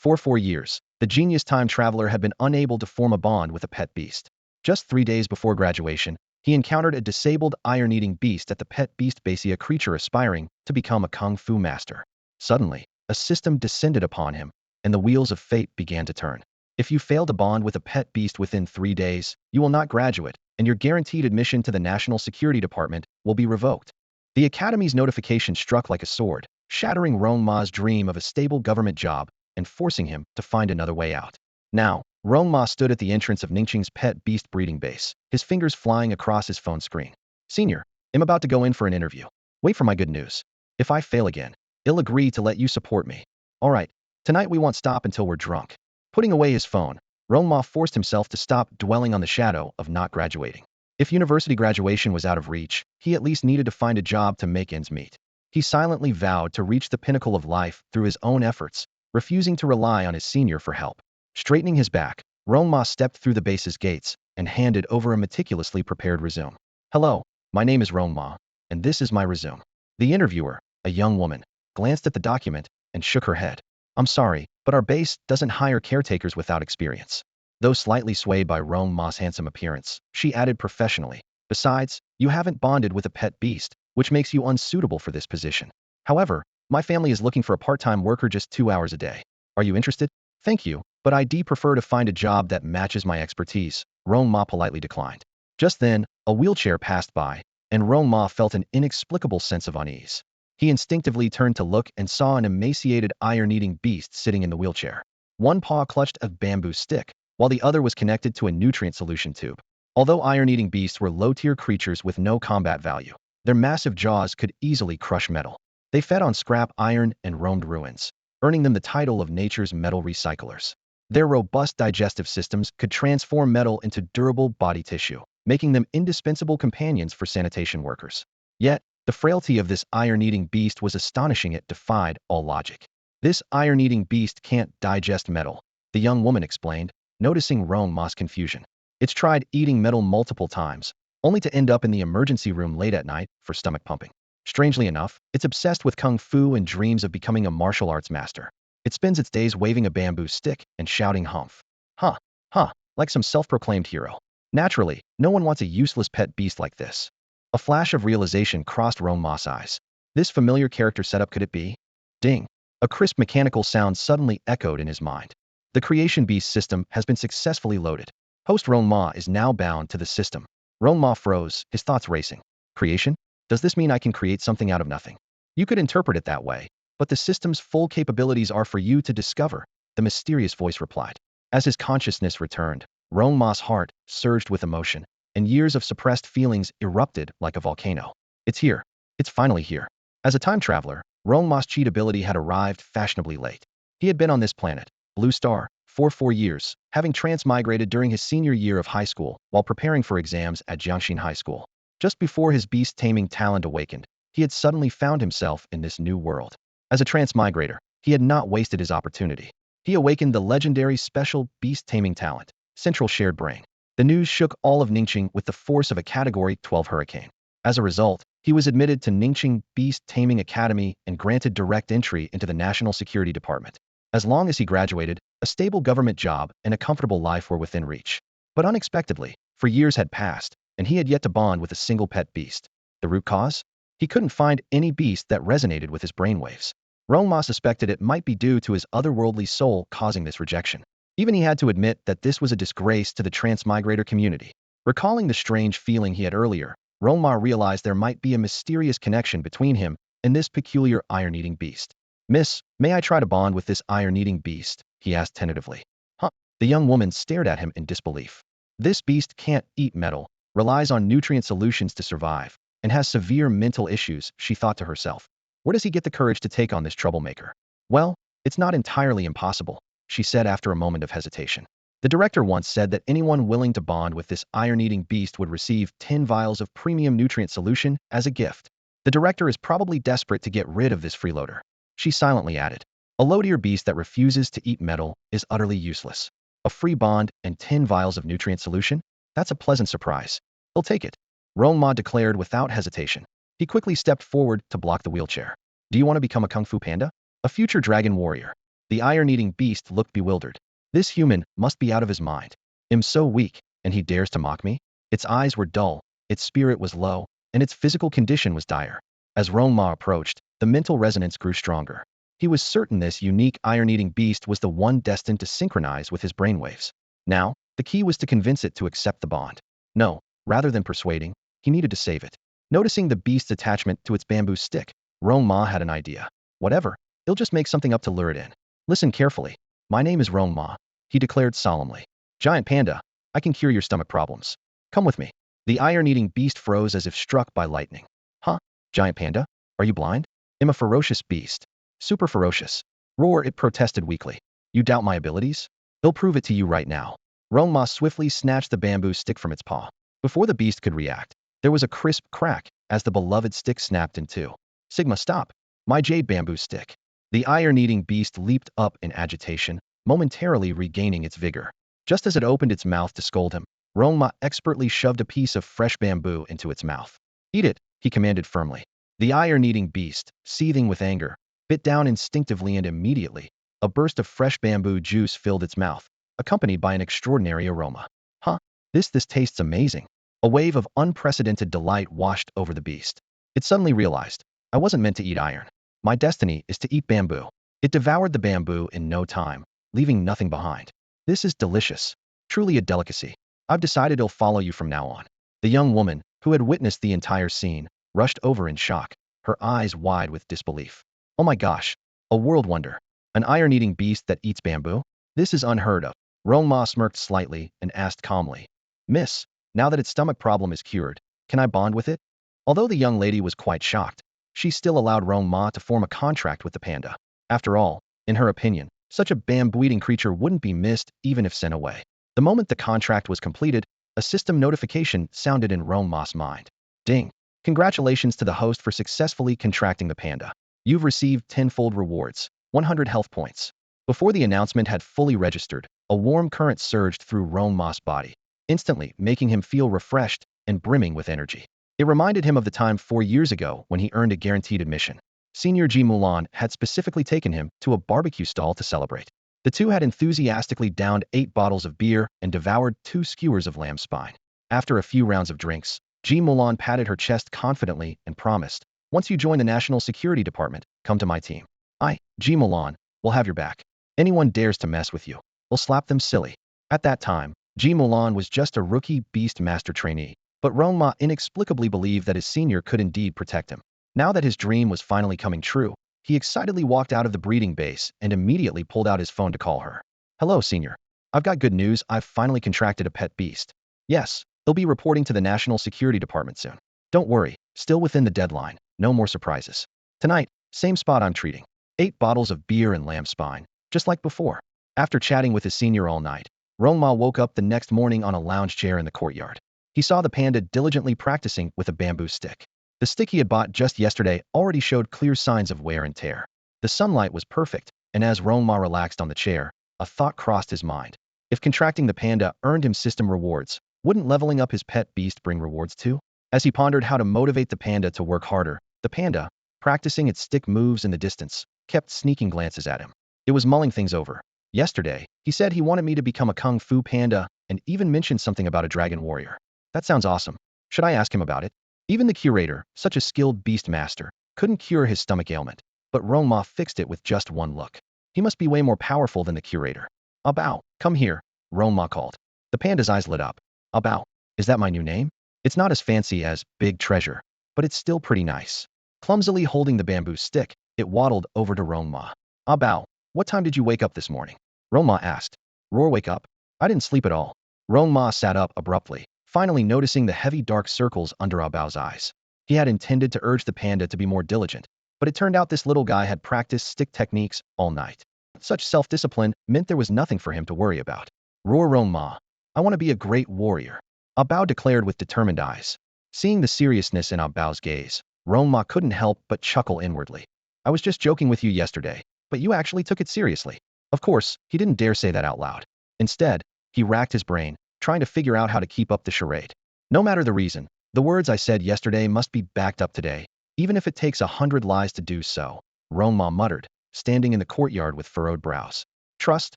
For 4 years, the genius time traveler had been unable to form a bond with a pet beast. Just 3 days before graduation, he encountered a disabled iron-eating beast at the pet beast base, a creature aspiring to become a kung fu master. Suddenly, a system descended upon him, and the wheels of fate began to turn. If you fail to bond with a pet beast within 3 days, you will not graduate, and your guaranteed admission to the National Security Department will be revoked. The Academy's notification struck like a sword, shattering Rong Ma's dream of a stable government job and forcing him to find another way out. Now, Rong Ma stood at the entrance of Ningqing's pet beast breeding base, his fingers flying across his phone screen. "Senior, I'm about to go in for an interview. Wait for my good news. If I fail again, I'll agree to let you support me. All right, tonight we won't stop until we're drunk." Putting away his phone, Rong Ma forced himself to stop dwelling on the shadow of not graduating. If university graduation was out of reach, he at least needed to find a job to make ends meet. He silently vowed to reach the pinnacle of life through his own efforts, refusing to rely on his senior for help. Straightening his back, Rong Ma stepped through the base's gates and handed over a meticulously prepared resume. "Hello, my name is Rong Ma, and this is my resume." The interviewer, a young woman, glanced at the document and shook her head. "I'm sorry, but our base doesn't hire caretakers without experience." Though slightly swayed by Rong Ma's handsome appearance, she added professionally, "Besides, you haven't bonded with a pet beast, which makes you unsuitable for this position. However, my family is looking for a part-time worker just 2 hours a day. Are you interested?" "Thank you, but I'd prefer to find a job that matches my expertise," Rong Ma politely declined. Just then, a wheelchair passed by, and Rong Ma felt an inexplicable sense of unease. He instinctively turned to look and saw an emaciated iron-eating beast sitting in the wheelchair. One paw clutched a bamboo stick, while the other was connected to a nutrient solution tube. Although iron-eating beasts were low-tier creatures with no combat value, their massive jaws could easily crush metal. They fed on scrap iron and roamed ruins, earning them the title of nature's metal recyclers. Their robust digestive systems could transform metal into durable body tissue, making them indispensable companions for sanitation workers. Yet, the frailty of this iron-eating beast was astonishing. It defied all logic. "This iron-eating beast can't digest metal," the young woman explained, noticing Rong Ma's confusion. "It's tried eating metal multiple times, only to end up in the emergency room late at night for stomach pumping. Strangely enough, it's obsessed with kung fu and dreams of becoming a martial arts master. It spends its days waving a bamboo stick and shouting humph. Huh, huh, like some self-proclaimed hero. Naturally, no one wants a useless pet beast like this." A flash of realization crossed Rong Ma's eyes. This familiar character setup, could it be? Ding! A crisp mechanical sound suddenly echoed in his mind. The creation beast system has been successfully loaded. Host Rong Ma is now bound to the system. Rong Ma froze, his thoughts racing. Creation? Does this mean I can create something out of nothing? You could interpret it that way, but the system's full capabilities are for you to discover, the mysterious voice replied. As his consciousness returned, Rong Ma's heart surged with emotion, and years of suppressed feelings erupted like a volcano. It's here. It's finally here. As a time traveler, Rong Ma's cheat ability had arrived fashionably late. He had been on this planet, Blue Star, for 4 years, having transmigrated during his senior year of high school while preparing for exams at Jiangxin High School. Just before his beast-taming talent awakened, he had suddenly found himself in this new world. As a transmigrator, he had not wasted his opportunity. He awakened the legendary special beast-taming talent, Central Shared Brain. The news shook all of Ningqing with the force of a Category 12 hurricane. As a result, he was admitted to Ningqing Beast-Taming Academy and granted direct entry into the National Security Department. As long as he graduated, a stable government job and a comfortable life were within reach. But unexpectedly, for years had passed, and he had yet to bond with a single pet beast. The root cause? He couldn't find any beast that resonated with his brainwaves. Rong Ma suspected it might be due to his otherworldly soul causing this rejection. Even he had to admit that this was a disgrace to the transmigrator community. Recalling the strange feeling he had earlier, Rong Ma realized there might be a mysterious connection between him and this peculiar iron-eating beast. "Miss, may I try to bond with this iron-eating beast?" he asked tentatively. "Huh?" The young woman stared at him in disbelief. "This beast can't eat metal, relies on nutrient solutions to survive, and has severe mental issues," she thought to herself. "Where does he get the courage to take on this troublemaker?" "Well, it's not entirely impossible," she said after a moment of hesitation. "The director once said that anyone willing to bond with this iron-eating beast would receive 10 vials of premium nutrient solution as a gift. The director is probably desperate to get rid of this freeloader." She silently added, "A low-tier beast that refuses to eat metal is utterly useless. A free bond and 10 vials of nutrient solution? That's a pleasant surprise. He'll take it," Rong Ma declared without hesitation. He quickly stepped forward to block the wheelchair. "Do you want to become a kung fu panda? A future dragon warrior?" The iron-eating beast looked bewildered. This human must be out of his mind. I'm so weak, and he dares to mock me? Its eyes were dull, its spirit was low, and its physical condition was dire. As Rong Ma approached, the mental resonance grew stronger. He was certain this unique iron-eating beast was the one destined to synchronize with his brainwaves. Now, the key was to convince it to accept the bond. No, rather than persuading, he needed to save it. Noticing the beast's attachment to its bamboo stick, Rong Ma had an idea. Whatever, he'll just make something up to lure it in. Listen carefully. My name is Rong Ma, he declared solemnly. Giant Panda, I can cure your stomach problems. Come with me. The iron-eating beast froze as if struck by lightning. Huh? Giant Panda? Are you blind? I'm a ferocious beast. Super ferocious. Roar, it protested weakly. You doubt my abilities? He'll prove it to you right now. Rong Ma swiftly snatched the bamboo stick from its paw. Before the beast could react, there was a crisp crack as the beloved stick snapped in two. Sigma, stop! My jade bamboo stick. The iron-eating beast leaped up in agitation, momentarily regaining its vigor. Just as it opened its mouth to scold him, Rong Ma expertly shoved a piece of fresh bamboo into its mouth. Eat it, he commanded firmly. The iron-eating beast, seething with anger, bit down instinctively, and immediately, a burst of fresh bamboo juice filled its mouth, accompanied by an extraordinary aroma. Huh? This tastes amazing. A wave of unprecedented delight washed over the beast. It suddenly realized, I wasn't meant to eat iron. My destiny is to eat bamboo. It devoured the bamboo in no time, leaving nothing behind. This is delicious. Truly a delicacy. I've decided I'll follow you from now on. The young woman, who had witnessed the entire scene, rushed over in shock, her eyes wide with disbelief. Oh my gosh, a world wonder. An iron-eating beast that eats bamboo? This is unheard of. Rong Ma smirked slightly and asked calmly, Miss, now that its stomach problem is cured, can I bond with it? Although the young lady was quite shocked, she still allowed Rong Ma to form a contract with the panda. After all, in her opinion, such a bamboo-eating creature wouldn't be missed even if sent away. The moment the contract was completed, a system notification sounded in Rong Ma's mind. Ding! Congratulations to the host for successfully contracting the panda. You've received tenfold rewards, 100 health points. Before the announcement had fully registered, a warm current surged through Rong Ma's body, instantly making him feel refreshed and brimming with energy. It reminded him of the time 4 years ago when he earned a guaranteed admission. Senior Ji Mulan had specifically taken him to a barbecue stall to celebrate. The two had enthusiastically downed 8 bottles of beer and devoured 2 skewers of lamb spine. After a few rounds of drinks, Ji Mulan patted her chest confidently and promised, once you join the National Security Department, come to my team. I, Ji Mulan, will have your back. Anyone dares to mess with you, we'll slap them silly. At that time, Ji Mulan was just a rookie beast master trainee, but Rong Ma inexplicably believed that his senior could indeed protect him. Now that his dream was finally coming true, he excitedly walked out of the breeding base and immediately pulled out his phone to call her. Hello, senior. I've got good news. I've finally contracted a pet beast. Yes, they'll be reporting to the National Security Department soon. Don't worry, still within the deadline. No more surprises. Tonight, same spot I'm treating. 8 bottles of beer and lamb spine, just like before. After chatting with his senior all night, Rong Ma woke up the next morning on a lounge chair in the courtyard. He saw the panda diligently practicing with a bamboo stick. The stick he had bought just yesterday already showed clear signs of wear and tear. The sunlight was perfect, and as Rong Ma relaxed on the chair, a thought crossed his mind. If contracting the panda earned him system rewards, wouldn't leveling up his pet beast bring rewards too? As he pondered how to motivate the panda to work harder, the panda, practicing its stick moves in the distance, kept sneaking glances at him. It was mulling things over. Yesterday, he said he wanted me to become a kung fu panda and even mentioned something about a dragon warrior. That sounds awesome. Should I ask him about it? Even the curator, such a skilled beast master, couldn't cure his stomach ailment, but Rong Ma fixed it with just one look. He must be way more powerful than the curator. Bao, come here, Rong Ma called. The panda's eyes lit up. Bao, is that my new name? It's not as fancy as Big Treasure, but it's still pretty nice. Clumsily holding the bamboo stick, it waddled over to Rong Ma. Bao, what time did you wake up this morning? Rong Ma asked. Roar, wake up? I didn't sleep at all. Rong Ma sat up abruptly, finally noticing the heavy dark circles under Bao's eyes. He had intended to urge the panda to be more diligent, but it turned out this little guy had practiced stick techniques all night. Such self-discipline meant there was nothing for him to worry about. Roar, Rong Ma, I want to be a great warrior, Bao declared with determined eyes. Seeing the seriousness in Bao's gaze, Rong Ma couldn't help but chuckle inwardly. I was just joking with you yesterday, but you actually took it seriously. Of course, he didn't dare say that out loud. Instead, he racked his brain, trying to figure out how to keep up the charade. No matter the reason, the words I said yesterday must be backed up today, even if it takes 100 lies to do so, Rong Ma muttered, standing in the courtyard with furrowed brows. Trust,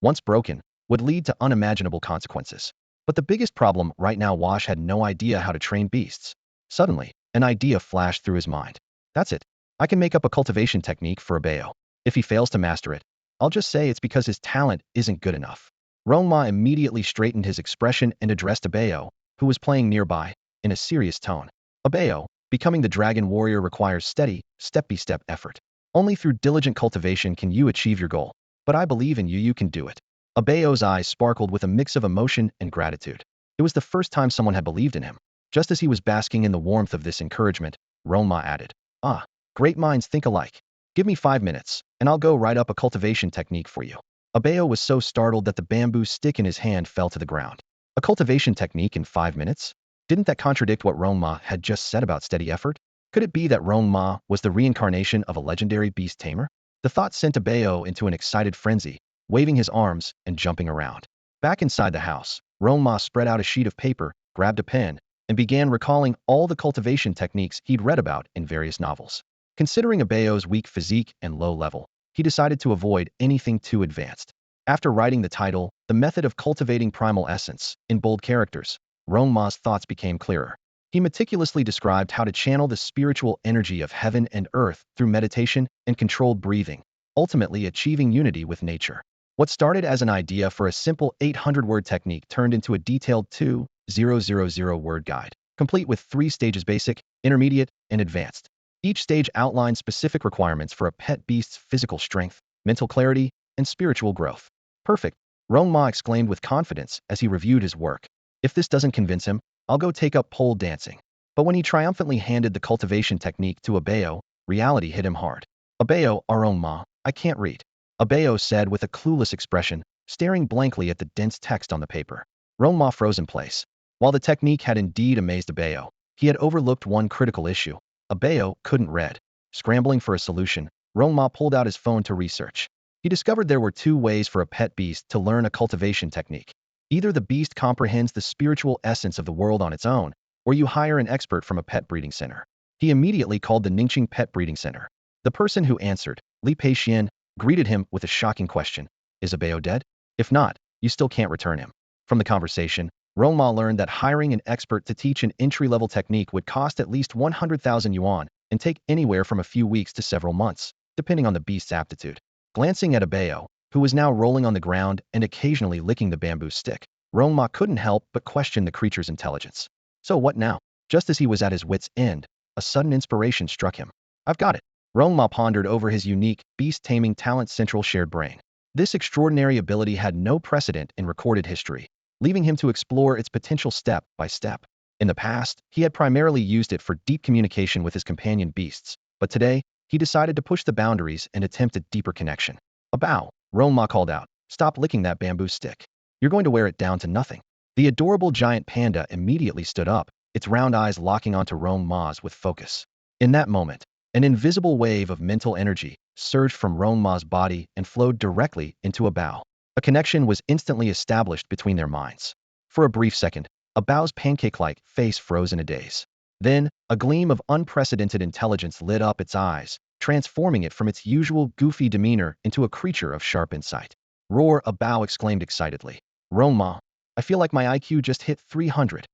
once broken, would lead to unimaginable consequences. But the biggest problem right now, Wash had no idea how to train beasts. Suddenly, an idea flashed through his mind. That's it. I can make up a cultivation technique for Abeo. If he fails to master it, I'll just say it's because his talent isn't good enough. Rong Ma immediately straightened his expression and addressed Abeo, who was playing nearby, in a serious tone. Abeo, becoming the dragon warrior requires steady, step-by-step effort. Only through diligent cultivation can you achieve your goal. But I believe in you, you can do it. Abeo's eyes sparkled with a mix of emotion and gratitude. It was the first time someone had believed in him. Just as he was basking in the warmth of this encouragement, Rong Ma added, "Ah, great minds think alike. Give me 5 minutes, and I'll go write up a cultivation technique for you." Abeo was so startled that the bamboo stick in his hand fell to the ground. A cultivation technique in 5 minutes? Didn't that contradict what Rong Ma had just said about steady effort? Could it be that Rong Ma was the reincarnation of a legendary beast tamer? The thought sent Abeo into an excited frenzy, waving his arms and jumping around. Back inside the house, Rong Ma spread out a sheet of paper, grabbed a pen, and began recalling all the cultivation techniques he'd read about in various novels. Considering Abeo's weak physique and low level, he decided to avoid anything too advanced. After writing the title, The Method of Cultivating Primal Essence, in bold characters, Rong Ma's thoughts became clearer. He meticulously described how to channel the spiritual energy of heaven and earth through meditation and controlled breathing, ultimately achieving unity with nature. What started as an idea for a simple 800-word technique turned into a detailed 2,000-word guide, complete with 3 stages: basic, intermediate, and advanced. Each stage outlined specific requirements for a pet beast's physical strength, mental clarity, and spiritual growth. Perfect, Rong Ma exclaimed with confidence as he reviewed his work. If this doesn't convince him, I'll go take up pole dancing. But when he triumphantly handed the cultivation technique to Abeo, reality hit him hard. "Abeo, Rong Ma, I can't read," Abeo said with a clueless expression, staring blankly at the dense text on the paper. Rong Ma froze in place. While the technique had indeed amazed Abeo, he had overlooked one critical issue. Abeo couldn't read. Scrambling for a solution, Rong Ma pulled out his phone to research. He discovered there were 2 ways for a pet beast to learn a cultivation technique. Either the beast comprehends the spiritual essence of the world on its own, or you hire an expert from a pet breeding center. He immediately called the Ningqing Pet Breeding Center. The person who answered, Li Peixian, greeted him with a shocking question. "Is Abeo dead? If not, you still can't return him." From the conversation, Rong Ma learned that hiring an expert to teach an entry-level technique would cost at least 100,000 yuan and take anywhere from a few weeks to several months, depending on the beast's aptitude. Glancing at Abeo, who was now rolling on the ground and occasionally licking the bamboo stick, Rong Ma couldn't help but question the creature's intelligence. So what now? Just as he was at his wit's end, a sudden inspiration struck him. "I've got it." Rong Ma pondered over his unique, beast-taming talent, central shared brain. This extraordinary ability had no precedent in recorded history, leaving him to explore its potential step by step. In the past, he had primarily used it for deep communication with his companion beasts, but today, he decided to push the boundaries and attempt a deeper connection. "Abao," Rong Ma called out, "stop licking that bamboo stick. You're going to wear it down to nothing." The adorable giant panda immediately stood up, its round eyes locking onto Rong Ma's with focus. In that moment, an invisible wave of mental energy surged from Rong Ma's body and flowed directly into Abao. A connection was instantly established between their minds. For a brief second, Abao's pancake-like face froze in a daze. Then, a gleam of unprecedented intelligence lit up its eyes, transforming it from its usual goofy demeanor into a creature of sharp insight. "Roar!" Abao exclaimed excitedly. "Rong Ma, I feel like my IQ just hit 300.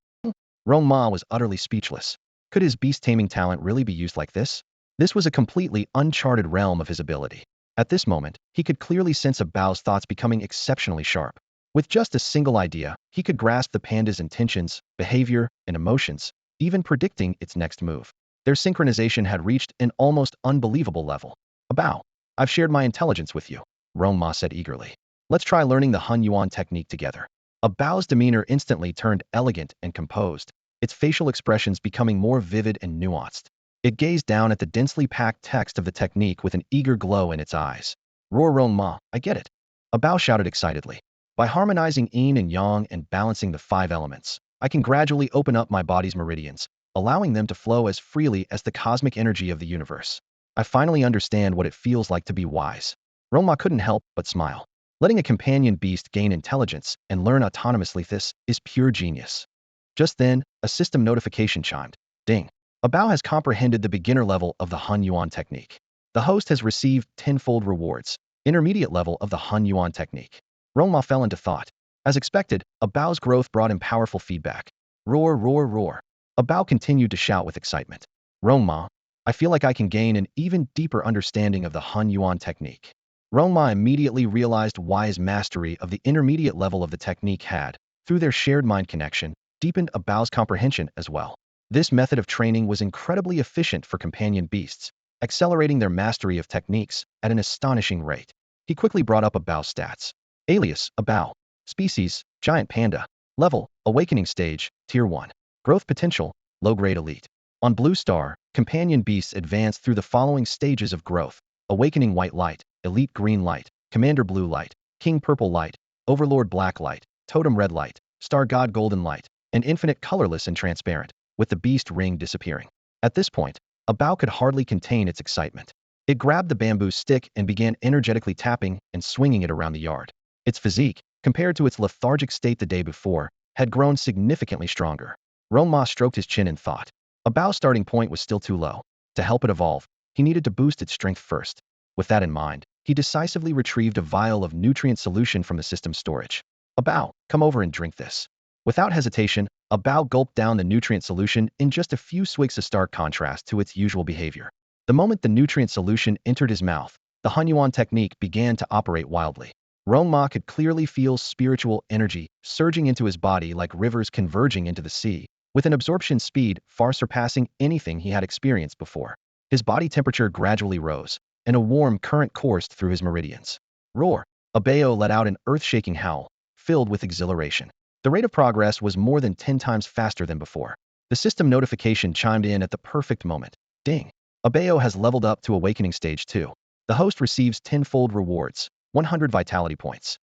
Rong Ma was utterly speechless. Could his beast-taming talent really be used like this? This was a completely uncharted realm of his ability. At this moment, he could clearly sense Abao's thoughts becoming exceptionally sharp. With just a single idea, he could grasp the panda's intentions, behavior, and emotions, even predicting its next move. Their synchronization had reached an almost unbelievable level. "Abao, I've shared my intelligence with you," Rong Ma said eagerly. "Let's try learning the Hun Yuan technique together." Abao's demeanor instantly turned elegant and composed, its facial expressions becoming more vivid and nuanced. It gazed down at the densely packed text of the technique with an eager glow in its eyes. "Roar, Rong Ma, I get it," Abao shouted excitedly. "By harmonizing yin and yang and balancing the 5 elements, I can gradually open up my body's meridians, allowing them to flow as freely as the cosmic energy of the universe. I finally understand what it feels like to be wise." Rong Ma couldn't help but smile. Letting a companion beast gain intelligence and learn autonomously, this is pure genius. Just then, a system notification chimed. Ding. Abao has comprehended the beginner level of the Hun Yuan technique. The host has received tenfold rewards. Intermediate level of the Hun Yuan technique. Rong Ma fell into thought. As expected, a bao's growth brought him powerful feedback. Roar, roar, roar. A bao continued to shout with excitement. Rong Ma, I feel like I can gain an even deeper understanding of the Hun Yuan technique. Rong Ma immediately realized why his mastery of the intermediate level of the technique had, through their shared mind connection, deepened a bao's comprehension as well. This method of training was incredibly efficient for companion beasts, accelerating their mastery of techniques at an astonishing rate. He quickly brought up a bao stats. Alias, a bao. Species, giant panda. Level, awakening stage, tier 1. Growth potential, low-grade elite. On Blue Star, companion beasts advance through the following stages of growth: awakening white light, elite green light, commander blue light, king purple light, overlord black light, totem red light, star god golden light, and infinite colorless and transparent, with the beast ring disappearing. At this point, a bao could hardly contain its excitement. It grabbed the bamboo stick and began energetically tapping and swinging it around the yard. Its physique, compared to its lethargic state the day before, had grown significantly stronger. Rong Ma stroked his chin in thought. A bao's starting point was still too low. To help it evolve, he needed to boost its strength first. With that in mind, he decisively retrieved a vial of nutrient solution from the system's storage. A bao, come over and drink this. Without hesitation, a bao gulped down the nutrient solution in just a few swigs, a stark contrast to its usual behavior. The moment the nutrient solution entered his mouth, the Hun Yuan technique began to operate wildly. Rong Ma could clearly feel spiritual energy surging into his body like rivers converging into the sea, with an absorption speed far surpassing anything he had experienced before. His body temperature gradually rose, and a warm current coursed through his meridians. Roar! A bao let out an earth-shaking howl, filled with exhilaration. The rate of progress was more than 10 times faster than before. The system notification chimed in at the perfect moment. Ding! A bao has leveled up to awakening stage 2. The host receives tenfold rewards, 100 vitality points.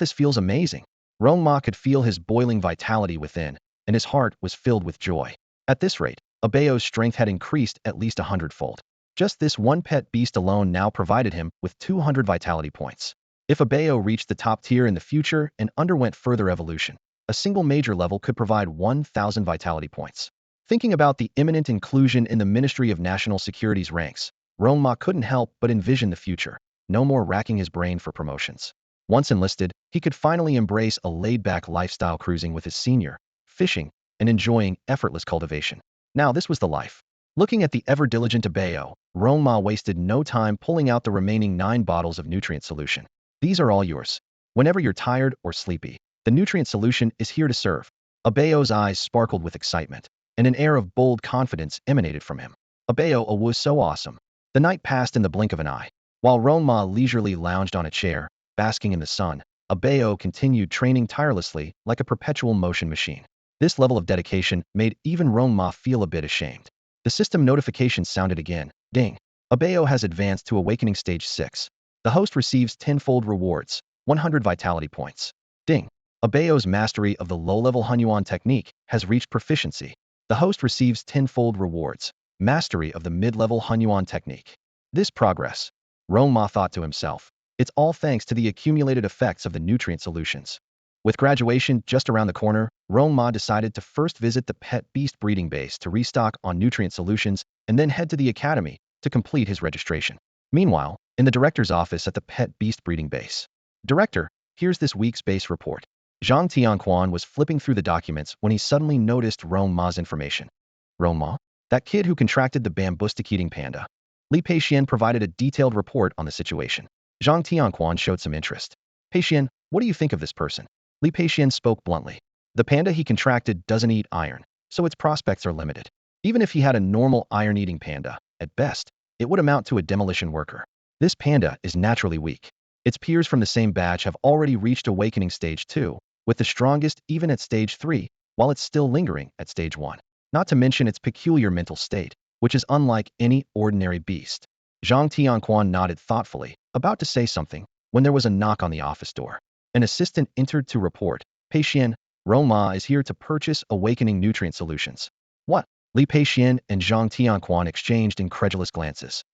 This feels amazing. Rong Ma could feel his boiling vitality within, and his heart was filled with joy. At this rate, a bao's strength had increased at least 100-fold. Just this one pet beast alone now provided him with 200 vitality points. If a bao reached the top tier in the future and underwent further evolution, a single major level could provide 1,000 vitality points. Thinking about the imminent inclusion in the Ministry of National Security's ranks, Rong Ma couldn't help but envision the future. No more racking his brain for promotions. Once enlisted, he could finally embrace a laid-back lifestyle, cruising with his senior, fishing, and enjoying effortless cultivation. Now this was the life. Looking at the ever-diligent bao, Rong Ma wasted no time pulling out the remaining 9 bottles of nutrient solution. These are all yours. Whenever you're tired or sleepy, the nutrient solution is here to serve. A bao's eyes sparkled with excitement, and an air of bold confidence emanated from him. A bao was so awesome. The night passed in the blink of an eye. While Rong Ma leisurely lounged on a chair, basking in the sun, a bao continued training tirelessly like a perpetual motion machine. This level of dedication made even Rong Ma feel a bit ashamed. The system notification sounded again. Ding! A bao has advanced to awakening stage 6. The host receives tenfold rewards, 100 vitality points. Ding! A bao's mastery of the low-level Hun Yuan technique has reached proficiency. The host receives tenfold rewards, mastery of the mid-level Hun Yuan technique. This progress, Rong Ma thought to himself, it's all thanks to the accumulated effects of the nutrient solutions. With graduation just around the corner, Rong Ma decided to first visit the pet beast breeding base to restock on nutrient solutions and then head to the academy to complete his registration. Meanwhile, in the director's office at the pet beast breeding base. Director, here's this week's base report. Zhang Tianquan was flipping through the documents when he suddenly noticed Rong Ma's information. Rong Ma? That kid who contracted the bambustic-eating panda. Li Peixian provided a detailed report on the situation. Zhang Tianquan showed some interest. Peixian, what do you think of this person? Li Peixian spoke bluntly. The panda he contracted doesn't eat iron, so its prospects are limited. Even if he had a normal iron-eating panda, at best, it would amount to a demolition worker. This panda is naturally weak. Its peers from the same batch have already reached awakening stage 2, with the strongest even at stage 3, while it's still lingering at stage 1. Not to mention its peculiar mental state, which is unlike any ordinary beast. Zhang Tianquan nodded thoughtfully, about to say something, when there was a knock on the office door. An assistant entered to report, Peixian, Rong Ma is here to purchase awakening nutrient solutions. What? Li Peixian and Zhang Tianquan exchanged incredulous glances.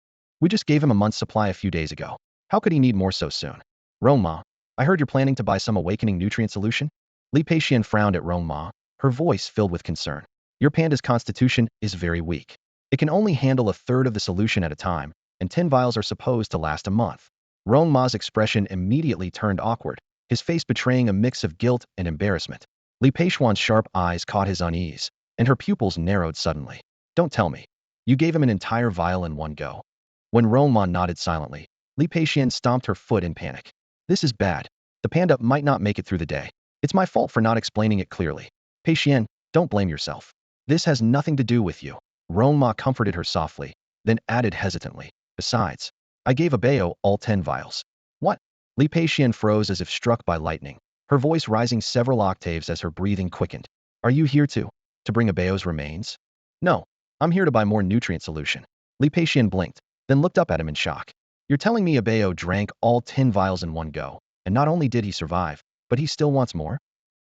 We just gave him a month's supply a few days ago. How could he need more so soon? Rong Ma, I heard you're planning to buy some awakening nutrient solution? Li Peixian frowned at Rong Ma, her voice filled with concern. Your panda's constitution is very weak. It can only handle a third of the solution at a time, and 10 vials are supposed to last a month. Rong Ma's expression immediately turned awkward, his face betraying a mix of guilt and embarrassment. Li Peixuan's sharp eyes caught his unease, and her pupils narrowed suddenly. Don't tell me. You gave him an entire vial in one go. When Rong Ma nodded silently, Li Peixian stomped her foot in panic. This is bad. The panda might not make it through the day. It's my fault for not explaining it clearly. Peixian, don't blame yourself. This has nothing to do with you. Rong Ma comforted her softly, then added hesitantly. Besides, I gave Abeo all 10 vials. What? Li Peixian froze as if struck by lightning, her voice rising several octaves as her breathing quickened. Are you here to bring Abeo's remains? No, I'm here to buy more nutrient solution. Li Peixian blinked, then looked up at him in shock. You're telling me Abeo drank all 10 vials in one go, and not only did he survive, but he still wants more?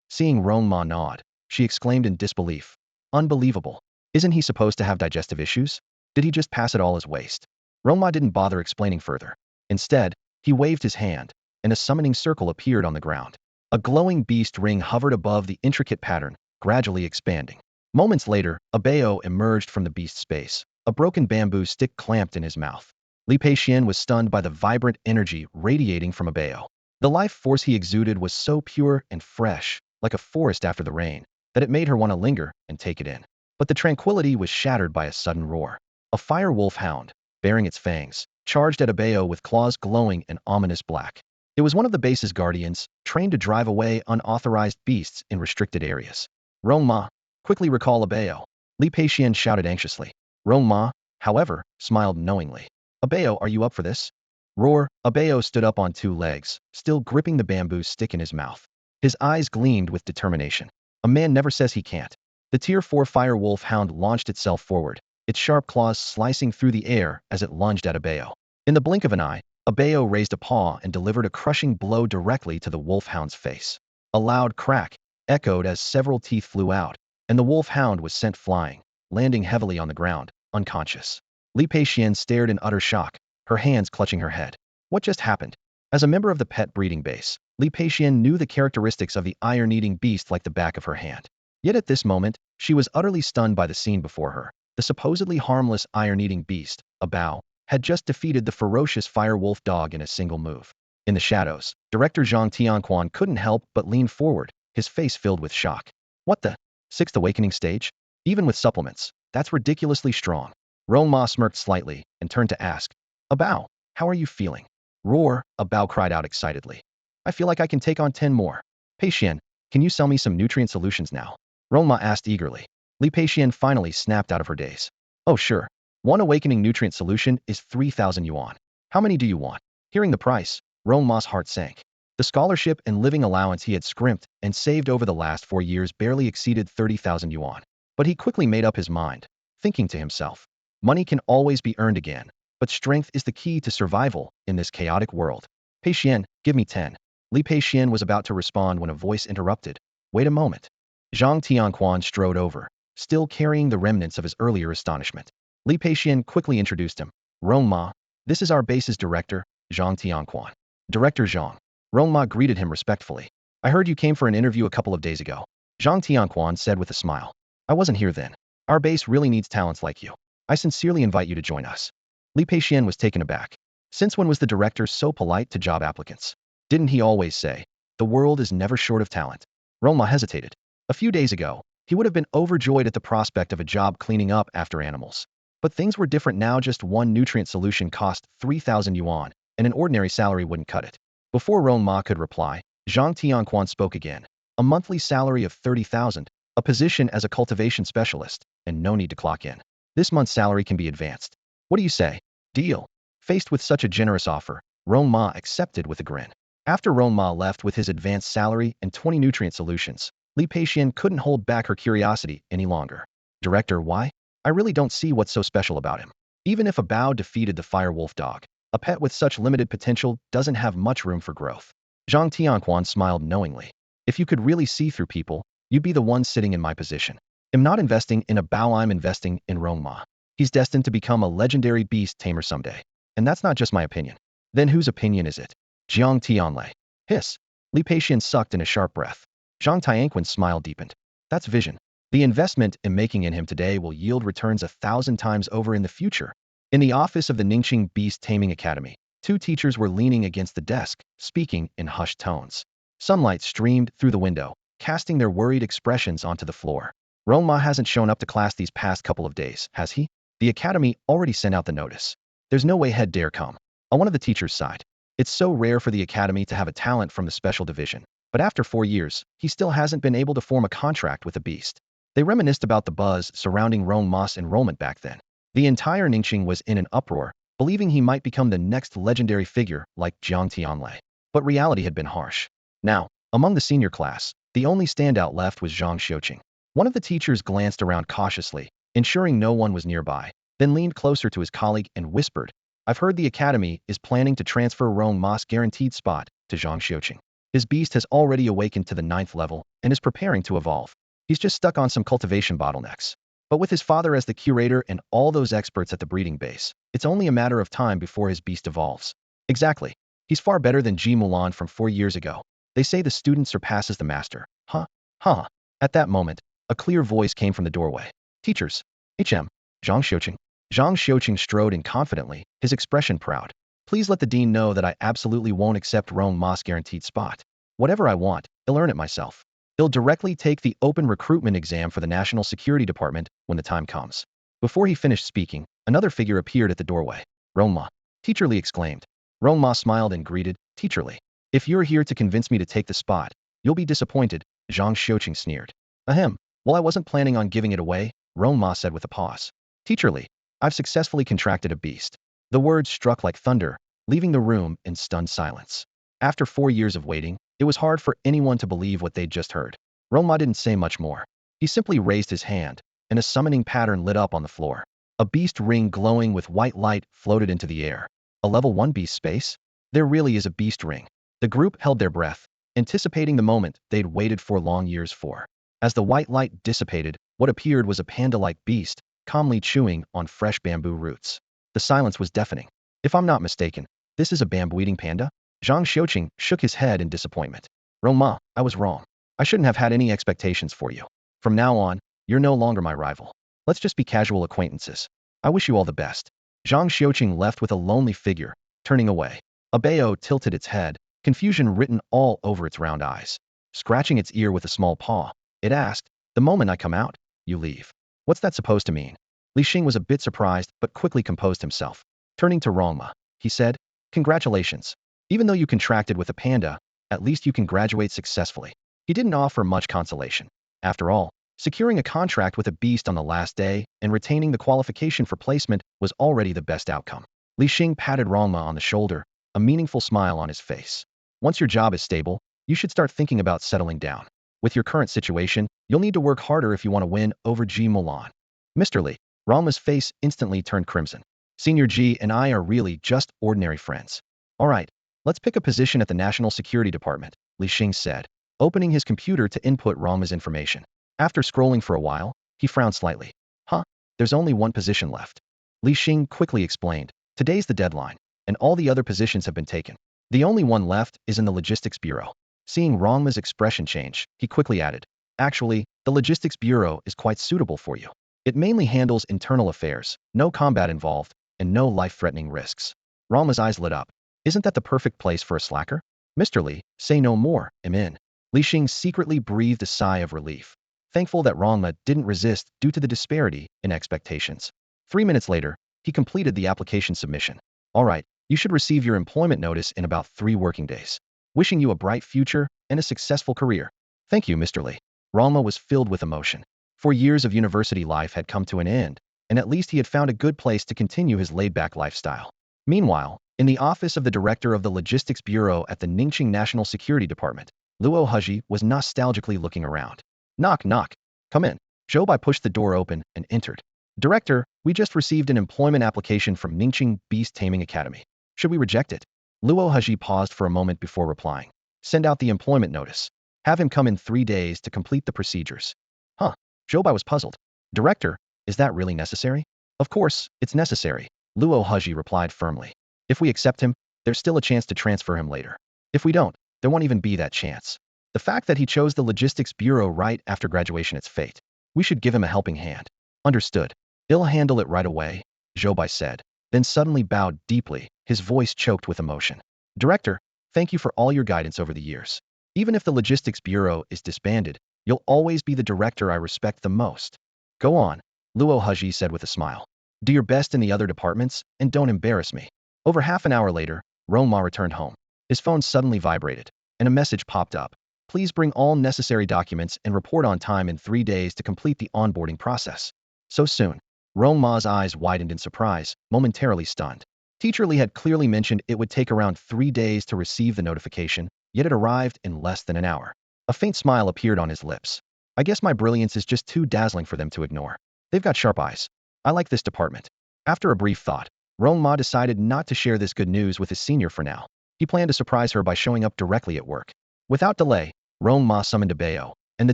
Seeing Rong Ma nod, she exclaimed in disbelief. Unbelievable. Isn't he supposed to have digestive issues? Did he just pass it all as waste? Rong Ma didn't bother explaining further. Instead, he waved his hand, and a summoning circle appeared on the ground. A glowing beast ring hovered above the intricate pattern, gradually expanding. Moments later, Abeo emerged from the beast's space, a broken bamboo stick clamped in his mouth. Li Peixian was stunned by the vibrant energy radiating from Abeo. The life force he exuded was so pure and fresh, like a forest after the rain, that it made her want to linger and take it in. But the tranquility was shattered by a sudden roar. A fire wolf hound, bearing its fangs, charged at Abeo with claws glowing an ominous black. It was one of the base's guardians, trained to drive away unauthorized beasts in restricted areas. Rong Ma, quickly recall Abeo. Li Peixian shouted anxiously. Rong Ma, however, smiled knowingly. Abeo, are you up for this? Roar. Abeo stood up on 2 legs, still gripping the bamboo stick in his mouth. His eyes gleamed with determination. A man never says he can't. The Tier 4 fire wolf hound launched itself forward, its sharp claws slicing through the air as it lunged at Abeo. In the blink of an eye, Abeo raised a paw and delivered a crushing blow directly to the wolfhound's face. A loud crack echoed as several teeth flew out, and the wolfhound was sent flying, landing heavily on the ground, unconscious. Li Peixian stared in utter shock, her hands clutching her head. What just happened? As a member of the pet breeding base, Li Peixian knew the characteristics of the iron-eating beast like the back of her hand. Yet at this moment, she was utterly stunned by the scene before her. The supposedly harmless iron-eating beast, Abao, had just defeated the ferocious fire wolf dog in a single move. In the shadows, Director Zhang Tianquan couldn't help but lean forward, his face filled with shock. What the? 6th awakening stage? Even with supplements, that's ridiculously strong. Rong Ma smirked slightly and turned to ask, Abao, how are you feeling? Roar, Abao cried out excitedly. I feel like I can take on 10 more. Peixian, can you sell me some nutrient solutions now? Rong Ma asked eagerly. Li Peixian finally snapped out of her daze. Oh sure. One awakening nutrient solution is 3,000 yuan. How many do you want? Hearing the price, Rong Ma's heart sank. The scholarship and living allowance he had scrimped and saved over the last 4 years barely exceeded 30,000 yuan. But he quickly made up his mind, thinking to himself, money can always be earned again, but strength is the key to survival in this chaotic world. Peixian, give me 10. Li Peixian was about to respond when a voice interrupted. Wait a moment. Zhang Tianquan strode over, still carrying the remnants of his earlier astonishment. Li Peixian quickly introduced him. Rong Ma, this is our base's director, Zhang Tianquan. Director Zhang. Rong Ma greeted him respectfully. I heard you came for an interview a couple of days ago. Zhang Tianquan said with a smile. I wasn't here then. Our base really needs talents like you. I sincerely invite you to join us. Li Peixian was taken aback. Since when was the director so polite to job applicants? Didn't he always say, the world is never short of talent? Rong Ma hesitated. A few days ago, he would have been overjoyed at the prospect of a job cleaning up after animals. But things were different now. Just one nutrient solution cost 3,000 yuan, and an ordinary salary wouldn't cut it. Before Rong Ma could reply, Zhang Tianquan spoke again. A monthly salary of 30,000, a position as a cultivation specialist, and no need to clock in. This month's salary can be advanced. What do you say? Deal. Faced with such a generous offer, Rong Ma accepted with a grin. After Rong Ma left with his advanced salary and 20 nutrient solutions, Li Peixian couldn't hold back her curiosity any longer. Director, why? I really don't see what's so special about him. Even if Abao defeated the fire wolf dog, a pet with such limited potential doesn't have much room for growth. Zhang Tianquan smiled knowingly. If you could really see through people, you'd be the one sitting in my position. I'm not investing in Abao, I'm investing in Rong Ma. He's destined to become a legendary beast tamer someday. And that's not just my opinion. Then whose opinion is it? Jiang Tianlei. Hiss. Li Peixian sucked in a sharp breath. Zhang Tianquan's smile deepened. That's vision. The investment in making in him today will yield returns 1,000 times over in the future. In the office of the Ningxing Beast-Taming Academy, two teachers were leaning against the desk, speaking in hushed tones. Sunlight streamed through the window, casting their worried expressions onto the floor. Rong Ma hasn't shown up to class these past couple of days, has he? The academy already sent out the notice. There's no way he'd dare come. On one of the teachers' side. It's so rare for the academy to have a talent from the special division. But after 4 years, he still hasn't been able to form a contract with the beast. They reminisced about the buzz surrounding Rong Ma's enrollment back then. The entire Ningxing was in an uproar, believing he might become the next legendary figure like Jiang Tianlei. But reality had been harsh. Now, among the senior class, the only standout left was Zhang Xiuqing. One of the teachers glanced around cautiously, ensuring no one was nearby, then leaned closer to his colleague and whispered, I've heard the academy is planning to transfer Rong Ma's guaranteed spot to Zhang Xiuqing. His beast has already awakened to the 9th level and is preparing to evolve. He's just stuck on some cultivation bottlenecks. But with his father as the curator and all those experts at the breeding base, it's only a matter of time before his beast evolves. Exactly. He's far better than Ji Mulan from 4 years ago. They say the student surpasses the master. Huh? Huh? At that moment, a clear voice came from the doorway. Teachers. HM. Zhang Xiuqing. Zhang Xiuqing strode in confidently, his expression proud. Please let the dean know that I absolutely won't accept Rong Ma's guaranteed spot. Whatever I want, I'll earn it myself. He'll directly take the open recruitment exam for the National Security Department when the time comes. Before he finished speaking, another figure appeared at the doorway. Rong Ma. Teacher Li exclaimed. Rong Ma smiled and greeted, Teacher Li. If you're here to convince me to take the spot, you'll be disappointed, Zhang Xiuqing sneered. Ahem. Well, I wasn't planning on giving it away, Rong Ma said with a pause. Teacher Li. I've successfully contracted a beast. The words struck like thunder, leaving the room in stunned silence. After 4 years of waiting, it was hard for anyone to believe what they'd just heard. Rong Ma didn't say much more. He simply raised his hand, and a summoning pattern lit up on the floor. A beast ring glowing with white light floated into the air. A level 1 beast space? There really is a beast ring. The group held their breath, anticipating the moment they'd waited for long years for. As the white light dissipated, what appeared was a panda-like beast, calmly chewing on fresh bamboo roots. The silence was deafening. If I'm not mistaken, this is a bamboo-eating panda? Zhang Xiuqing shook his head in disappointment. Rong Ma, I was wrong. I shouldn't have had any expectations for you. From now on, you're no longer my rival. Let's just be casual acquaintances. I wish you all the best. Zhang Xiuqing left with a lonely figure, turning away. A bao tilted its head, confusion written all over its round eyes. Scratching its ear with a small paw, it asked, the moment I come out, you leave. What's that supposed to mean? Li Xing was a bit surprised, but quickly composed himself. Turning to Rong Ma, he said, Congratulations. Even though you contracted with a panda, at least you can graduate successfully. He didn't offer much consolation. After all, securing a contract with a beast on the last day and retaining the qualification for placement was already the best outcome. Li Xing patted Rong Ma on the shoulder, a meaningful smile on his face. Once your job is stable, you should start thinking about settling down. With your current situation, you'll need to work harder if you want to win over Ji Mulan. Mr. Li. Rong Ma's face instantly turned crimson. Senior Ji and I are really just ordinary friends. All right, let's pick a position at the National Security Department, Li Xing said, opening his computer to input Rong Ma's information. After scrolling for a while, he frowned slightly. Huh? There's only one position left. Li Xing quickly explained. Today's the deadline, and all the other positions have been taken. The only one left is in the Logistics Bureau. Seeing Rong Ma's expression change, he quickly added, Actually, the Logistics Bureau is quite suitable for you. It mainly handles internal affairs, no combat involved, and no life-threatening risks. Rong Ma's eyes lit up. Isn't that the perfect place for a slacker? Mr. Li, say no more, I'm in. Li Xing secretly breathed a sigh of relief, thankful that Rong Ma didn't resist due to the disparity in expectations. 3 minutes later, he completed the application submission. All right, you should receive your employment notice in about 3 working days. Wishing you a bright future and a successful career. Thank you, Mr. Li. Rong Ma was filled with emotion. 4 years of university life had come to an end, and at least he had found a good place to continue his laid-back lifestyle. Meanwhile, in the office of the director of the Logistics Bureau at the Ningxing National Security Department, Luo Heji was nostalgically looking around. Knock, knock. Come in. Zhou Bai pushed the door open and entered. Director, we just received an employment application from Ningxing Beast-Taming Academy. Should we reject it? Luo Heji paused for a moment before replying. Send out the employment notice. Have him come in 3 days to complete the procedures. Huh. Zhou Bai was puzzled. Director, is that really necessary? Of course, it's necessary, Luo Heji replied firmly. If we accept him, there's still a chance to transfer him later. If we don't, there won't even be that chance. The fact that he chose the Logistics Bureau right after graduation is fate. We should give him a helping hand. Understood. He'll handle it right away, Zhou Bai said. then suddenly bowed deeply, his voice choked with emotion. Director, thank you for all your guidance over the years. Even if the logistics bureau is disbanded, you'll always be the director I respect the most. Go on, Luo Huji said with a smile. Do your best in the other departments, and don't embarrass me. Over half an hour later, Rong Ma returned home. His phone suddenly vibrated, and a message popped up. Please bring all necessary documents and report on time in 3 days to complete the onboarding process. So soon. Rong Ma's eyes widened in surprise, momentarily stunned. Teacher Li had clearly mentioned it would take around 3 days to receive the notification, yet it arrived in less than an hour. A faint smile appeared on his lips. I guess my brilliance is just too dazzling for them to ignore. They've got sharp eyes. I like this department. After a brief thought, Rong Ma decided not to share this good news with his senior for now. He planned to surprise her by showing up directly at work. Without delay, Rong Ma summoned a Bao, and the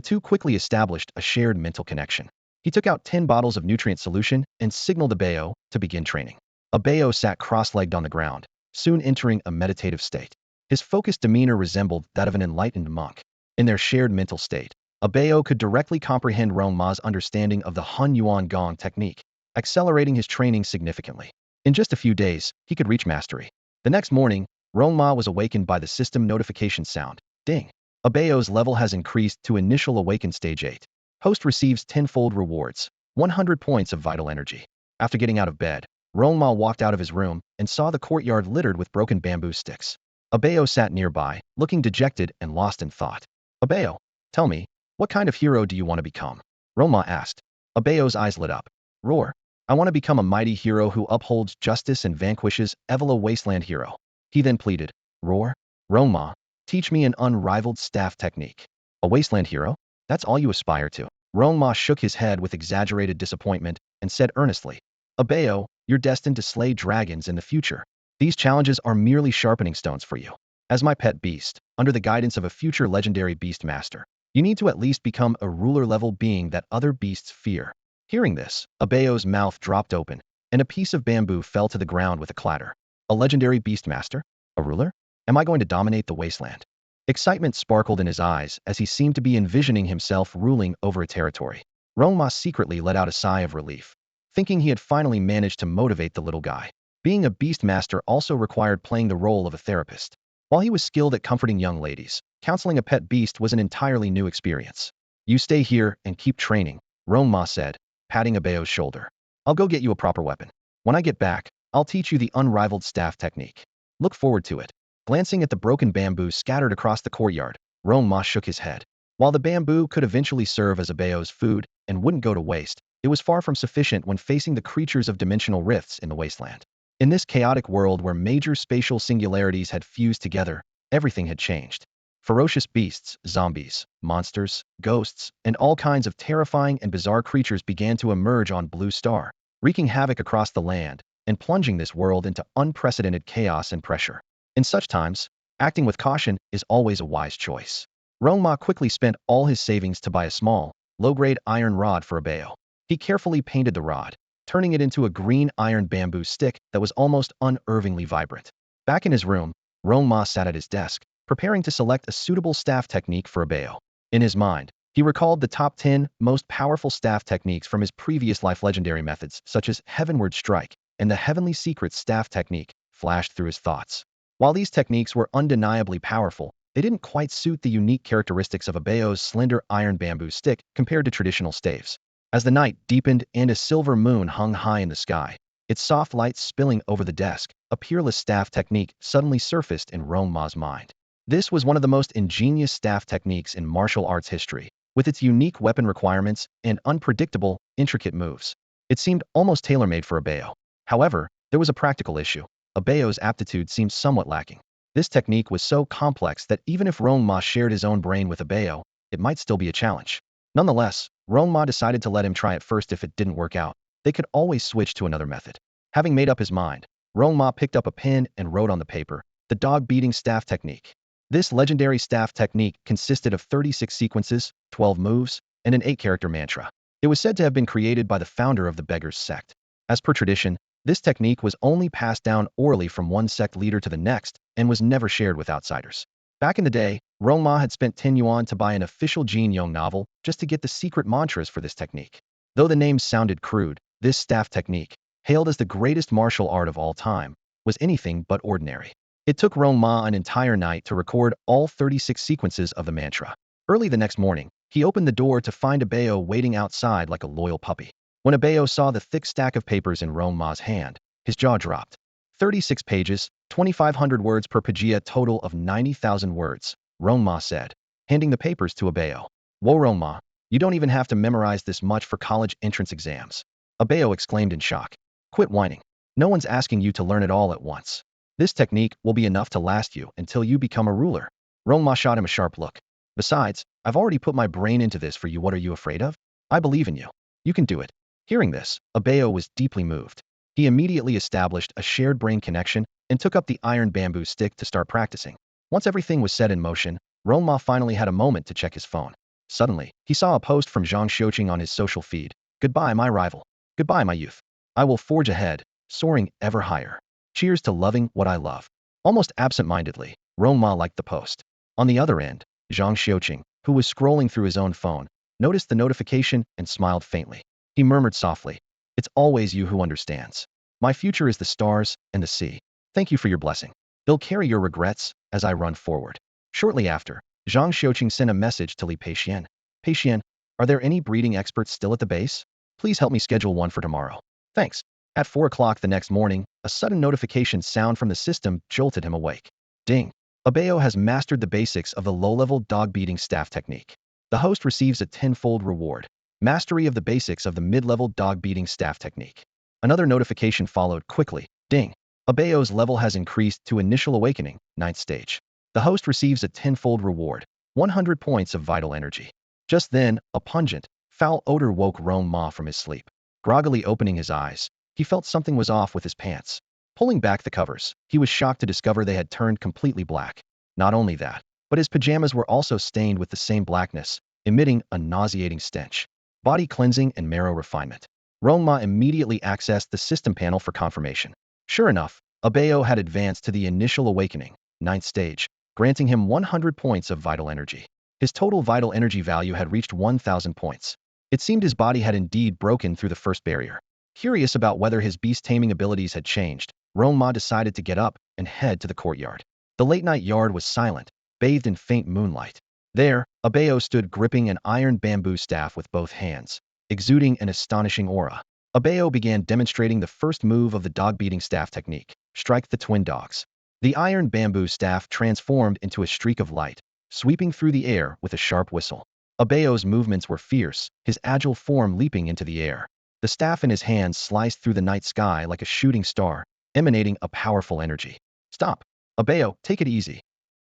two quickly established a shared mental connection. He took out 10 bottles of nutrient solution and signaled the Bao to begin training. A Bao sat cross-legged on the ground, soon entering a meditative state. His focused demeanor resembled that of an enlightened monk. In their shared mental state, a Bao could directly comprehend Rong Ma's understanding of the Hun Yuan Gong technique, accelerating his training significantly. In just a few days, he could reach mastery. The next morning, Rong Ma was awakened by the system notification sound. Ding! A Bao's level has increased to initial awakened stage 8. Host receives 10-fold rewards, 100 points of vital energy. After getting out of bed, Rong Ma walked out of his room and saw the courtyard littered with broken bamboo sticks. A Bao sat nearby, looking dejected and lost in thought. A Bao, tell me, what kind of hero do you want to become? Rong Ma asked. A Bao's eyes lit up. Roar! I want to become a mighty hero who upholds justice and vanquishes evil, a wasteland hero. He then pleaded. Roar! Rong Ma, teach me an unrivaled staff technique. A wasteland hero? That's all you aspire to? Rong Ma shook his head with exaggerated disappointment and said earnestly. A Bao, you're destined to slay dragons in the future. These challenges are merely sharpening stones for you. As my pet beast, under the guidance of a future legendary beast master, you need to at least become a ruler-level being that other beasts fear. Hearing this, a Bao's mouth dropped open, and a piece of bamboo fell to the ground with a clatter. A legendary beast master? A ruler? Am I going to dominate the wasteland? Excitement sparkled in his eyes as he seemed to be envisioning himself ruling over a territory. Rong Ma secretly let out a sigh of relief, thinking he had finally managed to motivate the little guy. Being a beast master also required playing the role of a therapist. While he was skilled at comforting young ladies, counseling a pet beast was an entirely new experience. You stay here and keep training, Rong Ma said, patting a Bao's shoulder. I'll go get you a proper weapon. When I get back, I'll teach you the unrivaled staff technique. Look forward to it. Glancing at the broken bamboo scattered across the courtyard, Rong Ma shook his head. While the bamboo could eventually serve as a Bao's food and wouldn't go to waste, it was far from sufficient when facing the creatures of dimensional rifts in the wasteland. In this chaotic world where major spatial singularities had fused together, everything had changed. Ferocious beasts, zombies, monsters, ghosts, and all kinds of terrifying and bizarre creatures began to emerge on Blue Star, wreaking havoc across the land and plunging this world into unprecedented chaos and pressure. In such times, acting with caution is always a wise choice. Rong Ma quickly spent all his savings to buy a small, low-grade iron rod for a Bao. He carefully painted the rod, turning it into a green iron bamboo stick that was almost unervingly vibrant. Back in his room, Rong Ma sat at his desk, preparing to select a suitable staff technique for a Bao. In his mind, he recalled the top 10 most powerful staff techniques from his previous life. Legendary methods, such as Heavenward Strike and the Heavenly Secret staff technique, flashed through his thoughts. While these techniques were undeniably powerful, they didn't quite suit the unique characteristics of a Bao's slender iron bamboo stick compared to traditional staves. As the night deepened and a silver moon hung high in the sky, its soft light spilling over the desk, a peerless staff technique suddenly surfaced in Rong Ma's mind. This was one of the most ingenious staff techniques in martial arts history, with its unique weapon requirements and unpredictable, intricate moves. It seemed almost tailor-made for a Bao. However, there was a practical issue. A Bao's aptitude seemed somewhat lacking. This technique was so complex that even if Rong Ma shared his own brain with a Bao, it might still be a challenge. Nonetheless, Rong Ma decided to let him try it first. If it didn't work out, they could always switch to another method. Having made up his mind, Rong Ma picked up a pen and wrote on the paper, the dog-beating staff technique. This legendary staff technique consisted of 36 sequences, 12 moves, and an 8-character mantra. It was said to have been created by the founder of the Beggars sect. As per tradition, this technique was only passed down orally from one sect leader to the next and was never shared with outsiders. Back in the day, Rong Ma had spent 10 yuan to buy an official Jin Yong novel just to get the secret mantras for this technique. Though the names sounded crude, this staff technique, hailed as the greatest martial art of all time, was anything but ordinary. It took Rong Ma an entire night to record all 36 sequences of the mantra. Early the next morning, he opened the door to find Abeo waiting outside like a loyal puppy. When Abeo saw the thick stack of papers in Rong Ma's hand, his jaw dropped. 36 pages, 2,500 words per page, a total of 90,000 words, Rong Ma said, handing the papers to Abeo. Whoa, Rong Ma, you don't even have to memorize this much for college entrance exams. Abeo exclaimed in shock. Quit whining. No one's asking you to learn it all at once. This technique will be enough to last you until you become a ruler. Rong Ma shot him a sharp look. Besides, I've already put my brain into this for you. What are you afraid of? I believe in you. You can do it. Hearing this, Abeo was deeply moved. He immediately established a shared brain connection and took up the iron bamboo stick to start practicing. Once everything was set in motion, Rong Ma finally had a moment to check his phone. Suddenly, he saw a post from Zhang Xiuqing on his social feed. Goodbye, my rival. Goodbye, my youth. I will forge ahead, soaring ever higher. Cheers to loving what I love. Almost absent-mindedly, Rong Ma liked the post. On the other end, Zhang Xiuqing, who was scrolling through his own phone, noticed the notification and smiled faintly. He murmured softly, "It's always you who understands. My future is the stars and the sea. Thank you for your blessing. They'll carry your regrets as I run forward." Shortly after, Zhang Xiuqing sent a message to Li Peixian. Peixian, are there any breeding experts still at the base? Please help me schedule one for tomorrow. Thanks. At 4 o'clock the next morning, a sudden notification sound from the system jolted him awake. Ding. Abeo has mastered the basics of the low-level dog-beating staff technique. The host receives a tenfold reward. Mastery of the basics of the mid-level dog-beating staff technique. Another notification followed quickly. Ding. Abeo's level has increased to Initial Awakening, 9th stage. The host receives a tenfold reward, 100 points of vital energy. Just then, a pungent, foul odor woke Rong Ma from his sleep. Groggily opening his eyes, he felt something was off with his pants. Pulling back the covers, he was shocked to discover they had turned completely black. Not only that, but his pajamas were also stained with the same blackness, emitting a nauseating stench. Body cleansing and marrow refinement. Rong Ma immediately accessed the system panel for confirmation. Sure enough, Abeo had advanced to the Initial Awakening, 9th stage, granting him 100 points of vital energy. His total vital energy value had reached 1,000 points. It seemed his body had indeed broken through the first barrier. Curious about whether his beast-taming abilities had changed, Rong Ma decided to get up and head to the courtyard. The late-night yard was silent, bathed in faint moonlight. There, Abeo stood gripping an iron bamboo staff with both hands, exuding an astonishing aura. Abeo began demonstrating the first move of the dog-beating staff technique, strike the twin dogs. The iron bamboo staff transformed into a streak of light, sweeping through the air with a sharp whistle. Abeo's movements were fierce, his agile form leaping into the air. The staff in his hands sliced through the night sky like a shooting star, emanating a powerful energy. Stop! Abeo, take it easy.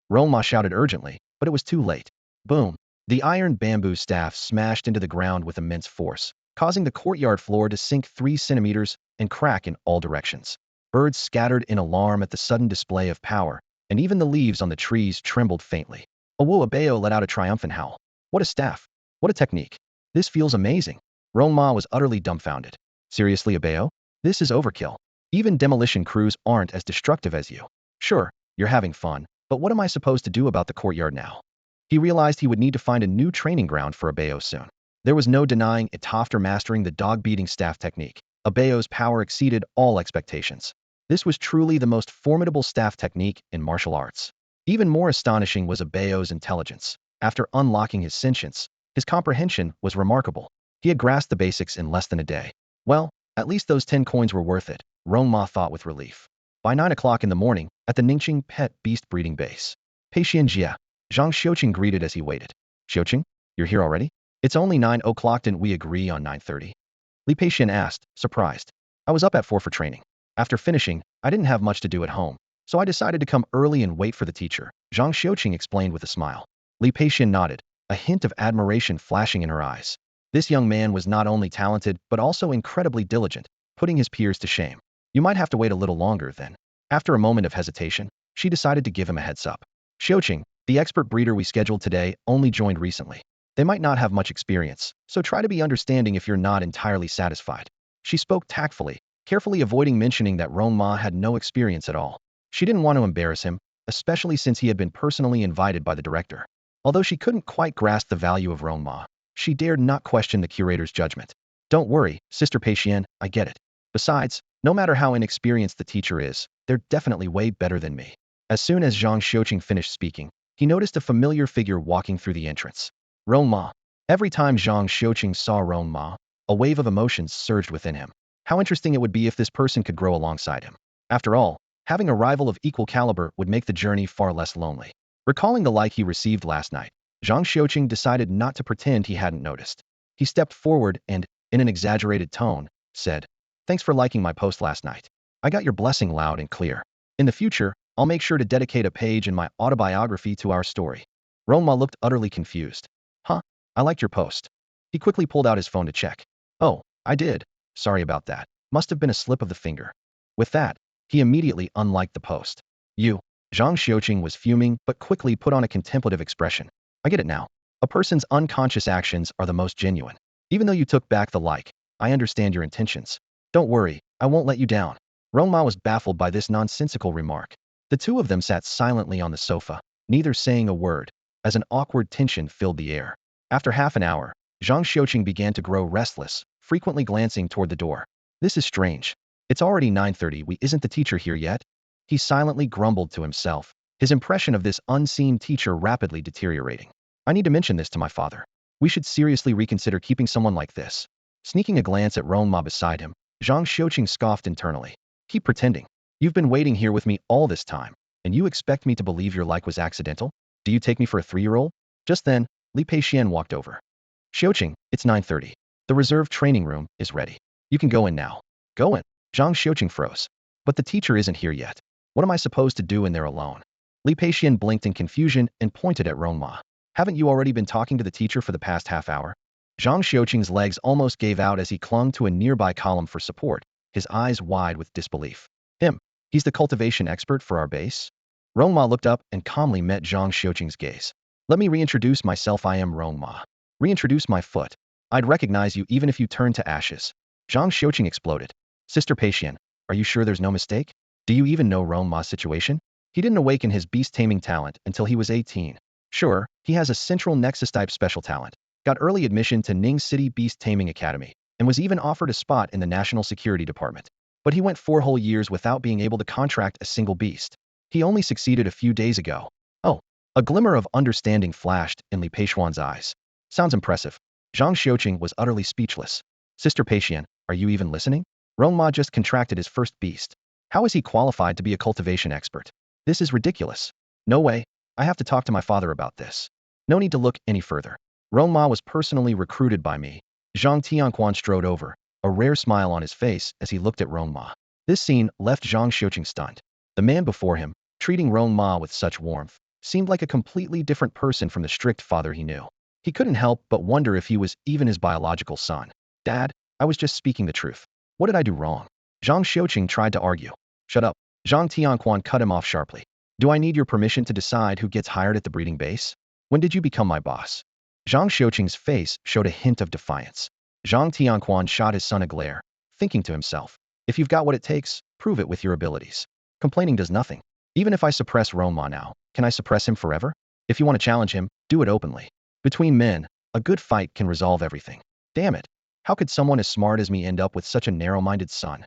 Rong Ma shouted urgently, but it was too late. Boom! The iron bamboo staff smashed into the ground with immense force, causing the courtyard floor to sink 3 centimeters and crack in all directions. Birds scattered in alarm at the sudden display of power, and even the leaves on the trees trembled faintly. Abeo let out a triumphant howl. What a staff! What a technique! This feels amazing. Rong Ma was utterly dumbfounded. Seriously, Abeo? This is overkill. Even demolition crews aren't as destructive as you. Sure, you're having fun, but what am I supposed to do about the courtyard now? He realized he would need to find a new training ground for Abeo soon. There was no denying it. After mastering the dog-beating staff technique, Abeo's power exceeded all expectations. This was truly the most formidable staff technique in martial arts. Even more astonishing was Abeo's intelligence. After unlocking his sentience, his comprehension was remarkable. He had grasped the basics in less than a day. Well, at least those 10 coins were worth it, Rong Ma thought with relief. By 9 o'clock in the morning, at the Ningqing pet beast breeding base, Peixian Jia, Zhang Xiuqing greeted as he waited. Xiuqing, you're here already? It's only 9 o'clock, didn't we agree on 9:30? Li Peixian asked, surprised. I was up at 4 for training. After finishing, I didn't have much to do at home, so I decided to come early and wait for the teacher, Zhang Xiuqing explained with a smile. Li Peixian nodded, a hint of admiration flashing in her eyes. This young man was not only talented, but also incredibly diligent, putting his peers to shame. You might have to wait a little longer then. After a moment of hesitation, she decided to give him a heads up. Xiuqing, the expert breeder we scheduled today, only joined recently. They might not have much experience, so try to be understanding if you're not entirely satisfied. She spoke tactfully, carefully avoiding mentioning that Rong Ma had no experience at all. She didn't want to embarrass him, especially since he had been personally invited by the director. Although she couldn't quite grasp the value of Rong Ma, she dared not question the curator's judgment. Don't worry, Sister Peixian, I get it. Besides, no matter how inexperienced the teacher is, they're definitely way better than me. As soon as Zhang Xiuqing finished speaking, he noticed a familiar figure walking through the entrance. Rong Ma. Every time Zhang Xiuqing saw Rong Ma, a wave of emotions surged within him. How interesting it would be if this person could grow alongside him. After all, having a rival of equal caliber would make the journey far less lonely. Recalling the like he received last night, Zhang Xiuqing decided not to pretend he hadn't noticed. He stepped forward and, in an exaggerated tone, said, "Thanks for liking my post last night. I got your blessing loud and clear. In the future, I'll make sure to dedicate a page in my autobiography to our story." Rong Ma looked utterly confused. "Huh? I liked your post." He quickly pulled out his phone to check. "Oh, I did. Sorry about that. Must have been a slip of the finger." With that, he immediately unliked the post. "You." Zhang Xiuqing was fuming but quickly put on a contemplative expression. "I get it now. A person's unconscious actions are the most genuine. Even though you took back the like, I understand your intentions. Don't worry, I won't let you down." Rong Ma was baffled by this nonsensical remark. The two of them sat silently on the sofa, neither saying a word, as an awkward tension filled the air. After half an hour, Zhang Xiuqing began to grow restless, frequently glancing toward the door. "This is strange. It's already 9:30. Isn't the teacher here yet?" He silently grumbled to himself, his impression of this unseen teacher rapidly deteriorating. "I need to mention this to my father. We should seriously reconsider keeping someone like this." Sneaking a glance at Rong Ma beside him, Zhang Xiuqing scoffed internally. "Keep pretending. You've been waiting here with me all this time, and you expect me to believe your like was accidental? Do you take me for a 3-year-old? Just then, Li Peixian walked over. "Xiuqing, it's 9:30. The reserved training room is ready. You can go in now." "Go in?" Zhang Xiuqing froze. "But the teacher isn't here yet. What am I supposed to do in there alone?" Li Peixian blinked in confusion and pointed at Rong Ma. "Haven't you already been talking to the teacher for the past half hour?" Zhang Xiuqing's legs almost gave out as he clung to a nearby column for support, his eyes wide with disbelief. "Him? He's the cultivation expert for our base?" Rong Ma looked up and calmly met Zhang Xiuqing's gaze. "Let me reintroduce myself. I am Rong Ma." "Reintroduce my foot. I'd recognize you even if you turned to ashes." Zhang Xiuqing exploded. "Sister Peixian, are you sure there's no mistake? Do you even know Rong Ma's situation? He didn't awaken his beast-taming talent until he was 18. Sure, he has a central nexus-type special talent, got early admission to Ning City Beast-Taming Academy, and was even offered a spot in the National Security Department. But he went 4 whole years without being able to contract a single beast. He only succeeded a few days ago." "Oh." A glimmer of understanding flashed in Li Peixian's eyes. "Sounds impressive." Zhang Xiuqing was utterly speechless. "Sister Peixian, are you even listening? Rong Ma just contracted his first beast. How is he qualified to be a cultivation expert? This is ridiculous. No way. I have to talk to my father about this. No need to look any further. Rong Ma was personally recruited by me." Zhang Tianquan strode over, a rare smile on his face as he looked at Rong Ma. This scene left Zhang Xiuqing stunned. The man before him, treating Rong Ma with such warmth, seemed like a completely different person from the strict father he knew. He couldn't help but wonder if he was even his biological son. "Dad, I was just speaking the truth. What did I do wrong?" Zhang Xiuqing tried to argue. "Shut up." Zhang Tianquan cut him off sharply. "Do I need your permission to decide who gets hired at the breeding base? When did you become my boss?" Zhang Xiuqing's face showed a hint of defiance. Zhang Tianquan shot his son a glare, thinking to himself, "If you've got what it takes, prove it with your abilities. Complaining does nothing. Even if I suppress Rong Ma now, can I suppress him forever? If you want to challenge him, do it openly. Between men, a good fight can resolve everything. Damn it. How could someone as smart as me end up with such a narrow-minded son?"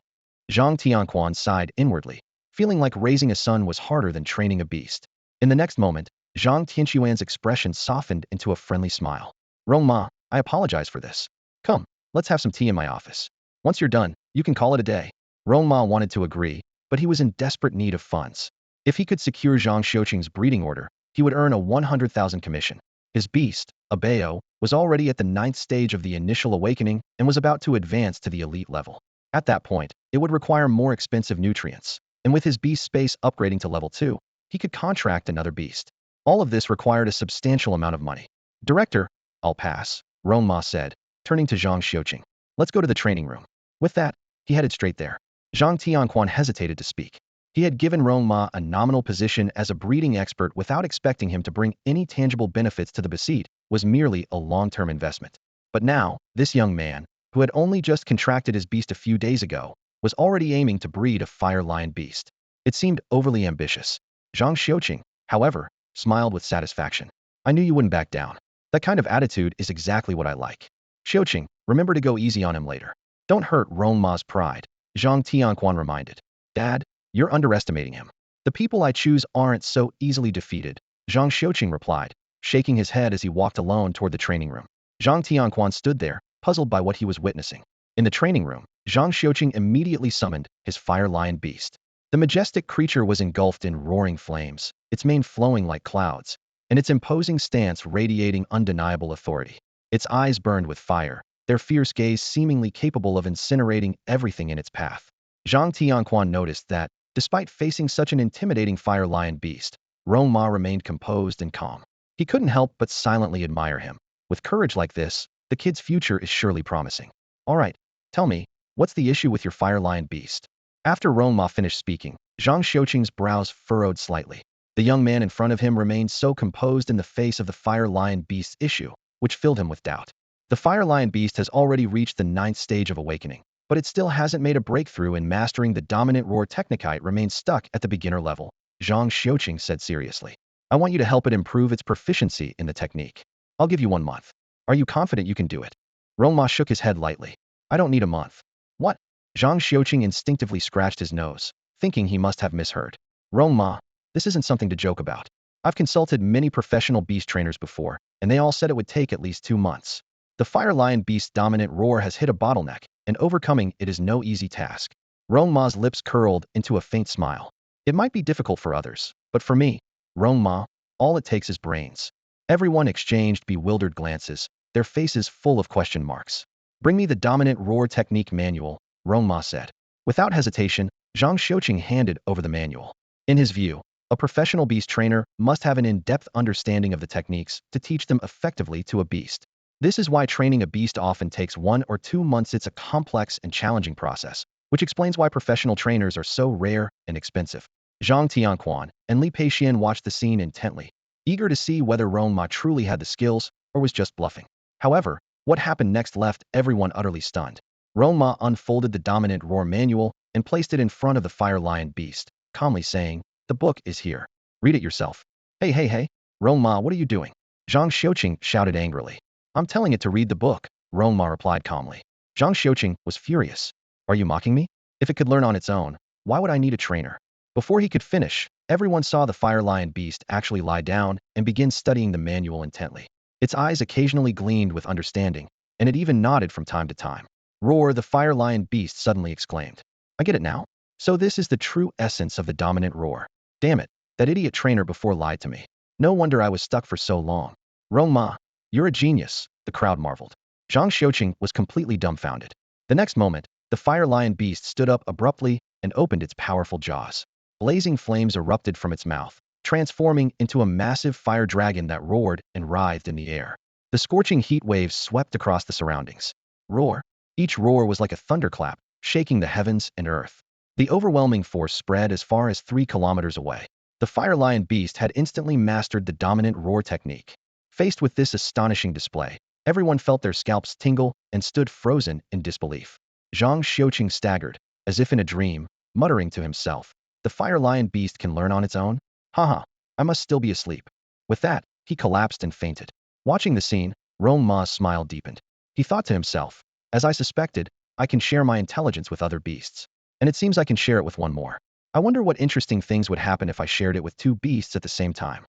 Zhang Tianquan sighed inwardly, feeling like raising a son was harder than training a beast. In the next moment, Zhang Tianquan's expression softened into a friendly smile. "Rong Ma, I apologize for this. Come, let's have some tea in my office. Once you're done, you can call it a day." Rong Ma wanted to agree, but he was in desperate need of funds. If he could secure Zhang Xiuqing's breeding order, he would earn a 100,000 commission. His beast, a Bayo, was already at the 9th stage of the initial awakening and was about to advance to the elite level. At that point, it would require more expensive nutrients, and with his beast space upgrading to level 2, he could contract another beast. All of this required a substantial amount of money. "Director, I'll pass," Rong Ma said, turning to Zhang Xiuqing. "Let's go to the training room." With that, he headed straight there. Zhang Tianquan hesitated to speak. He had given Rong Ma a nominal position as a breeding expert without expecting him to bring any tangible benefits to the beast, was merely a long-term investment. But now, this young man, who had only just contracted his beast a few days ago, was already aiming to breed a fire lion beast. It seemed overly ambitious. Zhang Xiuqing, however, smiled with satisfaction. "I knew you wouldn't back down. That kind of attitude is exactly what I like. Xiuqing, remember to go easy on him later. Don't hurt Rong Ma's pride." Zhang Tianquan reminded. Dad, you're underestimating him. The people I choose aren't so easily defeated, Zhang Xiuqing replied, shaking his head as he walked alone toward the training room. Zhang Tianquan stood there, puzzled by what he was witnessing. In the training room, Zhang Xiuqing immediately summoned his fire lion beast. The majestic creature was engulfed in roaring flames, its mane flowing like clouds, and its imposing stance radiating undeniable authority. Its eyes burned with fire, their fierce gaze seemingly capable of incinerating everything in its path. Zhang Tianquan noticed that, despite facing such an intimidating fire lion beast, Rong Ma remained composed and calm. He couldn't help but silently admire him. With courage like this, the kid's future is surely promising. All right, tell me, what's the issue with your fire lion beast? After Rong Ma finished speaking, Zhang Xiuqing's brows furrowed slightly. The young man in front of him remained so composed in the face of the fire lion beast's issue, which filled him with doubt. The fire lion beast has already reached the 9th stage of awakening, but it still hasn't made a breakthrough in mastering the dominant roar technique. It remains stuck at the beginner level, Zhang Xiuqing said seriously. I want you to help it improve its proficiency in the technique. I'll give you 1 month. Are you confident you can do it? Rong Ma shook his head lightly. I don't need a month. What? Zhang Xiuqing instinctively scratched his nose, thinking he must have misheard. Rong Ma, this isn't something to joke about. I've consulted many professional beast trainers before, and they all said it would take at least 2 months. The fire lion beast's dominant roar has hit a bottleneck, and overcoming it is no easy task. Rong Ma's lips curled into a faint smile. It might be difficult for others, but for me, Rong Ma, all it takes is brains. Everyone exchanged bewildered glances, their faces full of question marks. Bring me the dominant roar technique manual, Rong Ma said. Without hesitation, Zhang Xiuqing handed over the manual. In his view, a professional beast trainer must have an in-depth understanding of the techniques to teach them effectively to a beast. This is why training a beast often takes 1 or 2 months. It's a complex and challenging process, which explains why professional trainers are so rare and expensive. Zhang Tianquan and Li Peixian watched the scene intently, eager to see whether Rong Ma truly had the skills or was just bluffing. However, what happened next left everyone utterly stunned. Rong Ma unfolded the dominant roar manual and placed it in front of the fire lion beast, calmly saying, "The book is here. Read it yourself." Hey, Rong Ma, what are you doing? Zhang Xiuqing shouted angrily. I'm telling it to read the book, Rong Ma replied calmly. Zhang Xiuqing was furious. Are you mocking me? If it could learn on its own, why would I need a trainer? Before he could finish, everyone saw the fire lion beast actually lie down and begin studying the manual intently. Its eyes occasionally gleamed with understanding, and it even nodded from time to time. Roar, the fire lion beast suddenly exclaimed. I get it now? So this is the true essence of the dominant roar. Damn it, that idiot trainer before lied to me. No wonder I was stuck for so long. Rong Ma, you're a genius, the crowd marveled. Zhang Xiuqing was completely dumbfounded. The next moment, the fire lion beast stood up abruptly and opened its powerful jaws. Blazing flames erupted from its mouth, transforming into a massive fire dragon that roared and writhed in the air. The scorching heat waves swept across the surroundings. Roar. Each roar was like a thunderclap, shaking the heavens and earth. The overwhelming force spread as far as 3 kilometers away. The fire lion beast had instantly mastered the dominant roar technique. Faced with this astonishing display, everyone felt their scalps tingle and stood frozen in disbelief. Zhang Xiuqing staggered, as if in a dream, muttering to himself, the fire lion beast can learn on its own? Haha, I must still be asleep. With that, he collapsed and fainted. Watching the scene, Rong Ma's smile deepened. He thought to himself, as I suspected, I can share my intelligence with other beasts. And it seems I can share it with one more. I wonder what interesting things would happen if I shared it with 2 beasts at the same time.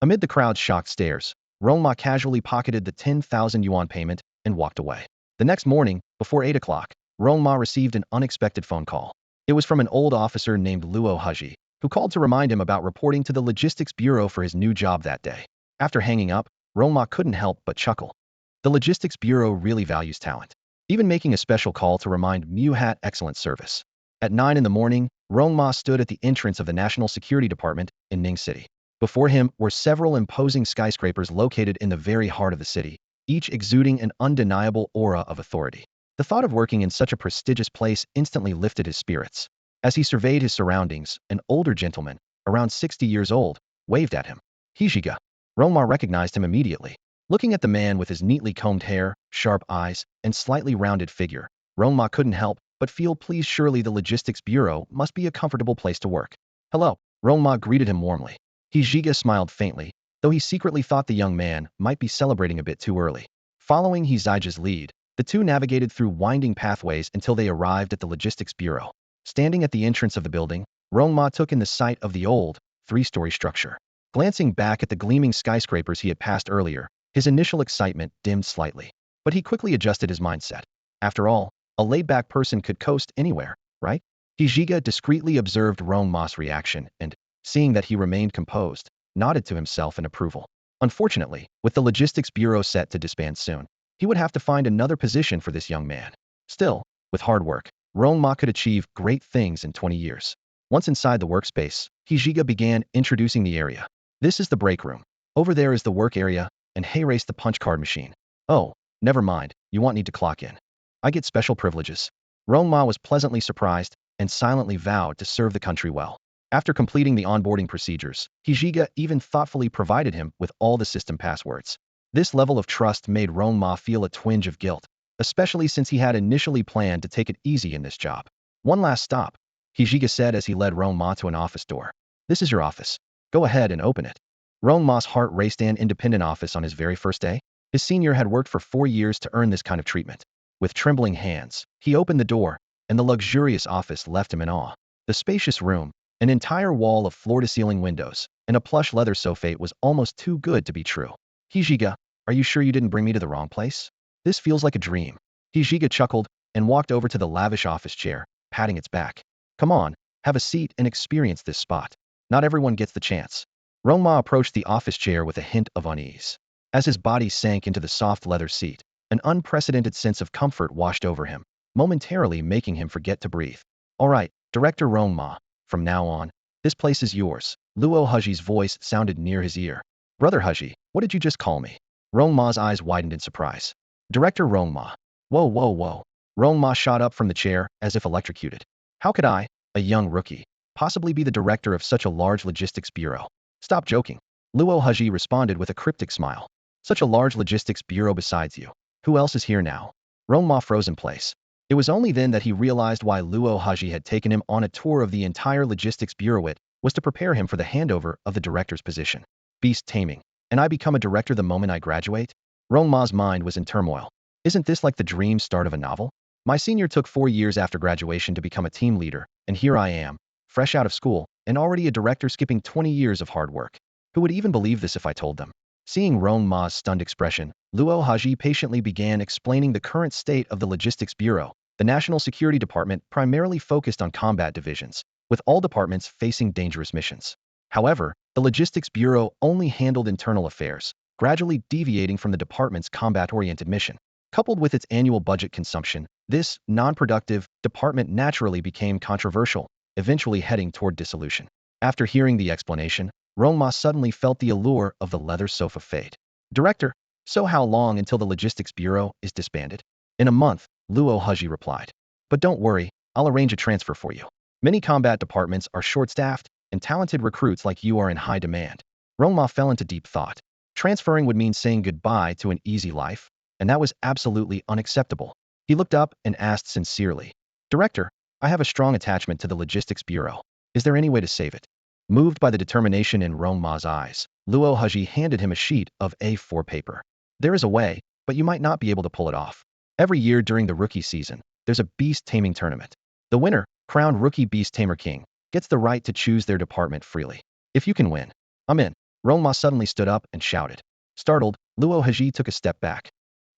Amid the crowd's shocked stares, Rong Ma casually pocketed the 10,000 yuan payment and walked away. The next morning, before 8 o'clock, Rong Ma received an unexpected phone call. It was from an old officer named Luo Heji, who called to remind him about reporting to the logistics bureau for his new job that day. After hanging up, Rong Ma couldn't help but chuckle. The logistics bureau really values talent, even making a special call to remind Mu had excellent service. At 9 in the morning, Rong Ma stood at the entrance of the National Security Department in Ning City. Before him were several imposing skyscrapers located in the very heart of the city, each exuding an undeniable aura of authority. The thought of working in such a prestigious place instantly lifted his spirits. As he surveyed his surroundings, an older gentleman, around 60 years old, waved at him. Hejiga. Rong Ma recognized him immediately. Looking at the man with his neatly combed hair, sharp eyes, and slightly rounded figure, Rong Ma couldn't help but feel pleased. Surely the logistics bureau must be a comfortable place to work. Hello, Rong Ma greeted him warmly. Hejiga smiled faintly, though he secretly thought the young man might be celebrating a bit too early. Following Hejiga's lead, The two navigated through winding pathways until they arrived at the logistics bureau. Standing at the entrance of the building, Rong Ma took in the sight of the old, three-story structure. Glancing back at the gleaming skyscrapers he had passed earlier, his initial excitement dimmed slightly. But he quickly adjusted his mindset. After all, a laid-back person could coast anywhere, right? Hijiga discreetly observed Rong Ma's reaction and, seeing that he remained composed, nodded to himself in approval. Unfortunately, with the logistics bureau set to disband soon, he would have to find another position for this young man. Still, with hard work, Rong Ma could achieve great things in 20 years. Once inside the workspace, Hijiga began introducing the area. This is the break room. Over there is the work area, and hey, race the punch card machine. Oh, never mind, you won't need to clock in. I get special privileges. Rong Ma was pleasantly surprised and silently vowed to serve the country well. After completing the onboarding procedures, Hijiga even thoughtfully provided him with all the system passwords. This level of trust made Rong Ma feel a twinge of guilt, especially since he had initially planned to take it easy in this job. One last stop, Hijiga said as he led Rong Ma to an office door. This is your office. Go ahead and open it. Rong Ma's heart raced. An independent office on his very first day? His senior had worked for 4 years to earn this kind of treatment. With trembling hands, he opened the door, and the luxurious office left him in awe. The spacious room, an entire wall of floor-to-ceiling windows, and a plush leather sofa was almost too good to be true. Hijiga, are you sure you didn't bring me to the wrong place? This feels like a dream. Hijiga chuckled and walked over to the lavish office chair, patting its back. Come on, have a seat and experience this spot. Not everyone gets the chance. Rong Ma approached the office chair with a hint of unease. As his body sank into the soft leather seat, an unprecedented sense of comfort washed over him, momentarily making him forget to breathe. All right, Director Rong Ma, from now on, this place is yours. Luo Huji's voice sounded near his ear. Brother Huji, what did you just call me? Rong Ma's eyes widened in surprise. Director Rong Ma. Whoa, whoa, whoa. Rong Ma shot up from the chair, as if electrocuted. How could I, a young rookie, possibly be the director of such a large logistics bureau? Stop joking. Luo Huji responded with a cryptic smile. Such a large logistics bureau besides you. Who else is here now? Rong Ma froze in place. It was only then that he realized why Luo Huji had taken him on a tour of the entire logistics bureau. It was to prepare him for the handover of the director's position. Beast-taming. And I become a director the moment I graduate? Rong Ma's mind was in turmoil. Isn't this like the dream start of a novel? My senior took 4 years after graduation to become a team leader, and here I am, fresh out of school, and already a director skipping 20 years of hard work. Who would even believe this if I told them? Seeing Rong Ma's stunned expression, Luo Huji patiently began explaining the current state of the Logistics Bureau. The National Security Department primarily focused on combat divisions, with all departments facing dangerous missions. However, the Logistics Bureau only handled internal affairs, gradually deviating from the department's combat-oriented mission. Coupled with its annual budget consumption, this non-productive department naturally became controversial, eventually heading toward dissolution. After hearing the explanation, Rong Ma suddenly felt the allure of the leather sofa fade. Director, so how long until the Logistics Bureau is disbanded? In a month, Luo Huji replied. But don't worry, I'll arrange a transfer for you. Many combat departments are short-staffed, and talented recruits like you are in high demand. Rong Ma fell into deep thought. Transferring would mean saying goodbye to an easy life, and that was absolutely unacceptable. He looked up and asked sincerely, Director, I have a strong attachment to the Logistics Bureau. Is there any way to save it? Moved by the determination in Rong Ma's eyes, Luo Huji handed him a sheet of A4 paper. There is a way, but you might not be able to pull it off. Every year during the rookie season, there's a beast-taming tournament. The winner, crowned Rookie Beast-Tamer King, gets the right to choose their department freely. If you can win, I'm in. Rong Ma suddenly stood up and shouted. Startled, Luo Huji took a step back.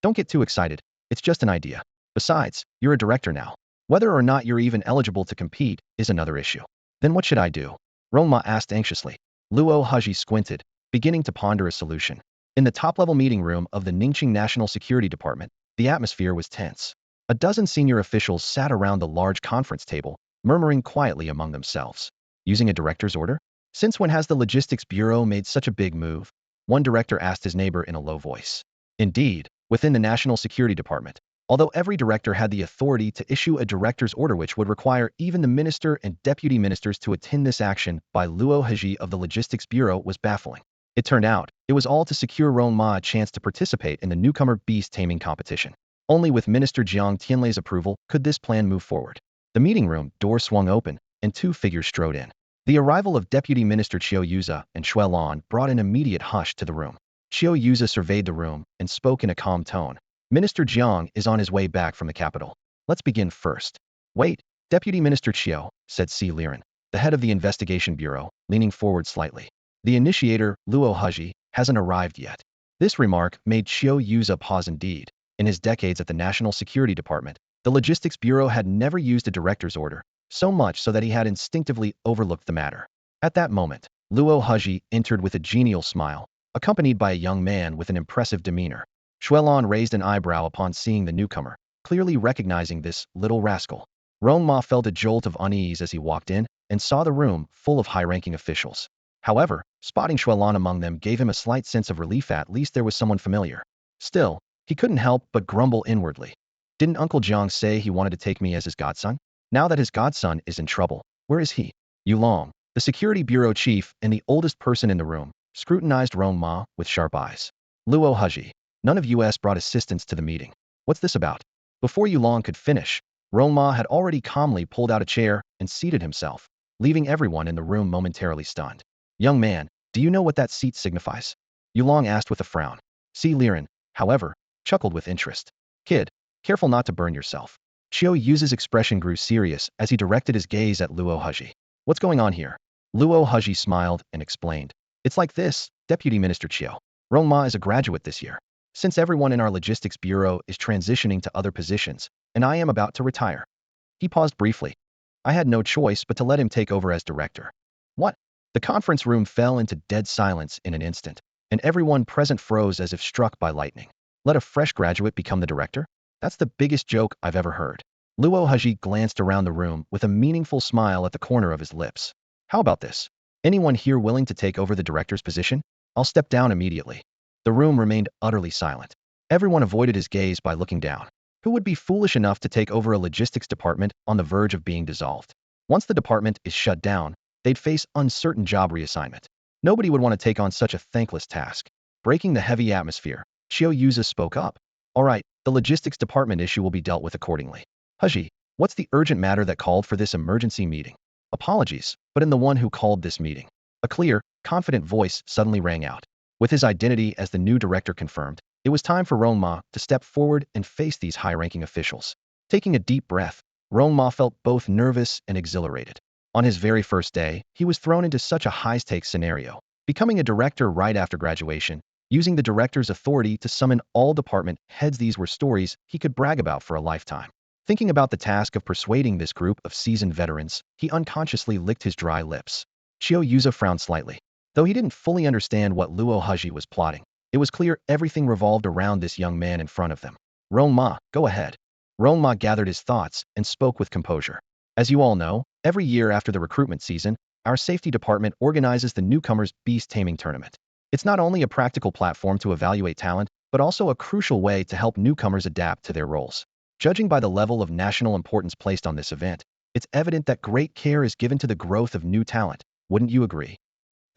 Don't get too excited. It's just an idea. Besides, you're a director now. Whether or not you're even eligible to compete is another issue. Then what should I do? Rong Ma asked anxiously. Luo Huji squinted, beginning to ponder a solution. In the top-level meeting room of the Ningqing National Security Department, the atmosphere was tense. A dozen senior officials sat around the large conference table, murmuring quietly among themselves. Using a director's order? Since when has the Logistics Bureau made such a big move? One director asked his neighbor in a low voice. Indeed, within the National Security Department, although every director had the authority to issue a director's order which would require even the minister and deputy ministers to attend, this action by Luo Huji of the Logistics Bureau was baffling. It turned out, it was all to secure Rong Ma a chance to participate in the newcomer beast-taming competition. Only with Minister Jiang Tianlei's approval could this plan move forward. The meeting room door swung open, and 2 figures strode in. The arrival of Deputy Minister Qiu Yuza and Shui Lan brought an immediate hush to the room. Qiu Yuza surveyed the room and spoke in a calm tone. Minister Jiang is on his way back from the capital. Let's begin first. Wait, Deputy Minister Chiu, said Si Liren, the head of the investigation bureau, leaning forward slightly. The initiator, Luo Huji, hasn't arrived yet. This remark made Chiu use a pause indeed. In his decades at the National Security Department, the Logistics Bureau had never used a director's order, so much so that he had instinctively overlooked the matter. At that moment, Luo Huji entered with a genial smile, accompanied by a young man with an impressive demeanor. Xuelon raised an eyebrow upon seeing the newcomer, clearly recognizing this little rascal. Rong Ma felt a jolt of unease as he walked in and saw the room full of high-ranking officials. However, spotting Xuelon among them gave him a slight sense of relief. At least there was someone familiar. Still, he couldn't help but grumble inwardly. Didn't Uncle Jiang say he wanted to take me as his godson? Now that his godson is in trouble, where is he? Yulong, the security bureau chief and the oldest person in the room, scrutinized Rong Ma with sharp eyes. Luo Huji, none of us brought assistants to the meeting. What's this about? Before Yulong could finish, Rong Ma had already calmly pulled out a chair and seated himself, leaving everyone in the room momentarily stunned. Young man, do you know what that seat signifies? Yulong asked with a frown. Si Liren, however, chuckled with interest. Kid, careful not to burn yourself. Chiu Yu's expression grew serious as he directed his gaze at Luo Huji. What's going on here? Luo Huji smiled and explained. It's like this, Deputy Minister Chiu. Rong Ma is a graduate this year. Since everyone in our logistics bureau is transitioning to other positions, and I am about to retire. He paused briefly. I had no choice but to let him take over as director. What? The conference room fell into dead silence in an instant, and everyone present froze as if struck by lightning. Let a fresh graduate become the director? That's the biggest joke I've ever heard. Luo Huji glanced around the room with a meaningful smile at the corner of his lips. How about this? Anyone here willing to take over the director's position? I'll step down immediately. The room remained utterly silent. Everyone avoided his gaze by looking down. Who would be foolish enough to take over a logistics department on the verge of being dissolved? Once the department is shut down, they'd face uncertain job reassignment. Nobody would want to take on such a thankless task. Breaking the heavy atmosphere, Chiu Yuza spoke up. All right, the logistics department issue will be dealt with accordingly. Huji, what's the urgent matter that called for this emergency meeting? Apologies, but in the one who called this meeting. A clear, confident voice suddenly rang out. With his identity as the new director confirmed, it was time for Rong Ma to step forward and face these high-ranking officials. Taking a deep breath, Rong Ma felt both nervous and exhilarated. On his very first day, he was thrown into such a high-stakes scenario, becoming a director right after graduation, using the director's authority to summon all department heads. These were stories he could brag about for a lifetime. Thinking about the task of persuading this group of seasoned veterans, he unconsciously licked his dry lips. Chiu Yuza frowned slightly. Though he didn't fully understand what Luo Huji was plotting, it was clear everything revolved around this young man in front of them. Rong Ma, go ahead. Rong Ma gathered his thoughts and spoke with composure. As you all know, every year after the recruitment season, our safety department organizes the newcomers beast-taming tournament. It's not only a practical platform to evaluate talent, but also a crucial way to help newcomers adapt to their roles. Judging by the level of national importance placed on this event, it's evident that great care is given to the growth of new talent. Wouldn't you agree?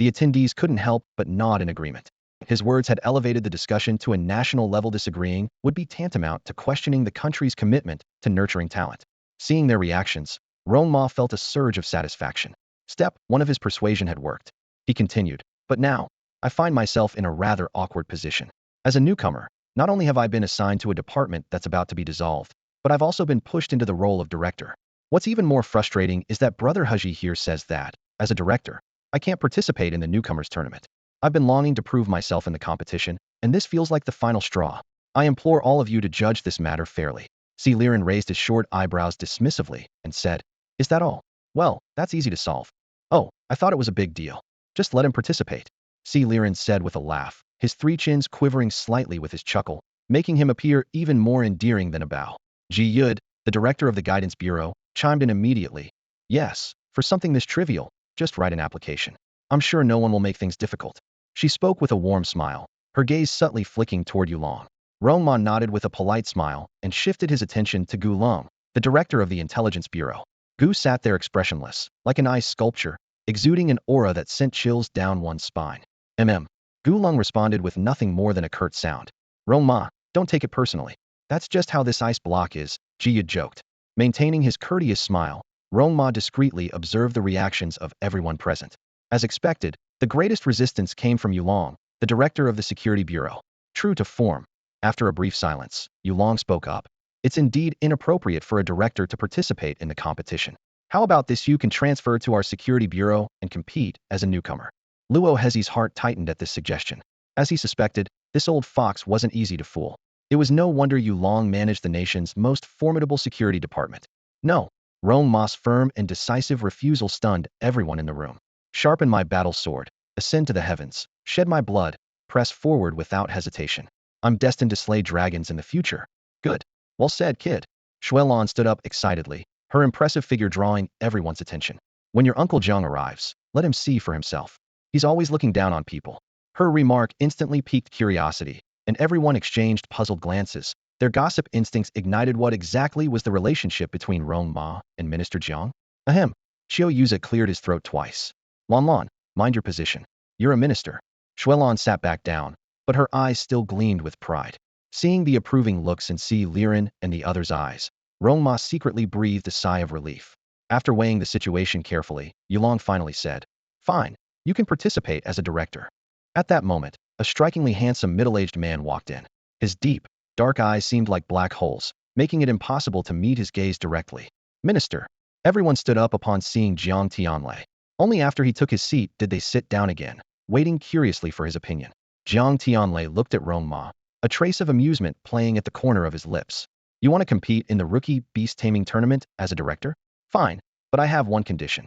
The attendees couldn't help but nod in agreement. His words had elevated the discussion to a national level. Disagreeing would be tantamount to questioning the country's commitment to nurturing talent. Seeing their reactions, Rong Ma felt a surge of satisfaction. Step one of his persuasion had worked. He continued, but now, I find myself in a rather awkward position. As a newcomer, not only have I been assigned to a department that's about to be dissolved, but I've also been pushed into the role of director. What's even more frustrating is that Brother Huji here says that, as a director, I can't participate in the newcomers tournament. I've been longing to prove myself in the competition, and this feels like the final straw. I implore all of you to judge this matter fairly. Si Liren raised his short eyebrows dismissively and said, Is that all? Well, that's easy to solve. Oh, I thought it was a big deal. Just let him participate. Si Liren said with a laugh, his three chins quivering slightly with his chuckle, making him appear even more endearing than a bow. Ji Yud, the director of the Guidance Bureau, chimed in immediately. Yes, for something this trivial, just write an application. I'm sure no one will make things difficult. She spoke with a warm smile, her gaze subtly flicking toward Yulong. Rong Ma nodded with a polite smile and shifted his attention to Gu Long, the director of the Intelligence Bureau. Gu sat there expressionless, like an ice sculpture, exuding an aura that sent chills down one's spine. Gu Long responded with nothing more than a curt sound. Rong Ma, don't take it personally. That's just how this ice block is, Ji Yud joked. Maintaining his courteous smile, Rong Ma discreetly observed the reactions of everyone present. As expected, the greatest resistance came from Yulong, the director of the Security Bureau. True to form, After a brief silence, Yulong spoke up. It's indeed inappropriate for a director to participate in the competition. How about this? You can transfer to our security bureau and compete as a newcomer. Luo Hezi's heart tightened at this suggestion. As he suspected, this old fox wasn't easy to fool. It was no wonder Yulong managed the nation's most formidable security department. No, Rong Ma's firm and decisive refusal stunned everyone in the room. Sharpen my battle sword, ascend to the heavens, shed my blood, press forward without hesitation. I'm destined to slay dragons in the future. Good. Well said, kid. Xuelon stood up excitedly, her impressive figure drawing everyone's attention. When your Uncle Jiang arrives, let him see for himself. He's always looking down on people. Her remark instantly piqued curiosity, and everyone exchanged puzzled glances. Their gossip instincts ignited what exactly was the relationship between Rong Ma and Minister Jiang. Ahem. Xiao Yuza cleared his throat twice. Lan, mind your position. You're a minister. Xuelon sat back down, but her eyes still gleamed with pride. Seeing the approving looks in Si Liren and the others' eyes, Rong Ma secretly breathed a sigh of relief. After weighing the situation carefully, Yulong finally said, "Fine, you can participate as a director." At that moment, a strikingly handsome middle-aged man walked in. His deep, dark eyes seemed like black holes, making it impossible to meet his gaze directly. Minister. Everyone stood up upon seeing Jiang Tianlei. Only after he took his seat did they sit down again, waiting curiously for his opinion. Jiang Tianlei looked at Rong Ma, a trace of amusement playing at the corner of his lips. You want to compete in the rookie beast-taming tournament as a director? Fine, but I have one condition.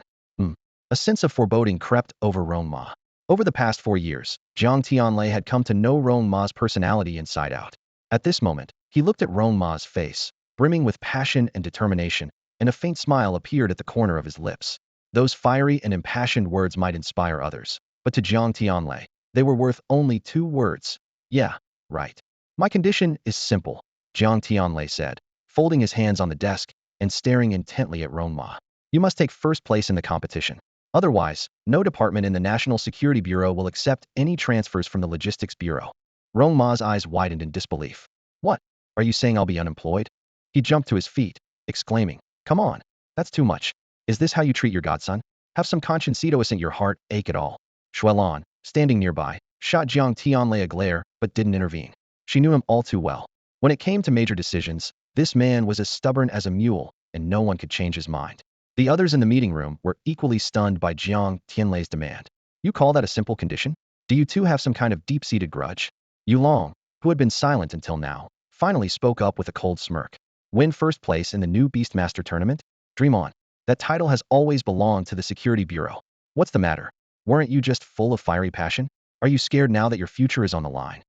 A sense of foreboding crept over Rong Ma. Over the past 4 years, Jiang Tianlei had come to know Rong Ma's personality inside out. At this moment, he looked at Rong Ma's face, brimming with passion and determination, and a faint smile appeared at the corner of his lips. Those fiery and impassioned words might inspire others, but to Jiang Tianlei, they were worth only 2 words. Yeah, right. My condition is simple, Jiang Tianlei said, folding his hands on the desk and staring intently at Rong Ma. You must take first place in the competition. Otherwise, no department in the National Security Bureau will accept any transfers from the Logistics Bureau. Rong Ma's eyes widened in disbelief. What? Are you saying I'll be unemployed? He jumped to his feet, exclaiming, "Come on, that's too much. Is this how you treat your godson? Have some conscience, isn't your heart ache at all?" Xuelon, standing nearby, shot Jiang Tianlei a glare, but didn't intervene. She knew him all too well. When it came to major decisions, this man was as stubborn as a mule, and no one could change his mind. The others in the meeting room were equally stunned by Jiang Tianlei's demand. You call that a simple condition? Do you two have some kind of deep-seated grudge? Yulong, who had been silent until now, finally spoke up with a cold smirk. Win first place in the new Beastmaster tournament? Dream on. That title has always belonged to the Security Bureau. What's the matter? Weren't you just full of fiery passion? Are you scared now that your future is on the line?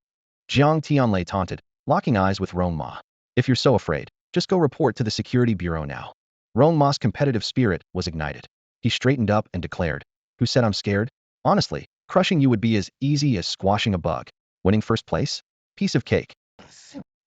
Jiang Tianlei taunted, locking eyes with Rong Ma. If you're so afraid, just go report to the Security Bureau now. Rong Ma's competitive spirit was ignited. He straightened up and declared, "Who said I'm scared? Honestly, crushing you would be as easy as squashing a bug. Winning first place? Piece of cake."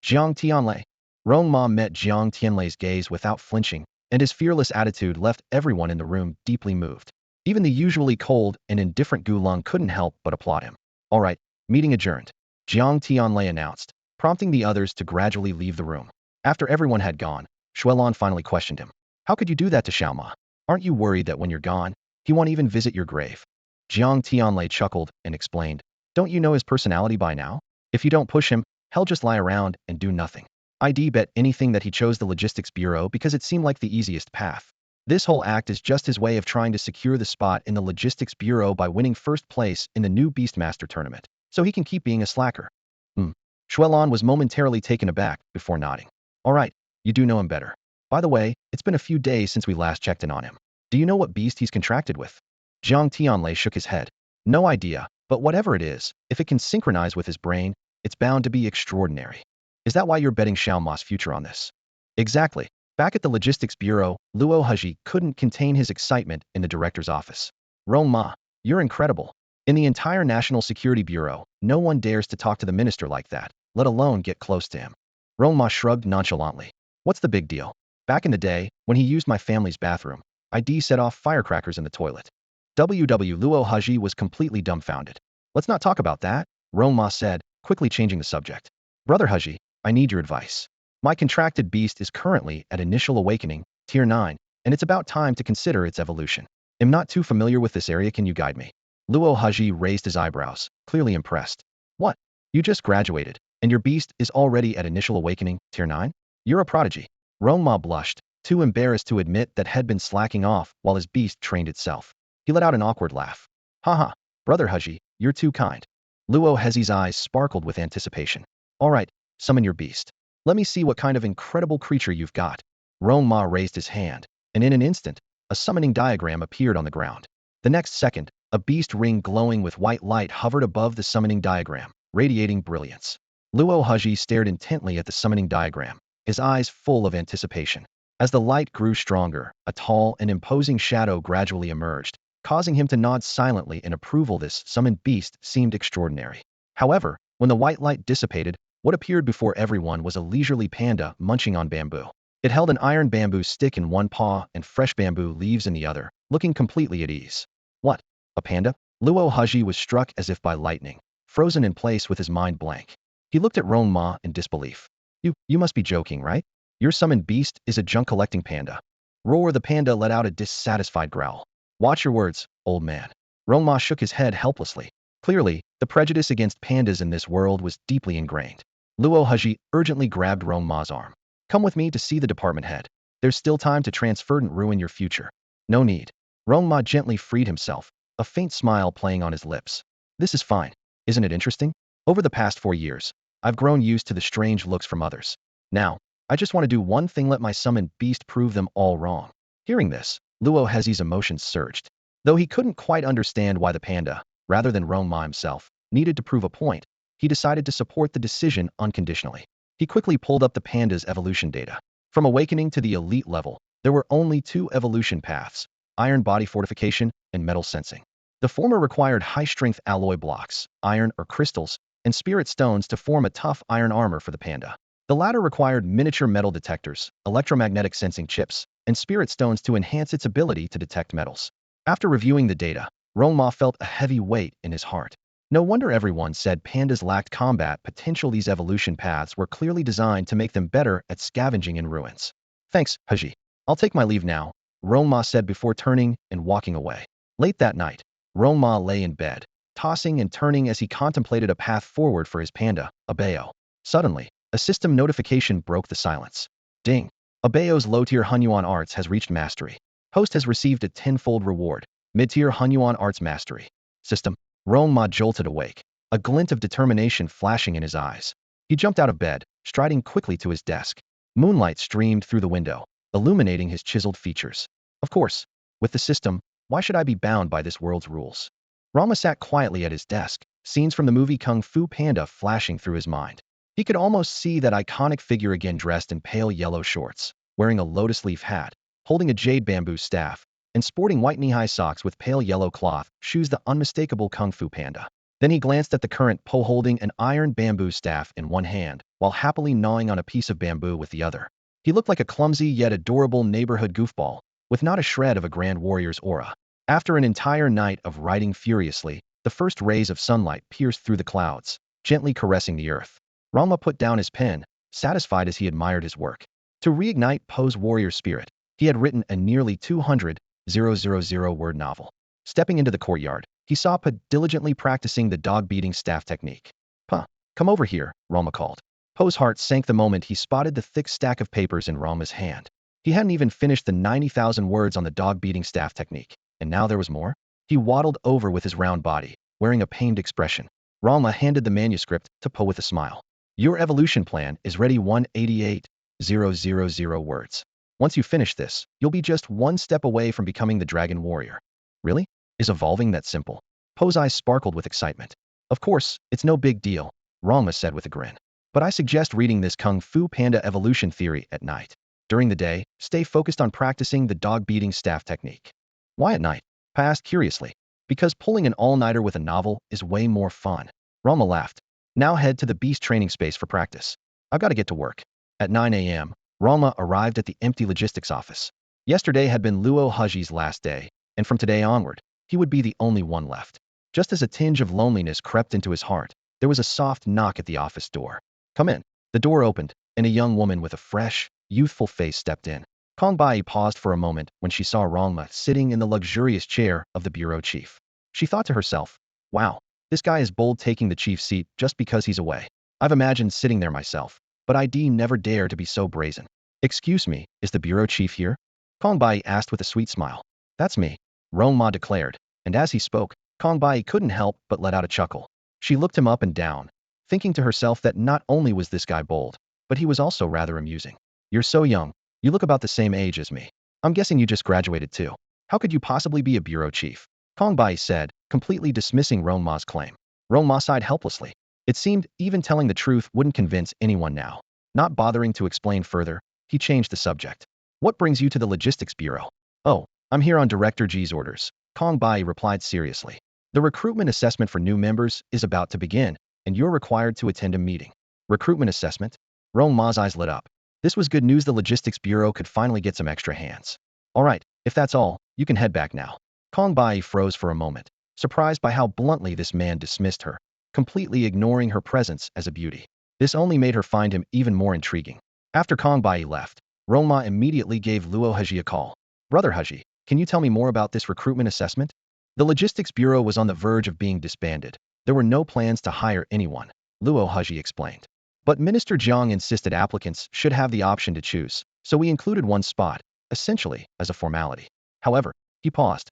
Jiang Tianlei. Rong Ma met Jiang Tianlei's gaze without flinching, and his fearless attitude left everyone in the room deeply moved. Even the usually cold and indifferent Gulong couldn't help but applaud him. All right, meeting adjourned, Jiang Tianlei announced, prompting the others to gradually leave the room. After everyone had gone, Xuelon finally questioned him. How could you do that to Xiao Ma? Aren't you worried that when you're gone, he won't even visit your grave? Jiang Tianlei chuckled and explained, don't you know his personality by now? If you don't push him, he'll just lie around and do nothing. I'd bet anything that he chose the Logistics Bureau because it seemed like the easiest path. This whole act is just his way of trying to secure the spot in the Logistics Bureau by winning first place in the new Beastmaster tournament, so he can keep being a slacker. Xuelon was momentarily taken aback before nodding. All right, you do know him better. By the way, it's been a few days since we last checked in on him. Do you know what beast he's contracted with? Jiang Tianlei shook his head. No idea, but whatever it is, if it can synchronize with his brain, it's bound to be extraordinary. Is that why you're betting Xiao Ma's future on this? Exactly. Back at the Logistics Bureau, Luo Heji couldn't contain his excitement in the director's office. Rong Ma, you're incredible. In the entire National Security Bureau, no one dares to talk to the minister like that, let alone get close to him. Rong Ma shrugged nonchalantly. What's the big deal? Back in the day, when he used my family's bathroom, I'd set off firecrackers in the toilet. Luo Heji was completely dumbfounded. Let's not talk about that, Rong Ma said, quickly changing the subject. Brother Heji, I need your advice. My contracted beast is currently at initial awakening, tier 9, and it's about time to consider its evolution. I'm not too familiar with this area, can you guide me? Luo Heji raised his eyebrows, clearly impressed. What? You just graduated. And your beast is already at initial awakening, tier 9? You're a prodigy. Rong Ma blushed, too embarrassed to admit that had been slacking off while his beast trained itself. He let out an awkward laugh. Haha, brother Huji, you're too kind. Luo Hezi's eyes sparkled with anticipation. All right, summon your beast. Let me see what kind of incredible creature you've got. Rong Ma raised his hand, and in an instant, a summoning diagram appeared on the ground. The next second, a beast ring glowing with white light hovered above the summoning diagram, radiating brilliance. Luo Huji stared intently at the summoning diagram, his eyes full of anticipation. As the light grew stronger, a tall and imposing shadow gradually emerged, causing him to nod silently in approval. This summoned beast seemed extraordinary. However, when the white light dissipated, what appeared before everyone was a leisurely panda munching on bamboo. It held an iron bamboo stick in one paw and fresh bamboo leaves in the other, looking completely at ease. What? A panda? Luo Huji was struck as if by lightning, frozen in place with his mind blank. He looked at Rong Ma in disbelief. You must be joking, right? Your summoned beast is a junk-collecting panda. Roar! The panda let out a dissatisfied growl. Watch your words, old man. Rong Ma shook his head helplessly. Clearly, the prejudice against pandas in this world was deeply ingrained. Luo Huji urgently grabbed Rong Ma's arm. Come with me to see the department head. There's still time to transfer and ruin your future. No need. Rong Ma gently freed himself, a faint smile playing on his lips. This is fine. Isn't it interesting? Over the past 4 years, I've grown used to the strange looks from others. Now, I just want to do one thing: let my summoned beast prove them all wrong. Hearing this, Luo Hezi's emotions surged. Though he couldn't quite understand why the panda, rather than Rong Ma himself, needed to prove a point, he decided to support the decision unconditionally. He quickly pulled up the panda's evolution data. From awakening to the elite level, there were only 2 evolution paths: iron body fortification and metal sensing. The former required high-strength alloy blocks, iron or crystals, and spirit stones to form a tough iron armor for the panda. The latter required miniature metal detectors, electromagnetic sensing chips, and spirit stones to enhance its ability to detect metals. After reviewing the data, Rong Ma felt a heavy weight in his heart. No wonder everyone said pandas lacked combat potential. These evolution paths were clearly designed to make them better at scavenging in ruins. Thanks, Huji. I'll take my leave now, Rong Ma said before turning and walking away. Late that night, Rong Ma lay in bed, tossing and turning as he contemplated a path forward for his panda, Abeo. Suddenly, a system notification broke the silence. Ding! Abeo's low-tier Hunyuan Arts has reached mastery. Host has received a 10-fold reward. Mid-tier Hunyuan Arts mastery. System. Rong Ma jolted awake, a glint of determination flashing in his eyes. He jumped out of bed, striding quickly to his desk. Moonlight streamed through the window, illuminating his chiseled features. Of course, with the system, why should I be bound by this world's rules? Rama sat quietly at his desk, scenes from the movie Kung Fu Panda flashing through his mind. He could almost see that iconic figure again, dressed in pale yellow shorts, wearing a lotus leaf hat, holding a jade bamboo staff, and sporting white knee-high socks with pale yellow cloth shoes, the unmistakable Kung Fu Panda. Then he glanced at the current Po holding an iron bamboo staff in one hand, while happily gnawing on a piece of bamboo with the other. He looked like a clumsy yet adorable neighborhood goofball, with not a shred of a grand warrior's aura. After an entire night of riding furiously, the first rays of sunlight pierced through the clouds, gently caressing the earth. Rama put down his pen, satisfied as he admired his work. To reignite Po's warrior spirit, he had written a nearly 200,000-word novel. Stepping into the courtyard, he saw Pa diligently practicing the dog-beating staff technique. Pa, come over here, Rama called. Po's heart sank the moment he spotted the thick stack of papers in Rama's hand. He hadn't even finished the 90,000 words on the dog-beating staff technique, and now there was more? He waddled over with his round body, wearing a pained expression. Rama handed the manuscript to Po with a smile. Your evolution plan is ready. 188,000 words. Once you finish this, you'll be just one step away from becoming the Dragon Warrior. Really? Is evolving that simple? Po's eyes sparkled with excitement. Of course, it's no big deal, Rongma said with a grin. But I suggest reading this Kung Fu Panda evolution theory at night. During the day, stay focused on practicing the dog-beating staff technique. Why at night? Pa asked curiously. Because pulling an all-nighter with a novel is way more fun. Rongma laughed. Now head to the beast training space for practice. I've got to get to work. At 9 a.m., Rongma arrived at the empty logistics office. Yesterday had been Luo Huji's last day, and from today onward, he would be the only one left. Just as a tinge of loneliness crept into his heart, there was a soft knock at the office door. Come in. The door opened, and a young woman with a fresh, youthful face stepped in. Kong Bai paused for a moment when she saw Rongma sitting in the luxurious chair of the bureau chief. She thought to herself, wow, this guy is bold, taking the chief's seat just because he's away. I've imagined sitting there myself, but ID never dare to be so brazen. Excuse me, is the bureau chief here? Kong Bai asked with a sweet smile. That's me, Rong Ma declared, and as he spoke, Kong Bai couldn't help but let out a chuckle. She looked him up and down, thinking to herself that not only was this guy bold, but he was also rather amusing. You're so young. You look about the same age as me. I'm guessing you just graduated too. How could you possibly be a bureau chief? Kong Bai said, completely dismissing Rong Ma's claim. Rong Ma sighed helplessly. It seemed even telling the truth wouldn't convince anyone now. Not bothering to explain further, he changed the subject. What brings you to the logistics bureau? Oh, I'm here on Director G's orders, Kong Bai replied seriously. The recruitment assessment for new members is about to begin, and you're required to attend a meeting. Recruitment assessment? Rong Ma's eyes lit up. This was good news. The logistics bureau could finally get some extra hands. All right, if that's all, you can head back now. Kong Bai froze for a moment, surprised by how bluntly this man dismissed her, completely ignoring her presence as a beauty. This only made her find him even more intriguing. After Kong Bai left, Rong Ma immediately gave Luo Heji a call. Brother Heji, can you tell me more about this recruitment assessment? The logistics bureau was on the verge of being disbanded. There were no plans to hire anyone, Luo Heji explained. But Minister Jiang insisted applicants should have the option to choose, so we included one spot, essentially, as a formality. However, he paused.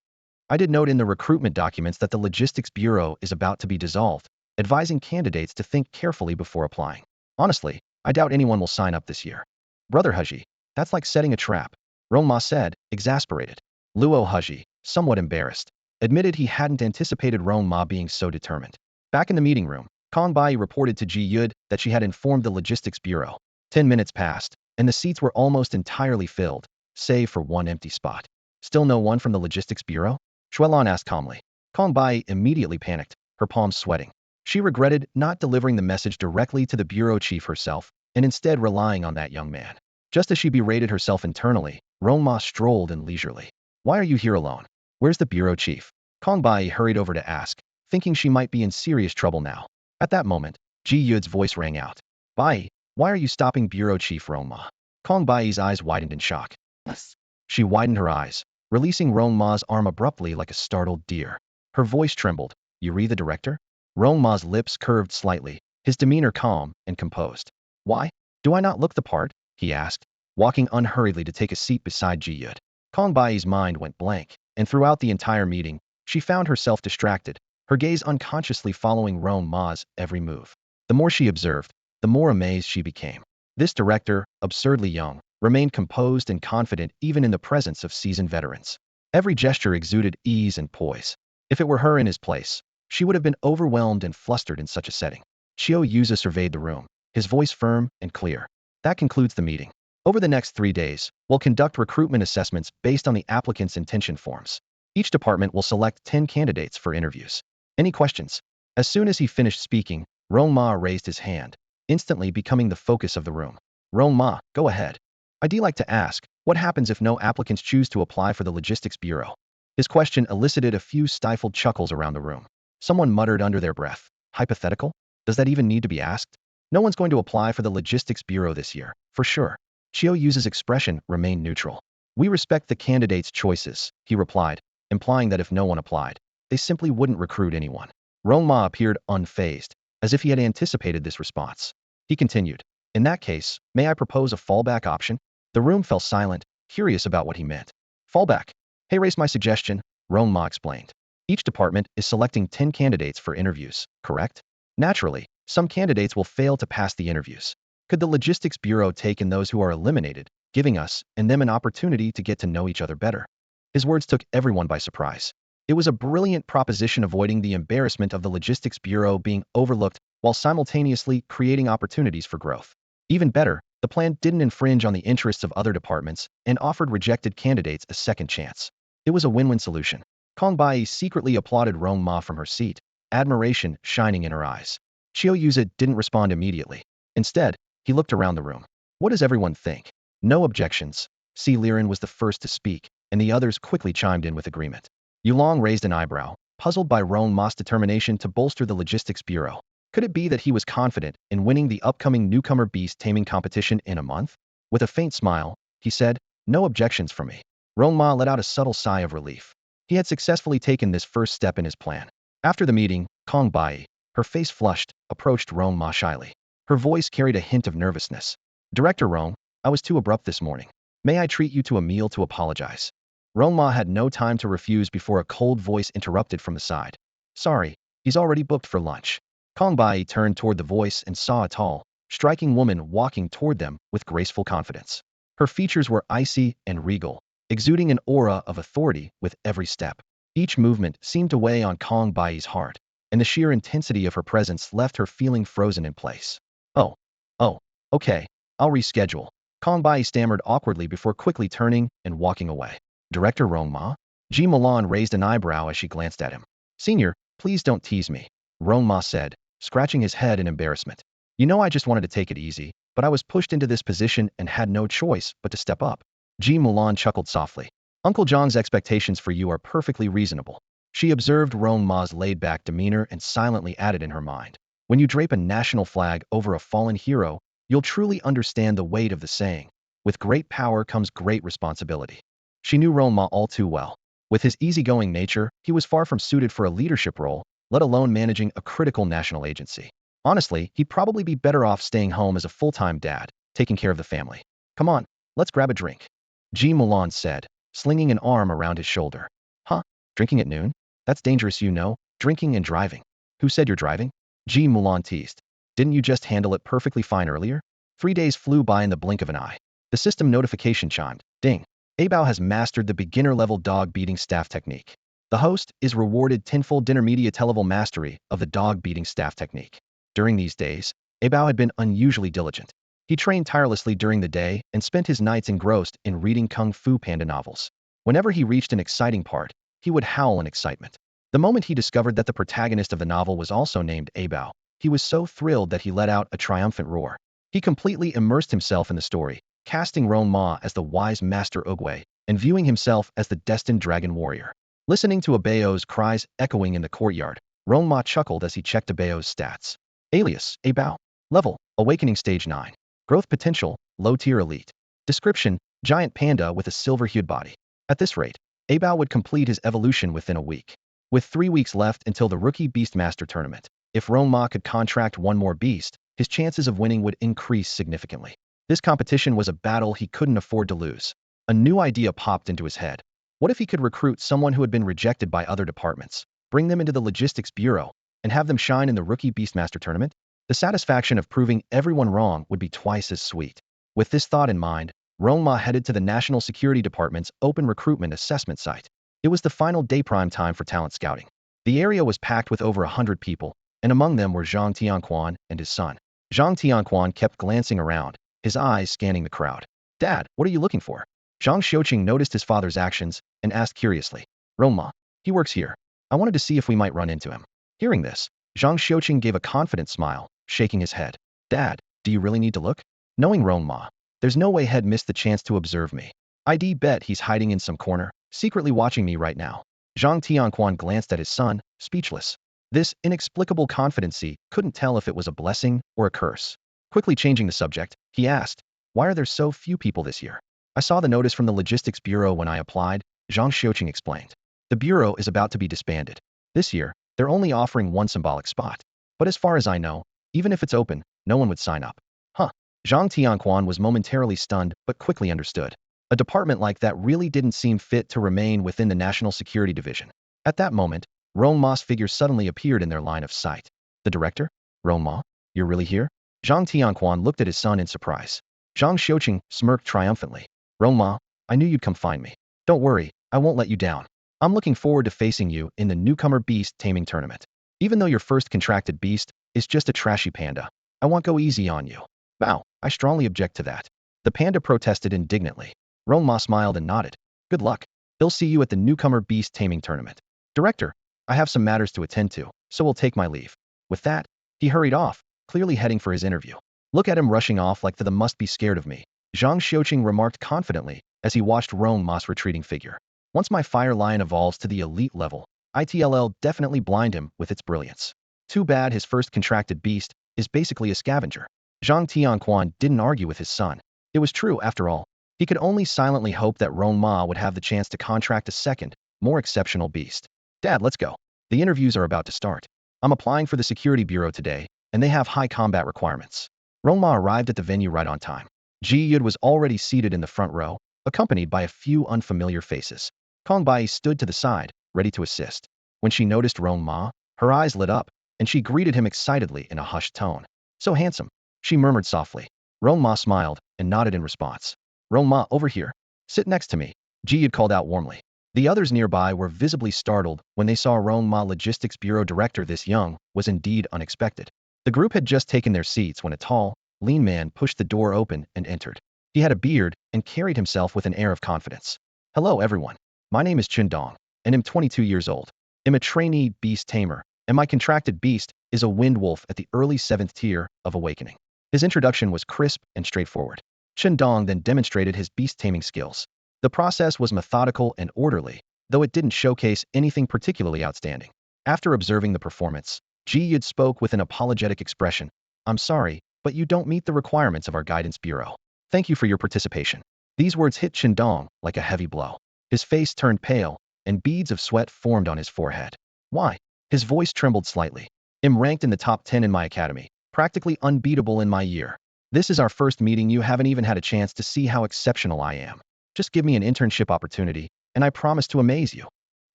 I did note in the recruitment documents that the logistics bureau is about to be dissolved, advising candidates to think carefully before applying. Honestly, I doubt anyone will sign up this year. Brother Heji, that's like setting a trap, Rong Ma said, exasperated. Luo Heji, somewhat embarrassed, admitted he hadn't anticipated Rong Ma being so determined. Back in the meeting room, Kong Bai reported to Ji Yud that she had informed the logistics bureau. 10 minutes passed, and the seats were almost entirely filled, save for one empty spot. Still no one from the logistics bureau? Xuelan asked calmly. Kong Bai immediately panicked, her palms sweating. She regretted not delivering the message directly to the bureau chief herself, and instead relying on that young man. Just as she berated herself internally, Rong Ma strolled in leisurely. Why are you here alone? Where's the bureau chief? Kong Bai hurried over to ask, thinking she might be in serious trouble now. At that moment, Ji Yud's voice rang out. Bai, why are you stopping bureau chief Rong Ma? Kong Bai's eyes widened in shock. Yes. She widened her eyes, releasing Rong Ma's arm abruptly like a startled deer. Her voice trembled. You re the director? Rong Ma's lips curved slightly, his demeanor calm and composed. Why? Do I not look the part? He asked, walking unhurriedly to take a seat beside Ji Yud. Kong Bai's mind went blank, and throughout the entire meeting, she found herself distracted, her gaze unconsciously following Rong Ma's every move. The more she observed, the more amazed she became. This director, absurdly young, remained composed and confident even in the presence of seasoned veterans. Every gesture exuded ease and poise. If it were her in his place, she would have been overwhelmed and flustered in such a setting. Xiao Yuza surveyed the room, his voice firm and clear. That concludes the meeting. Over the next 3 days, we'll conduct recruitment assessments based on the applicant's intention forms. Each department will select 10 candidates for interviews. Any questions? As soon as he finished speaking, Rong Ma raised his hand, instantly becoming the focus of the room. Rong Ma, go ahead. I'd like to ask, what happens if no applicants choose to apply for the logistics bureau? His question elicited a few stifled chuckles around the room. Someone muttered under their breath, hypothetical? Does that even need to be asked? No one's going to apply for the logistics bureau this year, for sure. Xiao Yu's expression remained neutral. We respect the candidates' choices, he replied, implying that if no one applied, they simply wouldn't recruit anyone. Rong Ma appeared unfazed, as if he had anticipated this response. He continued, in that case, may I propose a fallback option? The room fell silent, curious about what he meant. Fallback. Hey, raise my suggestion, Rong Ma explained. Each department is selecting 10 candidates for interviews, correct? Naturally, some candidates will fail to pass the interviews. Could the logistics bureau take in those who are eliminated, giving us and them an opportunity to get to know each other better? His words took everyone by surprise. It was a brilliant proposition, avoiding the embarrassment of the logistics bureau being overlooked while simultaneously creating opportunities for growth. Even better, the plan didn't infringe on the interests of other departments and offered rejected candidates a second chance. It was a win-win solution. Kong Bai secretly applauded Rong Ma from her seat, admiration shining in her eyes. Xiao Yuza didn't respond immediately. Instead, he looked around the room. What does everyone think? No objections. Si Liren was the first to speak, and the others quickly chimed in with agreement. Yulong raised an eyebrow, puzzled by Rong Ma's determination to bolster the logistics bureau. Could it be that he was confident in winning the upcoming newcomer beast-taming competition in a month? With a faint smile, he said, no objections from me. Rong Ma let out a subtle sigh of relief. He had successfully taken this first step in his plan. After the meeting, Kong Bai, her face flushed, approached Rong Ma shyly. Her voice carried a hint of nervousness. Director Rong, I was too abrupt this morning. May I treat you to a meal to apologize? Rong Ma had no time to refuse before a cold voice interrupted from the side. Sorry, he's already booked for lunch. Kong Bai turned toward the voice and saw a tall, striking woman walking toward them with graceful confidence. Her features were icy and regal, exuding an aura of authority with every step. Each movement seemed to weigh on Kong Bai's heart, and the sheer intensity of her presence left her feeling frozen in place. Oh, oh, okay, I'll reschedule. Kong Bai stammered awkwardly before quickly turning and walking away. Director Rong Ma? Ji Milan raised an eyebrow as she glanced at him. Senior, please don't tease me, Rong Ma said, scratching his head in embarrassment. You know I just wanted to take it easy, but I was pushed into this position and had no choice but to step up. Ji Mulan chuckled softly. Uncle Zhang's expectations for you are perfectly reasonable. She observed Rong Ma's laid-back demeanor and silently added in her mind. When you drape a national flag over a fallen hero, you'll truly understand the weight of the saying. With great power comes great responsibility. She knew Rong Ma all too well. With his easygoing nature, he was far from suited for a leadership role, let alone managing a critical national agency. Honestly, he'd probably be better off staying home as a full-time dad, taking care of the family. Come on, let's grab a drink. Ji Mulan said, slinging an arm around his shoulder. Huh? Drinking at noon? That's dangerous, you know, drinking and driving. Who said you're driving? Ji Mulan teased. Didn't you just handle it perfectly fine earlier? 3 days flew by in the blink of an eye. The system notification chimed. Ding. Abao has mastered the beginner-level dog-beating staff technique. The host is rewarded tenfold intermediate-level mastery of the dog-beating staff technique. During these days, Abao had been unusually diligent. He trained tirelessly during the day and spent his nights engrossed in reading Kung Fu Panda novels. Whenever he reached an exciting part, he would howl in excitement. The moment he discovered that the protagonist of the novel was also named Abao, he was so thrilled that he let out a triumphant roar. He completely immersed himself in the story, casting Rong Ma as the wise Master Ogwei and viewing himself as the destined dragon warrior. Listening to Abao's cries echoing in the courtyard, Rong Ma chuckled as he checked Abao's stats. Alias, Abao. Level, Awakening Stage 9. Growth Potential, Low Tier Elite. Description, Giant Panda with a silver-hued body. At this rate, Abao would complete his evolution within a week. With 3 weeks left until the Rookie Beastmaster tournament, if Rong Ma could contract one more beast, his chances of winning would increase significantly. This competition was a battle he couldn't afford to lose. A new idea popped into his head. What if he could recruit someone who had been rejected by other departments, bring them into the Logistics Bureau, and have them shine in the Rookie Beastmaster tournament? The satisfaction of proving everyone wrong would be twice as sweet. With this thought in mind, Rong Ma headed to the National Security Department's open recruitment assessment site. It was the final day prime time for talent scouting. The area was packed with over 100 people, and among them were Zhang Tianquan and his son. Zhang Tianquan kept glancing around, his eyes scanning the crowd. Dad, what are you looking for? Zhang Xiuqing noticed his father's actions and asked curiously. Rong Ma, he works here. I wanted to see if we might run into him. Hearing this, Zhang Xiuqing gave a confident smile, shaking his head. Dad, do you really need to look? Knowing Rong Ma, there's no way he'd miss the chance to observe me. I'd bet he's hiding in some corner, secretly watching me right now. Zhang Tianquan glanced at his son, speechless. This inexplicable confidency couldn't tell if it was a blessing or a curse. Quickly changing the subject, he asked, why are there so few people this year? I saw the notice from the Logistics Bureau when I applied, Zhang Xiuqing explained. The Bureau is about to be disbanded. This year, they're only offering one symbolic spot. But as far as I know, even if it's open, no one would sign up. Huh. Zhang Tianquan was momentarily stunned but quickly understood. A department like that really didn't seem fit to remain within the National Security Division. At that moment, Rong Ma's figure suddenly appeared in their line of sight. The director? Rong Ma? You're really here? Zhang Tianquan looked at his son in surprise. Zhang Xiuqing smirked triumphantly. Rong Ma, I knew you'd come find me. Don't worry, I won't let you down. I'm looking forward to facing you in the newcomer beast-taming tournament. Even though your first contracted beast is just a trashy panda, I won't go easy on you. Bow, I strongly object to that. The panda protested indignantly. Rong Ma smiled and nodded. Good luck. They'll see you at the newcomer beast-taming tournament. Director, I have some matters to attend to, so we'll take my leave. With that, he hurried off, clearly heading for his interview. Look at him rushing off like the must be scared of me, Zhang Xiuqing remarked confidently as he watched Rong Ma's retreating figure. Once my fire lion evolves to the elite level, it'll definitely blind him with its brilliance. Too bad his first contracted beast is basically a scavenger. Zhang Tianquan didn't argue with his son. It was true after all. He could only silently hope that Rong Ma would have the chance to contract a second, more exceptional beast. Dad, let's go. The interviews are about to start. I'm applying for the Security Bureau today, and they have high combat requirements. Rong Ma arrived at the venue right on time. Ji Yud was already seated in the front row, accompanied by a few unfamiliar faces. Kong Bai stood to the side, ready to assist. When she noticed Rong Ma, her eyes lit up, and she greeted him excitedly in a hushed tone. "So handsome," she murmured softly. Rong Ma smiled and nodded in response. "Rong Ma, over here. Sit next to me," Ji Yud called out warmly. The others nearby were visibly startled when they saw Rong Ma Logistics Bureau Director this young was indeed unexpected. The group had just taken their seats when a tall, lean man pushed the door open and entered. He had a beard and carried himself with an air of confidence. "Hello everyone. My name is Chen Dong, and I'm 22 years old. I'm a trainee beast tamer, and my contracted beast is a wind wolf at the early 7th tier of awakening." His introduction was crisp and straightforward. Chen Dong then demonstrated his beast taming skills. The process was methodical and orderly, though it didn't showcase anything particularly outstanding. After observing the performance, Ji Yud spoke with an apologetic expression. "I'm sorry, but you don't meet the requirements of our guidance bureau. Thank you for your participation." These words hit Chen Dong like a heavy blow. His face turned pale, and beads of sweat formed on his forehead. "Why?" His voice trembled slightly. "I'm ranked in the top 10 in my academy, practically unbeatable in my year. This is our first meeting. You haven't even had a chance to see how exceptional I am. Just give me an internship opportunity, and I promise to amaze you."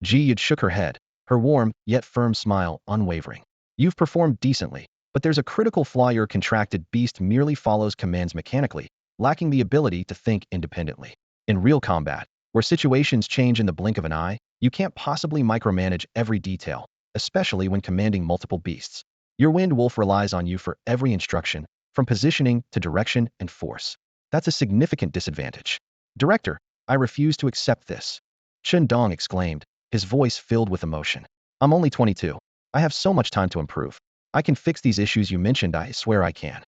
Ji Yud shook her head, her warm yet firm smile unwavering. "You've performed decently, but there's a critical flaw. Your contracted beast merely follows commands mechanically, lacking the ability to think independently. In real combat, where situations change in the blink of an eye, you can't possibly micromanage every detail, especially when commanding multiple beasts. Your wind wolf relies on you for every instruction, from positioning to direction and force. That's a significant disadvantage. Director, I refuse to accept this." Chen Dong exclaimed, his voice filled with emotion. "I'm only 22. I have so much time to improve. I can fix these issues you mentioned. I swear I can."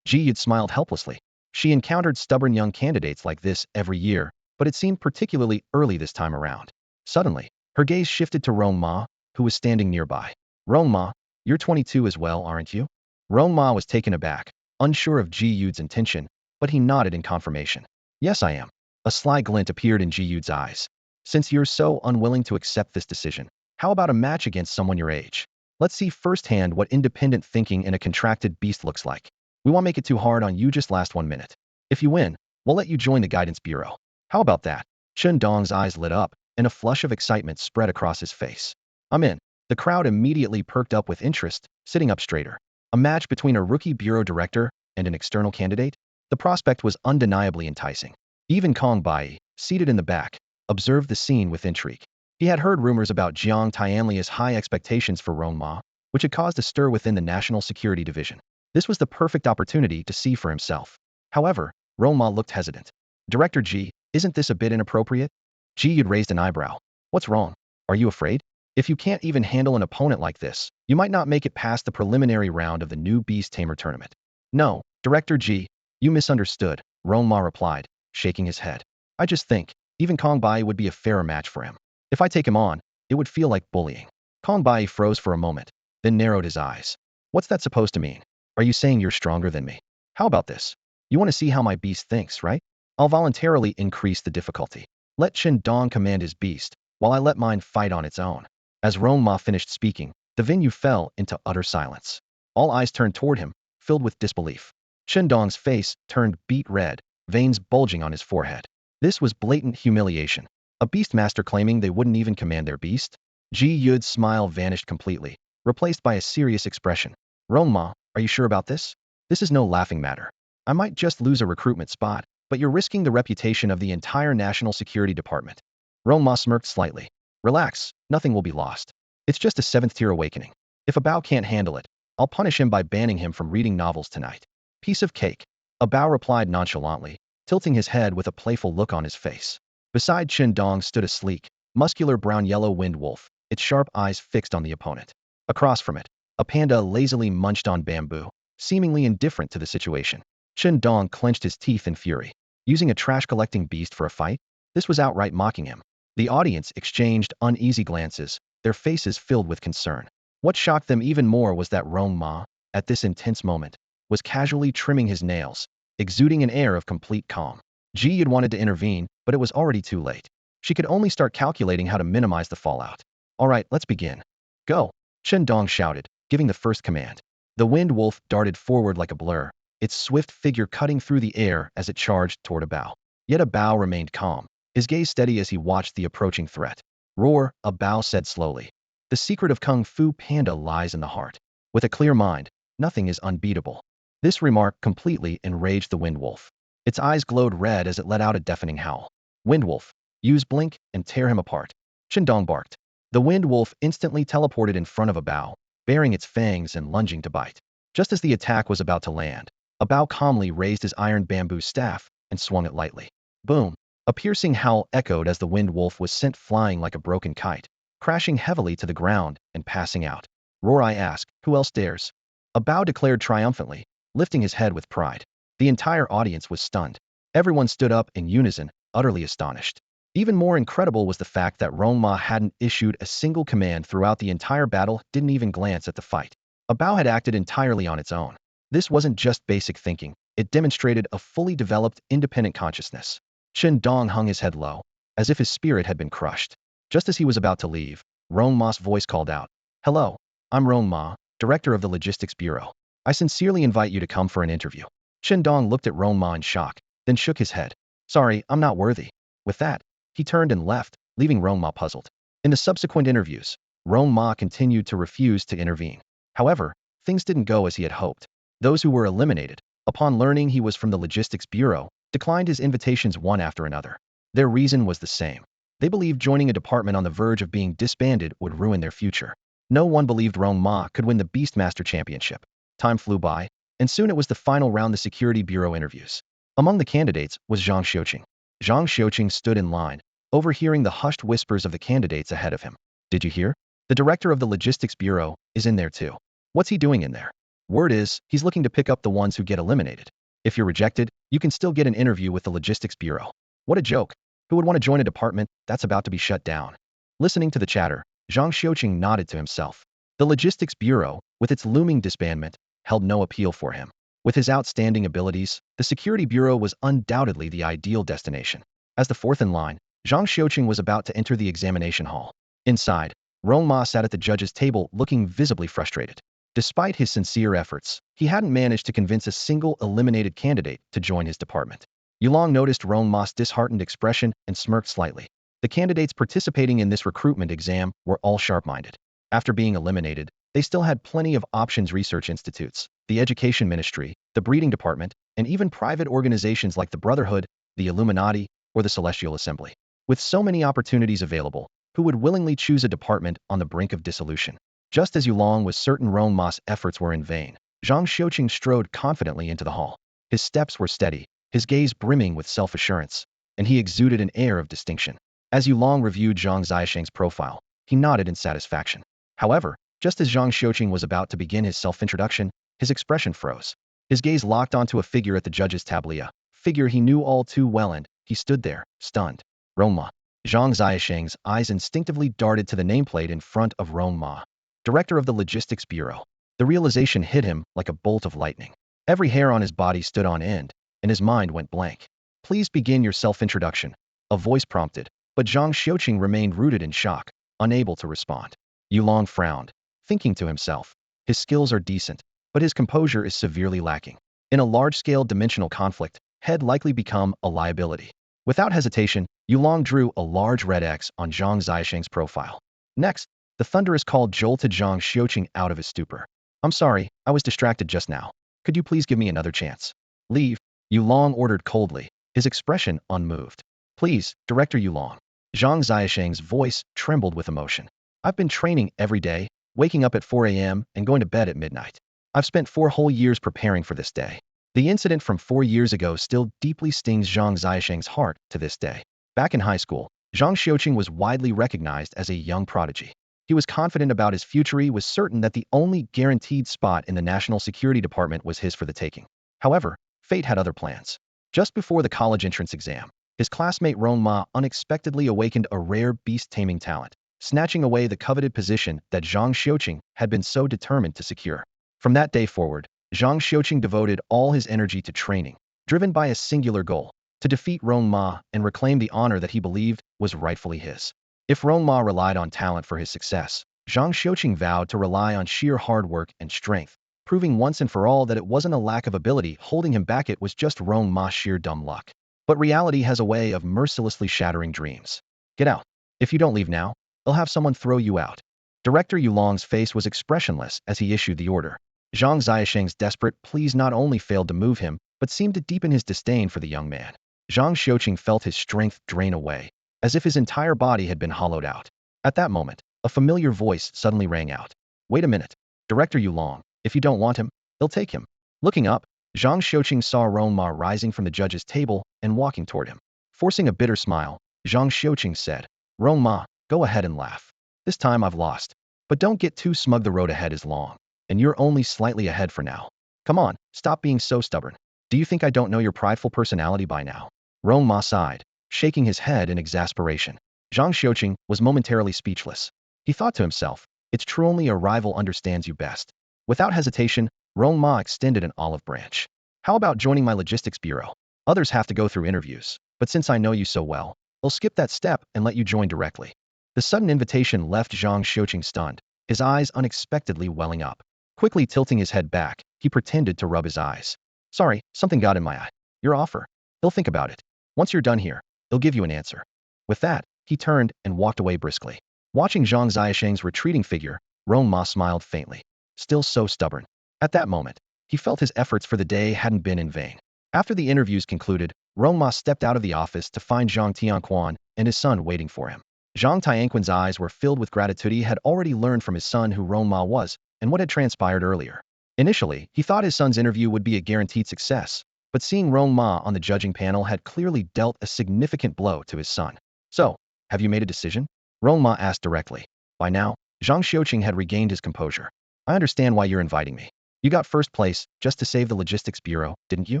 Ji Yud smiled helplessly. She encountered stubborn young candidates like this every year, but it seemed particularly early this time around. Suddenly, her gaze shifted to Rong Ma, who was standing nearby. "Rong Ma, you're 22 as well, aren't you?" Rong Ma was taken aback, unsure of Ji Yud's intention, but he nodded in confirmation. "Yes, I am." A sly glint appeared in Ji Yud's eyes. "Since you're so unwilling to accept this decision, how about a match against someone your age? Let's see firsthand what independent thinking in a contracted beast looks like. We won't make it too hard on you. Just last 1 minute. If you win, we'll let you join the guidance bureau. How about that?" Chen Dong's eyes lit up, and a flush of excitement spread across his face. "I'm in." The crowd immediately perked up with interest, sitting up straighter. A match between a rookie bureau director and an external candidate? The prospect was undeniably enticing. Even Kong Bai, seated in the back, observed the scene with intrigue. He had heard rumors about Jiang Tianlia's high expectations for Rong Ma, which had caused a stir within the National Security Division. This was the perfect opportunity to see for himself. However, Rong Ma looked hesitant. "Director Ji, isn't this a bit inappropriate?" Ji Yud raised an eyebrow. "What's wrong? Are you afraid? If you can't even handle an opponent like this, you might not make it past the preliminary round of the new Beast Tamer tournament." "No, Director Ji, you misunderstood," Rong Ma replied, shaking his head. "I just think, even Kong Bai would be a fairer match for him. If I take him on, it would feel like bullying." Kong Bai froze for a moment, then narrowed his eyes. "What's that supposed to mean? Are you saying you're stronger than me? How about this? You want to see how my beast thinks, right? I'll voluntarily increase the difficulty. Let Chen Dong command his beast, while I let mine fight on its own." As Rong Ma finished speaking, the venue fell into utter silence. All eyes turned toward him, filled with disbelief. Chen Dong's face turned beet red, veins bulging on his forehead. This was blatant humiliation. A beastmaster claiming they wouldn't even command their beast? Ji Yud's smile vanished completely, replaced by a serious expression. "Rong Ma, are you sure about this? This is no laughing matter. I might just lose a recruitment spot, but you're risking the reputation of the entire National Security Department." Rong Ma smirked slightly. "Relax, nothing will be lost. It's just a 7th-tier awakening. If a Bao can't handle it, I'll punish him by banning him from reading novels tonight." "Piece of cake." A Bao replied nonchalantly, tilting his head with a playful look on his face. Beside Chen Dong stood a sleek, muscular brown-yellow wind wolf, its sharp eyes fixed on the opponent. Across from it, a panda lazily munched on bamboo, seemingly indifferent to the situation. Chen Dong clenched his teeth in fury. Using a trash-collecting beast for a fight? This was outright mocking him. The audience exchanged uneasy glances, their faces filled with concern. What shocked them even more was that Rong Ma, at this intense moment, was casually trimming his nails, exuding an air of complete calm. Ji Yud wanted to intervene, but it was already too late. She could only start calculating how to minimize the fallout. "All right, let's begin." "Go!" Chen Dong shouted, giving the first command. The wind wolf darted forward like a blur, its swift figure cutting through the air as it charged toward a bow. Yet a bow remained calm, his gaze steady as he watched the approaching threat. Roar, a bow said slowly. The secret of Kung Fu Panda lies in the heart. With a clear mind, nothing is unbeatable. This remark completely enraged the Wind Wolf. Its eyes glowed red as it let out a deafening howl. Wind Wolf, use blink and tear him apart. Shindong barked. The Wind Wolf instantly teleported in front of a bow, baring its fangs and lunging to bite. Just as the attack was about to land, a bow calmly raised his iron bamboo staff and swung it lightly. Boom! A piercing howl echoed as the Wind Wolf was sent flying like a broken kite, crashing heavily to the ground and passing out. Roar, I asked, who else dares? A bow declared triumphantly, lifting his head with pride. The entire audience was stunned. Everyone stood up in unison, utterly astonished. Even more incredible was the fact that Rong Ma hadn't issued a single command throughout the entire battle, didn't even glance at the fight. A bow had acted entirely on its own. This wasn't just basic thinking, it demonstrated a fully developed, independent consciousness. Chen Dong hung his head low, as if his spirit had been crushed. Just as he was about to leave, Rong Ma's voice called out, "Hello, I'm Rong Ma, Director of the Logistics Bureau. I sincerely invite you to come for an interview." Chen Dong looked at Rong Ma in shock, then shook his head. "Sorry, I'm not worthy." With that, he turned and left, leaving Rong Ma puzzled. In the subsequent interviews, Rong Ma continued to refuse to intervene. However, things didn't go as he had hoped. Those who were eliminated, upon learning he was from the Logistics Bureau, declined his invitations one after another. Their reason was the same. They believed joining a department on the verge of being disbanded would ruin their future. No one believed Rong Ma could win the Beastmaster Championship. Time flew by, and soon it was the final round of the Security Bureau interviews. Among the candidates was Zhang Xiuqing. Zhang Xiuqing stood in line, overhearing the hushed whispers of the candidates ahead of him. "Did you hear? The director of the Logistics Bureau is in there too. What's he doing in there? Word is, he's looking to pick up the ones who get eliminated. If you're rejected, you can still get an interview with the Logistics Bureau." What a joke. Who would want to join a department that's about to be shut down? Listening to the chatter, Zhang Xiuqing nodded to himself. The Logistics Bureau, with its looming disbandment, held no appeal for him. With his outstanding abilities, the Security Bureau was undoubtedly the ideal destination. As the fourth in line, Zhang Xiuqing was about to enter the examination hall. Inside, Rong Ma sat at the judge's table looking visibly frustrated. Despite his sincere efforts, he hadn't managed to convince a single eliminated candidate to join his department. Yulong noticed Rong Ma's disheartened expression and smirked slightly. The candidates participating in this recruitment exam were all sharp-minded. After being eliminated, they still had plenty of options: research institutes, the education ministry, the breeding department, and even private organizations like the Brotherhood, the Illuminati, or the Celestial Assembly. With so many opportunities available, who would willingly choose a department on the brink of dissolution? Just as Yulong was certain Rong Ma's efforts were in vain, Zhang Xiuqing strode confidently into the hall. His steps were steady, his gaze brimming with self-assurance, and he exuded an air of distinction. As Yulong reviewed Zhang Xiaosheng's profile, he nodded in satisfaction. However, just as Zhang Xiuqing was about to begin his self-introduction, his expression froze. His gaze locked onto a figure at the judge's tablia, figure he knew all too well, and he stood there, stunned. Rong Ma. Zhang Xiaosheng's eyes instinctively darted to the nameplate in front of Rong Ma, Director of the Logistics Bureau. The realization hit him like a bolt of lightning. Every hair on his body stood on end, and his mind went blank. "Please begin your self-introduction," a voice prompted, but Zhang Xiuqing remained rooted in shock, unable to respond. Yulong frowned, thinking to himself, his skills are decent, but his composure is severely lacking. In a large-scale dimensional conflict, he'd likely become a liability. Without hesitation, Yulong drew a large red X on Zhang Xiaosheng's profile. Next, the thunderous call jolted Zhang Xiuqing out of his stupor. "I'm sorry, I was distracted just now. Could you please give me another chance?" "Leave," Yulong ordered coldly, his expression unmoved. "Please, Director Yulong." Zhang Xiaosheng's voice trembled with emotion. "I've been training every day, waking up at 4 a.m. and going to bed at midnight. I've spent 4 whole years preparing for this day." The incident from 4 years ago still deeply stings Zhang Xiaosheng's heart to this day. Back in high school, Zhang Xiuqing was widely recognized as a young prodigy. He was confident about his future. He was certain that the only guaranteed spot in the National Security Department was his for the taking. However, fate had other plans. Just before the college entrance exam, his classmate Rong Ma unexpectedly awakened a rare beast-taming talent, snatching away the coveted position that Zhang Xiuqing had been so determined to secure. From that day forward, Zhang Xiuqing devoted all his energy to training, driven by a singular goal: to defeat Rong Ma and reclaim the honor that he believed was rightfully his. If Rong Ma relied on talent for his success, Zhang Xiuqing vowed to rely on sheer hard work and strength. proving once and for all that it wasn't a lack of ability holding him back, it was just Rong Ma's sheer dumb luck. But reality has a way of mercilessly shattering dreams. Get out. If you don't leave now, they'll have someone throw you out. Director Yulong's face was expressionless as he issued the order. Zhang Xiaosheng's desperate pleas not only failed to move him, but seemed to deepen his disdain for the young man. Zhang Xiaoqing felt his strength drain away, as if his entire body had been hollowed out. At that moment, a familiar voice suddenly rang out. Wait a minute. Director Yulong, if you don't want him, they'll take him. Looking up, Zhang Xiaoqing saw Rong Ma rising from the judge's table and walking toward him. Forcing a bitter smile, Zhang Xiaoqing said, Rong Ma, go ahead and laugh. This time I've lost. But don't get too smug, the road ahead is long. And you're only slightly ahead for now. Come on, stop being so stubborn. Do you think I don't know your prideful personality by now? Rong Ma sighed, shaking his head in exasperation. Zhang Xiaoqing was momentarily speechless. He thought to himself, it's true, only a rival understands you best. Without hesitation, Rong Ma extended an olive branch. How about joining my logistics bureau? Others have to go through interviews, but since I know you so well, I'll skip that step and let you join directly. The sudden invitation left Zhang Xiaoqing stunned, his eyes unexpectedly welling up. Quickly tilting his head back, he pretended to rub his eyes. Sorry, something got in my eye. Your offer. He'll think about it. Once you're done here, he'll give you an answer. With that, he turned and walked away briskly. Watching Zhang Xiaosheng's retreating figure, Rong Ma smiled faintly. Still so stubborn. At that moment, he felt his efforts for the day hadn't been in vain. After the interviews concluded, Rong Ma stepped out of the office to find Zhang Tianquan and his son waiting for him. Zhang Tianquan's eyes were filled with gratitude. He had already learned from his son who Rong Ma was and what had transpired earlier. Initially, he thought his son's interview would be a guaranteed success, but seeing Rong Ma on the judging panel had clearly dealt a significant blow to his son. So, have you made a decision? Rong Ma asked directly. By now, Zhang Xiaoqing had regained his composure. I understand why you're inviting me. You got first place just to save the logistics bureau, didn't you?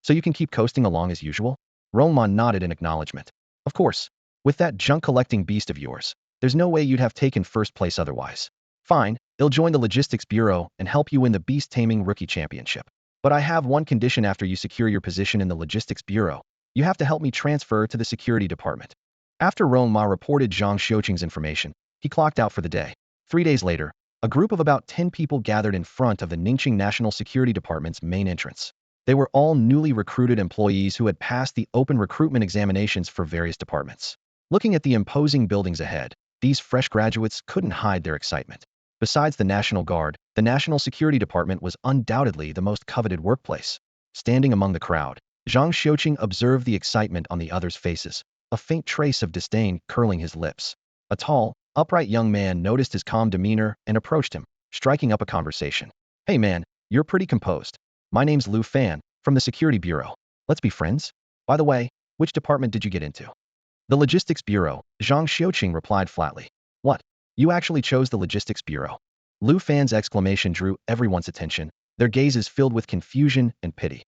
So you can keep coasting along as usual? Rong Ma nodded in acknowledgement. Of course. With that junk-collecting beast of yours, there's no way you'd have taken first place otherwise. Fine, he'll join the logistics bureau and help you win the beast-taming rookie championship. But I have one condition. After you secure your position in the logistics bureau, you have to help me transfer to the security department. After Rong Ma reported Zhang Xiaoqing's information, he clocked out for the day. 3 days later, a group of about 10 people gathered in front of the Ningqing National Security Department's main entrance. They were all newly recruited employees who had passed the open recruitment examinations for various departments. Looking at the imposing buildings ahead, these fresh graduates couldn't hide their excitement. Besides the National Guard, the National Security Department was undoubtedly the most coveted workplace. Standing among the crowd, Zhang Xiaoqing observed the excitement on the others' faces, a faint trace of disdain curling his lips. A tall, upright young man noticed his calm demeanor and approached him, striking up a conversation. Hey man, you're pretty composed. My name's Lu Fan, from the Security Bureau. Let's be friends? By the way, which department did you get into? The Logistics Bureau, Zhang Xiaoqing replied flatly. What? You actually chose the Logistics Bureau? Lu Fan's exclamation drew everyone's attention, their gazes filled with confusion and pity.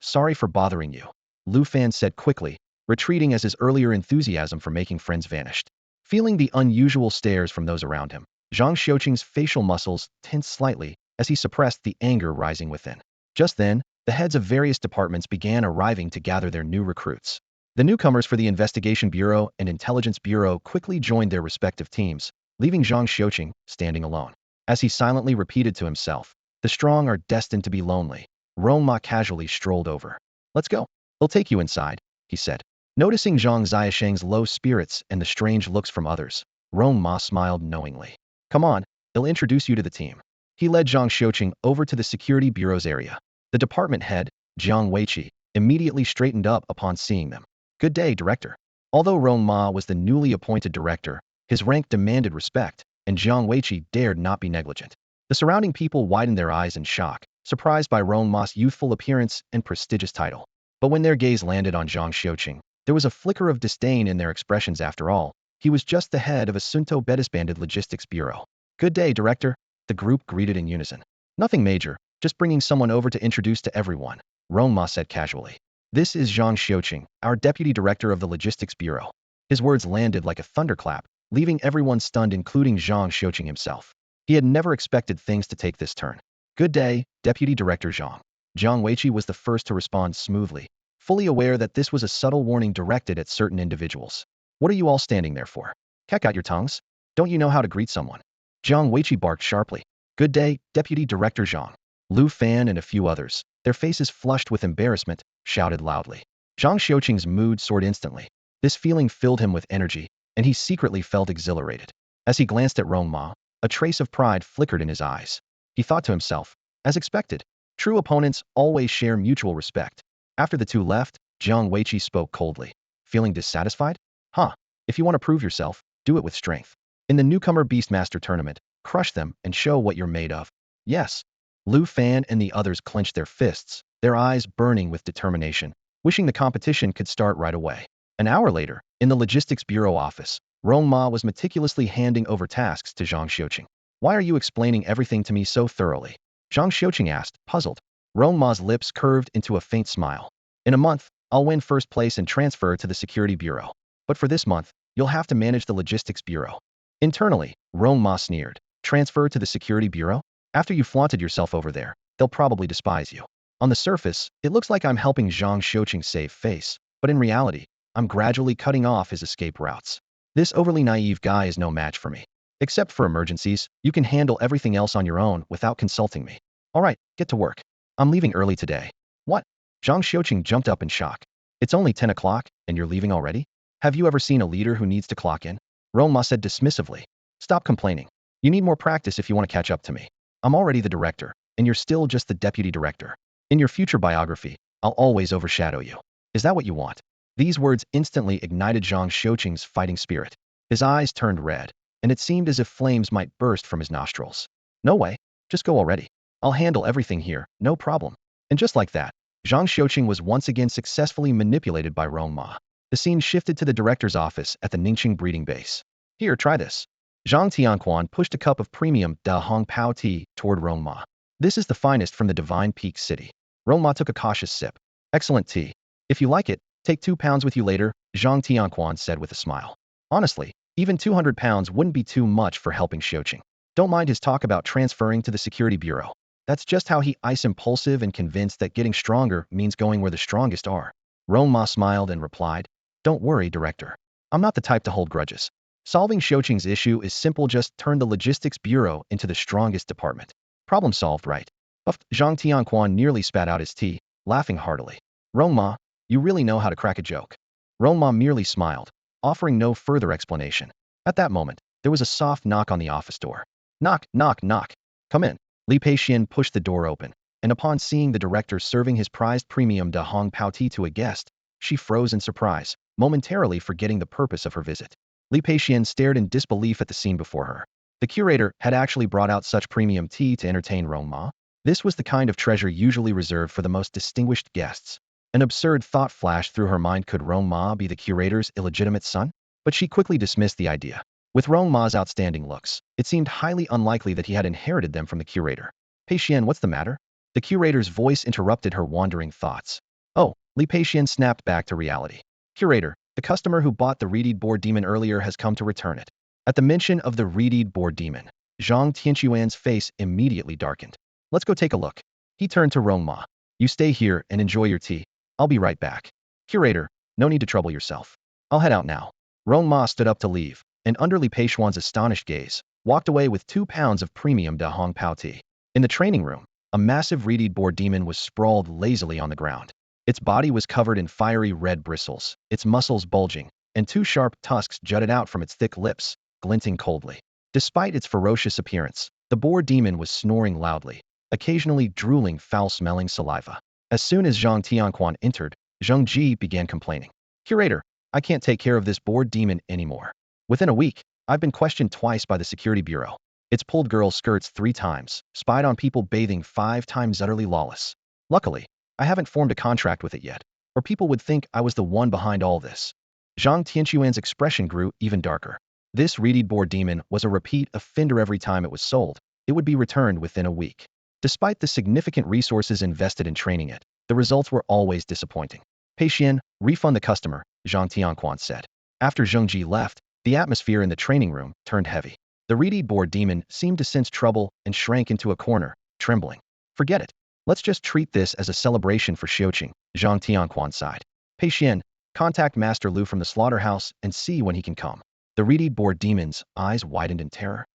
Sorry for bothering you. Lu Fan said quickly, retreating as his earlier enthusiasm for making friends vanished. Feeling the unusual stares from those around him, Zhang Xiaoqing's facial muscles tensed slightly as he suppressed the anger rising within. Just then, the heads of various departments began arriving to gather their new recruits. The newcomers for the Investigation Bureau and Intelligence Bureau quickly joined their respective teams, leaving Zhang Xiaoqing standing alone. As he silently repeated to himself, the strong are destined to be lonely, Rong Ma casually strolled over. Let's go. He'll take you inside, he said. Noticing Zhang Xiaosheng's low spirits and the strange looks from others, Rong Ma smiled knowingly. Come on, he'll introduce you to the team. He led Zhang Xiaoqing over to the Security Bureau's area. The department head, Jiang Weiqi, immediately straightened up upon seeing them. Good day, Director. Although Rong Ma was the newly appointed director, his rank demanded respect, and Jiang Weiqi dared not be negligent. The surrounding people widened their eyes in shock, surprised by Rong Ma's youthful appearance and prestigious title. But when their gaze landed on Zhang Xiaoqing, there was a flicker of disdain in their expressions. After all, he was just the head of a Sunto-disbanded logistics bureau. Good day, Director, the group greeted in unison. Nothing major, just bringing someone over to introduce to everyone, Rong Ma said casually. This is Zhang Xiaoqing, our deputy director of the Logistics Bureau. His words landed like a thunderclap, leaving everyone stunned, including Zhang Xiaoqing himself. He had never expected things to take this turn. Good day, Deputy Director Zhang. Jiang Weiqi was the first to respond smoothly, fully aware that this was a subtle warning directed at certain individuals. What are you all standing there for? Keck out your tongues. Don't you know how to greet someone? Jiang Weiqi barked sharply. Good day, Deputy Director Zhang. Lu Fan and a few others, their faces flushed with embarrassment, shouted loudly. Zhang Xiuqing's mood soared instantly. This feeling filled him with energy, and he secretly felt exhilarated. As he glanced at Rong Ma, a trace of pride flickered in his eyes. He thought to himself, as expected, true opponents always share mutual respect. After the two left, Jiang Weiqi spoke coldly. Feeling dissatisfied? Huh. If you want to prove yourself, do it with strength. In the newcomer Beastmaster tournament, crush them and show what you're made of. Yes. Lu Fan and the others clenched their fists, their eyes burning with determination, wishing the competition could start right away. An hour later, in the Logistics Bureau office, Rong Ma was meticulously handing over tasks to Zhang Xiuqing. Why are you explaining everything to me so thoroughly? Zhang Xiuqing asked, puzzled. Rong Ma's lips curved into a faint smile. In a month, I'll win first place and transfer to the Security Bureau. But for this month, you'll have to manage the Logistics Bureau. Internally, Rong Ma sneered. Transfer to the Security Bureau? After you flaunted yourself over there, they'll probably despise you. On the surface, it looks like I'm helping Zhang Xiuqing save face, but in reality, I'm gradually cutting off his escape routes. This overly naive guy is no match for me. Except for emergencies, you can handle everything else on your own without consulting me. All right, get to work. I'm leaving early today. What? Zhang Xiuqing jumped up in shock. It's only 10 o'clock, and you're leaving already? Have you ever seen a leader who needs to clock in? Rong Ma said dismissively. Stop complaining. You need more practice if you want to catch up to me. I'm already the director, and you're still just the deputy director. In your future biography, I'll always overshadow you. Is that what you want? These words instantly ignited Zhang Xiuqing's fighting spirit. His eyes turned red, and it seemed as if flames might burst from his nostrils. No way. Just go already. I'll handle everything here, no problem. And just like that, Zhang Xiuqing was once again successfully manipulated by Rong Ma. The scene shifted to the director's office at the Ningqing breeding base. Here, try this. Zhang Tianquan pushed a cup of premium Da Hong Pao tea toward Rong Ma. This is the finest from the Divine Peak City. Rong Ma took a cautious sip. Excellent tea. If you like it, take 2 pounds with you later, Zhang Tianquan said with a smile. Honestly, even 200 pounds wouldn't be too much for helping Xiuqing. Don't mind his talk about transferring to the Security Bureau. That's just how he is impulsive and convinced that getting stronger means going where the strongest are. Rong Ma smiled and replied, don't worry, director. I'm not the type to hold grudges. Solving Xiuqing's issue is simple, just turn the Logistics Bureau into the strongest department. Problem solved, right? Puffed. Zhang Tianquan nearly spat out his tea, laughing heartily. Rong Ma, you really know how to crack a joke. Rong Ma merely smiled, offering no further explanation. At that moment, there was a soft knock on the office door. Knock, knock, knock. Come in. Li Peixian pushed the door open, and upon seeing the director serving his prized premium Da Hong Pao tea to a guest, she froze in surprise, momentarily forgetting the purpose of her visit. Li Peixian stared in disbelief at the scene before her. The curator had actually brought out such premium tea to entertain Rong Ma. This was the kind of treasure usually reserved for the most distinguished guests. An absurd thought flashed through her mind: could Rong Ma be the curator's illegitimate son? But she quickly dismissed the idea. With Rong Ma's outstanding looks, it seemed highly unlikely that he had inherited them from the curator. Peixian, what's the matter? The curator's voice interrupted her wandering thoughts. Oh, Li Peixian snapped back to reality. Curator, the customer who bought the reed board demon earlier has come to return it. At the mention of the reed board demon, Zhang Tianquan's face immediately darkened. Let's go take a look. He turned to Rong Ma. You stay here and enjoy your tea. I'll be right back. Curator, no need to trouble yourself. I'll head out now. Rong Ma stood up to leave, and under Li Peixian's astonished gaze, walked away with 2 pounds of premium Da Hong Pao tea. In the training room, a massive reed board demon was sprawled lazily on the ground. Its body was covered in fiery red bristles, its muscles bulging, and 2 sharp tusks jutted out from its thick lips, glinting coldly. Despite its ferocious appearance, the boar demon was snoring loudly, occasionally drooling foul-smelling saliva. As soon as Zhang Tianquan entered, Zheng Ji began complaining. Curator, I can't take care of this boar demon anymore. Within a week, I've been questioned twice by the Security Bureau. It's pulled girls' skirts 3 times, spied on people bathing 5 times, utterly lawless. Luckily, I haven't formed a contract with it yet, or people would think I was the one behind all this. Zhang Tianquan's expression grew even darker. This reed board demon was a repeat offender. Every time it was sold, it would be returned within a week. Despite the significant resources invested in training it, the results were always disappointing. Peixian, refund the customer, Zhang Tianquan said. After Zheng Ji left, the atmosphere in the training room turned heavy. The reed board demon seemed to sense trouble and shrank into a corner, trembling. Forget it. Let's just treat this as a celebration for Xiuqing, Zhang Tianquan sighed. Peixian, contact Master Lu from the slaughterhouse and see when he can come. The reed board demon's eyes widened in terror.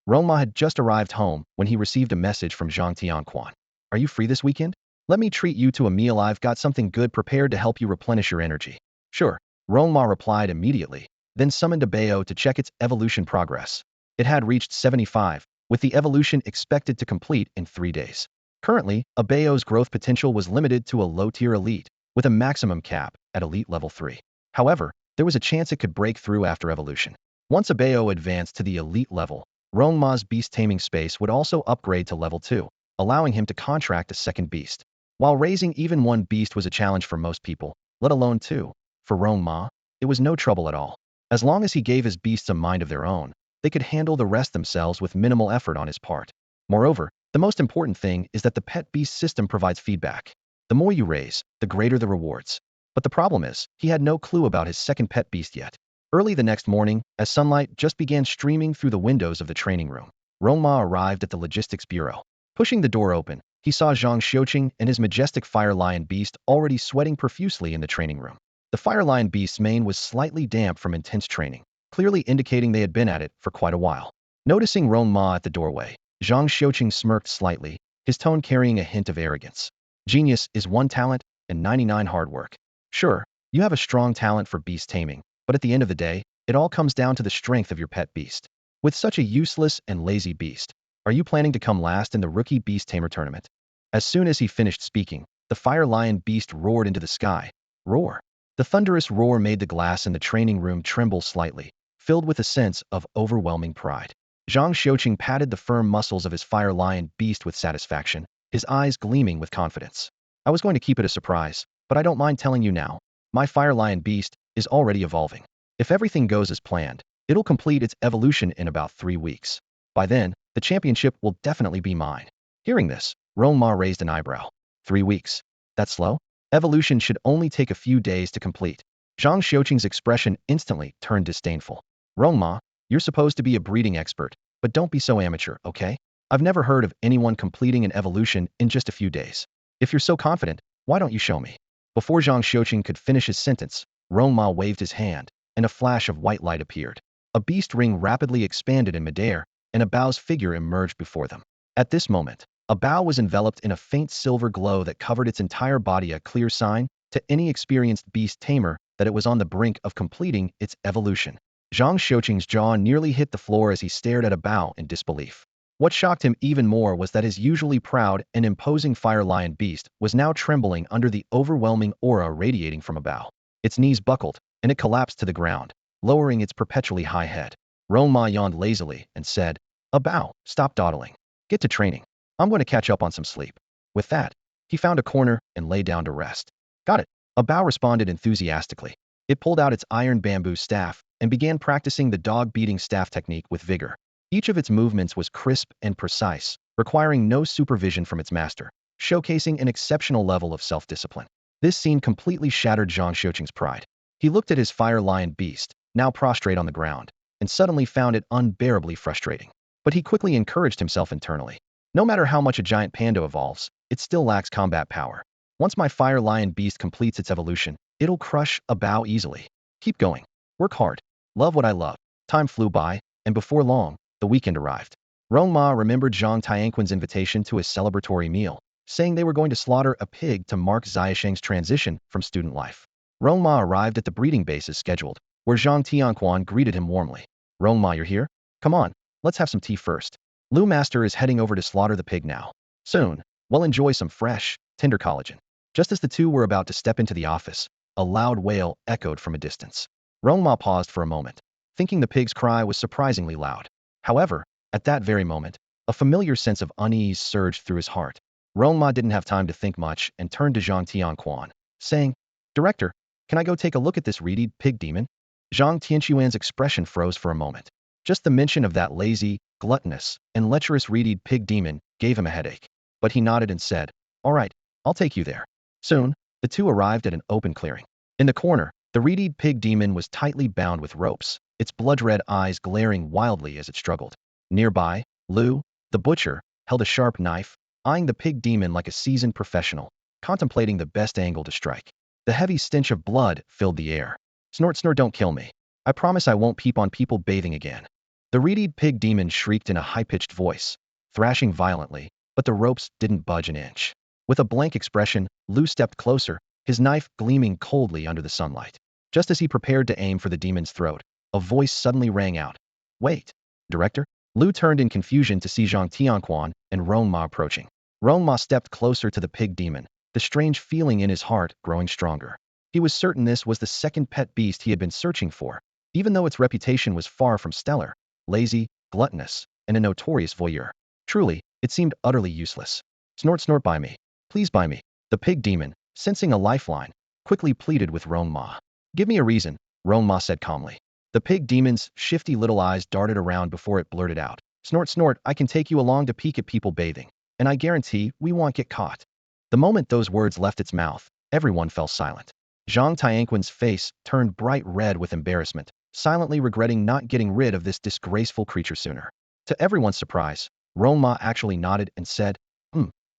Rong Ma had just arrived home when he received a message from Zhang Tianquan. Are you free this weekend? Let me treat you to a meal. I've got something good prepared to help you replenish your energy. Sure, Rong Ma replied immediately, then summoned a Bao to check its evolution progress. It had reached 75, with the evolution expected to complete in 3 days. Currently, a Bao's growth potential was limited to a low-tier elite, with a maximum cap at elite level 3. However, there was a chance it could break through after evolution. Once a Bao advanced to the elite level, Rong Ma's beast-taming space would also upgrade to level 2, allowing him to contract a second beast. While raising even one beast was a challenge for most people, let alone two, for Rong Ma, it was no trouble at all. As long as he gave his beasts a mind of their own, they could handle the rest themselves with minimal effort on his part. Moreover, the most important thing is that the pet beast system provides feedback. The more you raise, the greater the rewards. But the problem is, he had no clue about his second pet beast yet. Early the next morning, as sunlight just began streaming through the windows of the training room, Rong Ma arrived at the logistics bureau. Pushing the door open, he saw Zhang Xiuqing and his majestic fire lion beast already sweating profusely in the training room. The fire lion beast's mane was slightly damp from intense training, clearly indicating they had been at it for quite a while. Noticing Rong Ma at the doorway, Zhang Xiuqing smirked slightly, his tone carrying a hint of arrogance. Genius is 1 talent and 99 hard work. Sure, you have a strong talent for beast taming, but at the end of the day, it all comes down to the strength of your pet beast. With such a useless and lazy beast, are you planning to come last in the rookie beast tamer tournament? As soon as he finished speaking, the fire lion beast roared into the sky. Roar. The thunderous roar made the glass in the training room tremble slightly, filled with a sense of overwhelming pride. Zhang Xiuqing patted the firm muscles of his fire lion beast with satisfaction, his eyes gleaming with confidence. I was going to keep it a surprise, but I don't mind telling you now. My fire lion beast is already evolving. If everything goes as planned, it'll complete its evolution in about 3 weeks. By then, the championship will definitely be mine. Hearing this, Rong Ma raised an eyebrow. 3 weeks? That's slow? Evolution should only take a few days to complete. Zhang Xiuqing's expression instantly turned disdainful. Rong Ma, you're supposed to be a breeding expert, but don't be so amateur, okay? I've never heard of anyone completing an evolution in just a few days. If you're so confident, why don't you show me? Before Zhang Xiuqing could finish his sentence, Rong Ma waved his hand, and a flash of white light appeared. A beast ring rapidly expanded in midair, and a Bao's figure emerged before them. At this moment, a Bao was enveloped in a faint silver glow that covered its entire body, a clear sign to any experienced beast tamer that it was on the brink of completing its evolution. Zhang Xiuqing's jaw nearly hit the floor as he stared at a Bao in disbelief. What shocked him even more was that his usually proud and imposing fire lion beast was now trembling under the overwhelming aura radiating from a Bao. Its knees buckled, and it collapsed to the ground, lowering its perpetually high head. Rong Ma yawned lazily and said, "A Bao, stop dawdling. Get to training. I'm going to catch up on some sleep." With that, he found a corner and lay down to rest. "Got it." A Bao responded enthusiastically. It pulled out its iron bamboo staff and began practicing the dog-beating staff technique with vigor. Each of its movements was crisp and precise, requiring no supervision from its master, showcasing an exceptional level of self-discipline. This scene completely shattered Zhang Xiuqing's pride. He looked at his fire lion beast, now prostrate on the ground, and suddenly found it unbearably frustrating. But he quickly encouraged himself internally. No matter how much a giant panda evolves, it still lacks combat power. Once my fire lion beast completes its evolution, it'll crush a Bao easily. Keep going. Work hard. Love what I love. Time flew by, and before long, the weekend arrived. Rong Ma remembered Zhang Tianquan's invitation to his celebratory meal, saying they were going to slaughter a pig to mark Xiaosheng's transition from student life. Rong Ma arrived at the breeding base as scheduled, where Zhang Tianquan greeted him warmly. "Rong Ma, you're here? Come on, let's have some tea first. Lu Master is heading over to slaughter the pig now. Soon, we'll enjoy some fresh, tender collagen." Just as the two were about to step into the office, a loud wail echoed from a distance. Rong Ma paused for a moment, thinking the pig's cry was surprisingly loud. However, at that very moment, a familiar sense of unease surged through his heart. Rong Ma didn't have time to think much and turned to Zhang Tianquan, saying, "Director, can I go take a look at this reedy pig demon?" Zhang Tianquan's expression froze for a moment. Just the mention of that lazy, gluttonous, and lecherous reedy pig demon gave him a headache. But he nodded and said, "All right, I'll take you there." Soon, the two arrived at an open clearing. In the corner, the reedy pig demon was tightly bound with ropes, its blood-red eyes glaring wildly as it struggled. Nearby, Lu, the butcher, held a sharp knife, eyeing the pig demon like a seasoned professional, contemplating the best angle to strike. The heavy stench of blood filled the air. "Snort, snort, don't kill me. I promise I won't peep on people bathing again." The reedy pig demon shrieked in a high-pitched voice, thrashing violently, but the ropes didn't budge an inch. With a blank expression, Lu stepped closer, his knife gleaming coldly under the sunlight. Just as he prepared to aim for the demon's throat, a voice suddenly rang out. Wait, director? Lu turned in confusion to see Zhang Tianquan and Rong Ma approaching. Rong Ma stepped closer to the pig demon, the strange feeling in his heart growing stronger. He was certain this was the second pet beast he had been searching for, even though its reputation was far from stellar, lazy, gluttonous, and a notorious voyeur. Truly, it seemed utterly useless. Snort, snort, buy me. Please buy me. The pig demon, sensing a lifeline, quickly pleaded with Rong Ma. Give me a reason, Rong Ma said calmly. The pig demon's shifty little eyes darted around before it blurted out. Snort, snort, I can take you along to peek at people bathing, and I guarantee we won't get caught. The moment those words left its mouth, everyone fell silent. Zhang Tianquan's face turned bright red with embarrassment, silently regretting not getting rid of this disgraceful creature sooner. To everyone's surprise, Rong Ma actually nodded and said,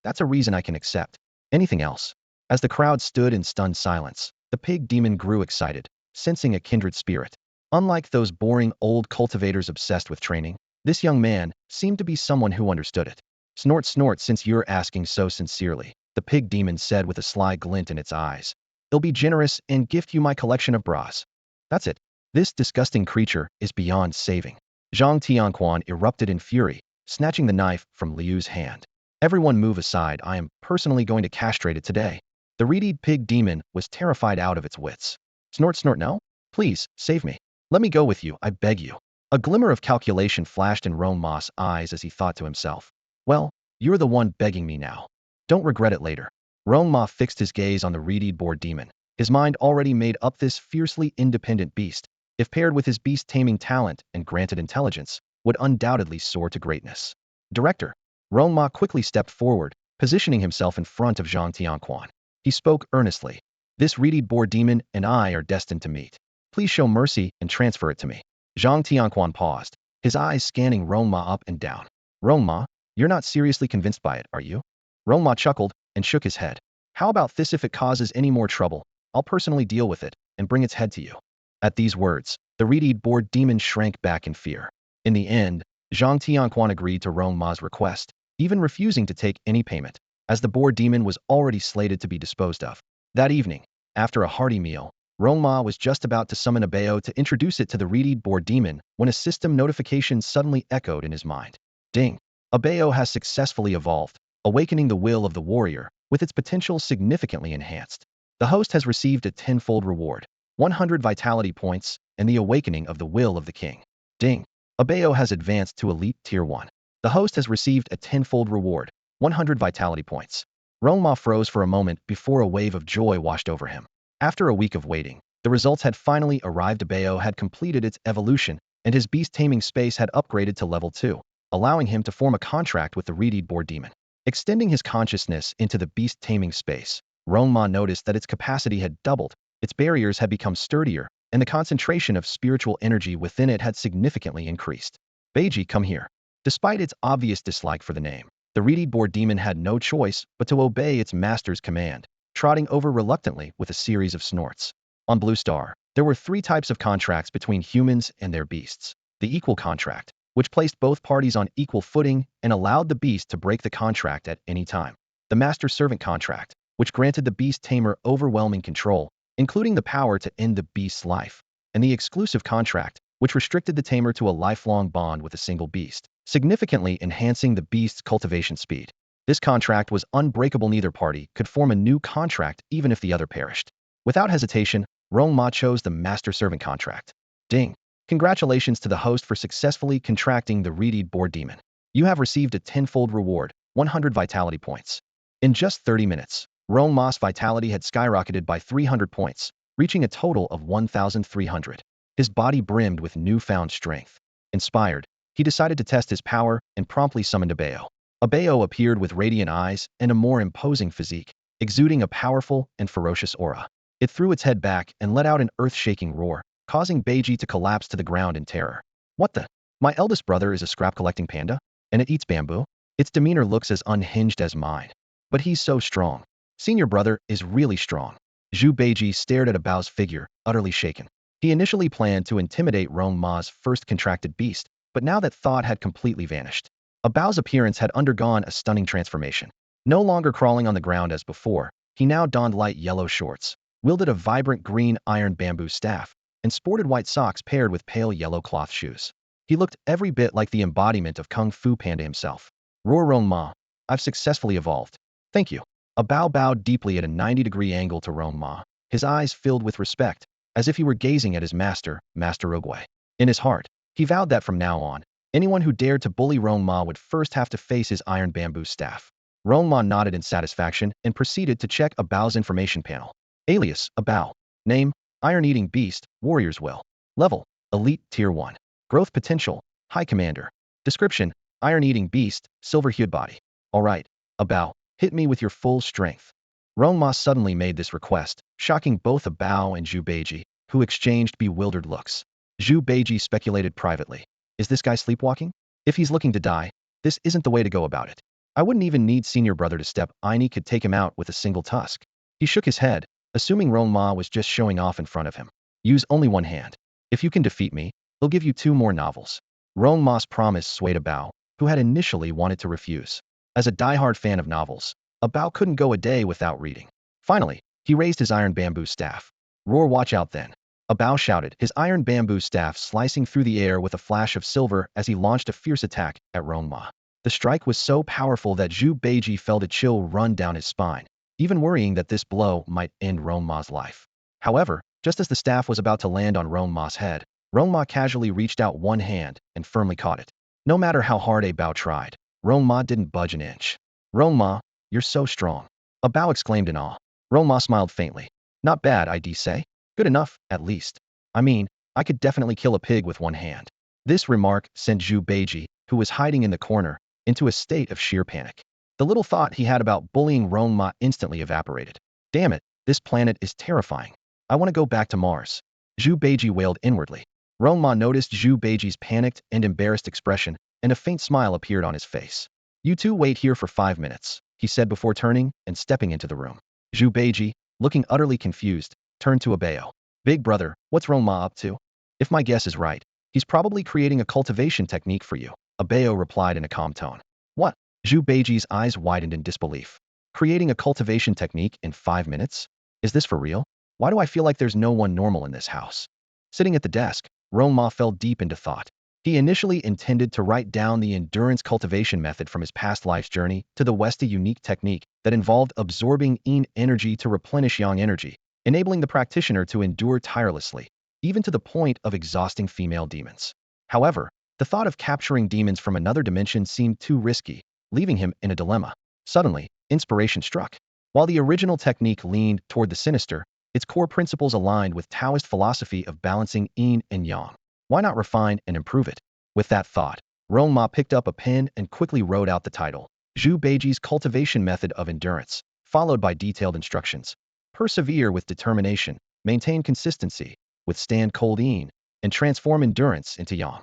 that's a reason I can accept. Anything else? As the crowd stood in stunned silence, the pig demon grew excited, sensing a kindred spirit. Unlike those boring old cultivators obsessed with training, this young man seemed to be someone who understood it. Snort, snort, since you're asking so sincerely, the pig demon said with a sly glint in its eyes. I'll be generous and gift you my collection of bras. That's it. This disgusting creature is beyond saving. Zhang Tianquan erupted in fury, snatching the knife from Liu's hand. Everyone move aside, I am personally going to castrate it today. The reedy pig demon was terrified out of its wits. Snort, snort, no? Please, save me. Let me go with you, I beg you. A glimmer of calculation flashed in Rong Ma's eyes as he thought to himself. Well, you're the one begging me now. Don't regret it later. Rong Ma fixed his gaze on the reedy boar demon, his mind already made up this fiercely independent beast, if paired with his beast-taming talent and granted intelligence, would undoubtedly soar to greatness. Director. Rong Ma quickly stepped forward, positioning himself in front of Zhang Tianquan. He spoke earnestly. This reedy boar demon and I are destined to meet. Please show mercy and transfer it to me. Zhang Tianquan paused, his eyes scanning Rong Ma up and down. Rong Ma, you're not seriously convinced by it, are you? Rong Ma chuckled and shook his head. How about this? If it causes any more trouble, I'll personally deal with it and bring its head to you. At these words, the reedy boar demon shrank back in fear. In the end, Zhang Tianquan agreed to Rong Ma's request, even refusing to take any payment, as the boar demon was already slated to be disposed of. That evening, after a hearty meal, Rong Ma was just about to summon a Bao to introduce it to the reedy boar demon when a system notification suddenly echoed in his mind. Ding! A Bao has successfully evolved, awakening the will of the warrior, with its potential significantly enhanced. The host has received a tenfold reward, 100 vitality points, and the awakening of the will of the king. Ding! A Bao has advanced to Elite Tier 1. The host has received a tenfold reward, 100 vitality points. Rong Ma froze for a moment before a wave of joy washed over him. After a week of waiting, the results had finally arrived. A Bao had completed its evolution, and his beast-taming space had upgraded to level 2, allowing him to form a contract with the reedy boar demon. Extending his consciousness into the beast-taming space, Rong Ma noticed that its capacity had doubled, its barriers had become sturdier, and the concentration of spiritual energy within it had significantly increased. Beiji, come here. Despite its obvious dislike for the name, the reedy boar demon had no choice but to obey its master's command, trotting over reluctantly with a series of snorts. On Blue Star, there were 3 types of contracts between humans and their beasts. The equal contract, which placed both parties on equal footing and allowed the beast to break the contract at any time. The master-servant contract, which granted the beast tamer overwhelming control, including the power to end the beast's life. And the exclusive contract, which restricted the tamer to a lifelong bond with a single beast, significantly enhancing the beast's cultivation speed. This contract was unbreakable. Neither party could form a new contract even if the other perished. Without hesitation, Rong Ma chose the master-servant contract. Ding! Congratulations to the host for successfully contracting the reedy boar demon. You have received a tenfold reward, 100 vitality points. In just 30 minutes, Rong Ma's vitality had skyrocketed by 300 points, reaching a total of 1,300. His body brimmed with newfound strength. Inspired, he decided to test his power and promptly summoned a Bao. A Bao appeared with radiant eyes and a more imposing physique, exuding a powerful and ferocious aura. It threw its head back and let out an earth-shaking roar, causing Beiji to collapse to the ground in terror. What the? My eldest brother is a scrap-collecting panda? And it eats bamboo? Its demeanor looks as unhinged as mine. But he's so strong. Senior brother is really strong. Zhu Beiji stared at a Bao's figure, utterly shaken. He initially planned to intimidate Rong Ma's first contracted beast, but now that thought had completely vanished. Abao's appearance had undergone a stunning transformation. No longer crawling on the ground as before, he now donned light yellow shorts, wielded a vibrant green iron bamboo staff, and sported white socks paired with pale yellow cloth shoes. He looked every bit like the embodiment of Kung Fu Panda himself. Rong Ma, I've successfully evolved. Thank you. Abao bowed deeply at a 90-degree angle to Rong Ma, his eyes filled with respect, as if he were gazing at his master, Master Rogui. In his heart, he vowed that from now on, anyone who dared to bully Rong Ma would first have to face his iron bamboo staff. Rong Ma nodded in satisfaction and proceeded to check Abao's information panel. Alias, Abao. Name, Iron-Eating Beast, Warrior's Will. Level, Elite Tier 1. Growth Potential, High Commander. Description, Iron-Eating Beast, Silver-Hued Body. Alright, Abao, hit me with your full strength. Rong Ma suddenly made this request, shocking both Abao and Zhu Beiji, who exchanged bewildered looks. Zhu Beiji speculated privately. Is this guy sleepwalking? If he's looking to die, this isn't the way to go about it. I wouldn't even need senior brother to step. Aini could take him out with a single tusk. He shook his head, assuming Rong Ma was just showing off in front of him. Use only one hand. If you can defeat me, he'll give you 2 more novels. Rong Ma's promise swayed Abao, who had initially wanted to refuse. As a diehard fan of novels, Abao couldn't go a day without reading. Finally, he raised his iron bamboo staff. Roar, watch out then. Abao shouted, his iron bamboo staff slicing through the air with a flash of silver as he launched a fierce attack at Rong Ma. The strike was so powerful that Zhu Beiji felt a chill run down his spine, even worrying that this blow might end Rong Ma's life. However, just as the staff was about to land on Rong Ma's head, Rong Ma casually reached out one hand and firmly caught it. No matter how hard Abao tried, Rong Ma didn't budge an inch. Rong Ma, you're so strong. Abao exclaimed in awe. Rong Ma smiled faintly. Not bad, I'd say. Good enough, at least. I mean, I could definitely kill a pig with one hand. This remark sent Zhu Beiji, who was hiding in the corner, into a state of sheer panic. The little thought he had about bullying Rong Ma instantly evaporated. Damn it, this planet is terrifying. I want to go back to Mars. Zhu Beiji wailed inwardly. Rong Ma noticed Zhu Beiji's panicked and embarrassed expression, and a faint smile appeared on his face. You two wait here for 5 minutes, he said before turning and stepping into the room. Zhu Beiji, looking utterly confused, turned to Abao. Big brother, what's Rong Ma up to? If my guess is right, he's probably creating a cultivation technique for you, Abao replied in a calm tone. What? Zhu Beiji's eyes widened in disbelief. Creating a cultivation technique in 5 minutes? Is this for real? Why do I feel like there's no one normal in this house? Sitting at the desk, Rong Ma fell deep into thought. He initially intended to write down the endurance cultivation method from his past life's journey to the West, a unique technique that involved absorbing yin energy to replenish yang energy, enabling the practitioner to endure tirelessly, even to the point of exhausting female demons. However, the thought of capturing demons from another dimension seemed too risky, leaving him in a dilemma. Suddenly, inspiration struck. While the original technique leaned toward the sinister, its core principles aligned with Taoist philosophy of balancing yin and yang. Why not refine and improve it? With that thought, Rong Ma picked up a pen and quickly wrote out the title, Zhu Beiji's Cultivation Method of Endurance, followed by detailed instructions. Persevere with determination, maintain consistency, withstand cold yin, and transform endurance into yang.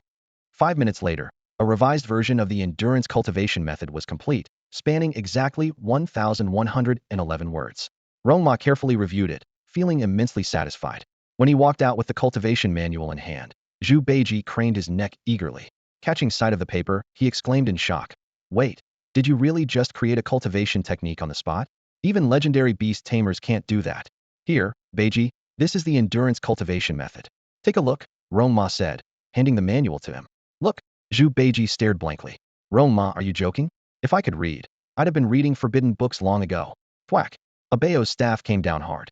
5 minutes later, a revised version of the endurance cultivation method was complete, spanning exactly 1,111 words. Rong Ma carefully reviewed it, feeling immensely satisfied. When he walked out with the cultivation manual in hand, Zhu Beiji craned his neck eagerly. Catching sight of the paper, he exclaimed in shock. Wait, did you really just create a cultivation technique on the spot? Even legendary beast tamers can't do that. Here, Beiji, this is the endurance cultivation method. Take a look, Rong Ma said, handing the manual to him. Look, Zhu Beiji stared blankly. Rong Ma, are you joking? If I could read, I'd have been reading forbidden books long ago. Thwack. Abao's staff came down hard.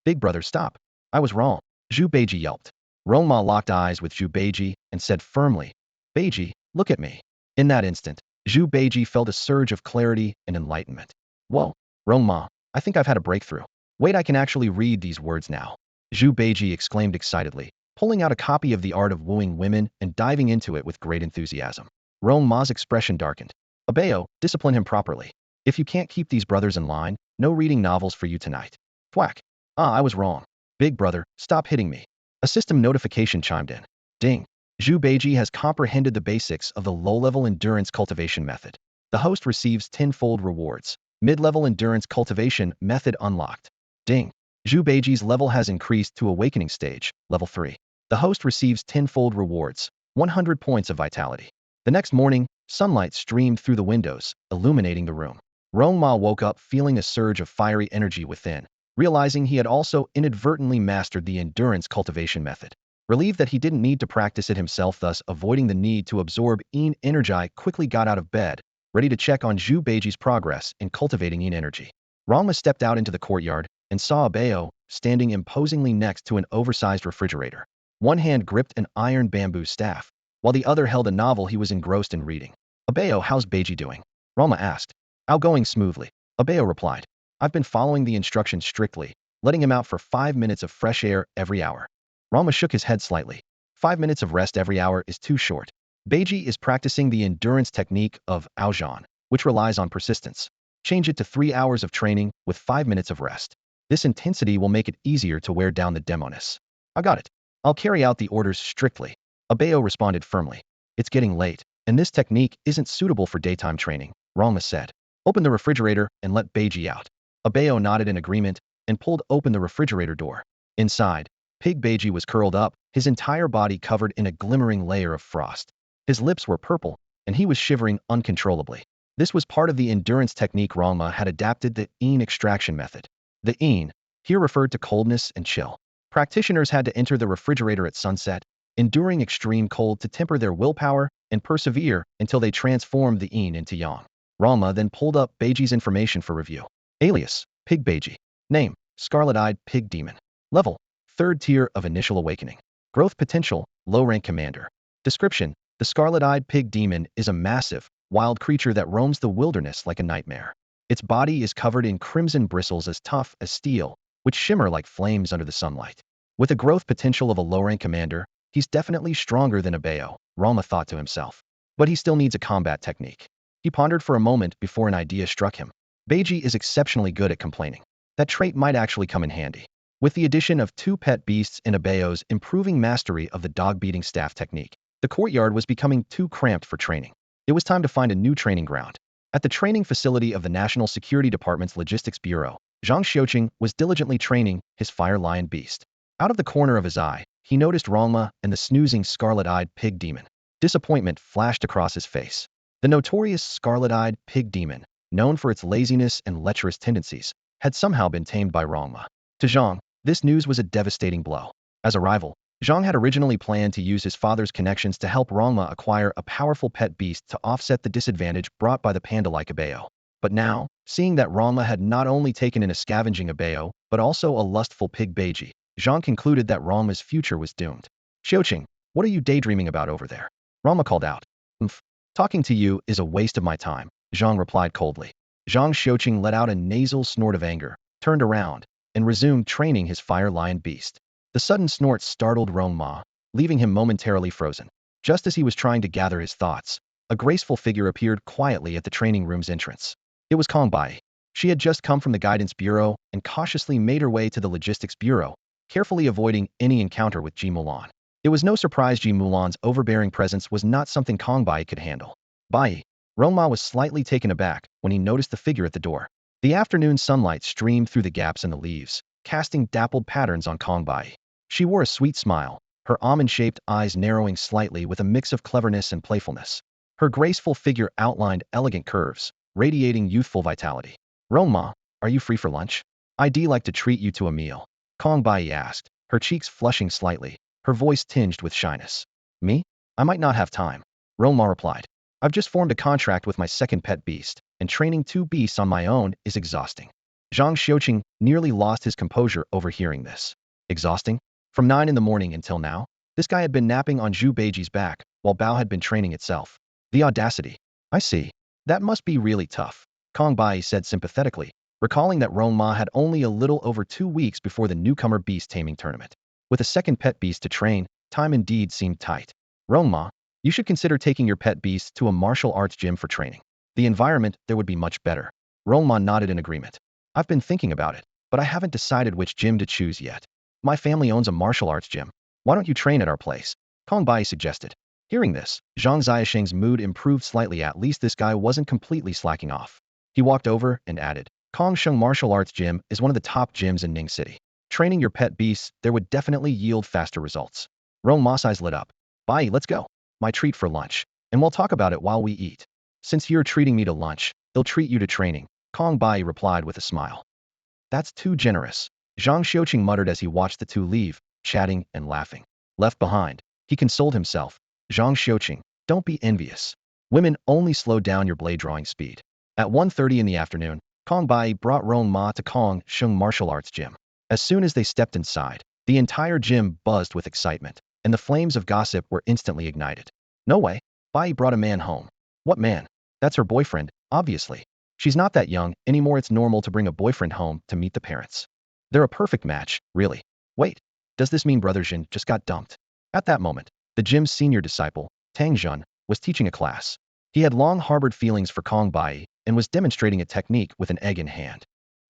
Big brother, stop. I was wrong. Zhu Beiji yelped. Rong Ma locked eyes with Zhu Beiji and said firmly, Beiji, look at me. In that instant, Zhu Beiji felt a surge of clarity and enlightenment. Whoa, Rong Ma, I think I've had a breakthrough. Wait, I can actually read these words now. Zhu Beiji exclaimed excitedly, pulling out a copy of The Art of Wooing Women and diving into it with great enthusiasm. Rong Ma's expression darkened. Abao, discipline him properly. If you can't keep these brothers in line, no reading novels for you tonight. Thwack. I was wrong. Big brother, stop hitting me. A system notification chimed in. Ding. Zhu Beiji has comprehended the basics of the low-level endurance cultivation method. The host receives 10-fold rewards. Mid-level endurance cultivation method unlocked. Ding. Zhu Beiji's level has increased to awakening stage, level 3. The host receives 10-fold rewards, 100 points of vitality. The next morning, Sunlight streamed through the windows, illuminating the room. Rong Ma woke up feeling a surge of fiery energy within, realizing he had also inadvertently mastered the endurance cultivation method. Relieved that he didn't need to practice it himself, thus avoiding the need to absorb energy, quickly got out of bed, ready to check on Zhu Beiji's progress in cultivating energy. Rong Ma stepped out into the courtyard and saw Bao standing imposingly next to an oversized refrigerator. One hand gripped an iron bamboo staff, while the other held a novel he was engrossed in reading. Bao, how's Beiji doing? Rong Ma asked. Going smoothly, Bao replied. I've been following the instructions strictly, letting him out for 5 minutes of fresh air every hour. Rong Ma shook his head slightly. 5 minutes of rest every hour is too short. Beiji is practicing the endurance technique of Aozhan, which relies on persistence. Change it to 3 hours of training with 5 minutes of rest. This intensity will make it easier to wear down the demoness. I got it. I'll carry out the orders strictly. Bao responded firmly. It's getting late, and this technique isn't suitable for daytime training, Rong Ma said. Open the refrigerator and let Beiji out. Bao nodded in agreement and pulled open the refrigerator door. Inside, Pig Beiji was curled up, his entire body covered in a glimmering layer of frost. His lips were purple, and he was shivering uncontrollably. This was part of the endurance technique Rong Ma had adapted, the extraction method. The here referred to coldness and chill. Practitioners had to enter the refrigerator at sunset, enduring extreme cold to temper their willpower and persevere until they transformed the into yang. Rong Ma then pulled up Beiji's information for review. Alias, Pig Beiji. Name, Scarlet-Eyed Pig Demon. Level, 3rd tier of Initial Awakening. Growth potential, low-rank commander. Description, the Scarlet-Eyed Pig Demon is a massive, wild creature that roams the wilderness like a nightmare. Its body is covered in crimson bristles as tough as steel, which shimmer like flames under the sunlight. With a growth potential of a low-rank commander, he's definitely stronger than a Bao, Rong Ma thought to himself. But he still needs a combat technique. He pondered for a moment before an idea struck him. Beiji is exceptionally good at complaining. That trait might actually come in handy. With the addition of 2 pet beasts and a Bao's improving mastery of the dog-beating staff technique, the courtyard was becoming too cramped for training. It was time to find a new training ground. At the training facility of the National Security Department's Logistics Bureau, Zhang Xiuqing was diligently training his fire lion beast. Out of the corner of his eye, he noticed Rong Ma and the snoozing scarlet-eyed pig demon. Disappointment flashed across his face. The notorious scarlet-eyed pig demon, known for its laziness and lecherous tendencies, had somehow been tamed by Rong Ma. To Zhang, this news was a devastating blow. As a rival, Zhang had originally planned to use his father's connections to help Rong Ma acquire a powerful pet beast to offset the disadvantage brought by the panda-like Bao. But now, seeing that Rong Ma had not only taken in a scavenging Bao, but also a lustful Pig Beiji, Zhang concluded that Rong Ma's future was doomed. Xiuqing, what are you daydreaming about over there? Rong Ma called out. Talking to you is a waste of my time, Zhang replied coldly. Zhang Xiuqing let out a nasal snort of anger, turned around, and resumed training his fire lion beast. The sudden snort startled Rong Ma, leaving him momentarily frozen. Just as he was trying to gather his thoughts, a graceful figure appeared quietly at the training room's entrance. It was Kong Bai. She had just come from the Guidance Bureau and cautiously made her way to the Logistics Bureau, carefully avoiding any encounter with Ji Mulan. It was no surprise Ji Mulan's overbearing presence was not something Kong Bai could handle. Bai. Rong Ma was slightly taken aback when he noticed the figure at the door. The afternoon sunlight streamed through the gaps in the leaves, casting dappled patterns on Kong Bai. She wore a sweet smile, her almond-shaped eyes narrowing slightly with a mix of cleverness and playfulness. Her graceful figure outlined elegant curves, radiating youthful vitality. Rong Ma, are you free for lunch? I'd like to treat you to a meal. Kong Bai asked, her cheeks flushing slightly, her voice tinged with shyness. Me? I might not have time. Rong Ma replied. I've just formed a contract with my second pet beast, and training 2 beasts on my own is exhausting. Zhang Xiuqing nearly lost his composure overhearing this. Exhausting? From 9 in the morning until now? This guy had been napping on Zhu Beiji's back, while Bao had been training itself. The audacity. I see. That must be really tough, Kong Bai said sympathetically, recalling that Rong Ma had only a little over 2 weeks before the newcomer beast-taming tournament. With a second pet beast to train, time indeed seemed tight. Rong Ma, you should consider taking your pet beast to a martial arts gym for training. The environment there would be much better. Rong Ma nodded in agreement. I've been thinking about it, but I haven't decided which gym to choose yet. My family owns a martial arts gym. Why don't you train at our place? Kong Bai suggested. Hearing this, Zhang Xiaosheng's mood improved slightly. At least this guy wasn't completely slacking off. He walked over and added, Kongsheng Martial Arts Gym is one of the top gyms in Ning City. Training your pet beasts there would definitely yield faster results. Rong Ma's eyes lit up. Bai, let's go. My treat for lunch. and we'll talk about it while we eat. Since you're treating me to lunch, they'll treat you to training, Kong Bai replied with a smile. That's too generous, Zhang Xiuqing muttered as he watched the two leave, chatting and laughing. Left behind, he consoled himself. Zhang Xiuqing, don't be envious. Women only slow down your blade drawing speed. At 1:30 in the afternoon, Kong Bai brought Rong Ma to Kong Sheng Martial Arts Gym. As soon as they stepped inside, the entire gym buzzed with excitement, and the flames of gossip were instantly ignited. No way, Bai brought a man home. What man? That's her boyfriend, obviously. She's not that young anymore. It's normal to bring a boyfriend home to meet the parents. They're a perfect match, really. Wait, does this mean Brother Jin just got dumped? At that moment, the gym's senior disciple, Tang Jun, was teaching a class. He had long harbored feelings for Kong Bai and was demonstrating a technique with an egg in hand.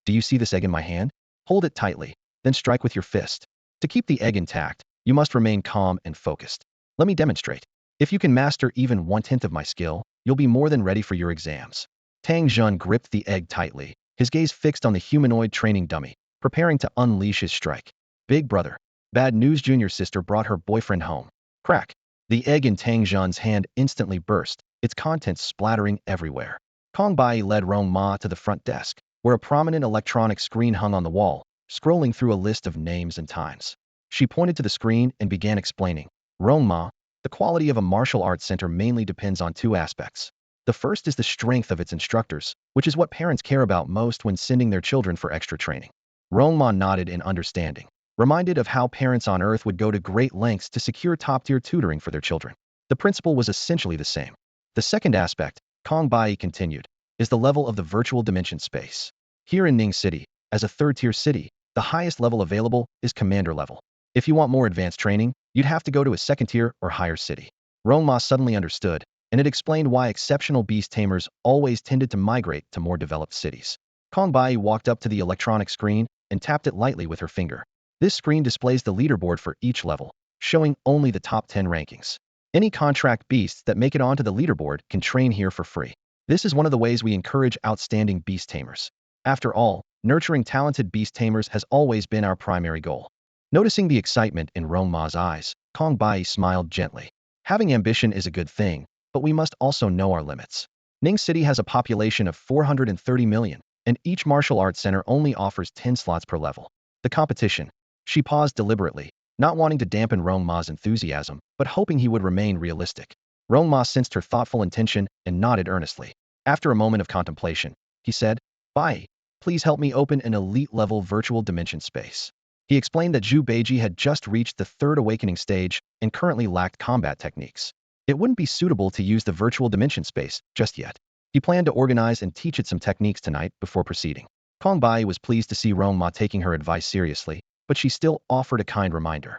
Do you see this egg in my hand? Hold it tightly, then strike with your fist. To keep the egg intact, you must remain calm and focused. Let me demonstrate. If you can master even 1/10 of my skill, you'll be more than ready for your exams. Tang Jun gripped the egg tightly, his gaze fixed on the humanoid training dummy, preparing to unleash his strike. Big brother. Bad news, junior sister brought her boyfriend home. Crack. The egg in Tang Jun's hand instantly burst, its contents splattering everywhere. Kong Bai led Rong Ma to the front desk, where a prominent electronic screen hung on the wall, scrolling through a list of names and times. She pointed to the screen and began explaining. Rong Ma, the quality of a martial arts center mainly depends on two aspects. The first is the strength of its instructors, which is what parents care about most when sending their children for extra training. Rong Ma nodded in understanding, reminded of how parents on Earth would go to great lengths to secure top-tier tutoring for their children. The principle was essentially the same. The second aspect, Kong Bai continued, is the level of the virtual dimension space. Here in Ning City, as a third-tier city, the highest level available is commander level. If you want more advanced training, you'd have to go to a second-tier or higher city. Rong Ma suddenly understood, and it explained why exceptional beast tamers always tended to migrate to more developed cities. Kong Bai walked up to the electronic screen and tapped it lightly with her finger. This screen displays the leaderboard for each level, showing only the top 10 rankings. Any contract beasts that make it onto the leaderboard can train here for free. This is one of the ways we encourage outstanding beast tamers. After all, nurturing talented beast tamers has always been our primary goal. Noticing the excitement in Rong Ma's eyes, Kong Bai smiled gently. Having ambition is a good thing, but we must also know our limits. Ning City has a population of 430 million, and each martial arts center only offers 10 slots per level. The competition. She paused deliberately, not wanting to dampen Rong Ma's enthusiasm, but hoping he would remain realistic. Rong Ma sensed her thoughtful intention and nodded earnestly. After a moment of contemplation, he said, Bai, please help me open an elite-level virtual dimension space. He explained that Zhu Beiji had just reached the third awakening stage and currently lacked combat techniques. It wouldn't be suitable to use the virtual dimension space just yet. He planned to organize and teach it some techniques tonight before proceeding. Kong Bai was pleased to see Rong Ma taking her advice seriously, but she still offered a kind reminder.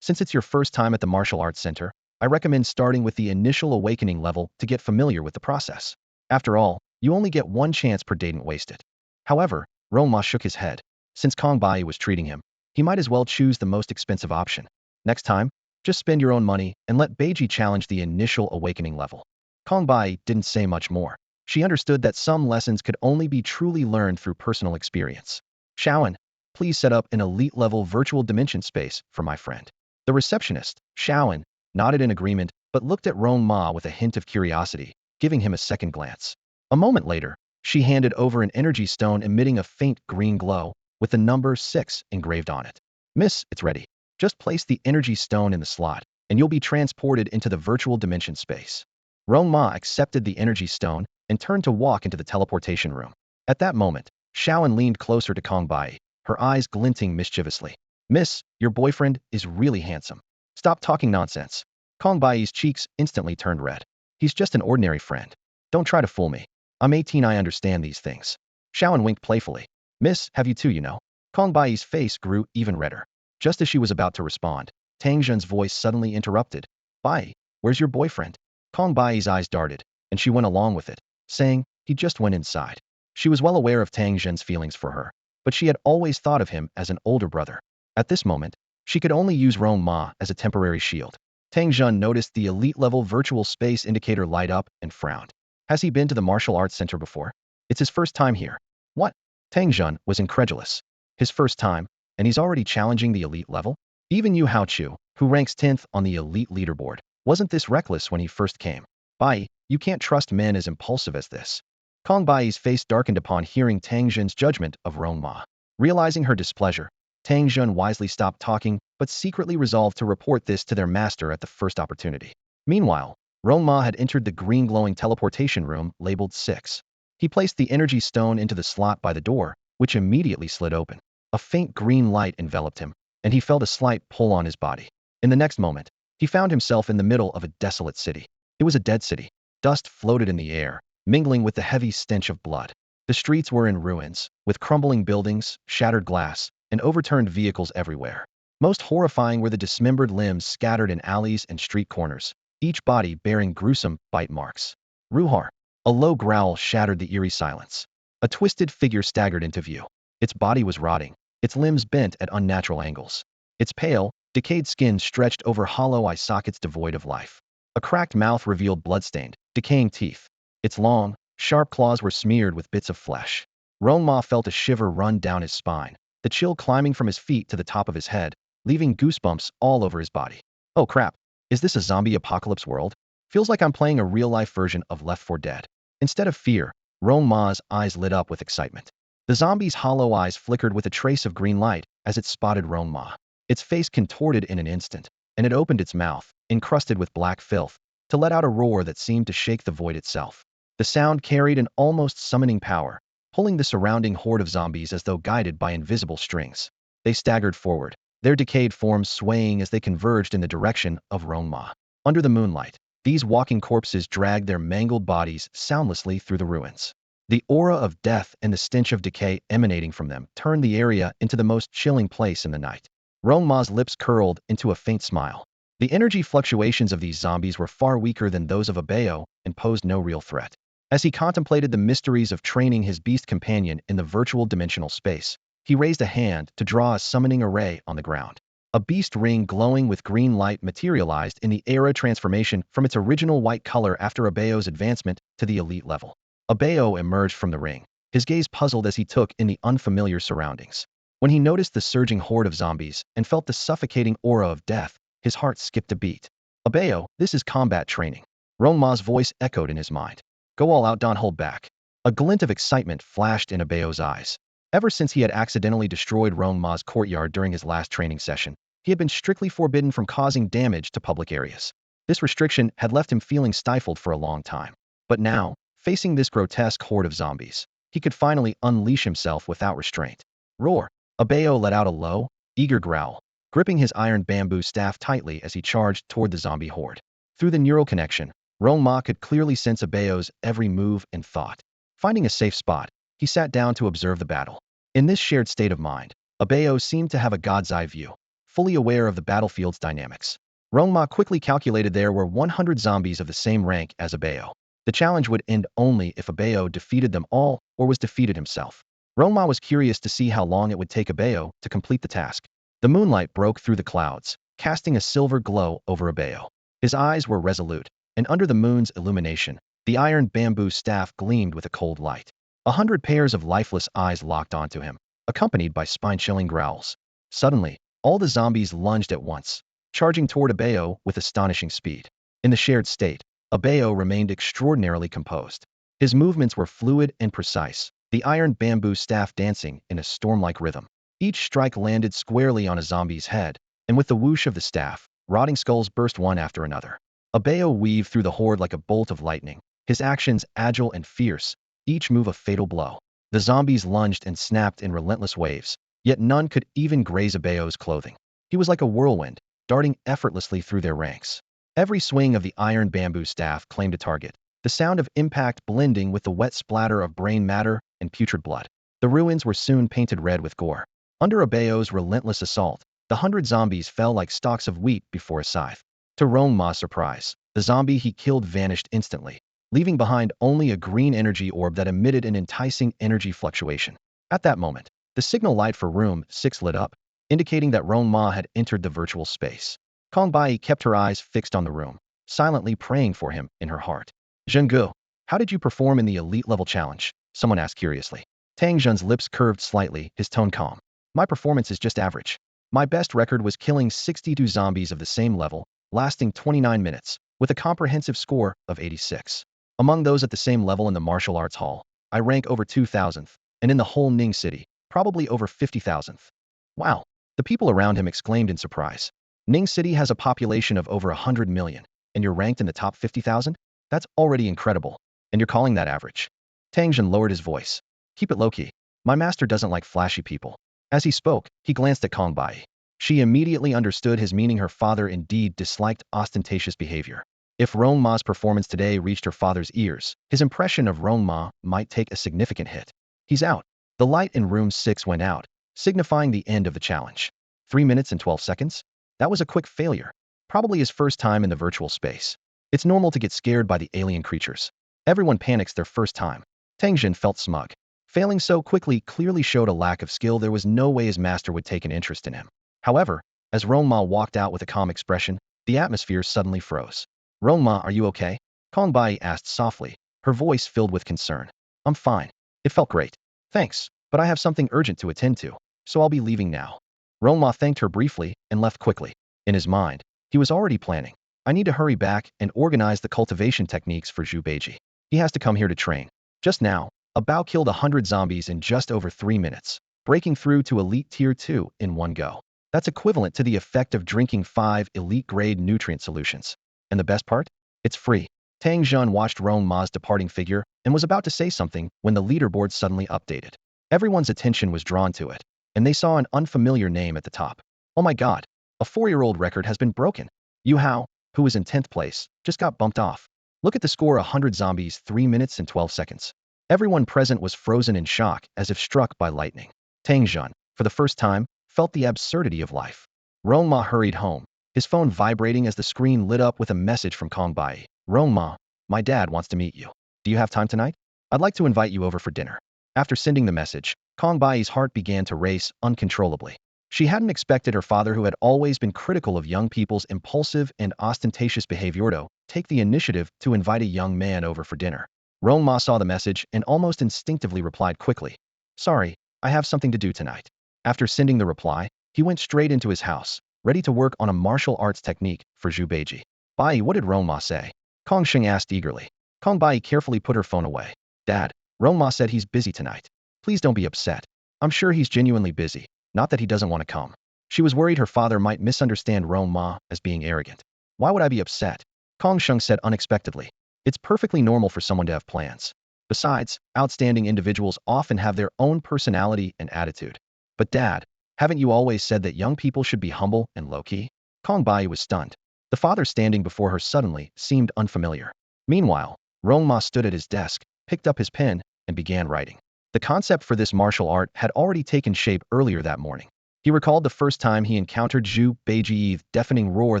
Since it's your first time at the martial arts center, I recommend starting with the initial awakening level to get familiar with the process. After all, you only get one chance per day, don't waste it. However, Rong Ma shook his head. Since Kong Bai was treating him, he might as well choose the most expensive option. Next time, just spend your own money and let Beiji challenge the initial awakening level. Kong Bai didn't say much more. She understood that some lessons could only be truly learned through personal experience. Shaoan, please set up an elite-level virtual dimension space for my friend. The receptionist, Shaoan, nodded in agreement but looked at Rong Ma with a hint of curiosity, giving him a second glance. A moment later, she handed over an energy stone emitting a faint green glow, with the number 6 engraved on it. Miss, it's ready. Just place the energy stone in the slot, and you'll be transported into the virtual dimension space. Rong Ma accepted the energy stone and turned to walk into the teleportation room. At that moment, Shaoan leaned closer to Kong Bai, her eyes glinting mischievously. Miss, your boyfriend is really handsome. Stop talking nonsense. Kong Bai's cheeks instantly turned red. He's just an ordinary friend. Don't try to fool me. I'm 18, I understand these things. Shaoan winked playfully. Miss, have you too, you know. Kong Bai's face grew even redder. Just as she was about to respond, Tang Jun's voice suddenly interrupted. Bai, where's your boyfriend? Kong Bai's eyes darted, and she went along with it, saying, he just went inside. She was well aware of Tang Jun's feelings for her, but she had always thought of him as an older brother. At this moment, she could only use Rong Ma as a temporary shield. Tang Jun noticed the elite-level virtual space indicator light up and frowned. Has he been to the martial arts center before? It's his first time here. What? Tang Jun was incredulous. His first time, and he's already challenging the elite level? Even Yu Haochu, who ranks 10th on the elite leaderboard, wasn't this reckless when he first came. Bai, you can't trust men as impulsive as this. Kong Bai's face darkened upon hearing Tang Zhen's judgment of Rong Ma. Realizing her displeasure, Tang Zhen wisely stopped talking, but secretly resolved to report this to their master at the first opportunity. Meanwhile, Rong Ma had entered the green glowing teleportation room labeled 6. He placed the energy stone into the slot by the door, which immediately slid open. A faint green light enveloped him, and he felt a slight pull on his body. In the next moment, he found himself in the middle of a desolate city. It was a dead city. Dust floated in the air, mingling with the heavy stench of blood. The streets were in ruins, with crumbling buildings, shattered glass, and overturned vehicles everywhere. Most horrifying were the dismembered limbs scattered in alleys and street corners, each body bearing gruesome bite marks. Ruhar. A low growl shattered the eerie silence. A twisted figure staggered into view. Its body was rotting, its limbs bent at unnatural angles. Its pale, decayed skin stretched over hollow eye sockets devoid of life. A cracked mouth revealed bloodstained, decaying teeth. Its long, sharp claws were smeared with bits of flesh. Rong Ma felt a shiver run down his spine, the chill climbing from his feet to the top of his head, leaving goosebumps all over his body. Oh crap, is this a zombie apocalypse world? Feels like I'm playing a real-life version of Left 4 Dead. Instead of fear, Rong Ma's eyes lit up with excitement. The zombie's hollow eyes flickered with a trace of green light as it spotted Rong Ma. Its face contorted in an instant, and it opened its mouth, encrusted with black filth, to let out a roar that seemed to shake the void itself. The sound carried an almost summoning power, pulling the surrounding horde of zombies as though guided by invisible strings. They staggered forward, their decayed forms swaying as they converged in the direction of Rong Ma. Under the moonlight, these walking corpses dragged their mangled bodies soundlessly through the ruins. The aura of death and the stench of decay emanating from them turned the area into the most chilling place in the night. Rong Ma's lips curled into a faint smile. The energy fluctuations of these zombies were far weaker than those of a Bayo and posed no real threat. As he contemplated the mysteries of training his beast companion in the virtual dimensional space, he raised a hand to draw a summoning array on the ground. A beast ring glowing with green light materialized in the era transformation from its original white color after Abayo's advancement to the elite level. Abayo emerged from the ring, his gaze puzzled as he took in the unfamiliar surroundings. When he noticed the surging horde of zombies and felt the suffocating aura of death, his heart skipped a beat. Abayo, this is combat training. Rong Ma's voice echoed in his mind. Go all out, don't hold back. A glint of excitement flashed in Abayo's eyes. Ever since he had accidentally destroyed Rong Ma's courtyard during his last training session, he had been strictly forbidden from causing damage to public areas. This restriction had left him feeling stifled for a long time. But now, facing this grotesque horde of zombies, he could finally unleash himself without restraint. Roar! Abayo let out a low, eager growl, gripping his iron bamboo staff tightly as he charged toward the zombie horde. Through the neural connection, Rong Ma could clearly sense Abayo's every move and thought. Finding a safe spot, he sat down to observe the battle. In this shared state of mind, Abayo seemed to have a god's eye view, fully aware of the battlefield's dynamics. Rong Ma quickly calculated there were 100 zombies of the same rank as Abayo. The challenge would end only if Abayo defeated them all or was defeated himself. Rong Ma was curious to see how long it would take Abayo to complete the task. The moonlight broke through the clouds, casting a silver glow over Abayo. His eyes were resolute, and under the moon's illumination, the iron bamboo staff gleamed with a cold light. 100 pairs of lifeless eyes locked onto him, accompanied by spine-chilling growls. Suddenly, all the zombies lunged at once, charging toward Abayo with astonishing speed. In the shared state, Abayo remained extraordinarily composed. His movements were fluid and precise, the iron bamboo staff dancing in a storm-like rhythm. Each strike landed squarely on a zombie's head, and with the whoosh of the staff, rotting skulls burst one after another. Abayo weaved through the horde like a bolt of lightning, his actions agile and fierce, each move a fatal blow. The zombies lunged and snapped in relentless waves, yet none could even graze Abayo's clothing. He was like a whirlwind, darting effortlessly through their ranks. Every swing of the iron bamboo staff claimed a target, the sound of impact blending with the wet splatter of brain matter and putrid blood. The ruins were soon painted red with gore. Under Abayo's relentless assault, the 100 zombies fell like stalks of wheat before a scythe. To Rong Ma's surprise, the zombie he killed vanished instantly, leaving behind only a green energy orb that emitted an enticing energy fluctuation. At that moment, the signal light for room 6 lit up, indicating that Rong Ma had entered the virtual space. Kong Bai kept her eyes fixed on the room, silently praying for him in her heart. Zhenggu, how did you perform in the elite level challenge? Someone asked curiously. Tang Zhen's lips curved slightly, his tone calm. My performance is just average. My best record was killing 62 zombies of the same level, lasting 29 minutes, with a comprehensive score of 86. Among those at the same level in the martial arts hall, I rank over 2,000th, and in the whole Ning city, probably over 50,000th. Wow! The people around him exclaimed in surprise. Ning city has a population of over 100 million, and you're ranked in the top 50,000? That's already incredible. And you're calling that average? Tang Jin lowered his voice. Keep it low-key. My master doesn't like flashy people. As he spoke, he glanced at Kong Bai. She immediately understood his meaning. Her father indeed disliked ostentatious behavior. If Rong Ma's performance today reached her father's ears, his impression of Rong Ma might take a significant hit. He's out. The light in room 6 went out, signifying the end of the challenge. 3 minutes and 12 seconds? That was a quick failure. Probably his first time in the virtual space. It's normal to get scared by the alien creatures. Everyone panics their first time. Tang Jin felt smug. Failing so quickly clearly showed a lack of skill. There was no way his master would take an interest in him. However, as Rong Ma walked out with a calm expression, the atmosphere suddenly froze. Rong Ma, are you okay? Kong Bai asked softly, her voice filled with concern. I'm fine. It felt great. Thanks, but I have something urgent to attend to, so I'll be leaving now. Rong Ma thanked her briefly and left quickly. In his mind, he was already planning. I need to hurry back and organize the cultivation techniques for Zhu Beiji. He has to come here to train. Just now, a Bao killed 100 zombies in just over 3 minutes, breaking through to Elite Tier 2 in one go. That's equivalent to the effect of drinking 5 elite-grade nutrient solutions. And the best part? It's free. Tang Jun watched Rong Ma's departing figure and was about to say something when the leaderboard suddenly updated. Everyone's attention was drawn to it, and they saw an unfamiliar name at the top. Oh my god, a 4-year-old record has been broken. Yu Hao, who was in 10th place, just got bumped off. Look at the score: 100 zombies, 3 minutes and 12 seconds. Everyone present was frozen in shock as if struck by lightning. Tang Jun, for the first time, felt the absurdity of life. Rong Ma hurried home, his phone vibrating as the screen lit up with a message from Kong Bai. Rong Ma, my dad wants to meet you. Do you have time tonight? I'd like to invite you over for dinner. After sending the message, Kong Bai's heart began to race uncontrollably. She hadn't expected her father, who had always been critical of young people's impulsive and ostentatious behavior, to take the initiative to invite a young man over for dinner. Rong Ma saw the message and almost instinctively replied quickly. Sorry, I have something to do tonight. After sending the reply, he went straight into his house, ready to work on a martial arts technique for Zhu Beiji. Bai, what did Rong Ma say? Kong Sheng asked eagerly. Kong Bai carefully put her phone away. Dad, Rong Ma said he's busy tonight. Please don't be upset. I'm sure he's genuinely busy, not that he doesn't want to come. She was worried her father might misunderstand Rong Ma as being arrogant. Why would I be upset? Kong Sheng said unexpectedly. It's perfectly normal for someone to have plans. Besides, outstanding individuals often have their own personality and attitude. But Dad, haven't you always said that young people should be humble and low-key? Kong Bai was stunned. The father standing before her suddenly seemed unfamiliar. Meanwhile, Rong Ma stood at his desk, picked up his pen, and began writing. The concept for this martial art had already taken shape earlier that morning. He recalled the first time he encountered Zhu Beiji's deafening roar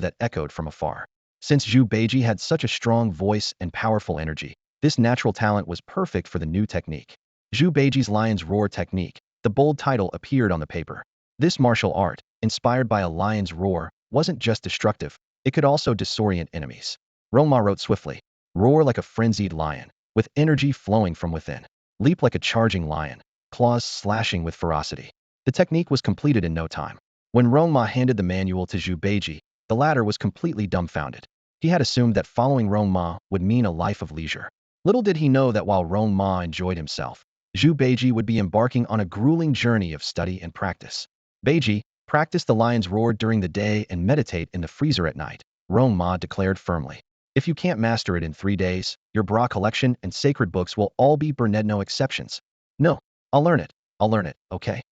that echoed from afar. Since Zhu Beiji had such a strong voice and powerful energy, this natural talent was perfect for the new technique. Zhu Beiji's lion's roar technique. The bold title appeared on the paper. This martial art, inspired by a lion's roar, wasn't just destructive, it could also disorient enemies. Rong Ma wrote swiftly. Roar like a frenzied lion, with energy flowing from within. Leap like a charging lion, claws slashing with ferocity. The technique was completed in no time. When Rong Ma handed the manual to Zhu Beiji, the latter was completely dumbfounded. He had assumed that following Rong Ma would mean a life of leisure. Little did he know that while Rong Ma enjoyed himself, Zhu Beiji would be embarking on a grueling journey of study and practice. Beiji, practice the lion's roar during the day and meditate in the freezer at night, Rong Ma declared firmly. If you can't master it in 3 days, your bra collection and sacred books will all be burned, no exceptions. No, I'll learn it, okay?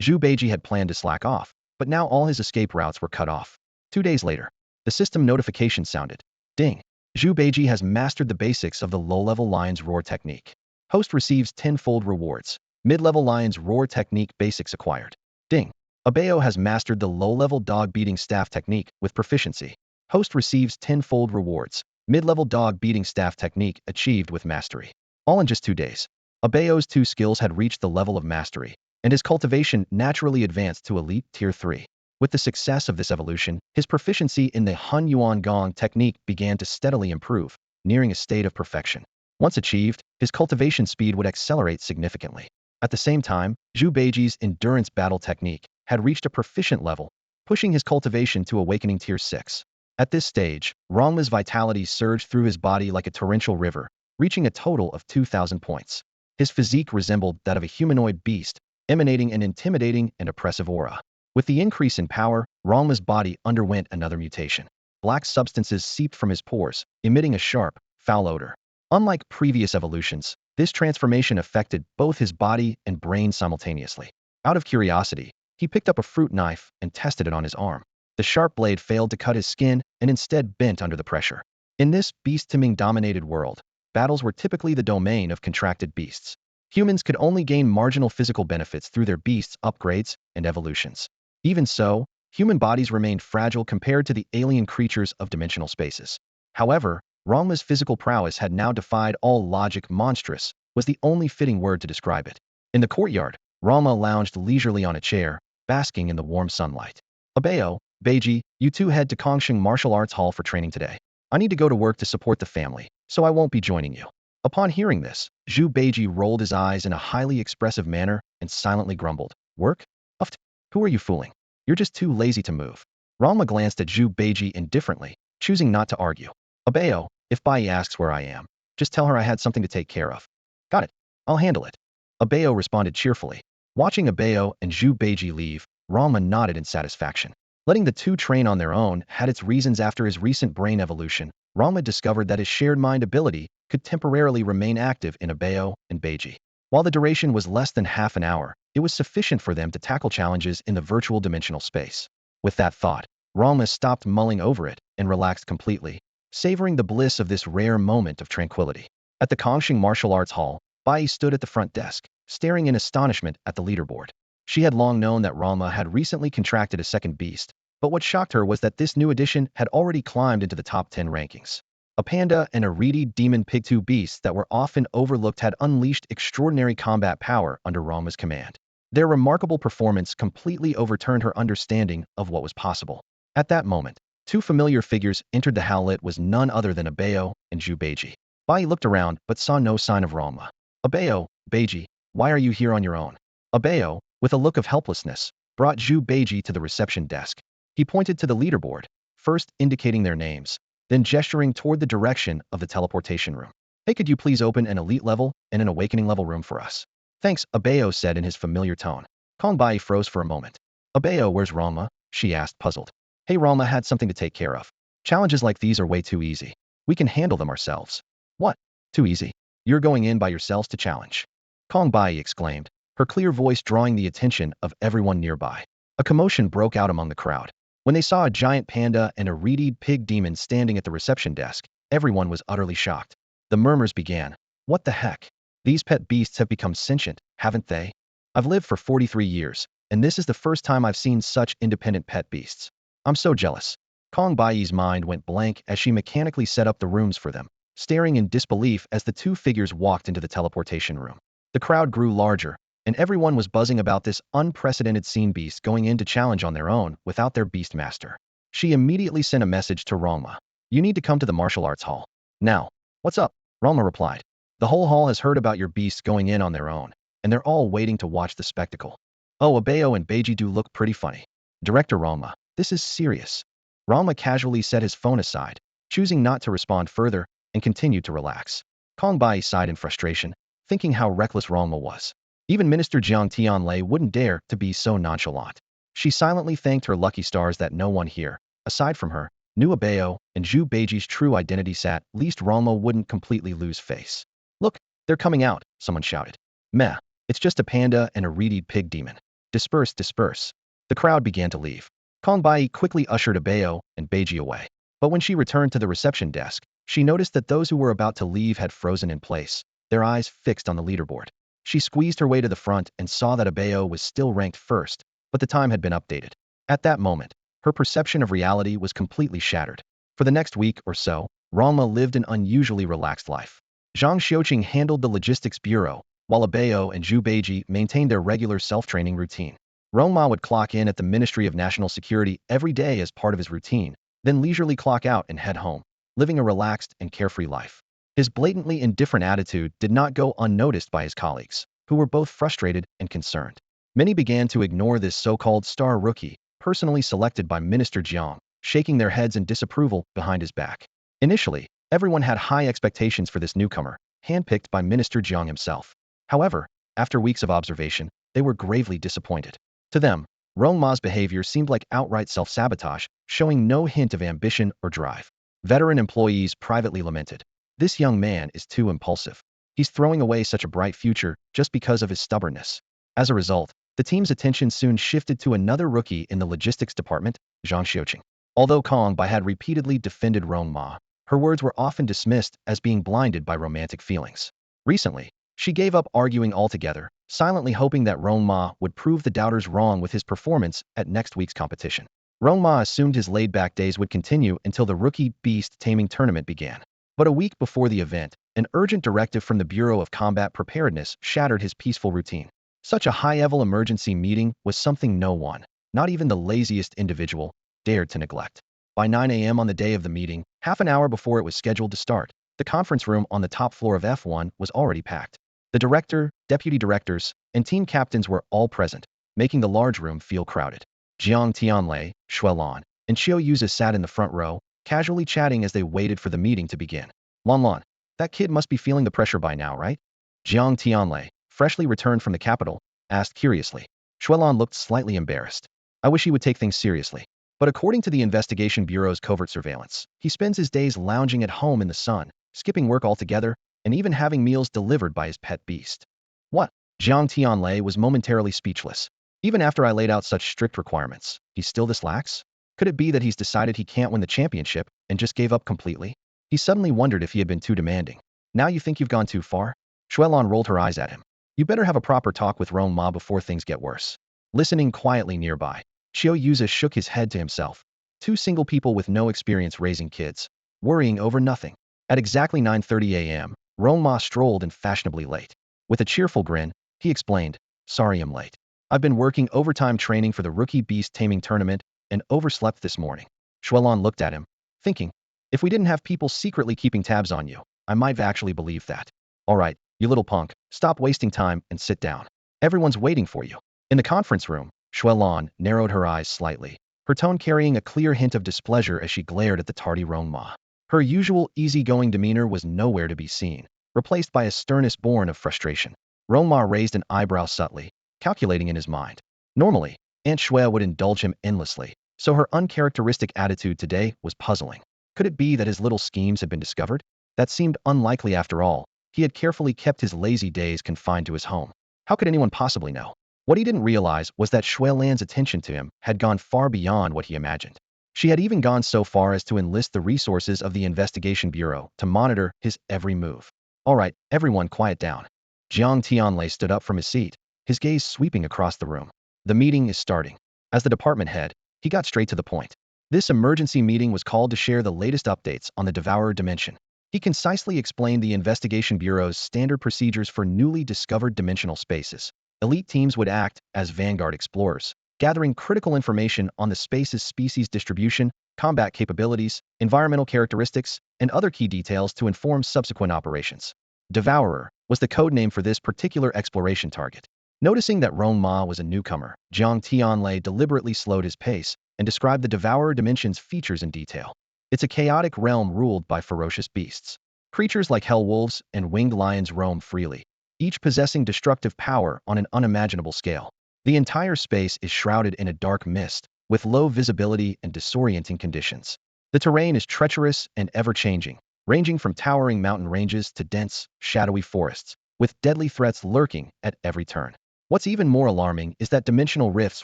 Zhu Beiji had planned to slack off, but now all his escape routes were cut off. 2 days later, the system notification sounded. Ding! Zhu Beiji has mastered the basics of the low-level lion's roar technique. Host receives 10-fold rewards. Mid-level lion's roar technique basics acquired. Ding! Abeo has mastered the low-level dog beating staff technique with proficiency. Host receives 10-fold rewards. Mid-level dog beating staff technique achieved with mastery. All in just 2 days. Abeo's 2 skills had reached the level of mastery, and his cultivation naturally advanced to Elite Tier 3. With the success of this evolution, his proficiency in the Hun Yuan Gong technique began to steadily improve, nearing a state of perfection. Once achieved, his cultivation speed would accelerate significantly. At the same time, Zhu Beiji's endurance battle technique had reached a proficient level, pushing his cultivation to Awakening Tier 6. At this stage, Rong Ma's vitality surged through his body like a torrential river, reaching a total of 2,000 points. His physique resembled that of a humanoid beast, emanating an intimidating and oppressive aura. With the increase in power, Rong Ma's body underwent another mutation. Black substances seeped from his pores, emitting a sharp, foul odor. Unlike previous evolutions, this transformation affected both his body and brain simultaneously. Out of curiosity, he picked up a fruit knife and tested it on his arm. The sharp blade failed to cut his skin and instead bent under the pressure. In this beast-taming dominated world, battles were typically the domain of contracted beasts. Humans could only gain marginal physical benefits through their beasts' upgrades and evolutions. Even so, human bodies remained fragile compared to the alien creatures of dimensional spaces. However, Rong Ma's physical prowess had now defied all logic. Monstrous was the only fitting word to describe it. In the courtyard, Rong Ma lounged leisurely on a chair, basking in the warm sunlight. Abeo, Beiji, you two head to Kongsheng Martial Arts Hall for training today. I need to go to work to support the family, so I won't be joining you. Upon hearing this, Zhu Beiji rolled his eyes in a highly expressive manner and silently grumbled. Work? Uft. Who are you fooling? You're just too lazy to move. Rong Ma glanced at Zhu Beiji indifferently, choosing not to argue. Abeo, if Bai asks where I am, just tell her I had something to take care of. Got it. I'll handle it. Abeo responded cheerfully. Watching Abeo and Zhu Beiji leave, Rong Ma nodded in satisfaction. Letting the two train on their own had its reasons. After his recent brain evolution, Rong Ma discovered that his shared mind ability could temporarily remain active in Abeo and Beiji. While the duration was less than half an hour, it was sufficient for them to tackle challenges in the virtual dimensional space. With that thought, Rong Ma stopped mulling over it and relaxed completely, savoring the bliss of this rare moment of tranquility. At the Kongsheng Martial Arts Hall, Bai stood at the front desk, staring in astonishment at the leaderboard. She had long known that Rong Ma had recently contracted a second beast, but what shocked her was that this new addition had already climbed into the top 10 rankings. A panda and a reedy demon pig, two beasts that were often overlooked, had unleashed extraordinary combat power under Rong Ma's command. Their remarkable performance completely overturned her understanding of what was possible. At that moment, two familiar figures entered the hall. It was none other than Abeo and Zhu Beiji. Bai looked around but saw no sign of Rong Ma. Abeo, Beiji, why are you here on your own? Abeo, with a look of helplessness, brought Zhu Beiji to the reception desk. He pointed to the leaderboard, first indicating their names, then gesturing toward the direction of the teleportation room. Hey, could you please open an elite level and an awakening level room for us? Thanks, Abeo said in his familiar tone. Kong Bai froze for a moment. Abeo, where's Rong Ma? She asked, puzzled. Hey, Rong Ma had something to take care of. Challenges like these are way too easy. We can handle them ourselves. What? Too easy? You're going in by yourselves to challenge? Kong Bai exclaimed, her clear voice drawing the attention of everyone nearby. A commotion broke out among the crowd. When they saw a giant panda and a reedy pig demon standing at the reception desk, everyone was utterly shocked. The murmurs began. What the heck? These pet beasts have become sentient, haven't they? I've lived for 43 years, and this is the first time I've seen such independent pet beasts. I'm so jealous. Kong Bai's mind went blank as she mechanically set up the rooms for them, staring in disbelief as the two figures walked into the teleportation room. The crowd grew larger, and everyone was buzzing about this unprecedented scene. Beasts going in to challenge on their own without their beast master. She immediately sent a message to Rong Ma. You need to come to the martial arts hall. Now. What's up? Rong Ma replied. The whole hall has heard about your beasts going in on their own, and they're all waiting to watch the spectacle. Oh, Abeo and Beiji do look pretty funny. Director Rong Ma, this is serious. Rong Ma casually set his phone aside, choosing not to respond further, and continued to relax. Kong Bai sighed in frustration, thinking how reckless Rong Ma was. Even Minister Jiang Tianlei wouldn't dare to be so nonchalant. She silently thanked her lucky stars that no one here, aside from her, knew Abeo and Zhu Beiji's true identity. At least Rong Ma wouldn't completely lose face. Look, they're coming out, someone shouted. Meh, it's just a panda and a reedy pig demon. Disperse, disperse. The crowd began to leave. Kong Bai quickly ushered Abeo and Beiji away. But when she returned to the reception desk, she noticed that those who were about to leave had frozen in place, their eyes fixed on the leaderboard. She squeezed her way to the front and saw that Abeo was still ranked first, but the time had been updated. At that moment, her perception of reality was completely shattered. For the next week or so, Rong Ma lived an unusually relaxed life. Zhang Xiuqing handled the logistics bureau, while Abeo and Zhu Beiji maintained their regular self-training routine. Rong Ma would clock in at the Ministry of National Security every day as part of his routine, then leisurely clock out and head home, living a relaxed and carefree life. His blatantly indifferent attitude did not go unnoticed by his colleagues, who were both frustrated and concerned. Many began to ignore this so-called star rookie, personally selected by Minister Jiang, shaking their heads in disapproval behind his back. Initially, everyone had high expectations for this newcomer, handpicked by Minister Jiang himself. However, after weeks of observation, they were gravely disappointed. To them, Rong Ma's behavior seemed like outright self-sabotage, showing no hint of ambition or drive. Veteran employees privately lamented, "This young man is too impulsive. He's throwing away such a bright future just because of his stubbornness." As a result, the team's attention soon shifted to another rookie in the logistics department, Zhang Xiuqing. Although Kong Bai had repeatedly defended Rong Ma, her words were often dismissed as being blinded by romantic feelings. Recently, she gave up arguing altogether, silently hoping that Rong Ma would prove the doubters wrong with his performance at next week's competition. Rong Ma assumed his laid-back days would continue until the rookie beast-taming tournament began. But a week before the event, an urgent directive from the Bureau of Combat Preparedness shattered his peaceful routine. Such a high-level emergency meeting was something no one, not even the laziest individual, dared to neglect. By 9 a.m. on the day of the meeting, half an hour before it was scheduled to start, the conference room on the top floor of F1 was already packed. The director, deputy directors, and team captains were all present, making the large room feel crowded. Jiang Tianlei, Xuelan, and Xiao Yuzi sat in the front row, casually chatting as they waited for the meeting to begin. Lan, that kid must be feeling the pressure by now, right? Jiang Tianlei, freshly returned from the capital, asked curiously. Xuelan looked slightly embarrassed. "I wish he would take things seriously. But according to the Investigation Bureau's covert surveillance, he spends his days lounging at home in the sun, skipping work altogether, and even having meals delivered by his pet beast." What? Jiang Tianlei was momentarily speechless. Even after I laid out such strict requirements, he's still this lax? Could it be that he's decided he can't win the championship and just gave up completely? He suddenly wondered if he had been too demanding. "Now you think you've gone too far?" Xuelan rolled her eyes at him. "You better have a proper talk with Rong Ma before things get worse." Listening quietly nearby, Xiao Yuzi shook his head to himself. Two single people with no experience raising kids, worrying over nothing. At exactly 9:30 a.m., Rong Ma strolled in fashionably late. With a cheerful grin, he explained, "Sorry I'm late. I've been working overtime training for the rookie beast-taming tournament and overslept this morning." Xuelan looked at him, thinking, if we didn't have people secretly keeping tabs on you, I might have actually believed that. "All right, you little punk, stop wasting time and sit down. Everyone's waiting for you." In the conference room, Xuelan narrowed her eyes slightly, her tone carrying a clear hint of displeasure as she glared at the tardy Rong Ma. Her usual easygoing demeanor was nowhere to be seen, replaced by a sternness born of frustration. Rong Ma raised an eyebrow subtly, calculating in his mind. Normally, Aunt Xue would indulge him endlessly, so her uncharacteristic attitude today was puzzling. Could it be that his little schemes had been discovered? That seemed unlikely after all. He had carefully kept his lazy days confined to his home. How could anyone possibly know? What he didn't realize was that Xuelan's attention to him had gone far beyond what he imagined. She had even gone so far as to enlist the resources of the Investigation Bureau to monitor his every move. "All right, everyone quiet down." Jiang Tianlei stood up from his seat, his gaze sweeping across the room. "The meeting is starting." As the department head, he got straight to the point. This emergency meeting was called to share the latest updates on the Devourer dimension. He concisely explained the Investigation Bureau's standard procedures for newly discovered dimensional spaces. Elite teams would act as vanguard explorers, gathering critical information on the space's species distribution, combat capabilities, environmental characteristics, and other key details to inform subsequent operations. Devourer was the code name for this particular exploration target. Noticing that Rong Ma was a newcomer, Jiang Tianlei deliberately slowed his pace and described the Devourer dimension's features in detail. It's a chaotic realm ruled by ferocious beasts. Creatures like hell wolves and winged lions roam freely, each possessing destructive power on an unimaginable scale. The entire space is shrouded in a dark mist, with low visibility and disorienting conditions. The terrain is treacherous and ever-changing, ranging from towering mountain ranges to dense, shadowy forests, with deadly threats lurking at every turn. What's even more alarming is that dimensional rifts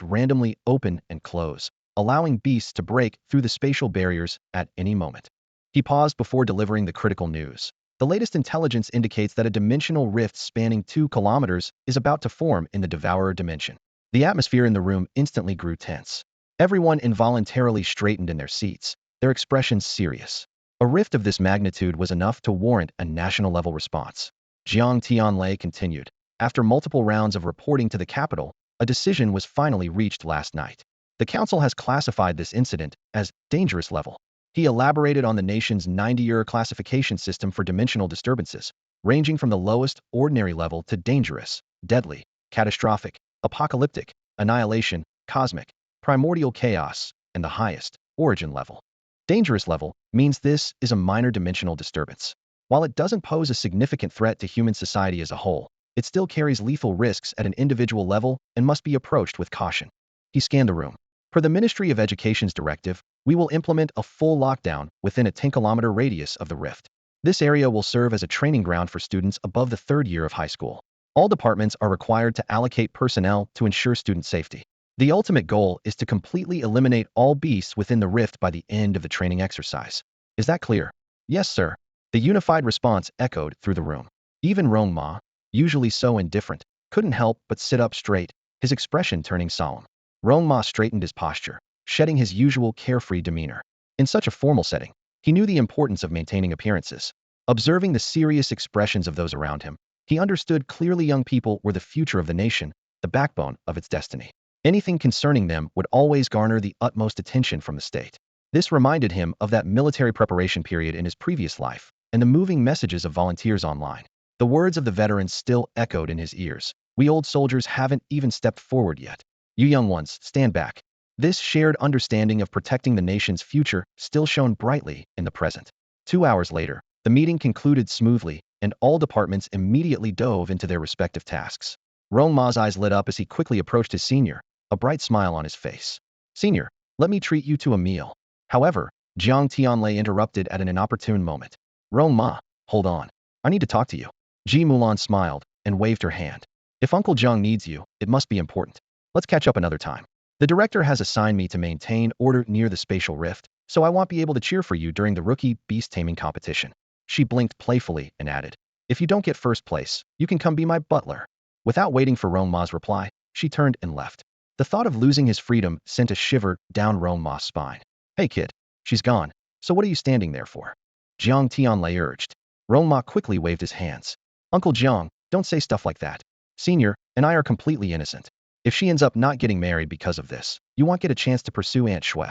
randomly open and close, allowing beasts to break through the spatial barriers at any moment. He paused before delivering the critical news. The latest intelligence indicates that a dimensional rift spanning 2 kilometers is about to form in the Devourer dimension. The atmosphere in the room instantly grew tense. Everyone involuntarily straightened in their seats, their expressions serious. A rift of this magnitude was enough to warrant a national-level response. Jiang Tianlei continued. After multiple rounds of reporting to the capital, a decision was finally reached last night. The council has classified this incident as dangerous level. He elaborated on the nation's 90-year classification system for dimensional disturbances, ranging from the lowest, ordinary level to dangerous, deadly, catastrophic, apocalyptic, annihilation, cosmic, primordial chaos, and the highest, origin level. Dangerous level means this is a minor dimensional disturbance. While it doesn't pose a significant threat to human society as a whole, it still carries lethal risks at an individual level and must be approached with caution. He scanned the room. Per the Ministry of Education's directive, we will implement a full lockdown within a 10-kilometer radius of the rift. This area will serve as a training ground for students above the third year of high school. All departments are required to allocate personnel to ensure student safety. The ultimate goal is to completely eliminate all beasts within the rift by the end of the training exercise. Is that clear? Yes, sir. The unified response echoed through the room. Even Rong Ma, usually so indifferent, couldn't help but sit up straight, his expression turning solemn. Rong Ma straightened his posture, shedding his usual carefree demeanor. In such a formal setting, he knew the importance of maintaining appearances. Observing the serious expressions of those around him, he understood clearly young people were the future of the nation, the backbone of its destiny. Anything concerning them would always garner the utmost attention from the state. This reminded him of that military preparation period in his previous life, and the moving messages of volunteers online. The words of the veterans still echoed in his ears. We old soldiers haven't even stepped forward yet. You young ones, stand back. This shared understanding of protecting the nation's future still shone brightly in the present. 2 hours later, the meeting concluded smoothly, and all departments immediately dove into their respective tasks. Rong Ma's eyes lit up as he quickly approached his senior, a bright smile on his face. Senior, let me treat you to a meal. However, Jiang Tianlei interrupted at an inopportune moment. Rong Ma, hold on. I need to talk to you. Ji Mulan smiled and waved her hand. If Uncle Jiang needs you, it must be important. Let's catch up another time. The director has assigned me to maintain order near the spatial rift, so I won't be able to cheer for you during the rookie beast-taming competition. She blinked playfully and added, if you don't get first place, you can come be my butler. Without waiting for Rong Ma's reply, she turned and left. The thought of losing his freedom sent a shiver down Rong Ma's spine. Hey kid, she's gone, so what are you standing there for? Jiang Tianlei urged. Rong Ma quickly waved his hands. Uncle Jiang, don't say stuff like that. Senior and I are completely innocent. If she ends up not getting married because of this, you won't get a chance to pursue Aunt Shui.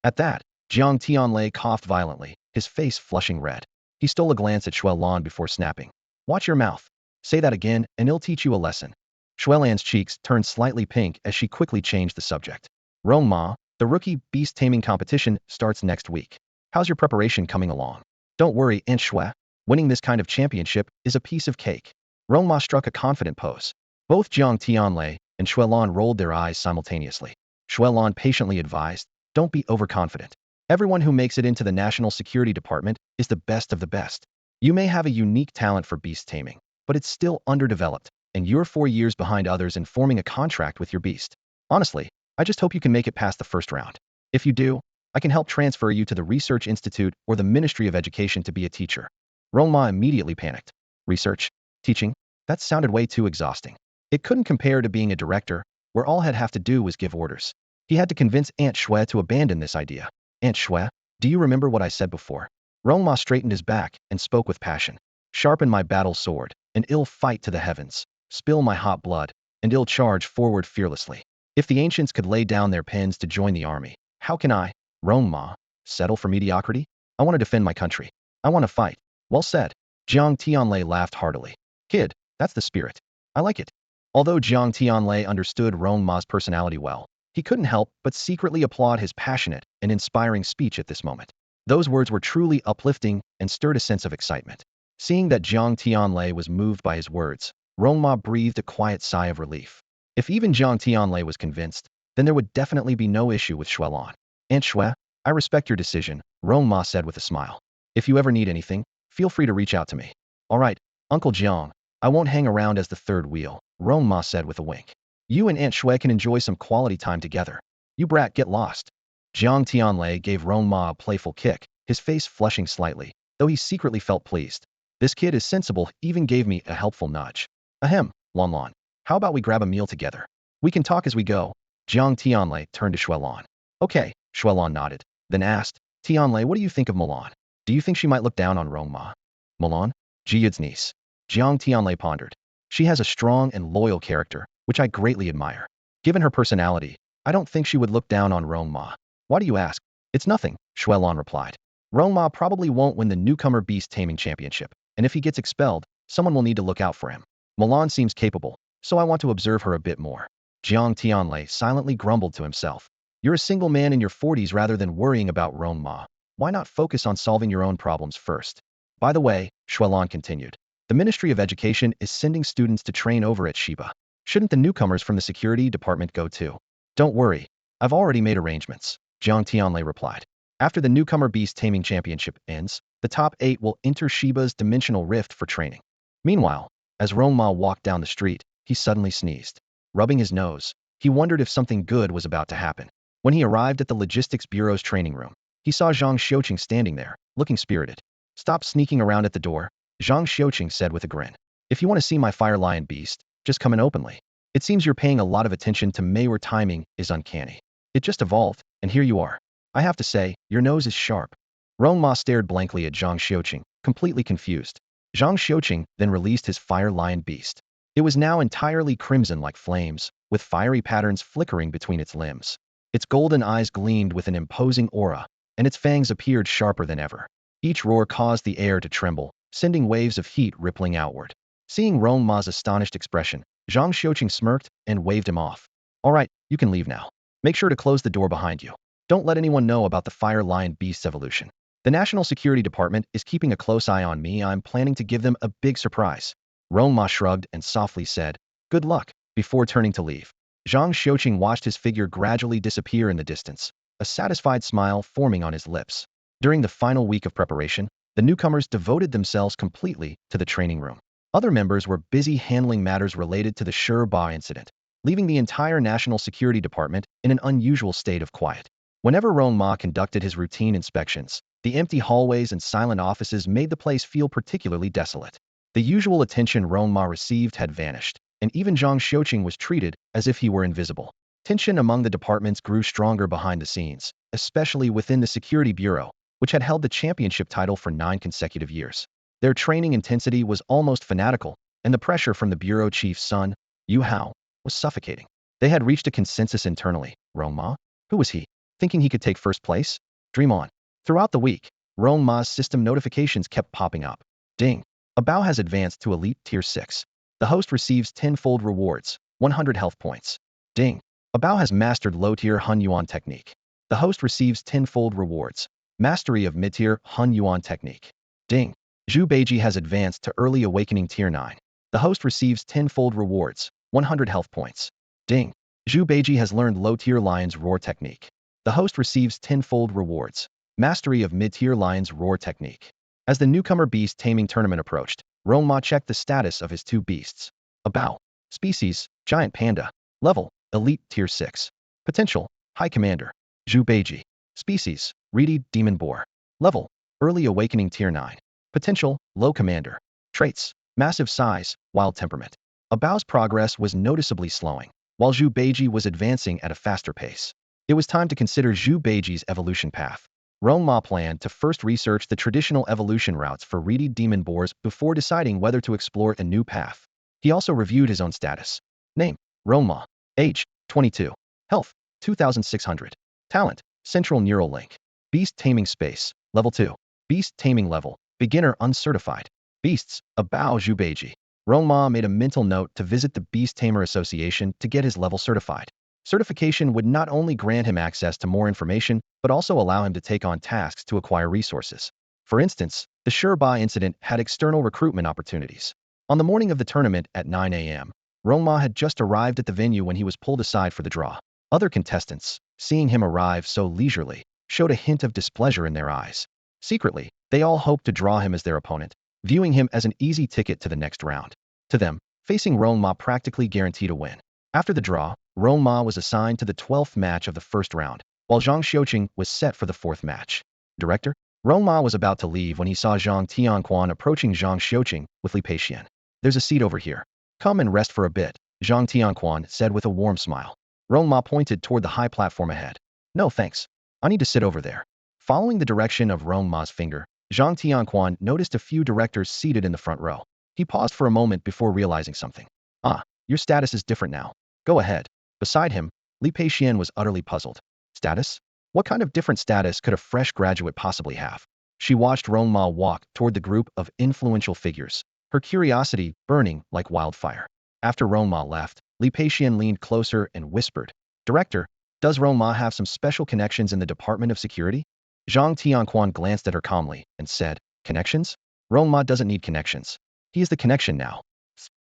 At that, Jiang Tianlei coughed violently, his face flushing red. He stole a glance at Shui Lan before snapping. Watch your mouth. Say that again, and it'll teach you a lesson. Shui Lan's cheeks turned slightly pink as she quickly changed the subject. Rong Ma, the rookie beast-taming competition starts next week. How's your preparation coming along? Don't worry, Aunt Shui. Winning this kind of championship is a piece of cake. Rong Ma struck a confident pose. Both Jiang Tianlei and Shui Lan rolled their eyes simultaneously. Shui Lan patiently advised, don't be overconfident. Everyone who makes it into the National Security Department is the best of the best. You may have a unique talent for beast taming, but it's still underdeveloped, and you're 4 years behind others in forming a contract with your beast. Honestly, I just hope you can make it past the first round. If you do, I can help transfer you to the Research Institute or the Ministry of Education to be a teacher. Rong Ma immediately panicked. Research? Teaching? That sounded way too exhausting. It couldn't compare to being a director, where all he'd have to do was give orders. He had to convince Aunt Shui to abandon this idea. Aunt Shui, do you remember what I said before? Rong Ma straightened his back and spoke with passion. Sharpen my battle sword, and I'll fight to the heavens. Spill my hot blood, and I'll charge forward fearlessly. If the ancients could lay down their pens to join the army, how can I, Rong Ma, settle for mediocrity? I want to defend my country. I want to fight. Well said. Jiang Tianlei laughed heartily. Kid, that's the spirit. I like it. Although Jiang Tianlei understood Rong Ma's personality well, he couldn't help but secretly applaud his passionate and inspiring speech at this moment. Those words were truly uplifting and stirred a sense of excitement. Seeing that Jiang Tianlei was moved by his words, Rong Ma breathed a quiet sigh of relief. If even Jiang Tianlei was convinced, then there would definitely be no issue with Shui Lan. Aunt Shui, I respect your decision, Rong Ma said with a smile. If you ever need anything, feel free to reach out to me. All right, Uncle Jiang, I won't hang around as the third wheel, Rong Ma said with a wink. You and Aunt Shui can enjoy some quality time together. You brat, get lost. Jiang Tianlei gave Rong Ma a playful kick, his face flushing slightly, though he secretly felt pleased. This kid is sensible, even gave me a helpful nudge. Ahem, Lan Lan. How about we grab a meal together? We can talk as we go. Jiang Tianlei turned to Shui Lan. Okay, Shui Lan nodded, then asked, Tianlei, what do you think of Mulan? Do you think she might look down on Rong Ma? Mulan? Ji Yid's niece. Jiang Tianlei pondered. She has a strong and loyal character, which I greatly admire. Given her personality, I don't think she would look down on Rong Ma. Why do you ask? It's nothing, Shui Lan replied. Rong Ma probably won't win the newcomer beast taming championship, and if he gets expelled, someone will need to look out for him. Mulan seems capable, so I want to observe her a bit more. Jiang Tianlei silently grumbled to himself. You're a single man in your 40s rather than worrying about Rong Ma. Why not focus on solving your own problems first? By the way, Shuelon continued, the Ministry of Education is sending students to train over at Shiba. Shouldn't the newcomers from the security department go too? Don't worry. I've already made arrangements, Jiang Tianlei replied. After the newcomer beast-taming championship ends, the top 8 will enter Shiba's dimensional rift for training. Meanwhile, as Rong Ma walked down the street, he suddenly sneezed. Rubbing his nose, he wondered if something good was about to happen. When he arrived at the Logistics Bureau's training room, he saw Zhang Xiuqing standing there, looking spirited. Stop sneaking around at the door, Zhang Xiuqing said with a grin. If you want to see my fire lion beast, just come in openly. It seems you're paying a lot of attention to Mei, where timing is uncanny. It just evolved, and here you are. I have to say, your nose is sharp. Rong Ma stared blankly at Zhang Xiuqing, completely confused. Zhang Xiuqing then released his fire lion beast. It was now entirely crimson like flames, with fiery patterns flickering between its limbs. Its golden eyes gleamed with an imposing aura, and its fangs appeared sharper than ever. Each roar caused the air to tremble, sending waves of heat rippling outward. Seeing Rong Ma's astonished expression, Zhang Xiuqing smirked and waved him off. All right, you can leave now. Make sure to close the door behind you. Don't let anyone know about the fire lion beast's evolution. The National Security Department is keeping a close eye on me. I'm planning to give them a big surprise. Rong Ma shrugged and softly said, good luck, before turning to leave. Zhang Xiuqing watched his figure gradually disappear in the distance, a satisfied smile forming on his lips. During the final week of preparation, the newcomers devoted themselves completely to the training room. Other members were busy handling matters related to the Ba incident, leaving the entire National Security Department in an unusual state of quiet. Whenever Rong Ma conducted his routine inspections, the empty hallways and silent offices made the place feel particularly desolate. The usual attention Rong Ma received had vanished, and even Zhang Xiuqing was treated as if he were invisible. Tension among the departments grew stronger behind the scenes, especially within the Security Bureau, which had held the championship title for 9 consecutive years. Their training intensity was almost fanatical, and the pressure from the bureau chief's son, Yu Hao, was suffocating. They had reached a consensus internally. Rong Ma? Who was he? Thinking he could take first place? Dream on. Throughout the week, Rong Ma's system notifications kept popping up. Ding. A bao has advanced to Elite Tier 6. The host receives 10-fold rewards, 100 health points. Ding. A bao has mastered low-tier Hun Yuan technique. The host receives 10-fold rewards. Mastery of mid-tier Hun Yuan technique. Ding. Zhu Beiji has advanced to early awakening Tier 9. The host receives 10-fold rewards, 100 health points. Ding. Zhu Beiji has learned low-tier Lion's Roar technique. The host receives 10-fold rewards. Mastery of mid-tier Lion's Roar technique. As the newcomer beast taming tournament approached, Rong Ma checked the status of his 2 beasts. A bao. Species, Giant Panda. Level, Elite Tier 6. Potential, High Commander. Zhu Beiji. Species, Reedy Demon Boar. Level, Early Awakening Tier 9. Potential, Low Commander. Traits, Massive Size, Wild Temperament. A bao's progress was noticeably slowing, while Zhu Beiji was advancing at a faster pace. It was time to consider Zhu Beiji's evolution path. Rong Ma planned to first research the traditional evolution routes for reedy demon boars before deciding whether to explore a new path. He also reviewed his own status. Name, Rong Ma. Age, 22. Health, 2600. Talent, Central Neural Link. Beast Taming Space, Level 2. Beast Taming Level, Beginner Uncertified. Beasts, a bao Zhu Beiji. Rong Ma made a mental note to visit the Beast Tamer Association to get his level certified. Certification would not only grant him access to more information, but also allow him to take on tasks to acquire resources. For instance, the Ba incident had external recruitment opportunities. On the morning of the tournament at 9 a.m., Rong Ma had just arrived at the venue when he was pulled aside for the draw. Other contestants, seeing him arrive so leisurely, showed a hint of displeasure in their eyes. Secretly, they all hoped to draw him as their opponent, viewing him as an easy ticket to the next round. To them, facing Rong Ma practically guaranteed a win. After the draw, Rong Ma was assigned to the 12th match of the first round, while Zhang Xiuqing was set for the 4th match. Director? Rong Ma was about to leave when he saw Zhang Tianquan approaching Zhang Xiuqing with Li Peixian. There's a seat over here. Come and rest for a bit, Zhang Tianquan said with a warm smile. Rong Ma pointed toward the high platform ahead. No thanks. I need to sit over there. Following the direction of Rong Ma's finger, Zhang Tianquan noticed a few directors seated in the front row. He paused for a moment before realizing something. Ah, your status is different now. Go ahead. Beside him, Li Peixian was utterly puzzled. Status? What kind of different status could a fresh graduate possibly have? She watched Rong Ma walk toward the group of influential figures, her curiosity burning like wildfire. After Rong Ma left, Li Peixian leaned closer and whispered, Director, Does Rong Ma have some special connections in the Department of Security? Zhang Tianquan glanced at her calmly and said, connections? Rong Ma doesn't need connections. He is the connection now.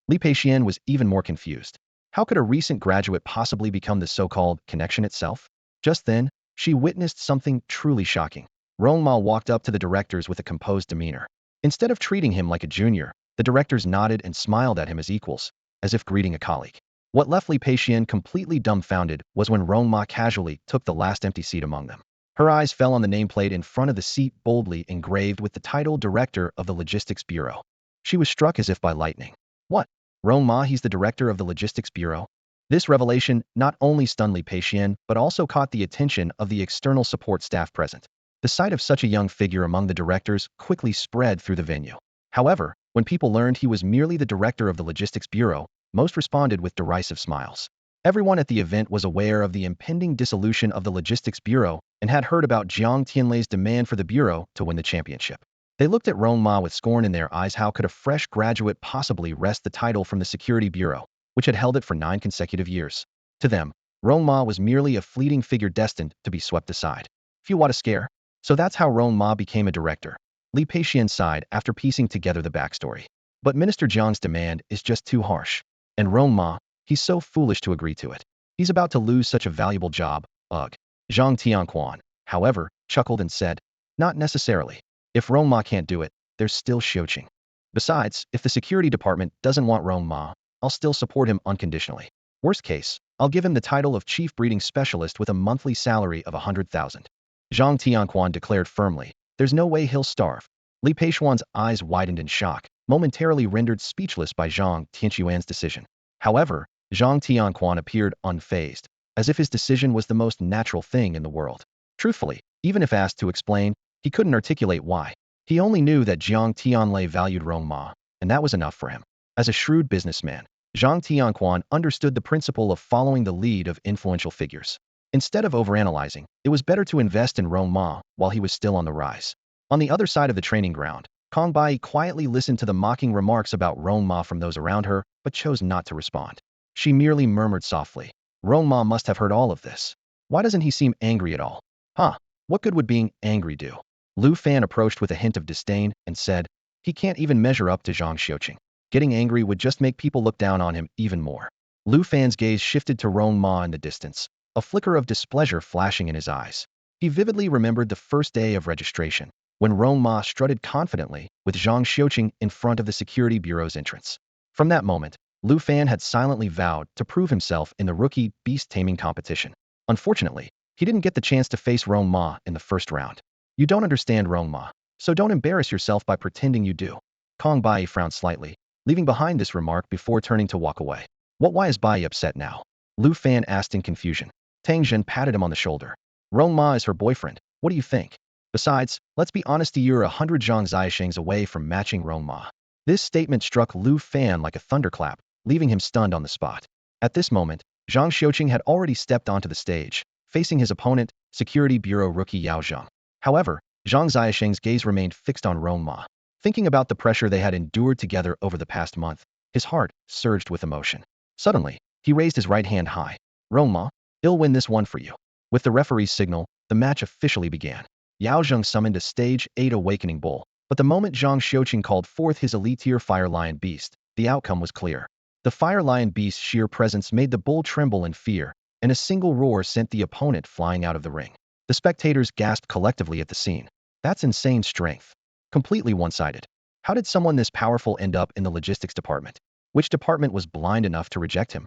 Li Peixian was even more confused. How could a recent graduate possibly become the so-called connection itself? Just then, she witnessed something truly shocking. Rong Ma walked up to the directors with a composed demeanor. Instead of treating him like a junior, the directors nodded and smiled at him as equals, as if greeting a colleague. What left Li Peixian completely dumbfounded was when Rong Ma casually took the last empty seat among them. Her eyes fell on the nameplate in front of the seat boldly engraved with the title Director of the Logistics Bureau. She was struck as if by lightning. What? Rong Ma, he's the director of the Logistics Bureau? This revelation not only stunned Li Peixian, but also caught the attention of the external support staff present. The sight of such a young figure among the directors quickly spread through the venue. However, when people learned he was merely the director of the Logistics Bureau, most responded with derisive smiles. Everyone at the event was aware of the impending dissolution of the Logistics Bureau and had heard about Jiang Tianlei's demand for the Bureau to win the championship. They looked at Rong Ma with scorn in their eyes. How could a fresh graduate possibly wrest the title from the Security Bureau, which had held it for 9 consecutive years? To them, Rong Ma was merely a fleeting figure destined to be swept aside. Phew, what a scare. So that's how Rong Ma became a director. Li Peixian sighed after piecing together the backstory. But Minister Jiang's demand is just too harsh. And Rong Ma, he's so foolish to agree to it. He's about to lose such a valuable job, ugh. Zhang Tianquan, however, chuckled and said, not necessarily. If Rong Ma can't do it, there's still Xiuqing. Besides, if the security department doesn't want Rong Ma, I'll still support him unconditionally. Worst case, I'll give him the title of chief breeding specialist with a monthly salary of 100,000. Zhang Tianquan declared firmly, there's no way he'll starve. Li Peixian's eyes widened in shock, momentarily rendered speechless by Zhang Tianquan's decision. However, Zhang Tianquan appeared unfazed, as if his decision was the most natural thing in the world. Truthfully, even if asked to explain, he couldn't articulate why. He only knew that Jiang Tianlei valued Rong Ma, and that was enough for him. As a shrewd businessman, Zhang Tianquan understood the principle of following the lead of influential figures. Instead of overanalyzing, it was better to invest in Rong Ma while he was still on the rise. On the other side of the training ground, Kong Bai quietly listened to the mocking remarks about Rong Ma from those around her, but chose not to respond. She merely murmured softly, Rong Ma must have heard all of this. Why doesn't he seem angry at all? Huh, what good would being angry do? Lu Fan approached with a hint of disdain and said, he can't even measure up to Zhang Xiuqing. Getting angry would just make people look down on him even more. Lu Fan's gaze shifted to Rong Ma in the distance, a flicker of displeasure flashing in his eyes. He vividly remembered the first day of registration, when Rong Ma strutted confidently with Zhang Xiuqing in front of the Security Bureau's entrance. From that moment, Lu Fan had silently vowed to prove himself in the rookie beast-taming competition. Unfortunately, he didn't get the chance to face Rong Ma in the first round. You don't understand Rong Ma, so don't embarrass yourself by pretending you do. Kong Bai frowned slightly, leaving behind this remark before turning to walk away. Why is Bai upset now? Lu Fan asked in confusion. Tang Zhen patted him on the shoulder. Rong Ma is her boyfriend, what do you think? Besides, let's be honest, you're 100 Zhang Xiaoxings away from matching Rong Ma. This statement struck Lu Fan like a thunderclap, leaving him stunned on the spot. At this moment, Zhang Xiuqing had already stepped onto the stage, facing his opponent, Security Bureau rookie Yao Zheng. However, Zhang Xiaoxing's gaze remained fixed on Rong Ma. Thinking about the pressure they had endured together over the past month, his heart surged with emotion. Suddenly, he raised his right hand high. Rong Ma, I'll win this one for you. With the referee's signal, the match officially began. Yao Zheng summoned a Stage 8 Awakening Bull, but the moment Zhang Xiuqing called forth his elite-tier Fire Lion Beast, the outcome was clear. The Fire Lion Beast's sheer presence made the bull tremble in fear, and a single roar sent the opponent flying out of the ring. The spectators gasped collectively at the scene. That's insane strength. Completely one-sided. How did someone this powerful end up in the logistics department? Which department was blind enough to reject him?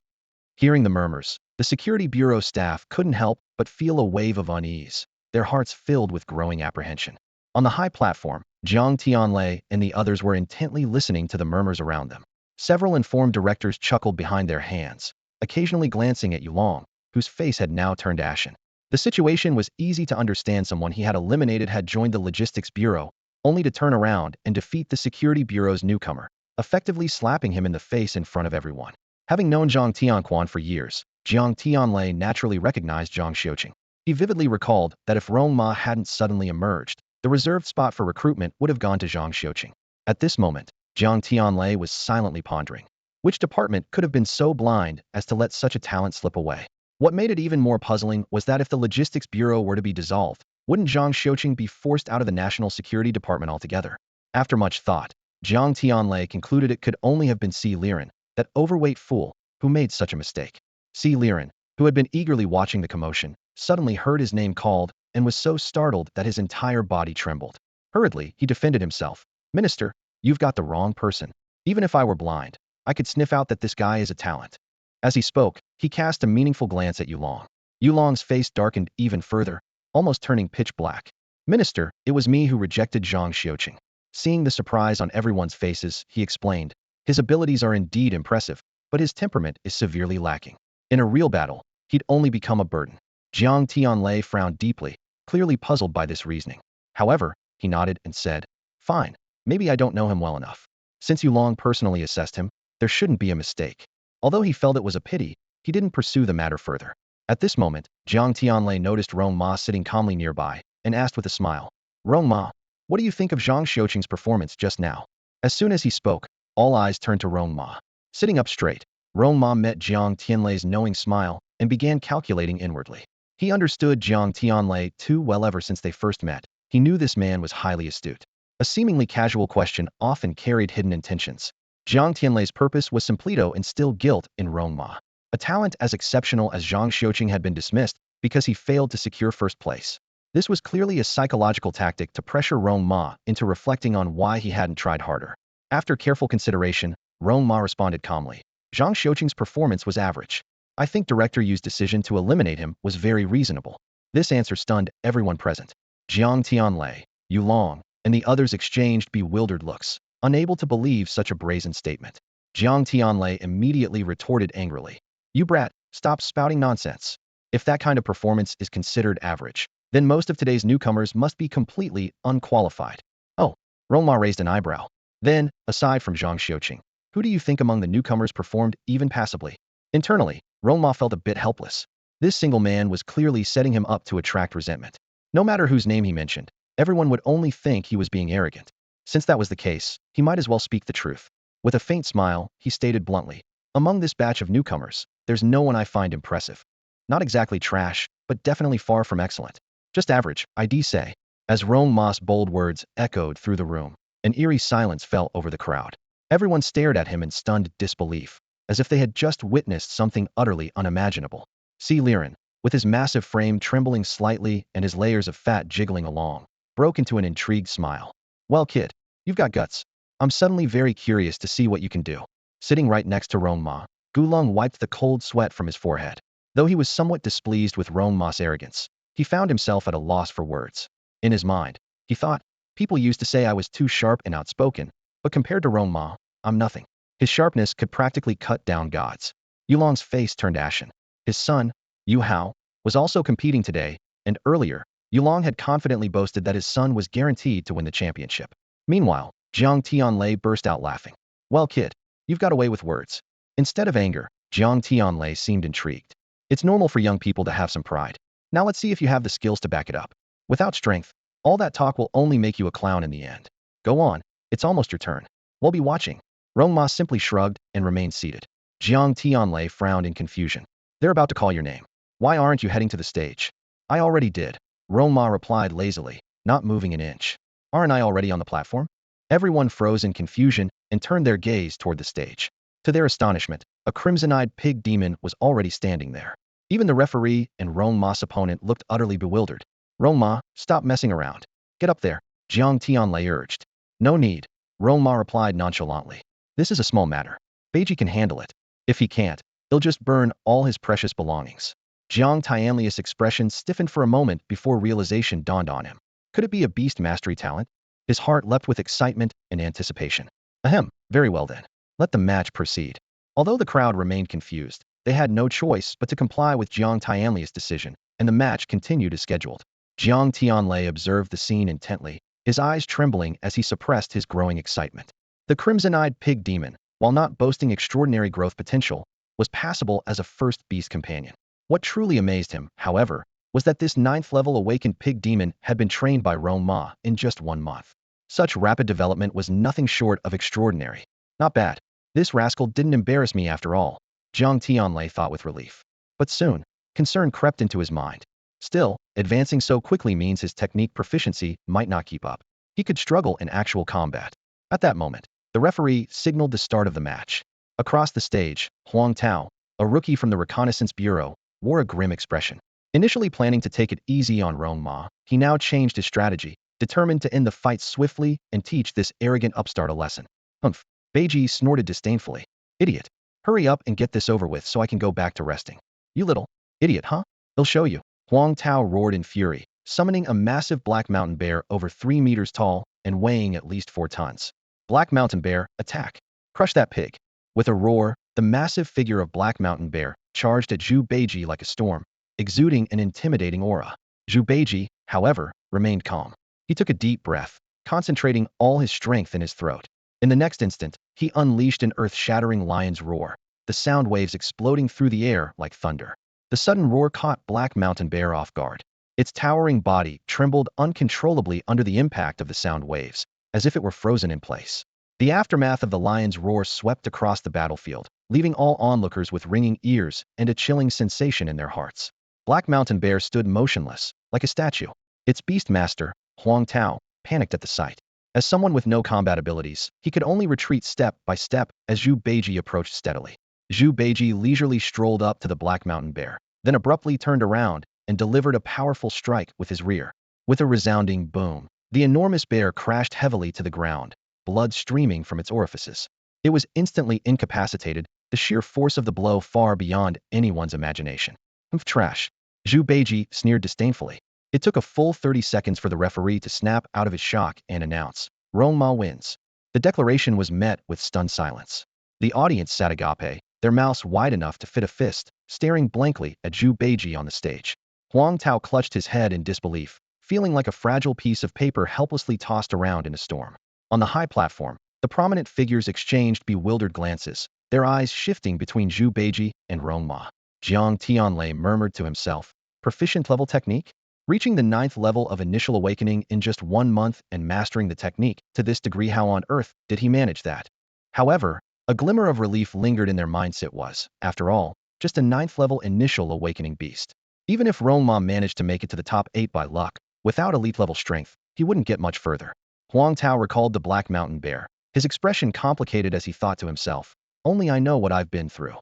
Hearing the murmurs, the Security Bureau staff couldn't help but feel a wave of unease, their hearts filled with growing apprehension. On the high platform, Jiang Tianlei and the others were intently listening to the murmurs around them. Several informed directors chuckled behind their hands, occasionally glancing at Yulong, whose face had now turned ashen. The situation was easy to understand. Someone he had eliminated had joined the Logistics Bureau, only to turn around and defeat the Security Bureau's newcomer, effectively slapping him in the face in front of everyone. Having known Zhang Tianquan for years, Jiang Tianlei naturally recognized Zhang Xiuqing. He vividly recalled that if Rong Ma hadn't suddenly emerged, the reserved spot for recruitment would have gone to Zhang Xiuqing. At this moment, Jiang Tianlei was silently pondering. Which department could have been so blind as to let such a talent slip away? What made it even more puzzling was that if the Logistics Bureau were to be dissolved, wouldn't Zhang Xiuqing be forced out of the National Security Department altogether? After much thought, Jiang Tianlei concluded it could only have been Si Liren, that overweight fool, who made such a mistake. Si Liren, who had been eagerly watching the commotion, suddenly heard his name called and was so startled that his entire body trembled. Hurriedly, he defended himself. Minister, you've got the wrong person. Even if I were blind, I could sniff out that this guy is a talent. As he spoke, he cast a meaningful glance at Yulong. Yulong's face darkened even further, almost turning pitch black. Minister, it was me who rejected Zhang Xiuqing. Seeing the surprise on everyone's faces, he explained, his abilities are indeed impressive, but his temperament is severely lacking. In a real battle, he'd only become a burden. Jiang Tianlei frowned deeply, clearly puzzled by this reasoning. However, he nodded and said, fine, maybe I don't know him well enough. Since Yulong personally assessed him, there shouldn't be a mistake. Although he felt it was a pity, he didn't pursue the matter further. At this moment, Jiang Tianlei noticed Rong Ma sitting calmly nearby, and asked with a smile, Rong Ma, what do you think of Zhang Xiuqing's performance just now? As soon as he spoke, all eyes turned to Rong Ma. Sitting up straight, Rong Ma met Jiang Tianlei's knowing smile and began calculating inwardly. He understood Jiang Tianlei too well ever since they first met. He knew this man was highly astute. A seemingly casual question often carried hidden intentions. Jiang Tianlei's purpose was simply to instill guilt in Rong Ma. A talent as exceptional as Zhang Xiuqing had been dismissed because he failed to secure first place. This was clearly a psychological tactic to pressure Rong Ma into reflecting on why he hadn't tried harder. After careful consideration, Rong Ma responded calmly. Zhang Xiuqing's performance was average. I think Director Yu's decision to eliminate him was very reasonable. This answer stunned everyone present. Jiang Tianlei, Yulong, and the others exchanged bewildered looks, unable to believe such a brazen statement. Jiang Tianlei immediately retorted angrily. You brat, stop spouting nonsense. If that kind of performance is considered average, then most of today's newcomers must be completely unqualified. Oh, Rong Ma raised an eyebrow. Then, aside from Zhang Xiuqing, who do you think among the newcomers performed even passably? Internally, Rong Ma felt a bit helpless. This single man was clearly setting him up to attract resentment. No matter whose name he mentioned, everyone would only think he was being arrogant. Since that was the case, he might as well speak the truth. With a faint smile, he stated bluntly, among this batch of newcomers, there's no one I find impressive. Not exactly trash, but definitely far from excellent. Just average, I'd say. As Rong Ma's bold words echoed through the room, an eerie silence fell over the crowd. Everyone stared at him in stunned disbelief, as if they had just witnessed something utterly unimaginable. Si Liren, with his massive frame trembling slightly and his layers of fat jiggling along, broke into an intrigued smile. Well, kid, you've got guts. I'm suddenly very curious to see what you can do. Sitting right next to Rong Ma, Gulong wiped the cold sweat from his forehead. Though he was somewhat displeased with Rong Ma's arrogance, he found himself at a loss for words. In his mind, he thought, people used to say I was too sharp and outspoken, but compared to Rong Ma, I'm nothing. His sharpness could practically cut down gods. Yulong's face turned ashen. His son, Yu Hao, was also competing today, and earlier, Yulong had confidently boasted that his son was guaranteed to win the championship. Meanwhile, Jiang Tianlei burst out laughing. Well, kid, you've got away with words. Instead of anger, Jiang Tianlei seemed intrigued. It's normal for young people to have some pride. Now let's see if you have the skills to back it up. Without strength, all that talk will only make you a clown in the end. Go on, it's almost your turn. We'll be watching. Rong Ma simply shrugged and remained seated. Jiang Tianlei frowned in confusion. They're about to call your name. Why aren't you heading to the stage? I already did. Rong Ma replied lazily, not moving an inch. Aren't I already on the platform? Everyone froze in confusion and turned their gaze toward the stage. To their astonishment, a crimson-eyed pig demon was already standing there. Even the referee and Rong Ma's opponent looked utterly bewildered. Rong Ma, stop messing around. Get up there, Jiang Tianlei urged. No need, Rong Ma replied nonchalantly. This is a small matter. Beiji can handle it. If he can't, he'll just burn all his precious belongings. Jiang Tianlei's expression stiffened for a moment before realization dawned on him. Could it be a beast mastery talent? His heart leapt with excitement and anticipation. Ahem, very well then. Let the match proceed. Although the crowd remained confused, they had no choice but to comply with Jiang Tianlei's decision, and the match continued as scheduled. Jiang Tianlei observed the scene intently, his eyes trembling as he suppressed his growing excitement. The crimson-eyed pig demon, while not boasting extraordinary growth potential, was passable as a first beast companion. What truly amazed him, however, was that this 9th-level awakened pig demon had been trained by Rong Ma in just 1 month. Such rapid development was nothing short of extraordinary. Not bad. This rascal didn't embarrass me after all, Jiang Tianlei thought with relief. But soon, Concern crept into his mind. Still, advancing so quickly means his technique proficiency might not keep up. He could struggle in actual combat. At that moment, the referee signaled the start of the match. Across the stage, Huang Tao, a rookie from the Reconnaissance Bureau, wore a grim expression. Initially planning to take it easy on Rong Ma, he now changed his strategy, determined to end the fight swiftly and teach this arrogant upstart a lesson. Humph. Beiji snorted disdainfully. Idiot. Hurry up and get this over with so I can go back to resting. You little idiot, huh? He'll show you. Huang Tao roared in fury, summoning a massive black mountain bear over 3 meters tall and weighing at least 4 tons. Black mountain bear, attack. Crush that pig. With a roar, the massive figure of Black Mountain Bear charged at Zhu Beiji like a storm, exuding an intimidating aura. Zhu Beiji, however, remained calm. He took a deep breath, concentrating all his strength in his throat. In the next instant, he unleashed an earth-shattering lion's roar, the sound waves exploding through the air like thunder. The sudden roar caught Black Mountain Bear off guard. Its towering body trembled uncontrollably under the impact of the sound waves, as if it were frozen in place. The aftermath of the lion's roar swept across the battlefield, leaving all onlookers with ringing ears and a chilling sensation in their hearts. Black Mountain Bear stood motionless, like a statue. Its beastmaster, Huang Tao, panicked at the sight. As someone with no combat abilities, he could only retreat step by step as Zhu Beiji approached steadily. Zhu Beiji leisurely strolled up to the Black Mountain Bear, then abruptly turned around and delivered a powerful strike with his rear. With a resounding boom, the enormous bear crashed heavily to the ground, blood streaming from its orifices. It was instantly incapacitated, the sheer force of the blow far beyond anyone's imagination. Humph, trash. Zhu Beiji sneered disdainfully. It took a full 30 seconds for the referee to snap out of his shock and announce, Rong Ma wins. The declaration was met with stunned silence. The audience sat agape, their mouths wide enough to fit a fist, staring blankly at Zhu Beiji on the stage. Huang Tao clutched his head in disbelief, feeling like a fragile piece of paper helplessly tossed around in a storm. On the high platform, the prominent figures exchanged bewildered glances, their eyes shifting between Zhu Beiji and Rong Ma. Jiang Tianlei murmured to himself, proficient level technique? Reaching the 9th level of initial awakening in just 1 month and mastering the technique to this degree, how on earth did he manage that? However, a glimmer of relief lingered in their mindset was, after all, just a 9th level initial awakening beast. Even if Rong Ma managed to make it to the top 8 by luck, without elite level strength, he wouldn't get much further. Huang Tao recalled the Black Mountain Bear, his expression complicated as he thought to himself, only I know what I've been through.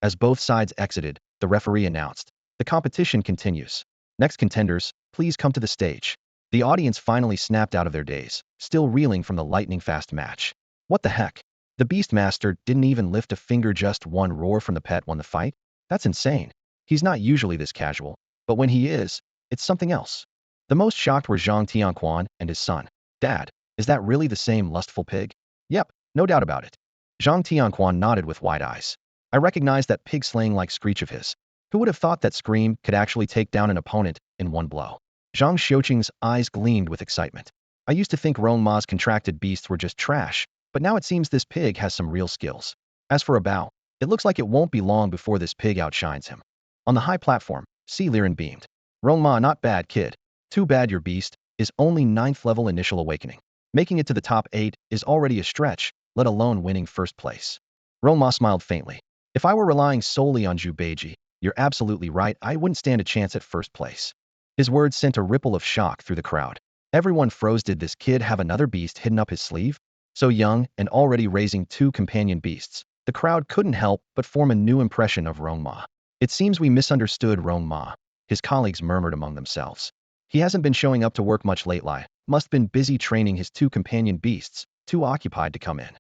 As both sides exited, the referee announced, the competition continues. Next contenders, please come to the stage. The audience finally snapped out of their daze, still reeling from the lightning-fast match. What the heck? The Beastmaster didn't even lift a finger, just one roar from the pet won the fight? That's insane. He's not usually this casual, but when he is, it's something else. The most shocked were Zhang Tianquan and his son. Dad, is that really the same lustful pig? Yep, no doubt about it. Zhang Tianquan nodded with wide eyes. I recognize that pig-slaying-like screech of his. Who would have thought that scream could actually take down an opponent in one blow? Zhang Xiuqing's eyes gleamed with excitement. I used to think Rong Ma's contracted beasts were just trash, but now it seems this pig has some real skills. As for a bow, it looks like it won't be long before this pig outshines him. On the high platform, Si Liren beamed. Rong Ma, not bad, kid. Too bad your beast is only 9th level initial awakening. Making it to the top 8 is already a stretch, let alone winning first place. Rong Ma smiled faintly. If I were relying solely on Zhu Beiji, you're absolutely right, I wouldn't stand a chance at first place. His words sent a ripple of shock through the crowd. Everyone froze. Did this kid have another beast hidden up his sleeve? So young and already raising 2 companion beasts, the crowd couldn't help but form a new impression of Rong Ma. It seems we misunderstood Rong Ma, his colleagues murmured among themselves. He hasn't been showing up to work much lately, must been busy training his 2 companion beasts, too occupied to come in.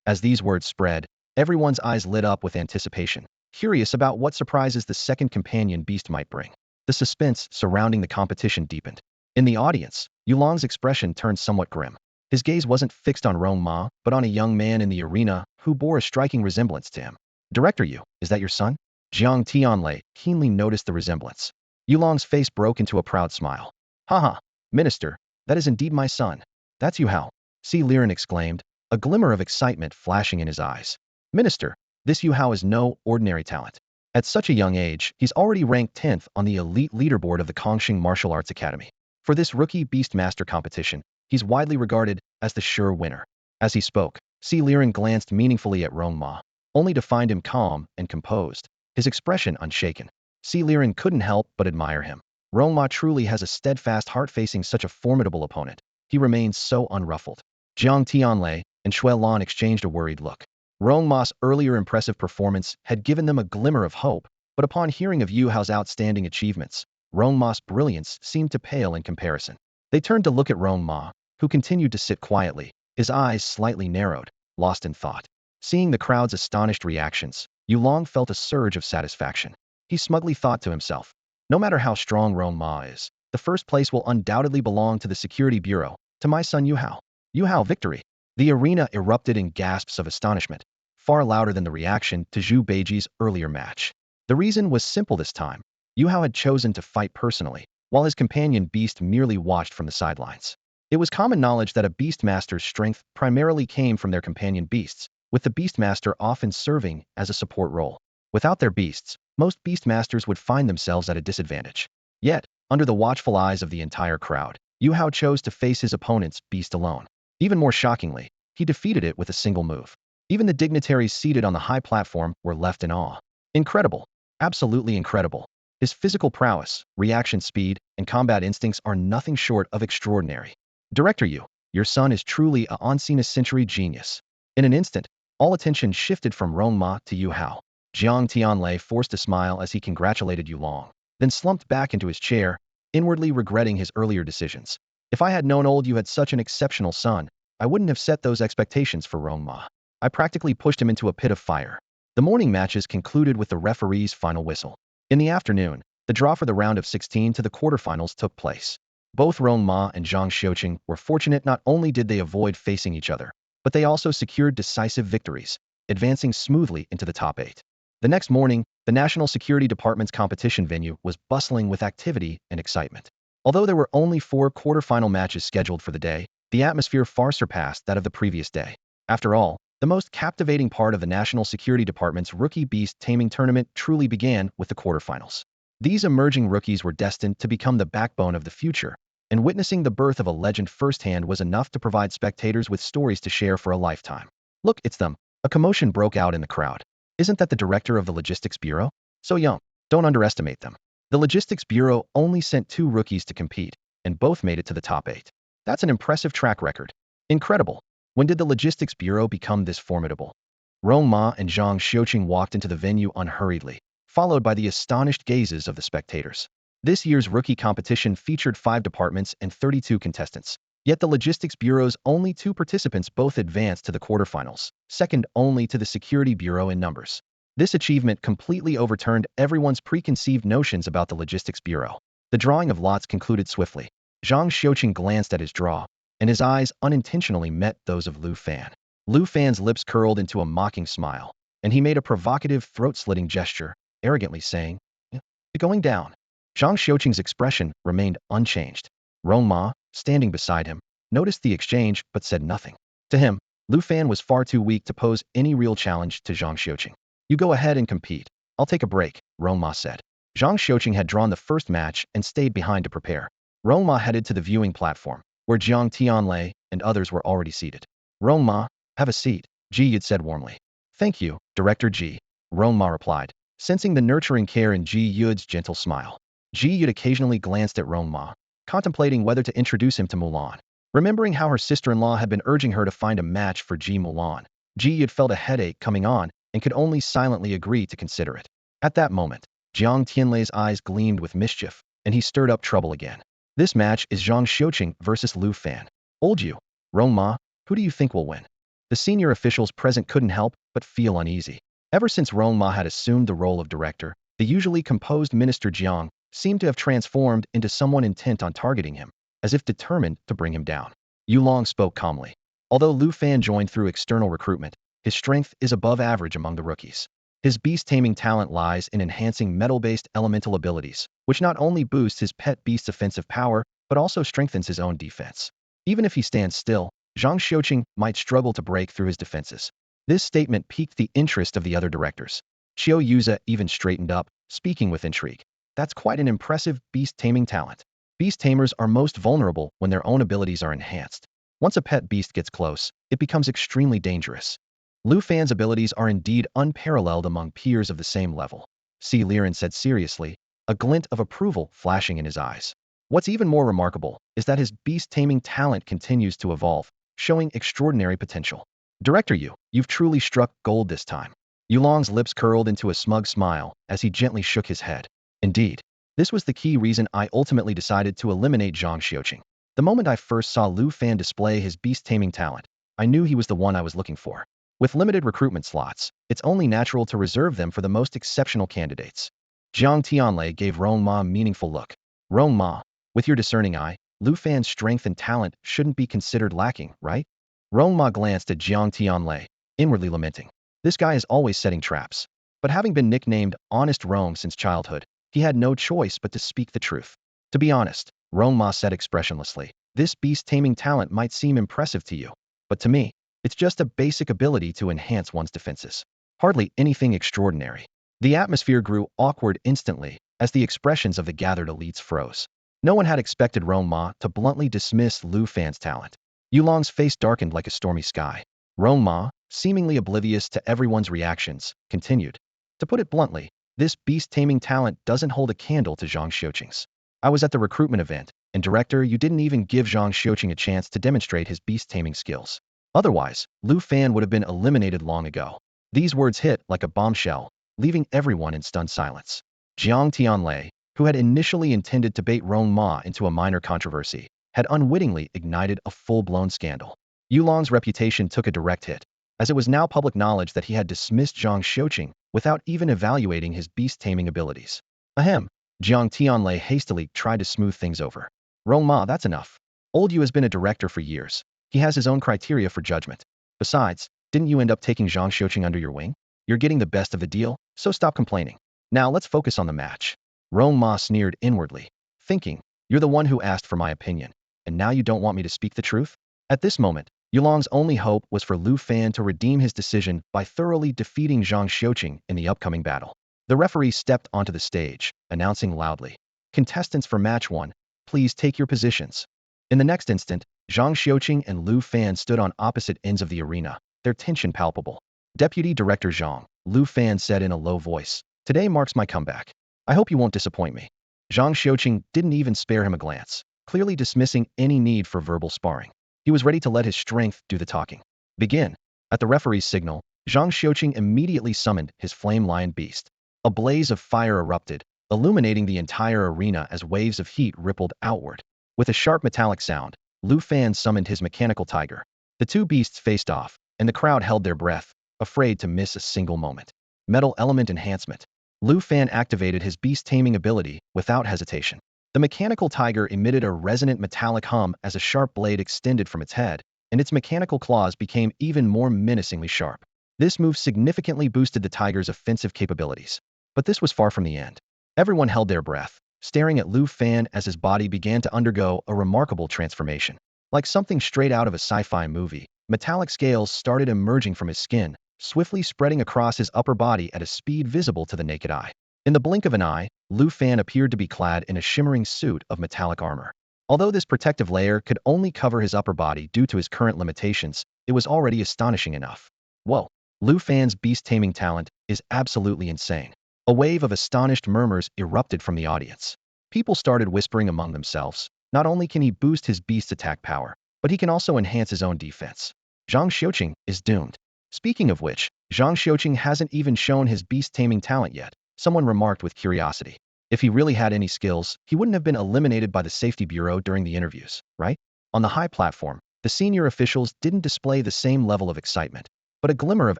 As these words spread, everyone's eyes lit up with anticipation, curious about what surprises the second companion beast might bring. The suspense surrounding the competition deepened. In the audience, Yulong's expression turned somewhat grim. His gaze wasn't fixed on Rong Ma, but on a young man in the arena who bore a striking resemblance to him. Director Yu, is that your son? Jiang Tianlei keenly noticed the resemblance. Yulong's face broke into a proud smile. Haha, Minister, that is indeed my son. That's Yu Hao, Si Liren exclaimed, a glimmer of excitement flashing in his eyes. Minister, this Yu Hao is no ordinary talent. At such a young age, he's already ranked 10th on the elite leaderboard of the Kongxing Martial Arts Academy. For this rookie Beastmaster competition, he's widely regarded as the sure winner. As he spoke, Si Liren glanced meaningfully at Rong Ma, only to find him calm and composed, his expression unshaken. Si Liren couldn't help but admire him. Rong Ma truly has a steadfast heart facing such a formidable opponent. He remains so unruffled. Jiang Tianlei and Shui Lan exchanged a worried look. Rong Ma's earlier impressive performance had given them a glimmer of hope, but upon hearing of Yu Hao's outstanding achievements, Rong Ma's brilliance seemed to pale in comparison. They turned to look at Rong Ma, who continued to sit quietly, his eyes slightly narrowed, lost in thought. Seeing the crowd's astonished reactions, Yu Long felt a surge of satisfaction. He smugly thought to himself, no matter how strong Rong Ma is, the first place will undoubtedly belong to the Security Bureau, to my son Yu Hao. Yu Hao victory! The arena erupted in gasps of astonishment, far louder than the reaction to Zhu Beiji's earlier match. The reason was simple this time. Yu Hao had chosen to fight personally, while his companion Beast merely watched from the sidelines. It was common knowledge that a Beastmaster's strength primarily came from their companion beasts, with the Beastmaster often serving as a support role. Without their beasts, most Beastmasters would find themselves at a disadvantage. Yet, under the watchful eyes of the entire crowd, Yu Hao chose to face his opponent's beast alone. Even more shockingly, he defeated it with a single move. Even the dignitaries seated on the high platform were left in awe. Incredible. Absolutely incredible. His physical prowess, reaction speed, and combat instincts are nothing short of extraordinary. Director Yu, your son is truly a once-in-a-century genius. In an instant, all attention shifted from Rong Ma to Yu Hao. Jiang Tianlei forced a smile as he congratulated Yu Long, then slumped back into his chair, inwardly regretting his earlier decisions. If I had known old Yu had such an exceptional son, I wouldn't have set those expectations for Rong Ma. I practically pushed him into a pit of fire. The morning matches concluded with the referee's final whistle. In the afternoon, the draw for the round of 16 to the quarterfinals took place. Both Rong Ma and Zhang Xiuqing were fortunate. Not only did they avoid facing each other, but they also secured decisive victories, advancing smoothly into the top 8. The next morning, the National Security Department's competition venue was bustling with activity and excitement. Although there were only 4 quarterfinal matches scheduled for the day, the atmosphere far surpassed that of the previous day. After all, the most captivating part of the National Security Department's Rookie Beast-Taming tournament truly began with the quarterfinals. These emerging rookies were destined to become the backbone of the future, and witnessing the birth of a legend firsthand was enough to provide spectators with stories to share for a lifetime. Look, it's them. A commotion broke out in the crowd. Isn't that the director of the Logistics Bureau? So young. Don't underestimate them. The Logistics Bureau only sent 2 rookies to compete, and both made it to the top 8. That's an impressive track record. Incredible. When did the Logistics Bureau become this formidable? Rong Ma and Zhang Xiuqing walked into the venue unhurriedly, followed by the astonished gazes of the spectators. This year's rookie competition featured 5 departments and 32 contestants. Yet the Logistics Bureau's only 2 participants both advanced to the quarterfinals, second only to the Security Bureau in numbers. This achievement completely overturned everyone's preconceived notions about the Logistics Bureau. The drawing of lots concluded swiftly. Zhang Xiuqing glanced at his draw, and his eyes unintentionally met those of Lu Fan. Lu Fan's lips curled into a mocking smile, and he made a provocative throat-slitting gesture, arrogantly saying, "You're going down." Zhang Xiuqing's expression remained unchanged. Rong Ma, standing beside him, noticed the exchange but said nothing. To him, Lu Fan was far too weak to pose any real challenge to Zhang Xiuqing. "You go ahead and compete. I'll take a break," Rong Ma said. Zhang Xiuqing had drawn the first match and stayed behind to prepare. Rong Ma headed to the viewing platform, where Jiang Tianlei and others were already seated. "Rong Ma, have a seat," Ji Yud said warmly. "Thank you, Director Ji," Rong Ma replied, sensing the nurturing care in Ji Yud's gentle smile. Ji Yud occasionally glanced at Rong Ma, contemplating whether to introduce him to Mulan. Remembering how her sister-in-law had been urging her to find a match for Ji Mulan, Ji Yud felt a headache coming on and could only silently agree to consider it. At that moment, Jiang Tianlei's eyes gleamed with mischief, and he stirred up trouble again. "This match is Zhang Xiuqing versus Lu Fan. Old Yu, Rong Ma, who do you think will win?" The senior officials present couldn't help but feel uneasy. Ever since Rong Ma had assumed the role of director, the usually composed Minister Jiang seemed to have transformed into someone intent on targeting him, as if determined to bring him down. Yu Long spoke calmly. Although Lu Fan joined through external recruitment, his strength is above average among the rookies. His beast-taming talent lies in enhancing metal-based elemental abilities, which not only boosts his pet beast's offensive power, but also strengthens his own defense. Even if he stands still, Zhang Xiuqing might struggle to break through his defenses. This statement piqued the interest of the other directors. Qiu Yuza even straightened up, speaking with intrigue. "That's quite an impressive beast-taming talent. Beast tamers are most vulnerable when their own abilities are enhanced. Once a pet beast gets close, it becomes extremely dangerous. Lu Fan's abilities are indeed unparalleled among peers of the same level." Si Liren said seriously, a glint of approval flashing in his eyes. What's even more remarkable is that his beast-taming talent continues to evolve, showing extraordinary potential. Director Yu, you've truly struck gold this time. Yulong's lips curled into a smug smile as he gently shook his head. Indeed, this was the key reason I ultimately decided to eliminate Zhang Xiuqing. The moment I first saw Lu Fan display his beast-taming talent, I knew he was the one I was looking for. With limited recruitment slots, it's only natural to reserve them for the most exceptional candidates. Jiang Tianlei gave Rong Ma a meaningful look. Rong Ma, with your discerning eye, Lu Fan's strength and talent shouldn't be considered lacking, right? Rong Ma glanced at Jiang Tianlei, inwardly lamenting. This guy is always setting traps. But having been nicknamed Honest Rong since childhood, he had no choice but to speak the truth. To be honest, Rong Ma said expressionlessly, this beast-taming talent might seem impressive to you, but to me, it's just a basic ability to enhance one's defenses. Hardly anything extraordinary. The atmosphere grew awkward instantly as the expressions of the gathered elites froze. No one had expected Rong Ma to bluntly dismiss Lu Fan's talent. Yulong's face darkened like a stormy sky. Rong Ma, seemingly oblivious to everyone's reactions, continued. To put it bluntly, this beast-taming talent doesn't hold a candle to Zhang Xiuqing's. I was at the recruitment event, and Director, you didn't even give Zhang Xiuqing a chance to demonstrate his beast-taming skills. Otherwise, Lu Fan would have been eliminated long ago. These words hit like a bombshell, leaving everyone in stunned silence. Jiang Tianlei, who had initially intended to bait Rong Ma into a minor controversy, had unwittingly ignited a full-blown scandal. Yulong's reputation took a direct hit, as it was now public knowledge that he had dismissed Zhang Xiuqing without even evaluating his beast-taming abilities. Ahem. Jiang Tianlei hastily tried to smooth things over. Rong Ma, that's enough. Old Yu has been a director for years. He has his own criteria for judgment. Besides, didn't you end up taking Zhang Xiuqing under your wing? You're getting the best of the deal, so stop complaining. Now let's focus on the match. Rong Ma sneered inwardly, thinking, you're the one who asked for my opinion, and now you don't want me to speak the truth? At this moment, Yulong's only hope was for Lu Fan to redeem his decision by thoroughly defeating Zhang Xiuqing in the upcoming battle. The referee stepped onto the stage, announcing loudly, contestants for match 1, please take your positions. In the next instant, Zhang Xiuqing and Lu Fan stood on opposite ends of the arena, their tension palpable. Deputy Director Zhang, Lu Fan said in a low voice, today marks my comeback. I hope you won't disappoint me. Zhang Xiuqing didn't even spare him a glance, clearly dismissing any need for verbal sparring. He was ready to let his strength do the talking. Begin. At the referee's signal, Zhang Xiuqing immediately summoned his flame lion beast. A blaze of fire erupted, illuminating the entire arena as waves of heat rippled outward. With a sharp metallic sound, Lu Fan summoned his mechanical tiger. The two beasts faced off, and the crowd held their breath, afraid to miss a single moment. Metal element enhancement. Lu Fan activated his beast-taming ability without hesitation. The mechanical tiger emitted a resonant metallic hum as a sharp blade extended from its head, and its mechanical claws became even more menacingly sharp. This move significantly boosted the tiger's offensive capabilities. But this was far from the end. Everyone held their breath, staring at Lu Fan as his body began to undergo a remarkable transformation. Like something straight out of a sci-fi movie, metallic scales started emerging from his skin, swiftly spreading across his upper body at a speed visible to the naked eye. In the blink of an eye, Lu Fan appeared to be clad in a shimmering suit of metallic armor. Although this protective layer could only cover his upper body due to his current limitations, it was already astonishing enough. Whoa! Lu Fan's beast-taming talent is absolutely insane. A wave of astonished murmurs erupted from the audience. People started whispering among themselves, not only can he boost his beast's attack power, but he can also enhance his own defense. Zhang Xiuqing is doomed. Speaking of which, Zhang Xiuqing hasn't even shown his beast-taming talent yet, someone remarked with curiosity. If he really had any skills, he wouldn't have been eliminated by the Safety Bureau during the interviews, right? On the high platform, the senior officials didn't display the same level of excitement, but a glimmer of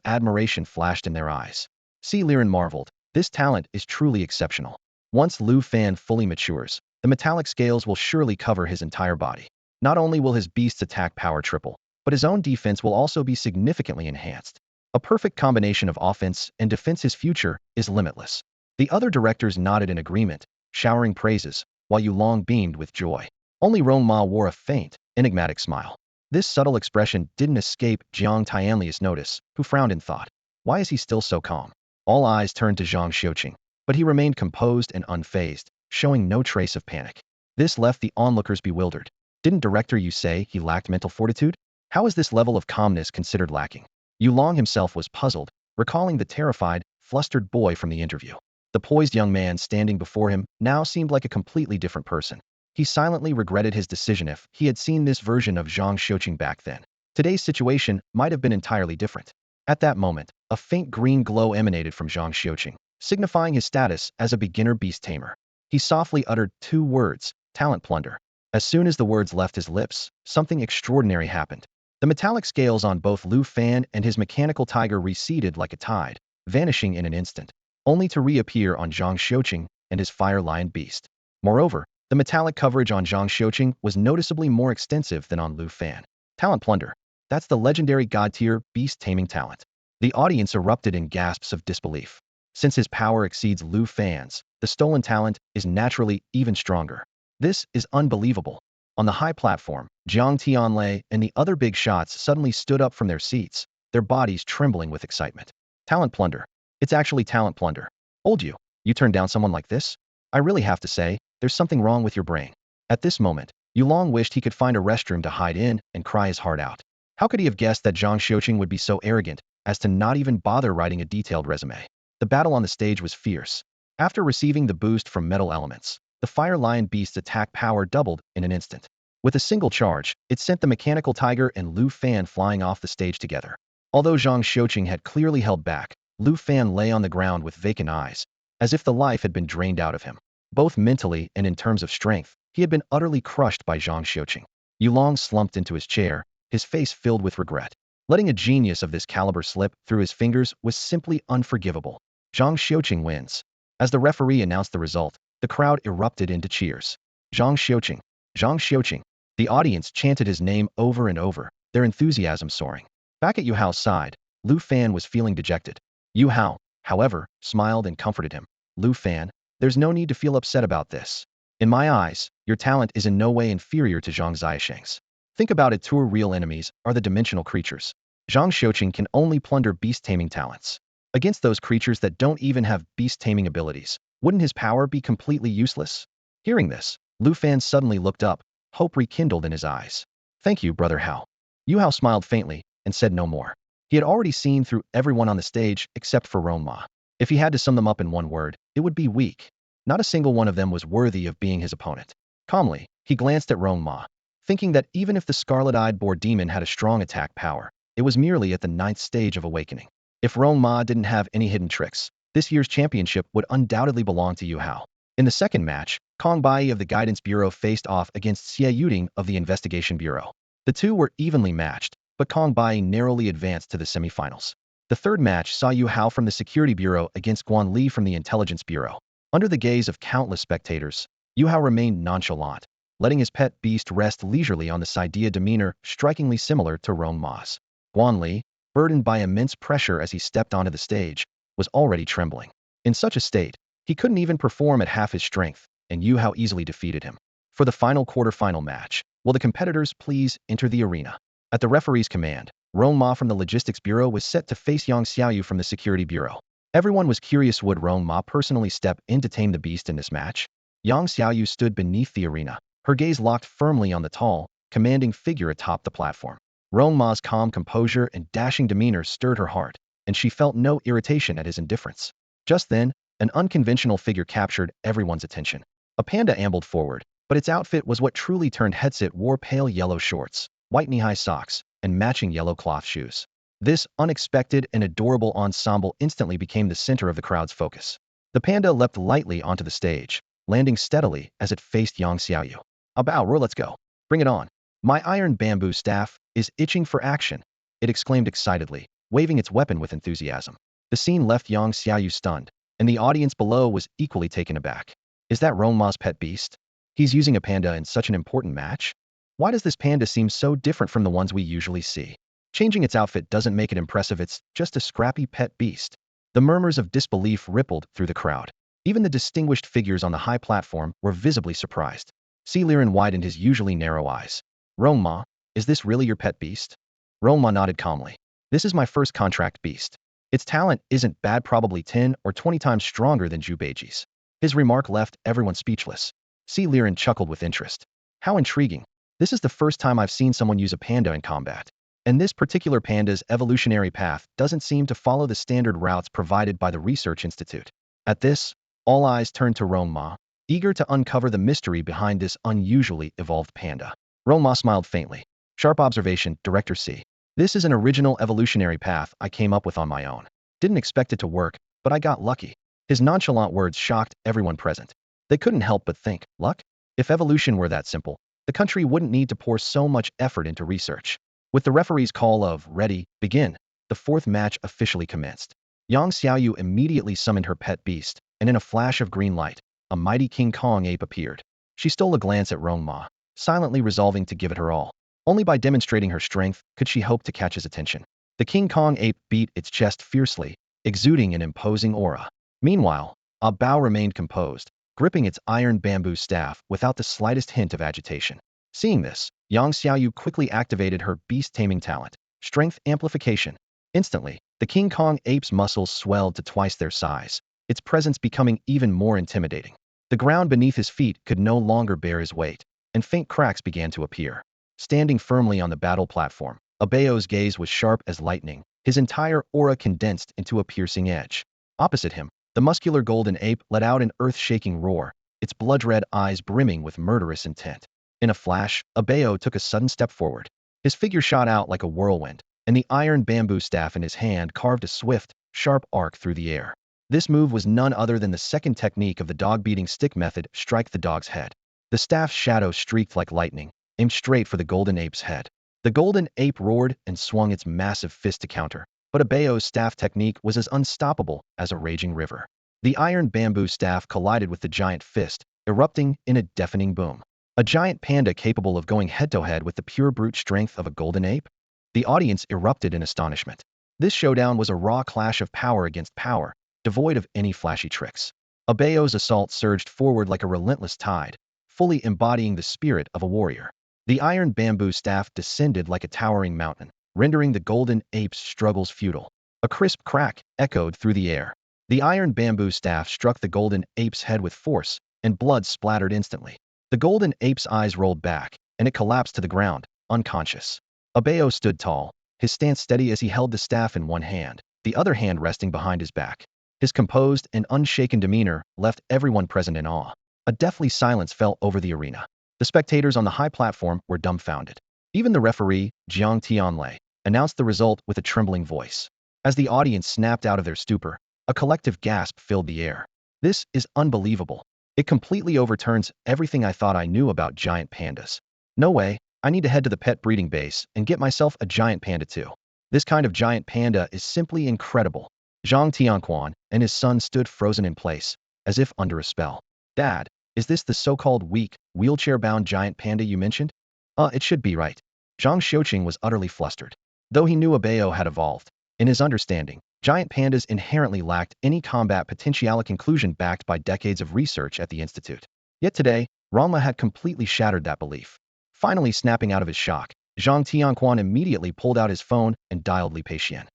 admiration flashed in their eyes. Si Liren marveled, this talent is truly exceptional. Once Lu Fan fully matures, the metallic scales will surely cover his entire body. Not only will his beast's attack power triple, but his own defense will also be significantly enhanced. A perfect combination of offense and defense. His future is limitless. The other directors nodded in agreement, showering praises, while Yulong beamed with joy. Only Rong Ma wore a faint, enigmatic smile. This subtle expression didn't escape Jiang Tianlei's notice, who frowned in thought. Why is he still so calm? All eyes turned to Zhang Xiuqing, but he remained composed and unfazed, showing no trace of panic. This left the onlookers bewildered. Didn't Director Yu say he lacked mental fortitude? How is this level of calmness considered lacking? Yulong himself was puzzled, recalling the terrified, flustered boy from the interview. The poised young man standing before him now seemed like a completely different person. He silently regretted his decision. If he had seen this version of Zhang Xiuqing back then, today's situation might have been entirely different. At that moment, a faint green glow emanated from Zhang Xiuqing, signifying his status as a beginner beast tamer. He softly uttered 2 words, talent plunder. As soon as the words left his lips, something extraordinary happened. The metallic scales on both Lu Fan and his mechanical tiger receded like a tide, vanishing in an instant, only to reappear on Zhang Xiuqing and his fire lion beast. Moreover, the metallic coverage on Zhang Xiuqing was noticeably more extensive than on Lu Fan. Talent plunder. That's the legendary god-tier beast-taming talent. The audience erupted in gasps of disbelief. Since his power exceeds Lu Fan's, the stolen talent is naturally even stronger. This is unbelievable. On the high platform, Jiang Tianlei and the other big shots suddenly stood up from their seats, their bodies trembling with excitement. Talent plunder. It's actually talent plunder. Hold you. You turned down someone like this? I really have to say, there's something wrong with your brain. At this moment, Yulong wished he could find a restroom to hide in and cry his heart out. How could he have guessed that Zhang Xiuqing would be so arrogant as to not even bother writing a detailed resume? The battle on the stage was fierce. After receiving the boost from metal elements, the Fire Lion Beast's attack power doubled in an instant. With a single charge, it sent the mechanical tiger and Lu Fan flying off the stage together. Although Zhang Xiuqing had clearly held back, Lu Fan lay on the ground with vacant eyes, as if the life had been drained out of him. Both mentally and in terms of strength, he had been utterly crushed by Zhang Xiuqing. Yulong slumped into his chair, his face filled with regret. Letting a genius of this caliber slip through his fingers was simply unforgivable. Zhang Xiuqing wins. As the referee announced the result, the crowd erupted into cheers. Zhang Xiuqing. Zhang Xiuqing. The audience chanted his name over and over, their enthusiasm soaring. Back at Yu Hao's side, Lu Fan was feeling dejected. Yu Hao, however, smiled and comforted him. Lu Fan, there's no need to feel upset about this. In my eyes, your talent is in no way inferior to Zhang Xiuqing's. Think about it, 2 real enemies are the dimensional creatures. Zhang Xiuqing can only plunder beast-taming talents. Against those creatures that don't even have beast-taming abilities, wouldn't his power be completely useless? Hearing this, Lu Fan suddenly looked up, hope rekindled in his eyes. Thank you, Brother Hao. Yu Hao smiled faintly and said no more. He had already seen through everyone on the stage except for Rong Ma. If he had to sum them up in one word, it would be weak. Not a single one of them was worthy of being his opponent. Calmly, he glanced at Rong Ma, thinking that even if the scarlet-eyed boar demon had a strong attack power, it was merely at the 9th stage of awakening. If Rong Ma didn't have any hidden tricks, this year's championship would undoubtedly belong to Yu Hao. In the second match, Kong Bai of the Guidance Bureau faced off against Xie Yuding of the Investigation Bureau. The two were evenly matched, but Kong Bai narrowly advanced to the semifinals. The third match saw Yu Hao from the Security Bureau against Guan Li from the Intelligence Bureau. Under the gaze of countless spectators, Yu Hao remained nonchalant, letting his pet beast rest leisurely on the Sidea demeanor strikingly similar to Rong Ma's. Guan Li, burdened by immense pressure as he stepped onto the stage, was already trembling. In such a state, he couldn't even perform at half his strength, and Yu Hao easily defeated him. For the final quarterfinal match, will the competitors please enter the arena? At the referee's command, Rong Ma from the Logistics Bureau was set to face Yang Xiaoyu from the Security Bureau. Everyone was curious, would Rong Ma personally step in to tame the beast in this match? Yang Xiaoyu stood beneath the arena, her gaze locked firmly on the tall, commanding figure atop the platform. Rong Ma's calm composure and dashing demeanor stirred her heart, and she felt no irritation at his indifference. Just then, an unconventional figure captured everyone's attention. A panda ambled forward, but its outfit was what truly turned heads. It wore pale yellow shorts, white knee-high socks, and matching yellow cloth shoes. This unexpected and adorable ensemble instantly became the center of the crowd's focus. The panda leapt lightly onto the stage, landing steadily as it faced Yang Xiaoyu. "About, let's go. Bring it on. My iron bamboo staff is itching for action," it exclaimed excitedly, waving its weapon with enthusiasm. The scene left Yang Xiaoyu stunned, and the audience below was equally taken aback. Is that Rong Ma's pet beast? He's using a panda in such an important match? Why does this panda seem so different from the ones we usually see? Changing its outfit doesn't make it impressive, it's just a scrappy pet beast. The murmurs of disbelief rippled through the crowd. Even the distinguished figures on the high platform were visibly surprised. Si Liren widened his usually narrow eyes. "Rong Ma, is this really your pet beast?" Rong Ma nodded calmly. "This is my first contract beast. Its talent isn't bad, probably 10 or 20 times stronger than Zhu Beiji's." His remark left everyone speechless. Si Liren chuckled with interest. "How intriguing. This is the first time I've seen someone use a panda in combat. And this particular panda's evolutionary path doesn't seem to follow the standard routes provided by the Research Institute." At this, All eyes turned to Rong Ma, eager to uncover the mystery behind this unusually evolved panda. Rong Ma smiled faintly. Sharp observation, Director C. This is an original evolutionary path I came up with on my own. Didn't expect it to work, but I got lucky. His nonchalant words shocked everyone present. They couldn't help but think, luck? If evolution were that simple, the country wouldn't need to pour so much effort into research. With the referee's call of, ready, begin, the fourth match officially commenced. Yang Xiaoyu immediately summoned her pet beast, and in a flash of green light, a mighty King Kong ape appeared. She stole a glance at Rong Ma, silently resolving to give it her all. Only by demonstrating her strength could she hope to catch his attention. The King Kong ape beat its chest fiercely, exuding an imposing aura. Meanwhile, Ah Bao remained composed, gripping its iron bamboo staff without the slightest hint of agitation. Seeing this, Yang Xiaoyu quickly activated her beast-taming talent, strength amplification. Instantly, the King Kong ape's muscles swelled to twice their size, its presence becoming even more intimidating. The ground beneath his feet could no longer bear his weight, and faint cracks began to appear. Standing firmly on the battle platform, Abeo's gaze was sharp as lightning, his entire aura condensed into a piercing edge. Opposite him, the muscular golden ape let out an earth-shaking roar, its blood-red eyes brimming with murderous intent. In a flash, Abeo took a sudden step forward. His figure shot out like a whirlwind, and the iron bamboo staff in his hand carved a swift, sharp arc through the air. This move was none other than the second technique of the dog-beating stick method, strike the dog's head. The staff's shadow streaked like lightning, aimed straight for the golden ape's head. The golden ape roared and swung its massive fist to counter, but Abeo's staff technique was as unstoppable as a raging river. The iron bamboo staff collided with the giant fist, erupting in a deafening boom. A giant panda capable of going head-to-head with the pure brute strength of a golden ape? The audience erupted in astonishment. This showdown was a raw clash of power against power, devoid of any flashy tricks. Abeo's assault surged forward like a relentless tide, fully embodying the spirit of a warrior. The iron bamboo staff descended like a towering mountain, rendering the golden ape's struggles futile. A crisp crack echoed through the air. The iron bamboo staff struck the golden ape's head with force, and blood splattered instantly. The golden ape's eyes rolled back, and it collapsed to the ground, unconscious. Abeo stood tall, his stance steady as he held the staff in one hand, the other hand resting behind his back. His composed and unshaken demeanor left everyone present in awe. A deathly silence fell over the arena. The spectators on the high platform were dumbfounded. Even the referee, Jiang Tianlei, announced the result with a trembling voice. As the audience snapped out of their stupor, a collective gasp filled the air. This is unbelievable. It completely overturns everything I thought I knew about giant pandas. No way, I need to head to the pet breeding base and get myself a giant panda too. This kind of giant panda is simply incredible. Zhang Tianquan and his son stood frozen in place, as if under a spell. Dad, is this the so-called weak, wheelchair-bound giant panda you mentioned? It should be right. Zhang Xiuqing was utterly flustered. Though he knew Abeo had evolved, in his understanding, giant pandas inherently lacked any combat potential, a conclusion backed by decades of research at the Institute. Yet today, Rong Ma had completely shattered that belief. Finally snapping out of his shock, Zhang Tianquan immediately pulled out his phone and dialed Li Peixian.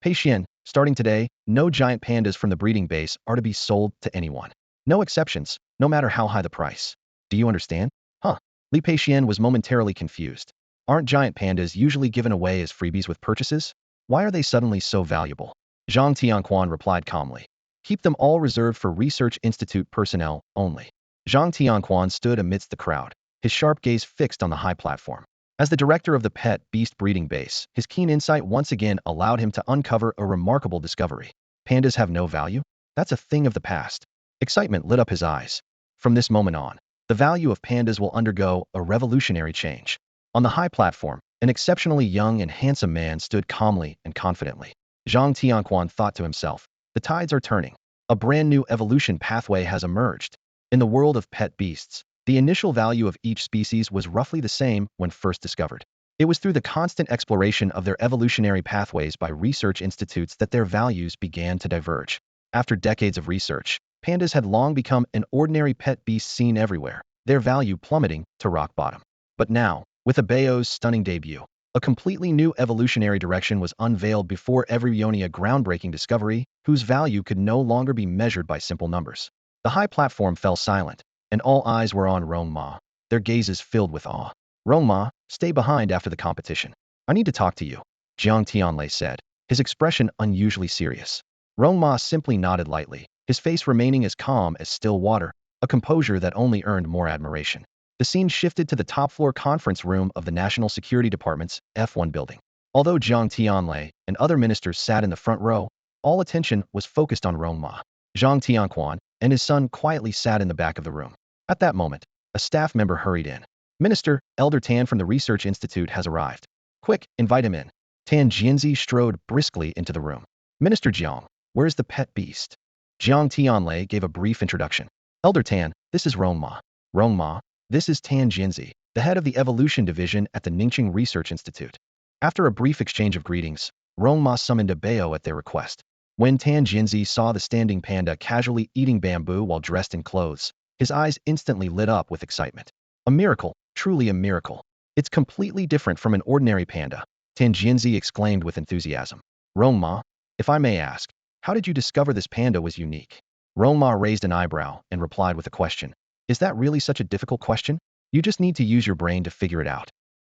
Peixian, starting today, no giant pandas from the breeding base are to be sold to anyone. No exceptions, no matter how high the price. Do you understand? Huh. Li Peixian was momentarily confused. Aren't giant pandas usually given away as freebies with purchases? Why are they suddenly so valuable? Zhang Tianquan replied calmly. Keep them all reserved for Research Institute personnel only. Zhang Tianquan stood amidst the crowd, his sharp gaze fixed on the high platform. As the director of the pet beast breeding base, his keen insight once again allowed him to uncover a remarkable discovery. Pandas have no value? That's a thing of the past. Excitement lit up his eyes. From this moment on, the value of pandas will undergo a revolutionary change. On the high platform, an exceptionally young and handsome man stood calmly and confidently. Zhang Tianquan thought to himself, the tides are turning. A brand new evolution pathway has emerged. In the world of pet beasts, the initial value of each species was roughly the same when first discovered. It was through the constant exploration of their evolutionary pathways by research institutes that their values began to diverge. After decades of research, pandas had long become an ordinary pet beast seen everywhere, their value plummeting to rock bottom. But now, with Abeo's stunning debut, a completely new evolutionary direction was unveiled before every yoni, a groundbreaking discovery whose value could no longer be measured by simple numbers. The high platform fell silent, and all eyes were on Rong Ma, their gazes filled with awe. Rong Ma, stay behind after the competition. I need to talk to you, Jiang Tianlei said, his expression unusually serious. Rong Ma simply nodded lightly, his face remaining as calm as still water, a composure that only earned more admiration. The scene shifted to the top-floor conference room of the National Security Department's F1 building. Although Jiang Tianlei and other ministers sat in the front row, all attention was focused on Rong Ma. Zhang Tianquan and his son quietly sat in the back of the room. At that moment, a staff member hurried in. Minister, Elder Tan from the Research Institute has arrived. Quick, invite him in. Tan Jianzi strode briskly into the room. Minister Jiang, where's the pet beast? Jiang Tianlei gave a brief introduction. Elder Tan, this is Rong Ma. Rong Ma, this is Tan Jianzi, the head of the Evolution Division at the Ningqing Research Institute. After a brief exchange of greetings, Rong Ma summoned a Bao at their request. When Tan Jianzi saw the standing panda casually eating bamboo while dressed in clothes, his eyes instantly lit up with excitement. A miracle, truly a miracle. It's completely different from an ordinary panda, Tan Jianzi exclaimed with enthusiasm. Rong Ma, if I may ask, how did you discover this panda was unique? Rong Ma raised an eyebrow and replied with a question. Is that really such a difficult question? You just need to use your brain to figure it out.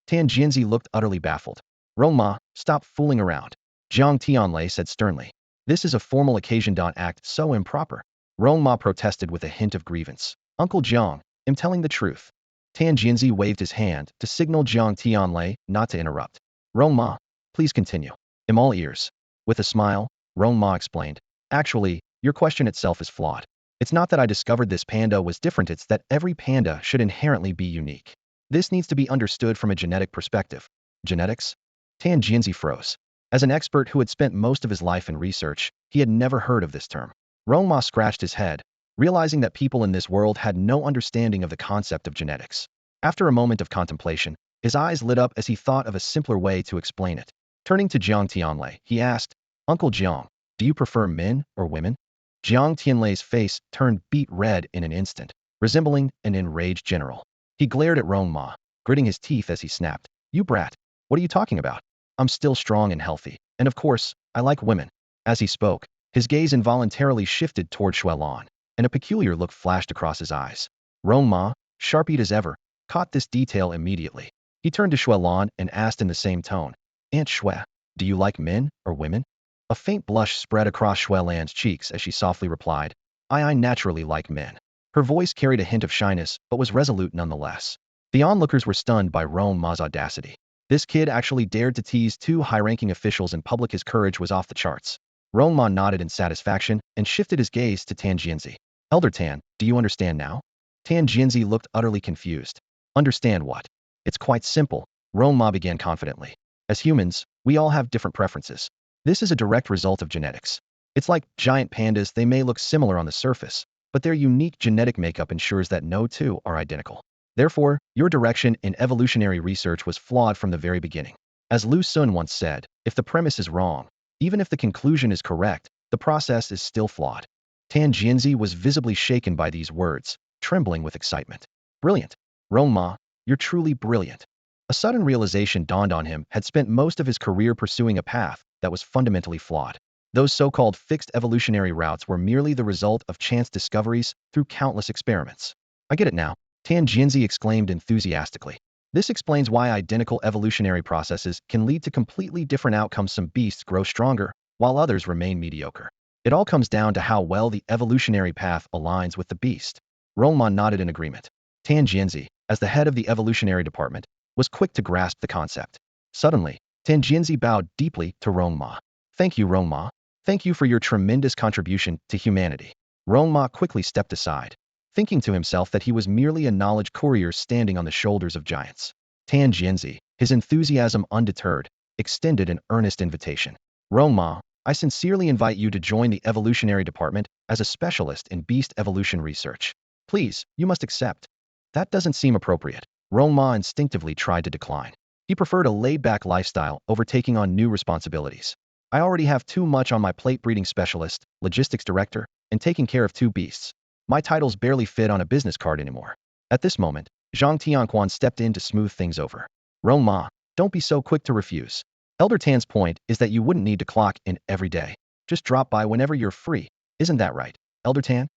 Tan Jianzi looked utterly baffled. Rong Ma, stop fooling around. Jiang Tianlei said sternly. This is a formal occasion. Don't act so improper. Rong Ma protested with a hint of grievance. Uncle Jiang, I'm telling the truth. Tan Jianzi waved his hand to signal Jiang Tianlei not to interrupt. Rong Ma, please continue. I'm all ears. With a smile, Rong Ma explained. Actually, your question itself is flawed. It's not that I discovered this panda was different, it's that every panda should inherently be unique. This needs to be understood from a genetic perspective. Genetics? Tan Jianzi froze. As an expert who had spent most of his life in research, he had never heard of this term. Rong Ma scratched his head, realizing that people in this world had no understanding of the concept of genetics. After a moment of contemplation, his eyes lit up as he thought of a simpler way to explain it. Turning to Jiang Tianlei, he asked, Uncle Jiang, do you prefer men or women? Jiang Tianlei's face turned beet red in an instant, resembling an enraged general. He glared at Rong Ma, gritting his teeth as he snapped. You brat, what are you talking about? I'm still strong and healthy, and of course, I like women. As he spoke, his gaze involuntarily shifted toward Xuelan, and a peculiar look flashed across his eyes. Rong Ma, sharp-eyed as ever, caught this detail immediately. He turned to Xuelan and asked in the same tone, Aunt Xue, do you like men or women? A faint blush spread across Xuelan's cheeks as she softly replied, I naturally like men. Her voice carried a hint of shyness, but was resolute nonetheless. The onlookers were stunned by Rong Ma's audacity. This kid actually dared to tease two high-ranking officials in public. His courage was off the charts. Rong Ma nodded in satisfaction and shifted his gaze to Tan Jianzi. Elder Tan, do you understand now? Tan Jianzi looked utterly confused. Understand what? It's quite simple, Rong Ma began confidently. As humans, we all have different preferences. This is a direct result of genetics. It's like giant pandas. They may look similar on the surface, but their unique genetic makeup ensures that no two are identical. Therefore, your direction in evolutionary research was flawed from the very beginning. As Lu Sun once said, if the premise is wrong, even if the conclusion is correct, the process is still flawed. Tan Jianzi was visibly shaken by these words, trembling with excitement. Brilliant. Rong Ma, you're truly brilliant. A sudden realization dawned on him. Had spent most of his career pursuing a path that was fundamentally flawed. Those so-called fixed evolutionary routes were merely the result of chance discoveries through countless experiments. I get it now, Tan Jianzi exclaimed enthusiastically. This explains why identical evolutionary processes can lead to completely different outcomes. Some beasts grow stronger, while others remain mediocre. It all comes down to how well the evolutionary path aligns with the beast. Rong Ma nodded in agreement. Tan Jianzi, as the head of the evolutionary department, was quick to grasp the concept. Suddenly, Tan Jianzi bowed deeply to Rong Ma. Thank you, Rong Ma. Thank you for your tremendous contribution to humanity. Rong Ma quickly stepped aside, thinking to himself that he was merely a knowledge courier standing on the shoulders of giants. Tan Jianzi, his enthusiasm undeterred, extended an earnest invitation. Rong Ma, I sincerely invite you to join the evolutionary department as a specialist in beast evolution research. Please, you must accept. That doesn't seem appropriate. Rong Ma instinctively tried to decline. He preferred a laid-back lifestyle over taking on new responsibilities. I already have too much on my plate: breeding specialist, logistics director, and taking care of two beasts. My titles barely fit on a business card anymore. At this moment, Zhang Tianquan stepped in to smooth things over. Rong Ma, don't be so quick to refuse. Elder Tan's point is that you wouldn't need to clock in every day. Just drop by whenever you're free. Isn't that right, Elder Tan?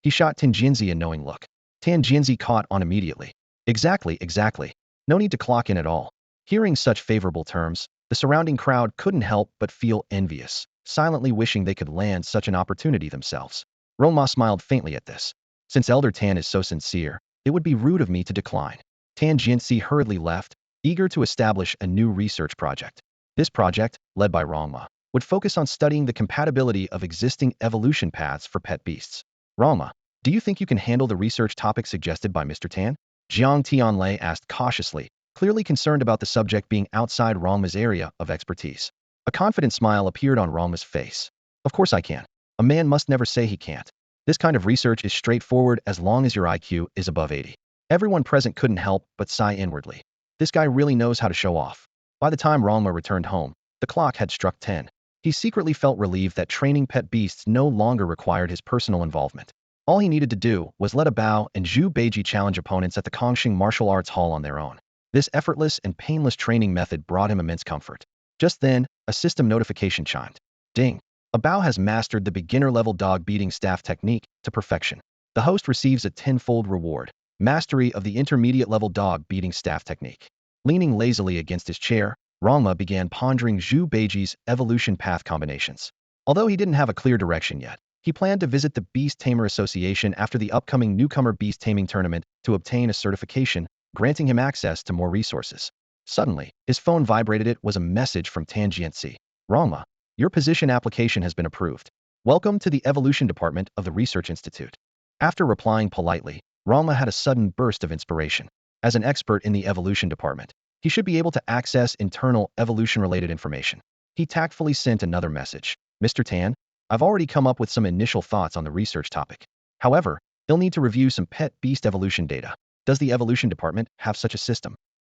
He shot Tan Jianzi a knowing look. Tan Jianzi caught on immediately. Exactly. No need to clock in at all. Hearing such favorable terms, the surrounding crowd couldn't help but feel envious, silently wishing they could land such an opportunity themselves. Rong Ma smiled faintly at this. Since Elder Tan is so sincere, it would be rude of me to decline. Tan Jianxi hurriedly left, eager to establish a new research project. This project, led by Rong Ma, would focus on studying the compatibility of existing evolution paths for pet beasts. Rong Ma, do you think you can handle the research topic suggested by Mr. Tan? Jiang Tianlei asked cautiously, clearly concerned about the subject being outside Rong Ma's area of expertise. A confident smile appeared on Rong Ma's face. Of course I can. A man must never say he can't. This kind of research is straightforward as long as your IQ is above 80. Everyone present couldn't help but sigh inwardly. This guy really knows how to show off. By the time Rong Ma returned home, the clock had struck 10. He secretly felt relieved that training pet beasts no longer required his personal involvement. All he needed to do was let a Bao and Zhu Beiji challenge opponents at the Kongxing Martial Arts Hall on their own. This effortless and painless training method brought him immense comfort. Just then, a system notification chimed. Ding! A Bao has mastered the beginner-level dog-beating staff technique to perfection. The host receives a tenfold reward, mastery of the intermediate-level dog-beating staff technique. Leaning lazily against his chair, Rong Ma began pondering Zhu Beiji's evolution path combinations. Although he didn't have a clear direction yet, he planned to visit the Beast Tamer Association after the upcoming newcomer beast taming tournament to obtain a certification, granting him access to more resources. Suddenly, his phone vibrated. It was a message from Tan Jianxi. Rong Ma, your position application has been approved. Welcome to the Evolution Department of the Research Institute. After replying politely, Rong Ma had a sudden burst of inspiration. As an expert in the Evolution Department, he should be able to access internal evolution-related information. He tactfully sent another message. Mr. Tan, I've already come up with some initial thoughts on the research topic. However, he'll need to review some pet beast evolution data. Does the Evolution Department have such a system?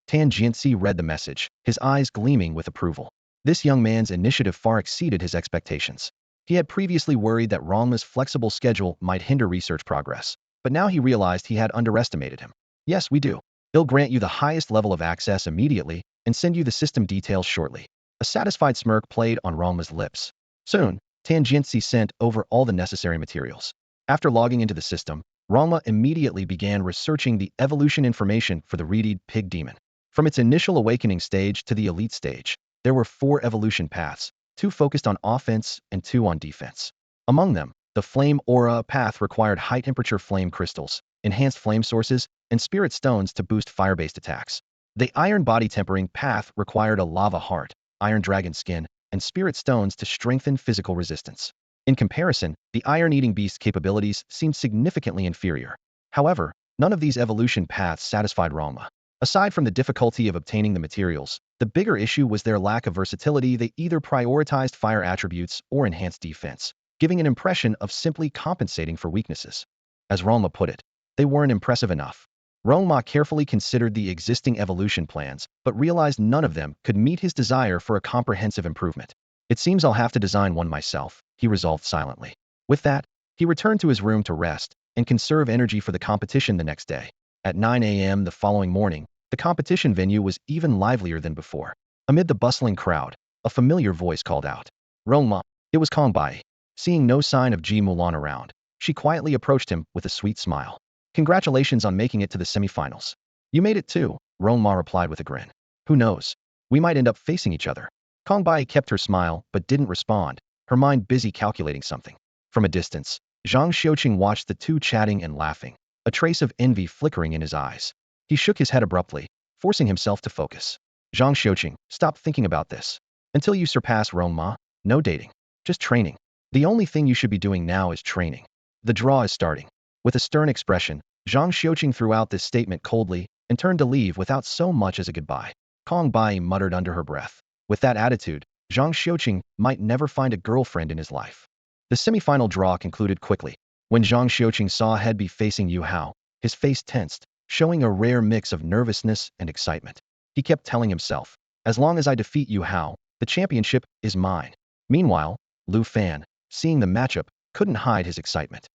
Tan Jianxi read the message, his eyes gleaming with approval. This young man's initiative far exceeded his expectations. He had previously worried that Rong Ma's flexible schedule might hinder research progress, but now he realized he had underestimated him. Yes, we do. He'll grant you the highest level of access immediately and send you the system details shortly. A satisfied smirk played on Rong Ma's lips. Soon, Tan Jianxi sent over all the necessary materials. After logging into the system, Rong Ma immediately began researching the evolution information for the reed pig demon. From its initial awakening stage to the elite stage, there were 4 evolution paths, 2 focused on offense and 2 on defense. Among them, the flame aura path required high-temperature flame crystals, enhanced flame sources, and spirit stones to boost fire-based attacks. The iron body tempering path required a lava heart, iron dragon skin, and spirit stones to strengthen physical resistance. In comparison, the iron-eating beast's capabilities seemed significantly inferior. However, none of these evolution paths satisfied Rong Ma. Aside from the difficulty of obtaining the materials, the bigger issue was their lack of versatility. They either prioritized fire attributes or enhanced defense, giving an impression of simply compensating for weaknesses. As Rong Ma put it, they weren't impressive enough. Rong Ma carefully considered the existing evolution plans, but realized none of them could meet his desire for a comprehensive improvement. It seems I'll have to design one myself, he resolved silently. With that, he returned to his room to rest and conserve energy for the competition the next day. At 9 a.m. the following morning, the competition venue was even livelier than before. Amid the bustling crowd, a familiar voice called out. Rong Ma. It was Kong Bai. Seeing no sign of Ji Mulan around, she quietly approached him with a sweet smile. Congratulations on making it to the semifinals. You made it too, Rong Ma replied with a grin. Who knows? We might end up facing each other. Kong Bai kept her smile but didn't respond, her mind busy calculating something. From a distance, Zhang Xiuqing watched the two chatting and laughing, a trace of envy flickering in his eyes. He shook his head abruptly, forcing himself to focus. Zhang Xiuqing, stop thinking about this. Until you surpass Rong Ma, no dating. Just training. The only thing you should be doing now is training. The draw is starting. With a stern expression, Zhang Xiuqing threw out this statement coldly and turned to leave without so much as a goodbye. Kong Bai muttered under her breath. With that attitude, Zhang Xiuqing might never find a girlfriend in his life. The semi-final draw concluded quickly. When Zhang Xiuqing saw Head be facing Yu Hao, his face tensed, showing a rare mix of nervousness and excitement. He kept telling himself, as long as I defeat Yu Hao, the championship is mine. Meanwhile, Lu Fan, seeing the matchup, couldn't hide his excitement.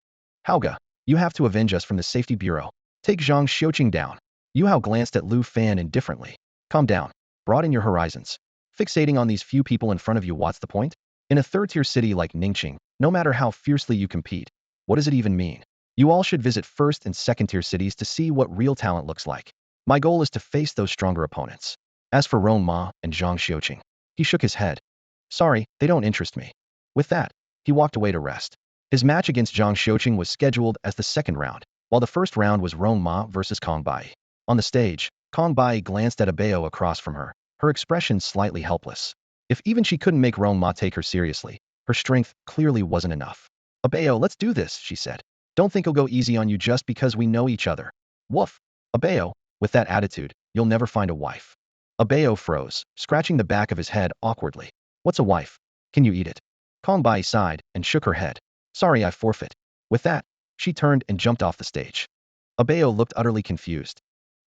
Haoga, you have to avenge us from the safety bureau. Take Zhang Xiuqing down. Yu Hao glanced at Lu Fan indifferently. Calm down. Broaden your horizons. Fixating on these few people in front of you, what's the point? In a third-tier city like Ningqing, no matter how fiercely you compete, what does it even mean? You all should visit first and second-tier cities to see what real talent looks like. My goal is to face those stronger opponents. As for Rong Ma and Zhang Xiuqing, he shook his head. Sorry, they don't interest me. With that, he walked away to rest. His match against Zhang Xiuqing was scheduled as the second round, while the first round was Rong Ma versus Kong Bai. On the stage, Kong Bai glanced at Abeo across from her expression slightly helpless. If even she couldn't make Rong Ma take her seriously, her strength clearly wasn't enough. Abeo, let's do this, she said. Don't think I'll go easy on you just because we know each other. Woof. Abeo, with that attitude, you'll never find a wife. Abeo froze, scratching the back of his head awkwardly. What's a wife? Can you eat it? Kong Bai sighed and shook her head. Sorry, I forfeit. With that, she turned and jumped off the stage. Abeo looked utterly confused.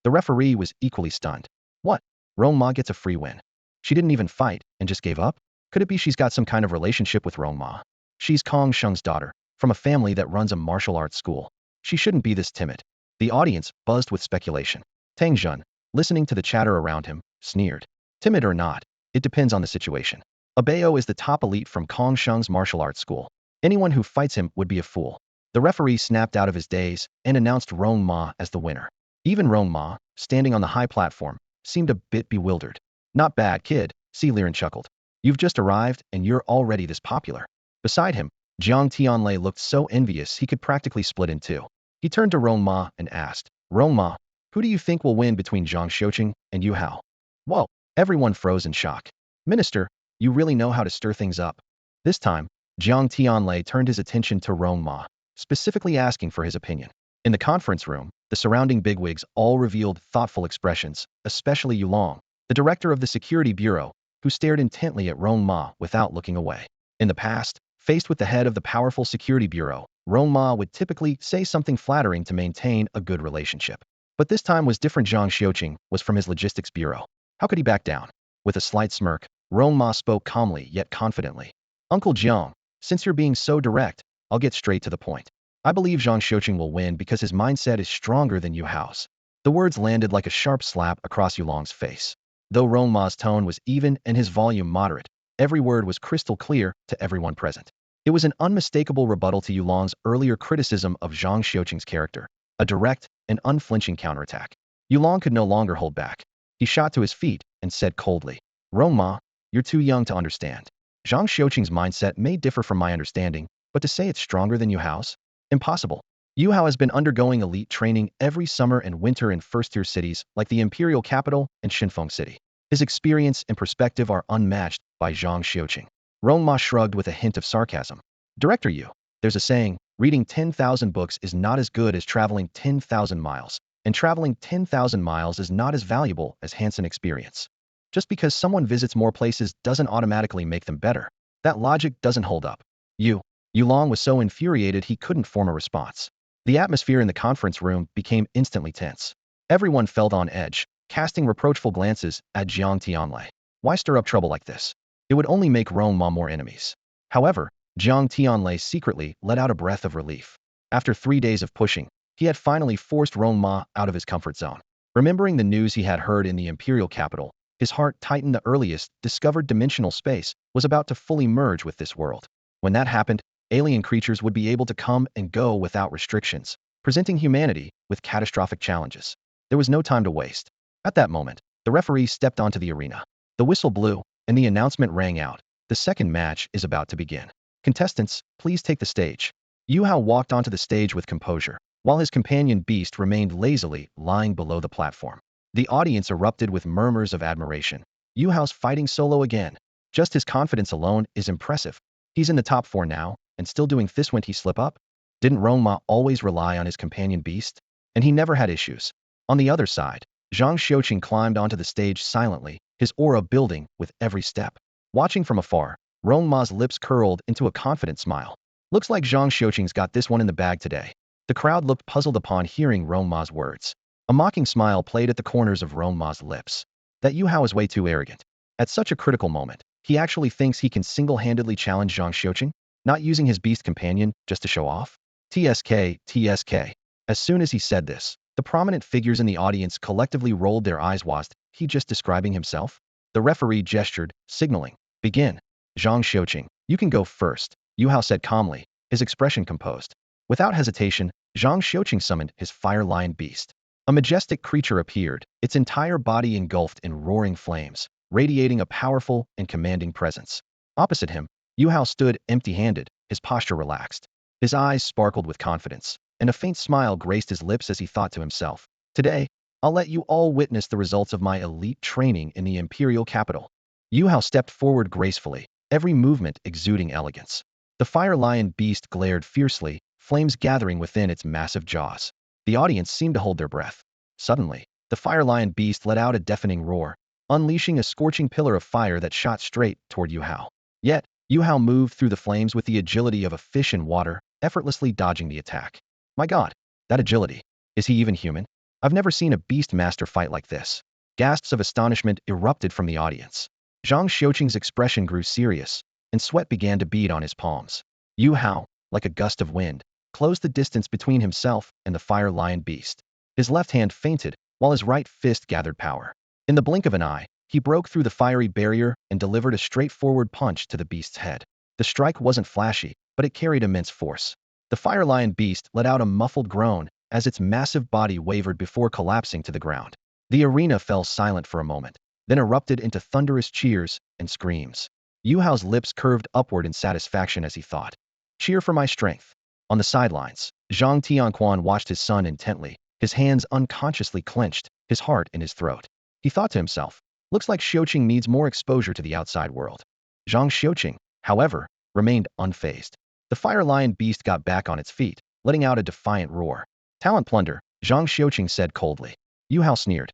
The referee was equally stunned. What? Rong Ma gets a free win. She didn't even fight and just gave up? Could it be she's got some kind of relationship with Rong Ma? She's Kong Sheng's daughter, from a family that runs a martial arts school. She shouldn't be this timid. The audience buzzed with speculation. Tang Jun, listening to the chatter around him, sneered. Timid or not, it depends on the situation. Abeo is the top elite from Kong Sheng's martial arts school. Anyone who fights him would be a fool. The referee snapped out of his daze and announced Rong Ma as the winner. Even Rong Ma, standing on the high platform, seemed a bit bewildered. Not bad, kid, Si Liren chuckled. You've just arrived and you're already this popular. Beside him, Jiang Tianlei looked so envious he could practically split in two. He turned to Rong Ma and asked, Rong Ma, who do you think will win between Zhang Xiuqing and Yu Hao? Whoa, everyone froze in shock. Minister, you really know how to stir things up. This time, Jiang Tianlei turned his attention to Rong Ma, specifically asking for his opinion. In the conference room, the surrounding bigwigs all revealed thoughtful expressions, especially Yu Long, the director of the security bureau, who stared intently at Rong Ma without looking away. In the past, faced with the head of the powerful security bureau, Rong Ma would typically say something flattering to maintain a good relationship. But this time was different. Zhang Xiuqing was from his logistics bureau. How could he back down? With a slight smirk, Rong Ma spoke calmly yet confidently. Uncle Jiang, since you're being so direct, I'll get straight to the point. I believe Zhang Xiuqing will win because his mindset is stronger than Yu Hao's. The words landed like a sharp slap across Yu Long's face. Though Rong Ma's tone was even and his volume moderate, every word was crystal clear to everyone present. It was an unmistakable rebuttal to Yu Long's earlier criticism of Zhang Xiuqing's character, a direct and unflinching counterattack. Yu Long could no longer hold back. He shot to his feet and said coldly, Rong Ma, you're too young to understand. Zhang Xiuqing's mindset may differ from my understanding, but to say it's stronger than Yu Hao's? Impossible. Yu Hao has been undergoing elite training every summer and winter in first-tier cities like the Imperial Capital and Shinfeng City. His experience and perspective are unmatched by Zhang Xiuqing. Rong Ma shrugged with a hint of sarcasm. Director Yu, there's a saying, reading 10,000 books is not as good as traveling 10,000 miles, and traveling 10,000 miles is not as valuable as Hansen experience. Just because someone visits more places doesn't automatically make them better. That logic doesn't hold up. Yu Long was so infuriated he couldn't form a response. The atmosphere in the conference room became instantly tense. Everyone felt on edge, casting reproachful glances at Jiang Tianlei. Why stir up trouble like this? It would only make Rong Ma more enemies. However, Jiang Tianlei secretly let out a breath of relief. After 3 days of pushing, he had finally forced Rong Ma out of his comfort zone. Remembering the news he had heard in the Imperial Capital, his heart tightened. The earliest discovered dimensional space was about to fully merge with this world. When that happened, alien creatures would be able to come and go without restrictions, presenting humanity with catastrophic challenges. There was no time to waste. At that moment, the referee stepped onto the arena. The whistle blew, and the announcement rang out. The second match is about to begin. Contestants, please take the stage. Yu Hao walked onto the stage with composure, while his companion Beast remained lazily lying below the platform. The audience erupted with murmurs of admiration. Yu Hao's fighting solo again. Just his confidence alone is impressive. He's in the top 4 now, and still doing this. When he slip up? Didn't Rong Ma always rely on his companion Beast? And he never had issues. On the other side, Zhang Xiuqing climbed onto the stage silently, his aura building with every step. Watching from afar, Rong Ma's lips curled into a confident smile. Looks like Zhang Xiuqing's got this one in the bag today. The crowd looked puzzled upon hearing Rong Ma's words. A mocking smile played at the corners of Rong Ma's lips. That Yu Hao is way too arrogant. At such a critical moment, he actually thinks he can single-handedly challenge Zhang Xiuqing, not using his beast companion just to show off? TSK, TSK. As soon as he said this, the prominent figures in the audience collectively rolled their eyes. Was he just describing himself? The referee gestured, signaling, begin. Zhang Xiuqing, you can go first, Yu Hao said calmly, his expression composed. Without hesitation, Zhang Xiuqing summoned his fire lion beast. A majestic creature appeared, its entire body engulfed in roaring flames, radiating a powerful and commanding presence. Opposite him, Yu Hao stood empty-handed, his posture relaxed. His eyes sparkled with confidence, and a faint smile graced his lips as he thought to himself, "Today, I'll let you all witness the results of my elite training in the imperial capital." Yu Hao stepped forward gracefully, every movement exuding elegance. The fire lion beast glared fiercely, flames gathering within its massive jaws. The audience seemed to hold their breath. Suddenly, the fire lion beast let out a deafening roar, unleashing a scorching pillar of fire that shot straight toward Yu Hao. Yet, Yu Hao moved through the flames with the agility of a fish in water, effortlessly dodging the attack. My God, that agility. Is he even human? I've never seen a beast master fight like this. Gasps of astonishment erupted from the audience. Zhang Xiuqing's expression grew serious, and sweat began to bead on his palms. Yu Hao, like a gust of wind, closed the distance between himself and the fire lion beast. His left hand feinted, while his right fist gathered power. In the blink of an eye, he broke through the fiery barrier and delivered a straightforward punch to the beast's head. The strike wasn't flashy, but it carried immense force. The fire lion beast let out a muffled groan as its massive body wavered before collapsing to the ground. The arena fell silent for a moment, then erupted into thunderous cheers and screams. Yu Hao's lips curved upward in satisfaction as he thought, "Cheer for my strength." On the sidelines, Zhang Tianquan watched his son intently, his hands unconsciously clenched, his heart in his throat. He thought to himself, "Looks like Xiuqing needs more exposure to the outside world." Zhang Xiuqing, however, remained unfazed. The fire lion beast got back on its feet, letting out a defiant roar. "Talent plunder," Zhang Xiuqing said coldly. Yu Hao sneered.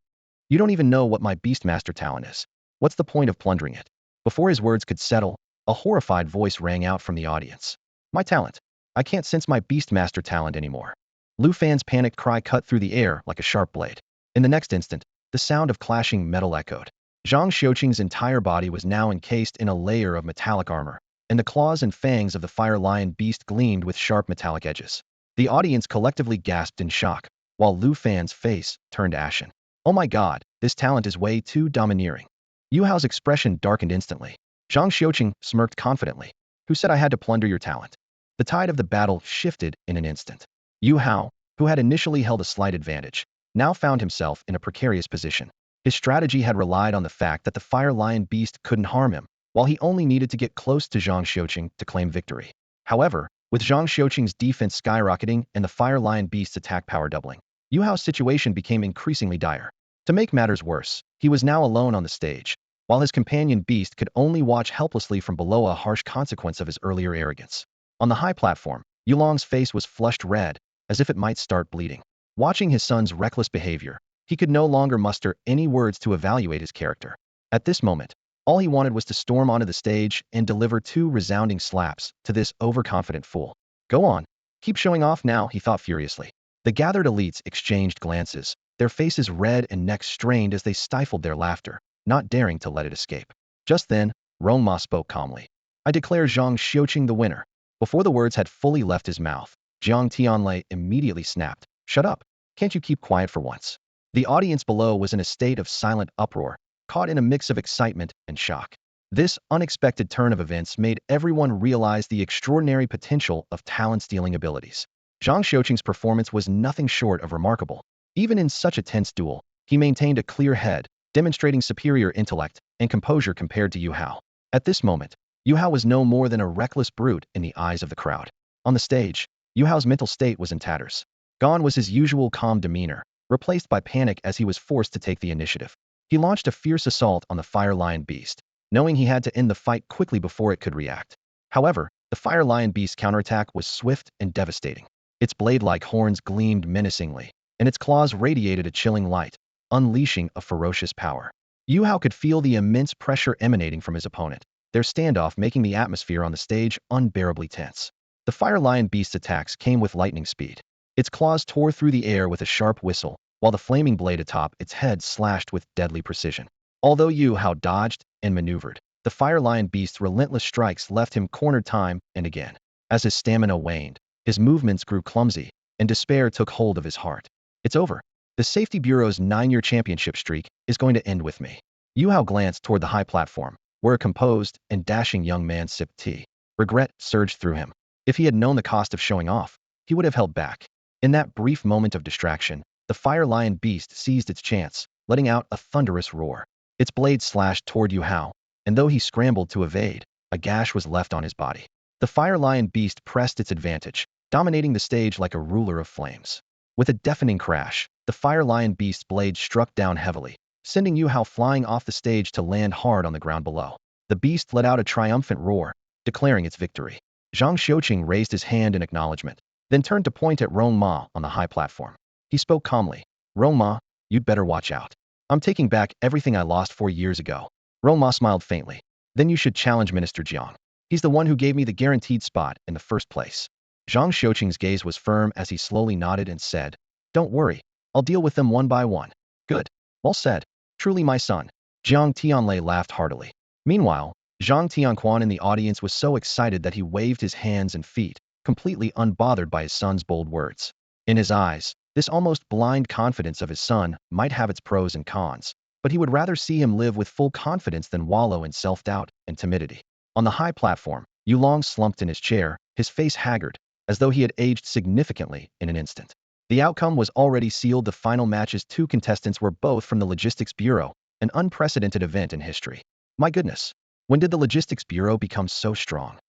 "You don't even know what my beastmaster talent is. What's the point of plundering it?" Before his words could settle, a horrified voice rang out from the audience. "My talent? I can't sense my beastmaster talent anymore." Lu Fan's panicked cry cut through the air like a sharp blade. In the next instant, the sound of clashing metal echoed. Zhang Xiuqing's entire body was now encased in a layer of metallic armor, and the claws and fangs of the fire lion beast gleamed with sharp metallic edges. The audience collectively gasped in shock, while Lu Fan's face turned ashen. "Oh my God, this talent is way too domineering." Yu Hao's expression darkened instantly. Zhang Xiuqing smirked confidently. "Who said I had to plunder your talent?" The tide of the battle shifted in an instant. Yu Hao, who had initially held a slight advantage, now found himself in a precarious position. His strategy had relied on the fact that the fire lion beast couldn't harm him, while he only needed to get close to Zhang Xiuqing to claim victory. However, with Zhang Xiuqing's defense skyrocketing and the fire lion beast's attack power doubling, Yu Hao's situation became increasingly dire. To make matters worse, he was now alone on the stage, while his companion beast could only watch helplessly from below, a harsh consequence of his earlier arrogance. On the high platform, Yulong's face was flushed red, as if it might start bleeding. Watching his son's reckless behavior, he could no longer muster any words to evaluate his character. At this moment, all he wanted was to storm onto the stage and deliver two resounding slaps to this overconfident fool. "Go on. Keep showing off now," he thought furiously. The gathered elites exchanged glances, their faces red and necks strained as they stifled their laughter, not daring to let it escape. Just then, Rong Ma spoke calmly. "I declare Zhang Xiuqing the winner." Before the words had fully left his mouth, Jiang Tianlei immediately snapped, "Shut up. Can't you keep quiet for once?" The audience below was in a state of silent uproar, caught in a mix of excitement and shock. This unexpected turn of events made everyone realize the extraordinary potential of talent-stealing abilities. Zhang Xiuqing's performance was nothing short of remarkable. Even in such a tense duel, he maintained a clear head, demonstrating superior intellect and composure compared to Yu Hao. At this moment, Yu Hao was no more than a reckless brute in the eyes of the crowd. On the stage, Yu Hao's mental state was in tatters. Gone was his usual calm demeanor, replaced by panic as he was forced to take the initiative. He launched a fierce assault on the fire lion beast, knowing he had to end the fight quickly before it could react. However, the fire lion beast's counterattack was swift and devastating. Its blade-like horns gleamed menacingly, and its claws radiated a chilling light, unleashing a ferocious power. Yu Hao could feel the immense pressure emanating from his opponent, their standoff making the atmosphere on the stage unbearably tense. The fire lion beast's attacks came with lightning speed. Its claws tore through the air with a sharp whistle, while the flaming blade atop its head slashed with deadly precision. Although Yu Hao dodged and maneuvered, the fire lion beast's relentless strikes left him cornered time and again. As his stamina waned, his movements grew clumsy, and despair took hold of his heart. "It's over. The Safety Bureau's 9-year championship streak is going to end with me." Yu Hao glanced toward the high platform, where a composed and dashing young man sipped tea. Regret surged through him. If he had known the cost of showing off, he would have held back. In that brief moment of distraction, the fire lion beast seized its chance, letting out a thunderous roar. Its blade slashed toward Yu Hao, and though he scrambled to evade, a gash was left on his body. The fire lion beast pressed its advantage, dominating the stage like a ruler of flames. With a deafening crash, the Fire Lion Beast's blade struck down heavily, sending Yu Hao flying off the stage to land hard on the ground below. The beast let out a triumphant roar, declaring its victory. Zhang Xiuqing raised his hand in acknowledgement, then turned to point at Rong Ma on the high platform. He spoke calmly. Rong Ma, you'd better watch out. I'm taking back everything I lost 4 years ago. Rong Ma smiled faintly. Then you should challenge Minister Jiang. He's the one who gave me the guaranteed spot in the first place. Zhang Xiuqing's gaze was firm as he slowly nodded and said, Don't worry, I'll deal with them one by one. Good. Well said. Truly my son. Jiang Tianlei laughed heartily. Meanwhile, Zhang Tianquan in the audience was so excited that he waved his hands and feet, completely unbothered by his son's bold words. In his eyes, this almost blind confidence of his son might have its pros and cons, but he would rather see him live with full confidence than wallow in self-doubt and timidity. On the high platform, Yulong slumped in his chair, his face haggard, as though he had aged significantly in an instant. The outcome was already sealed. The final match's two contestants were both from the Logistics Bureau, an unprecedented event in history. My goodness, when did the Logistics Bureau become so strong?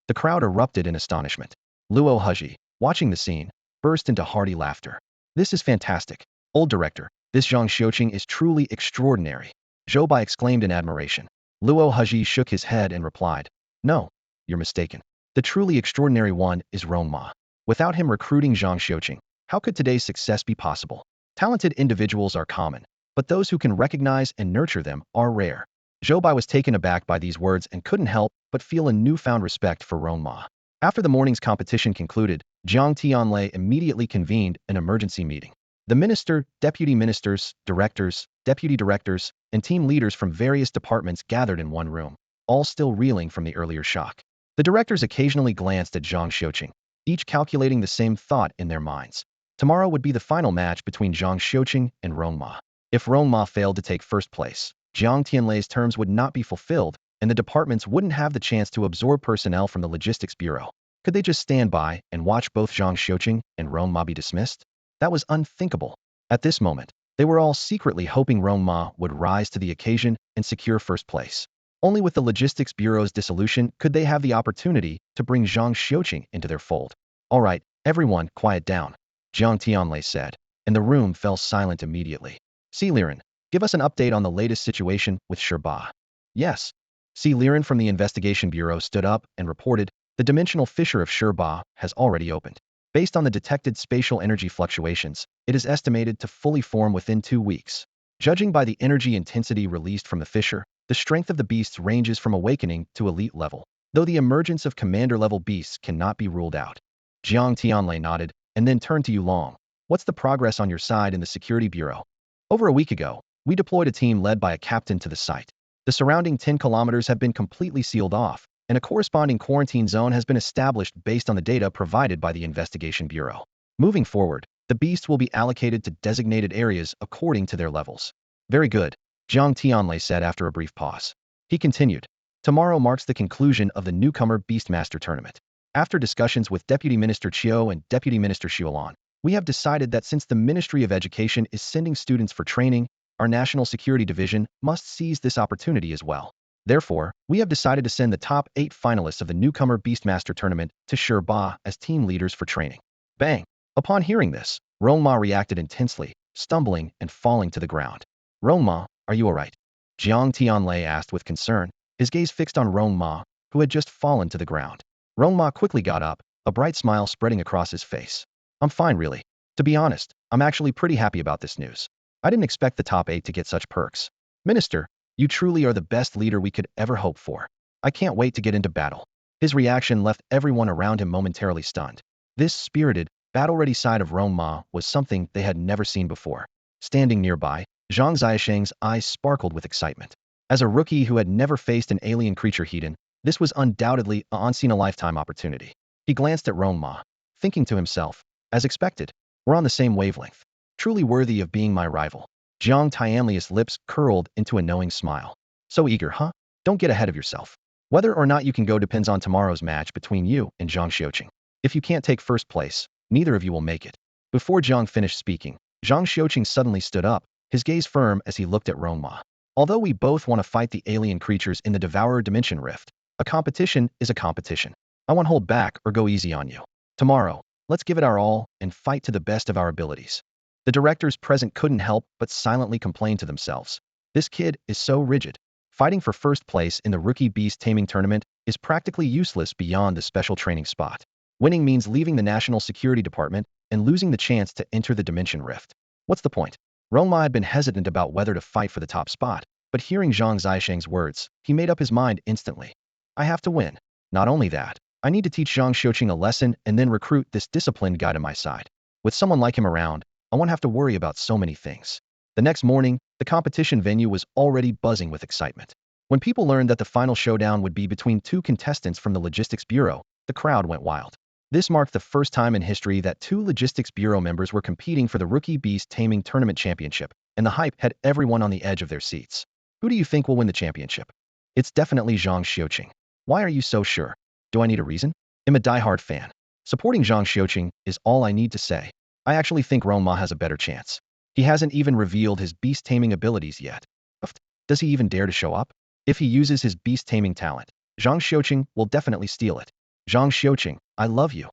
The crowd erupted in astonishment. Luo Huji, watching the scene, burst into hearty laughter. This is fantastic. Old director, this Zhang Xiuqing is truly extraordinary. Zhou Bai exclaimed in admiration. Luo Huji shook his head and replied, No, you're mistaken. The truly extraordinary one is Rong Ma. Without him recruiting Zhang Xiuqing, how could today's success be possible? Talented individuals are common, but those who can recognize and nurture them are rare. Zhou Bai was taken aback by these words and couldn't help but feel a newfound respect for Rong Ma. After the morning's competition concluded, Jiang Tianlei immediately convened an emergency meeting. The minister, deputy ministers, directors, deputy directors, and team leaders from various departments gathered in one room, all still reeling from the earlier shock. The directors occasionally glanced at Zhang Xiuqing, each calculating the same thought in their minds. Tomorrow would be the final match between Zhang Xiuqing and Rong Ma. If Rong Ma failed to take first place, Jiang Tianlei's terms would not be fulfilled, and the departments wouldn't have the chance to absorb personnel from the Logistics Bureau. Could they just stand by and watch both Zhang Xiuqing and Rong Ma be dismissed? That was unthinkable. At this moment, they were all secretly hoping Rong Ma would rise to the occasion and secure first place. Only with the Logistics Bureau's dissolution could they have the opportunity to bring Zhang Xiuqing into their fold. All right, everyone, quiet down, Jiang Tianlei said, and the room fell silent immediately. Si Liren, give us an update on the latest situation with Ba. Yes. Si Liren from the Investigation Bureau stood up and reported, the dimensional fissure of Ba has already opened. Based on the detected spatial energy fluctuations, it is estimated to fully form within 2 weeks. Judging by the energy intensity released from the fissure, the strength of the beasts ranges from awakening to elite level, though the emergence of commander-level beasts cannot be ruled out. Jiang Tianlei nodded, and then turned to Yulong. What's the progress on your side in the Security Bureau? Over a week ago, we deployed a team led by a captain to the site. The surrounding 10 kilometers have been completely sealed off, and a corresponding quarantine zone has been established based on the data provided by the Investigation Bureau. Moving forward, the beasts will be allocated to designated areas according to their levels. Very good, Jiang Tianlei said after a brief pause. He continued, Tomorrow marks the conclusion of the newcomer Beastmaster tournament. After discussions with Deputy Minister Qiu and Deputy Minister Xuelan, we have decided that since the Ministry of Education is sending students for training, our National Security Division must seize this opportunity as well. Therefore, we have decided to send the top 8 finalists of the newcomer Beastmaster tournament to Ba as team leaders for training. Bang! Upon hearing this, Rong Ma reacted intensely, stumbling and falling to the ground. Rong Ma, are you alright? Jiang Tianlei asked with concern, his gaze fixed on Rong Ma, who had just fallen to the ground. Rong Ma quickly got up, a bright smile spreading across his face. I'm fine really. To be honest, I'm actually pretty happy about this news. I didn't expect the top 8 to get such perks. Minister, you truly are the best leader we could ever hope for. I can't wait to get into battle. His reaction left everyone around him momentarily stunned. This spirited, battle-ready side of Rong Ma was something they had never seen before. Standing nearby, Zhang Xiaosheng's eyes sparkled with excitement. As a rookie who had never faced an alien creature Hedon, this was undoubtedly a once-in-a-lifetime opportunity. He glanced at Rong Ma, thinking to himself, as expected, we're on the same wavelength. Truly worthy of being my rival. Jiang Tianlei's lips curled into a knowing smile. So eager, huh? Don't get ahead of yourself. Whether or not you can go depends on tomorrow's match between you and Zhang Xiuqing. If you can't take first place, neither of you will make it. Before Jiang finished speaking, Zhang Xiuqing suddenly stood up, his gaze firm as he looked at Rong Ma. Although we both want to fight the alien creatures in the Devourer Dimension Rift, a competition is a competition. I won't hold back or go easy on you. Tomorrow, Let's give it our all and fight to the best of our abilities. The directors present couldn't help but silently complain to themselves. This kid is so rigid. Fighting for first place in the rookie beast taming tournament is practically useless beyond the special training spot. Winning means leaving the National Security Department and losing the chance to enter the Dimension Rift. What's the point? Rong Ma had been hesitant about whether to fight for the top spot, but hearing Zhang Zisheng's words, he made up his mind instantly. I have to win. Not only that, I need to teach Zhang Xiuqing a lesson and then recruit this disciplined guy to my side. With someone like him around, I won't have to worry about so many things. The next morning, the competition venue was already buzzing with excitement. When people learned that the final showdown would be between two contestants from the Logistics Bureau, the crowd went wild. This marked the first time in history that two Logistics Bureau members were competing for the Rookie Beast Taming Tournament Championship, and the hype had everyone on the edge of their seats. Who do you think will win the championship? It's definitely Zhang Xiuqing. Why are you so sure? Do I need a reason? I'm a diehard fan. Supporting Zhang Xiuqing is all I need to say. I actually think Rong Ma has a better chance. He hasn't even revealed his beast taming abilities yet. Does he even dare to show up? If he uses his beast taming talent, Zhang Xiuqing will definitely steal it. Zhang Xiuqing, I love you.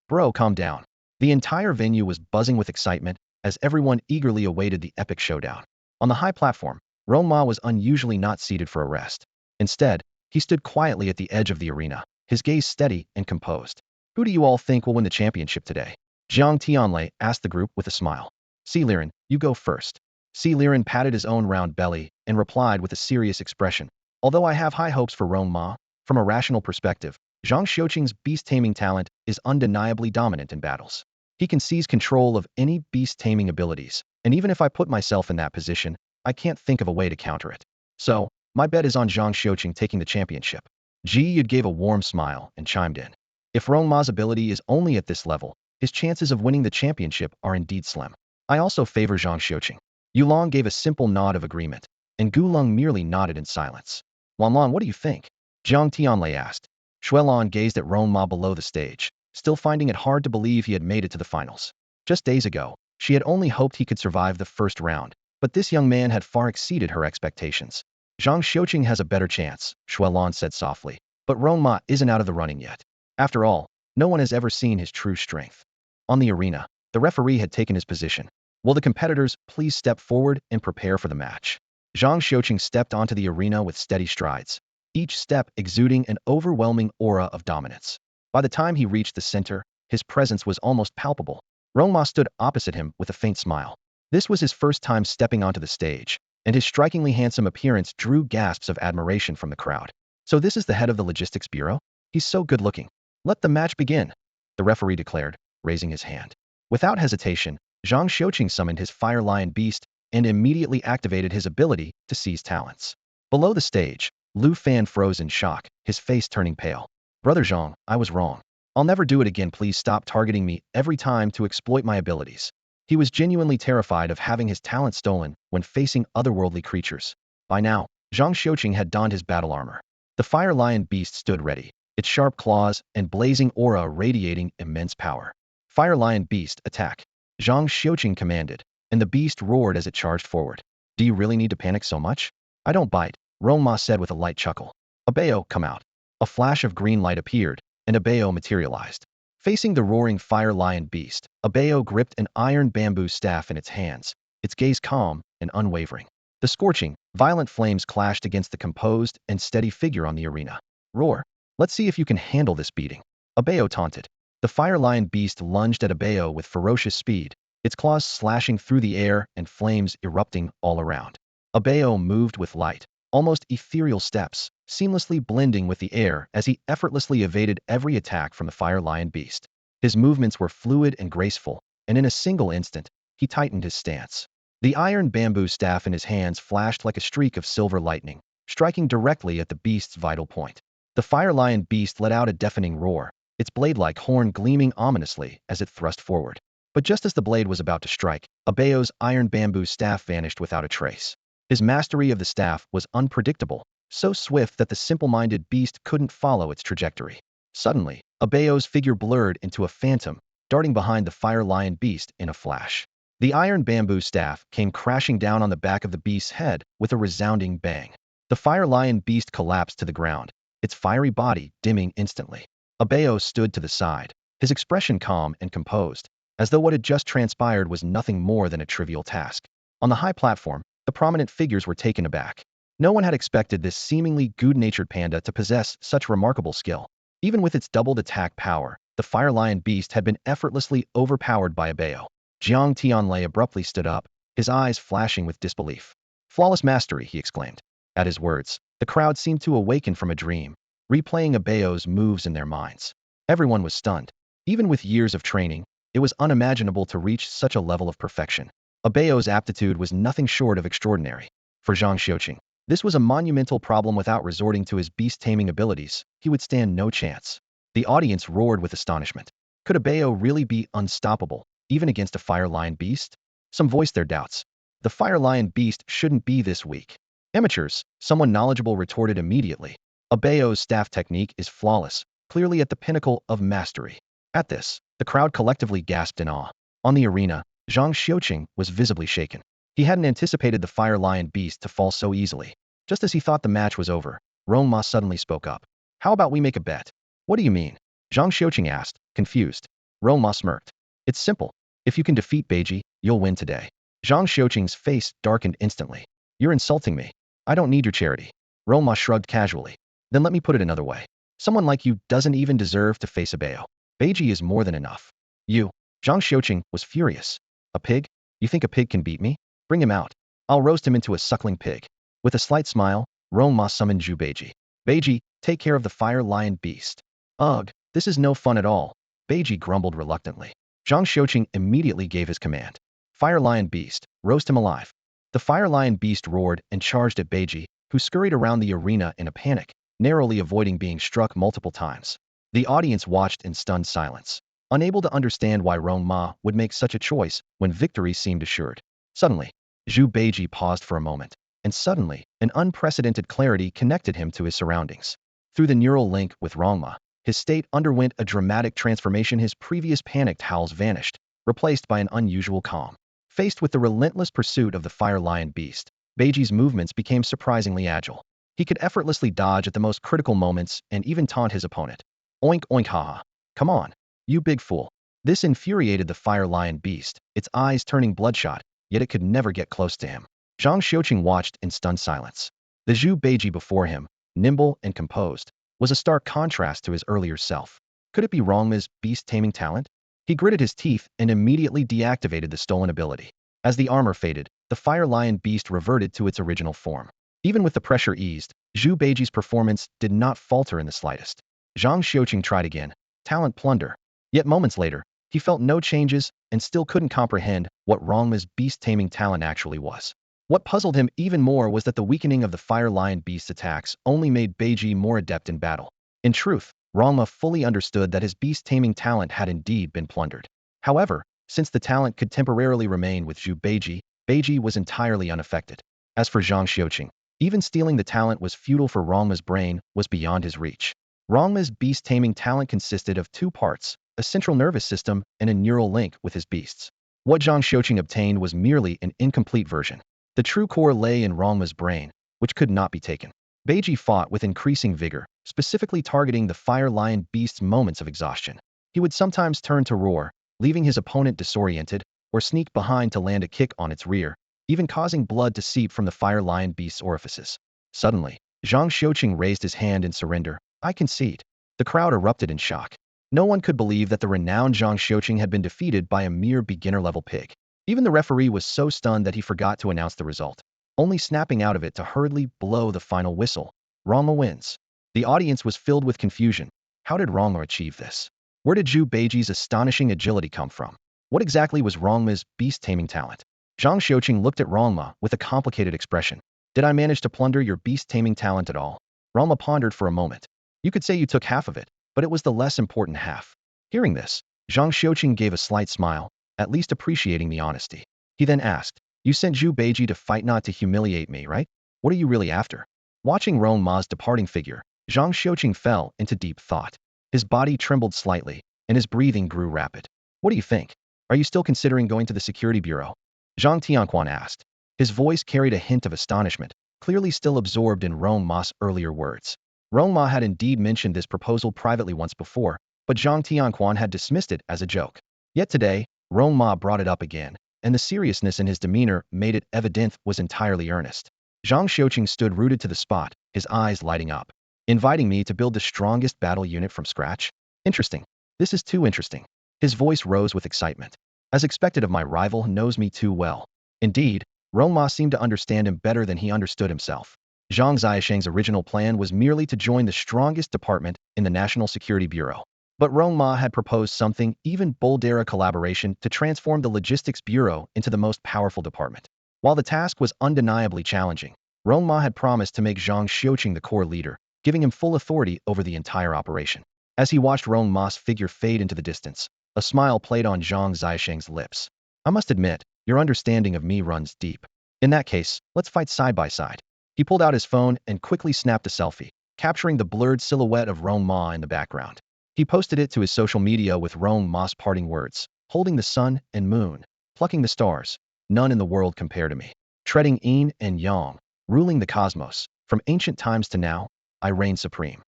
Bro, calm down. The entire venue was buzzing with excitement as everyone eagerly awaited the epic showdown. On the high platform, Rong Ma was unusually not seated for a rest. Instead, he stood quietly at the edge of the arena, his gaze steady and composed. Who do you all think will win the championship today? Jiang Tianlei asked the group with a smile. Si Liren, you go first. Si Liren patted his own round belly and replied with a serious expression. Although I have high hopes for Rong Ma, from a rational perspective, Zhang Xiuqing's beast-taming talent is undeniably dominant in battles. He can seize control of any beast-taming abilities, and even if I put myself in that position, I can't think of a way to counter it. So, my bet is on Zhang Xiuqing taking the championship. Ji Yud gave a warm smile and chimed in. If Rong Ma's ability is only at this level, his chances of winning the championship are indeed slim. I also favor Zhang Xiuqing. Yulong gave a simple nod of agreement, and Gulong merely nodded in silence. Wanlan, what do you think? Jiang Tianlei asked. Xuelon gazed at Rong Ma below the stage, still finding it hard to believe he had made it to the finals. Just days ago, she had only hoped he could survive the first round, but this young man had far exceeded her expectations. Zhang Xiuqing has a better chance, Xuelon said softly, but Rong Ma isn't out of the running yet. After all, no one has ever seen his true strength. On the arena, the referee had taken his position. Will the competitors please step forward and prepare for the match? Zhang Xiuqing stepped onto the arena with steady strides, each step exuding an overwhelming aura of dominance. By the time he reached the center, his presence was almost palpable. Rong Ma stood opposite him with a faint smile. This was his first time stepping onto the stage, and his strikingly handsome appearance drew gasps of admiration from the crowd. So this is the head of the Logistics Bureau? He's so good-looking. Let the match begin, the referee declared, raising his hand. Without hesitation, Zhang Xiuqing summoned his Fire Lion Beast and immediately activated his ability to seize talents. Below the stage, Lu Fan froze in shock, his face turning pale. Brother Zhang, I was wrong. I'll never do it again. Please stop targeting me every time to exploit my abilities. He was genuinely terrified of having his talent stolen when facing otherworldly creatures. By now, Zhang Xiuqing had donned his battle armor. The Fire Lion Beast stood ready, its sharp claws and blazing aura radiating immense power. Fire Lion Beast, attack! Zhang Xiuqing commanded, and the beast roared as it charged forward. Do you really need to panic so much? I don't bite, Rong Ma said with a light chuckle. Abeo, come out. A flash of green light appeared, and Abeo materialized. Facing the roaring Fire Lion Beast, Abeo gripped an iron bamboo staff in its hands, its gaze calm and unwavering. The scorching, violent flames clashed against the composed and steady figure on the arena. Roar! Let's see if you can handle this beating. Abeo taunted. The Fire Lion Beast lunged at Abeo with ferocious speed, its claws slashing through the air and flames erupting all around. Abeo moved with light, almost ethereal steps, seamlessly blending with the air as he effortlessly evaded every attack from the Fire Lion Beast. His movements were fluid and graceful, and in a single instant, he tightened his stance. The iron bamboo staff in his hands flashed like a streak of silver lightning, striking directly at the beast's vital point. The Fire Lion Beast let out a deafening roar, its blade-like horn gleaming ominously as it thrust forward. But just as the blade was about to strike, Abeo's iron bamboo staff vanished without a trace. His mastery of the staff was unpredictable, so swift that the simple-minded beast couldn't follow its trajectory. Suddenly, Abeo's figure blurred into a phantom, darting behind the Fire Lion Beast in a flash. The iron bamboo staff came crashing down on the back of the beast's head with a resounding bang. The Fire Lion Beast collapsed to the ground, its fiery body dimming instantly. Abeo stood to the side, his expression calm and composed, as though what had just transpired was nothing more than a trivial task. On the high platform, the prominent figures were taken aback. No one had expected this seemingly good-natured panda to possess such remarkable skill. Even with its doubled attack power, the fire lion beast had been effortlessly overpowered by a Bao. Jiang Tianlei abruptly stood up, his eyes flashing with disbelief. "Flawless mastery," he exclaimed. At his words, the crowd seemed to awaken from a dream, replaying a Bao's moves in their minds. Everyone was stunned. Even with years of training, it was unimaginable to reach such a level of perfection. A Bao's aptitude was nothing short of extraordinary. For Zhang Xiuqing, this was a monumental problem. Without resorting to his beast-taming abilities, he would stand no chance. The audience roared with astonishment. Could a Bao really be unstoppable, even against a fire lion beast? Some voiced their doubts. The fire lion beast shouldn't be this weak. Amateurs, someone knowledgeable retorted immediately. A Bao's staff technique is flawless, clearly at the pinnacle of mastery. At this, the crowd collectively gasped in awe. On the arena, Zhang Xiuqing was visibly shaken. He hadn't anticipated the fire lion beast to fall so easily. Just as he thought the match was over, Rong Ma suddenly spoke up. "How about we make a bet?" "What do you mean?" Zhang Xiuqing asked, confused. Rong Ma smirked. "It's simple. If you can defeat Beiji, you'll win today." Zhang Xiuqing's face darkened instantly. "You're insulting me. I don't need your charity." Rong Ma shrugged casually. "Then let me put it another way. Someone like you doesn't even deserve to face a Bao. Beiji is more than enough." "You?" Zhang Xiuqing was furious. "A pig? You think a pig can beat me? Bring him out. I'll roast him into a suckling pig." With a slight smile, Rong Ma summoned Zhu Beiji. "Beiji, take care of the fire lion beast." "Ugh, this is no fun at all," Beiji grumbled reluctantly. Zhang Xiuqing immediately gave his command. "Fire lion beast, roast him alive." The fire lion beast roared and charged at Beiji, who scurried around the arena in a panic, narrowly avoiding being struck multiple times. The audience watched in stunned silence, unable to understand why Rong Ma would make such a choice when victory seemed assured. Suddenly, Zhu Beiji paused for a moment, and suddenly, an unprecedented clarity connected him to his surroundings. Through the neural link with Rong Ma, his state underwent a dramatic transformation. His previous panicked howls vanished, replaced by an unusual calm. Faced with the relentless pursuit of the fire lion beast, Beiji's movements became surprisingly agile. He could effortlessly dodge at the most critical moments and even taunt his opponent. "Oink oink haha. Come on, you big fool." This infuriated the fire lion beast, its eyes turning bloodshot, yet it could never get close to him. Zhang Xiuqing watched in stunned silence. The Zhu Beiji before him, nimble and composed, was a stark contrast to his earlier self. Could it be Rong Ma's beast-taming talent? He gritted his teeth and immediately deactivated the stolen ability. As the armor faded, the fire lion beast reverted to its original form. Even with the pressure eased, Zhu Beiji's performance did not falter in the slightest. Zhang Xiuqing tried again. Talent plunder. Yet moments later, he felt no changes and still couldn't comprehend what Rong Ma's beast-taming talent actually was. What puzzled him even more was that the weakening of the fire lion beast's attacks only made Beiji more adept in battle. In truth, Rong Ma fully understood that his beast-taming talent had indeed been plundered. However, since the talent could temporarily remain with Zhu Beiji, Beiji was entirely unaffected. As for Zhang Xiuqing, even stealing the talent was futile, for Rong Ma's brain was beyond his reach. Rong Ma's beast-taming talent consisted of two parts, a central nervous system and a neural link with his beasts. What Zhang Xiuqing obtained was merely an incomplete version. The true core lay in Rong Ma's brain, which could not be taken. Beiji fought with increasing vigor, specifically targeting the fire lion beast's moments of exhaustion. He would sometimes turn to roar, leaving his opponent disoriented, or sneak behind to land a kick on its rear, even causing blood to seep from the fire lion beast's orifices. Suddenly, Zhang Xiuqing raised his hand in surrender. "I concede." The crowd erupted in shock. No one could believe that the renowned Zhang Xiuqing had been defeated by a mere beginner-level pig. Even the referee was so stunned that he forgot to announce the result, only snapping out of it to hurriedly blow the final whistle. Rong Ma wins. The audience was filled with confusion. How did Rong Ma achieve this? Where did Zhu Beiji's astonishing agility come from? What exactly was Rong Ma's beast-taming talent? Zhang Xiuqing looked at Rong Ma with a complicated expression. "Did I manage to plunder your beast-taming talent at all?" Rong Ma pondered for a moment. "You could say you took half of it, but it was the less important half." Hearing this, Zhang Xiuqing gave a slight smile, at least appreciating the honesty. He then asked, "You sent Zhu Beiji to fight, not to humiliate me, right? What are you really after?" Watching Rong Ma's departing figure, Zhang Xiuqing fell into deep thought. His body trembled slightly, and his breathing grew rapid. "What do you think? Are you still considering going to the security bureau?" Zhang Tianquan asked. His voice carried a hint of astonishment, clearly still absorbed in Rong Ma's earlier words. Rong Ma had indeed mentioned this proposal privately once before, but Zhang Tianquan had dismissed it as a joke. Yet today, Rong Ma brought it up again, and the seriousness in his demeanor made it evident was entirely earnest. Zhang Xiuqing stood rooted to the spot, his eyes lighting up. Inviting me to build the strongest battle unit from scratch? Interesting. This is too interesting. His voice rose with excitement. As expected of my rival who knows me too well. Indeed, Rong Ma seemed to understand him better than he understood himself. Zhang Xiaosheng's original plan was merely to join the strongest department in the National Security Bureau. But Rong Ma had proposed something even bolder, a collaboration to transform the Logistics Bureau into the most powerful department. While the task was undeniably challenging, Rong Ma had promised to make Zhang Xiuqing the core leader, giving him full authority over the entire operation. As he watched Rong Ma's figure fade into the distance, a smile played on Zhang Xiaosheng's lips. I must admit, your understanding of me runs deep. In that case, let's fight side by side. He pulled out his phone and quickly snapped a selfie, capturing the blurred silhouette of Rong Ma in the background. He posted it to his social media with Rong Ma's parting words, holding the sun and moon, plucking the stars. None in the world compare to me. Treading yin and yang, ruling the cosmos. From ancient times to now, I reign supreme.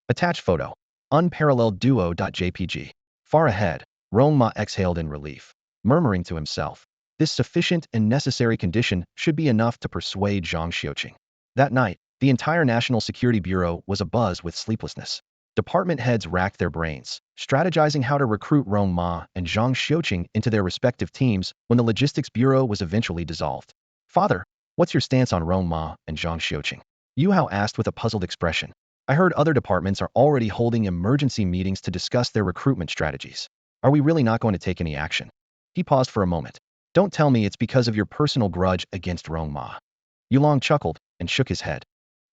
Attached photo. Unparalleled duo.jpg. Far ahead, Rong Ma exhaled in relief, murmuring to himself. This sufficient and necessary condition should be enough to persuade Zhang Xiuqing. That night, the entire National Security Bureau was abuzz with sleeplessness. Department heads racked their brains, strategizing how to recruit Rong Ma and Zhang Xiuqing into their respective teams when the Logistics Bureau was eventually dissolved. Father, what's your stance on Rong Ma and Zhang Xiuqing? Yu Hao asked with a puzzled expression. I heard other departments are already holding emergency meetings to discuss their recruitment strategies. Are we really not going to take any action? He paused for a moment. Don't tell me it's because of your personal grudge against Rong Ma. Yulong chuckled and shook his head.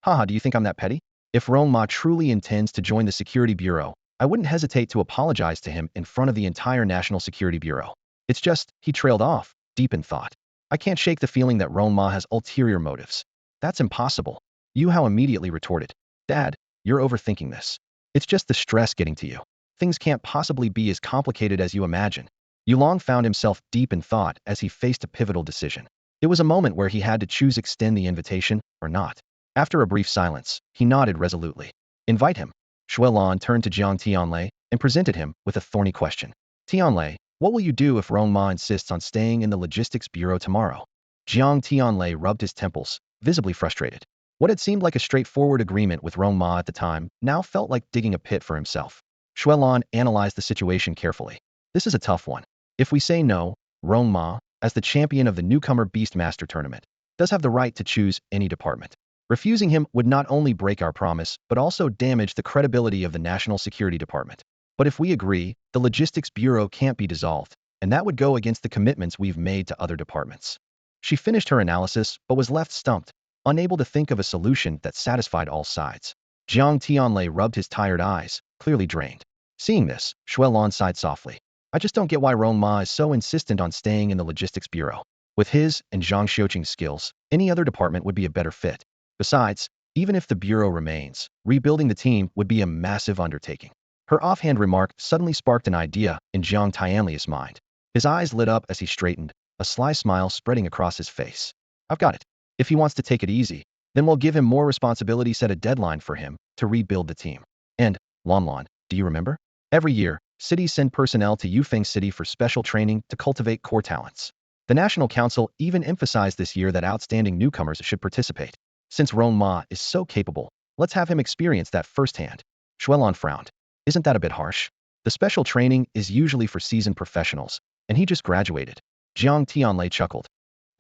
Haha, do you think I'm that petty? If Rong Ma truly intends to join the Security Bureau, I wouldn't hesitate to apologize to him in front of the entire National Security Bureau. It's just, he trailed off, deep in thought. I can't shake the feeling that Rong Ma has ulterior motives. That's impossible. Yu Hao immediately retorted. Dad, you're overthinking this. It's just the stress getting to you. Things can't possibly be as complicated as you imagine. Yulong found himself deep in thought as he faced a pivotal decision. It was a moment where he had to choose extend the invitation or not. After a brief silence, he nodded resolutely. Invite him. Xuelan turned to Jiang Tianlei and presented him with a thorny question. Tianlei, what will you do if Rong Ma insists on staying in the Logistics Bureau tomorrow? Jiang Tianlei rubbed his temples, visibly frustrated. What had seemed like a straightforward agreement with Rong Ma at the time now felt like digging a pit for himself. Xuelan analyzed the situation carefully. This is a tough one. If we say no, Rong Ma, as the champion of the newcomer Beastmaster tournament, does have the right to choose any department. Refusing him would not only break our promise, but also damage the credibility of the National Security Department. But if we agree, the Logistics Bureau can't be dissolved, and that would go against the commitments we've made to other departments. She finished her analysis, but was left stumped, unable to think of a solution that satisfied all sides. Jiang Tianlei rubbed his tired eyes, clearly drained. Seeing this, Xuelan sighed softly. I just don't get why Rong Ma is so insistent on staying in the Logistics Bureau. With his and Zhang Xiuqing's skills, any other department would be a better fit. Besides, even if the Bureau remains, rebuilding the team would be a massive undertaking. Her offhand remark suddenly sparked an idea in Jiang Tianlei's mind. His eyes lit up as he straightened, a sly smile spreading across his face. I've got it. If he wants to take it easy, then we'll give him more responsibility, set a deadline for him to rebuild the team. And, Lanlan, do you remember? Every year, cities send personnel to Yufeng City for special training to cultivate core talents. The National Council even emphasized this year that outstanding newcomers should participate. Since Rong Ma is so capable, let's have him experience that firsthand. Xuelan frowned. Isn't that a bit harsh? The special training is usually for seasoned professionals, and he just graduated. Jiang Tianlei chuckled.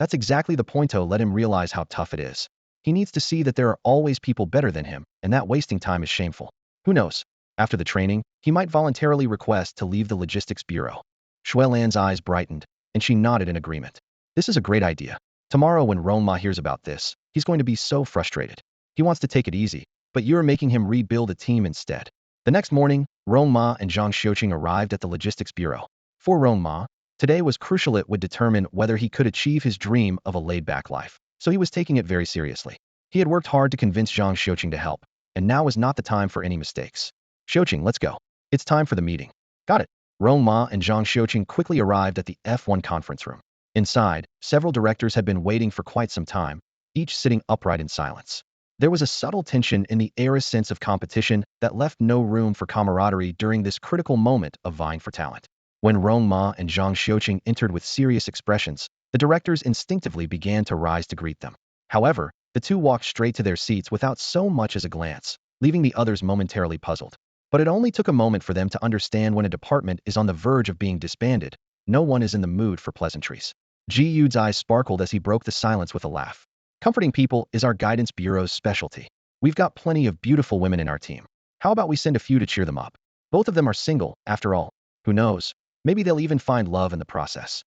That's exactly the pointo. Let him realize how tough it is. He needs to see that there are always people better than him, and that wasting time is shameful. Who knows? After the training, he might voluntarily request to leave the Logistics Bureau. Xuelan's eyes brightened, and she nodded in agreement. This is a great idea. Tomorrow when Rong Ma hears about this, he's going to be so frustrated. He wants to take it easy, but you're making him rebuild a team instead. The next morning, Rong Ma and Zhang Xiuqing arrived at the Logistics Bureau. For Rong Ma, today was crucial. It would determine whether he could achieve his dream of a laid-back life, so he was taking it very seriously. He had worked hard to convince Zhang Xiuqing to help, and now was not the time for any mistakes. Xiuqing, let's go. It's time for the meeting. Got it. Rong Ma and Zhang Xiuqing quickly arrived at the F1 conference room. Inside, several directors had been waiting for quite some time, each sitting upright in silence. There was a subtle tension in the air's sense of competition that left no room for camaraderie during this critical moment of vying for talent. When Rong Ma and Zhang Xiuqing entered with serious expressions, the directors instinctively began to rise to greet them. However, the two walked straight to their seats without so much as a glance, leaving the others momentarily puzzled. But it only took a moment for them to understand when a department is on the verge of being disbanded, no one is in the mood for pleasantries. Ji Yu's eyes sparkled as he broke the silence with a laugh. Comforting people is our guidance bureau's specialty. We've got plenty of beautiful women in our team. How about we send a few to cheer them up? Both of them are single, after all. Who knows? Maybe they'll even find love in the process.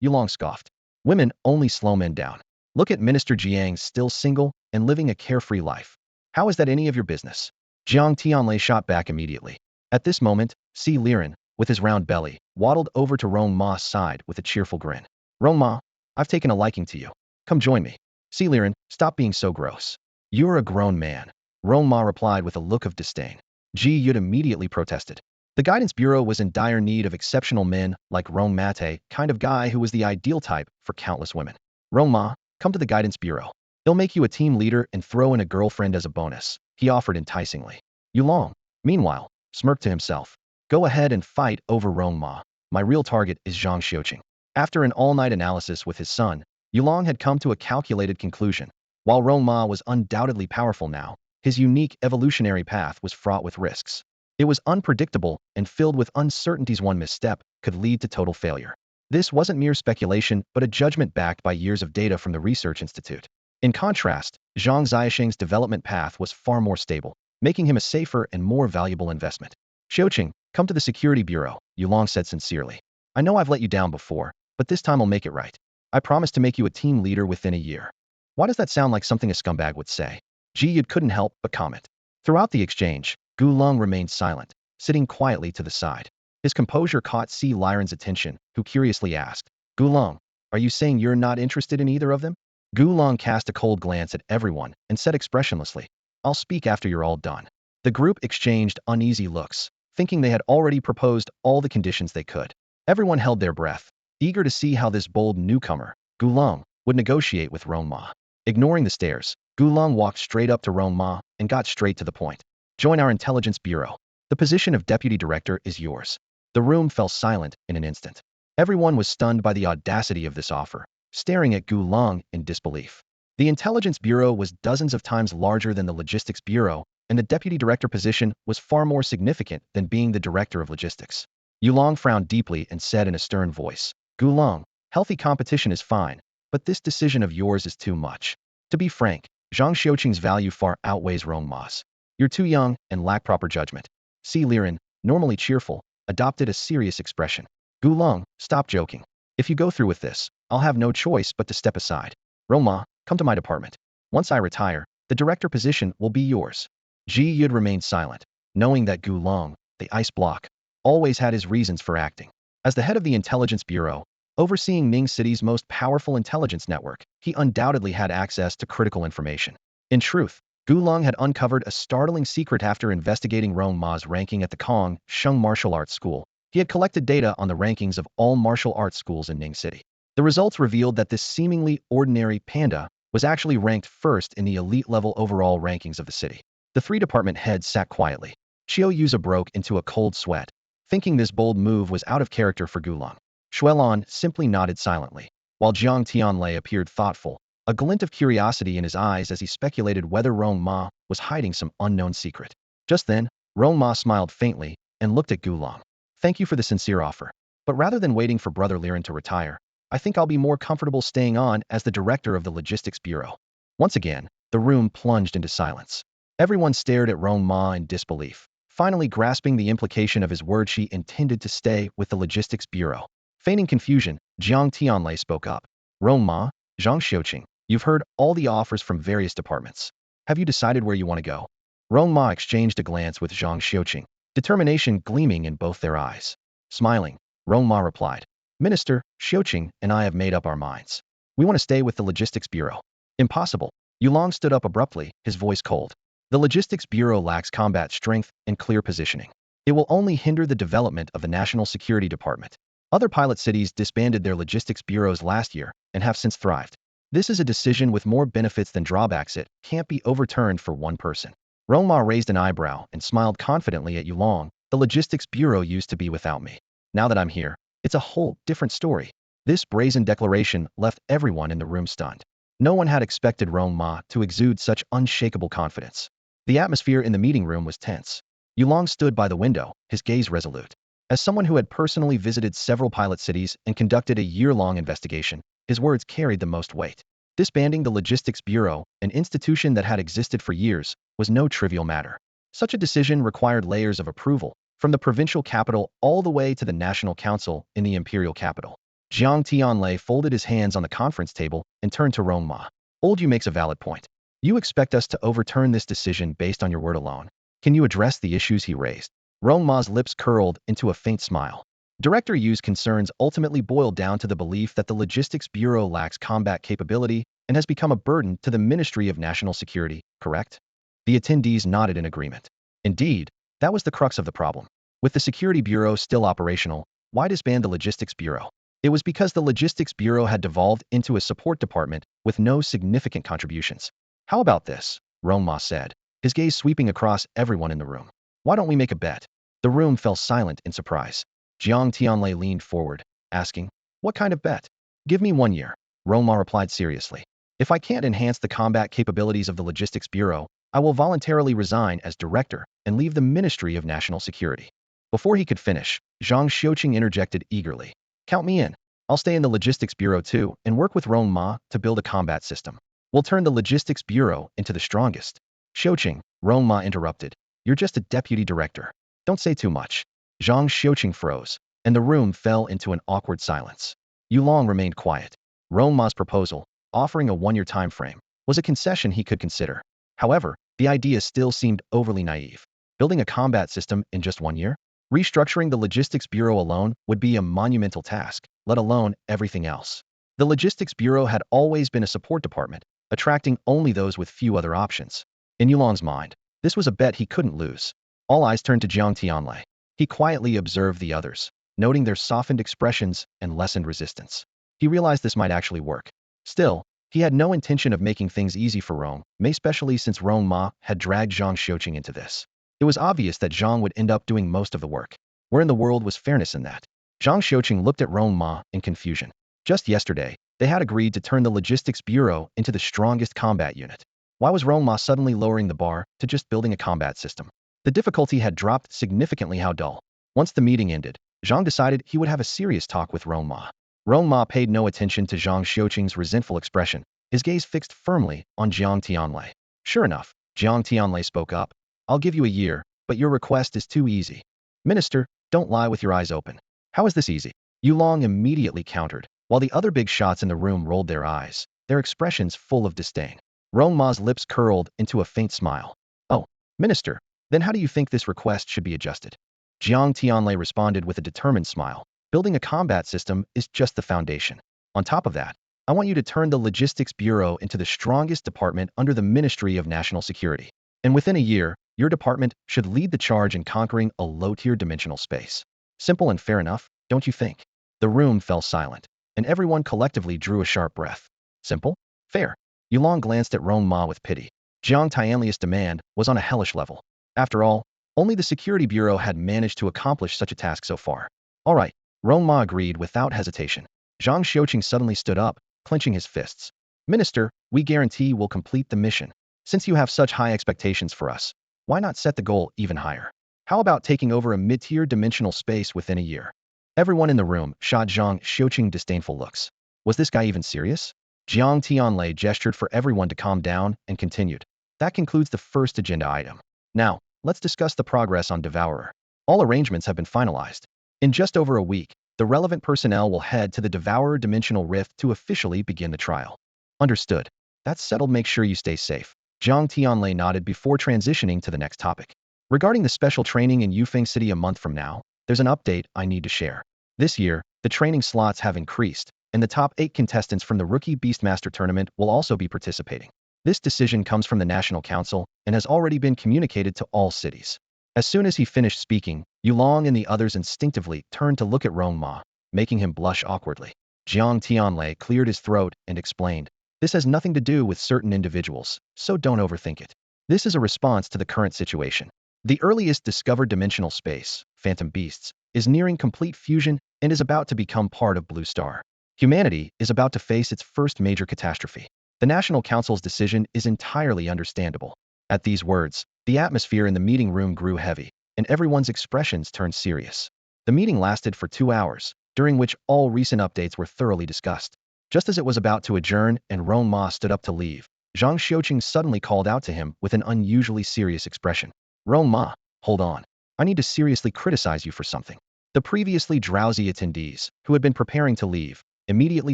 Yulong scoffed. Women only slow men down. Look at Minister Jiang, still single and living a carefree life. How is that any of your business? Jiang Tianlei shot back immediately. At this moment, Si Liren, with his round belly, waddled over to Rong Ma's side with a cheerful grin. Rong Ma, I've taken a liking to you. Come join me. Si Liren, stop being so gross. You're a grown man. Rong Ma replied with a look of disdain. Ji Yud immediately protested. The Guidance Bureau was in dire need of exceptional men like Rong Mate, kind of guy who was the ideal type for countless women. Rong Ma, come to the Guidance Bureau. They'll make you a team leader and throw in a girlfriend as a bonus, he offered enticingly. Yulong, meanwhile, smirked to himself. Go ahead and fight over Rong Ma. My real target is Zhang Xiuqing. After an all-night analysis with his son, Yulong had come to a calculated conclusion. While Rong Ma was undoubtedly powerful now, his unique evolutionary path was fraught with risks. It was unpredictable and filled with uncertainties. One misstep could lead to total failure. This wasn't mere speculation, but a judgment backed by years of data from the Research Institute. In contrast, Zhang Xiuqing's development path was far more stable, making him a safer and more valuable investment. Xiuqing, come to the Security Bureau, Yulong said sincerely. I know I've let you down before, but this time I'll make it right. I promise to make you a team leader within a year. Why does that sound like something a scumbag would say? Ji Yud couldn't help but comment. Throughout the exchange, Gu Long remained silent, sitting quietly to the side. His composure caught Si Liren's attention, who curiously asked, Gu Long, are you saying you're not interested in either of them? Gu Long cast a cold glance at everyone and said expressionlessly, I'll speak after you're all done. The group exchanged uneasy looks, thinking they had already proposed all the conditions they could. Everyone held their breath, eager to see how this bold newcomer, Gu Long, would negotiate with Rong Ma. Ignoring the stares, Gu Long walked straight up to Rong Ma and got straight to the point. Join our intelligence bureau. The position of deputy director is yours. The room fell silent in an instant. Everyone was stunned by the audacity of this offer, staring at Gu Long in disbelief. The intelligence bureau was dozens of times larger than the logistics bureau, and the deputy director position was far more significant than being the director of logistics. Yulong frowned deeply and said in a stern voice, Gu Long, healthy competition is fine, but this decision of yours is too much. To be frank, Zhang Xiuqing's value far outweighs Rong Ma's. You're too young and lack proper judgment. Si Liren, normally cheerful, adopted a serious expression. Gu Long, stop joking. If you go through with this, I'll have no choice but to step aside. Rong Ma, come to my department. Once I retire, the director position will be yours. Ji Yud remained silent, knowing that Gu Long, the ice block, always had his reasons for acting. As the head of the Intelligence Bureau, overseeing Ning City's most powerful intelligence network, he undoubtedly had access to critical information. In truth, Gu Long had uncovered a startling secret after investigating Rong Ma's ranking at the Kong Sheng Martial Arts School. He had collected data on the rankings of all martial arts schools in Ning City. The results revealed that this seemingly ordinary Panda was actually ranked first in the elite-level overall rankings of the city. The three department heads sat quietly. Xiao Yuza broke into a cold sweat, thinking this bold move was out of character for Gu Long. Xuelon simply nodded silently, while Jiang Tianlei appeared thoughtful, a glint of curiosity in his eyes as he speculated whether Rong Ma was hiding some unknown secret. Just then, Rong Ma smiled faintly and looked at Gu Long. Thank you for the sincere offer. But rather than waiting for Brother Liren to retire, I think I'll be more comfortable staying on as the director of the Logistics Bureau. Once again, the room plunged into silence. Everyone stared at Rong Ma in disbelief, finally grasping the implication of his word. She intended to stay with the Logistics Bureau. Feigning confusion, Jiang Tianlei spoke up. Rong Ma, Zhang Xiuqing, you've heard all the offers from various departments. Have you decided where you want to go? Rong Ma exchanged a glance with Zhang Xiuqing, determination gleaming in both their eyes. Smiling, Rong Ma replied, Minister, Xiuqing and I have made up our minds. We want to stay with the Logistics Bureau. Impossible. Yulong stood up abruptly, his voice cold. The Logistics Bureau lacks combat strength and clear positioning. It will only hinder the development of the National Security Department. Other pilot cities disbanded their logistics bureaus last year and have since thrived. This is a decision with more benefits than drawbacks. It can't be overturned for one person. Rong Ma raised an eyebrow and smiled confidently at Yulong. The logistics bureau used to be without me. Now that I'm here, it's a whole different story. This brazen declaration left everyone in the room stunned. No one had expected Rong Ma to exude such unshakable confidence. The atmosphere in the meeting room was tense. Yulong stood by the window, his gaze resolute. As someone who had personally visited several pilot cities and conducted a year-long investigation, his words carried the most weight. Disbanding the Logistics Bureau, an institution that had existed for years, was no trivial matter. Such a decision required layers of approval, from the provincial capital all the way to the National Council in the imperial capital. Jiang Tianlei folded his hands on the conference table and turned to Rong Ma. Old you makes a valid point. You expect us to overturn this decision based on your word alone. Can you address the issues he raised? Rong Ma's lips curled into a faint smile. Director Yu's concerns ultimately boiled down to the belief that the Logistics Bureau lacks combat capability and has become a burden to the Ministry of National Security, correct? The attendees nodded in agreement. Indeed, that was the crux of the problem. With the Security Bureau still operational, why disband the Logistics Bureau? It was because the Logistics Bureau had devolved into a support department with no significant contributions. How about this? Rong Ma said, his gaze sweeping across everyone in the room. Why don't we make a bet? The room fell silent in surprise. Jiang Tianlei leaned forward, asking, what kind of bet? Give me 1 year. Rong Ma replied seriously. If I can't enhance the combat capabilities of the Logistics Bureau, I will voluntarily resign as director and leave the Ministry of National Security. Before he could finish, Zhang Xiuqing interjected eagerly. Count me in. I'll stay in the Logistics Bureau too and work with Rong Ma to build a combat system. We'll turn the Logistics Bureau into the strongest. Xiuqing, Rong Ma interrupted. You're just a deputy director. Don't say too much. Zhang Xiuqing froze, and the room fell into an awkward silence. Yulong remained quiet. Rong Ma's proposal, offering a 1-year time frame, was a concession he could consider. However, the idea still seemed overly naive. Building a combat system in just 1 year? Restructuring the Logistics Bureau alone would be a monumental task, let alone everything else. The Logistics Bureau had always been a support department, attracting only those with few other options. In Yulong's mind, this was a bet he couldn't lose. All eyes turned to Jiang Tianlei. He quietly observed the others, noting their softened expressions and lessened resistance. He realized this might actually work. Still, he had no intention of making things easy for Rong Ma, especially since Rong Ma had dragged Zhang Xiuqing into this. It was obvious that Zhang would end up doing most of the work. Where in the world was fairness in that? Zhang Xiuqing looked at Rong Ma in confusion. Just yesterday, they had agreed to turn the Logistics Bureau into the strongest combat unit. Why was Rong Ma suddenly lowering the bar to just building a combat system? The difficulty had dropped significantly. How dull. Once the meeting ended, Zhang decided he would have a serious talk with Rong Ma. Rong Ma paid no attention to Zhang Xiuqing's resentful expression, his gaze fixed firmly on Jiang Tianlei. Sure enough, Jiang Tianlei spoke up. I'll give you a year, but your request is too easy. Minister, don't lie with your eyes open. How is this easy? Yulong immediately countered, while the other big shots in the room rolled their eyes, their expressions full of disdain. Rong Ma's lips curled into a faint smile. Oh, Minister, then how do you think this request should be adjusted? Jiang Tianlei responded with a determined smile. Building a combat system is just the foundation. On top of that, I want you to turn the Logistics Bureau into the strongest department under the Ministry of National Security. And within a year, your department should lead the charge in conquering a low-tier dimensional space. Simple and fair enough, don't you think? The room fell silent, and everyone collectively drew a sharp breath. Simple? Fair? Yulong glanced at Rong Ma with pity. Jiang Tianlei's demand was on a hellish level. After all, only the Security Bureau had managed to accomplish such a task so far. All right, Rong Ma agreed without hesitation. Zhang Xiuqing suddenly stood up, clenching his fists. Minister, we guarantee we'll complete the mission. Since you have such high expectations for us, why not set the goal even higher? How about taking over a mid-tier dimensional space within a year? Everyone in the room shot Zhang Xiuqing disdainful looks. Was this guy even serious? Jiang Tianlei gestured for everyone to calm down and continued. That concludes the first agenda item. Now, let's discuss the progress on Devourer. All arrangements have been finalized. In just over a week, the relevant personnel will head to the Devourer Dimensional Rift to officially begin the trial. Understood. That's settled. Make sure you stay safe. Jiang Tianlei nodded before transitioning to the next topic. Regarding the special training in Yufeng City a month from now, there's an update I need to share. This year, the training slots have increased, and the top 8 contestants from the Rookie Beastmaster Tournament will also be participating. This decision comes from the National Council and has already been communicated to all cities. As soon as he finished speaking, Yulong and the others instinctively turned to look at Rong Ma, making him blush awkwardly. Jiang Tianlei cleared his throat and explained, This has nothing to do with certain individuals, so don't overthink it. This is a response to the current situation. The earliest discovered dimensional space, phantom beasts, is nearing complete fusion and is about to become part of Blue Star. Humanity is about to face its first major catastrophe. The National Council's decision is entirely understandable. At these words, the atmosphere in the meeting room grew heavy, and everyone's expressions turned serious. The meeting lasted for 2 hours, during which all recent updates were thoroughly discussed. Just as it was about to adjourn and Rong Ma stood up to leave, Zhang Xiuqing suddenly called out to him with an unusually serious expression. Rong Ma, hold on. I need to seriously criticize you for something. The previously drowsy attendees, who had been preparing to leave, immediately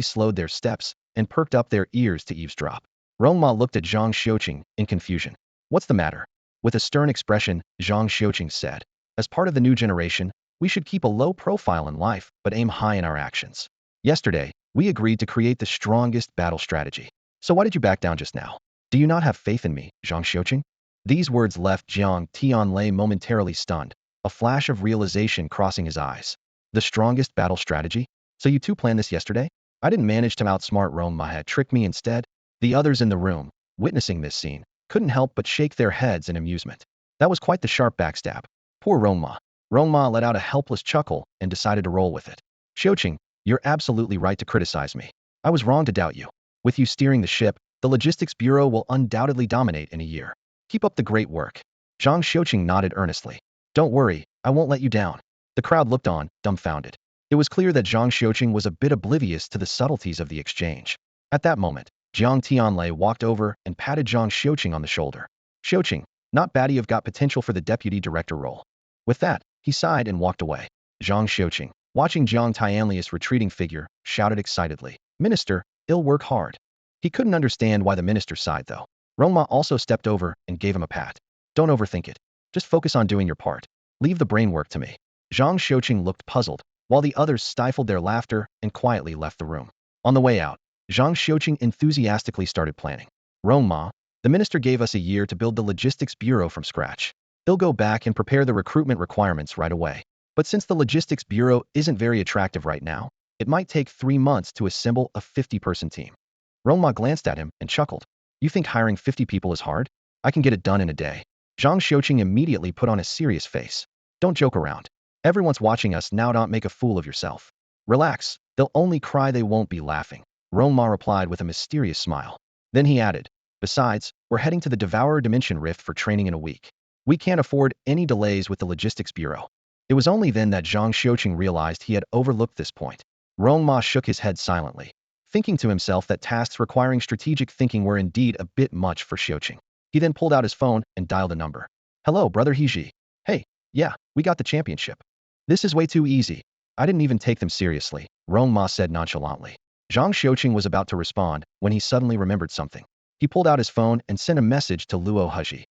slowed their steps and perked up their ears to eavesdrop. Rong Ma looked at Zhang Xiuqing in confusion. What's the matter? With a stern expression, Zhang Xiuqing said, as part of the new generation, we should keep a low profile in life but aim high in our actions. Yesterday, we agreed to create the strongest battle strategy. So why did you back down just now? Do you not have faith in me, Zhang Xiuqing? These words left Jiang Tianlei momentarily stunned, a flash of realization crossing his eyes. The strongest battle strategy? So you two planned this yesterday? I didn't manage to outsmart Rong Ma had tricked me instead. The others in the room, witnessing this scene, couldn't help but shake their heads in amusement. That was quite the sharp backstab. Poor Rong Ma. Rong Ma let out a helpless chuckle and decided to roll with it. Xiuqing, you're absolutely right to criticize me. I was wrong to doubt you. With you steering the ship, the Logistics Bureau will undoubtedly dominate in a year. Keep up the great work. Zhang Xiuqing nodded earnestly. Don't worry, I won't let you down. The crowd looked on, dumbfounded. It was clear that Zhang Xiuqing was a bit oblivious to the subtleties of the exchange. At that moment, Jiang Tianlei walked over and patted Zhang Xiuqing on the shoulder. Xiuqing, not bad, you've got potential for the deputy director role. With that, he sighed and walked away. Zhang Xiuqing, watching Jiang Tianlei's retreating figure, shouted excitedly, Minister, he'll work hard. He couldn't understand why the minister sighed though. Rong Ma also stepped over and gave him a pat. Don't overthink it. Just focus on doing your part. Leave the brain work to me. Zhang Xiuqing looked puzzled, while the others stifled their laughter and quietly left the room. On the way out, Zhang Xiuqing enthusiastically started planning. Rong Ma, the minister gave us a year to build the Logistics Bureau from scratch. He'll go back and prepare the recruitment requirements right away. But since the Logistics Bureau isn't very attractive right now, it might take 3 months to assemble a 50-person team. Rong Ma glanced at him and chuckled. You think hiring 50 people is hard? I can get it done in a day. Zhang Xiuqing immediately put on a serious face. Don't joke around. Everyone's watching us now, don't make a fool of yourself. Relax, they'll only cry, they won't be laughing. Rong Ma replied with a mysterious smile. Then he added, besides, we're heading to the Devourer Dimension Rift for training in a week. We can't afford any delays with the Logistics Bureau. It was only then that Zhang Xiuqing realized he had overlooked this point. Rong Ma shook his head silently, thinking to himself that tasks requiring strategic thinking were indeed a bit much for Xiuqing. He then pulled out his phone and dialed a number. Hello, brother Heji. Hey, yeah, we got the championship. This is way too easy. I didn't even take them seriously, Rong Ma said nonchalantly. Zhang Xiuqing was about to respond when he suddenly remembered something. He pulled out his phone and sent a message to Luo Heji.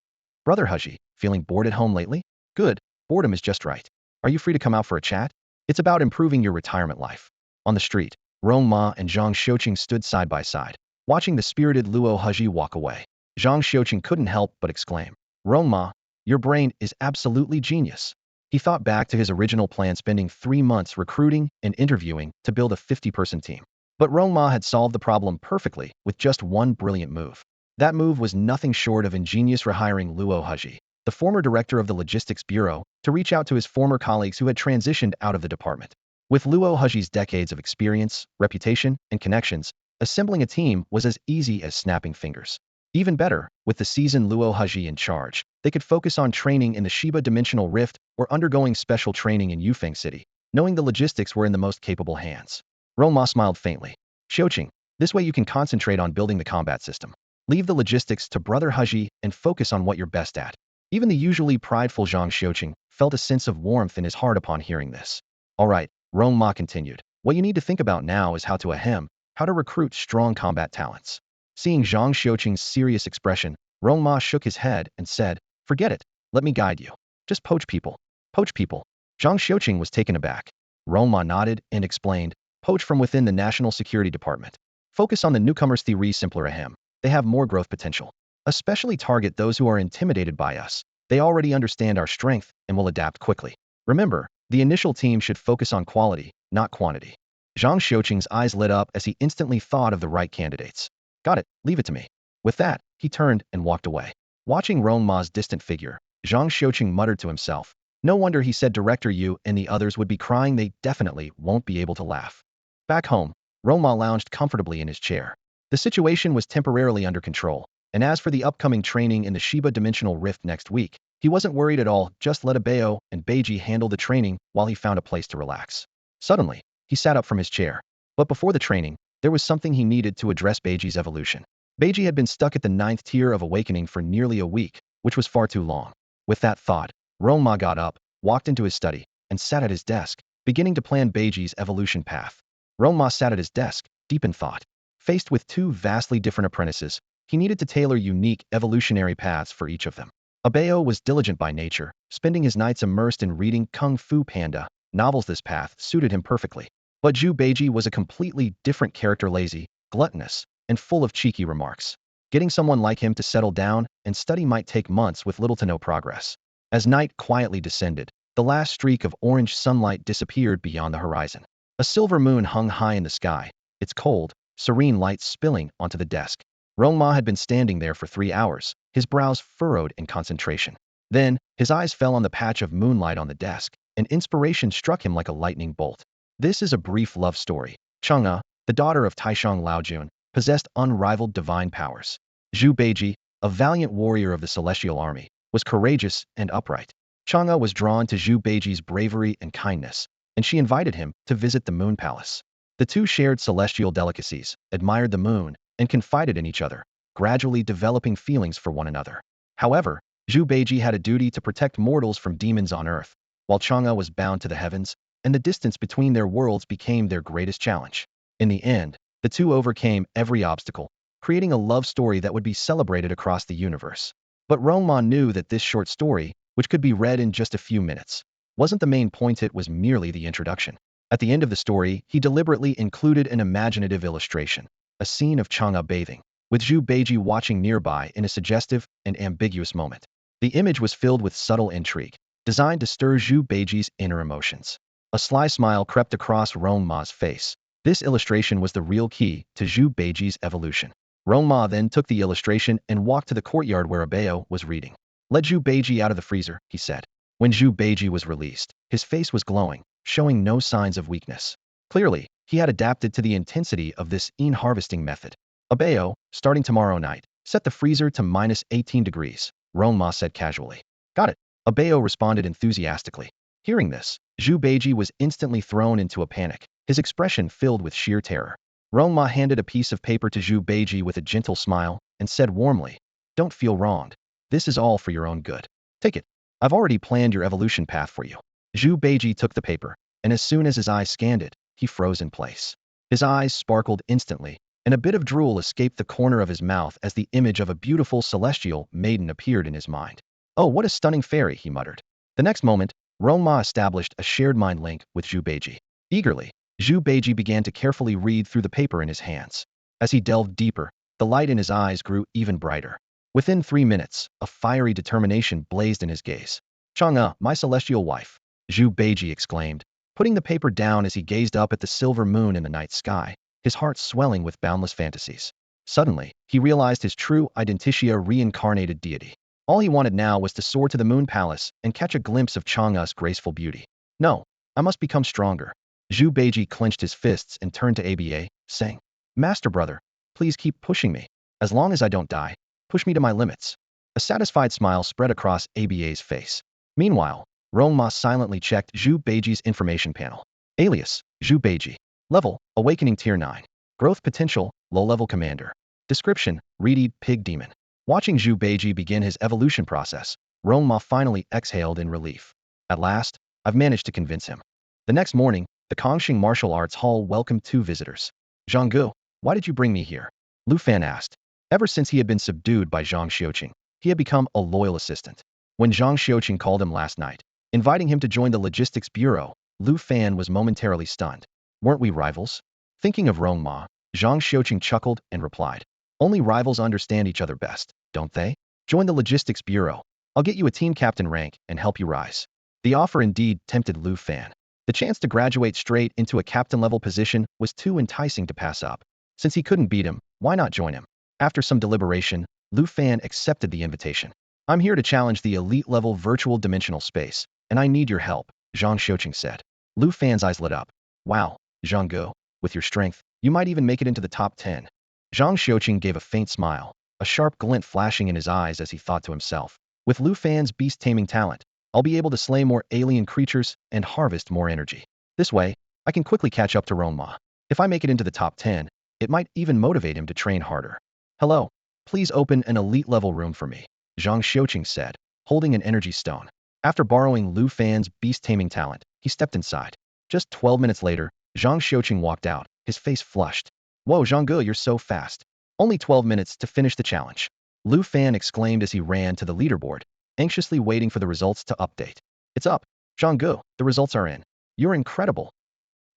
Brother Heji, feeling bored at home lately? Good, boredom is just right. Are you free to come out for a chat? It's about improving your retirement life. On the street, Rong Ma and Zhang Xiuqing stood side by side, watching the spirited Luo Heji walk away. Zhang Xiuqing couldn't help but exclaim, Rong Ma, your brain is absolutely genius. He thought back to his original plan, spending 3 months recruiting and interviewing to build a 50-person team. But Rong Ma had solved the problem perfectly with just one brilliant move. That move was nothing short of ingenious, rehiring Luo Heji, the former director of the Logistics Bureau, to reach out to his former colleagues who had transitioned out of the department. With Luo Heji's decades of experience, reputation, and connections, assembling a team was as easy as snapping fingers. Even better, with the seasoned Luo Heji in charge, they could focus on training in the Shiba Dimensional Rift or undergoing special training in Yufeng City, knowing the logistics were in the most capable hands. Rong Ma smiled faintly. Xiuqing, this way you can concentrate on building the combat system. Leave the logistics to brother Heji and focus on what you're best at. Even the usually prideful Zhang Xiuqing felt a sense of warmth in his heart upon hearing this. All right, Rong Ma continued. What you need to think about now is how to recruit strong combat talents. Seeing Zhang Xiuqing's serious expression, Rong Ma shook his head and said, forget it, let me guide you. Just poach people. Poach people. Zhang Xiuqing was taken aback. Rong Ma nodded and explained, poach from within the National Security Department. Focus on the newcomers, theory simpler ahem. They have more growth potential. Especially target those who are intimidated by us. They already understand our strength and will adapt quickly. Remember, the initial team should focus on quality, not quantity. Zhang Xiuqing's eyes lit up as he instantly thought of the right candidates. Got it, leave it to me. With that, he turned and walked away. Watching Rong Ma's distant figure, Zhang Xiuqing muttered to himself. No wonder he said Director Yu and the others would be crying. They definitely won't be able to laugh. Back home, Rong Ma lounged comfortably in his chair. The situation was temporarily under control, and as for the upcoming training in the Shiba Dimensional Rift next week, he wasn't worried at all. Just let Abeo and Beiji handle the training while he found a place to relax. Suddenly, he sat up from his chair. But before the training, there was something he needed to address. Beiji's evolution. Beiji had been stuck at the 9th tier of awakening for nearly a week, which was far too long. With that thought, Rong Ma got up, walked into his study, and sat at his desk, beginning to plan Beiji's evolution path. Rong Ma sat at his desk, deep in thought. Faced with two vastly different apprentices, he needed to tailor unique evolutionary paths for each of them. Abeo was diligent by nature, spending his nights immersed in reading Kung Fu Panda novels. This path suited him perfectly. But Zhu Beiji was a completely different character, lazy, gluttonous, and full of cheeky remarks. Getting someone like him to settle down and study might take months with little to no progress. As night quietly descended, the last streak of orange sunlight disappeared beyond the horizon. A silver moon hung high in the sky, its cold, serene light spilling onto the desk. Rong Ma had been standing there for 3 hours, his brows furrowed in concentration. Then, his eyes fell on the patch of moonlight on the desk, and inspiration struck him like a lightning bolt. This is a brief love story. Chang'e, the daughter of Taishang Laojun, possessed unrivaled divine powers. Zhu Beiji, a valiant warrior of the Celestial Army, was courageous and upright. Chang'e was drawn to Zhu Beiji's bravery and kindness, and she invited him to visit the Moon Palace. The two shared celestial delicacies, admired the moon, and confided in each other, gradually developing feelings for one another. However, Zhu Beiji had a duty to protect mortals from demons on Earth, while Chang'e was bound to the heavens, and the distance between their worlds became their greatest challenge. In the end, the two overcame every obstacle, creating a love story that would be celebrated across the universe. But Rong Ma knew that this short story, which could be read in just a few minutes, wasn't the main point. It was merely the introduction. At the end of the story, he deliberately included an imaginative illustration, a scene of Chang'e bathing, with Zhu Beiji watching nearby in a suggestive and ambiguous moment. The image was filled with subtle intrigue, designed to stir Zhu Beiji's inner emotions. A sly smile crept across Rong Ma's face. This illustration was the real key to Zhu Beiji's evolution. Rong Ma then took the illustration and walked to the courtyard where Abeo was reading. Let Zhu Beiji out of the freezer, he said. When Zhu Beiji was released, his face was glowing, showing no signs of weakness. Clearly, he had adapted to the intensity of this harvesting method. Abeo, starting tomorrow night, set the freezer to -18 degrees, Rong Ma said casually. Got it, Abeo responded enthusiastically. Hearing this, Zhu Beiji was instantly thrown into a panic, his expression filled with sheer terror. Rong Ma handed a piece of paper to Zhu Beiji with a gentle smile and said warmly, Don't feel wronged. This is all for your own good. Take it. I've already planned your evolution path for you. Zhu Beiji took the paper, and as soon as his eyes scanned it, he froze in place. His eyes sparkled instantly, and a bit of drool escaped the corner of his mouth as the image of a beautiful celestial maiden appeared in his mind. Oh, what a stunning fairy, he muttered. The next moment, Rong Ma established a shared mind link with Zhu Beiji. Eagerly, Zhu Beiji began to carefully read through the paper in his hands. As he delved deeper, the light in his eyes grew even brighter. Within 3 minutes, a fiery determination blazed in his gaze. Chang'e, my celestial wife, Zhu Beiji exclaimed, putting the paper down as he gazed up at the silver moon in the night sky, his heart swelling with boundless fantasies. Suddenly, he realized his true identity, a reincarnated deity. All he wanted now was to soar to the Moon Palace and catch a glimpse of Chang'e's graceful beauty. No, I must become stronger. Zhu Beiji clenched his fists and turned to Aba, saying, Master brother, please keep pushing me. As long as I don't die, push me to my limits. A satisfied smile spread across Aba's face. Meanwhile, Rong Ma silently checked Zhu Beiji's information panel. Alias, Zhu Beiji. Level, Awakening Tier 9. Growth Potential, Low-Level Commander. Description, Reedy Pig Demon. Watching Zhu Beiji begin his evolution process, Rong Ma finally exhaled in relief. At last, I've managed to convince him. The next morning, the Kongxing Martial Arts Hall welcomed 2 visitors. Zhanggu, why did you bring me here? Lu Fan asked. Ever since he had been subdued by Zhang Xiuqing, he had become a loyal assistant. When Zhang Xiuqing called him last night, inviting him to join the logistics bureau, Lu Fan was momentarily stunned. Weren't we rivals? Thinking of Rong Ma, Zhang Xiuqing chuckled and replied, Only rivals understand each other best, don't they? Join the logistics bureau. I'll get you a team captain rank and help you rise. The offer indeed tempted Lu Fan. The chance to graduate straight into a captain-level position was too enticing to pass up. Since he couldn't beat him, why not join him? After some deliberation, Lu Fan accepted the invitation. I'm here to challenge the elite-level virtual dimensional space, and I need your help, Zhang Xiuqing said. Lu Fan's eyes lit up. Wow, Zhang Ge, with your strength, you might even make it into the top 10. Zhang Xiuqing gave a faint smile, a sharp glint flashing in his eyes as he thought to himself. With Lu Fan's beast-taming talent, I'll be able to slay more alien creatures and harvest more energy. This way, I can quickly catch up to Rong Ma. If I make it into the top 10, it might even motivate him to train harder. Hello, please open an elite-level room for me, Zhang Xiuqing said, holding an energy stone. After borrowing Lu Fan's beast-taming talent, he stepped inside. Just 12 minutes later, Zhang Xiuqing walked out, his face flushed. Whoa, Zhang Ge, you're so fast. Only 12 minutes to finish the challenge. Lu Fan exclaimed as he ran to the leaderboard, anxiously waiting for the results to update. It's up, Zhang Ge, the results are in. You're incredible.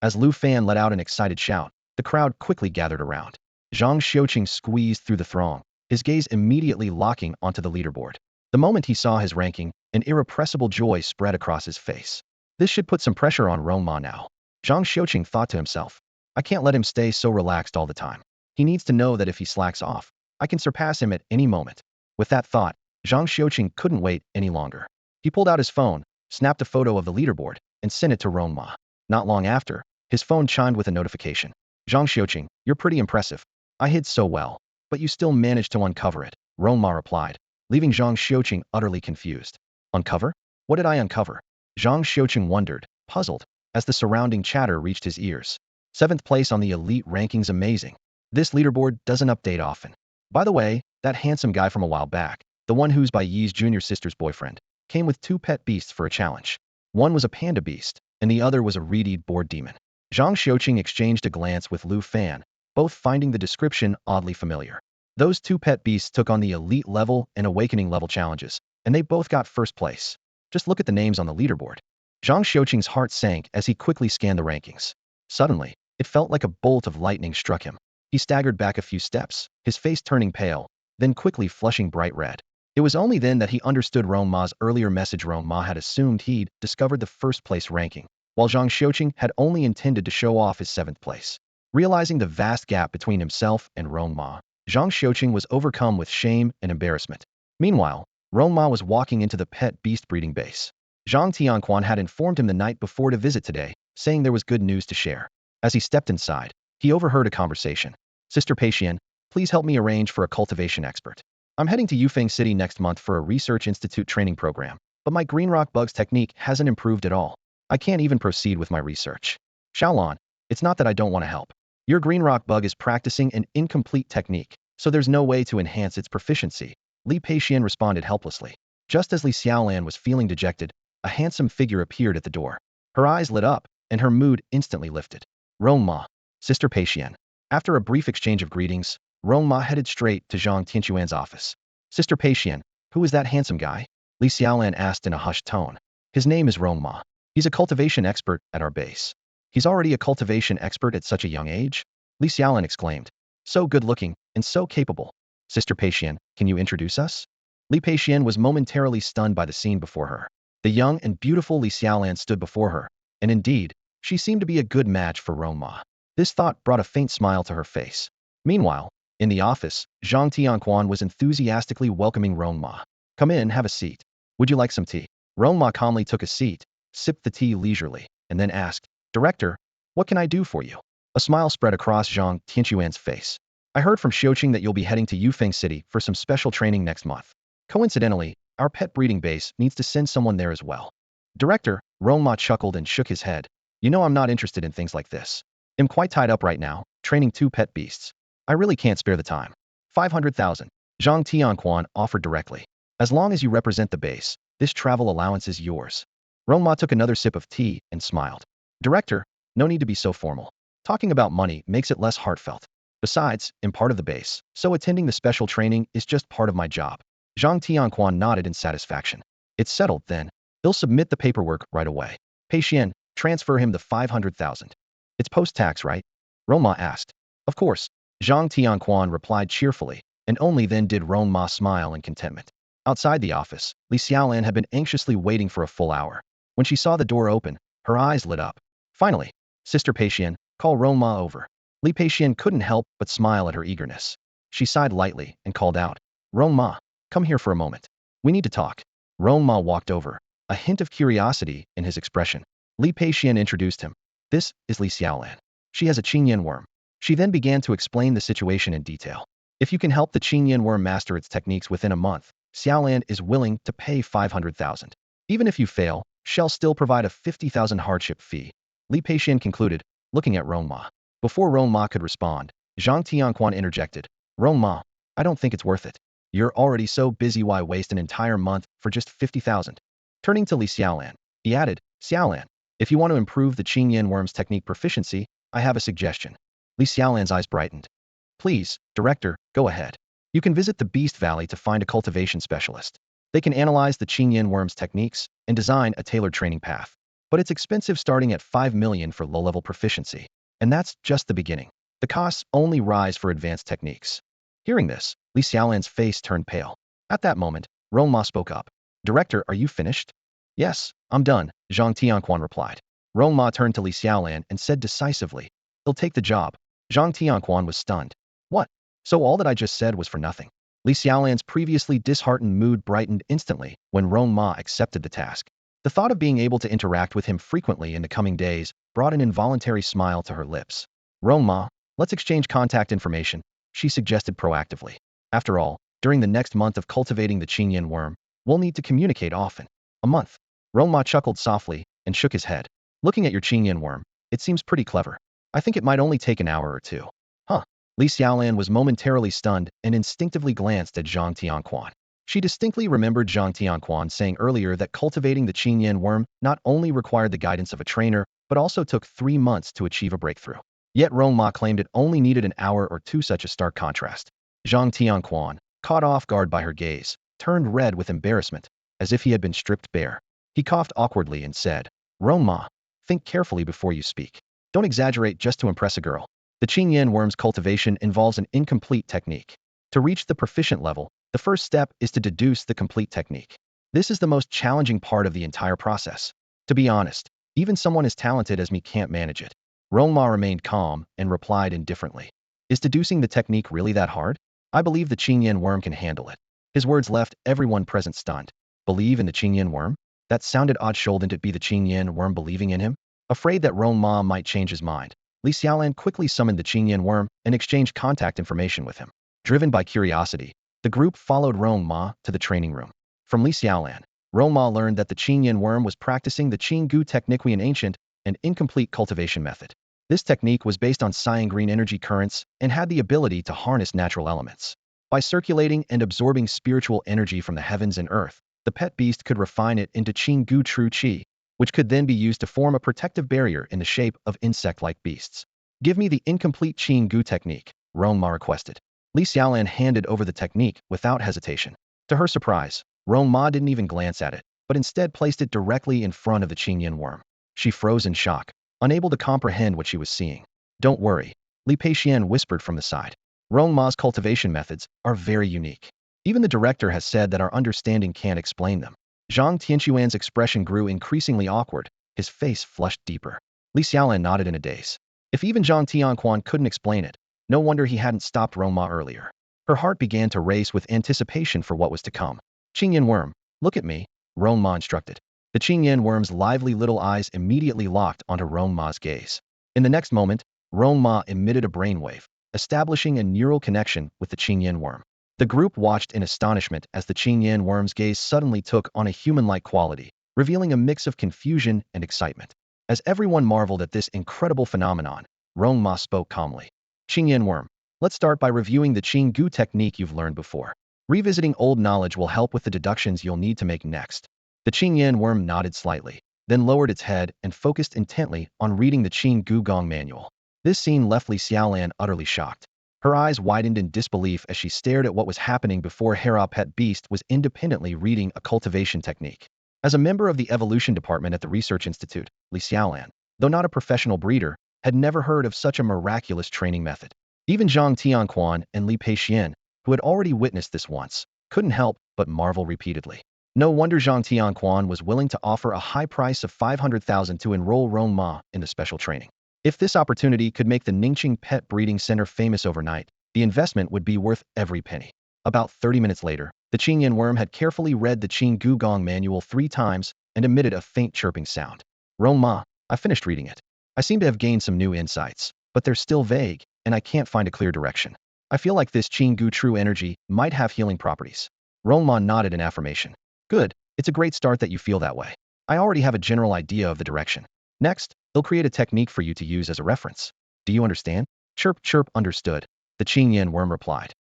As Lu Fan let out an excited shout, the crowd quickly gathered around. Zhang Xiuqing squeezed through the throng, his gaze immediately locking onto the leaderboard. The moment he saw his ranking, an irrepressible joy spread across his face. This should put some pressure on Rong Ma now. Zhang Xiuqing thought to himself. I can't let him stay so relaxed all the time. He needs to know that if he slacks off, I can surpass him at any moment. With that thought, Zhang Xiuqing couldn't wait any longer. He pulled out his phone, snapped a photo of the leaderboard, and sent it to Rong Ma. Not long after, his phone chimed with a notification. Zhang Xiuqing, you're pretty impressive. I hid so well, but you still managed to uncover it, Rong Ma replied, leaving Zhang Xiuqing utterly confused. Uncover? What did I uncover? Zhang Xiuqing wondered, puzzled, as the surrounding chatter reached his ears. 7th place on the elite rankings, amazing. This leaderboard doesn't update often. By the way, that handsome guy from a while back, the one who's by Yi's junior sister's boyfriend, came with 2 pet beasts for a challenge. One was a panda beast, and the other was a reed board demon. Zhang Xiuqing exchanged a glance with Lu Fan, both finding the description oddly familiar. Those 2 pet beasts took on the elite level and awakening level challenges, and they both got 1st place. Just look at the names on the leaderboard. Zhang Xiuqing's heart sank as he quickly scanned the rankings. Suddenly, it felt like a bolt of lightning struck him. He staggered back a few steps, his face turning pale, then quickly flushing bright red. It was only then that he understood Rong Ma's earlier message. Rong Ma had assumed he'd discovered the 1st place ranking, while Zhang Xiuqing had only intended to show off his 7th place. Realizing the vast gap between himself and Rong Ma, Zhang Xiuqing was overcome with shame and embarrassment. Meanwhile, Rong Ma was walking into the pet beast breeding base. Zhang Tianquan had informed him the night before to visit today, saying there was good news to share. As he stepped inside, he overheard a conversation. Sister Peixian, please help me arrange for a cultivation expert. I'm heading to Yufeng City next month for a research institute training program, but my green rock bugs technique hasn't improved at all. I can't even proceed with my research. Xiaolan, it's not that I don't want to help. Your green rock bug is practicing an incomplete technique, so there's no way to enhance its proficiency. Li Peixian responded helplessly. Just as Li Xiaolan was feeling dejected, a handsome figure appeared at the door. Her eyes lit up, and her mood instantly lifted. Rong Ma, Sister Peixian. After a brief exchange of greetings, Rong Ma headed straight to Zhang Tianquan's office. Sister Peixian, who is that handsome guy? Li Xiaolan asked in a hushed tone. His name is Rong Ma. He's a cultivation expert at our base. He's already a cultivation expert at such a young age? Li Xiaolan exclaimed. So good-looking, and so capable. Sister Peixian, can you introduce us? Li Peixian was momentarily stunned by the scene before her. The young and beautiful Li Xiaolan stood before her, and indeed, she seemed to be a good match for Rong Ma. This thought brought a faint smile to her face. Meanwhile, in the office, Zhang Tianquan was enthusiastically welcoming Rong Ma. Come in, have a seat. Would you like some tea? Rong Ma calmly took a seat, sipped the tea leisurely, and then asked, Director, what can I do for you? A smile spread across Zhang Tianquan's face. I heard from Xiuqing that you'll be heading to Yufeng City for some special training next month. Coincidentally, our pet breeding base needs to send someone there as well. Director, Rong Ma chuckled and shook his head. You know I'm not interested in things like this. I'm quite tied up right now, training 2 pet beasts. I really can't spare the time. 500,000. Zhang Tianquan offered directly. As long as you represent the base, this travel allowance is yours. Rong Ma took another sip of tea and smiled. Director, no need to be so formal. Talking about money makes it less heartfelt. Besides, I'm part of the base, so attending the special training is just part of my job. Zhang Tianquan nodded in satisfaction. It's settled then. He'll submit the paperwork right away. Peixian, transfer him the 500,000. It's post-tax, right? Rong Ma asked. Of course. Zhang Tianquan replied cheerfully, and only then did Rong Ma smile in contentment. Outside the office, Li Xiaolan had been anxiously waiting for a full hour. When she saw the door open, her eyes lit up. Finally, Sister Peixian, call Rong Ma over. Li Peixian couldn't help but smile at her eagerness. She sighed lightly and called out, Rong Ma, come here for a moment. We need to talk. Rong Ma walked over, a hint of curiosity in his expression. Li Peixian introduced him. This is Li Xiaolan. She has a Qingyan worm. She then began to explain the situation in detail. If you can help the Qingyan worm master its techniques within a month, Xiaolan is willing to pay 500,000. Even if you fail, she'll still provide a 50,000 hardship fee. Li Peixian concluded, looking at Rong Ma. Before Rong Ma could respond, Zhang Tianquan interjected, Rong Ma, I don't think it's worth it. You're already so busy, why waste an entire month for just 50,000? Turning to Li Xiaolan, he added, Xiaolan, if you want to improve the Qingyan worm's technique proficiency, I have a suggestion. Li Xiaolan's eyes brightened. Please, director, go ahead. You can visit the Beast Valley to find a cultivation specialist. They can analyze the Qingyan worm's techniques and design a tailored training path. But it's expensive, starting at 5 million for low-level proficiency. And that's just the beginning. The costs only rise for advanced techniques. Hearing this, Li Xiaolan's face turned pale. At that moment, Rong Ma spoke up. Director, are you finished? Yes, I'm done, Zhang Tianquan replied. Rong Ma turned to Li Xiaolan and said decisively, he'll take the job. Zhang Tianquan was stunned. What? So all that I just said was for nothing? Li Xiaolan's previously disheartened mood brightened instantly when Rong Ma accepted the task. The thought of being able to interact with him frequently in the coming days brought an involuntary smile to her lips. Rong Ma, let's exchange contact information, she suggested proactively. After all, during the next month of cultivating the Qingyan worm, we'll need to communicate often. A month. Rong Ma chuckled softly and shook his head. Looking at your Qingyan worm, it seems pretty clever. I think it might only take an hour or two. Huh. Li Xiaolan was momentarily stunned and instinctively glanced at Zhang Tianquan. She distinctly remembered Zhang Tianquan saying earlier that cultivating the Qingyan worm not only required the guidance of a trainer, but also took 3 months to achieve a breakthrough. Yet Rong Ma claimed it only needed an hour or two, such a stark contrast. Zhang Tianquan, caught off guard by her gaze, turned red with embarrassment, as if he had been stripped bare. He coughed awkwardly and said, Rong Ma, think carefully before you speak. Don't exaggerate just to impress a girl. The Qingyan worm's cultivation involves an incomplete technique. To reach the proficient level, the first step is to deduce the complete technique. This is the most challenging part of the entire process. To be honest, even someone as talented as me can't manage it. Rong Ma remained calm and replied indifferently. Is deducing the technique really that hard? I believe the Qingyan worm can handle it. His words left everyone present stunned. Believe in the Qingyan worm? That sounded odd. Shouldn't it be the Qingyan worm believing in him? Afraid that Rong Ma might change his mind, Li Xiaolan quickly summoned the Qingyan worm and exchanged contact information with him. Driven by curiosity, the group followed Rong Ma to the training room. From Li Xiaolan, Rong Ma learned that the Qingyan worm was practicing the Qinggu technique, an ancient and incomplete cultivation method. This technique was based on cyan green energy currents and had the ability to harness natural elements. By circulating and absorbing spiritual energy from the heavens and earth, the pet beast could refine it into Qinggu true qi, which could then be used to form a protective barrier in the shape of insect-like beasts. Give me the incomplete Qinggu technique, Rong Ma requested. Li Xiaolan handed over the technique without hesitation. To her surprise, Rong Ma didn't even glance at it, but instead placed it directly in front of the Qingyan worm. She froze in shock, unable to comprehend what she was seeing. Don't worry, Li Peixian whispered from the side. Rong Ma's cultivation methods are very unique. Even the director has said that our understanding can't explain them. Zhang Tianquan's expression grew increasingly awkward, his face flushed deeper. Li Xiaolan nodded in a daze. If even Zhang Tianquan couldn't explain it, no wonder he hadn't stopped Rong Ma earlier. Her heart began to race with anticipation for what was to come. Qingyan worm, look at me, Rong Ma instructed. The Qingyan worm's lively little eyes immediately locked onto Rong Ma's gaze. In the next moment, Rong Ma emitted a brainwave, establishing a neural connection with the Qingyan worm. The group watched in astonishment as the Qingyan worm's gaze suddenly took on a human-like quality, revealing a mix of confusion and excitement. As everyone marveled at this incredible phenomenon, Rong Ma spoke calmly. Qingyan worm, let's start by reviewing the Qinggu technique you've learned before. Revisiting old knowledge will help with the deductions you'll need to make next. The Qingyan worm nodded slightly, then lowered its head and focused intently on reading the Qinggu Gong manual. This scene left Li Xiaolan utterly shocked. Her eyes widened in disbelief as she stared at what was happening before her pet beast was independently reading a cultivation technique. As a member of the evolution department at the research institute, Li Xiaolan, though not a professional breeder, had never heard of such a miraculous training method. Even Zhang Tianquan and Li Peixian, who had already witnessed this once, couldn't help but marvel repeatedly. No wonder Zhang Tianquan was willing to offer a high price of 500,000 to enroll Rong Ma in the special training. If this opportunity could make the Ningqing Pet Breeding Center famous overnight, The investment would be worth every penny. About 30 minutes later, the Qing Yin worm had carefully read the Qing Gugong manual 3 times and emitted a faint chirping sound. Rong Ma, I finished reading it. I seem to have gained some new insights, but they're still vague, and I can't find a clear direction. I feel like this Qing Gu true energy might have healing properties. Rong Ma nodded in affirmation. Good, it's a great start that you feel that way. I already have a general idea of the direction. Next, they'll create a technique for you to use as a reference. Do you understand? Chirp, chirp, understood. The Qing Yin worm replied.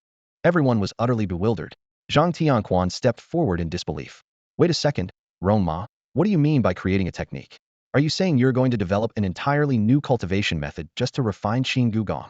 Everyone was utterly bewildered. Zhang Tianquan stepped forward in disbelief. Wait a second, Rong Ma, what do you mean by creating a technique? Are you saying you're going to develop an entirely new cultivation method just to refine Qing Gugong?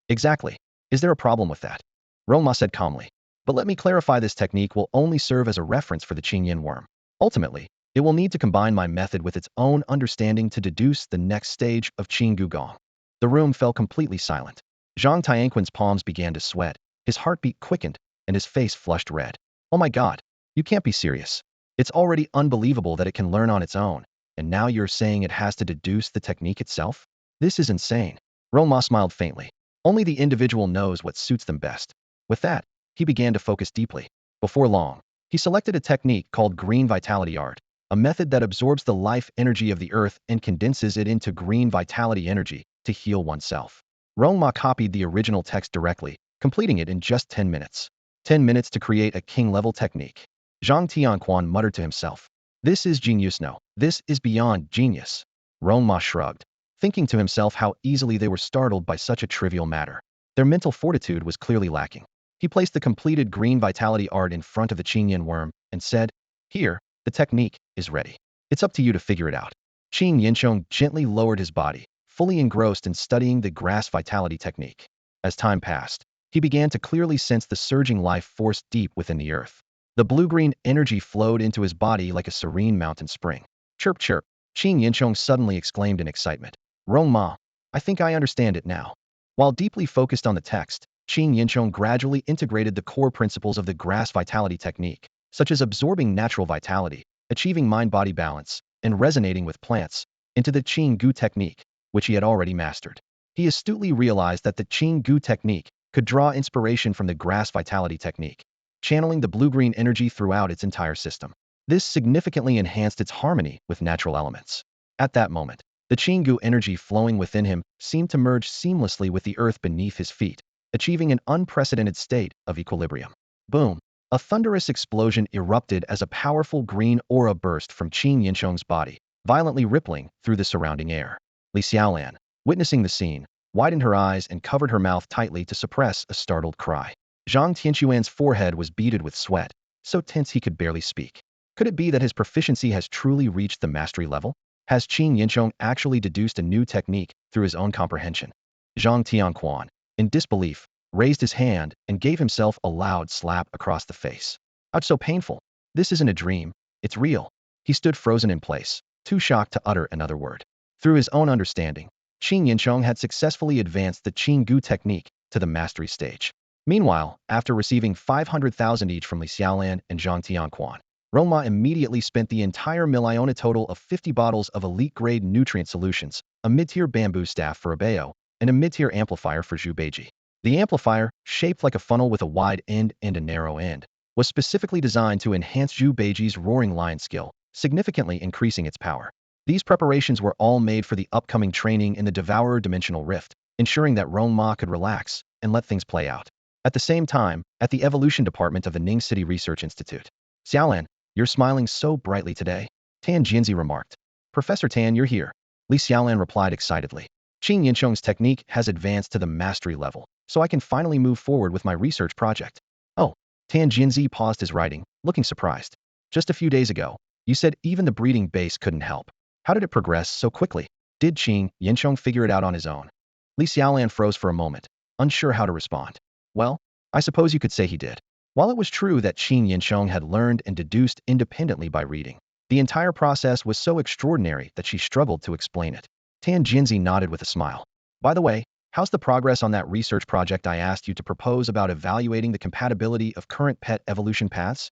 Exactly. Is there a problem with that? Rong Ma said calmly. But let me clarify, this technique will only serve as a reference for the Qing Yin worm. Ultimately, it will need to combine my method with its own understanding to deduce the next stage of Qing Gugong. The room fell completely silent. Zhang Tianquan's palms began to sweat, his heartbeat quickened, and his face flushed red. Oh my God, you can't be serious. It's already unbelievable that it can learn on its own, and now you're saying it has to deduce the technique itself? This is insane. Rong Ma smiled faintly. Only the individual knows what suits them best. With that, he began to focus deeply. Before long, he selected a technique called green vitality art, a method that absorbs the life energy of the earth and condenses it into green vitality energy to heal oneself. Rong Ma copied the original text directly, completing it in just 10 minutes. 10 minutes to create a king-level technique. Zhang Tianquan muttered to himself. This is genius, no. This is beyond genius. Rong Ma shrugged, thinking to himself how easily they were startled by such a trivial matter. Their mental fortitude was clearly lacking. He placed the completed green vitality art in front of the Qing Yin worm and said, Here, the technique is ready. It's up to you to figure it out. Qing Yinchong gently lowered his body, fully engrossed in studying the grass vitality technique. As time passed, he began to clearly sense the surging life force deep within the earth. The blue-green energy flowed into his body like a serene mountain spring. Chirp, chirp, Qing Yinchong suddenly exclaimed in excitement. Rong Ma, I think I understand it now. While deeply focused on the text, Qing Yinchong gradually integrated the core principles of the grass vitality technique, such as absorbing natural vitality, achieving mind-body balance, and resonating with plants, into the Qing Gu technique, which he had already mastered. He astutely realized that the Qing Gu technique could draw inspiration from the grass vitality technique, channeling the blue-green energy throughout its entire system. This significantly enhanced its harmony with natural elements. At that moment, the Qing Gu energy flowing within him seemed to merge seamlessly with the earth beneath his feet, achieving an unprecedented state of equilibrium. Boom! A thunderous explosion erupted as a powerful green aura burst from Qing Yinchong's body, violently rippling through the surrounding air. Li Xiaolan, witnessing the scene, widened her eyes and covered her mouth tightly to suppress a startled cry. Zhang Tianquan's forehead was beaded with sweat, so tense he could barely speak. Could it be that his proficiency has truly reached the mastery level? Has Qing Yinchong actually deduced a new technique through his own comprehension? Zhang Tianquan, in disbelief, raised his hand and gave himself a loud slap across the face. Ouch, so painful. This isn't a dream, it's real. He stood frozen in place, too shocked to utter another word. Through his own understanding, Qing Yinchong had successfully advanced the Qing Gu technique to the mastery stage. Meanwhile, after receiving 500,000 each from Li Xiaolan and Zhang Tianquan, Rong Ma immediately spent the entire million, a total of 50 bottles of elite-grade nutrient solutions, a mid-tier bamboo staff for Abeo, and a mid-tier amplifier for Zhu Beiji. The amplifier, shaped like a funnel with a wide end and a narrow end, was specifically designed to enhance Zhu Beiji's roaring lion skill, significantly increasing its power. These preparations were all made for the upcoming training in the Devourer Dimensional Rift, ensuring that Rong Ma could relax and let things play out. At the same time, at the Evolution Department of the Ning City Research Institute, Xiaolan, you're smiling so brightly today, Tan Jianzi remarked. Professor Tan, you're here. Li Xiaolan replied excitedly. Qing Yinchong's technique has advanced to the mastery level, so I can finally move forward with my research project. Oh, Tan Jianzi paused his writing, looking surprised. Just a few days ago, you said even the breeding base couldn't help. How did it progress so quickly? Did Qing Yinchong figure it out on his own? Li Xiaolan froze for a moment, unsure how to respond. Well, I suppose you could say he did. While it was true that Qing Yinchong had learned and deduced independently by reading, the entire process was so extraordinary that she struggled to explain it. Tan Jianzi nodded with a smile. By the way, how's the progress on that research project I asked you to propose about evaluating the compatibility of current pet evolution paths?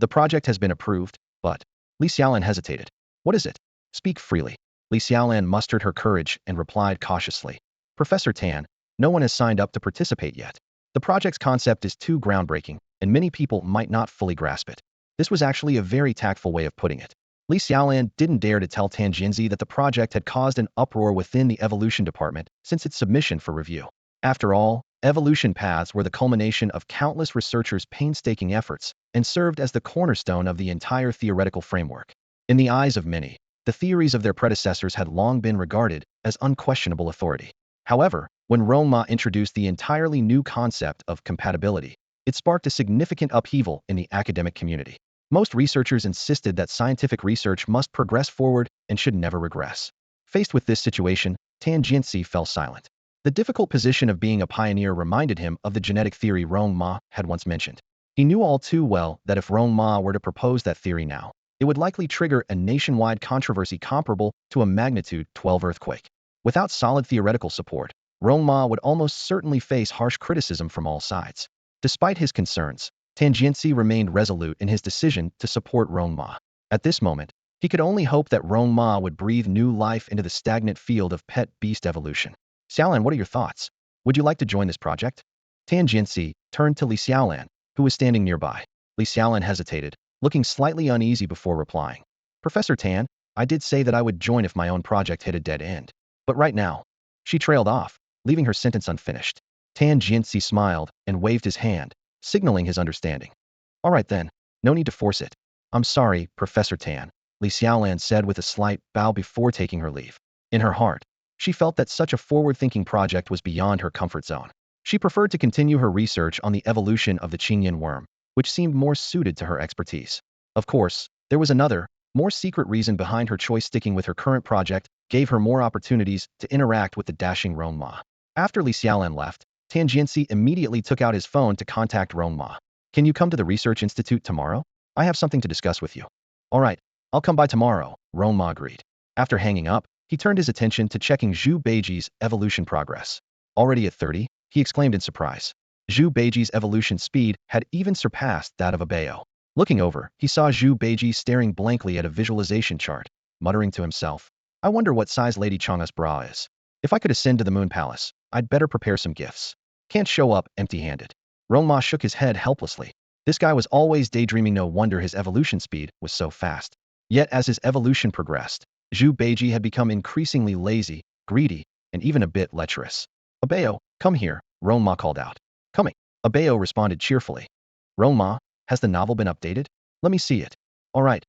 The project has been approved, but... Li Xiaolan hesitated. What is it? Speak freely. Li Xiaolan mustered her courage and replied cautiously. Professor Tan, no one has signed up to participate yet. The project's concept is too groundbreaking, and many people might not fully grasp it. This was actually a very tactful way of putting it. Li Xiaolan didn't dare to tell Tan Jinzi that the project had caused an uproar within the evolution department since its submission for review. After all, evolution paths were the culmination of countless researchers' painstaking efforts and served as the cornerstone of the entire theoretical framework. In the eyes of many, the theories of their predecessors had long been regarded as unquestionable authority. However, when Rong Ma introduced the entirely new concept of compatibility, it sparked a significant upheaval in the academic community. Most researchers insisted that scientific research must progress forward and should never regress. Faced with this situation, Tan Jinzi fell silent. The difficult position of being a pioneer reminded him of the genetic theory Rong Ma had once mentioned. He knew all too well that if Rong Ma were to propose that theory now, it would likely trigger a nationwide controversy comparable to a magnitude 12 earthquake. Without solid theoretical support, Rong Ma would almost certainly face harsh criticism from all sides. Despite his concerns, Tan Jinzi remained resolute in his decision to support Rong Ma. At this moment, he could only hope that Rong Ma would breathe new life into the stagnant field of pet beast evolution. Xiaolan, what are your thoughts? Would you like to join this project? Tan Jinzi turned to Li Xiaolan, who was standing nearby. Li Xiaolan hesitated, looking slightly uneasy before replying. Professor Tan, I did say that I would join if my own project hit a dead end. But right now, she trailed off, leaving her sentence unfinished. Tan Jinzi smiled and waved his hand, signaling his understanding. All right then, no need to force it. I'm sorry, Professor Tan, Li Xiaolan said with a slight bow before taking her leave. In her heart, she felt that such a forward-thinking project was beyond her comfort zone. She preferred to continue her research on the evolution of the Qingyan worm, which seemed more suited to her expertise. Of course, there was another, more secret reason behind her choice. Sticking with her current project gave her more opportunities to interact with the dashing Rong Ma. After Li Xiaolan left, Tan Jinzi immediately took out his phone to contact Rong Ma. Can you come to the Research Institute tomorrow? I have something to discuss with you. All right, I'll come by tomorrow, Rong Ma agreed. After hanging up, he turned his attention to checking Zhu Beiji's evolution progress. Already at 30, he exclaimed in surprise. Zhu Beiji's evolution speed had even surpassed that of a Bao. Looking over, he saw Zhu Beiji staring blankly at a visualization chart, muttering to himself, I wonder what size Lady Chang'e's bra is. If I could ascend to the Moon Palace, I'd better prepare some gifts. Can't show up empty-handed. Rong Ma shook his head helplessly. This guy was always daydreaming. No wonder his evolution speed was so fast. Yet as his evolution progressed, Zhu Beiji had become increasingly lazy, greedy, and even a bit lecherous. Abeo, come here, Rong Ma called out. Coming. Abeo responded cheerfully. Rong Ma, has the novel been updated? Let me see it. All right,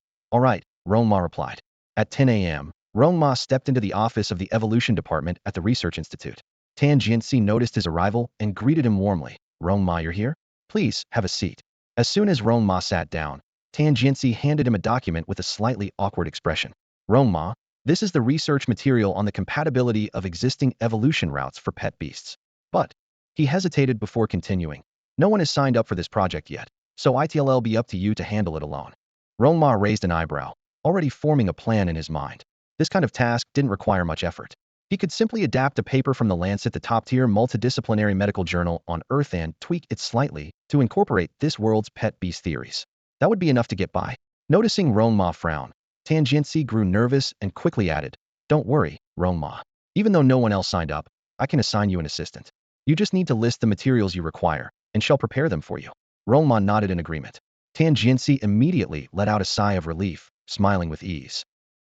Rong Ma replied. At 10 a.m., Rong Ma stepped into the office of the evolution department at the Research Institute. Tan Jinzi noticed his arrival and greeted him warmly. Rong Ma, you're here? Please, have a seat. As soon as Rong Ma sat down, Tan Jinzi handed him a document with a slightly awkward expression. Rong Ma, this is the research material on the compatibility of existing evolution routes for pet beasts. But, he hesitated before continuing. No one has signed up for this project yet, so it'll be up to you to handle it alone. Rong Ma raised an eyebrow, already forming a plan in his mind. This kind of task didn't require much effort. He could simply adapt a paper from the Lancet, the top-tier multidisciplinary medical journal on Earth, and tweak it slightly to incorporate this world's pet beast theories. That would be enough to get by. Noticing Rong Ma frown, Tan Jinzi grew nervous and quickly added, Don't worry, Rong Ma. Even though no one else signed up, I can assign you an assistant. You just need to list the materials you require, and she'll prepare them for you. Rong Ma nodded in agreement. Tan Jinzi immediately let out a sigh of relief, smiling with ease.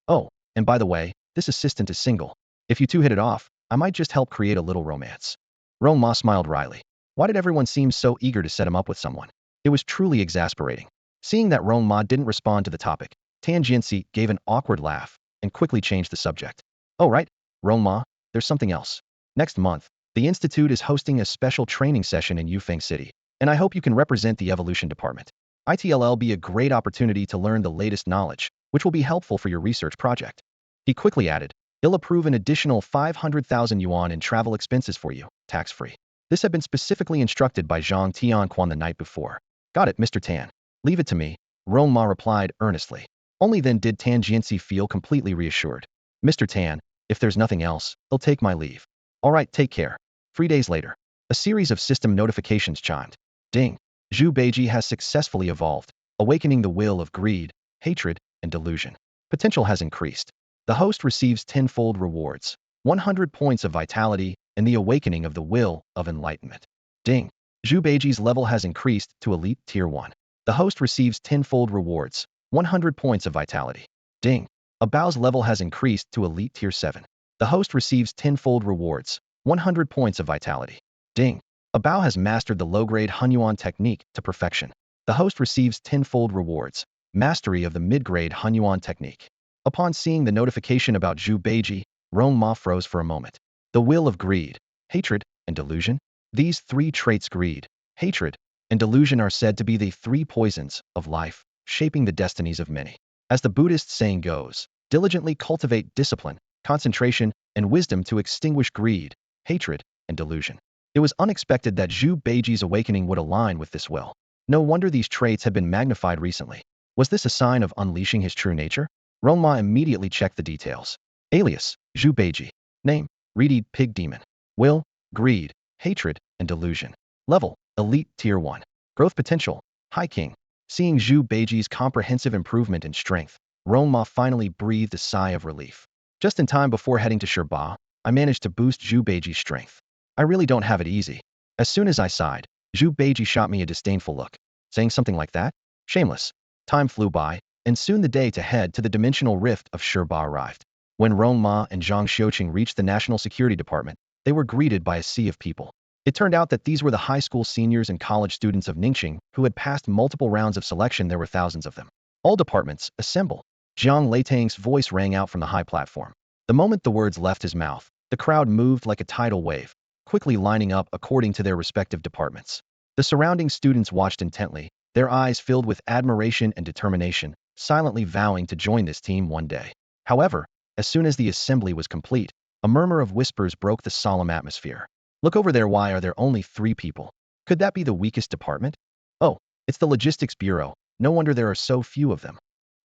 Oh, and by the way, this assistant is single. If you two hit it off, I might just help create a little romance. Rong Ma smiled wryly. Why did everyone seem so eager to set him up with someone? It was truly exasperating. Seeing that Rong Ma didn't respond to the topic, Tan Jinzi gave an awkward laugh and quickly changed the subject. Oh right, Rong Ma, there's something else. Next month, the Institute is hosting a special training session in Yufeng City, and I hope you can represent the evolution department. It'll be a great opportunity to learn the latest knowledge, which will be helpful for your research project. He quickly added, He'll approve an additional 500,000 yuan in travel expenses for you, tax-free. This had been specifically instructed by Zhang Tianquan the night before. Got it, Mr. Tan. Leave it to me, Rong Ma replied earnestly. Only then did Tan Jinzi feel completely reassured. Mr. Tan, if there's nothing else, I'll take my leave. All right, take care. 3 days later, a series of system notifications chimed. Ding. Zhu Beiji has successfully evolved, awakening the will of greed, hatred, and delusion. Potential has increased. The host receives 10-fold rewards, 100 points of vitality, and the awakening of the will of enlightenment. Ding. Zhu Beiji's level has increased to Elite Tier 1. The host receives tenfold rewards, 100 points of vitality. Ding. A Bao's level has increased to Elite Tier 7. The host receives tenfold rewards, 100 points of vitality. Ding. A Bao has mastered the low-grade Hunyuan technique to perfection. The host receives tenfold rewards, mastery of the mid-grade Hunyuan technique. Upon seeing the notification about Zhu Beiji, Rong Ma froze for a moment. The will of greed, hatred, and delusion? These three traits, greed, hatred, and delusion, are said to be the three poisons of life, shaping the destinies of many. As the Buddhist saying goes, diligently cultivate discipline, concentration, and wisdom to extinguish greed, hatred, and delusion. It was unexpected that Zhu Beiji's awakening would align with this will. No wonder these traits had been magnified recently. Was this a sign of unleashing his true nature? Rong Ma immediately checked the details. Alias, Zhu Beiji. Name, Reedy Pig Demon. Will, greed, hatred, and delusion. Level, Elite Tier 1. Growth potential, High King. Seeing Zhu Beiji's comprehensive improvement in strength, Rong Ma finally breathed a sigh of relief. Just in time before heading to Shirba, I managed to boost Zhu Beiji's strength. I really don't have it easy. As soon as I sighed, Zhu Beiji shot me a disdainful look. Saying something like that? Shameless. Time flew by, and soon the day to head to the dimensional rift of Shirba arrived. When Rong Ma and Zhang Xiuqing reached the National Security Department, they were greeted by a sea of people. It turned out that these were the high school seniors and college students of Ningxing who had passed multiple rounds of selection. There were thousands of them. All departments, assemble. Jiang Leitang's voice rang out from the high platform. The moment the words left his mouth, the crowd moved like a tidal wave, quickly lining up according to their respective departments. The surrounding students watched intently, their eyes filled with admiration and determination, silently vowing to join this team one day. However, as soon as the assembly was complete, a murmur of whispers broke the solemn atmosphere. Look over there, why are there only 3 people? Could that be the weakest department? Oh, it's the logistics bureau, no wonder there are so few of them.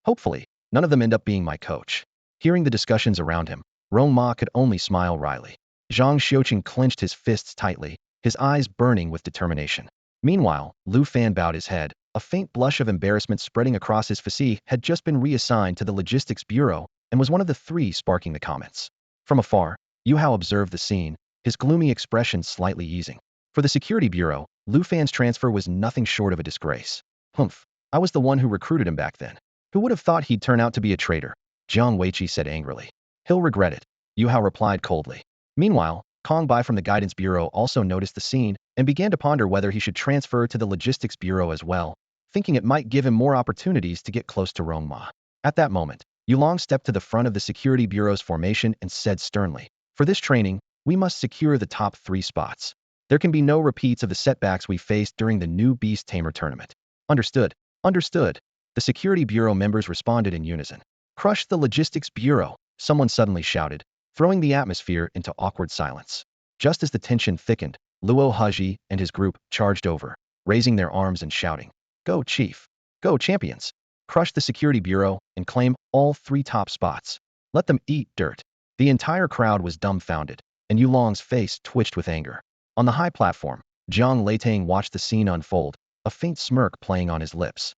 Hopefully, none of them end up being my coach. Hearing the discussions around him, Rong Ma could only smile wryly. Zhang Xiuqing clenched his fists tightly, his eyes burning with determination. Meanwhile, Lu Fan bowed his head, a faint blush of embarrassment spreading across his face. Had just been reassigned to the logistics bureau and was one of the 3 sparking the comments. From afar, Yu Hao observed the scene, his gloomy expression slightly easing. For the security bureau, Lu Fan's transfer was nothing short of a disgrace. Humph, I was the one who recruited him back then. Who would have thought he'd turn out to be a traitor? Jiang Weiqi said angrily. He'll regret it, Yu Hao replied coldly. Meanwhile, Kong Bai from the guidance bureau also noticed the scene and began to ponder whether he should transfer to the logistics bureau as well, thinking it might give him more opportunities to get close to Rong Ma. At that moment, Yulong stepped to the front of the security bureau's formation and said sternly, "For this training, we must secure the top 3 spots. There can be no repeats of the setbacks we faced during the new Beast Tamer tournament." Understood. Understood. The security bureau members responded in unison. Crush the logistics bureau, someone suddenly shouted, throwing the atmosphere into awkward silence. Just as the tension thickened, Luo Haji and his group charged over, raising their arms and shouting, "Go, Chief! Go, champions! Crush the security bureau and claim all 3 top spots. Let them eat dirt." The entire crowd was dumbfounded, and Yulong's face twitched with anger. On the high platform, Jiang Leitang watched the scene unfold, a faint smirk playing on his lips.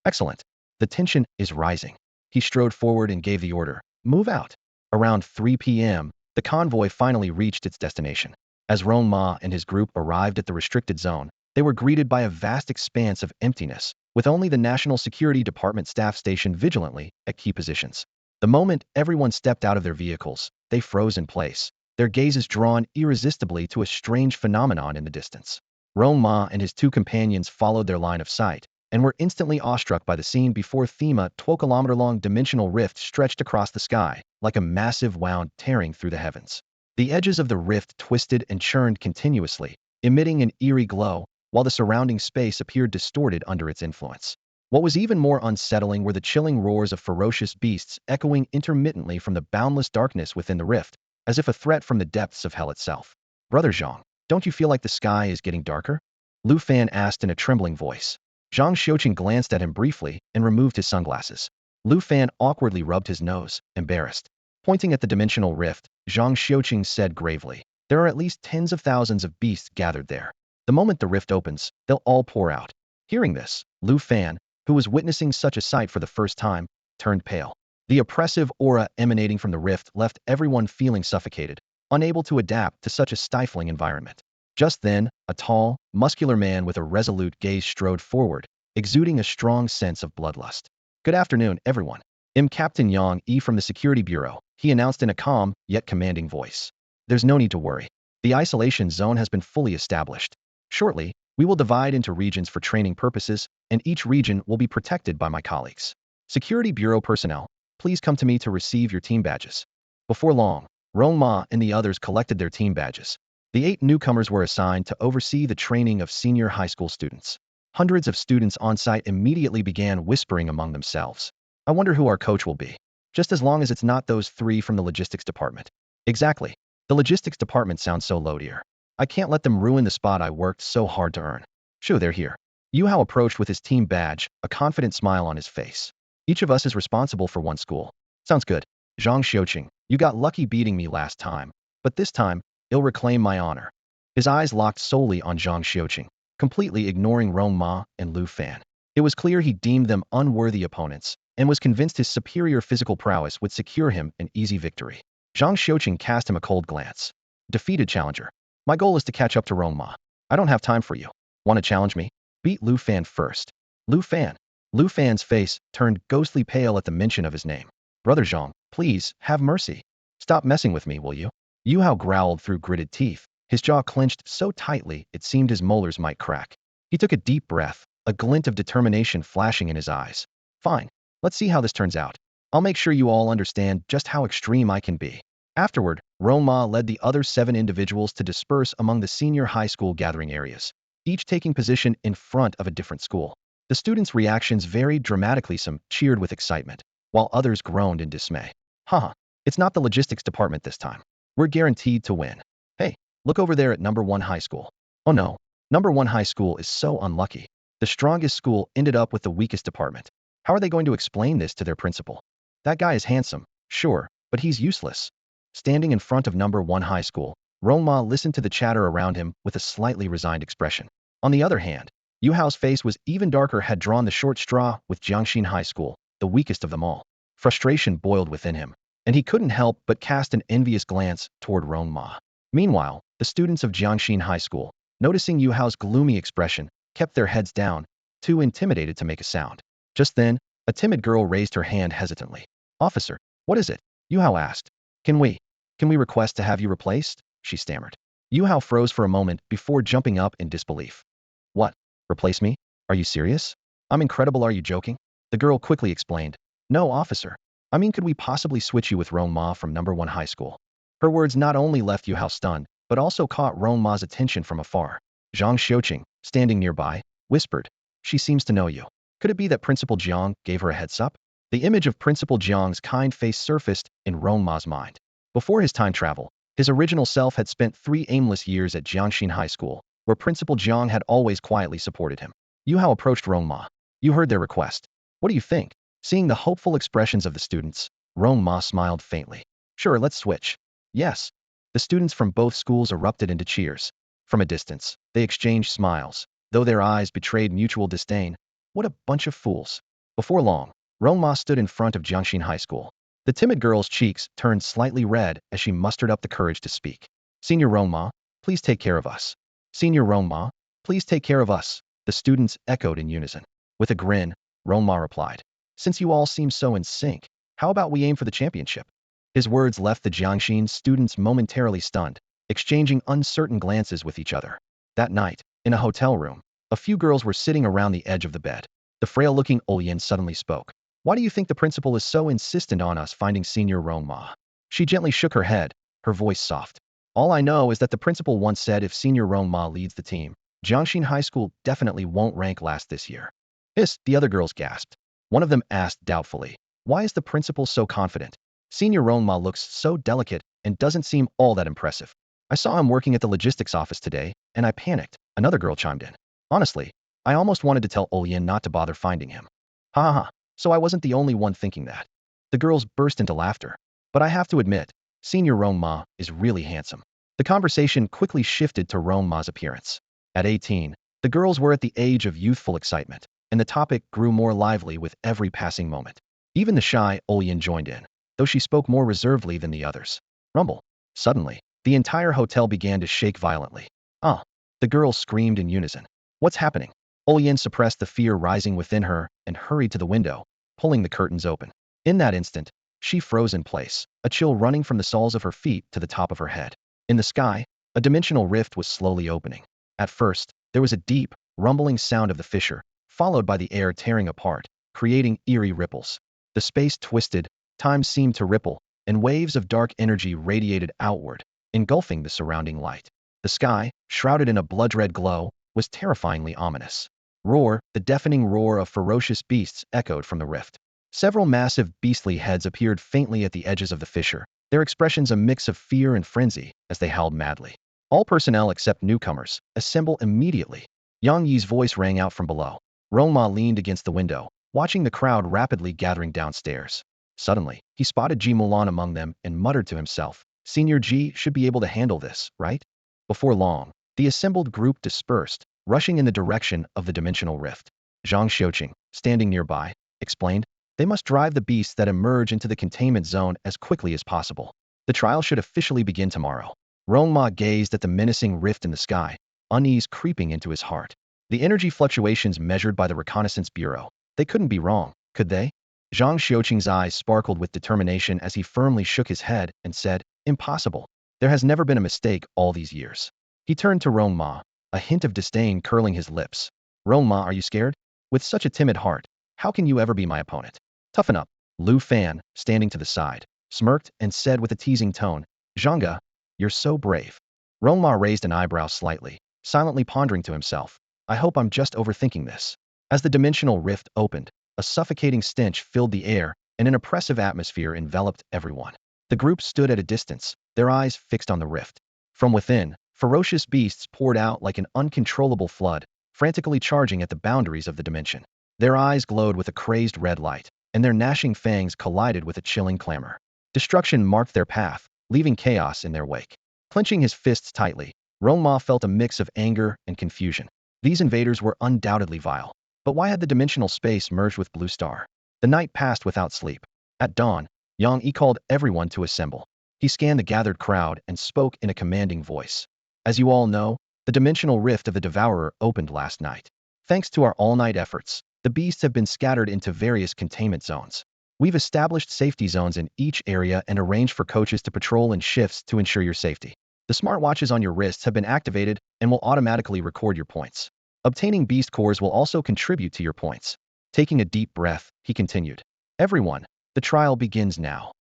Excellent. The tension is rising. He strode forward and gave the order, "Move out." Around 3 p.m., the convoy finally reached its destination. As Rong Ma and his group arrived at the restricted zone, they were greeted by a vast expanse of emptiness, with only the National Security Department staff stationed vigilantly at key positions. The moment everyone stepped out of their vehicles, they froze in place, their gazes drawn irresistibly to a strange phenomenon in the distance. Rong Ma and his 2 companions followed their line of sight, and were instantly awestruck by the scene before them. A 12-kilometer-long dimensional rift stretched across the sky, like a massive wound tearing through the heavens. The edges of the rift twisted and churned continuously, emitting an eerie glow, while the surrounding space appeared distorted under its influence. What was even more unsettling were the chilling roars of ferocious beasts echoing intermittently from the boundless darkness within the rift, as if a threat from the depths of hell itself. "Brother Zhang, don't you feel like the sky is getting darker?" Lu Fan asked in a trembling voice. Zhang Xiuqing glanced at him briefly and removed his sunglasses. Lu Fan awkwardly rubbed his nose, embarrassed. Pointing at the dimensional rift, Zhang Xiuqing said gravely, "There are at least tens of thousands of beasts gathered there. The moment the rift opens, they'll all pour out." Hearing this, Lu Fan, who was witnessing such a sight for the first time, turned pale. The oppressive aura emanating from the rift left everyone feeling suffocated, unable to adapt to such a stifling environment. Just then, a tall, muscular man with a resolute gaze strode forward, exuding a strong sense of bloodlust. Good afternoon, everyone. I'm Captain Yang E from the Security Bureau, he announced in a calm, yet commanding voice. There's no need to worry. The isolation zone has been fully established. Shortly, we will divide into regions for training purposes, and each region will be protected by my colleagues. Security Bureau personnel, please come to me to receive your team badges. Before long, Rong Ma and the others collected their team badges. The 8 newcomers were assigned to oversee the training of senior high school students. Hundreds of students on site immediately began whispering among themselves. I wonder who our coach will be. Just as long as it's not those 3 from the logistics department. Exactly. The logistics department sounds so low tier. I can't let them ruin the spot I worked so hard to earn. Shoo, they're here. Yu Hao approached with his team badge, a confident smile on his face. Each of us is responsible for one school. Sounds good. Zhang Xiuqing, you got lucky beating me last time, but this time, I'll reclaim my honor. His eyes locked solely on Zhang Xiuqing, completely ignoring Rong Ma and Lu Fan. It was clear he deemed them unworthy opponents, and was convinced his superior physical prowess would secure him an easy victory. Zhang Xiuqing cast him a cold glance. Defeated challenger. My goal is to catch up to Rong Ma. I don't have time for you. Want to challenge me? Beat Lu Fan first. Lu Fan. Lu Fan's face turned ghostly pale at the mention of his name. Brother Zhang, please, have mercy. Stop messing with me, will you? Yu Hao growled through gritted teeth, his jaw clenched so tightly it seemed his molars might crack. He took a deep breath, a glint of determination flashing in his eyes. Fine, let's see how this turns out. I'll make sure you all understand just how extreme I can be. Afterward, Rong Ma led the other 7 individuals to disperse among the senior high school gathering areas, each taking position in front of a different school. The students' reactions varied dramatically. Some cheered with excitement, while others groaned in dismay. Haha, it's not the logistics department this time. We're guaranteed to win. Hey, look over there at number 1 high school. Oh no, number 1 high school is so unlucky. The strongest school ended up with the weakest department. How are they going to explain this to their principal? That guy is handsome, sure, but he's useless. Standing in front of number 1 high school, Rong Ma listened to the chatter around him with a slightly resigned expression. On the other hand, Yu Hao's face was even darker, had drawn the short straw with Jiangxin High School, the weakest of them all. Frustration boiled within him, and he couldn't help but cast an envious glance toward Rong Ma. Meanwhile, the students of Jiangxin High School, noticing Yu Hao's gloomy expression, kept their heads down, too intimidated to make a sound. Just then, a timid girl raised her hand hesitantly. Officer, what is it? Yu Hao asked. Can we request to have you replaced? She stammered. Yu Hao froze for a moment before jumping up in disbelief. What? Replace me? Are you serious? I'm incredible, are you joking? The girl quickly explained. No, officer. I mean, could we possibly switch you with Rong Ma from number 1 high school? Her words not only left Yu Hao stunned, but also caught Rong Ma's attention from afar. Zhang Xiuqing, standing nearby, whispered. She seems to know you. Could it be that Principal Jiang gave her a heads up? The image of Principal Jiang's kind face surfaced in Rong Ma's mind. Before his time travel, his original self had spent 3 aimless years at Jiangxin High School, where Principal Jiang had always quietly supported him. Yu Hao approached Rong Ma. You heard their request. What do you think? Seeing the hopeful expressions of the students, Rong Ma smiled faintly. Sure, let's switch. Yes. The students from both schools erupted into cheers. From a distance, they exchanged smiles, though their eyes betrayed mutual disdain. What a bunch of fools. Before long, Rong Ma stood in front of Jiangxin High School. The timid girl's cheeks turned slightly red as she mustered up the courage to speak. Senior Rong Ma, please take care of us. Senior Rong Ma, please take care of us. The students echoed in unison. With a grin, Rong Ma replied. Since you all seem so in sync, how about we aim for the championship? His words left the Jiangxin students momentarily stunned, exchanging uncertain glances with each other. That night, in a hotel room, a few girls were sitting around the edge of the bed. The frail-looking Olian suddenly spoke. Why do you think the principal is so insistent on us finding Senior Rong Ma? She gently shook her head, her voice soft. All I know is that the principal once said if Senior Rong Ma leads the team, Jiangxin High School definitely won't rank last this year. The other girls gasped. One of them asked doubtfully, why is the principal so confident? Senior Rong Ma looks so delicate and doesn't seem all that impressive. I saw him working at the logistics office today, and I panicked, another girl chimed in. Honestly, I almost wanted to tell Olian not to bother finding him. Ha ha ha, so I wasn't the only one thinking that. The girls burst into laughter. But I have to admit, Senior Rong Ma is really handsome. The conversation quickly shifted to Rong Ma's appearance. At 18, the girls were at the age of youthful excitement, and the topic grew more lively with every passing moment. Even the shy Olian joined in, though she spoke more reservedly than the others. Rumble. Suddenly, the entire hotel began to shake violently. Ah! The girls screamed in unison. What's happening? Olian suppressed the fear rising within her and hurried to the window, pulling the curtains open. In that instant, she froze in place, a chill running from the soles of her feet to the top of her head. In the sky, a dimensional rift was slowly opening. At first, there was a deep, rumbling sound of the fissure, followed by the air tearing apart, creating eerie ripples. The space twisted, time seemed to ripple, and waves of dark energy radiated outward, engulfing the surrounding light. The sky, shrouded in a blood-red glow, was terrifyingly ominous. Roar, the deafening roar of ferocious beasts echoed from the rift. Several massive beastly heads appeared faintly at the edges of the fissure, their expressions a mix of fear and frenzy as they howled madly. All personnel except newcomers, assemble immediately. Yang Yi's voice rang out from below. Rong Ma leaned against the window, watching the crowd rapidly gathering downstairs. Suddenly, he spotted Ji Mulan among them and muttered to himself, Senior Ji should be able to handle this, right? Before long, the assembled group dispersed, rushing in the direction of the dimensional rift. Zhang Xiuqing, standing nearby, explained, they must drive the beasts that emerge into the containment zone as quickly as possible. The trial should officially begin tomorrow. Rong Ma gazed at the menacing rift in the sky, unease creeping into his heart. The energy fluctuations measured by the Reconnaissance Bureau. They couldn't be wrong, could they? Zhang Xiuqing's eyes sparkled with determination as he firmly shook his head and said, impossible. There has never been a mistake all these years. He turned to Rong Ma, a hint of disdain curling his lips. Rong Ma, are you scared? With such a timid heart, how can you ever be my opponent? Toughen up. Lu Fan, standing to the side, smirked and said with a teasing tone, Zhanga, you're so brave. Rong Ma raised an eyebrow slightly, silently pondering to himself, I hope I'm just overthinking this. As the dimensional rift opened, a suffocating stench filled the air and an oppressive atmosphere enveloped everyone. The group stood at a distance, their eyes fixed on the rift. From within, ferocious beasts poured out like an uncontrollable flood, frantically charging at the boundaries of the dimension. Their eyes glowed with a crazed red light, and their gnashing fangs collided with a chilling clamor. Destruction marked their path, leaving chaos in their wake. Clenching his fists tightly, Rong Ma felt a mix of anger and confusion. These invaders were undoubtedly vile. But why had the dimensional space merged with Blue Star? The night passed without sleep. At dawn, Yang Yi called everyone to assemble. He scanned the gathered crowd and spoke in a commanding voice. As you all know, the dimensional rift of the Devourer opened last night. Thanks to our all-night efforts, the beasts have been scattered into various containment zones. We've established safety zones in each area and arranged for coaches to patrol in shifts to ensure your safety. The smartwatches on your wrists have been activated and will automatically record your points. Obtaining beast cores will also contribute to your points. Taking a deep breath, he continued. Everyone, the trial begins now.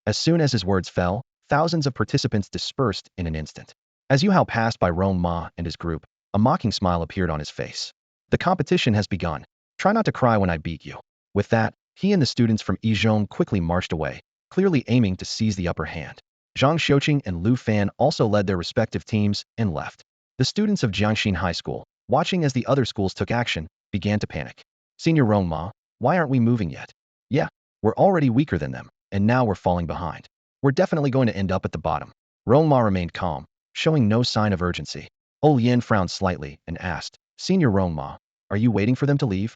As soon as his words fell, thousands of participants dispersed in an instant. As Yu Hao passed by Rong Ma and his group, a mocking smile appeared on his face. The competition has begun. Try not to cry when I beat you. With that, he and the students from Yizhong quickly marched away, clearly aiming to seize the upper hand. Zhang Xiuqing and Lu Fan also led their respective teams and left. The students of Jiangxin High School, watching as the other schools took action, began to panic. Senior Rong Ma, why aren't we moving yet? Yeah, we're already weaker than them, and now we're falling behind. We're definitely going to end up at the bottom. Rong Ma remained calm, showing no sign of urgency. Olian frowned slightly and asked, Senior Rong Ma, are you waiting for them to leave?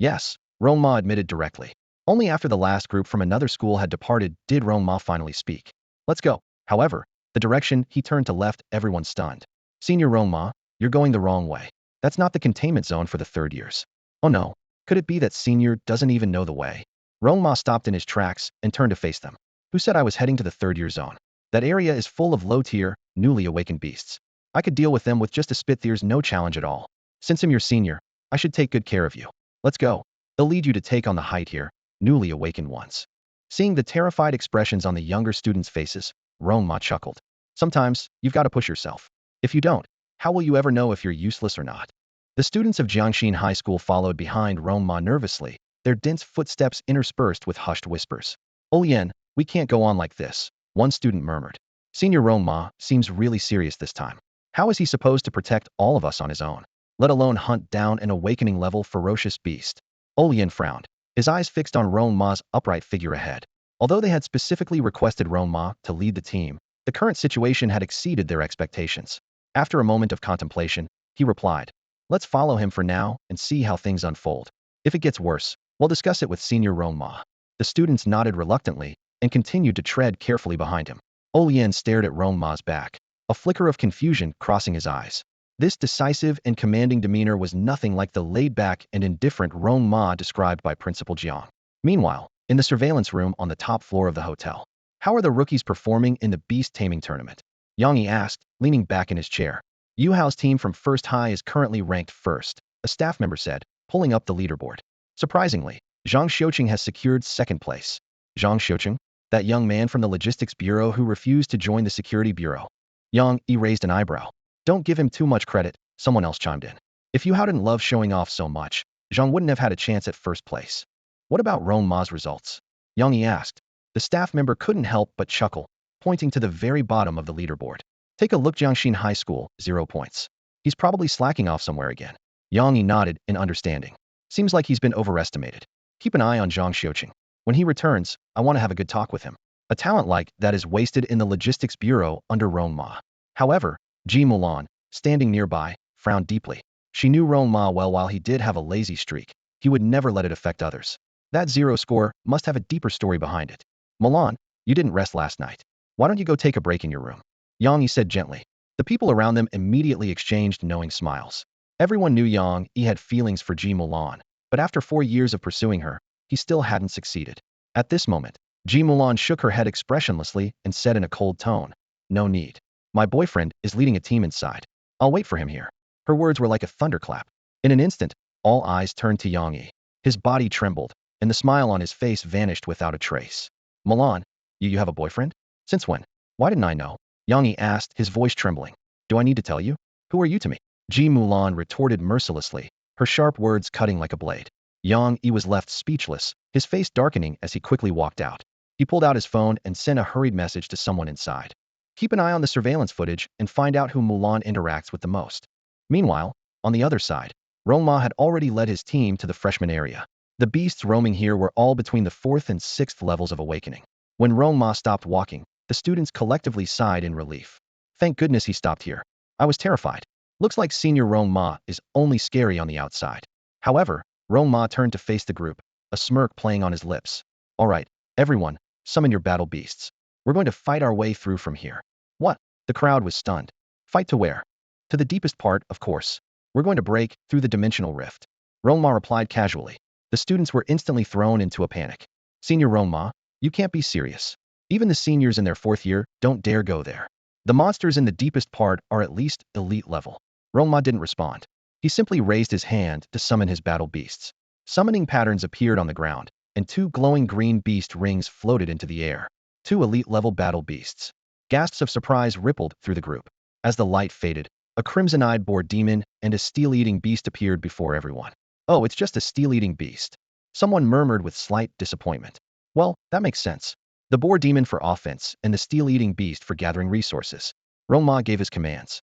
Yes, Rong Ma admitted directly. Only after the last group from another school had departed did Rong Ma finally speak. Let's go. However, the direction he turned to left everyone stunned. Senior Rong Ma, you're going the wrong way. That's not the containment zone for the third years. Oh no, could it be that Senior doesn't even know the way? Rong Ma stopped in his tracks and turned to face them. Who said I was heading to the third year zone? That area is full of low-tier, newly awakened beasts. I could deal with them with just a spit. There's no challenge at all. Since I'm your senior, I should take good care of you. Let's go. They'll lead you to take on the height here, newly awakened ones. Seeing the terrified expressions on the younger students' faces, Rong Ma chuckled. Sometimes, you've got to push yourself. If you don't, how will you ever know if you're useless or not? The students of Jiangxin High School followed behind Rong Ma nervously, their dense footsteps interspersed with hushed whispers. Olian, we can't go on like this, one student murmured. Senior Rong Ma seems really serious this time. How is he supposed to protect all of us on his own, let alone hunt down an awakening-level ferocious beast? Olian frowned, his eyes fixed on Rong Ma's upright figure ahead. Although they had specifically requested Rong Ma to lead the team, the current situation had exceeded their expectations. After a moment of contemplation, he replied, let's follow him for now and see how things unfold. If it gets worse, we'll discuss it with Senior Rong Ma. The students nodded reluctantly and continued to tread carefully behind him. Olian stared at Rong Ma's back, a flicker of confusion crossing his eyes. This decisive and commanding demeanor was nothing like the laid-back and indifferent Rong Ma described by Principal Jiang. Meanwhile, in the surveillance room on the top floor of the hotel, how are the rookies performing in the beast-taming tournament? Yang Yi asked, leaning back in his chair. Yu Hao's team from First High is currently ranked first, a staff member said, pulling up the leaderboard. Surprisingly, Zhang Xiuqing has secured second place. Zhang Xiuqing? That young man from the logistics bureau who refused to join the security bureau. Yang Yi raised an eyebrow. Don't give him too much credit, someone else chimed in. If Yu Hao didn't love showing off so much, Zhang wouldn't have had a chance at first place. What about Rong Ma's results? Yang Yi asked. The staff member couldn't help but chuckle, pointing to the very bottom of the leaderboard. Take a look, Jiangxin High School, 0 points. He's probably slacking off somewhere again. Yang Yi nodded in understanding. Seems like he's been overestimated. Keep an eye on Zhang Xiuqing. When he returns, I want to have a good talk with him. A talent like that is wasted in the logistics bureau under Rong Ma. However, Ji Mulan, standing nearby, frowned deeply. She knew Rong Ma well. While he did have a lazy streak, he would never let it affect others. That 0 score must have a deeper story behind it. Mulan, you didn't rest last night. Why don't you go take a break in your room? Yang Yi said gently. The people around them immediately exchanged knowing smiles. Everyone knew Yang Yi had feelings for Ji Mulan, but after 4 years of pursuing her, he still hadn't succeeded. At this moment, Ji Mulan shook her head expressionlessly and said in a cold tone, no need. My boyfriend is leading a team inside. I'll wait for him here. Her words were like a thunderclap. In an instant, all eyes turned to Yang Yi. His body trembled, and the smile on his face vanished without a trace. Mulan, you have a boyfriend? Since when? Why didn't I know? Yang Yi asked, his voice trembling. Do I need to tell you? Who are you to me? Ji Mulan retorted mercilessly, her sharp words cutting like a blade. Yang Yi was left speechless, his face darkening as he quickly walked out. He pulled out his phone and sent a hurried message to someone inside. Keep an eye on the surveillance footage and find out who Mulan interacts with the most. Meanwhile, on the other side, Rong Ma had already led his team to the freshman area. The beasts roaming here were all between the 4th and 6th levels of awakening. When Rong Ma stopped walking, the students collectively sighed in relief. Thank goodness he stopped here. I was terrified. Looks like Senior Rong Ma is only scary on the outside. However, Rong Ma turned to face the group, a smirk playing on his lips. All right, everyone, summon your battle beasts. We're going to fight our way through from here. What? The crowd was stunned. Fight to where? To the deepest part, of course. We're going to break through the dimensional rift. Rong Ma replied casually. The students were instantly thrown into a panic. Senior Rong Ma, you can't be serious. Even the seniors in their 4th year don't dare go there. The monsters in the deepest part are at least elite level. Rong Ma didn't respond. He simply raised his hand to summon his battle beasts. Summoning patterns appeared on the ground, and 2 glowing green beast rings floated into the air. 2 elite-level battle beasts. Gasps of surprise rippled through the group. As the light faded, a crimson-eyed boar demon and a steel-eating beast appeared before everyone. Oh, it's just a steel-eating beast. Someone murmured with slight disappointment. Well, that makes sense. The boar demon for offense and the steel-eating beast for gathering resources. Rong Ma gave his commands.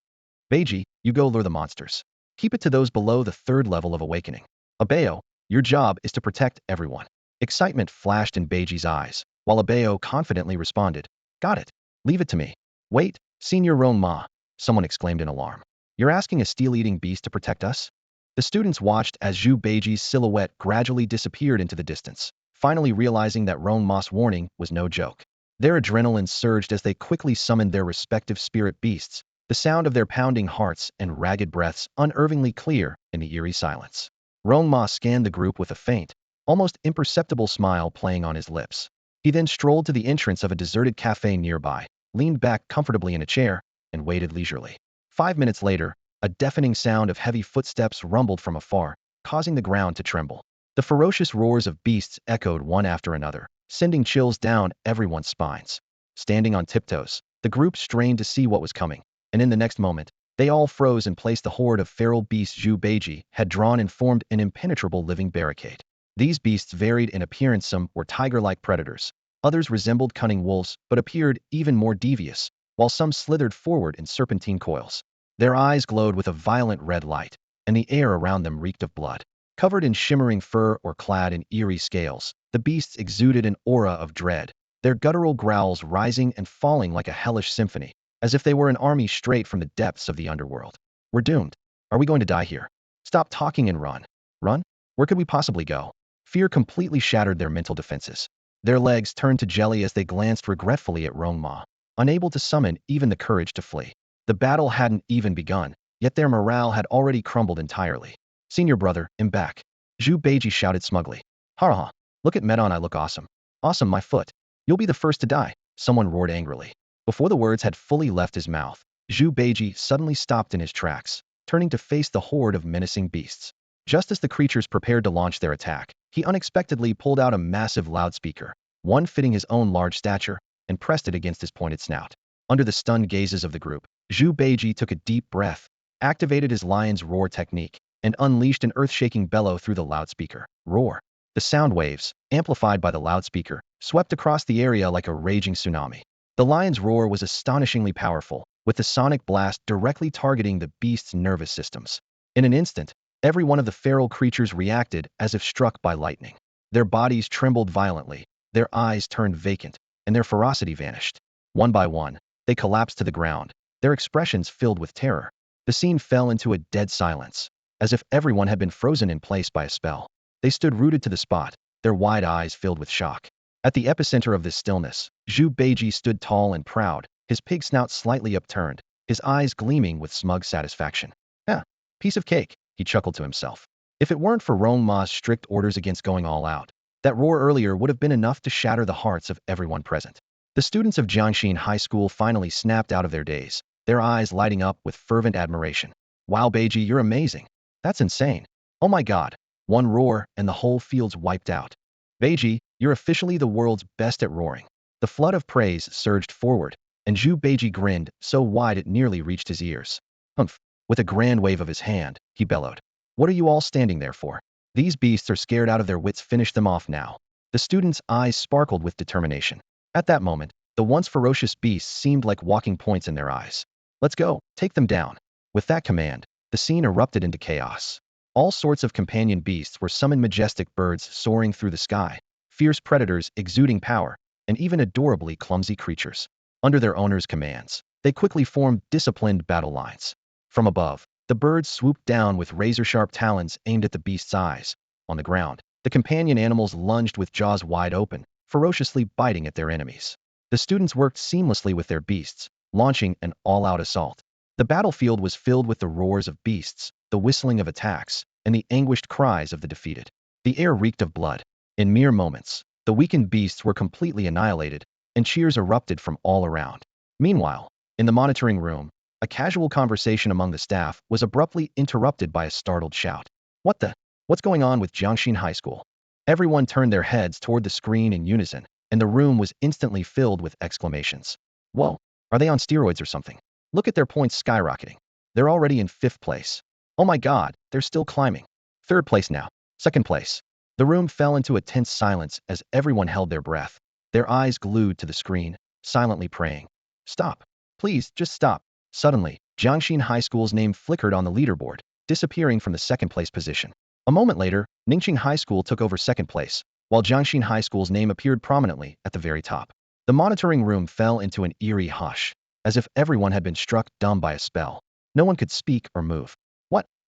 Beiji, you go lure the monsters. Keep it to those below the 3rd level of awakening. Abeo, your job is to protect everyone. Excitement flashed in Beiji's eyes, while Abeo confidently responded. Got it. Leave it to me. Wait, Senior Rong Ma, someone exclaimed in alarm. You're asking a steel-eating beast to protect us? The students watched as Zhu Beiji's silhouette gradually disappeared into the distance, finally realizing that Rong Ma's warning was no joke. Their adrenaline surged as they quickly summoned their respective spirit beasts, the sound of their pounding hearts and ragged breaths unervingly clear in the eerie silence. Rong Ma scanned the group with a faint, almost imperceptible smile playing on his lips. He then strolled to the entrance of a deserted cafe nearby, leaned back comfortably in a chair, and waited leisurely. 5 minutes later, a deafening sound of heavy footsteps rumbled from afar, causing the ground to tremble. The ferocious roars of beasts echoed one after another, sending chills down everyone's spines. Standing on tiptoes, the group strained to see what was coming, and in the next moment, they all froze in place. The horde of feral beasts Zhu Beiji had drawn and formed an impenetrable living barricade. These beasts varied in appearance. Some were tiger-like predators, others resembled cunning wolves but appeared even more devious, while some slithered forward in serpentine coils. Their eyes glowed with a violent red light, and the air around them reeked of blood. Covered in shimmering fur or clad in eerie scales, the beasts exuded an aura of dread, their guttural growls rising and falling like a hellish symphony, as if they were an army straight from the depths of the underworld. We're doomed. Are we going to die here? Stop talking and run. Run? Where could we possibly go? Fear completely shattered their mental defenses. Their legs turned to jelly as they glanced regretfully at Rong Ma, unable to summon even the courage to flee. The battle hadn't even begun, yet their morale had already crumbled entirely. Senior brother, I'm back. Zhu Beiji shouted smugly. Ha ha, look at Medon, I look awesome. Awesome, my foot. You'll be the first to die, someone roared angrily. Before the words had fully left his mouth, Zhu Beiji suddenly stopped in his tracks, turning to face the horde of menacing beasts. Just as the creatures prepared to launch their attack, he unexpectedly pulled out a massive loudspeaker, one fitting his own large stature, and pressed it against his pointed snout. Under the stunned gazes of the group, Zhu Beiji took a deep breath, activated his lion's roar technique, and unleashed an earth-shaking bellow through the loudspeaker. Roar! The sound waves, amplified by the loudspeaker, swept across the area like a raging tsunami. The lion's roar was astonishingly powerful, with the sonic blast directly targeting the beast's nervous systems. In an instant, every one of the feral creatures reacted as if struck by lightning. Their bodies trembled violently, their eyes turned vacant, and their ferocity vanished. One by one, they collapsed to the ground, their expressions filled with terror. The scene fell into a dead silence, as if everyone had been frozen in place by a spell. They stood rooted to the spot, their wide eyes filled with shock. At the epicenter of this stillness, Zhu Beiji stood tall and proud, his pig snout slightly upturned, his eyes gleaming with smug satisfaction. "Ah, piece of cake," he chuckled to himself. If it weren't for Rong Ma's strict orders against going all out, that roar earlier would have been enough to shatter the hearts of everyone present. The students of Jiangxin High School finally snapped out of their daze, their eyes lighting up with fervent admiration. "Wow, Beiji, you're amazing. That's insane. Oh my god." One roar, and the whole field's wiped out. "Beiji, you're officially the world's best at roaring." The flood of praise surged forward, and Zhu Beiji grinned so wide it nearly reached his ears. "Humph." With a grand wave of his hand, he bellowed. "What are you all standing there for? These beasts are scared out of their wits. Finish them off now." The students' eyes sparkled with determination. At that moment, the once ferocious beasts seemed like walking points in their eyes. "Let's go, take them down." With that command, the scene erupted into chaos. All sorts of companion beasts were summoned, majestic birds soaring through the sky, fierce predators exuding power, and even adorably clumsy creatures. Under their owners' commands, they quickly formed disciplined battle lines. From above, the birds swooped down with razor-sharp talons aimed at the beast's eyes. On the ground, the companion animals lunged with jaws wide open, ferociously biting at their enemies. The students worked seamlessly with their beasts, launching an all-out assault. The battlefield was filled with the roars of beasts, the whistling of attacks, and the anguished cries of the defeated. The air reeked of blood. In mere moments, the weakened beasts were completely annihilated, and cheers erupted from all around. Meanwhile, in the monitoring room, a casual conversation among the staff was abruptly interrupted by a startled shout. What's going on with Jiangxin High School?" Everyone turned their heads toward the screen in unison, and the room was instantly filled with exclamations. "Whoa, are they on steroids or something? Look at their points skyrocketing. They're already in 5th place. Oh my god, they're still climbing. 3rd place now. 2nd place." The room fell into a tense silence as everyone held their breath, their eyes glued to the screen, silently praying. "Stop. Please, just stop." Suddenly, Jiangxin High School's name flickered on the leaderboard, disappearing from the 2nd place position. A moment later, Ningxing High School took over 2nd place, while Jiangxin High School's name appeared prominently at the very top. The monitoring room fell into an eerie hush, as if everyone had been struck dumb by a spell. No one could speak or move.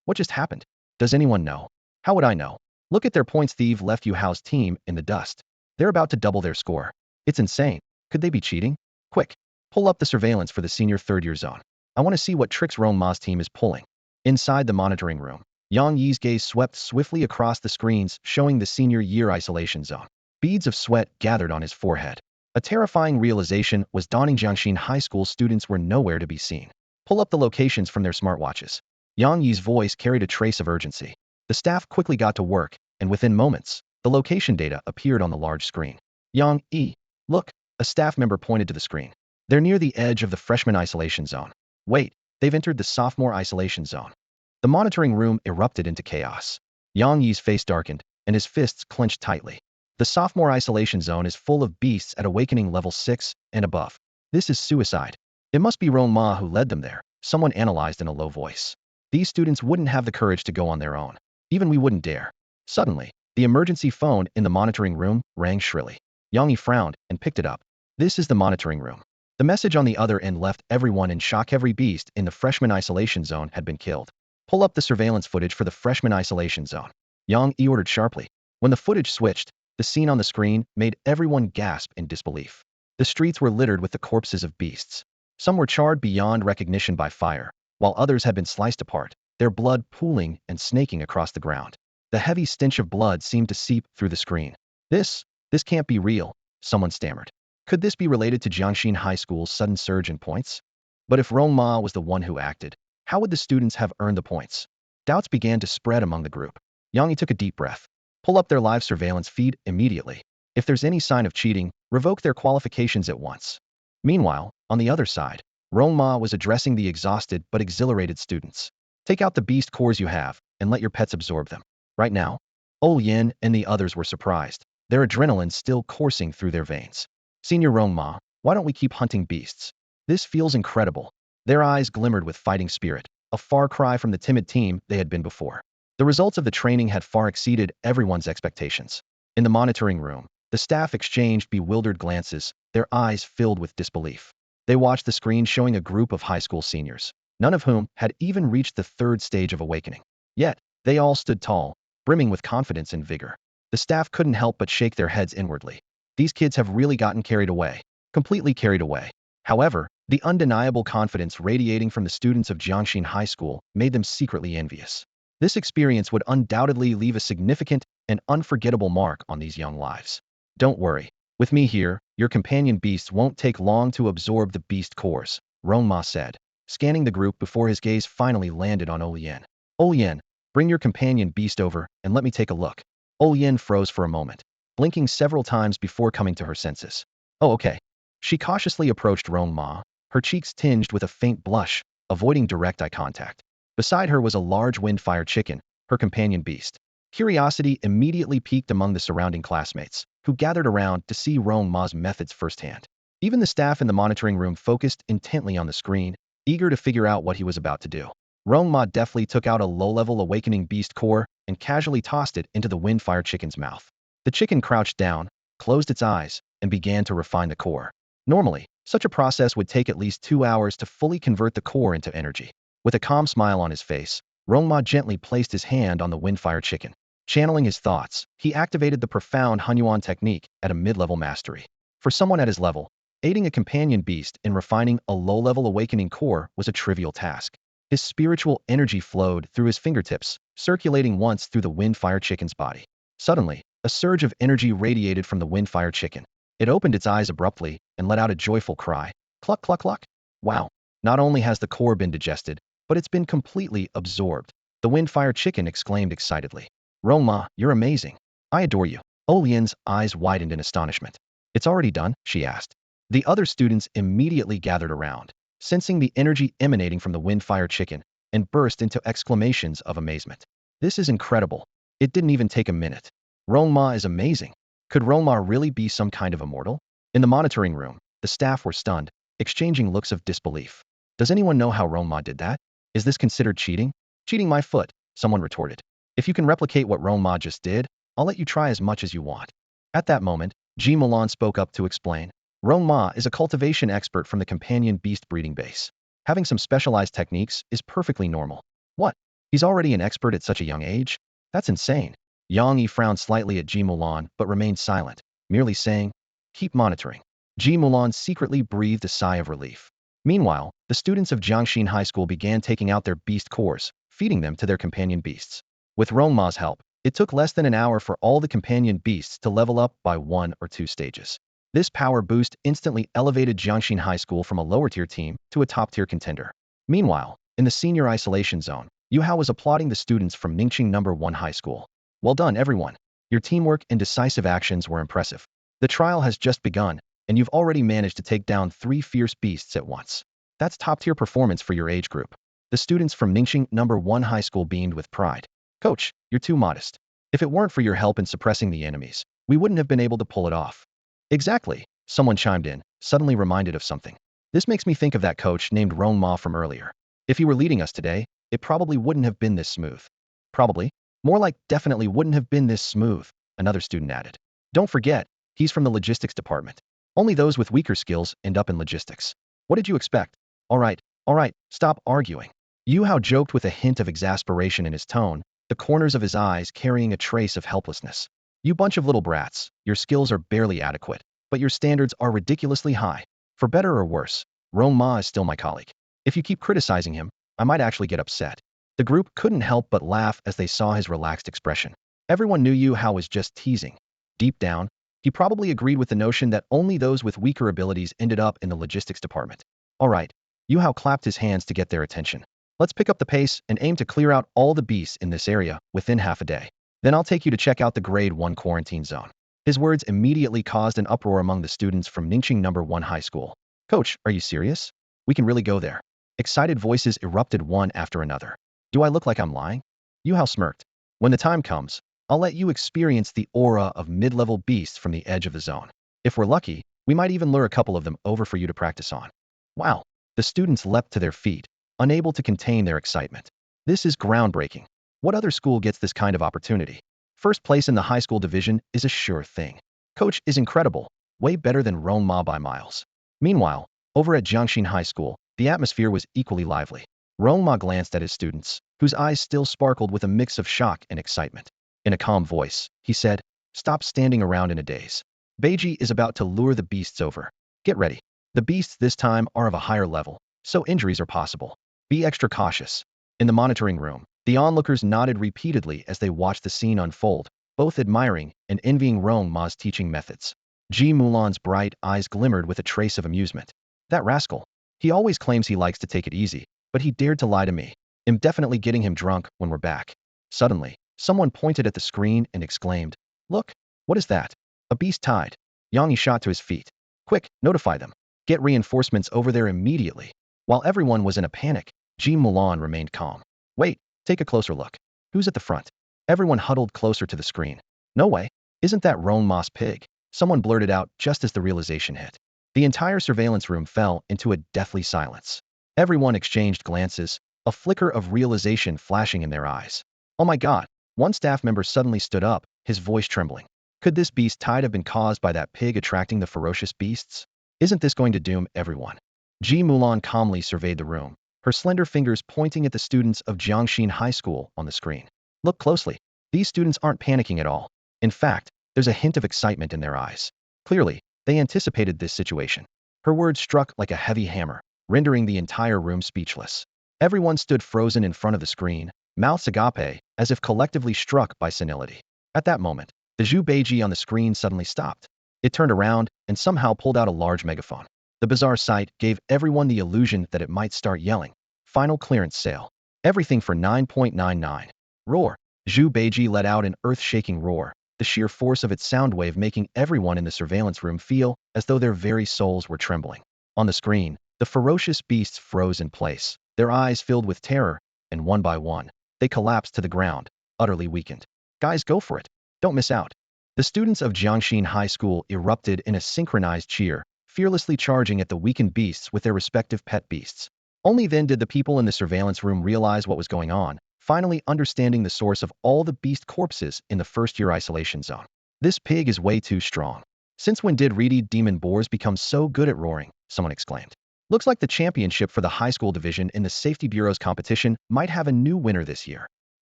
What just happened? Does anyone know? How would I know? Look at their points. They've left Yu Hao's team in the dust. They're about to double their score. It's insane. Could they be cheating? Quick, pull up the surveillance for the senior 3rd-year zone. I want to see what tricks Rong Ma's team is pulling. Inside the monitoring room, Yang Yi's gaze swept swiftly across the screens, showing the senior year isolation zone. Beads of sweat gathered on his forehead. A terrifying realization was dawning. Jiangxin High School students were nowhere to be seen. Pull up the locations from their smartwatches. Yang Yi's voice carried a trace of urgency. The staff quickly got to work, and within moments, the location data appeared on the large screen. "Yang Yi, look," a staff member pointed to the screen. "They're near the edge of the freshman isolation zone. Wait, they've entered the sophomore isolation zone." The monitoring room erupted into chaos. Yang Yi's face darkened, and his fists clenched tightly. The sophomore isolation zone is full of beasts at awakening level 6 and above. This is suicide. It must be Rong Ma who led them there, someone analyzed in a low voice. These students wouldn't have the courage to go on their own. Even we wouldn't dare. Suddenly, the emergency phone in the monitoring room rang shrilly. Yang Yi frowned and picked it up. "This is the monitoring room." The message on the other end left everyone in shock. Every beast in the freshman isolation zone had been killed. "Pull up the surveillance footage for the freshman isolation zone." Yang Yi ordered sharply. When the footage switched, the scene on the screen made everyone gasp in disbelief. The streets were littered with the corpses of beasts. Some were charred beyond recognition by fire, while others had been sliced apart, their blood pooling and snaking across the ground. The heavy stench of blood seemed to seep through the screen. This can't be real, someone stammered. Could this be related to Jiangxin High School's sudden surge in points? But if Rong Ma was the one who acted, how would the students have earned the points? Doubts began to spread among the group. Yang Yi took a deep breath. Pull up their live surveillance feed immediately. If there's any sign of cheating, revoke their qualifications at once. Meanwhile, on the other side, Rong Ma was addressing the exhausted but exhilarated students. Take out the beast cores you have, and let your pets absorb them. Right now, Yin and the others were surprised, their adrenaline still coursing through their veins. Senior Rong Ma, why don't we keep hunting beasts? This feels incredible. Their eyes glimmered with fighting spirit, a far cry from the timid team they had been before. The results of the training had far exceeded everyone's expectations. In the monitoring room, the staff exchanged bewildered glances, their eyes filled with disbelief. They watched the screen showing a group of high school seniors, none of whom had even reached the third stage of awakening. Yet, they all stood tall, brimming with confidence and vigor. The staff couldn't help but shake their heads inwardly. These kids have really gotten carried away, completely carried away. However, the undeniable confidence radiating from the students of Jiangxin High School made them secretly envious. This experience would undoubtedly leave a significant and unforgettable mark on these young lives. Don't worry. With me here, your companion beasts won't take long to absorb the beast cores, Rong Ma said, scanning the group before his gaze finally landed on Yin. Yin, bring your companion beast over and let me take a look. Yin froze for a moment, blinking several times before coming to her senses. Oh, okay. She cautiously approached Rong Ma, her cheeks tinged with a faint blush, avoiding direct eye contact. Beside her was a large windfire chicken, her companion beast. Curiosity immediately piqued among the surrounding classmates, who gathered around to see Rong Ma's methods firsthand. Even the staff in the monitoring room focused intently on the screen, eager to figure out what he was about to do. Rong Ma deftly took out a low-level awakening beast core and casually tossed it into the windfire chicken's mouth. The chicken crouched down, closed its eyes, and began to refine the core. Normally, such a process would take at least 2 hours to fully convert the core into energy. With a calm smile on his face, Rong Ma gently placed his hand on the windfire chicken. Channeling his thoughts, he activated the profound Hunyuan technique at a mid-level mastery. For someone at his level, aiding a companion beast in refining a low-level awakening core was a trivial task. His spiritual energy flowed through his fingertips, circulating once through the windfire chicken's body. Suddenly, a surge of energy radiated from the windfire chicken. It opened its eyes abruptly and let out a joyful cry. Cluck, cluck, cluck. Wow. Not only has the core been digested, but it's been completely absorbed. The windfire chicken exclaimed excitedly. Rong Ma, you're amazing. I adore you. Yin's eyes widened in astonishment. It's already done? She asked. The other students immediately gathered around, sensing the energy emanating from the windfire chicken, and burst into exclamations of amazement. This is incredible. It didn't even take a minute. Rong Ma is amazing. Could Rong Ma really be some kind of immortal? In the monitoring room, the staff were stunned, exchanging looks of disbelief. Does anyone know how Rong Ma did that? Is this considered cheating? Cheating my foot, someone retorted. If you can replicate what Rong Ma just did, I'll let you try as much as you want. At that moment, Ji Mulan spoke up to explain. Rong Ma is a cultivation expert from the companion beast breeding base. Having some specialized techniques is perfectly normal. What? He's already an expert at such a young age? That's insane. Yang Yi frowned slightly at Ji Mulan but remained silent, merely saying, keep monitoring. Ji Mulan secretly breathed a sigh of relief. Meanwhile, the students of Jiangxin High School began taking out their beast cores, feeding them to their companion beasts. With Rong Ma's help, it took less than an hour for all the companion beasts to level up by 1 or 2 stages. This power boost instantly elevated Jiangxin High School from a lower-tier team to a top-tier contender. Meanwhile, in the senior isolation zone, Yu Hao was applauding the students from Ningxing No. 1 High School. Well done, everyone. Your teamwork and decisive actions were impressive. The trial has just begun, and you've already managed to take down 3 fierce beasts at once. That's top-tier performance for your age group. The students from Ningxing No. 1 High School beamed with pride. Coach, you're too modest. If it weren't for your help in suppressing the enemies, we wouldn't have been able to pull it off. Exactly, someone chimed in, suddenly reminded of something. This makes me think of that coach named Rong Ma from earlier. If he were leading us today, it probably wouldn't have been this smooth. Probably. More like definitely wouldn't have been this smooth, another student added. Don't forget, he's from the logistics department. Only those with weaker skills end up in logistics. What did you expect? All right, stop arguing. Yu Hao joked with a hint of exasperation in his tone, the corners of his eyes carrying a trace of helplessness. You bunch of little brats, your skills are barely adequate, but your standards are ridiculously high. For better or worse, Rong Ma is still my colleague. If you keep criticizing him, I might actually get upset. The group couldn't help but laugh as they saw his relaxed expression. Everyone knew Yu Hao was just teasing. Deep down, he probably agreed with the notion that only those with weaker abilities ended up in the logistics department. All right, Yu Hao clapped his hands to get their attention. Let's pick up the pace and aim to clear out all the beasts in this area within half a day. Then I'll take you to check out the Grade 1 quarantine zone. His words immediately caused an uproar among the students from Ningxing No. 1 High School. Coach, are you serious? We can really go there. Excited voices erupted one after another. Do I look like I'm lying? Yu Hao smirked. When the time comes, I'll let you experience the aura of mid-level beasts from the edge of the zone. If we're lucky, we might even lure a couple of them over for you to practice on. Wow! The students leapt to their feet, unable to contain their excitement. This is groundbreaking. What other school gets this kind of opportunity? First place in the high school division is a sure thing. Coach is incredible, way better than Rong Ma by miles. Meanwhile, over at Jiangxin High School, the atmosphere was equally lively. Rong Ma glanced at his students, whose eyes still sparkled with a mix of shock and excitement. In a calm voice, he said, "Stop standing around in a daze. Beiji is about to lure the beasts over. Get ready. The beasts this time are of a higher level, so injuries are possible. Be extra cautious." In the monitoring room, the onlookers nodded repeatedly as they watched the scene unfold, both admiring and envying Rong Ma's teaching methods. Ji Mulan's bright eyes glimmered with a trace of amusement. That rascal. He always claims he likes to take it easy, but he dared to lie to me. I'm definitely getting him drunk when we're back. Suddenly, someone pointed at the screen and exclaimed, "Look, what is that? A beast tied." Yang Yi shot to his feet. "Quick, notify them. Get reinforcements over there immediately." While everyone was in a panic, Ji Mulan remained calm. "Wait, take a closer look. Who's at the front?" Everyone huddled closer to the screen. "No way. Isn't that Rong Ma's pig?" Someone blurted out just as the realization hit. The entire surveillance room fell into a deathly silence. Everyone exchanged glances, a flicker of realization flashing in their eyes. "Oh my God!" One staff member suddenly stood up, his voice trembling. Could this beast tide have been caused by that pig attracting the ferocious beasts? Isn't this going to doom everyone? Ji Mulan calmly surveyed the room, her slender fingers pointing at the students of Jiangxin High School on the screen. Look closely. These students aren't panicking at all. In fact, there's a hint of excitement in their eyes. Clearly, they anticipated this situation. Her words struck like a heavy hammer, rendering the entire room speechless. Everyone stood frozen in front of the screen, mouths agape, as if collectively struck by senility. At that moment, the Zhu Beiji on the screen suddenly stopped. It turned around and somehow pulled out a large megaphone. The bizarre sight gave everyone the illusion that it might start yelling, "Final clearance sale. Everything for 9.99. Roar." Zhu Beiji let out an earth-shaking roar, the sheer force of its sound wave making everyone in the surveillance room feel as though their very souls were trembling. On the screen, the ferocious beasts froze in place, their eyes filled with terror, and one by one, they collapsed to the ground, utterly weakened. "Guys, go for it. Don't miss out." The students of Jiangxin High School erupted in a synchronized cheer, fearlessly charging at the weakened beasts with their respective pet beasts. Only then did the people in the surveillance room realize what was going on, finally understanding the source of all the beast corpses in the first-year isolation zone. "This pig is way too strong. Since when did reedy demon boars become so good at roaring?" someone exclaimed. "Looks like the championship for the high school division in the Safety Bureau's competition might have a new winner this year."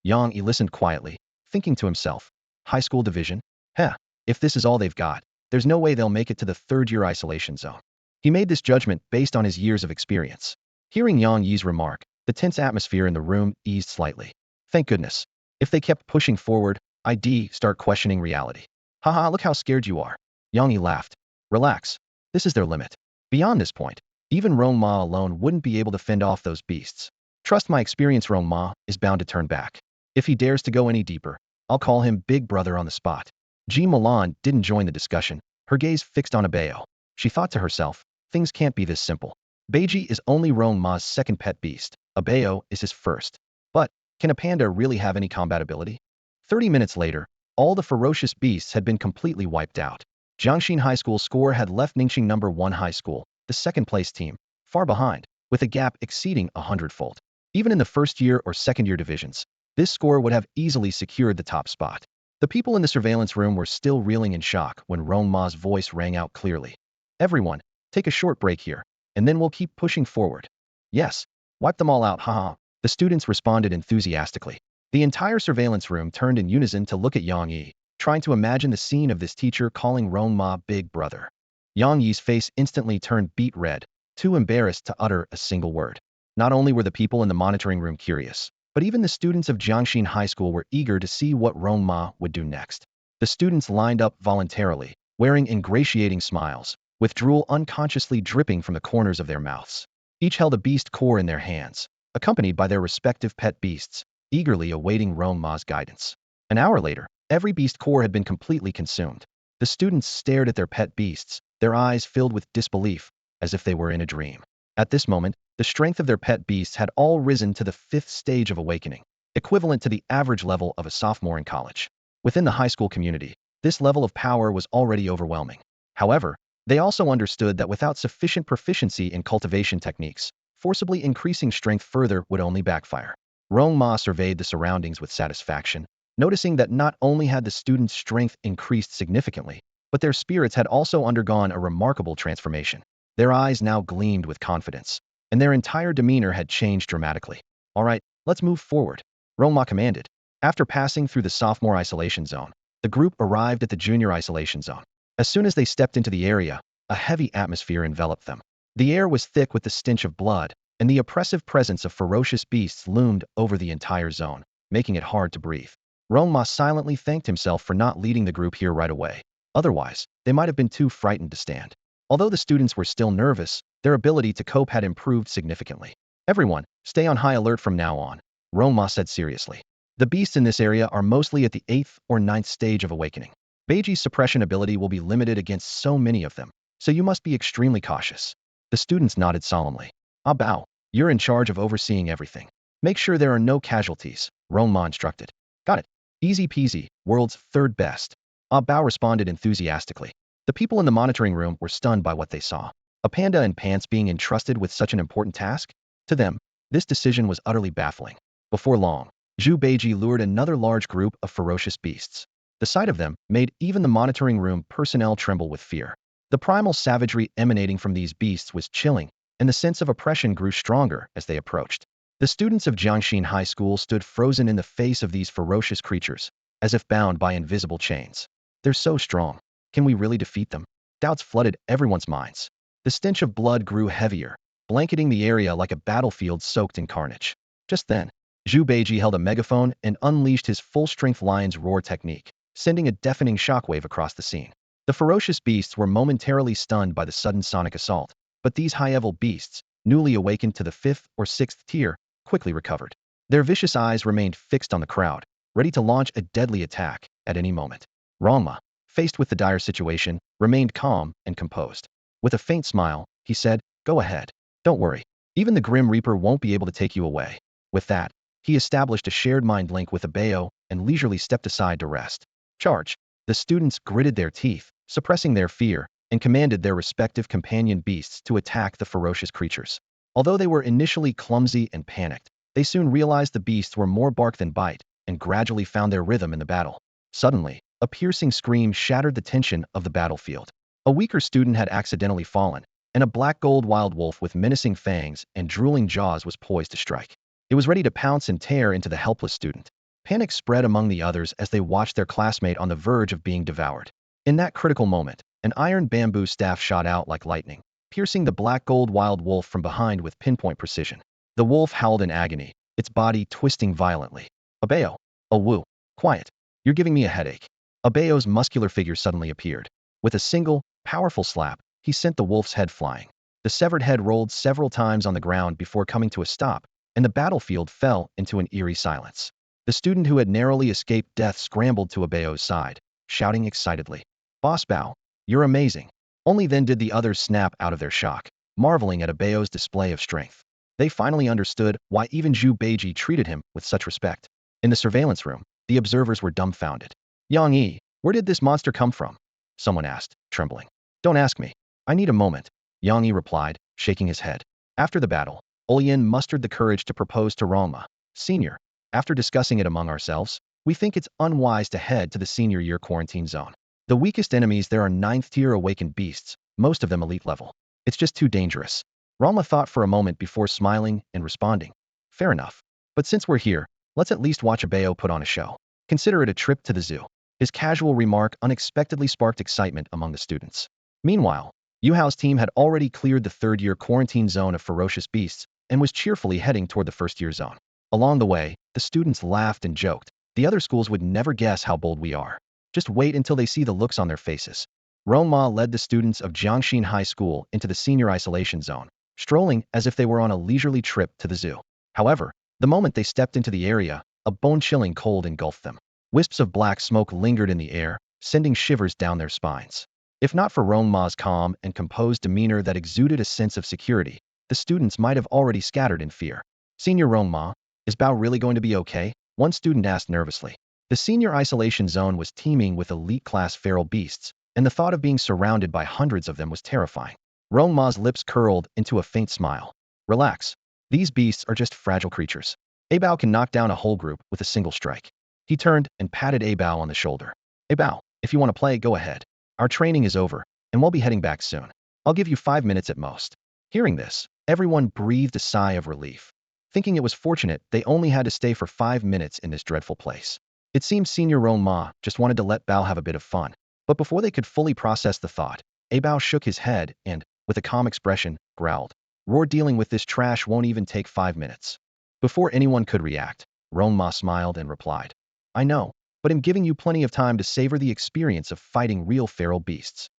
Yang Yi listened quietly, thinking to himself, "High school division? Heh, if this is all they've got, there's no way they'll make it to the third-year isolation zone." He made this judgment based on his years of experience. Hearing Yang Yi's remark, the tense atmosphere in the room eased slightly. Thank goodness. If they kept pushing forward, I'd start questioning reality. "Haha, look how scared you are." Yang Yi laughed. "Relax. This is their limit. Beyond this point, even Rong Ma alone wouldn't be able to fend off those beasts. Trust my experience, Rong Ma is bound to turn back. If he dares to go any deeper, I'll call him Big Brother on the spot." Ji Mulan didn't join the discussion, her gaze fixed on Abeo. She thought to herself, things can't be this simple. Beiji is only Rong Ma's second pet beast. Abeo is his first. But, can a panda really have any combat ability? 30 minutes later, all the ferocious beasts had been completely wiped out. Jiangxin High School score had left Ningxing No. 1 High School, the second-place team, far behind, with a gap exceeding 100-fold. Even in the first-year or second-year divisions, this score would have easily secured the top spot. The people in the surveillance room were still reeling in shock when Rong Ma's voice rang out clearly. "Everyone, take a short break here, and then we'll keep pushing forward." "Yes, wipe them all out, haha." The students responded enthusiastically. The entire surveillance room turned in unison to look at Yang Yi, trying to imagine the scene of this teacher calling Rong Ma Big Brother. Yang Yi's face instantly turned beet red, too embarrassed to utter a single word. Not only were the people in the monitoring room curious, but even the students of Jiangxin High School were eager to see what Rong Ma would do next. The students lined up voluntarily, wearing ingratiating smiles, with drool unconsciously dripping from the corners of their mouths. Each held a beast core in their hands, accompanied by their respective pet beasts, eagerly awaiting Rong Ma's guidance. An hour later, every beast core had been completely consumed. The students stared at their pet beasts, their eyes filled with disbelief, as if they were in a dream. At this moment, the strength of their pet beasts had all risen to the 5th stage of awakening, equivalent to the average level of a sophomore in college. Within the high school community, this level of power was already overwhelming. However, they also understood that without sufficient proficiency in cultivation techniques, forcibly increasing strength further would only backfire. Rong Ma surveyed the surroundings with satisfaction, noticing that not only had the students' strength increased significantly, but their spirits had also undergone a remarkable transformation. Their eyes now gleamed with confidence, and their entire demeanor had changed dramatically. All right, let's move forward, Rong Ma commanded. After passing through the sophomore isolation zone, the group arrived at the junior isolation zone. As soon as they stepped into the area, a heavy atmosphere enveloped them. The air was thick with the stench of blood, and the oppressive presence of ferocious beasts loomed over the entire zone, making it hard to breathe. Rong Ma silently thanked himself for not leading the group here right away. Otherwise, they might have been too frightened to stand. Although the students were still nervous, their ability to cope had improved significantly. Everyone, stay on high alert from now on, Rong Ma said seriously. The beasts in this area are mostly at the 8th or 9th stage of awakening. Beiji's suppression ability will be limited against so many of them, so you must be extremely cautious. The students nodded solemnly. Ah Bao, you're in charge of overseeing everything. Make sure there are no casualties, Rong Ma instructed. Got it. Easy peasy, world's 3rd best. Ah Bao responded enthusiastically. The people in the monitoring room were stunned by what they saw. A panda in pants being entrusted with such an important task? To them, this decision was utterly baffling. Before long, Zhu Beiji lured another large group of ferocious beasts. The sight of them made even the monitoring room personnel tremble with fear. The primal savagery emanating from these beasts was chilling, and the sense of oppression grew stronger as they approached. The students of Jiangxin High School stood frozen in the face of these ferocious creatures, as if bound by invisible chains. They're so strong. Can we really defeat them? Doubts flooded everyone's minds. The stench of blood grew heavier, blanketing the area like a battlefield soaked in carnage. Just then, Zhu Beiji held a megaphone and unleashed his full-strength lion's roar technique, sending a deafening shockwave across the scene. The ferocious beasts were momentarily stunned by the sudden sonic assault, but these high-level beasts, newly awakened to the 5th or 6th tier, quickly recovered. Their vicious eyes remained fixed on the crowd, ready to launch a deadly attack at any moment. Rong Ma, faced with the dire situation, remained calm and composed. With a faint smile, he said, "Go ahead. Don't worry. Even the Grim Reaper won't be able to take you away." With that, he established a shared mind link with Abeo and leisurely stepped aside to rest. Charge. The students gritted their teeth, suppressing their fear, and commanded their respective companion beasts to attack the ferocious creatures. Although they were initially clumsy and panicked, they soon realized the beasts were more bark than bite, and gradually found their rhythm in the battle. Suddenly, a piercing scream shattered the tension of the battlefield. A weaker student had accidentally fallen, and a black gold wild wolf with menacing fangs and drooling jaws was poised to strike. It was ready to pounce and tear into the helpless student. Panic spread among the others as they watched their classmate on the verge of being devoured. In that critical moment, an iron bamboo staff shot out like lightning, piercing the black gold wild wolf from behind with pinpoint precision. The wolf howled in agony, its body twisting violently. Abeo. Oh woo. Quiet. You're giving me a headache. Abeo's muscular figure suddenly appeared. With a single, powerful slap, he sent the wolf's head flying. The severed head rolled several times on the ground before coming to a stop, and the battlefield fell into an eerie silence. The student who had narrowly escaped death scrambled to Abeo's side, shouting excitedly, "Boss Bao, you're amazing." Only then did the others snap out of their shock, marveling at Abeo's display of strength. They finally understood why even Zhu Beiji treated him with such respect. In the surveillance room, the observers were dumbfounded. "Yang Yi, where did this monster come from?" someone asked, trembling. "Don't ask me. I need a moment," Yang Yi replied, shaking his head. After the battle, Olian mustered the courage to propose to Rong Ma. "Senior, after discussing it among ourselves, we think it's unwise to head to the senior year quarantine zone. The weakest enemies there are 9th tier awakened beasts, most of them elite level. It's just too dangerous." Rong Ma thought for a moment before smiling and responding, "Fair enough. But since we're here, let's at least watch Abeo put on a show. Consider it a trip to the zoo." His casual remark unexpectedly sparked excitement among the students. Meanwhile, Yu Hao's team had already cleared the 3rd year quarantine zone of ferocious beasts, and was cheerfully heading toward the first-year zone. Along the way, the students laughed and joked. The other schools would never guess how bold we are. Just wait until they see the looks on their faces. Rong Ma led the students of Jiangxin High School into the senior isolation zone, strolling as if they were on a leisurely trip to the zoo. However, the moment they stepped into the area, a bone-chilling cold engulfed them. Wisps of black smoke lingered in the air, sending shivers down their spines. If not for Rong Ma's calm and composed demeanor that exuded a sense of security, the students might have already scattered in fear. Senior Rong Ma, is Bao really going to be okay? One student asked nervously. The senior isolation zone was teeming with elite-class feral beasts, and the thought of being surrounded by hundreds of them was terrifying. Rong Ma's lips curled into a faint smile. Relax. These beasts are just fragile creatures. Bao can knock down a whole group with a single strike. He turned and patted Bao on the shoulder. Bao, if you want to play, go ahead. Our training is over, and we'll be heading back soon. I'll give you 5 minutes at most. Hearing this, everyone breathed a sigh of relief, thinking it was fortunate they only had to stay for 5 minutes in this dreadful place. It seemed Senior Rong Ma just wanted to let Bao have a bit of fun. But before they could fully process the thought, Bao shook his head and, with a calm expression, growled, "Roar, dealing with this trash won't even take 5 minutes." Before anyone could react, Rong Ma smiled and replied, "I know, but I'm giving you plenty of time to savor the experience of fighting real feral beasts."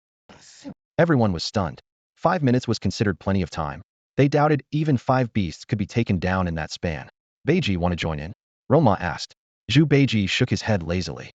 Everyone was stunned. 5 minutes was considered plenty of time. They doubted even 5 beasts could be taken down in that span. "Beiji, want to join in?" Rong Ma asked. Zhu Beiji shook his head lazily.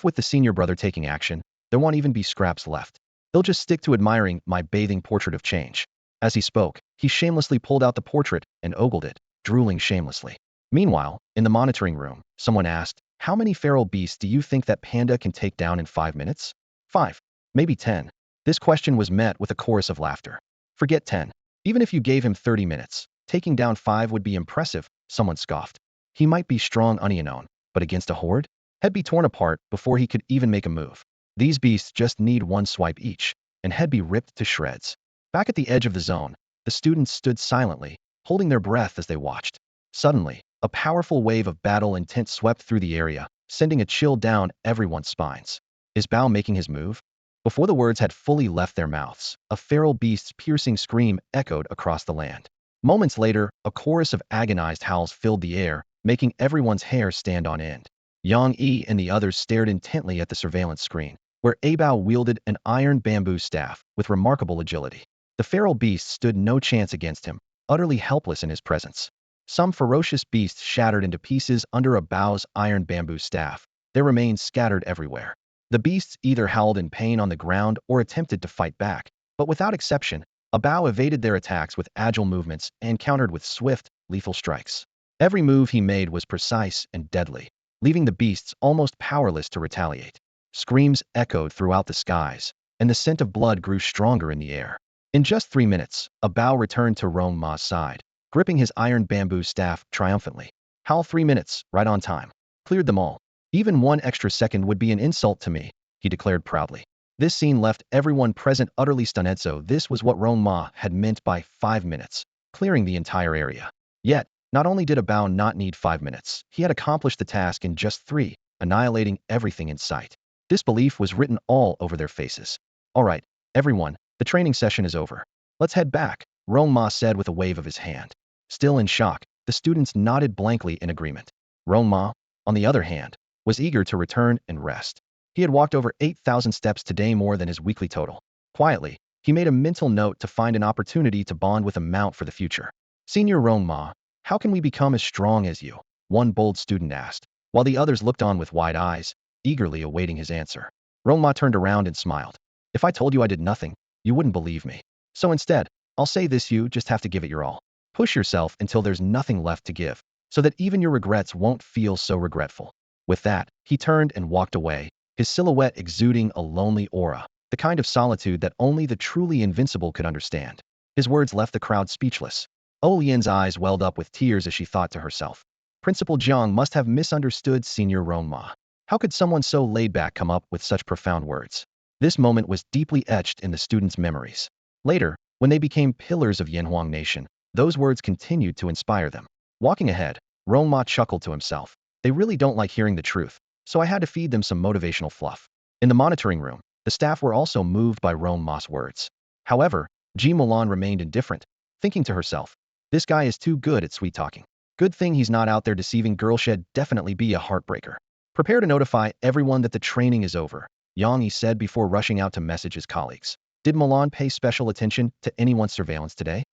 With the senior brother taking action, there won't even be scraps left. They'll just stick to admiring my bathing portrait of change. As he spoke, he shamelessly pulled out the portrait and ogled it, drooling shamelessly. Meanwhile, in the monitoring room, someone asked, "How many feral beasts do you think that Panda can take down in 5 minutes? 5. Maybe 10. This question was met with a chorus of laughter. "Forget 10. Even if you gave him 30 minutes, taking down 5 would be impressive," someone scoffed. "He might be strong unknown, but against a horde? He'd be torn apart before he could even make a move. These beasts just need one swipe each, and he'd be ripped to shreds." Back at the edge of the zone, the students stood silently, holding their breath as they watched. Suddenly, a powerful wave of battle intent swept through the area, sending a chill down everyone's spines. Is Bao making his move? Before the words had fully left their mouths, a feral beast's piercing scream echoed across the land. Moments later, a chorus of agonized howls filled the air, making everyone's hair stand on end. Yang Yi and the others stared intently at the surveillance screen, where Bao wielded an iron bamboo staff with remarkable agility. The feral beast stood no chance against him, utterly helpless in his presence. Some ferocious beasts shattered into pieces under Bao's iron bamboo staff, their remains scattered everywhere. The beasts either howled in pain on the ground or attempted to fight back, but without exception, Bao evaded their attacks with agile movements and countered with swift, lethal strikes. Every move he made was precise and deadly, leaving the beasts almost powerless to retaliate. Screams echoed throughout the skies, and the scent of blood grew stronger in the air. In just 3 minutes, Bao returned to Rong Ma's side, gripping his iron bamboo staff triumphantly. "How 3 minutes, right on time. Cleared them all. Even 1 extra second would be an insult to me," he declared proudly. This scene left everyone present utterly stunned. So this was what Rong Ma had meant by 5 minutes, clearing the entire area. Yet, not only did Bao not need 5 minutes, he had accomplished the task in just 3, annihilating everything in sight. Disbelief was written all over their faces. "All right, everyone, the training session is over. Let's head back," Rong Ma said with a wave of his hand. Still in shock, the students nodded blankly in agreement. Rong Ma, on the other hand, was eager to return and rest. He had walked over 8,000 steps today, more than his weekly total. Quietly, he made a mental note to find an opportunity to bond with a mount for the future. "Senior Rong Ma, how can we become as strong as you?" one bold student asked, while the others looked on with wide eyes, eagerly awaiting his answer. Rong Ma turned around and smiled. "If I told you I did nothing, you wouldn't believe me. So instead, I'll say this: you just have to give it your all. Push yourself until there's nothing left to give, so that even your regrets won't feel so regretful." With that, he turned and walked away, his silhouette exuding a lonely aura, the kind of solitude that only the truly invincible could understand. His words left the crowd speechless. Lian's eyes welled up with tears as she thought to herself, "Principal Jiang must have misunderstood Senior Rong Ma. How could someone so laid back come up with such profound words?" This moment was deeply etched in the students' memories. Later, when they became pillars of Yanhuang Nation, those words continued to inspire them. Walking ahead, Rong Ma chuckled to himself. "They really don't like hearing the truth, so I had to feed them some motivational fluff." In the monitoring room, the staff were also moved by Rong Ma's words. However, Ji Mulan remained indifferent, thinking to herself, This guy is too good at sweet-talking. Good thing he's not out there deceiving girls. Should definitely be a heartbreaker. Prepare to notify everyone that the training is over, Yang Yi said before rushing out to message his colleagues. Did Milan pay special attention to anyone's surveillance today?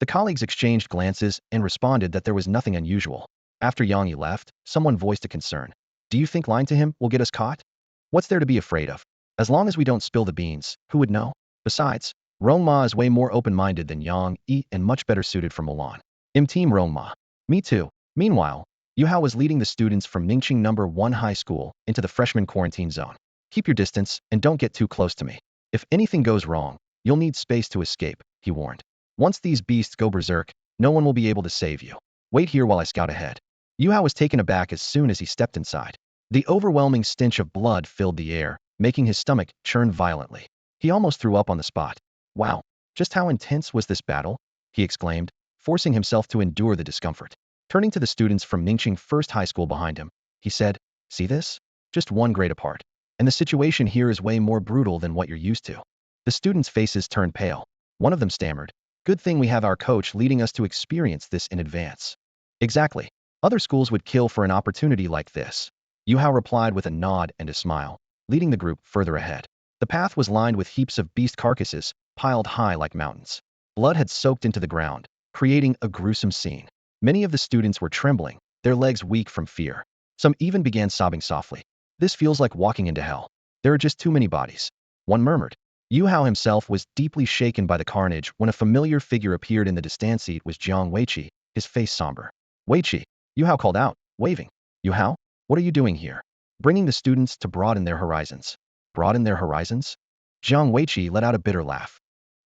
The colleagues exchanged glances and responded that there was nothing unusual. After Yang Yi left, someone voiced a concern. Do you think lying to him will get us caught? What's there to be afraid of? As long as we don't spill the beans, who would know? Besides, Rong Ma is way more open-minded than Yang Yi and much better suited for Milan. Team Rong Ma. Me too. Meanwhile, Yuhao was leading the students from Ningqing No. 1 High School into the freshman quarantine zone. Keep your distance and don't get too close to me. If anything goes wrong, you'll need space to escape, he warned. Once these beasts go berserk, no one will be able to save you. Wait here while I scout ahead. Yuhao was taken aback as soon as he stepped inside. The overwhelming stench of blood filled the air, making his stomach churn violently. He almost threw up on the spot. Wow, just how intense was this battle? He exclaimed, forcing himself to endure the discomfort. Turning to the students from Ningqing First High School behind him, he said, see this? Just one grade apart. And the situation here is way more brutal than what you're used to. The students' faces turned pale. One of them stammered, good thing we have our coach leading us to experience this in advance. Exactly. Other schools would kill for an opportunity like this. Yuhao replied with a nod and a smile, leading the group further ahead. The path was lined with heaps of beast carcasses, piled high like mountains. Blood had soaked into the ground, creating a gruesome scene. Many of the students were trembling, their legs weak from fear. Some even began sobbing softly. This feels like walking into hell. There are just too many bodies. One murmured. Yuhao himself was deeply shaken by the carnage when a familiar figure appeared in the distance. It was Jiang Weiqi, his face somber. Weiqi, Yuhao called out, waving. Yuhao, what are you doing here? Bringing the students to broaden their horizons. Broaden their horizons? Jiang Weiqi let out a bitter laugh.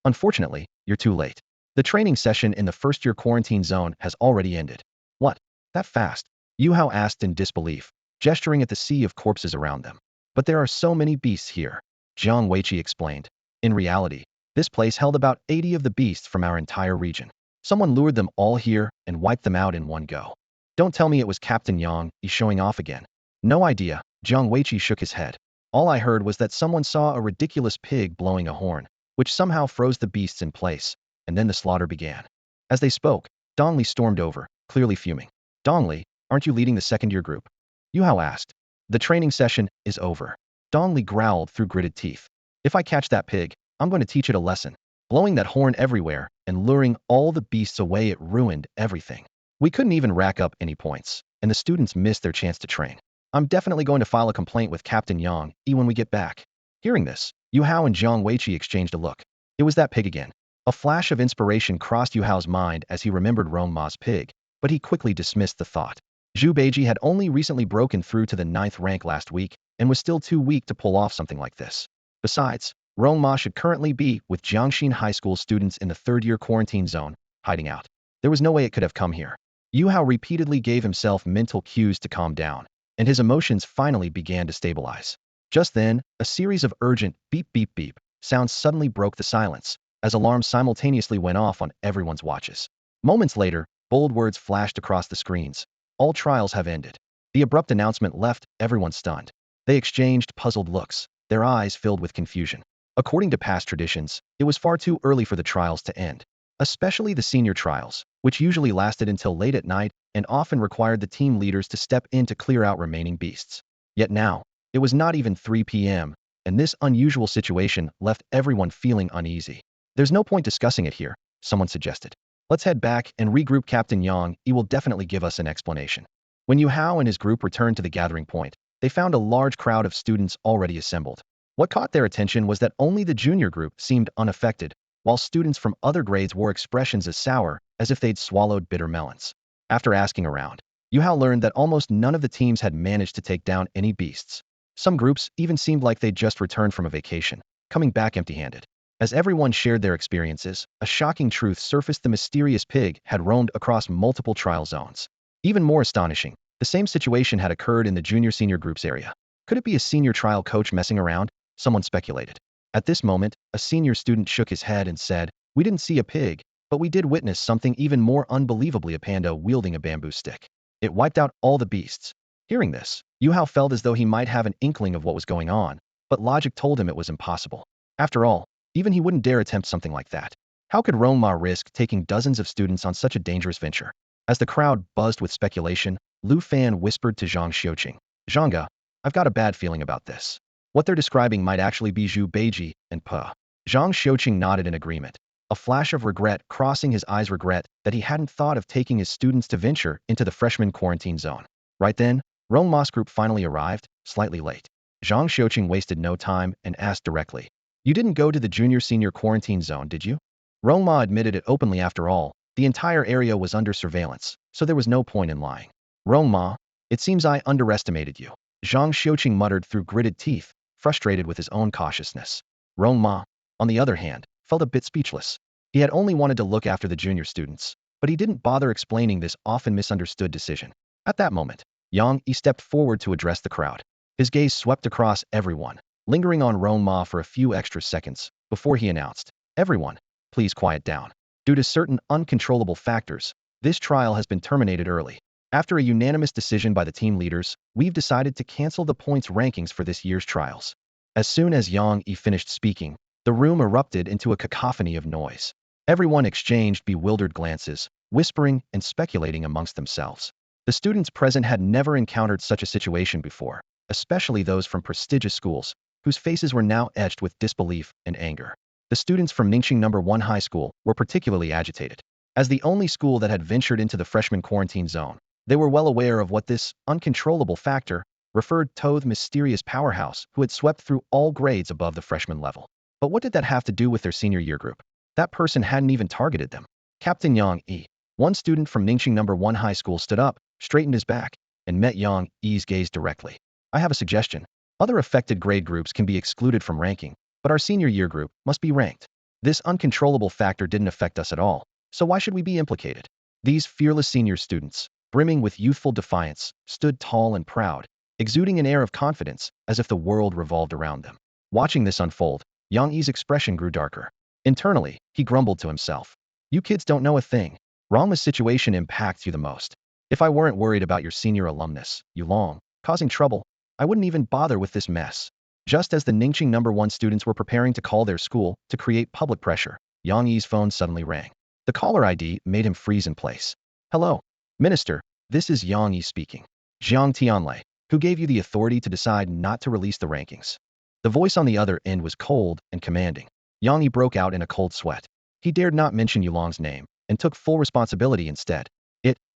Unfortunately, you're too late. The training session in the first-year quarantine zone has already ended. What? That fast? Yuhao asked in disbelief, gesturing at the sea of corpses around them. But there are so many beasts here, Jiang Weiqi explained. In reality, this place held about 80 of the beasts from our entire region. Someone lured them all here and wiped them out in one go. Don't tell me it was Captain Yang Yi showing off again. No idea, Jiang Weiqi shook his head. All I heard was that someone saw a ridiculous pig blowing a horn, which somehow froze the beasts in place, and then the slaughter began. As they spoke, Dongli stormed over, clearly fuming. Dongli, aren't you leading the second-year group? Yuhao asked. The training session is over. Dongli growled through gritted teeth. If I catch that pig, I'm going to teach it a lesson. Blowing that horn everywhere and luring all the beasts away, it ruined everything. We couldn't even rack up any points, and the students missed their chance to train. I'm definitely going to file a complaint with Captain Yang Yi when we get back. Hearing this, Yuhao and Jiang Weiqi exchanged a look. It was that pig again. A flash of inspiration crossed Yuhao's mind as he remembered Rong Ma's pig, but he quickly dismissed the thought. Zhu Beiji had only recently broken through to the 9th rank last week and was still too weak to pull off something like this. Besides, Rong Ma should currently be with Jiangxin High School students in the third-year quarantine zone, hiding out. There was no way it could have come here. Yuhao repeatedly gave himself mental cues to calm down, and his emotions finally began to stabilize. Just then, a series of urgent beep beep beep sounds suddenly broke the silence, as alarms simultaneously went off on everyone's watches. Moments later, bold words flashed across the screens. All trials have ended. The abrupt announcement left everyone stunned. They exchanged puzzled looks, their eyes filled with confusion. According to past traditions, it was far too early for the trials to end, especially the senior trials, which usually lasted until late at night and often required the team leaders to step in to clear out remaining beasts. Yet now, it was not even 3 p.m., and this unusual situation left everyone feeling uneasy. There's no point discussing it here, someone suggested. Let's head back and regroup. Captain Yang Yi will definitely give us an explanation. When Yuhao and his group returned to the gathering point, they found a large crowd of students already assembled. What caught their attention was that only the junior group seemed unaffected, while students from other grades wore expressions as sour as if they'd swallowed bitter melons. After asking around, Yuhao learned that almost none of the teams had managed to take down any beasts. Some groups even seemed like they'd just returned from a vacation, coming back empty-handed. As everyone shared their experiences, a shocking truth surfaced: the mysterious pig had roamed across multiple trial zones. Even more astonishing, the same situation had occurred in the junior-senior groups area. Could it be a senior trial coach messing around? Someone speculated. At this moment, a senior student shook his head and said, we didn't see a pig, but we did witness something even more unbelievably: a panda wielding a bamboo stick. It wiped out all the beasts. Hearing this, Yuhao felt as though he might have an inkling of what was going on, but logic told him it was impossible. After all, even he wouldn't dare attempt something like that. How could Rong Ma risk taking dozens of students on such a dangerous venture? As the crowd buzzed with speculation, Lu Fan whispered to Zhang Xiuqing, Zhangge, I've got a bad feeling about this. What they're describing might actually be Zhu Beiji and Pe. Zhang Xiuqing nodded in agreement, a flash of regret crossing his eyes, regret that he hadn't thought of taking his students to venture into the freshman quarantine zone. Right then, Rong Ma's group finally arrived, slightly late. Zhang Xiuqing wasted no time and asked directly, you didn't go to the junior-senior quarantine zone, did you? Rong Ma admitted it openly. After all, the entire area was under surveillance, so there was no point in lying. Rong Ma, it seems I underestimated you. Zhang Xiuqing muttered through gritted teeth, frustrated with his own cautiousness. Rong Ma, on the other hand, felt a bit speechless. He had only wanted to look after the junior students, but he didn't bother explaining this often misunderstood decision. At that moment, Yang Yi stepped forward to address the crowd. His gaze swept across everyone, lingering on Rong Ma for a few extra seconds before he announced, everyone, please quiet down. Due to certain uncontrollable factors, this trial has been terminated early. After a unanimous decision by the team leaders, we've decided to cancel the points rankings for this year's trials. As soon as Yang Yi finished speaking, the room erupted into a cacophony of noise. Everyone exchanged bewildered glances, whispering and speculating amongst themselves. The students present had never encountered such a situation before, especially those from prestigious schools, whose faces were now etched with disbelief and anger. The students from Ningxing No. 1 High School were particularly agitated. As the only school that had ventured into the freshman quarantine zone, they were well aware of what this uncontrollable factor referred to, the mysterious powerhouse who had swept through all grades above the freshman level. But what did that have to do with their senior year group? That person hadn't even targeted them. Captain Yang Yi, one student from Ningxing No. 1 High School, stood up, straightened his back, and met Yang Yi's gaze directly. I have a suggestion. Other affected grade groups can be excluded from ranking, but our senior year group must be ranked. This uncontrollable factor didn't affect us at all, so why should we be implicated? These fearless senior students, brimming with youthful defiance, stood tall and proud, exuding an air of confidence as if the world revolved around them. Watching this unfold, Yang Yi's expression grew darker. Internally, he grumbled to himself. You kids don't know a thing. Rong Ma's situation impacts you the most. If I weren't worried about your senior alumnus, Yulong, causing trouble, I wouldn't even bother with this mess. Just as the Ningxing No. 1 students were preparing to call their school to create public pressure, Yang Yi's phone suddenly rang. The caller ID made him freeze in place. Hello, Minister, this is Yang Yi speaking. Jiang Tianlei, who gave you the authority to decide not to release the rankings? The voice on the other end was cold and commanding. Yang Yi broke out in a cold sweat. He dared not mention Yulong's name and took full responsibility instead.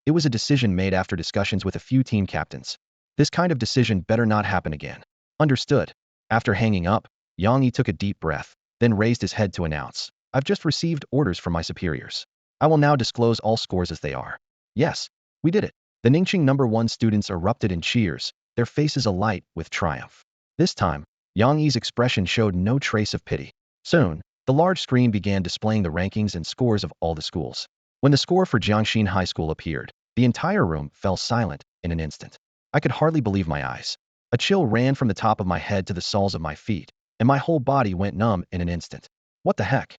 It was a decision made after discussions with a few team captains. This kind of decision better not happen again. Understood. After hanging up, Yang Yi took a deep breath, then raised his head to announce, I've just received orders from my superiors. I will now disclose all scores as they are. Yes, we did it. The Ningxing No. 1 students erupted in cheers, their faces alight with triumph. This time, Yang Yi's expression showed no trace of pity. Soon, the large screen began displaying the rankings and scores of all the schools. When the score for Jiangxin High School appeared, the entire room fell silent in an instant. I could hardly believe my eyes. A chill ran from the top of my head to the soles of my feet, and my whole body went numb in an instant. What the heck?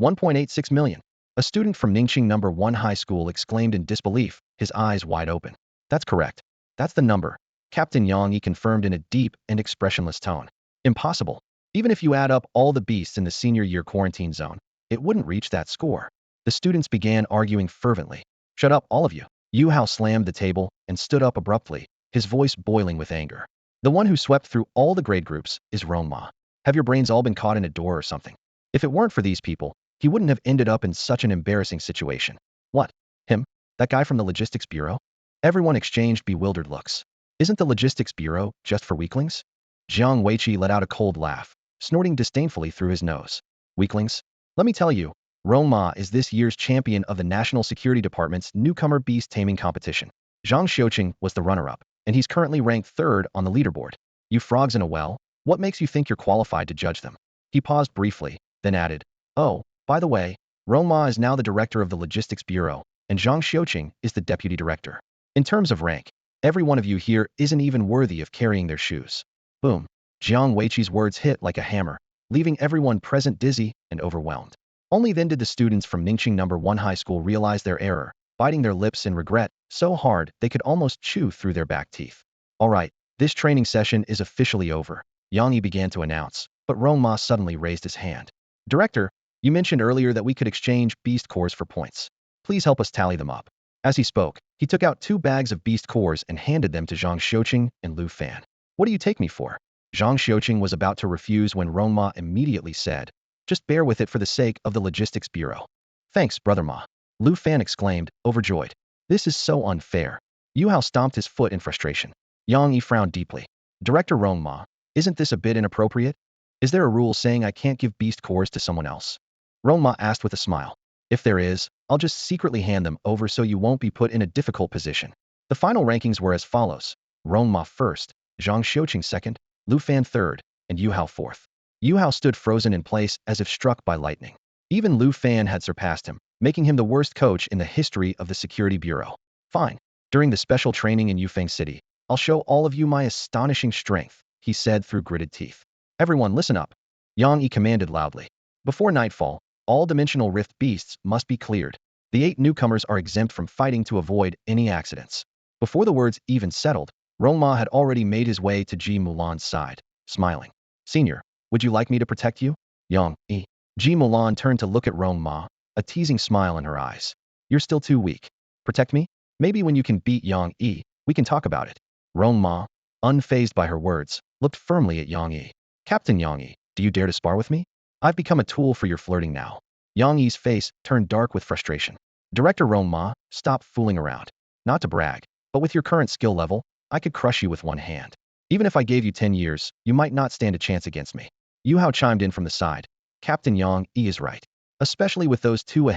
1.86 million. A student from Ningxing No. 1 High School exclaimed in disbelief, his eyes wide open. That's correct. That's the number. Captain Yang Yi confirmed in a deep and expressionless tone. Impossible. Even if you add up all the beasts in the senior year quarantine zone, it wouldn't reach that score. The students began arguing fervently. Shut up, all of you. Yu Hao slammed the table and stood up abruptly, his voice boiling with anger. The one who swept through all the grade groups is Rong Ma. Have your brains all been caught in a door or something? If it weren't for these people, he wouldn't have ended up in such an embarrassing situation. What? Him? That guy from the logistics bureau? Everyone exchanged bewildered looks. Isn't the logistics bureau just for weaklings? Jiang Weiqi let out a cold laugh, snorting disdainfully through his nose. Weaklings? Let me tell you, Rong Ma is this year's champion of the National Security Department's newcomer beast-taming competition. Zhang Xiuqing was the runner-up, and he's currently ranked 3rd on the leaderboard. You frogs in a well, what makes you think you're qualified to judge them? He paused briefly, then added, Oh, by the way, Rong Ma is now the director of the Logistics Bureau, and Zhang Xiuqing is the deputy director. In terms of rank, every one of you here isn't even worthy of carrying their shoes. Boom. Jiang Weiqi's words hit like a hammer, leaving everyone present dizzy and overwhelmed. Only then did the students from Ningxing No. 1 High School realize their error, biting their lips in regret so hard they could almost chew through their back teeth. All right, this training session is officially over, Yang Yi began to announce, but Rong Ma suddenly raised his hand. Director, You mentioned earlier that we could exchange beast cores for points. Please help us tally them up. As he spoke, he took out 2 bags of beast cores and handed them to Zhang Xiuqing and Lu Fan. What do you take me for? Zhang Xiuqing was about to refuse when Rong Ma immediately said, just bear with it for the sake of the logistics bureau. Thanks, brother Ma. Lu Fan exclaimed, overjoyed. This is so unfair. Yu Hao stomped his foot in frustration. Yang Yi frowned deeply. Director Rong Ma, isn't this a bit inappropriate? Is there a rule saying I can't give beast cores to someone else? Rong Ma asked with a smile. If there is, I'll just secretly hand them over so you won't be put in a difficult position. The final rankings were as follows. Rong Ma first, Zhang Xiuqing second, Lu Fan third, and Yu Hao fourth. Yu Hao stood frozen in place as if struck by lightning. Even Lu Fan had surpassed him, making him the worst coach in the history of the Security Bureau. Fine. During the special training in Yufeng City, I'll show all of you my astonishing strength, he said through gritted teeth. Everyone listen up. Yang Yi commanded loudly. Before nightfall, all dimensional rift beasts must be cleared. The 8 newcomers are exempt from fighting to avoid any accidents. Before the words even settled, Rong Ma had already made his way to Ji Mulan's side, smiling. Senior, would you like me to protect you? Yang Yi. Ji Mulan turned to look at Rong Ma, a teasing smile in her eyes. You're still too weak. Protect me? Maybe when you can beat Yang Yi, we can talk about it. Rong Ma, unfazed by her words, looked firmly at Yang Yi. Captain Yang Yi, do you dare to spar with me? I've become a tool for your flirting now. Yang Yi's face turned dark with frustration. Director Rong Ma, stop fooling around. Not to brag, but with your current skill level, I could crush you with one hand. Even if I gave you 10 years, you might not stand a chance against me. Yu Hao chimed in from the side. Captain Yang Yi is right. Especially with those 2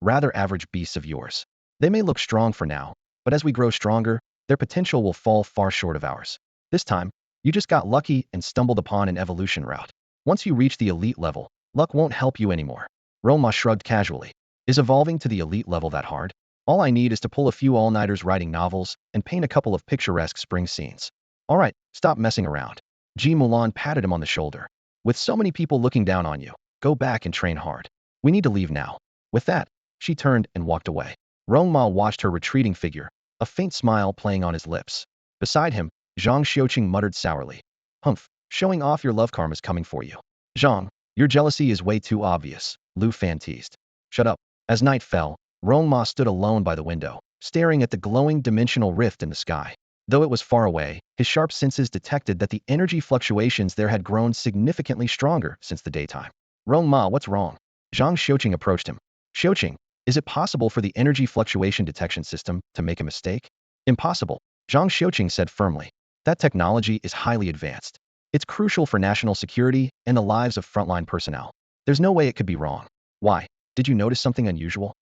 rather average beasts of yours. They may look strong for now, but as we grow stronger, their potential will fall far short of ours. This time, you just got lucky and stumbled upon an evolution route. Once you reach the elite level, luck won't help you anymore. Rong Ma shrugged casually. Is evolving to the elite level that hard? All I need is to pull a few all-nighters writing novels and paint a couple of picturesque spring scenes. All right, stop messing around. Ji Mulan patted him on the shoulder. With so many people looking down on you, go back and train hard. We need to leave now. With that, she turned and walked away. Rong Ma watched her retreating figure, a faint smile playing on his lips. Beside him, Zhang Xiuqing muttered sourly. Humph, showing off your love karma's coming for you. Zhang, your jealousy is way too obvious, Lu Fan teased. Shut up. As night fell, Rong Ma stood alone by the window, staring at the glowing dimensional rift in the sky. Though it was far away, his sharp senses detected that the energy fluctuations there had grown significantly stronger since the daytime. Rong Ma, what's wrong? Zhang Xiuqing approached him. Xiuqing, is it possible for the energy fluctuation detection system to make a mistake? Impossible, Zhang Xiuqing said firmly. That technology is highly advanced. It's crucial for national security and the lives of frontline personnel. There's no way it could be wrong. Why? Did you notice something unusual?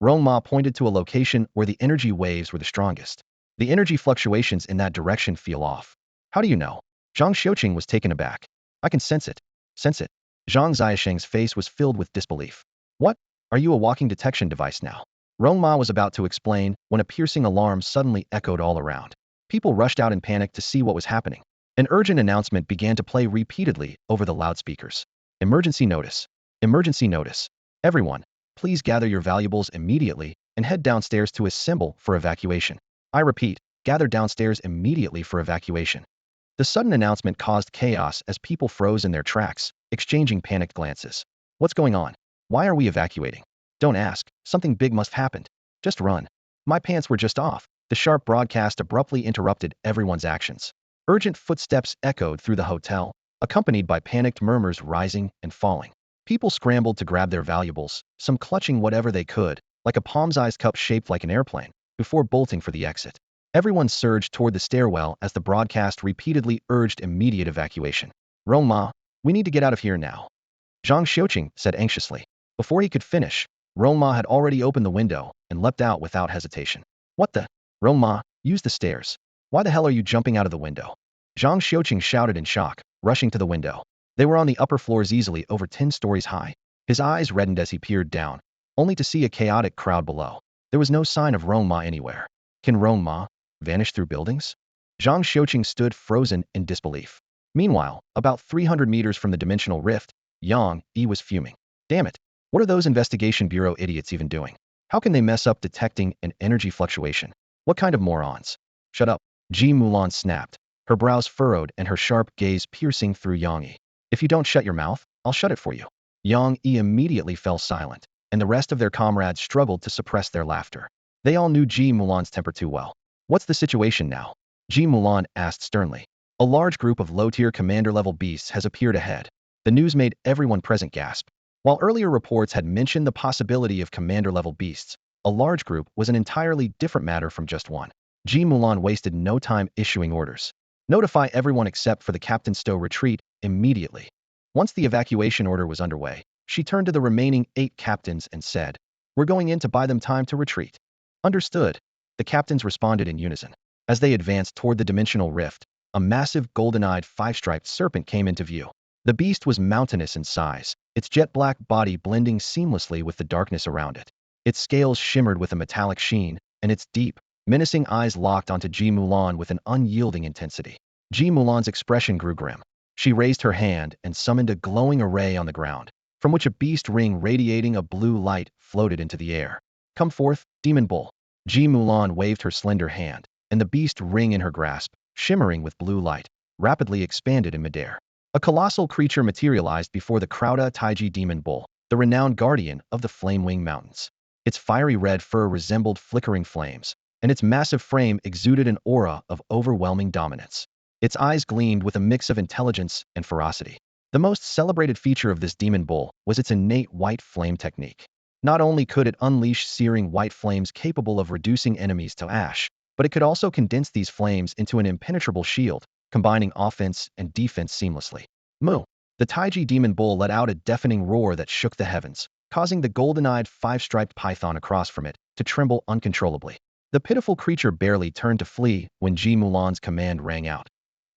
Rong Ma pointed to a location where the energy waves were the strongest. The energy fluctuations in that direction feel off. How do you know? Zhang Xiuqing was taken aback. I can sense it. Sense it. Zhang Xiaosheng's face was filled with disbelief. What? Are you a walking detection device now? Rong Ma was about to explain when a piercing alarm suddenly echoed all around. People rushed out in panic to see what was happening. An urgent announcement began to play repeatedly over the loudspeakers. Emergency notice. Emergency notice. Everyone, please gather your valuables immediately and head downstairs to assemble for evacuation. I repeat, gather downstairs immediately for evacuation. The sudden announcement caused chaos as people froze in their tracks, exchanging panicked glances. What's going on? Why are we evacuating? Don't ask. Something big must have happened. Just run. My pants were just off. The sharp broadcast abruptly interrupted everyone's actions. Urgent footsteps echoed through the hotel, accompanied by panicked murmurs rising and falling. People scrambled to grab their valuables, some clutching whatever they could, like a palm-sized cup shaped like an airplane, before bolting for the exit. Everyone surged toward the stairwell as the broadcast repeatedly urged immediate evacuation. Rong Ma, we need to get out of here now. Zhang Xiuqing said anxiously. Before he could finish, Rong Ma had already opened the window and leapt out without hesitation. What the? Rong Ma, use the stairs. Why the hell are you jumping out of the window? Zhang Xiuqing shouted in shock, rushing to the window. They were on the upper floors easily over 10 stories high. His eyes reddened as he peered down, only to see a chaotic crowd below. There was no sign of Rong Ma anywhere. Can Rong Ma vanish through buildings? Zhang Xiuqing stood frozen in disbelief. Meanwhile, about 300 meters from the dimensional rift, Yang Yi was fuming. Damn it. What are those investigation bureau idiots even doing? How can they mess up detecting an energy fluctuation? What kind of morons? Shut up. Ji Mulan snapped, her brows furrowed and her sharp gaze piercing through Yang Yi. If you don't shut your mouth, I'll shut it for you. Yang Yi immediately fell silent, and the rest of their comrades struggled to suppress their laughter. They all knew Ji Mulan's temper too well. What's the situation now? Ji Mulan asked sternly. A large group of low-tier commander-level beasts has appeared ahead. The news made everyone present gasp. While earlier reports had mentioned the possibility of commander-level beasts, a large group was an entirely different matter from just one. Ji Mulan wasted no time issuing orders. Notify everyone except for the Captain Stowe retreat immediately. Once the evacuation order was underway, she turned to the remaining 8 captains and said, "We're going in to buy them time to retreat." Understood. The captains responded in unison. As they advanced toward the dimensional rift, a massive golden-eyed 5-striped serpent came into view. The beast was mountainous in size, its jet-black body blending seamlessly with the darkness around it. Its scales shimmered with a metallic sheen, and its deep, menacing eyes locked onto Ji Mulan with an unyielding intensity. Ji Mulan's expression grew grim. She raised her hand and summoned a glowing array on the ground, from which a beast ring radiating a blue light floated into the air. "Come forth, demon bull." Ji Mulan waved her slender hand, and the beast ring in her grasp, shimmering with blue light, rapidly expanded in midair. A colossal creature materialized before the Crowda Taiji demon bull, the renowned guardian of the Flamewing Mountains. Its fiery red fur resembled flickering flames, and its massive frame exuded an aura of overwhelming dominance. Its eyes gleamed with a mix of intelligence and ferocity. The most celebrated feature of this demon bull was its innate white flame technique. Not only could it unleash searing white flames capable of reducing enemies to ash, but it could also condense these flames into an impenetrable shield, combining offense and defense seamlessly. Moo! The Taiji demon bull let out a deafening roar that shook the heavens, causing the golden-eyed 5-striped python across from it to tremble uncontrollably. The pitiful creature barely turned to flee when Ji Mulan's command rang out.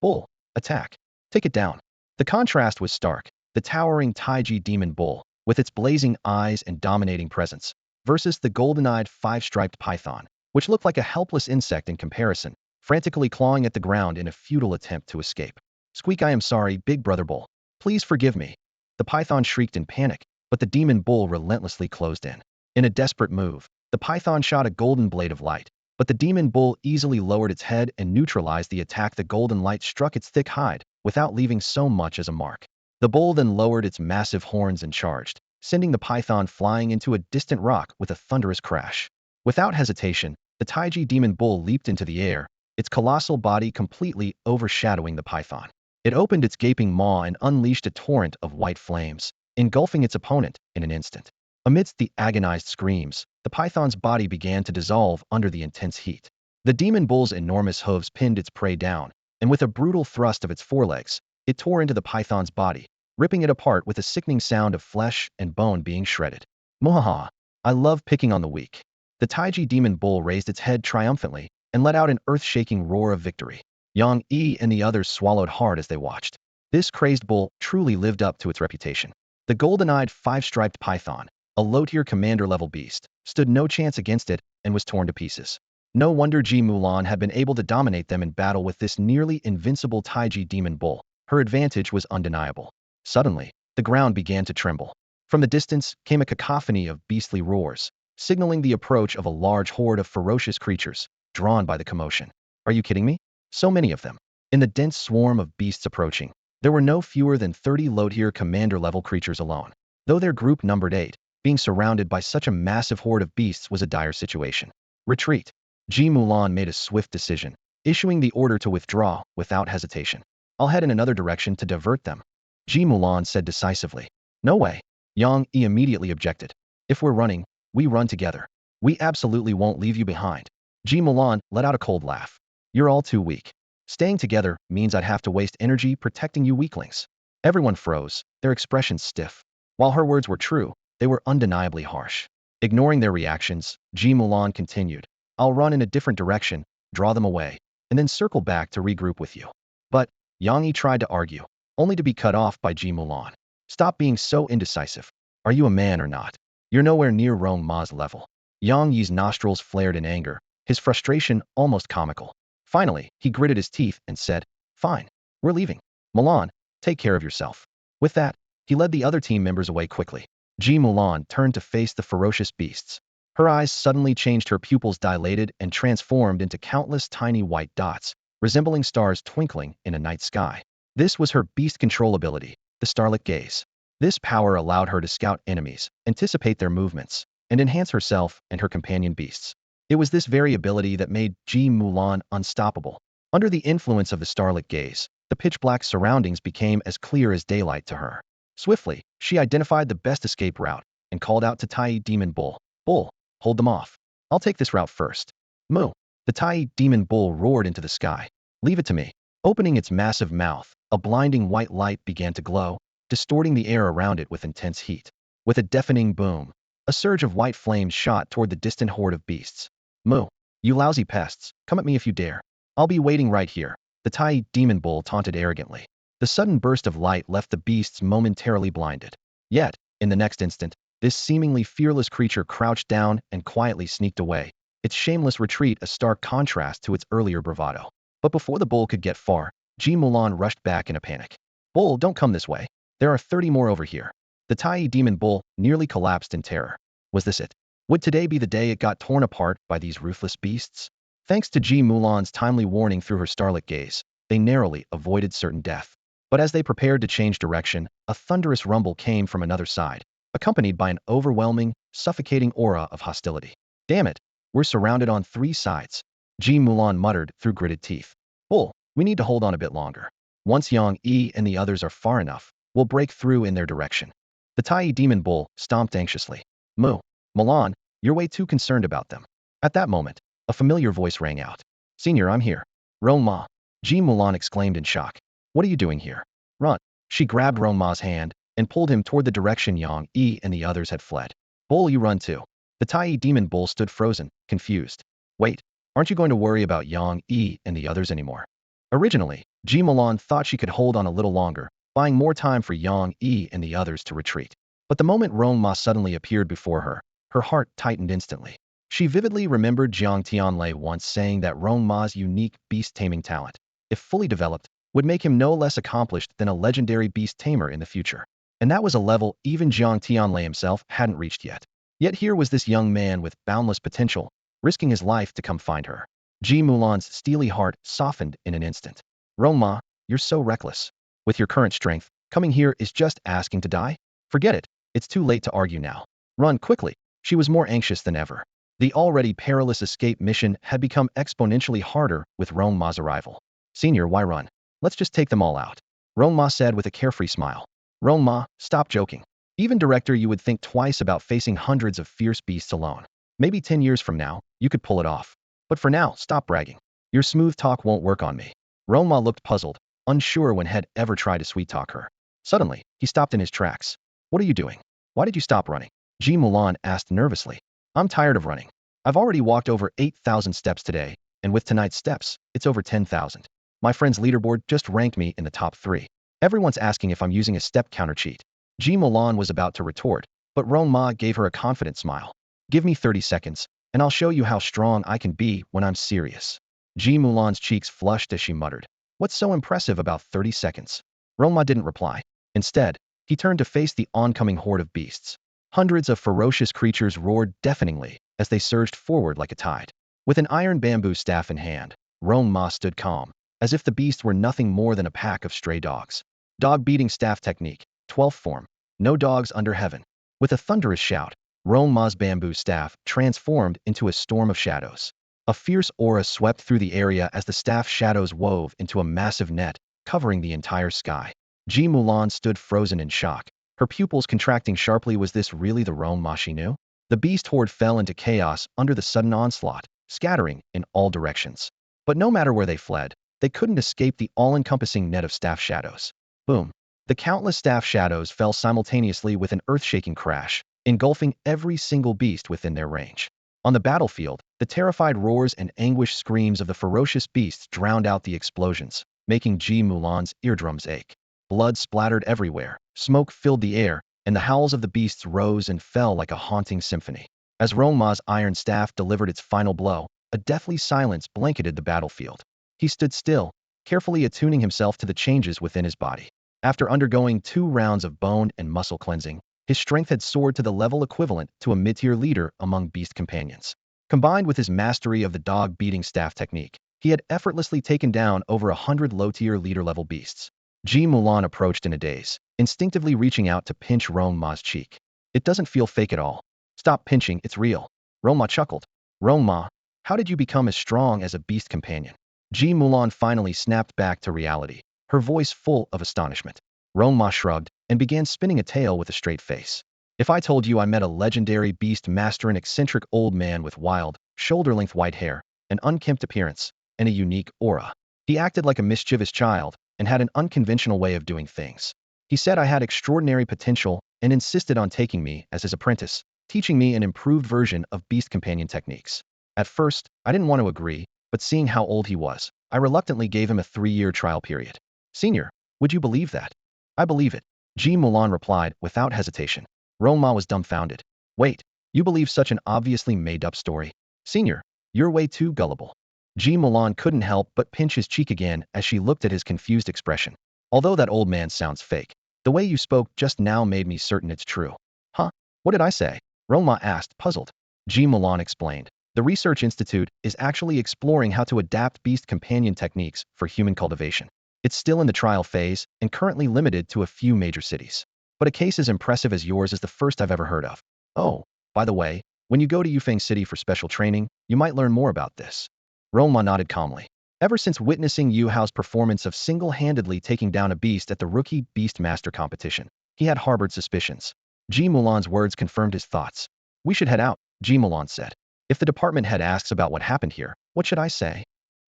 "Bull, attack! Take it down!" The contrast was stark. The towering Taiji demon bull, with its blazing eyes and dominating presence, versus the golden-eyed 5-striped python, which looked like a helpless insect in comparison, frantically clawing at the ground in a futile attempt to escape. "Squeak, I am sorry, big brother bull. Please forgive me." The python shrieked in panic, but the demon bull relentlessly closed in. In a desperate move, the python shot a golden blade of light, but the demon bull easily lowered its head and neutralized the attack. The golden light struck its thick hide, without leaving so much as a mark. The bull then lowered its massive horns and charged, sending the python flying into a distant rock with a thunderous crash. Without hesitation, the Taiji demon bull leaped into the air, its colossal body completely overshadowing the python. It opened its gaping maw and unleashed a torrent of white flames, engulfing its opponent in an instant. Amidst the agonized screams, the python's body began to dissolve under the intense heat. The demon bull's enormous hooves pinned its prey down, and with a brutal thrust of its forelegs, it tore into the python's body, ripping it apart with a sickening sound of flesh and bone being shredded. "Muhaha! I love picking on the weak." The Taiji demon bull raised its head triumphantly and let out an earth-shaking roar of victory. Yang Yi and the others swallowed hard as they watched. This crazed bull truly lived up to its reputation. The golden-eyed 5-striped python, a low-tier commander-level beast, stood no chance against it and was torn to pieces. No wonder Ji Mulan had been able to dominate them in battle with this nearly invincible Taiji demon bull. Her advantage was undeniable. Suddenly, the ground began to tremble. From the distance came a cacophony of beastly roars, signaling the approach of a large horde of ferocious creatures, drawn by the commotion. Are you kidding me? So many of them. In the dense swarm of beasts approaching, there were no fewer than 30 low-tier commander-level creatures alone. Though their group numbered 8, being surrounded by such a massive horde of beasts was a dire situation. "Retreat." Ji Mulan made a swift decision, issuing the order to withdraw without hesitation. "I'll head in another direction to divert them," Ji Mulan said decisively. "No way." Yang Yi immediately objected. "If we're running, we run together. We absolutely won't leave you behind." Ji Mulan let out a cold laugh. "You're all too weak. Staying together means I'd have to waste energy protecting you weaklings." Everyone froze, their expressions stiff. While her words were true, they were undeniably harsh. Ignoring their reactions, Ji Mulan continued, "I'll run in a different direction, draw them away, and then circle back to regroup with you." But Yang Yi tried to argue, only to be cut off by Ji Mulan. "Stop being so indecisive. Are you a man or not? You're nowhere near Rong Ma's level." Yang Yi's nostrils flared in anger, his frustration almost comical. Finally, he gritted his teeth and said, "Fine, we're leaving. Mulan, take care of yourself." With that, he led the other team members away quickly. Ji Mulan turned to face the ferocious beasts. Her eyes suddenly changed, her pupils dilated and transformed into countless tiny white dots, resembling stars twinkling in a night sky. This was her beast control ability, the Starlit Gaze. This power allowed her to scout enemies, anticipate their movements, and enhance herself and her companion beasts. It was this very ability that made Ji Mulan unstoppable. Under the influence of the starlit gaze, the pitch-black surroundings became as clear as daylight to her. Swiftly, she identified the best escape route and called out to Tai Demon Bull. Bull, hold them off. I'll take this route first. Moo. The Tai Demon Bull roared into the sky. Leave it to me. Opening its massive mouth, a blinding white light began to glow, distorting the air around it with intense heat. With a deafening boom, a surge of white flames shot toward the distant horde of beasts. Moo. You lousy pests, come at me if you dare. I'll be waiting right here, the Tai Demon Bull taunted arrogantly. The sudden burst of light left the beasts momentarily blinded. Yet, in the next instant, this seemingly fearless creature crouched down and quietly sneaked away, its shameless retreat a stark contrast to its earlier bravado. But before the bull could get far, Ji Mulan rushed back in a panic. Bull, don't come this way. There are 30 more over here. The Tai Demon Bull nearly collapsed in terror. Was this it? Would today be the day it got torn apart by these ruthless beasts? Thanks to Ji Mulan's timely warning through her starlit gaze, they narrowly avoided certain death. But as they prepared to change direction, a thunderous rumble came from another side, accompanied by an overwhelming, suffocating aura of hostility. Damn it, we're surrounded on 3 sides. Ji Mulan muttered through gritted teeth. Bull, we need to hold on a bit longer. Once Yang Yi and the others are far enough, we'll break through in their direction. The Tai Demon Bull stomped anxiously. Moo. Mulan, you're way too concerned about them. At that moment, a familiar voice rang out. Senior, I'm here. Rong Ma. Ji Mulan exclaimed in shock. What are you doing here? Run. She grabbed Rong Ma's hand and pulled him toward the direction Yang Yi and the others had fled. Bull, you run too. The Tai Demon Bull stood frozen, confused. Wait, aren't you going to worry about Yang Yi and the others anymore? Originally, Ji Mulan thought she could hold on a little longer, buying more time for Yang Yi and the others to retreat. But the moment Rong Ma suddenly appeared before her, her heart tightened instantly. She vividly remembered Jiang Tianlei once saying that Rong Ma's unique beast-taming talent, if fully developed, would make him no less accomplished than a legendary beast-tamer in the future. And that was a level even Jiang Tianlei himself hadn't reached yet. Yet here was this young man with boundless potential, risking his life to come find her. Ji Mulan's steely heart softened in an instant. Rong Ma, you're so reckless. With your current strength, coming here is just asking to die? Forget it, it's too late to argue now. Run quickly. She was more anxious than ever. The already perilous escape mission had become exponentially harder with Rong Ma's arrival. Senior, why run? Let's just take them all out. Rong Ma said with a carefree smile. Rong Ma, stop joking. Even director, you would think twice about facing hundreds of fierce beasts alone. Maybe 10 years from now, you could pull it off. But for now, stop bragging. Your smooth talk won't work on me. Rong Ma looked puzzled, unsure when had ever tried to sweet-talk her. Suddenly, he stopped in his tracks. What are you doing? Why did you stop running? Ji Mulan asked nervously. I'm tired of running. I've already walked over 8,000 steps today, and with tonight's steps, it's over 10,000. My friend's leaderboard just ranked me in the top 3. Everyone's asking if I'm using a step counter cheat. Ji Mulan was about to retort, but Rong Ma gave her a confident smile. Give me 30 seconds, and I'll show you how strong I can be when I'm serious. Ji Mulan's cheeks flushed as she muttered. What's so impressive about 30 seconds? Rong Ma didn't reply. Instead, he turned to face the oncoming horde of beasts. Hundreds of ferocious creatures roared deafeningly as they surged forward like a tide. With an iron bamboo staff in hand, Rong Ma stood calm, as if the beasts were nothing more than a pack of stray dogs. Dog beating staff technique, 12th form. No dogs under heaven. With a thunderous shout, Rong Ma's bamboo staff transformed into a storm of shadows. A fierce aura swept through the area as the staff shadows wove into a massive net, covering the entire sky. Ji Mulan stood frozen in shock, her pupils contracting sharply. Was this really the Rong Ma she knew? The beast horde fell into chaos under the sudden onslaught, scattering in all directions. But no matter where they fled, they couldn't escape the all-encompassing net of staff shadows. Boom. The countless staff shadows fell simultaneously with an earth-shaking crash, engulfing every single beast within their range. On the battlefield, the terrified roars and anguished screams of the ferocious beasts drowned out the explosions, making Ji Mulan's eardrums ache. Blood splattered everywhere, smoke filled the air, and the howls of the beasts rose and fell like a haunting symphony. As Rong Ma's iron staff delivered its final blow, a deathly silence blanketed the battlefield. He stood still, carefully attuning himself to the changes within his body. After undergoing 2 rounds of bone and muscle cleansing, his strength had soared to the level equivalent to a mid-tier leader among beast companions. Combined with his mastery of the dog-beating staff technique, he had effortlessly taken down over 100 low-tier leader-level beasts. Ji Mulan approached in a daze, instinctively reaching out to pinch Rong Ma's cheek. It doesn't feel fake at all. Stop pinching, it's real. Rong Ma chuckled. Rong Ma, how did you become as strong as a beast companion? Ji Mulan finally snapped back to reality, her voice full of astonishment. Rong Ma shrugged and began spinning a tale with a straight face. If I told you I met a legendary beast master, an eccentric old man with wild, shoulder-length white hair, an unkempt appearance, and a unique aura. He acted like a mischievous child and had an unconventional way of doing things. He said I had extraordinary potential and insisted on taking me as his apprentice, teaching me an improved version of beast companion techniques. At first, I didn't want to agree, but seeing how old he was, I reluctantly gave him a 3-year trial period. Senior, would you believe that? I believe it, Ji Mulan replied without hesitation. Rong Ma was dumbfounded. Wait, you believe such an obviously made-up story? Senior, you're way too gullible. Ji Mulan couldn't help but pinch his cheek again as she looked at his confused expression. Although that old man sounds fake, the way you spoke just now made me certain it's true. Huh? What did I say? Rong Ma asked, puzzled. Ji Mulan explained. The Research Institute is actually exploring how to adapt beast companion techniques for human cultivation. It's still in the trial phase and currently limited to a few major cities. But a case as impressive as yours is the first I've ever heard of. Oh, by the way, when you go to Yufeng City for special training, you might learn more about this. Rong Ma nodded calmly. Ever since witnessing Yu Hao's performance of single-handedly taking down a beast at the Rookie Beast Master competition, he had harbored suspicions. Ji Mulan's words confirmed his thoughts. We should head out, Ji Mulan said. If the department head asks about what happened here, what should I say?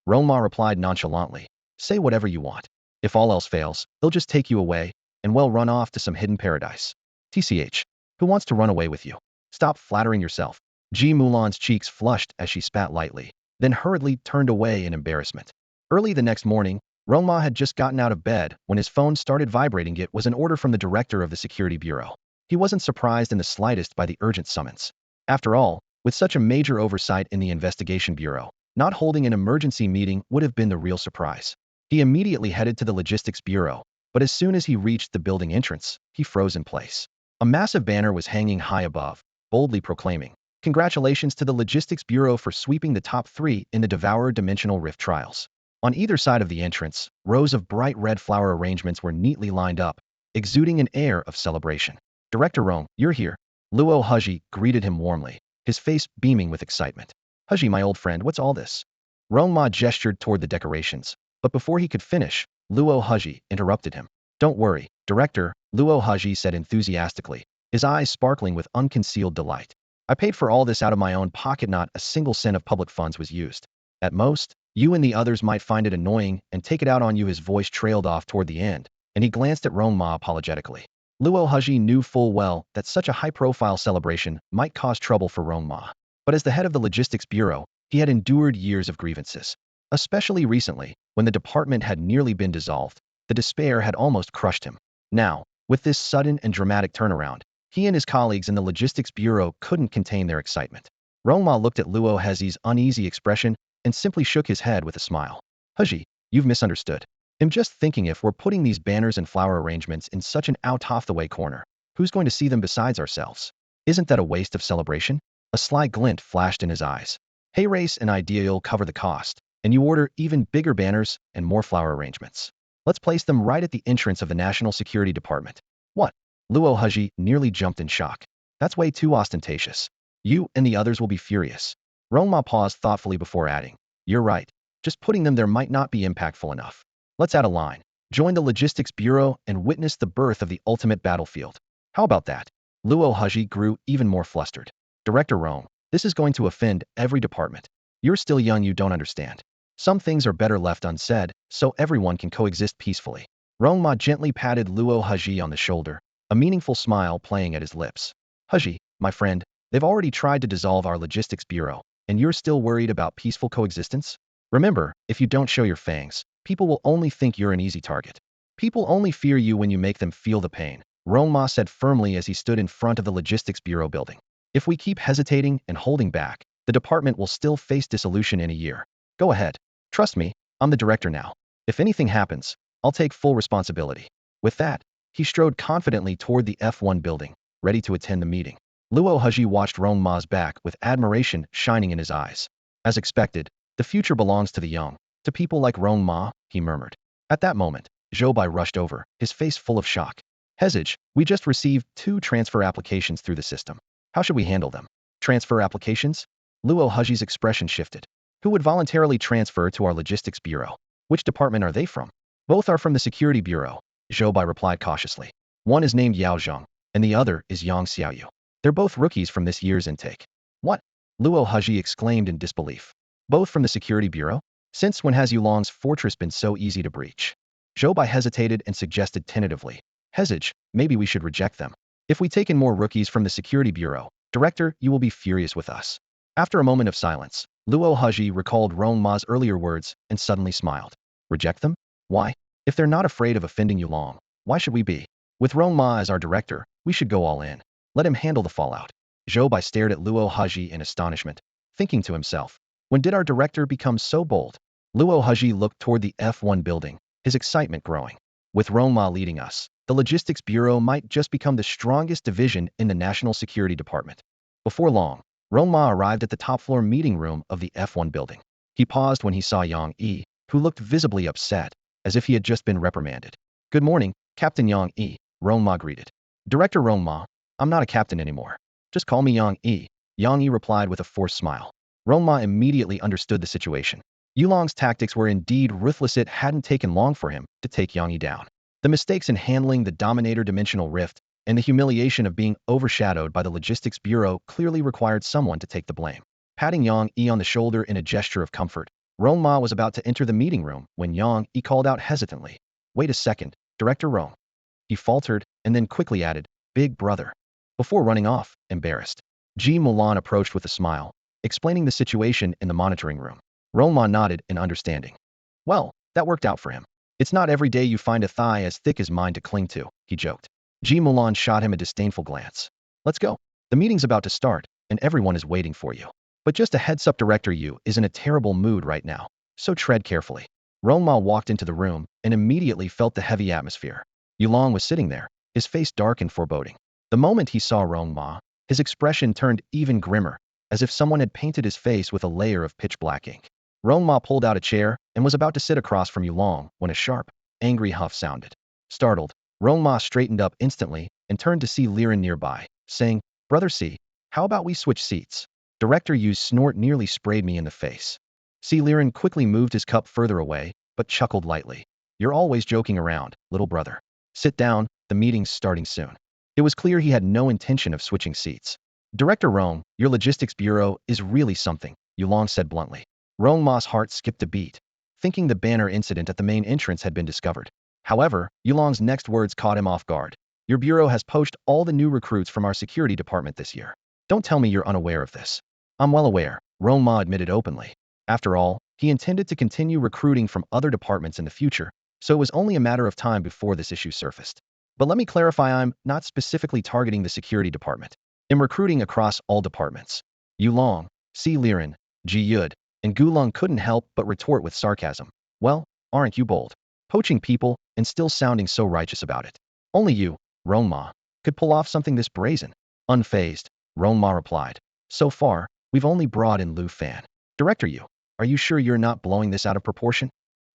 Rong Ma replied nonchalantly. Say whatever you want. If all else fails, they'll just take you away and well run off to some hidden paradise. TCH. Who wants to run away with you? Stop flattering yourself. Ji Mulan's cheeks flushed as she spat lightly, then hurriedly turned away in embarrassment. Early the next morning, Rong Ma had just gotten out of bed when his phone started vibrating. It was an order from the director of the Security Bureau. He wasn't surprised in the slightest by the urgent summons. After all, with such a major oversight in the Investigation Bureau, not holding an emergency meeting would have been the real surprise. He immediately headed to the Logistics Bureau, but as soon as he reached the building entrance, he froze in place. A massive banner was hanging high above, boldly proclaiming, "Congratulations to the Logistics Bureau for sweeping the top 3 in the Devourer Dimensional Rift trials." On either side of the entrance, rows of bright red flower arrangements were neatly lined up, exuding an air of celebration. Director Rong, you're here. Luo Huji greeted him warmly, his face beaming with excitement. Huji, my old friend, what's all this? Rong Ma gestured toward the decorations, but before he could finish, Luo Huji interrupted him. Don't worry, Director, Luo Huji said enthusiastically, his eyes sparkling with unconcealed delight. I paid for all this out of my own pocket. Not a single cent of public funds was used. At most, you and the others might find it annoying and take it out on you. His voice trailed off toward the end, and he glanced at Rong Ma apologetically. Luo Huji knew full well that such a high-profile celebration might cause trouble for Rong Ma. But as the head of the Logistics Bureau, he had endured years of grievances. Especially recently, when the department had nearly been dissolved, the despair had almost crushed him. Now, with this sudden and dramatic turnaround, he and his colleagues in the Logistics Bureau couldn't contain their excitement. Rong Ma looked at Luo Huji's uneasy expression and simply shook his head with a smile. Huji, you've misunderstood. I'm just thinking, if we're putting these banners and flower arrangements in such an out-of-the-way corner, who's going to see them besides ourselves? Isn't that a waste of celebration? A sly glint flashed in his eyes. Hey, race an idea, you'll cover the cost, and you order even bigger banners and more flower arrangements. Let's place them right at the entrance of the National Security Department. What? Luo Huji nearly jumped in shock. That's way too ostentatious. You and the others will be furious. Rong Ma paused thoughtfully before adding, you're right. Just putting them there might not be impactful enough. Let's add a line. Join the Logistics Bureau and witness the birth of the ultimate battlefield. How about that? Luo Huji grew even more flustered. Director Rong, this is going to offend every department. You're still young, you don't understand. Some things are better left unsaid, so everyone can coexist peacefully. Rong Ma gently patted Luo Huji on the shoulder, a meaningful smile playing at his lips. Huji, my friend, they've already tried to dissolve our Logistics Bureau, and you're still worried about peaceful coexistence? Remember, if you don't show your fangs, people will only think you're an easy target. People only fear you when you make them feel the pain, Rong Ma said firmly as he stood in front of the Logistics Bureau building. If we keep hesitating and holding back, the department will still face dissolution in a year. Go ahead. Trust me, I'm the director now. If anything happens, I'll take full responsibility. With that, he strode confidently toward the F1 building, ready to attend the meeting. Luo Huji watched Rong Ma's back with admiration shining in his eyes. As expected, the future belongs to the young, to people like Rong Ma, he murmured. At that moment, Zhou Bai rushed over, his face full of shock. Hezage, we just received 2 transfer applications through the system. How should we handle them? Transfer applications? Luo Heji's expression shifted. Who would voluntarily transfer to our logistics bureau? Which department are they from? Both are from the security bureau, Zhou Bai replied cautiously. One is named Yao Zheng, and the other is Yang Xiaoyu. They're both rookies from this year's intake. What? Luo Heji exclaimed in disbelief. Both from the security bureau? Since when has Yulong's fortress been so easy to breach? Zhou Bai hesitated and suggested tentatively. Hezage, maybe we should reject them. If we take in more rookies from the security bureau, Director, you will be furious with us. After a moment of silence, Luo Heji recalled Rong Ma's earlier words and suddenly smiled. Reject them? Why? If they're not afraid of offending Yulong, why should we be? With Rong Ma as our director, we should go all in. Let him handle the fallout. Zhou Bai stared at Luo Heji in astonishment, thinking to himself, when did our director become so bold? Luo Heji looked toward the F1 building, his excitement growing. With Rong Ma leading us, the Logistics Bureau might just become the strongest division in the National Security Department. Before long, Rong Ma arrived at the top-floor meeting room of the F1 building. He paused when he saw Yang Yi, who looked visibly upset, as if he had just been reprimanded. Good morning, Captain Yang Yi, Rong Ma greeted. Director Rong Ma, I'm not a captain anymore. Just call me Yang Yi, Yang Yi replied with a forced smile. Rong Ma immediately understood the situation. Yulong's tactics were indeed ruthless. It hadn't taken long for him to take Yang Yi down. The mistakes in handling the Dominator Dimensional Rift and the humiliation of being overshadowed by the Logistics Bureau clearly required someone to take the blame. Patting Yang Yi on the shoulder in a gesture of comfort, Rong Ma was about to enter the meeting room when Yang Yi called out hesitantly. Wait a second, Director Rong. He faltered and then quickly added, Big brother. Before running off, embarrassed. Ji Mulan approached with a smile, explaining the situation in the monitoring room. Rong Ma nodded in understanding. Well, that worked out for him. It's not every day you find a thigh as thick as mine to cling to, he joked. Ji Mulan shot him a disdainful glance. Let's go. The meeting's about to start, and everyone is waiting for you. But just a heads up, Director Yu is in a terrible mood right now, so tread carefully. Rong Ma walked into the room and immediately felt the heavy atmosphere. Yulong was sitting there, his face dark and foreboding. The moment he saw Rong Ma, his expression turned even grimmer, as if someone had painted his face with a layer of pitch-black ink. Rong Ma pulled out a chair and was about to sit across from Yulong when a sharp, angry huff sounded. Startled, Rong Ma straightened up instantly and turned to see Liren nearby, saying, Brother C, how about we switch seats? Director Yu's snort nearly sprayed me in the face. C. Liren quickly moved his cup further away, but chuckled lightly. You're always joking around, little brother. Sit down, the meeting's starting soon. It was clear he had no intention of switching seats. Director Rong, your logistics bureau is really something, Yulong said bluntly. Rong Ma's heart skipped a beat, thinking the banner incident at the main entrance had been discovered. However, Yulong's next words caught him off guard. Your bureau has poached all the new recruits from our security department this year. Don't tell me you're unaware of this. I'm well aware, Rong Ma admitted openly. After all, he intended to continue recruiting from other departments in the future, so it was only a matter of time before this issue surfaced. But let me clarify, I'm not specifically targeting the security department. I'm recruiting across all departments. Yulong, C. Liren, Ji Yud, and Gulong couldn't help but retort with sarcasm. Well, aren't you bold? Poaching people and still sounding so righteous about it. Only you, Rong Ma, could pull off something this brazen. Unfazed, Rong Ma replied. So far, we've only brought in Lu Fan. Director Yu, are you sure you're not blowing this out of proportion?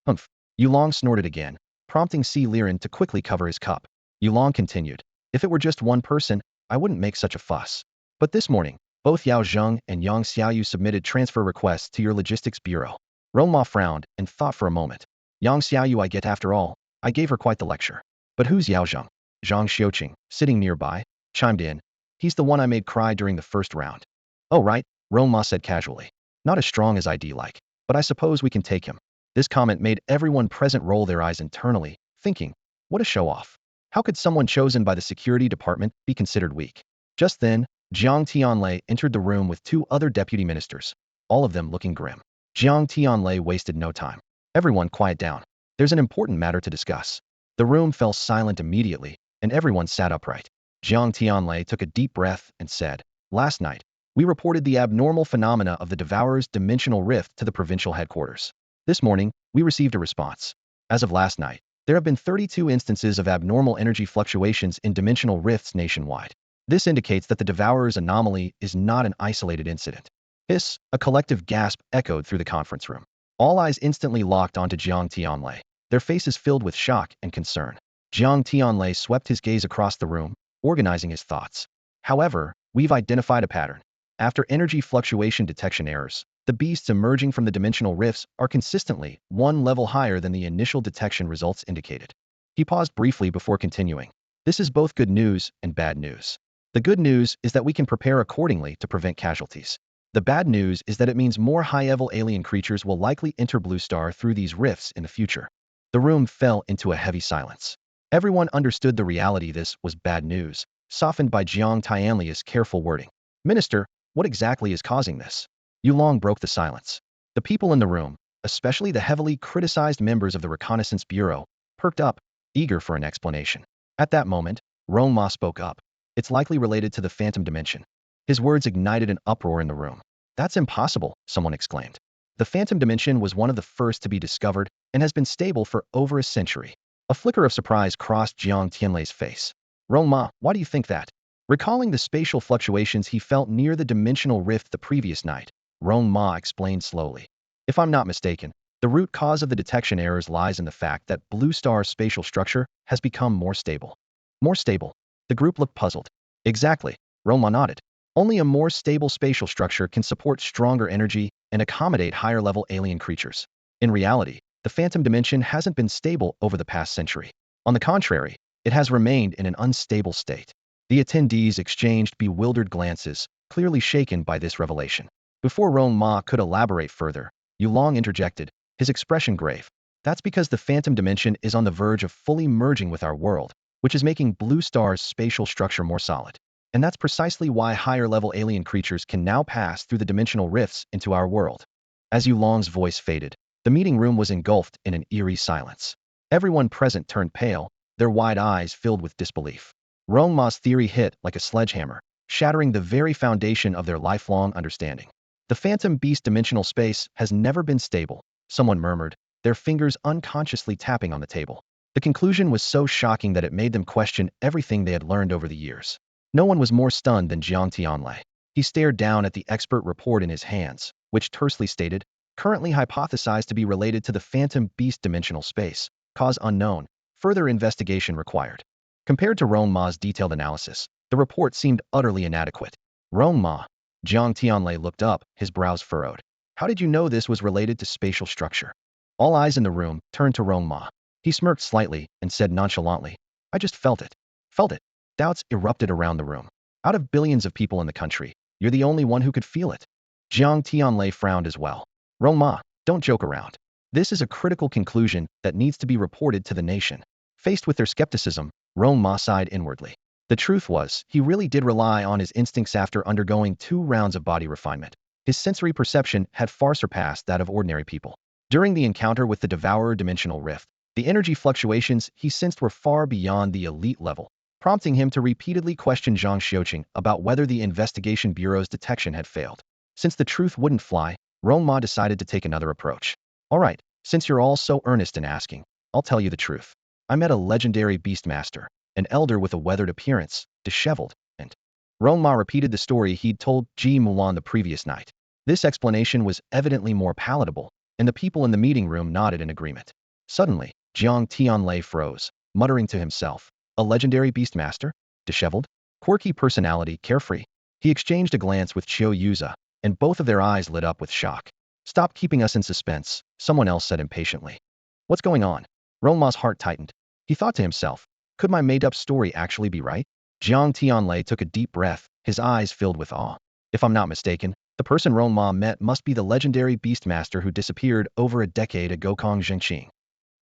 Humph. Yulong snorted again, prompting C. Liren to quickly cover his cup. Yulong continued. If it were just one person, I wouldn't make such a fuss. But this morning, both Yao Zheng and Yang Xiaoyu submitted transfer requests to your logistics bureau. Rong Ma frowned and thought for a moment. Yang Xiaoyu I get, after all, I gave her quite the lecture. But who's Yao Zheng? Zhang Xiuqing, sitting nearby, chimed in. He's the one I made cry during the first round. Oh right, Rong Ma said casually. Not as strong as I'd like, but I suppose we can take him. This comment made everyone present roll their eyes internally, thinking, what a show-off. How could someone chosen by the security department be considered weak? Just then, Jiang Tianlei entered the room with 2 other deputy ministers, all of them looking grim. Jiang Tianlei wasted no time. Everyone quiet down. There's an important matter to discuss. The room fell silent immediately, and everyone sat upright. Jiang Tianlei took a deep breath and said, Last night, we reported the abnormal phenomena of the Devourer's dimensional rift to the provincial headquarters. This morning, we received a response. As of last night, there have been 32 instances of abnormal energy fluctuations in dimensional rifts nationwide. This indicates that the Devourer's anomaly is not an isolated incident. Hiss, a collective gasp echoed through the conference room. All eyes instantly locked onto Jiang Tianlei. their faces filled with shock and concern. Jiang Tianlei swept his gaze across the room, organizing his thoughts. However, we've identified a pattern. After energy fluctuation detection errors, the beasts emerging from the dimensional rifts are consistently one level higher than the initial detection results indicated. He paused briefly before continuing. This is both good news and bad news. The good news is that we can prepare accordingly to prevent casualties. The bad news is that it means more high-level alien creatures will likely enter Blue Star through these rifts in the future. The room fell into a heavy silence. Everyone understood the reality this was bad news, softened by Jiang Tianlei's careful wording. Minister, what exactly is causing this? Yulong broke the silence. The people in the room, especially the heavily criticized members of the Reconnaissance Bureau, perked up, eager for an explanation. At that moment, Rong Ma spoke up. It's likely related to the phantom dimension. His words ignited an uproar in the room. That's impossible, someone exclaimed. The phantom dimension was one of the first to be discovered and has been stable for over a century. A flicker of surprise crossed Jiang Tianlei's face. Rong Ma, why do you think that? Recalling the spatial fluctuations he felt near the dimensional rift the previous night, Rong Ma explained slowly. If I'm not mistaken, the root cause of the detection errors lies in the fact that Blue Star's spatial structure has become more stable. More stable? The group looked puzzled. Exactly, Rong Ma nodded. Only a more stable spatial structure can support stronger energy and accommodate higher-level alien creatures. In reality, the phantom dimension hasn't been stable over the past century. On the contrary, it has remained in an unstable state. The attendees exchanged bewildered glances, clearly shaken by this revelation. Before Rong Ma could elaborate further, Yulong interjected, his expression grave. That's because the phantom dimension is on the verge of fully merging with our world, which is making Blue Star's spatial structure more solid. And that's precisely why higher-level alien creatures can now pass through the dimensional rifts into our world. As Yulong's voice faded, the meeting room was engulfed in an eerie silence. Everyone present turned pale, their wide eyes filled with disbelief. Rong Ma's theory hit like a sledgehammer, shattering the very foundation of their lifelong understanding. The phantom beast dimensional space has never been stable, someone murmured, their fingers unconsciously tapping on the table. The conclusion was so shocking that it made them question everything they had learned over the years. No one was more stunned than Jiang Tianlei. He stared down at the expert report in his hands, which tersely stated, currently hypothesized to be related to the phantom beast dimensional space, cause unknown, further investigation required. Compared to Rong Ma's detailed analysis, the report seemed utterly inadequate. Rong Ma. Jiang Tianlei looked up, his brows furrowed. How did you know this was related to spatial structure? All eyes in the room turned to Rong Ma. He smirked slightly and said nonchalantly, I just felt it. Felt it. Doubts erupted around the room. Out of billions of people in the country, you're the only one who could feel it. Jiang Tianlei frowned as well. Rong Ma, don't joke around. This is a critical conclusion that needs to be reported to the nation. Faced with their skepticism, Rong Ma sighed inwardly. The truth was, he really did rely on his instincts after undergoing 2 rounds of body refinement. His sensory perception had far surpassed that of ordinary people. During the encounter with the Devourer dimensional rift, the energy fluctuations he sensed were far beyond the elite level, prompting him to repeatedly question Zhang Xiuqing about whether the investigation bureau's detection had failed. Since the truth wouldn't fly, Rong Ma decided to take another approach. All right, since you're all so earnest in asking, I'll tell you the truth. I met a legendary beastmaster, an elder with a weathered appearance, disheveled, and Rong Ma repeated the story he'd told Ji Mulan the previous night. This explanation was evidently more palatable, and the people in the meeting room nodded in agreement. Suddenly, Jiang Tianlei froze, muttering to himself, a legendary beastmaster? Disheveled? Quirky personality, carefree? He exchanged a glance with Qiu Yuza, and both of their eyes lit up with shock. Stop keeping us in suspense, someone else said impatiently. What's going on? Rong Ma's heart tightened. He thought to himself, could my made-up story actually be right? Jiang Tianlei took a deep breath, his eyes filled with awe. If I'm not mistaken, the person Rong Ma met must be the legendary beastmaster who disappeared over a decade ago, Kong Jingqing.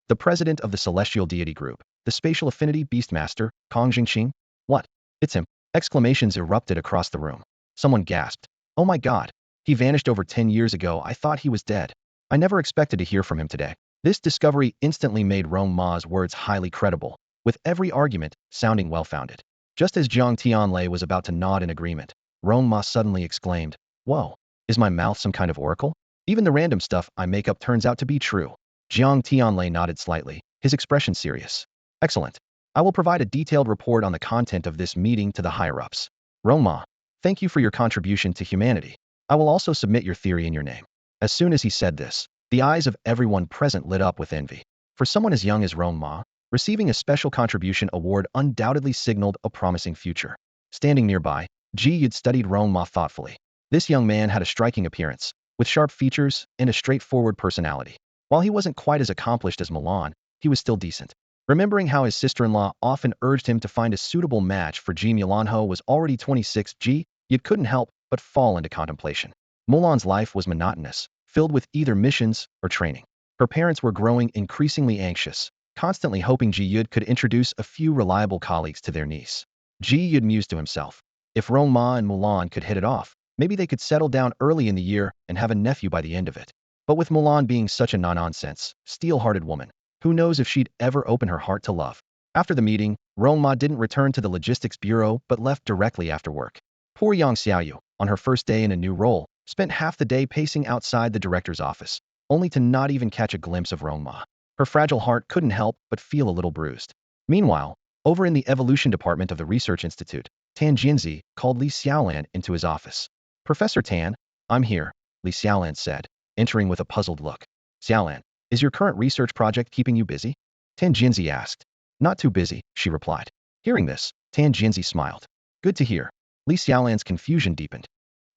The president of the Celestial Deity Group, the Spatial Affinity Beastmaster, Kong Jingqing? What? It's him. Exclamations erupted across the room. Someone gasped. Oh my god. He vanished over 10 years ago. I thought he was dead. I never expected to hear from him today. This discovery instantly made Rong Ma's words highly credible, with every argument sounding well-founded. Just as Jiang Tianlei was about to nod in agreement, Rong Ma suddenly exclaimed, Whoa, is my mouth some kind of oracle? Even the random stuff I make up turns out to be true. Jiang Tianlei nodded slightly, his expression serious. Excellent. I will provide a detailed report on the content of this meeting to the higher-ups. Rong Ma, thank you for your contribution to humanity. I will also submit your theory in your name. As soon as he said this, the eyes of everyone present lit up with envy. For someone as young as Rong Ma, receiving a special contribution award undoubtedly signaled a promising future. Standing nearby, Ji had studied Rong Ma thoughtfully. This young man had a striking appearance, with sharp features and a straightforward personality. While he wasn't quite as accomplished as Milan, he was still decent. Remembering how his sister-in-law often urged him to find a suitable match for Ji Mulanho was already 26, Ji Yid couldn't help but fall into contemplation. Mulan's life was monotonous, filled with either missions or training. Her parents were growing increasingly anxious, constantly hoping Ji Yud could introduce a few reliable colleagues to their niece. Ji Yud mused to himself. If Rong Ma and Mulan could hit it off, maybe they could settle down early in the year and have a nephew by the end of it. But with Mulan being such a no-nonsense, steel-hearted woman, who knows if she'd ever open her heart to love? After the meeting, Rong Ma didn't return to the logistics bureau but left directly after work. Poor Yang Xiaoyu, on her first day in a new role, spent half the day pacing outside the director's office, only to not even catch a glimpse of Rong Ma. Her fragile heart couldn't help but feel a little bruised. Meanwhile, over in the evolution department of the research institute, Tan Jianzi called Li Xiaolan into his office. Professor Tan, I'm here, Li Xiaolan said, entering with a puzzled look. Xiaolan, is your current research project keeping you busy? Tan Jianzi asked. Not too busy, she replied. Hearing this, Tan Jianzi smiled. Good to hear. Li Xiaolan's confusion deepened.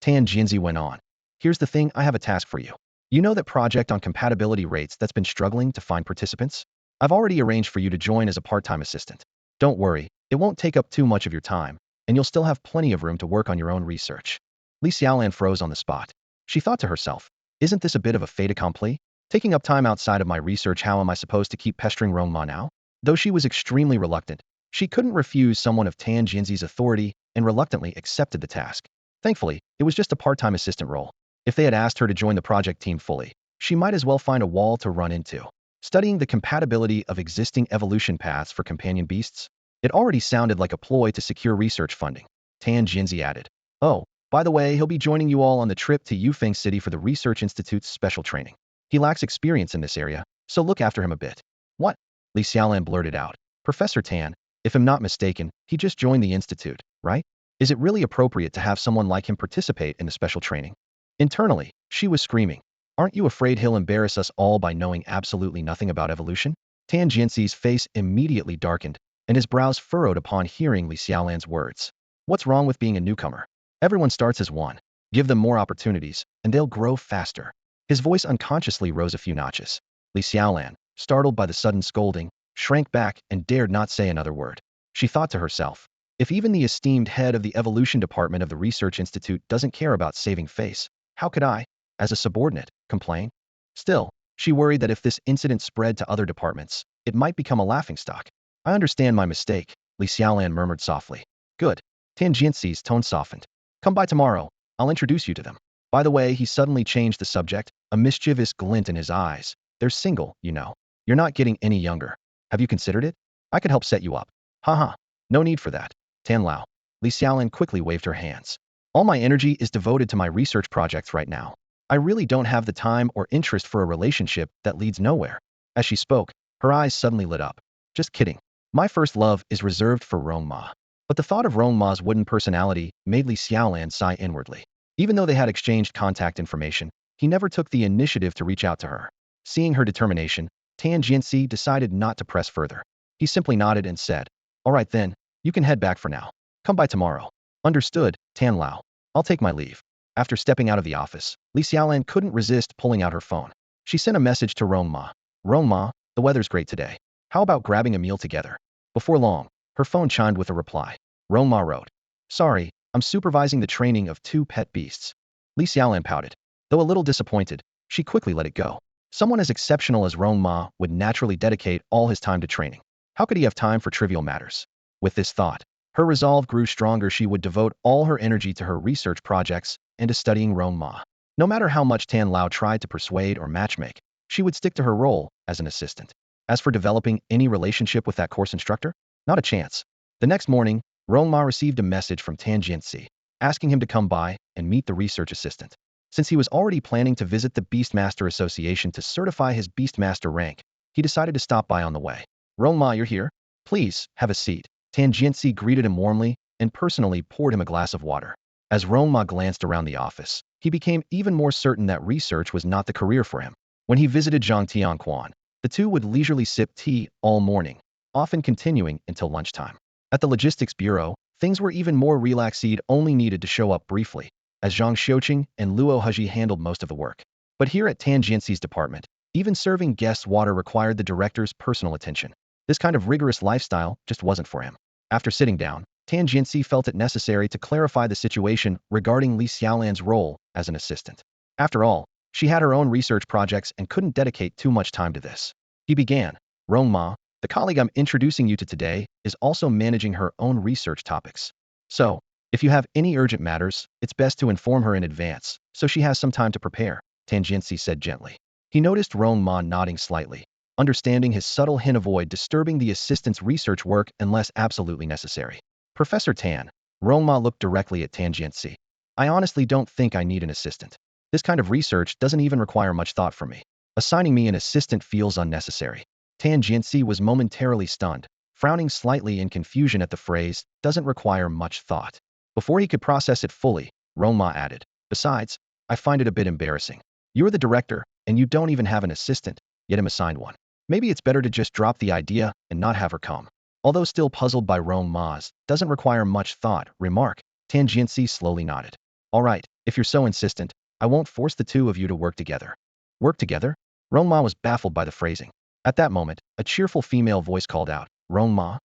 Tan Jianzi went on. Here's the thing, I have a task for you. You know that project on compatibility rates that's been struggling to find participants? I've already arranged for you to join as a part-time assistant. Don't worry, it won't take up too much of your time, and you'll still have plenty of room to work on your own research. Li Xiaolan froze on the spot. She thought to herself, isn't this a bit of a fait accompli? Taking up time outside of my research, how am I supposed to keep pestering Rong Ma now? Though she was extremely reluctant, she couldn't refuse someone of Tan Jianzi's authority and reluctantly accepted the task. Thankfully, it was just a part-time assistant role. If they had asked her to join the project team fully, she might as well find a wall to run into. Studying the compatibility of existing evolution paths for companion beasts? It already sounded like a ploy to secure research funding. Tan Jianzi added. Oh, by the way, he'll be joining you all on the trip to Yufeng City for the Research Institute's special training. He lacks experience in this area, so look after him a bit. What? Li Xiaolan blurted out. Professor Tan, if I'm not mistaken, he just joined the institute, right? Is it really appropriate to have someone like him participate in the special training? Internally, she was screaming. Aren't you afraid he'll embarrass us all by knowing absolutely nothing about evolution? Tan Jianxi's face immediately darkened, and his brows furrowed upon hearing Li Xiaolan's words. What's wrong with being a newcomer? Everyone starts as one. Give them more opportunities, and they'll grow faster. His voice unconsciously rose a few notches. Li Xiaolan, startled by the sudden scolding, shrank back and dared not say another word. She thought to herself, if even the esteemed head of the evolution department of the research institute doesn't care about saving face, how could I, as a subordinate, complain? Still, she worried that if this incident spread to other departments, it might become a laughingstock. I understand my mistake, Li Xiaolan murmured softly. Good. Tan Jianxi's tone softened. Come by tomorrow, I'll introduce you to them. By the way, he suddenly changed the subject, a mischievous glint in his eyes. They're single, you know. You're not getting any younger. Have you considered it? I could help set you up. Haha. No need for that. Tan Lao. Li Xiaolan quickly waved her hands. All my energy is devoted to my research projects right now. I really don't have the time or interest for a relationship that leads nowhere. As she spoke, her eyes suddenly lit up. Just kidding. My first love is reserved for Rong Ma. But the thought of Rong Ma's wooden personality made Li Xiaolan sigh inwardly. Even though they had exchanged contact information, he never took the initiative to reach out to her. Seeing her determination, Tan Jianzi decided not to press further. He simply nodded and said, all right then, you can head back for now. Come by tomorrow. Understood, Tan Lao. I'll take my leave. After stepping out of the office, Li Xiaolan couldn't resist pulling out her phone. She sent a message to Rong Ma. Rong Ma, the weather's great today. How about grabbing a meal together? Before long, her phone chimed with a reply. Rong Ma wrote. Sorry, I'm supervising the training of 2 pet beasts. Li Xiaolan pouted. Though a little disappointed, she quickly let it go. Someone as exceptional as Rong Ma would naturally dedicate all his time to training. How could he have time for trivial matters? With this thought, her resolve grew stronger. She would devote all her energy to her research projects and to studying Rong Ma. No matter how much Tan Lao tried to persuade or matchmake, she would stick to her role as an assistant. As for developing any relationship with that course instructor, not a chance. The next morning, Rong Ma received a message from Tan Jianzi, asking him to come by and meet the research assistant. Since he was already planning to visit the Beastmaster Association to certify his Beastmaster rank, he decided to stop by on the way. Rong Ma, you're here? Please, have a seat. Tan Jianzi greeted him warmly and personally poured him a glass of water. As Rong Ma glanced around the office, he became even more certain that research was not the career for him. When he visited Zhang Tianquan, the The two would leisurely sip tea all morning, often continuing until lunchtime. At the logistics bureau, things were even more relaxed. Only needed to show up briefly, as Zhang Xiuqing and Luo Heji handled most of the work. But here at Tan Jianxi's department, even serving guests water required the director's personal attention. This kind of rigorous lifestyle just wasn't for him. After sitting down, Tan Jianxi felt it necessary to clarify the situation regarding Li Xiaolan's role as an assistant. After all, she had her own research projects and couldn't dedicate too much time to this. He began. Rong Ma, the colleague I'm introducing you to today, is also managing her own research topics. So, if you have any urgent matters, it's best to inform her in advance, so she has some time to prepare, Tan Jianxi said gently. He noticed Rong Ma nodding slightly, understanding his subtle hint avoid disturbing the assistant's research work unless absolutely necessary. Professor Tan, Rong Ma looked directly at Tan Jianxi. I honestly don't think I need an assistant. This kind of research doesn't even require much thought from me. Assigning me an assistant feels unnecessary. Tan Jianxi was momentarily stunned, frowning slightly in confusion at the phrase, doesn't require much thought. Before he could process it fully, Rong Ma added, besides, I find it a bit embarrassing. You're the director, and you don't even have an assistant, yet am assigned one. Maybe it's better to just drop the idea and not have her come. Although still puzzled by Rong Ma's doesn't require much thought remark, Tan Jianxi slowly nodded. All right, if you're so insistent, I won't force the two of you to work together. Work together? Rong Ma was baffled by the phrasing. At that moment, a cheerful female voice called out, Rong Ma?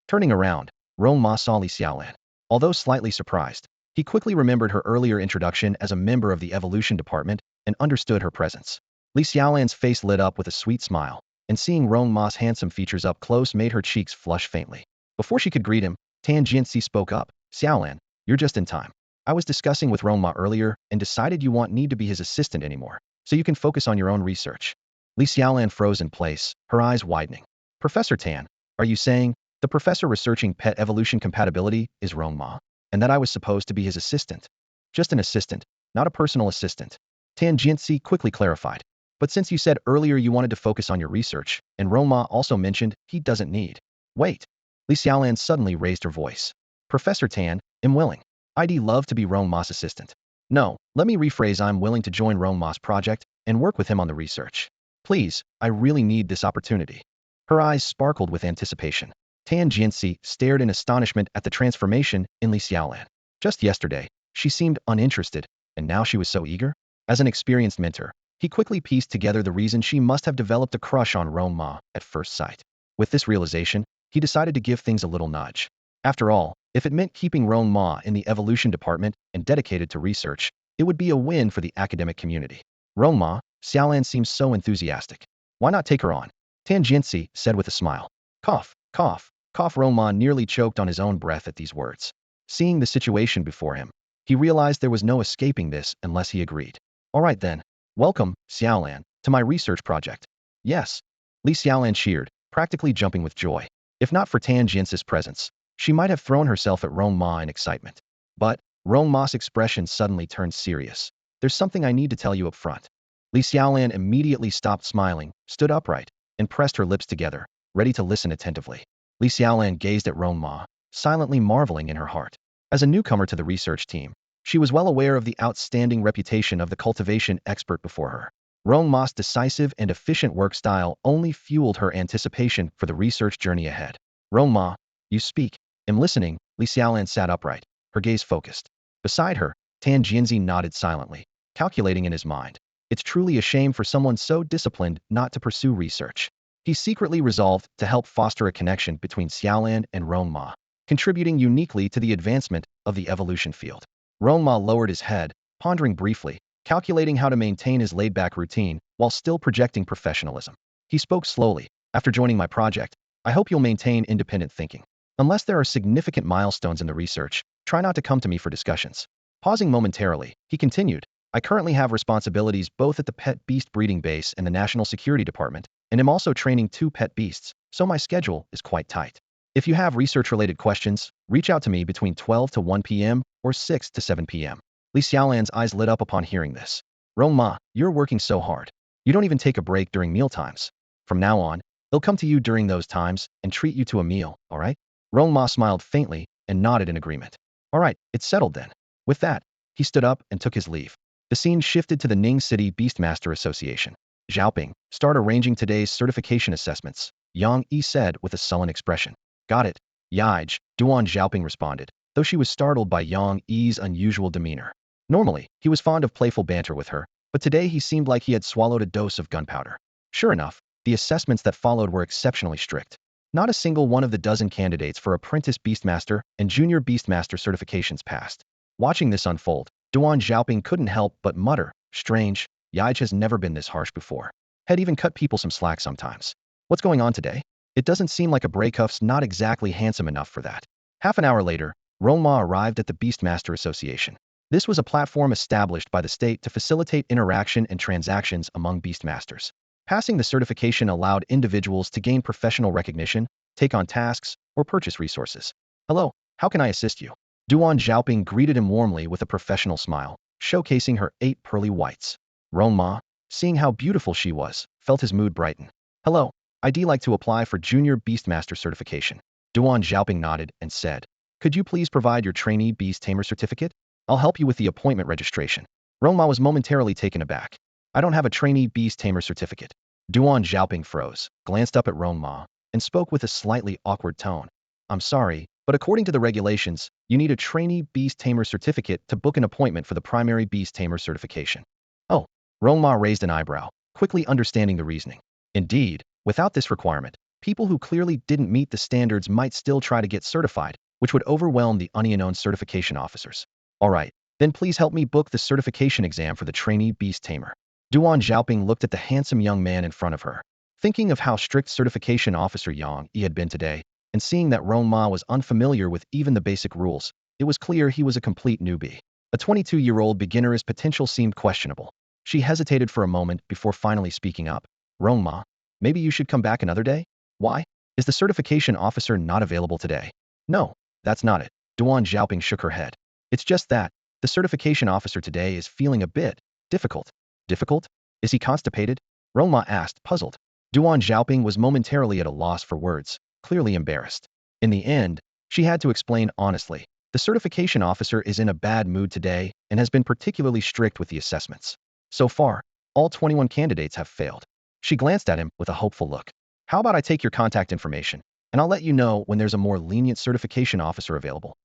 Turning around, Rong Ma saw Li Xiaolan. Although slightly surprised, he quickly remembered her earlier introduction as a member of the evolution department and understood her presence. Li Xiaolan's face lit up with a sweet smile, and seeing Rong Ma's handsome features up close made her cheeks flush faintly. Before she could greet him, Tan Jianxi spoke up, Xiaolan, you're just in time. I was discussing with Rong Ma earlier and decided you won't need to be his assistant anymore, so you can focus on your own research. Li Xiaolan froze in place, her eyes widening. Professor Tan, are you saying the professor researching pet evolution compatibility is Rong Ma, and that I was supposed to be his assistant? Just an assistant, not a personal assistant. Tan Jianxi quickly clarified. But since you said earlier you wanted to focus on your research, and Rong Ma also mentioned he doesn't need. Wait. Li Xiaolan suddenly raised her voice. Professor Tan, I'm willing. I'd love to be Rong Ma's assistant. No, let me rephrase, I'm willing to join Rong Ma's project and work with him on the research. Please, I really need this opportunity. Her eyes sparkled with anticipation. Tan Jianxi stared in astonishment at the transformation in Li Xiaolan. Just yesterday, she seemed uninterested, and now she was so eager? As an experienced mentor, he quickly pieced together the reason she must have developed a crush on Rong Ma at first sight. With this realization, he decided to give things a little nudge. After all, if it meant keeping Rong Ma in the evolution department and dedicated to research, it would be a win for the academic community. Rong Ma, Xiaolan seems so enthusiastic. Why not take her on? Tan Jianxi said with a smile. Cough, cough, cough. Rong Ma nearly choked on his own breath at these words. Seeing the situation before him, he realized there was no escaping this unless he agreed. All right then. Welcome, Xiaolan, to my research project. Yes. Li Xiaolan cheered, practically jumping with joy. If not for Tan Jianxi's presence, she might have thrown herself at Rong Ma in excitement. But Rong Ma's expression suddenly turned serious. There's something I need to tell you up front. Li Xiaolan immediately stopped smiling, stood upright, and pressed her lips together, ready to listen attentively. Li Xiaolan gazed at Rong Ma, silently marveling in her heart. As a newcomer to the research team, she was well aware of the outstanding reputation of the cultivation expert before her. Rong Ma's decisive and efficient work style only fueled her anticipation for the research journey ahead. Rong Ma, you speak. I'm listening. Li Xiaolan sat upright, her gaze focused. Beside her, Tan Jianxi nodded silently, calculating in his mind. It's truly a shame for someone so disciplined not to pursue research. He secretly resolved to help foster a connection between Xiaolan and Rong Ma, contributing uniquely to the advancement of the evolution field. Rong Ma lowered his head, pondering briefly, calculating how to maintain his laid-back routine while still projecting professionalism. He spoke slowly. After joining my project, I hope you'll maintain independent thinking. Unless there are significant milestones in the research, try not to come to me for discussions. Pausing momentarily, he continued, I currently have responsibilities both at the pet beast breeding base and the National Security Department, and am also training 2 pet beasts, so my schedule is quite tight. If you have research-related questions, reach out to me between 12 to 1 p.m. or 6 to 7 p.m. Li Xiaolan's eyes lit up upon hearing this. Rong Ma, you're working so hard. You don't even take a break during meal times. From now on, they'll come to you during those times and treat you to a meal, all right? Rong Ma smiled faintly and nodded in agreement. All right, it's settled then. With that, he stood up and took his leave. The scene shifted to the Ning City Beastmaster Association. Xiaoping, start arranging today's certification assessments, Yang Yi said with a sullen expression. Got it, Yaij, Duan Xiaoping responded, though she was startled by Yang Yi's unusual demeanor. Normally, he was fond of playful banter with her, but today he seemed like he had swallowed a dose of gunpowder. Sure enough, the assessments that followed were exceptionally strict. Not a single one of the dozen candidates for Apprentice Beastmaster and Junior Beastmaster certifications passed. Watching this unfold, Duan Xiaoping couldn't help but mutter, strange, Yaij has never been this harsh before. Had even cut people some slack sometimes. What's going on today? It doesn't seem like a Breakuff's not exactly handsome enough for that. Half an hour later, Rong Ma arrived at the Beastmaster Association. This was a platform established by the state to facilitate interaction and transactions among Beastmasters. Passing the certification allowed individuals to gain professional recognition, take on tasks, or purchase resources. Hello, how can I assist you? Duan Xiaoping greeted him warmly with a professional smile, showcasing her 8 pearly whites. Rong Ma, seeing how beautiful she was, felt his mood brighten. Hello, I'd like to apply for Junior Beastmaster certification. Duan Xiaoping nodded and said, could you please provide your trainee beast tamer certificate? I'll help you with the appointment registration. Rong Ma was momentarily taken aback. I don't have a trainee beast tamer certificate. Duan Xiaoping froze, glanced up at Rong Ma, and spoke with a slightly awkward tone. I'm sorry, but according to the regulations, you need a trainee beast tamer certificate to book an appointment for the primary beast tamer certification. Oh, Rong Ma raised an eyebrow, quickly understanding the reasoning. Indeed, without this requirement, people who clearly didn't meet the standards might still try to get certified, which would overwhelm the unknown certification officers. All right, then please help me book the certification exam for the trainee beast tamer. Duan Xiaoping looked at the handsome young man in front of her. Thinking of how strict certification officer Yang Yi had been today, and seeing that Rong Ma was unfamiliar with even the basic rules, it was clear he was a complete newbie. A 22-year-old beginner's potential seemed questionable. She hesitated for a moment before finally speaking up. Rong Ma, maybe you should come back another day? Why? Is the certification officer not available today? No, that's not it. Duan Xiaoping shook her head. It's just that the certification officer today is feeling a bit difficult. Difficult? Is he constipated? Rong Ma asked, puzzled. Duan Xiaoping was momentarily at a loss for words, clearly embarrassed. In the end, she had to explain honestly. The certification officer is in a bad mood today and has been particularly strict with the assessments. So far, all 21 candidates have failed. She glanced at him with a hopeful look. How about I take your contact information, and I'll let you know when there's a more lenient certification officer available.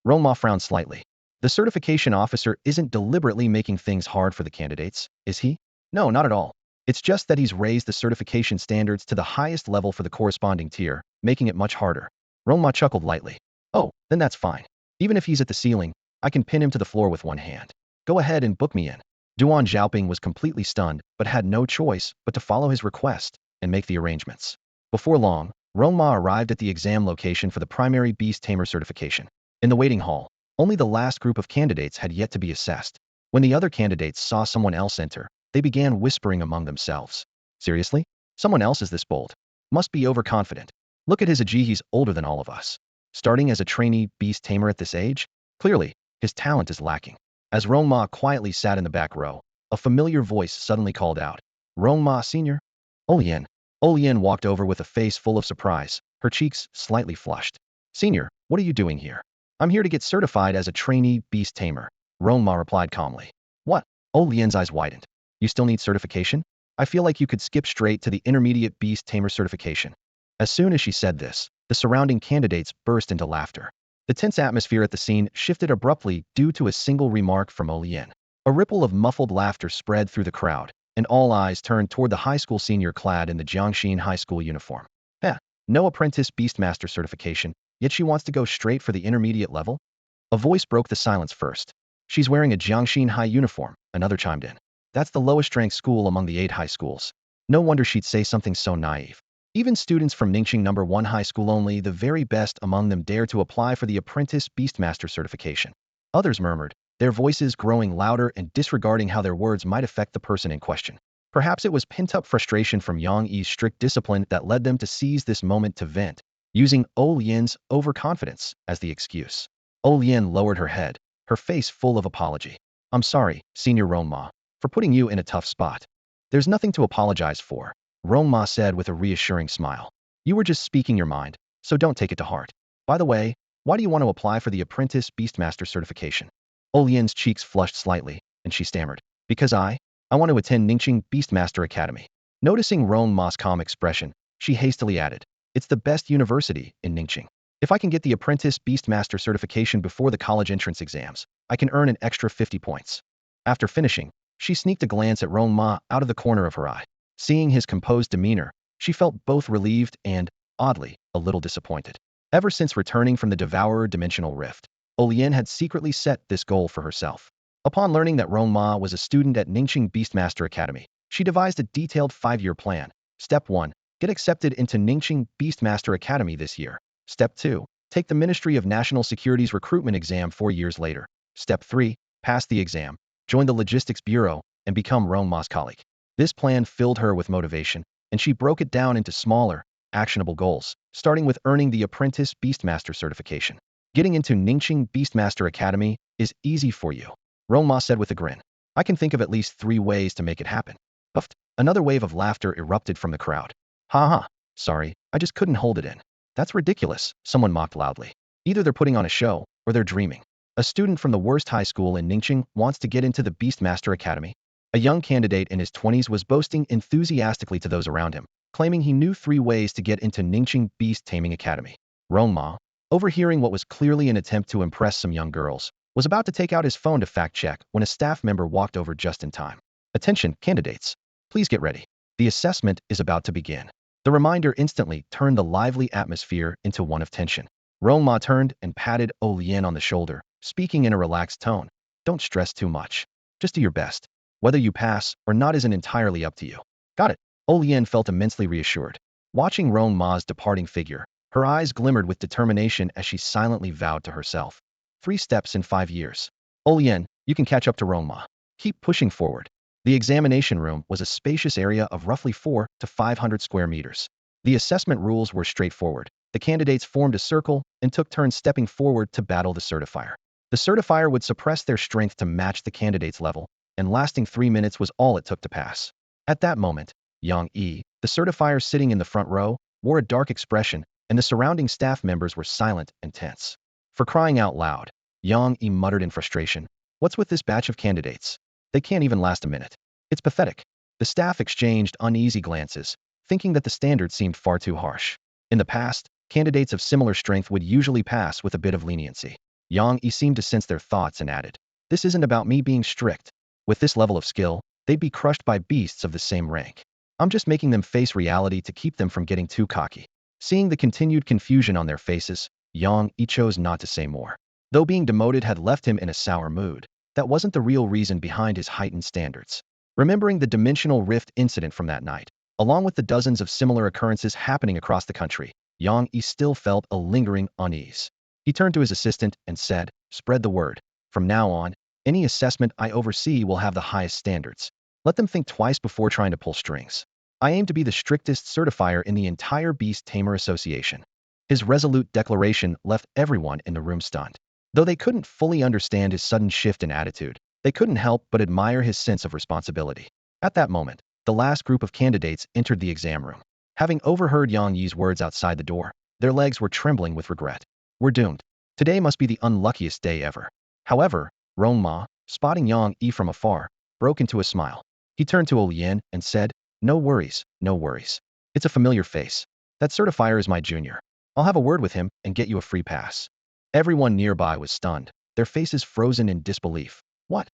Rong Ma frowned slightly. The certification officer isn't deliberately making things hard for the candidates, is he? No, not at all. It's just that he's raised the certification standards to the highest level for the corresponding tier, making it much harder. Rong Ma chuckled lightly. Oh, then that's fine. Even if he's at the ceiling, I can pin him to the floor with one hand. Go ahead and book me in. Duan Xiaoping was completely stunned, but had no choice but to follow his request and make the arrangements. Before long, Rong Ma arrived at the exam location for the primary beast tamer certification. In the waiting hall, only the last group of candidates had yet to be assessed. When the other candidates saw someone else enter, they began whispering among themselves. Seriously? Someone else is this bold? Must be overconfident. Look at his age, he's older than all of us. Starting as a trainee beast tamer at this age? Clearly, his talent is lacking. As Rong Ma quietly sat in the back row, a familiar voice suddenly called out, Rong Ma Sr.? Olian. Olian walked over with a face full of surprise, her cheeks slightly flushed. Senior, what are you doing here? I'm here to get certified as a trainee beast tamer, Rong Ma replied calmly. What? Olian's eyes widened. You still need certification? I feel like you could skip straight to the intermediate beast tamer certification. As soon as she said this, the surrounding candidates burst into laughter. The tense atmosphere at the scene shifted abruptly due to a single remark from Olian. A ripple of muffled laughter spread through the crowd, and all eyes turned toward the high school senior clad in the Jiangxin High School uniform. No apprentice beastmaster certification, yet she wants to go straight for the intermediate level? A voice broke the silence first. She's wearing a Jiangxin High uniform, another chimed in. That's the lowest ranked school among the 8 high schools. No wonder she'd say something so naive. Even students from Ningxing No. 1 High School, only the very best among them dare to apply for the Apprentice Beastmaster certification. Others murmured, their voices growing louder and disregarding how their words might affect the person in question. Perhaps it was pent-up frustration from Yang Yi's strict discipline that led them to seize this moment to vent, using Olian's overconfidence as the excuse. Olian lowered her head, her face full of apology. I'm sorry, Senior Rong Ma, for putting you in a tough spot. There's nothing to apologize for, Rong Ma said with a reassuring smile. You were just speaking your mind, so don't take it to heart. By the way, why do you want to apply for the Apprentice Beastmaster certification? Olian's cheeks flushed slightly, and she stammered. Because I want to attend Ningxing Beastmaster Academy. Noticing Rong Ma's calm expression, she hastily added, it's the best university in Ningxing. If I can get the apprentice Beastmaster certification before the college entrance exams, I can earn an extra 50 points. After finishing, she sneaked a glance at Rong Ma out of the corner of her eye. Seeing his composed demeanor, she felt both relieved and, oddly, a little disappointed. Ever since returning from the Devourer Dimensional Rift, Olian had secretly set this goal for herself. Upon learning that Rong Ma was a student at Ningxing Beastmaster Academy, she devised a detailed 5-year plan. Step 1. Get accepted into Ningxing Beastmaster Academy this year. Step 2. Take the Ministry of National Security's recruitment exam 4 years later. Step 3. Pass the exam, join the Logistics Bureau, and become Rong Ma's colleague. This plan filled her with motivation, and she broke it down into smaller, actionable goals, starting with earning the Apprentice Beastmaster certification. Getting into Ningxing Beastmaster Academy is easy for you, Rong Ma said with a grin. I can think of at least 3 ways to make it happen. Puffed. Another wave of laughter erupted from the crowd. Ha ha, sorry, I just couldn't hold it in. That's ridiculous, someone mocked loudly. Either they're putting on a show, or they're dreaming. A student from the worst high school in Ningxing wants to get into the Beastmaster Academy. A young candidate in his 20s was boasting enthusiastically to those around him, claiming he knew 3 ways to get into Ningxing Beast-Taming Academy. Rong Ma, overhearing what was clearly an attempt to impress some young girls, was about to take out his phone to fact-check when a staff member walked over just in time. Attention, candidates. Please get ready. The assessment is about to begin. The reminder instantly turned the lively atmosphere into one of tension. Rong Ma turned and patted Olian on the shoulder, speaking in a relaxed tone. Don't stress too much. Just do your best. Whether you pass or not isn't entirely up to you. Got it. Olian felt immensely reassured. Watching Rong Ma's departing figure, her eyes glimmered with determination as she silently vowed to herself. 3 steps in 5 years. Olian, you can catch up to Rong Ma. Keep pushing forward. The examination room was a spacious area of roughly 400 to 500 square meters. The assessment rules were straightforward. The candidates formed a circle and took turns stepping forward to battle the certifier. The certifier would suppress their strength to match the candidate's level, and lasting 3 minutes was all it took to pass. At that moment, Yang Yi, the certifier sitting in the front row, wore a dark expression, and the surrounding staff members were silent and tense. For crying out loud, Yang Yi muttered in frustration, what's with this batch of candidates? They can't even last a minute. It's pathetic. The staff exchanged uneasy glances, thinking that the standard seemed far too harsh. In the past, candidates of similar strength would usually pass with a bit of leniency. Yang Yi seemed to sense their thoughts and added, this isn't about me being strict. With this level of skill, they'd be crushed by beasts of the same rank. I'm just making them face reality to keep them from getting too cocky. Seeing the continued confusion on their faces, Yang Yi chose not to say more. Though being demoted had left him in a sour mood, that wasn't the real reason behind his heightened standards. Remembering the dimensional rift incident from that night, along with the dozens of similar occurrences happening across the country, Yang Yi still felt a lingering unease. He turned to his assistant and said, spread the word. From now on, any assessment I oversee will have the highest standards. Let them think twice before trying to pull strings. I aim to be the strictest certifier in the entire Beast Tamer Association. His resolute declaration left everyone in the room stunned. Though they couldn't fully understand his sudden shift in attitude, they couldn't help but admire his sense of responsibility. At that moment, the last group of candidates entered the exam room. Having overheard Yang Yi's words outside the door, their legs were trembling with regret. We're doomed. Today must be the unluckiest day ever. However, Rong Ma, spotting Yang Yi from afar, broke into a smile. He turned to Olian and said, no worries, no worries. It's a familiar face. That certifier is my junior. I'll have a word with him and get you a free pass. Everyone nearby was stunned, their faces frozen in disbelief. What?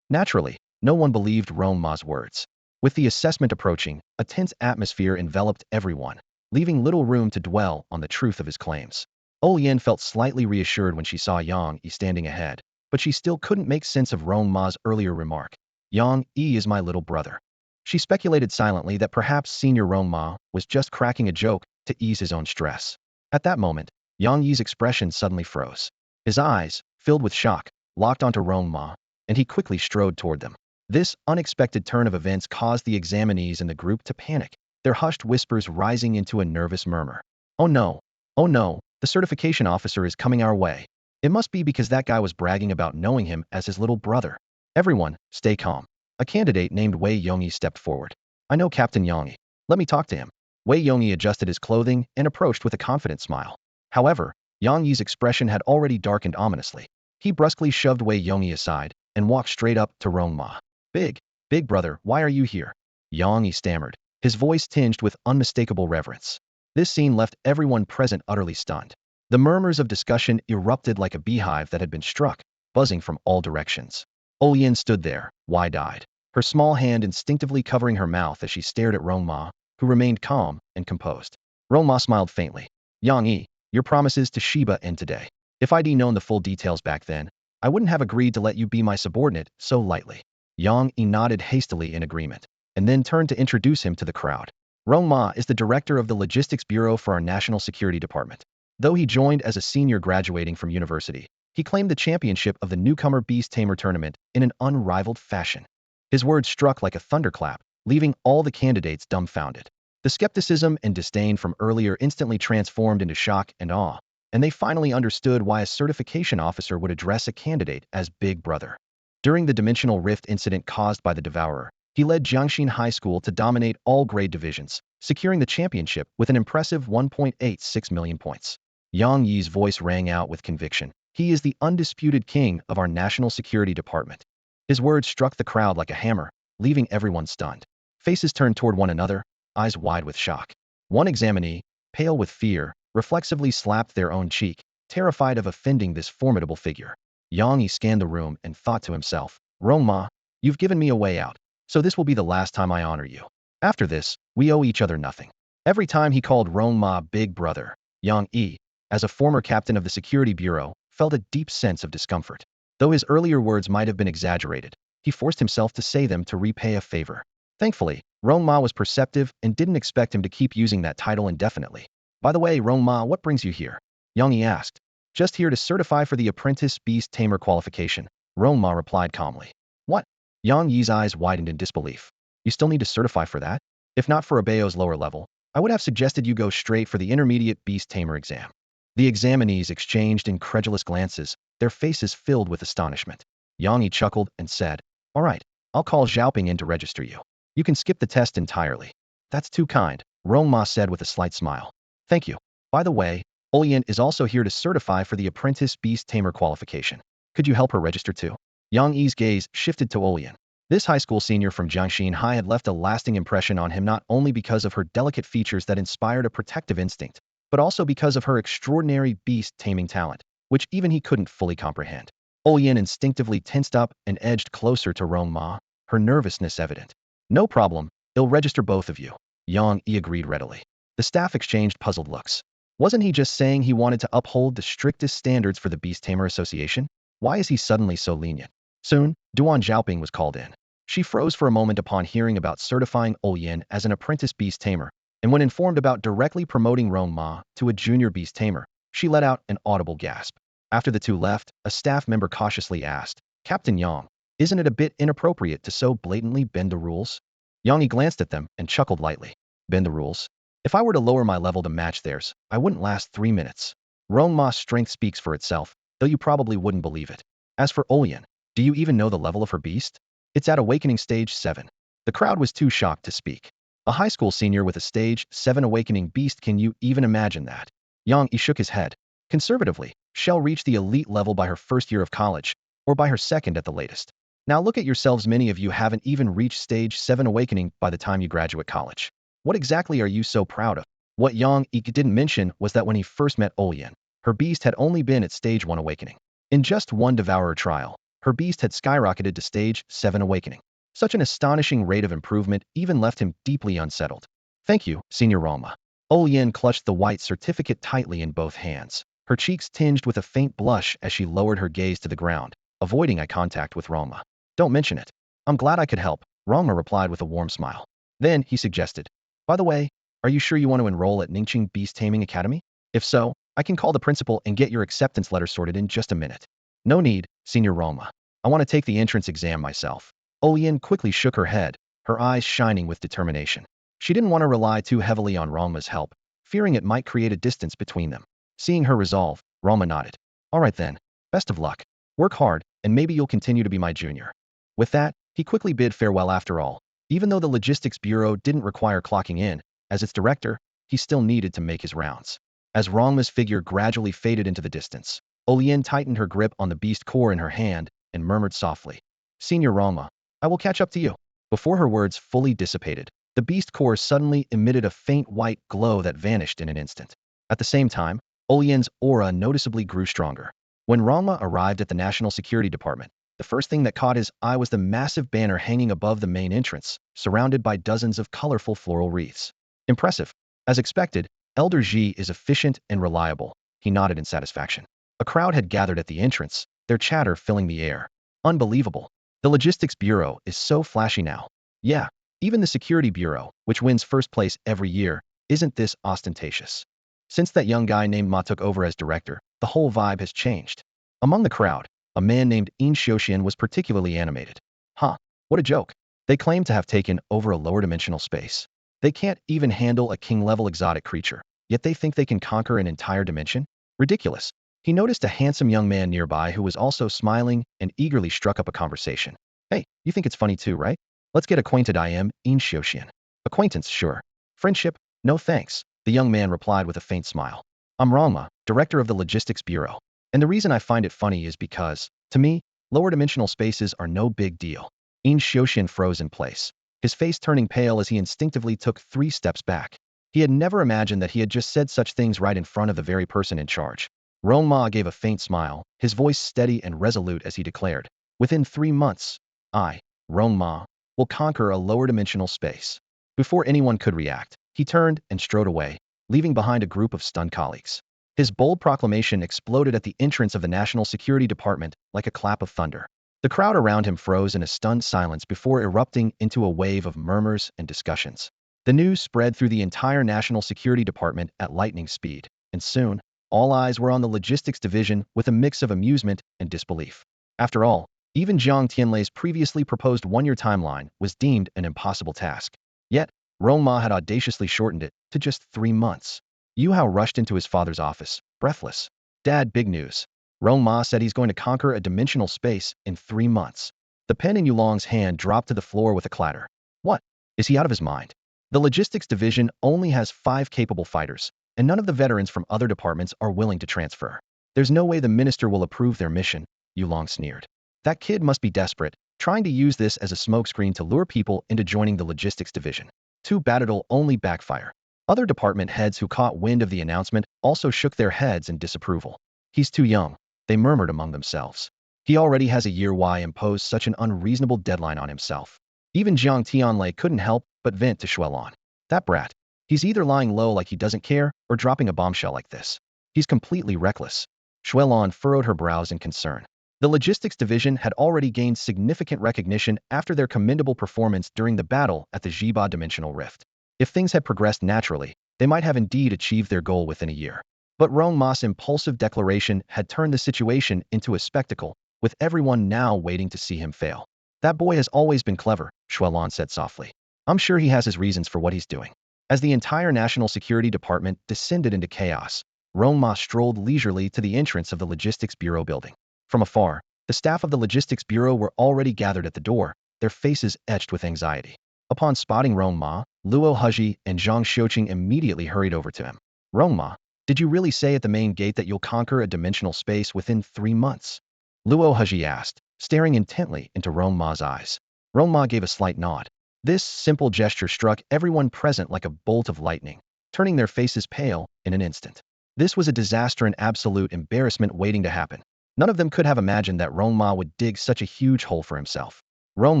Naturally, no one believed Rong Ma's words. With the assessment approaching, a tense atmosphere enveloped everyone, leaving little room to dwell on the truth of his claims. Olian felt slightly reassured when she saw Yang Yi standing ahead, but she still couldn't make sense of Rong Ma's earlier remark. Yang Yi is my little brother. She speculated silently that perhaps senior Rong Ma was just cracking a joke to ease his own stress. At that moment, Yang Yi's expression suddenly froze. His eyes, filled with shock, locked onto Rong Ma, and he quickly strode toward them. This unexpected turn of events caused the examinees in the group to panic, their hushed whispers rising into a nervous murmur. Oh no, the certification officer is coming our way. It must be because that guy was bragging about knowing him as his little brother. Everyone, stay calm. A candidate named Wei Yongyi stepped forward. I know Captain Yongyi. Let me talk to him. Wei Yongyi adjusted his clothing and approached with a confident smile. However, Yang Yi's expression had already darkened ominously. He brusquely shoved Wei Yongyi aside and walked straight up to Rong Ma. Big. Big brother, why are you here? Yang Yi stammered, his voice tinged with unmistakable reverence. This scene left everyone present utterly stunned. The murmurs of discussion erupted like a beehive that had been struck, buzzing from all directions. Yin stood there, wide-eyed, her small hand instinctively covering her mouth as she stared at Rong Ma, who remained calm and composed. Rong Ma smiled faintly. Yang Yi, your promises to Sheba end today. If I'd known the full details back then, I wouldn't have agreed to let you be my subordinate so lightly. Yang Yi nodded hastily in agreement, and then turned to introduce him to the crowd. Rong Ma is the director of the Logistics Bureau for our National Security Department. Though he joined as a senior graduating from university, he claimed the championship of the newcomer beast-tamer tournament in an unrivaled fashion. His words struck like a thunderclap, leaving all the candidates dumbfounded. The skepticism and disdain from earlier instantly transformed into shock and awe, and they finally understood why a certification officer would address a candidate as Big Brother. During the dimensional rift incident caused by the Devourer, he led Jiangxin High School to dominate all grade divisions, securing the championship with an impressive 1.86 million points. Yang Yi's voice rang out with conviction. He is the undisputed king of our National Security Department. His words struck the crowd like a hammer, leaving everyone stunned. Faces turned toward one another, eyes wide with shock. One examinee, pale with fear, reflexively slapped their own cheek, terrified of offending this formidable figure. Yang Yi scanned the room and thought to himself, Rong Ma, you've given me a way out, so this will be the last time I honor you. After this, we owe each other nothing. Every time he called Rong Ma Big Brother, Yang Yi, as a former captain of the Security Bureau, felt a deep sense of discomfort. Though his earlier words might have been exaggerated, he forced himself to say them to repay a favor. Thankfully, Rong Ma was perceptive and didn't expect him to keep using that title indefinitely. By the way, Rong Ma, what brings you here? Yang Yi asked. Just here to certify for the apprentice beast-tamer qualification, Rong Ma replied calmly. What? Yang Yi's eyes widened in disbelief. You still need to certify for that? If not for Abeo's lower level, I would have suggested you go straight for the intermediate beast-tamer exam. The examinees exchanged incredulous glances, their faces filled with astonishment. Yang Yi chuckled and said, All right, I'll call Xiaoping in to register you. You can skip the test entirely. That's too kind, Rong Ma said with a slight smile. Thank you. By the way, Yin is also here to certify for the apprentice beast-tamer qualification. Could you help her register too? Yang Yi's gaze shifted to Yin. This high school senior from Jiangxin High had left a lasting impression on him not only because of her delicate features that inspired a protective instinct, but also because of her extraordinary beast-taming talent, which even he couldn't fully comprehend. Yin instinctively tensed up and edged closer to Rong Ma, her nervousness evident. No problem, I'll register both of you. Yang Yi agreed readily. The staff exchanged puzzled looks. Wasn't he just saying he wanted to uphold the strictest standards for the Beast-Tamer Association? Why is he suddenly so lenient? Soon, Duan Xiaoping was called in. She froze for a moment upon hearing about certifying Yin as an apprentice beast-tamer, and when informed about directly promoting Rong Ma to a junior beast-tamer, she let out an audible gasp. After the two left, a staff member cautiously asked, Captain Yang, isn't it a bit inappropriate to so blatantly bend the rules? Yang Yi glanced at them and chuckled lightly. Bend the rules? If I were to lower my level to match theirs, I wouldn't last 3 minutes. Rong Ma's strength speaks for itself, though you probably wouldn't believe it. As for Yin, do you even know the level of her beast? It's at awakening stage 7. The crowd was too shocked to speak. A high school senior with a stage 7 awakening beast, can you even imagine that? Yang Yi shook his head. Conservatively, she'll reach the elite level by her first year of college, or by her second at the latest. Now look at yourselves, many of you haven't even reached stage 7 awakening by the time you graduate college. What exactly are you so proud of? What Yang Yi didn't mention was that when he first met Yin, her beast had only been at stage 1 awakening. In just one Devourer trial, her beast had skyrocketed to stage 7 awakening. Such an astonishing rate of improvement even left him deeply unsettled. Thank you, Senior Rong Ma. Yin clutched the white certificate tightly in both hands, her cheeks tinged with a faint blush as she lowered her gaze to the ground, avoiding eye contact with Rong Ma. Don't mention it. I'm glad I could help, Rong Ma replied with a warm smile. Then, he suggested, by the way, are you sure you want to enroll at Ningqing Beast Taming Academy? If so, I can call the principal and get your acceptance letter sorted in just a minute. No need, Senior Rong Ma. I want to take the entrance exam myself. Yin quickly shook her head, her eyes shining with determination. She didn't want to rely too heavily on Rong Ma's help, fearing it might create a distance between them. Seeing her resolve, Rong Ma nodded. All right then, best of luck. Work hard, and maybe you'll continue to be my junior. With that, he quickly bid farewell. After all, even though the Logistics Bureau didn't require clocking in, as its director, he still needed to make his rounds. As Rong Ma's figure gradually faded into the distance, Yin tightened her grip on the beast core in her hand and murmured softly, Senior Rong Ma, I will catch up to you. Before her words fully dissipated, the beast core suddenly emitted a faint white glow that vanished in an instant. At the same time, Olien's aura noticeably grew stronger. When Rong Ma arrived at the National Security Department, the first thing that caught his eye was the massive banner hanging above the main entrance, surrounded by dozens of colorful floral wreaths. Impressive. As expected, Elder Ji is efficient and reliable. He nodded in satisfaction. A crowd had gathered at the entrance, their chatter filling the air. Unbelievable. The Logistics Bureau is so flashy now. Yeah, even the Security Bureau, which wins first place every year, isn't this ostentatious. Since that young guy named Ma took over as director, the whole vibe has changed. Among the crowd, a man named In Xiuxian was particularly animated. Huh, what a joke. They claim to have taken over a lower dimensional space. They can't even handle a king-level exotic creature, yet they think they can conquer an entire dimension? Ridiculous. He noticed a handsome young man nearby who was also smiling and eagerly struck up a conversation. Hey, you think it's funny too, right? Let's get acquainted. I am In Xiuxian. Acquaintance, sure. Friendship? No thanks, the young man replied with a faint smile. I'm Rong Ma, director of the Logistics Bureau. And the reason I find it funny is because, to me, lower dimensional spaces are no big deal. In Xiuxian froze in place, his face turning pale as he instinctively took 3 steps back. He had never imagined that he had just said such things right in front of the very person in charge. Rong Ma gave a faint smile, his voice steady and resolute as he declared, within 3 months, I, Rong Ma, will conquer a lower dimensional space. Before anyone could react, he turned and strode away, leaving behind a group of stunned colleagues. His bold proclamation exploded at the entrance of the National Security Department like a clap of thunder. The crowd around him froze in a stunned silence before erupting into a wave of murmurs and discussions. The news spread through the entire National Security Department at lightning speed, and soon, all eyes were on the logistics division with a mix of amusement and disbelief. After all, even Jiang Tianlei's previously proposed 1-year timeline was deemed an impossible task. Yet, Rong Ma had audaciously shortened it to just 3 months. Yu Hao rushed into his father's office, breathless. Dad, big news. Rong Ma said he's going to conquer a dimensional space in 3 months. The pen in Yulong's hand dropped to the floor with a clatter. What? Is he out of his mind? The logistics division only has 5 capable fighters, and none of the veterans from other departments are willing to transfer. There's no way the minister will approve their mission, Yulong sneered. That kid must be desperate, trying to use this as a smokescreen to lure people into joining the logistics division. Too bad it'll only backfire. Other department heads who caught wind of the announcement also shook their heads in disapproval. He's too young, they murmured among themselves. He already has a year. Why impose such an unreasonable deadline on himself? Even Jiang Tianlei couldn't help but vent to Xuelon. That brat. He's either lying low like he doesn't care or dropping a bombshell like this. He's completely reckless. Xuelon furrowed her brows in concern. The logistics division had already gained significant recognition after their commendable performance during the battle at the Jiba Dimensional Rift. If things had progressed naturally, they might have indeed achieved their goal within a year. But Rong Ma's impulsive declaration had turned the situation into a spectacle, with everyone now waiting to see him fail. That boy has always been clever, Xuelon said softly. I'm sure he has his reasons for what he's doing. As the entire National Security Department descended into chaos, Rong Ma strolled leisurely to the entrance of the Logistics Bureau building. From afar, the staff of the Logistics Bureau were already gathered at the door, their faces etched with anxiety. Upon spotting Rong Ma, Luo Hezhi and Zhang Xiuqing immediately hurried over to him. Rong Ma, did you really say at the main gate that you'll conquer a dimensional space within 3 months? Luo Hezhi asked, staring intently into Rong Ma's eyes. Rong Ma gave a slight nod. This simple gesture struck everyone present like a bolt of lightning, turning their faces pale in an instant. This was a disaster and absolute embarrassment waiting to happen. None of them could have imagined that Rong Ma would dig such a huge hole for himself. Rong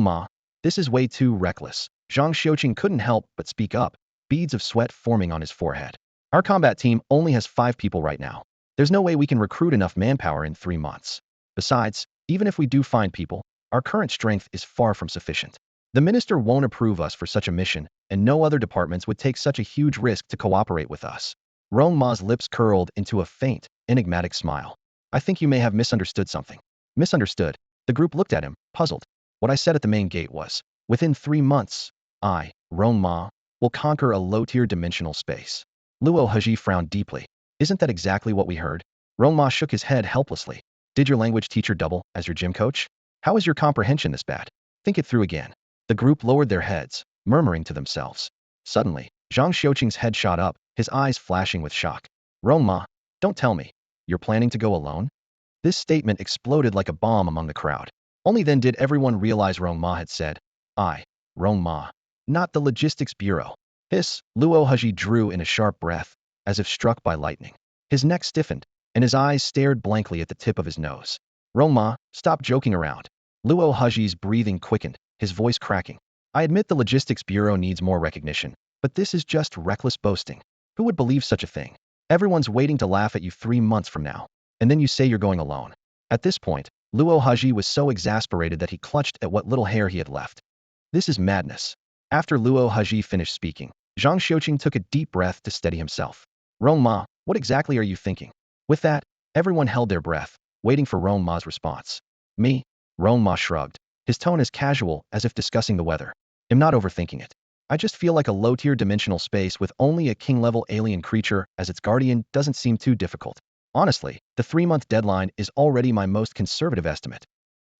Ma, this is way too reckless. Zhang Xiuqing couldn't help but speak up, beads of sweat forming on his forehead. Our combat team only has 5 people right now. There's no way we can recruit enough manpower in 3 months. Besides, even if we do find people, our current strength is far from sufficient. The minister won't approve us for such a mission, and no other departments would take such a huge risk to cooperate with us. Rong Ma's lips curled into a faint, enigmatic smile. I think you may have misunderstood something. Misunderstood? The group looked at him, puzzled. What I said at the main gate was, within 3 months, I, Rong Ma, will conquer a low-tier dimensional space. Luo Hezhi frowned deeply. Isn't that exactly what we heard? Rong Ma shook his head helplessly. Did your language teacher double as your gym coach? How is your comprehension this bad? Think it through again. The group lowered their heads, murmuring to themselves. Suddenly, Zhang Xiuqing's head shot up, his eyes flashing with shock. Rong Ma, don't tell me. You're planning to go alone? This statement exploded like a bomb among the crowd. Only then did everyone realize Rong Ma had said, I, Rong Ma. Not the logistics bureau. Hiss, Luo Haji drew in a sharp breath, as if struck by lightning. His neck stiffened, and his eyes stared blankly at the tip of his nose. Rong Ma, stop joking around. Luo Haji's breathing quickened, his voice cracking. I admit the logistics bureau needs more recognition, but this is just reckless boasting. Who would believe such a thing? Everyone's waiting to laugh at you 3 months from now, and then you say you're going alone. At this point, Luo Haji was so exasperated that he clutched at what little hair he had left. This is madness. After Luo Haji finished speaking, Zhang Xiuqing took a deep breath to steady himself. Rong Ma, what exactly are you thinking? With that, everyone held their breath, waiting for Rong Ma's response. Me? Rong Ma shrugged, his tone as casual as if discussing the weather. I'm not overthinking it. I just feel like a low-tier dimensional space with only a king-level alien creature as its guardian doesn't seem too difficult. Honestly, the 3-month deadline is already my most conservative estimate.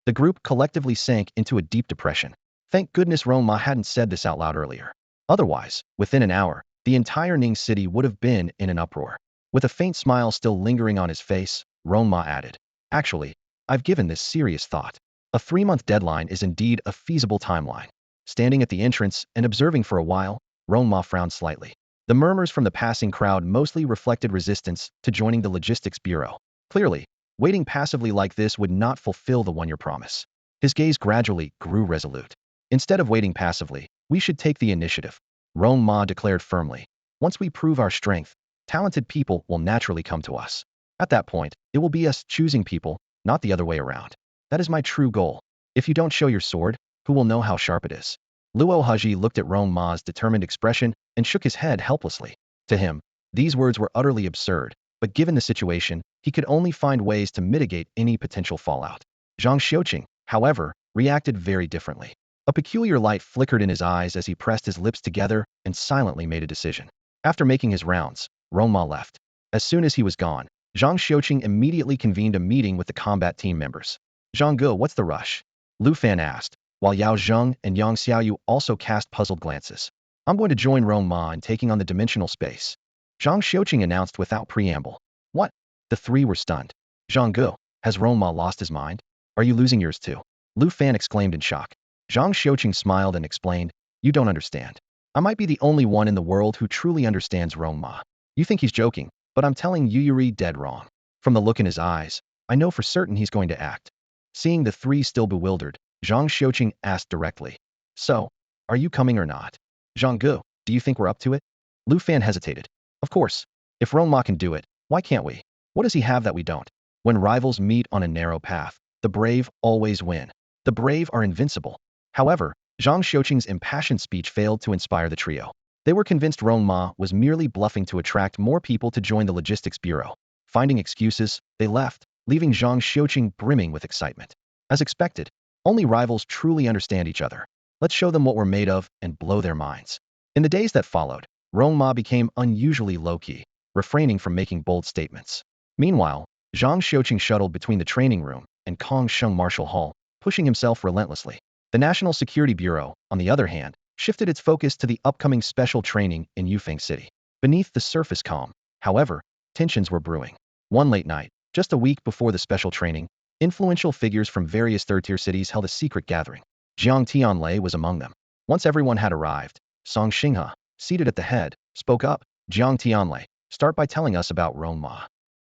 The group collectively sank into a deep depression. Thank goodness Rong Ma hadn't said this out loud earlier. Otherwise, within an hour, the entire Ning city would have been in an uproar. With a faint smile still lingering on his face, Rong Ma added, actually, I've given this serious thought. A 3-month deadline is indeed a feasible timeline. Standing at the entrance and observing for a while, Rong Ma frowned slightly. The murmurs from the passing crowd mostly reflected resistance to joining the logistics bureau. Clearly, waiting passively like this would not fulfill the one-year promise. His gaze gradually grew resolute. Instead of waiting passively, we should take the initiative, Rong Ma declared firmly. Once we prove our strength, talented people will naturally come to us. At that point, it will be us choosing people, not the other way around. That is my true goal. If you don't show your sword, who will know how sharp it is? Luo Haji looked at Rong Ma's determined expression and shook his head helplessly. To him, these words were utterly absurd, but given the situation, he could only find ways to mitigate any potential fallout. Zhang Xiuqing, however, reacted very differently. A peculiar light flickered in his eyes as he pressed his lips together and silently made a decision. After making his rounds, Rong Ma left. As soon as he was gone, Zhang Xiuqing immediately convened a meeting with the combat team members. Zhang Ge, what's the rush? Lu Fan asked, while Yao Zheng and Yang Xiaoyu also cast puzzled glances. I'm going to join Rong Ma in taking on the dimensional space, Zhang Xiuqing announced without preamble. What? The three were stunned. Zhang Ge, has Rong Ma lost his mind? Are you losing yours too? Lu Fan exclaimed in shock. Zhang Xiuqing smiled and explained, you don't understand. I might be the only one in the world who truly understands Rong Ma. You think he's joking, but I'm telling you you're dead wrong. From the look in his eyes, I know for certain he's going to act. Seeing the three still bewildered, Zhang Xiuqing asked directly. So, are you coming or not? Zhang Ge, do you think we're up to it? Lu Fan hesitated. Of course. If Rong Ma can do it, why can't we? What does he have that we don't? When rivals meet on a narrow path, the brave always win. The brave are invincible. However, Zhang Xiuqing's impassioned speech failed to inspire the trio. They were convinced Rong Ma was merely bluffing to attract more people to join the logistics bureau. Finding excuses, they left, leaving Zhang Xiuqing brimming with excitement. As expected, only rivals truly understand each other. Let's show them what we're made of and blow their minds. In the days that followed, Rong Ma became unusually low-key, refraining from making bold statements. Meanwhile, Zhang Xiuqing shuttled between the training room and Kongsheng Martial Hall, pushing himself relentlessly. The National Security Bureau, on the other hand, shifted its focus to the upcoming special training in Yufeng City. Beneath the surface calm, however, tensions were brewing. One late night, just a week before the special training, influential figures from various third-tier cities held a secret gathering. Jiang Tianlei was among them. Once everyone had arrived, Song Xinghe, seated at the head, spoke up. Jiang Tianlei, start by telling us about Rong Ma.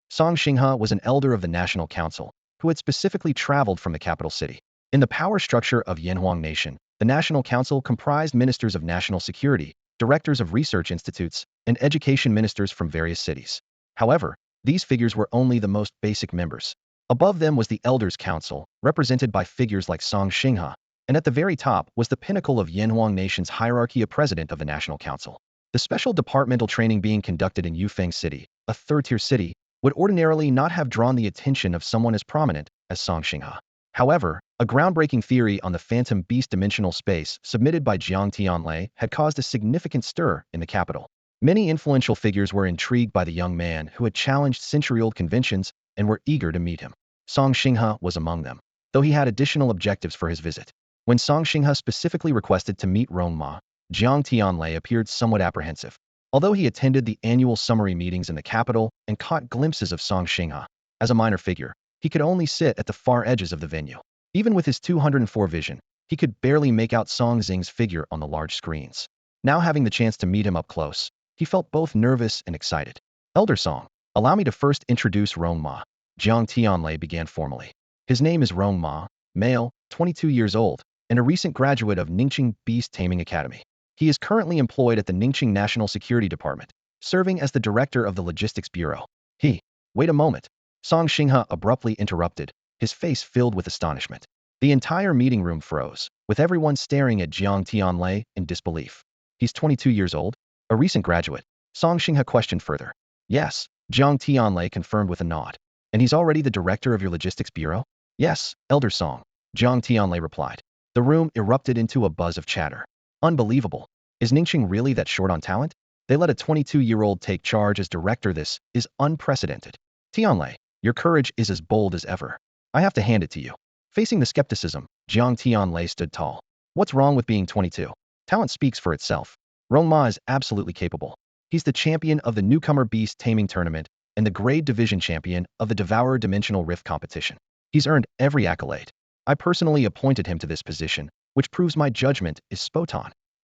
Song Xinghe was an elder of the National Council, who had specifically traveled from the capital city. In the power structure of Yanhuang Nation, the National Council comprised ministers of national security, directors of research institutes, and education ministers from various cities. However, these figures were only the most basic members. Above them was the Elders' Council, represented by figures like Song Xinghe, and at the very top was the pinnacle of Yanhuang Nation's hierarchy, a president of the National Council. The special departmental training being conducted in Yufeng City, a third-tier city, would ordinarily not have drawn the attention of someone as prominent as Song Xinghe. However, a groundbreaking theory on the phantom beast dimensional space submitted by Jiang Tianlei had caused a significant stir in the capital. Many influential figures were intrigued by the young man who had challenged century-old conventions and were eager to meet him. Song Xinghe was among them, though he had additional objectives for his visit. When Song Xinghe specifically requested to meet Rong Ma, Jiang Tianlei appeared somewhat apprehensive. Although he attended the annual summary meetings in the capital and caught glimpses of Song Xinghe, as a minor figure, he could only sit at the far edges of the venue. Even with his 204 vision, He could barely make out Song Xing's figure on the large screens. Now having the chance to meet him up close, he felt both nervous and excited. Elder Song, allow me to first introduce Rong Ma. Jiang Tianlei began formally. His name is Rong Ma, male, 22 years old, and a recent graduate of Ningqing Beast-Taming Academy. He is currently employed at the Ningqing National Security Department, serving as the director of the Logistics Bureau. Wait a moment. Song Xinghe abruptly interrupted, his face filled with astonishment. The entire meeting room froze, with everyone staring at Jiang Tianlei in disbelief. He's 22 years old? A recent graduate? Song Xinghe questioned further. Yes, Jiang Tianlei confirmed with a nod. And he's already the director of your logistics bureau? Yes, Elder Song, Jiang Tianlei replied. The room erupted into a buzz of chatter. Unbelievable. Is Ningqing really that short on talent? They let a 22-year-old take charge as director. This is unprecedented. Tianlei, your courage is as bold as ever. I have to hand it to you. Facing the skepticism, Jiang Tianlei stood tall. What's wrong with being 22? Talent speaks for itself. Rong Ma is absolutely capable. He's the champion of the newcomer beast taming tournament and the grade division champion of the Devourer Dimensional Rift competition. He's earned every accolade. I personally appointed him to this position, which proves my judgment is spot on.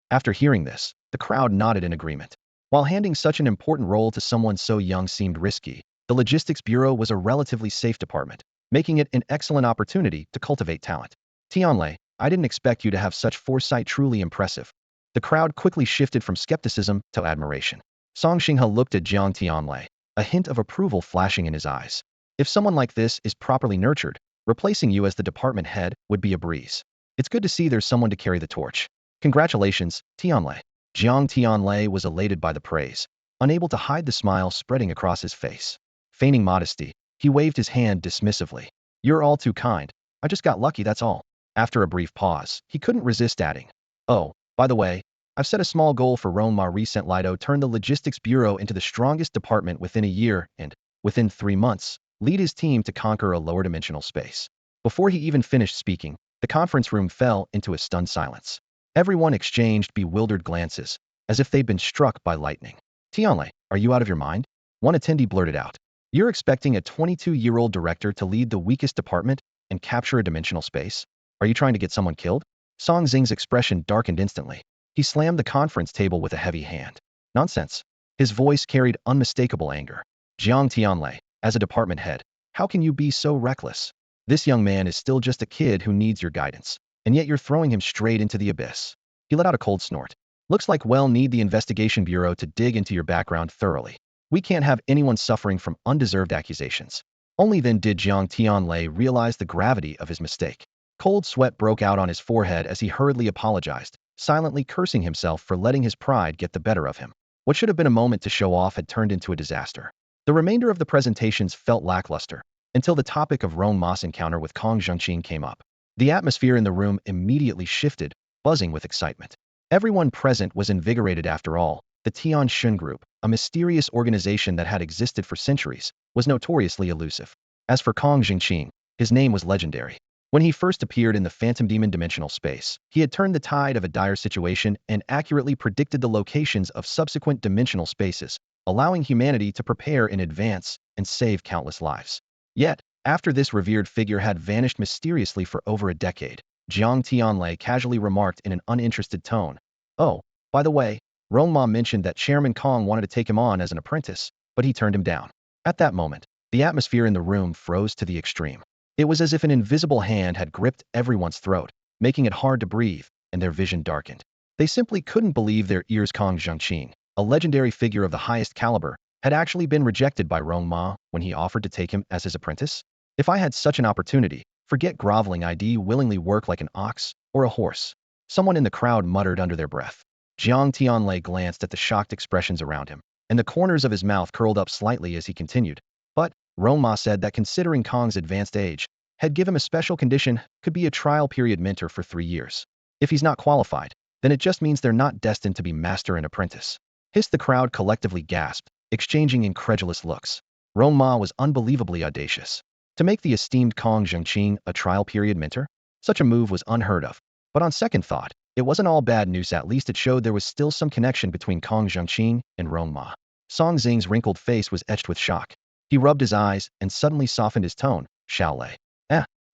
After hearing this, the crowd nodded in agreement. While handing such an important role to someone so young seemed risky, the Logistics Bureau was a relatively safe department, making it an excellent opportunity to cultivate talent. Tianlei, I didn't expect you to have such foresight, truly impressive. The crowd quickly shifted from skepticism to admiration. Song Xinghe looked at Jiang Tianlei, a hint of approval flashing in his eyes. If someone like this is properly nurtured, replacing you as the department head would be a breeze. It's good to see there's someone to carry the torch. Congratulations, Tianlei. Jiang Tianlei was elated by the praise, unable to hide the smile spreading across his face. Feigning modesty, he waved his hand dismissively. You're all too kind. I just got lucky, that's all. After a brief pause, he couldn't resist adding. Oh, by the way, I've set a small goal for Rong Ma recent Lido turn the Logistics Bureau into the strongest department within a year and, within 3 months, lead his team to conquer a lower dimensional space. Before he even finished speaking, the conference room fell into a stunned silence. Everyone exchanged bewildered glances, as if they'd been struck by lightning. Tianlei, are you out of your mind? One attendee blurted out. You're expecting a 22-year-old director to lead the weakest department and capture a dimensional space? Are you trying to get someone killed? Song Xing's expression darkened instantly. He slammed the conference table with a heavy hand. Nonsense. His voice carried unmistakable anger. Jiang Tianlei, as a department head, how can you be so reckless? This young man is still just a kid who needs your guidance, and yet you're throwing him straight into the abyss. He let out a cold snort. Looks like we'll need the investigation bureau to dig into your background thoroughly. We can't have anyone suffering from undeserved accusations. Only then did Jiang Tianlei realize the gravity of his mistake. Cold sweat broke out on his forehead as he hurriedly apologized, silently cursing himself for letting his pride get the better of him. What should have been a moment to show off had turned into a disaster. The remainder of the presentations felt lackluster, until the topic of Rong Ma's encounter with Kong Zhengqing came up. The atmosphere in the room immediately shifted, buzzing with excitement. Everyone present was invigorated. After all, the Tian Xun Group, a mysterious organization that had existed for centuries, was notoriously elusive. As for Kong Zhengqing, his name was legendary. When he first appeared in the Phantom Demon dimensional space, he had turned the tide of a dire situation and accurately predicted the locations of subsequent dimensional spaces, allowing humanity to prepare in advance and save countless lives. Yet, after this revered figure had vanished mysteriously for over a decade, Jiang Tianlei casually remarked in an uninterested tone, "Oh, by the way, Rong Ma mentioned that Chairman Kong wanted to take him on as an apprentice, but he turned him down." At that moment, the atmosphere in the room froze to the extreme. It was as if an invisible hand had gripped everyone's throat, making it hard to breathe, and their vision darkened. They simply couldn't believe their ears. Kong Zhengqing, a legendary figure of the highest caliber, had actually been rejected by Rong Ma when he offered to take him as his apprentice. If I had such an opportunity, forget groveling, I'd willingly work like an ox or a horse. Someone in the crowd muttered under their breath. Jiang Tianlei glanced at the shocked expressions around him, and the corners of his mouth curled up slightly as he continued. But Rong Ma said that considering Kong's advanced age, had given him a special condition, could be a trial period mentor for 3 years. If he's not qualified, then it just means they're not destined to be master and apprentice. Hissed. The crowd collectively gasped, exchanging incredulous looks. Rong Ma was unbelievably audacious. To make the esteemed Kong Zhengqing a trial period mentor? Such a move was unheard of. But on second thought, it wasn't all bad news. At least it showed there was still some connection between Kong Zhengqing and Rong Ma. Song Xing's wrinkled face was etched with shock. He rubbed his eyes and suddenly softened his tone. Xiaolei.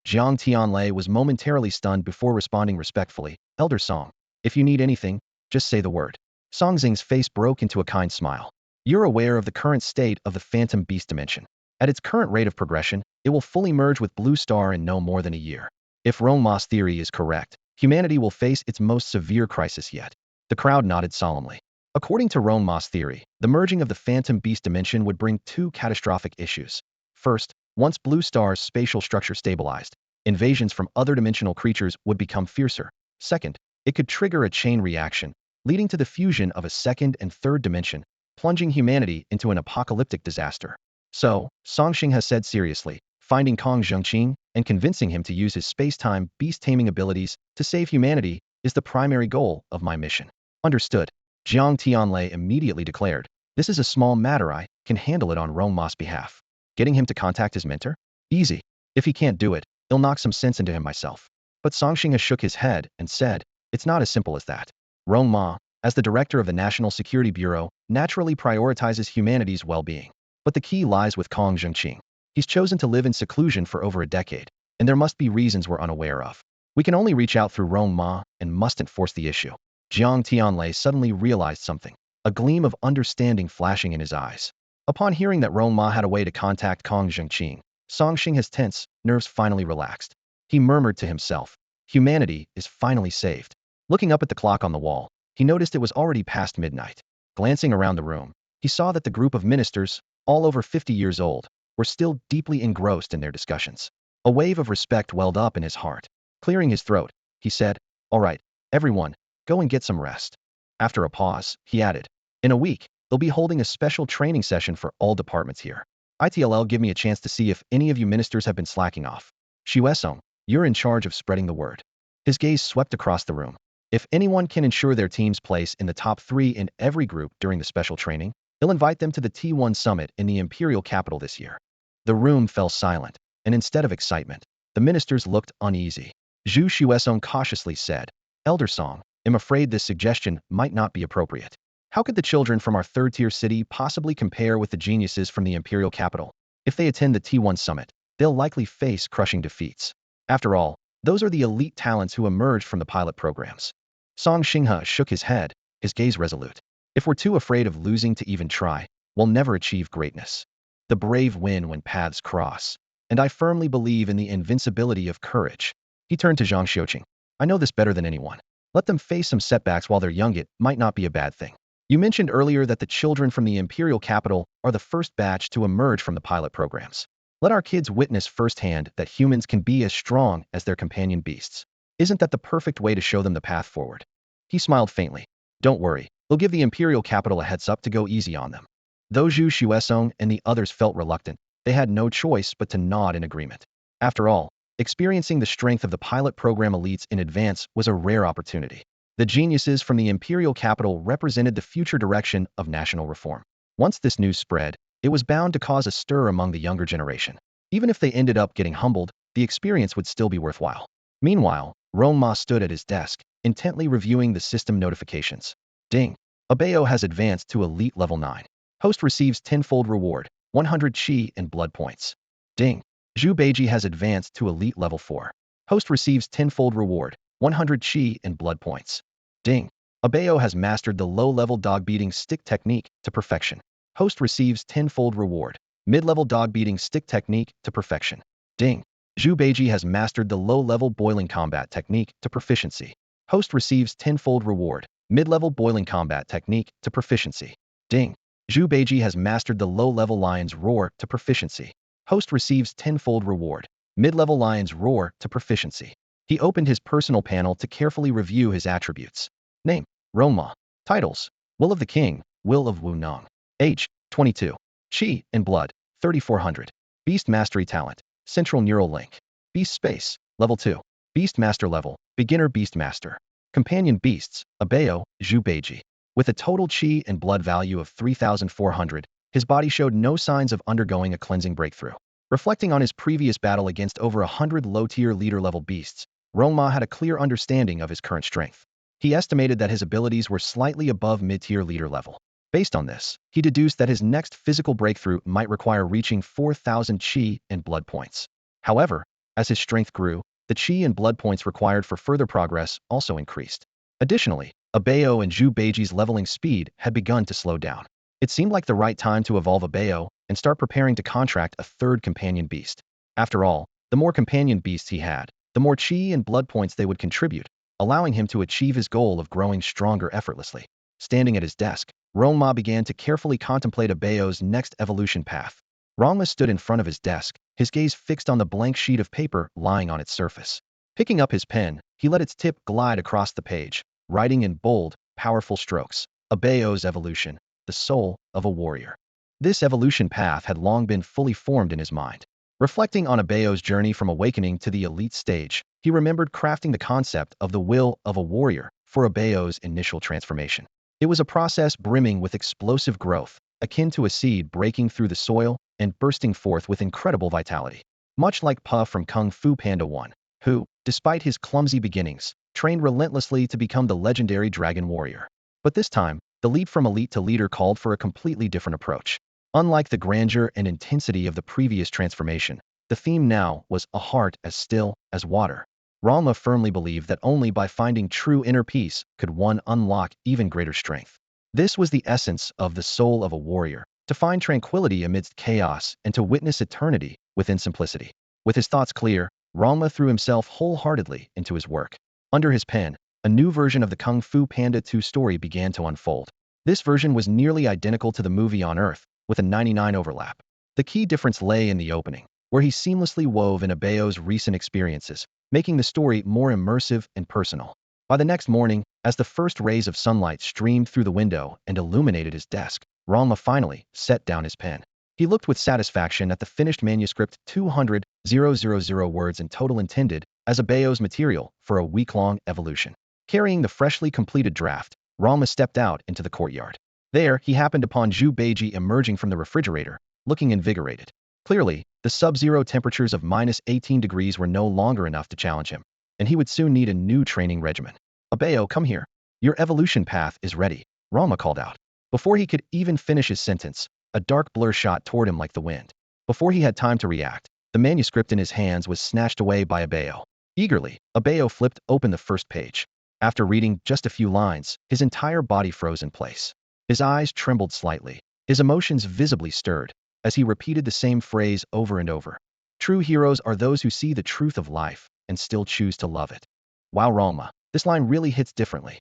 Jiang Tianlei was momentarily stunned before responding respectfully. Elder Song, if you need anything, just say the word. Song Xing's face broke into a kind smile. You're aware of the current state of the Phantom Beast dimension. At its current rate of progression, it will fully merge with Blue Star in no more than a year. If Rong Ma's theory is correct, humanity will face its most severe crisis yet. The crowd nodded solemnly. According to Rong Ma's theory, the merging of the Phantom Beast dimension would bring two catastrophic issues. First, once Blue Star's spatial structure stabilized, invasions from other dimensional creatures would become fiercer. Second, it could trigger a chain reaction, leading to the fusion of a second and third dimension, plunging humanity into an apocalyptic disaster. So, Songxing has said seriously, finding Kong Zhengqing and convincing him to use his space-time beast-taming abilities to save humanity is the primary goal of my mission. Understood. Jiang Tianlei immediately declared, this is a small matter, I can handle it on Rong Ma's behalf. Getting him to contact his mentor? Easy. If he can't do it, I'll knock some sense into him myself. But Songxing shook his head and said, it's not as simple as that. Rong Ma, as the director of the National Security Bureau, naturally prioritizes humanity's well-being. But the key lies with Kong Zhengqing. He's chosen to live in seclusion for over a decade, and there must be reasons we're unaware of. We can only reach out through Rong Ma and mustn't force the issue. Jiang Tianlei suddenly realized something, a gleam of understanding flashing in his eyes. Upon hearing that Rong Ma had a way to contact Kong Zhengqing, Songxing, his tense nerves finally relaxed. He murmured to himself, humanity is finally saved. Looking up at the clock on the wall, he noticed it was already past midnight. Glancing around the room, he saw that the group of ministers, all over 50 years old, were still deeply engrossed in their discussions. A wave of respect welled up in his heart. Clearing his throat, he said, all right, everyone, go and get some rest. After a pause, he added, in a week, they'll be holding a special training session for all departments here. ITLL give me a chance to see if any of you ministers have been slacking off. Xuesong, you're in charge of spreading the word. His gaze swept across the room. If anyone can ensure their team's place in the top 3 in every group during the special training, he'll invite them to the T1 summit in the imperial capital this year. The room fell silent, and instead of excitement, the ministers looked uneasy. Zhu Xuesong cautiously said, Elder Song, I'm afraid this suggestion might not be appropriate. How could the children from our third-tier city possibly compare with the geniuses from the imperial capital? If they attend the T1 summit, they'll likely face crushing defeats. After all, those are the elite talents who emerged from the pilot programs. Song Xinghe shook his head, his gaze resolute. If we're too afraid of losing to even try, we'll never achieve greatness. The brave win when paths cross, and I firmly believe in the invincibility of courage. He turned to Zhang Xiuqing. I know this better than anyone. Let them face some setbacks while they're young. It might not be a bad thing. You mentioned earlier that the children from the imperial capital are the first batch to emerge from the pilot programs. Let our kids witness firsthand that humans can be as strong as their companion beasts. Isn't that the perfect way to show them the path forward? He smiled faintly. Don't worry, we'll give the imperial capital a heads up to go easy on them. Though Zhu Xuesong and the others felt reluctant, they had no choice but to nod in agreement. After all, experiencing the strength of the pilot program elites in advance was a rare opportunity. The geniuses from the imperial capital represented the future direction of national reform. Once this news spread, it was bound to cause a stir among the younger generation. Even if they ended up getting humbled, the experience would still be worthwhile. Meanwhile, Rong Ma stood at his desk, intently reviewing the system notifications. Ding! Abayo has advanced to Elite Level 9. Host receives 10-fold reward, 100 Qi and blood points. Ding! Zhu Beiji has advanced to Elite Level 4. Host receives 10-fold reward, 100 Qi and blood points. Ding! Abayo has mastered the low-level dog-beating stick technique to perfection. Host receives 10-fold reward, mid-level dog-beating stick technique to perfection. Ding! Zhu Beiji has mastered the low-level boiling combat technique to proficiency. Host receives 10-fold reward, mid-level boiling combat technique to proficiency. Ding! Zhu Beiji has mastered the low-level lion's roar to proficiency. Host receives 10-fold reward, mid-level lion's roar to proficiency. He opened his personal panel to carefully review his attributes. Name: Rong Ma. Titles: Will of the King, Will of Wu Nong. Age: 22. Qi and blood: 3400. Beast Mastery Talent: Central Neural Link. Beast Space: Level 2. Beast Master Level: Beginner Beast Master. Companion Beasts: Abayo, Zhu Beiji. With a total Qi and blood value of 3,400, his body showed no signs of undergoing a cleansing breakthrough. Reflecting on his previous battle against over 100 low-tier leader-level beasts, Rong Ma had a clear understanding of his current strength. He estimated that his abilities were slightly above mid-tier leader level. Based on this, he deduced that his next physical breakthrough might require reaching 4,000 Qi and blood points. However, As his strength grew, the chi and blood points required for further progress also increased. Additionally, Abayo and Zhu Beiji's leveling speed had begun to slow down. It seemed like the right time to evolve Abayo and start preparing to contract a third companion beast. After all, the more companion beasts he had, the more chi and blood points they would contribute, allowing him to achieve his goal of growing stronger effortlessly. Standing at his desk, Rong Ma began to carefully contemplate Abayo's next evolution path. Rong Ma stood in front of his desk, his gaze fixed on the blank sheet of paper lying on its surface. Picking up his pen, he let its tip glide across the page, writing in bold, powerful strokes, Abayo's evolution, the soul of a warrior. This evolution path had long been fully formed in his mind. Reflecting on Abayo's journey from awakening to the elite stage, he remembered crafting the concept of the will of a warrior for Abayo's initial transformation. It was a process brimming with explosive growth, akin to a seed breaking through the soil and bursting forth with incredible vitality. Much like Puff from Kung Fu Panda 1, who, despite his clumsy beginnings, trained relentlessly to become the legendary dragon warrior. But this time, the leap from elite to leader called for a completely different approach. Unlike the grandeur and intensity of the previous transformation, the theme now was a heart as still as water. Rong Ma firmly believed that only by finding true inner peace could one unlock even greater strength. This was the essence of the soul of a warrior, to find tranquility amidst chaos and to witness eternity within simplicity. With his thoughts clear, Rong Ma threw himself wholeheartedly into his work. Under his pen, a new version of the Kung Fu Panda 2 story began to unfold. This version was nearly identical to the movie on Earth, with a 99 overlap. The key difference lay in the opening, where he seamlessly wove in Abayo's recent experiences, making the story more immersive and personal. By the next morning, as the first rays of sunlight streamed through the window and illuminated his desk, Rong Ma finally set down his pen. He looked with satisfaction at the finished manuscript, 200,000 words in total, intended as Abayo's material for a week-long evolution. Carrying the freshly completed draft, Rong Ma stepped out into the courtyard. There, he happened upon Zhu Beiji emerging from the refrigerator, looking invigorated. Clearly, the sub-zero temperatures of -18 degrees were no longer enough to challenge him, and he would soon need a new training regimen. Abayo, come here. Your evolution path is ready, Rong Ma called out. Before he could even finish his sentence, a dark blur shot toward him like the wind. Before he had time to react, the manuscript in his hands was snatched away by Abayo. Eagerly, Abayo flipped open the first page. After reading just a few lines, his entire body froze in place. His eyes trembled slightly, his emotions visibly stirred, as he repeated the same phrase over and over. True heroes are those who see the truth of life and still choose to love it. Wow, Rong Ma, this line really hits differently.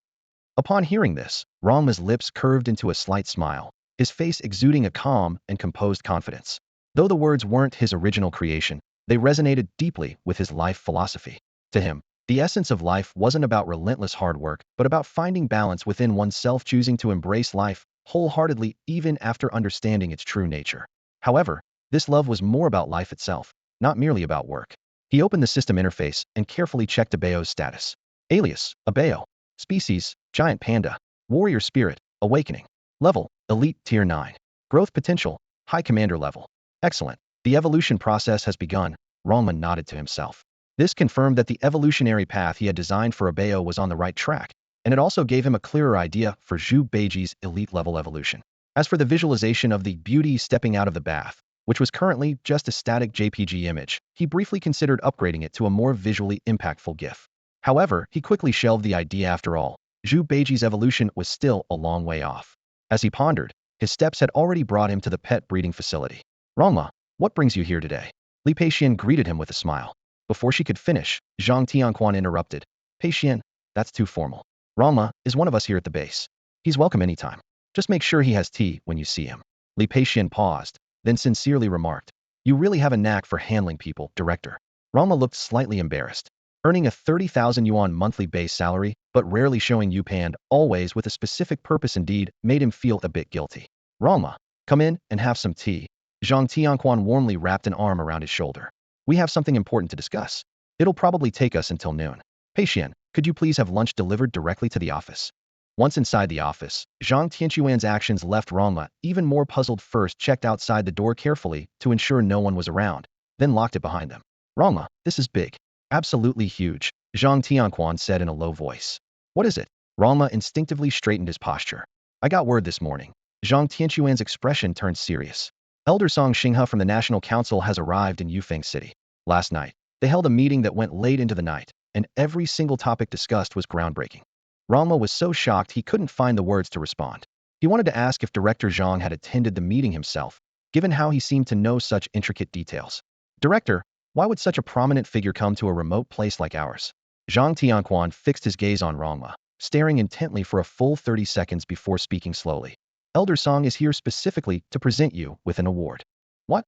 Upon hearing this, Rong Ma's lips curved into a slight smile, his face exuding a calm and composed confidence. Though the words weren't his original creation, they resonated deeply with his life philosophy. To him, the essence of life wasn't about relentless hard work, but about finding balance within oneself, choosing to embrace life wholeheartedly even after understanding its true nature. However, this love was more about life itself, not merely about work. He opened the system interface and carefully checked Abayo's status. Alias, Abayo. Species, giant panda. Warrior spirit, awakening. Level, elite tier 9. Growth potential, high commander level. Excellent. The evolution process has begun, Rong Ma nodded to himself. This confirmed that the evolutionary path he had designed for Abayo was on the right track, and it also gave him a clearer idea for Zhu Beiji's elite-level evolution. As for the visualization of the beauty stepping out of the bath, which was currently just a static JPG image, he briefly considered upgrading it to a more visually impactful GIF. However, he quickly shelved the idea. After all, Zhu Beiji's evolution was still a long way off. As he pondered, his steps had already brought him to the pet breeding facility. Rong Ma, what brings you here today? Li Peixian greeted him with a smile. Before she could finish, Zhang Tianquan interrupted. Peixian, that's too formal. Rong Ma is one of us here at the base. He's welcome anytime. Just make sure he has tea when you see him. Li Peixian paused, then sincerely remarked. You really have a knack for handling people, Director. Rong Ma looked slightly embarrassed. Earning a 30,000 yuan monthly base salary, but rarely showing Upand, always with a specific purpose indeed, made him feel a bit guilty. Rong Ma, come in and have some tea. Zhang Tianquan warmly wrapped an arm around his shoulder. We have something important to discuss. It'll probably take us until noon. Peixian, could you please have lunch delivered directly to the office? Once inside the office, Zhang Tianquan's actions left Rong Ma even more puzzled. First checked outside the door carefully to ensure no one was around, then locked it behind them. Rong Ma, this is big. Absolutely huge, Zhang Tianquan said in a low voice. What is it? Rong Ma instinctively straightened his posture. I got word this morning. Zhang Tianquan's expression turned serious. Elder Song Xinghe from the National Council has arrived in Yufeng City. Last night, They held a meeting that went late into the night, and every single topic discussed was groundbreaking. Rong Ma was so shocked he couldn't find the words to respond. He wanted to ask if Director Zhang had attended the meeting himself, given how he seemed to know such intricate details. Director, why would such a prominent figure come to a remote place like ours? Zhang Tianquan fixed his gaze on Rong Ma, staring intently for a full 30 seconds before speaking slowly. Elder Song is here specifically to present you with an award. What?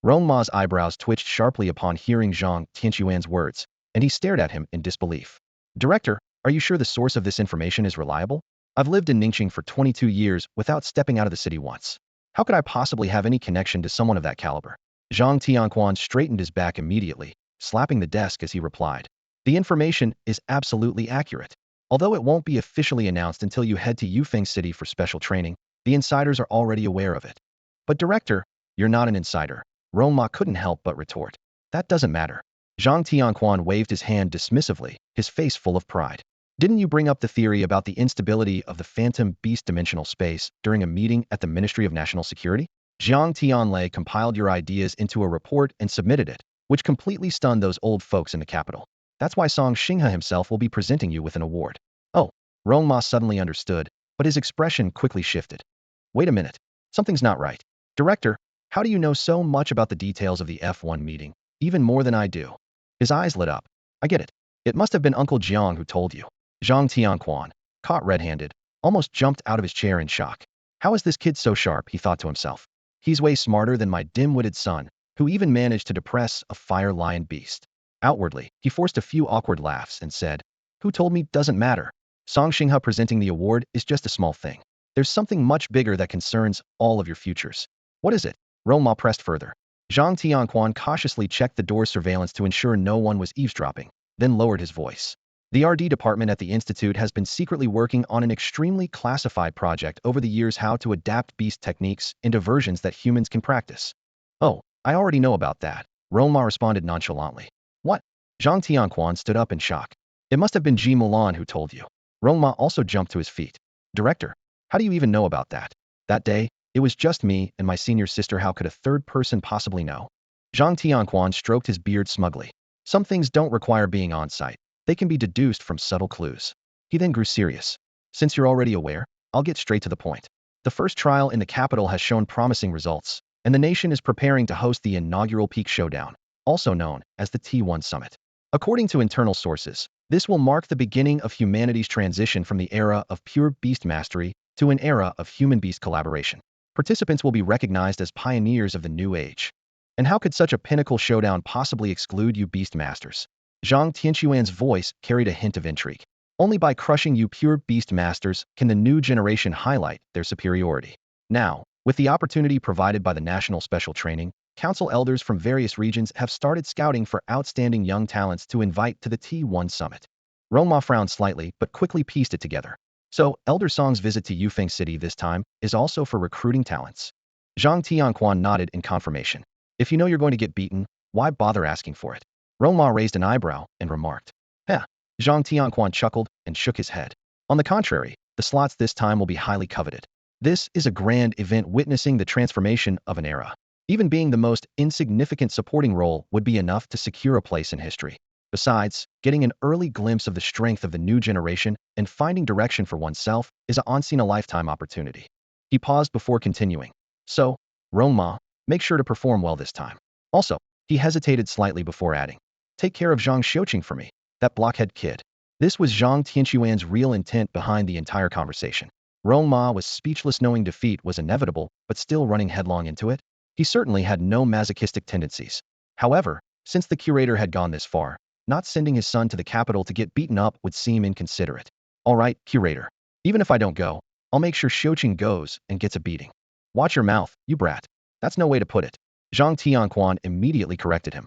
Rong Ma's eyebrows twitched sharply upon hearing Zhang Tianquan's words, and he stared at him in disbelief. Director, are you sure the source of this information is reliable? I've lived in Ningxing for 22 years without stepping out of the city once. How could I possibly have any connection to someone of that caliber? Zhang Tianquan straightened his back immediately, slapping the desk as he replied. The information is absolutely accurate. Although it won't be officially announced until you head to Yufeng City for special training, the insiders are already aware of it. But Director, you're not an insider. Rong Ma couldn't help but retort. That doesn't matter. Zhang Tianquan waved his hand dismissively, his face full of pride. Didn't you bring up the theory about the instability of the phantom beast dimensional space during a meeting at the Ministry of National Security? Jiang Tianlei compiled your ideas into a report and submitted it, which completely stunned those old folks in the capital. That's why Song Xinghe himself will be presenting you with an award. Oh, Rong Ma suddenly understood, but his expression quickly shifted. Wait a minute. Something's not right. Director, how do you know so much about the details of the F1 meeting, even more than I do? His eyes lit up. I get it. It must have been Uncle Jiang who told you. Zhang Tianquan, caught red-handed, almost jumped out of his chair in shock. How is this kid so sharp, he thought to himself. He's way smarter than my dim-witted son, who even managed to depress a fire lion beast. Outwardly, he forced a few awkward laughs and said, Who told me doesn't matter. Song Xinghe presenting the award is just a small thing. There's something much bigger that concerns all of your futures. What is it? Rong Ma pressed further. Zhang Tianquan cautiously checked the door surveillance to ensure no one was eavesdropping, then lowered his voice. The RD department at the Institute has been secretly working on an extremely classified project over the years how to adapt beast techniques into versions that humans can practice. Oh, I already know about that, Rong Ma responded nonchalantly. What? Zhang Tianquan stood up in shock. It must have been Ji Mulan who told you. Rong Ma also jumped to his feet. Director, how do you even know about that? That day, it was just me and my senior sister. How could a third person possibly know? Zhang Tianquan stroked his beard smugly. Some things don't require being on site. They can be deduced from subtle clues. He then grew serious. Since you're already aware, I'll get straight to the point. The first trial in the capital has shown promising results, and the nation is preparing to host the inaugural Peak Showdown, also known as the T1 Summit. According to internal sources, this will mark the beginning of humanity's transition from the era of pure beast mastery to an era of human-beast collaboration. Participants will be recognized as pioneers of the new age. And how could such a pinnacle showdown possibly exclude you beast masters? Zhang Tianquan's voice carried a hint of intrigue. Only by crushing you pure beast masters can the new generation highlight their superiority. Now, with the opportunity provided by the National Special Training, Council elders from various regions have started scouting for outstanding young talents to invite to the T1 Summit. Rong Ma frowned slightly but quickly pieced it together. So, Elder Song's visit to Yufeng City this time is also for recruiting talents. Zhang Tianquan nodded in confirmation. If you know you're going to get beaten, why bother asking for it? Rong Ma raised an eyebrow and remarked. Heh. Zhang Tianquan chuckled and shook his head. On the contrary, the slots this time will be highly coveted. This is a grand event witnessing the transformation of an era. Even being the most insignificant supporting role would be enough to secure a place in history. Besides, getting an early glimpse of the strength of the new generation and finding direction for oneself is a once-in-a-lifetime opportunity. He paused before continuing. So, Rong Ma, make sure to perform well this time. Also, he hesitated slightly before adding. Take care of Zhang Xiuqing for me, that blockhead kid. This was Zhang Tianquan's real intent behind the entire conversation. Rong Ma was speechless knowing defeat was inevitable, but still running headlong into it. He certainly had no masochistic tendencies. However, since the curator had gone this far, not sending his son to the capital to get beaten up would seem inconsiderate. All right, curator. Even if I don't go, I'll make sure Xiuqing goes and gets a beating. Watch your mouth, you brat. That's no way to put it. Zhang Tianquan immediately corrected him.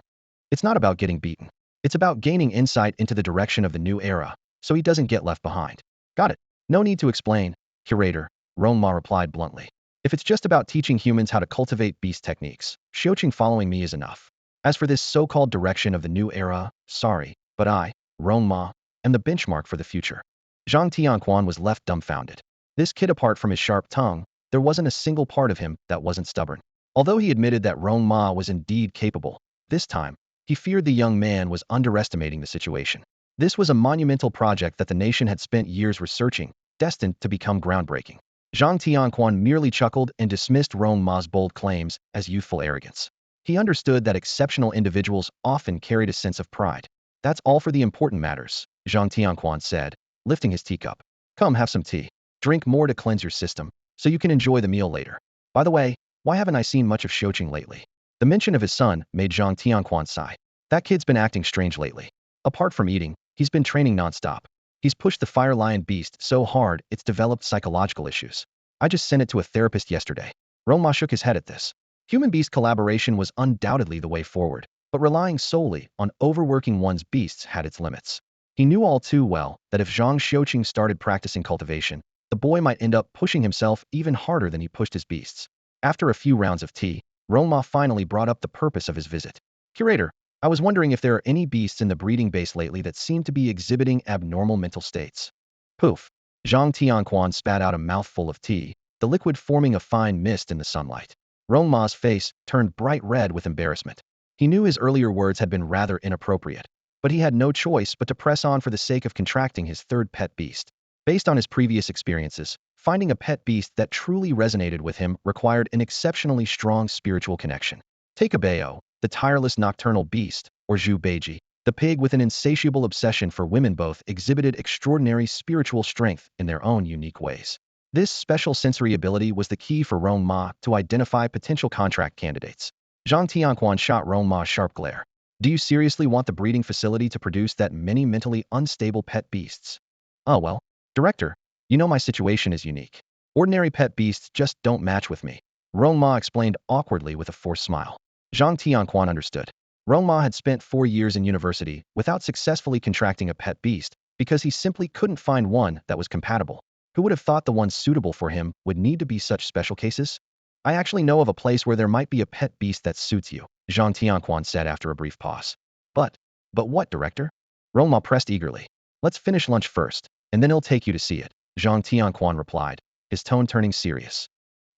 It's not about getting beaten. It's about gaining insight into the direction of the new era, so he doesn't get left behind. Got it. No need to explain, curator, Rong Ma replied bluntly. If it's just about teaching humans how to cultivate beast techniques, Xiuqing following me is enough. As for this so-called direction of the new era, sorry, but I, Rong Ma, am the benchmark for the future. Zhang Tianquan was left dumbfounded. This kid, apart from his sharp tongue, there wasn't a single part of him that wasn't stubborn. Although he admitted that Rong Ma was indeed capable, this time, He feared the young man was underestimating the situation. This was a monumental project that the nation had spent years researching, destined to become groundbreaking. Zhang Tianquan merely chuckled and dismissed Rong Ma's bold claims as youthful arrogance. He understood that exceptional individuals often carried a sense of pride. That's all for the important matters, Zhang Tianquan said, lifting his teacup. Come have some tea. Drink more to cleanse your system, so you can enjoy the meal later. By the way, why haven't I seen much of Xiuqing lately? The mention of his son made Zhang Tianquan sigh. That kid's been acting strange lately. Apart from eating, he's been training nonstop. He's pushed the fire lion beast so hard it's developed psychological issues. I just sent it to a therapist yesterday. Rong Ma shook his head at this. Human-beast collaboration was undoubtedly the way forward, but relying solely on overworking one's beasts had its limits. He knew all too well that if Zhang Xiuqing started practicing cultivation, the boy might end up pushing himself even harder than he pushed his beasts. After a few rounds of tea, Rong Ma finally brought up the purpose of his visit. Curator, I was wondering if there are any beasts in the breeding base lately that seem to be exhibiting abnormal mental states. Poof. Zhang Tianquan spat out a mouthful of tea, the liquid forming a fine mist in the sunlight. Rong Ma's face turned bright red with embarrassment. He knew his earlier words had been rather inappropriate, but he had no choice but to press on for the sake of contracting his third pet beast. Based on his previous experiences, finding a pet beast that truly resonated with him required an exceptionally strong spiritual connection. Take a Bao, the tireless nocturnal beast, or Zhu Beiji, the pig with an insatiable obsession for women. Both exhibited extraordinary spiritual strength in their own unique ways. This special sensory ability was the key for Rong Ma to identify potential contract candidates. Zhang Tianquan shot Rong Ma a sharp glare. Do you seriously want the breeding facility to produce that many mentally unstable pet beasts? Oh well, Director, you know my situation is unique. Ordinary pet beasts just don't match with me. Rong Ma explained awkwardly with a forced smile. Zhang Tianquan understood. Rong Ma had spent 4 years in university without successfully contracting a pet beast because he simply couldn't find one that was compatible. Who would have thought the ones suitable for him would need to be such special cases? I actually know of a place where there might be a pet beast that suits you, Zhang Tianquan said after a brief pause. But what, Director? Rong Ma pressed eagerly. Let's finish lunch first, and then he'll take you to see it, Zhang Tianquan replied, his tone turning serious.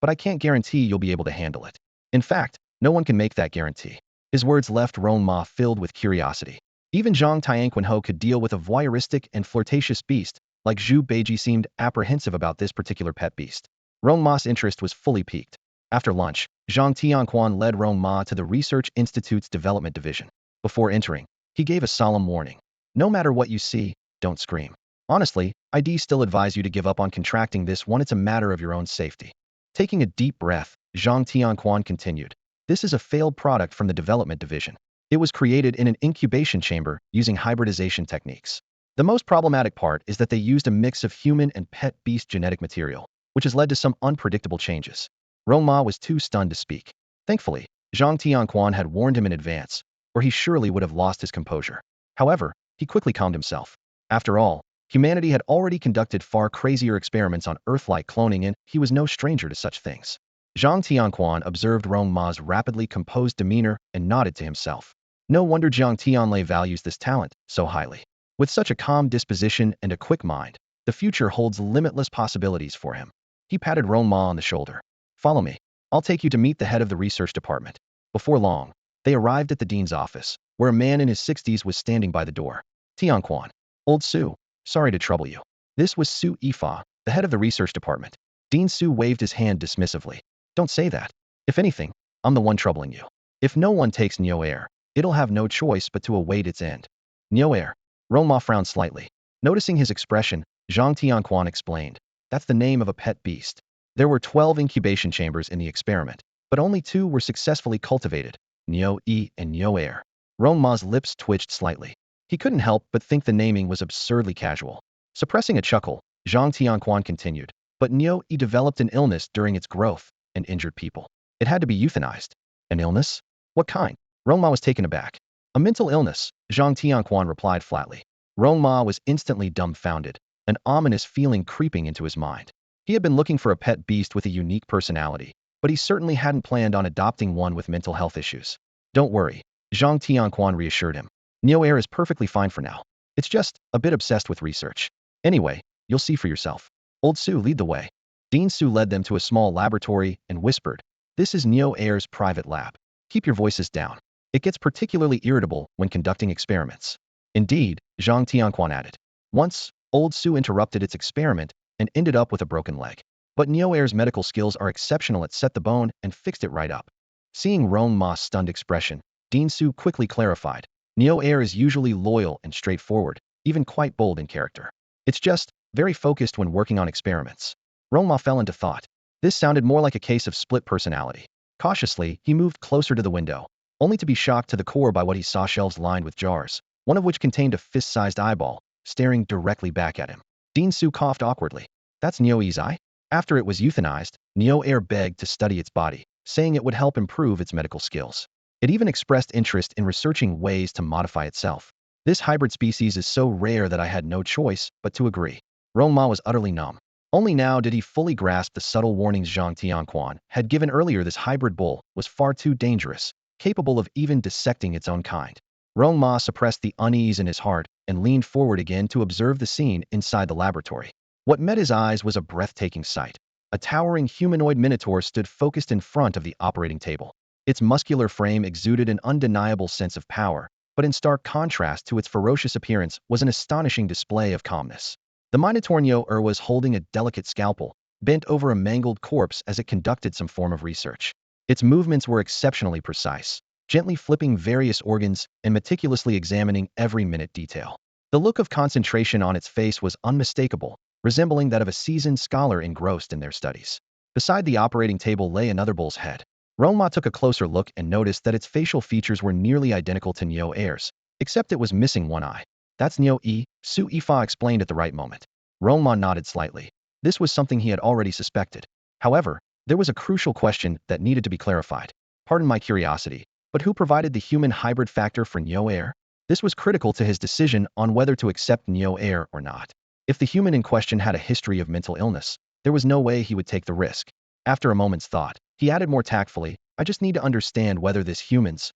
But I can't guarantee you'll be able to handle it. In fact, no one can make that guarantee. His words left Rong Ma filled with curiosity. Even Zhang Tianquan could deal with a voyeuristic and flirtatious beast, like Zhu Beiji seemed apprehensive about this particular pet beast. Rong Ma's interest was fully piqued. After lunch, Zhang Tianquan led Rong Ma to the Research Institute's Development Division. Before entering, he gave a solemn warning. No matter what you see, don't scream. Honestly, I'd still advise you to give up on contracting this one. It's a matter of your own safety. Taking a deep breath, Zhang Tianquan continued. This is a failed product from the Development Division. It was created in an incubation chamber using hybridization techniques. The most problematic part is that they used a mix of human and pet beast genetic material, which has led to some unpredictable changes. Rong Ma was too stunned to speak. Thankfully, Zhang Tianquan had warned him in advance, or he surely would have lost his composure. However, he quickly calmed himself. After all, humanity had already conducted far crazier experiments on Earth like cloning, and he was no stranger to such things. Zhang Tianquan observed Rong Ma's rapidly composed demeanor and nodded to himself. No wonder Zhang Tianlei values this talent so highly. With such a calm disposition and a quick mind, the future holds limitless possibilities for him. He patted Rong Ma on the shoulder. Follow me. I'll take you to meet the head of the research department. Before long, they arrived at the dean's office, where a man in his 60s was standing by the door. Tianquan. Old Su, sorry to trouble you. This was Su Yifa, the head of the research department. Dean Su waved his hand dismissively. Don't say that. If anything, I'm the one troubling you. If no one takes Neo Air, it'll have no choice but to await its end. Neo Air. Rong Ma frowned slightly. Noticing his expression, Zhang Tianquan explained. That's the name of a pet beast. There were 12 incubation chambers in the experiment, but only 2 were successfully cultivated, Neo E and Neo Air. Rong Ma's lips twitched slightly. He couldn't help but think the naming was absurdly casual. Suppressing a chuckle, Zhang Tianquan continued. But Neo E developed an illness during its growth and injured people. It had to be euthanized. An illness? What kind? Rong Ma was taken aback. A mental illness, Zhang Tianquan replied flatly. Rong Ma was instantly dumbfounded, an ominous feeling creeping into his mind. He had been looking for a pet beast with a unique personality, but he certainly hadn't planned on adopting one with mental health issues. Don't worry, Zhang Tianquan reassured him. Neo Air is perfectly fine for now. It's just a bit obsessed with research. Anyway, you'll see for yourself. Old Su, lead the way. Dean Su led them to a small laboratory and whispered, This is Neo Air's private lab. Keep your voices down. It gets particularly irritable when conducting experiments. Indeed, Zhang Tianquan added. Once, old Su interrupted its experiment and ended up with a broken leg. But Neo Air's medical skills are exceptional at set the bone and fixed it right up. Seeing Rong Ma's stunned expression, Dean Su quickly clarified. Neo Air is usually loyal and straightforward, even quite bold in character. It's just very focused when working on experiments. Rong Ma fell into thought. This sounded more like a case of split personality. Cautiously, he moved closer to the window, only to be shocked to the core by what he saw: shelves lined with jars, one of which contained a fist-sized eyeball, staring directly back at him. Dean Su coughed awkwardly. That's Neo E's eye? After it was euthanized, Neo Air begged to study its body, saying it would help improve its medical skills. It even expressed interest in researching ways to modify itself. This hybrid species is so rare that I had no choice but to agree. Rong Ma was utterly numb. Only now did he fully grasp the subtle warnings Zhang Tianquan had given earlier. This hybrid bull was far too dangerous, capable of even dissecting its own kind. Rong Ma suppressed the unease in his heart and leaned forward again to observe the scene inside the laboratory. What met his eyes was a breathtaking sight. A towering humanoid minotaur stood focused in front of the operating table. Its muscular frame exuded an undeniable sense of power, but in stark contrast to its ferocious appearance was an astonishing display of calmness. The Minotaur was holding a delicate scalpel, bent over a mangled corpse as it conducted some form of research. Its movements were exceptionally precise, gently flipping various organs and meticulously examining every minute detail. The look of concentration on its face was unmistakable, resembling that of a seasoned scholar engrossed in their studies. Beside the operating table lay another bull's head. Rong Ma took a closer look and noticed that its facial features were nearly identical to Neo Air's, except it was missing one eye. That's Neo E, Su Yifa explained at the right moment. Rong Ma nodded slightly. This was something he had already suspected. However, there was a crucial question that needed to be clarified. Pardon my curiosity, but who provided the human hybrid factor for Neo Air? This was critical to his decision on whether to accept Neo Air or not. If the human in question had a history of mental illness, there was no way he would take the risk. After a moment's thought, he added more tactfully, I just need to understand whether this human's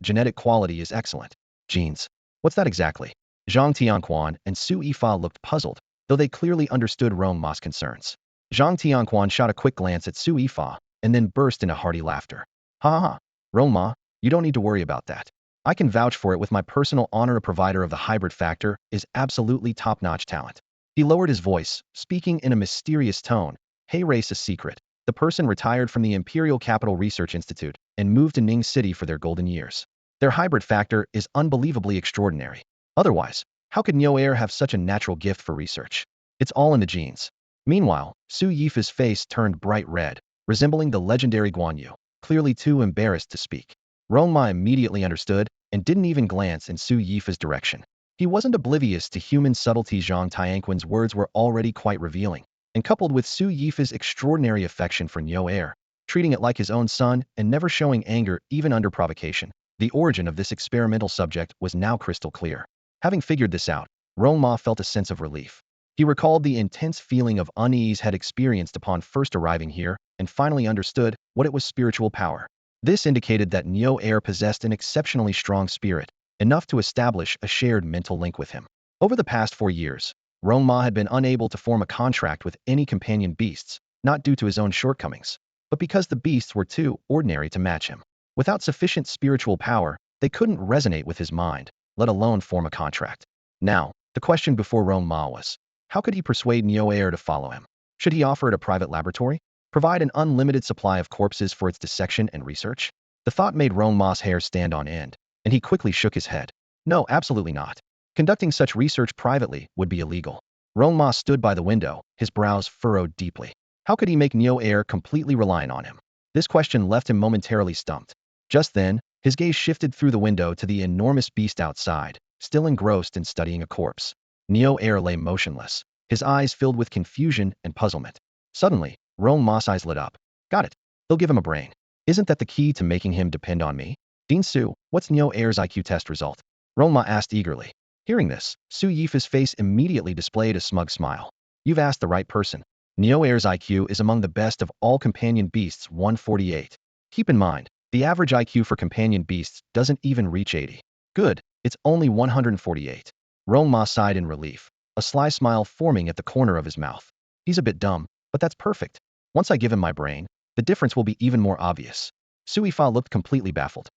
genetic quality is excellent. Genes. What's that exactly? Zhang Tianquan and Su Yifa looked puzzled, though they clearly understood Rong Ma's concerns. Zhang Tianquan shot a quick glance at Su Yifa and then burst into hearty laughter. Ha ha, Rong Ma, you don't need to worry about that. I can vouch for it with my personal honor. A provider of the hybrid factor is absolutely top-notch talent. He lowered his voice, speaking in a mysterious tone. Hey, race a secret. The person retired from the Imperial Capital Research Institute and moved to Ning City for their golden years. Their hybrid factor is unbelievably extraordinary. Otherwise, how could Neo Air have such a natural gift for research? It's all in the genes. Meanwhile, Su Yifa's face turned bright red, resembling the legendary Guan Yu, clearly too embarrassed to speak. Rong Ma immediately understood and didn't even glance in Su Yifa's direction. He wasn't oblivious to human subtlety. Zhang Tianquan's words were already quite revealing, and coupled with Su Yifa's extraordinary affection for Neo Air, treating it like his own son and never showing anger even under provocation, the origin of this experimental subject was now crystal clear. Having figured this out, Rong Ma felt a sense of relief. He recalled the intense feeling of unease had experienced upon first arriving here and finally understood what it was: spiritual power. This indicated that Neo Air possessed an exceptionally strong spirit, enough to establish a shared mental link with him. Over the past 4 years, Rong Ma had been unable to form a contract with any companion beasts, not due to his own shortcomings, but because the beasts were too ordinary to match him. Without sufficient spiritual power, they couldn't resonate with his mind, let alone form a contract. Now, the question before Rong Ma was, how could he persuade Neo Air to follow him? Should he offer it a private laboratory? Provide an unlimited supply of corpses for its dissection and research? The thought made Rong Ma's hair stand on end, and he quickly shook his head. No, absolutely not. Conducting such research privately would be illegal. Rong Ma stood by the window, his brows furrowed deeply. How could he make Neo Air completely reliant on him? This question left him momentarily stumped. Just then, his gaze shifted through the window to the enormous beast outside, still engrossed in studying a corpse. Neo Air lay motionless, his eyes filled with confusion and puzzlement. Suddenly, Rong Ma's eyes lit up. Got it. They'll give him a brain. Isn't that the key to making him depend on me? Dean Su, what's Neo Air's IQ test result? Rong Ma asked eagerly. Hearing this, Su Yifa's face immediately displayed a smug smile. You've asked the right person. Neo Air's IQ is among the best of all companion beasts, 148. Keep in mind, the average IQ for companion beasts doesn't even reach 80. Good, it's only 148. Rong Ma sighed in relief, a sly smile forming at the corner of his mouth. He's a bit dumb, but that's perfect. Once I give him my brain, the difference will be even more obvious. Su Yifa looked completely baffled.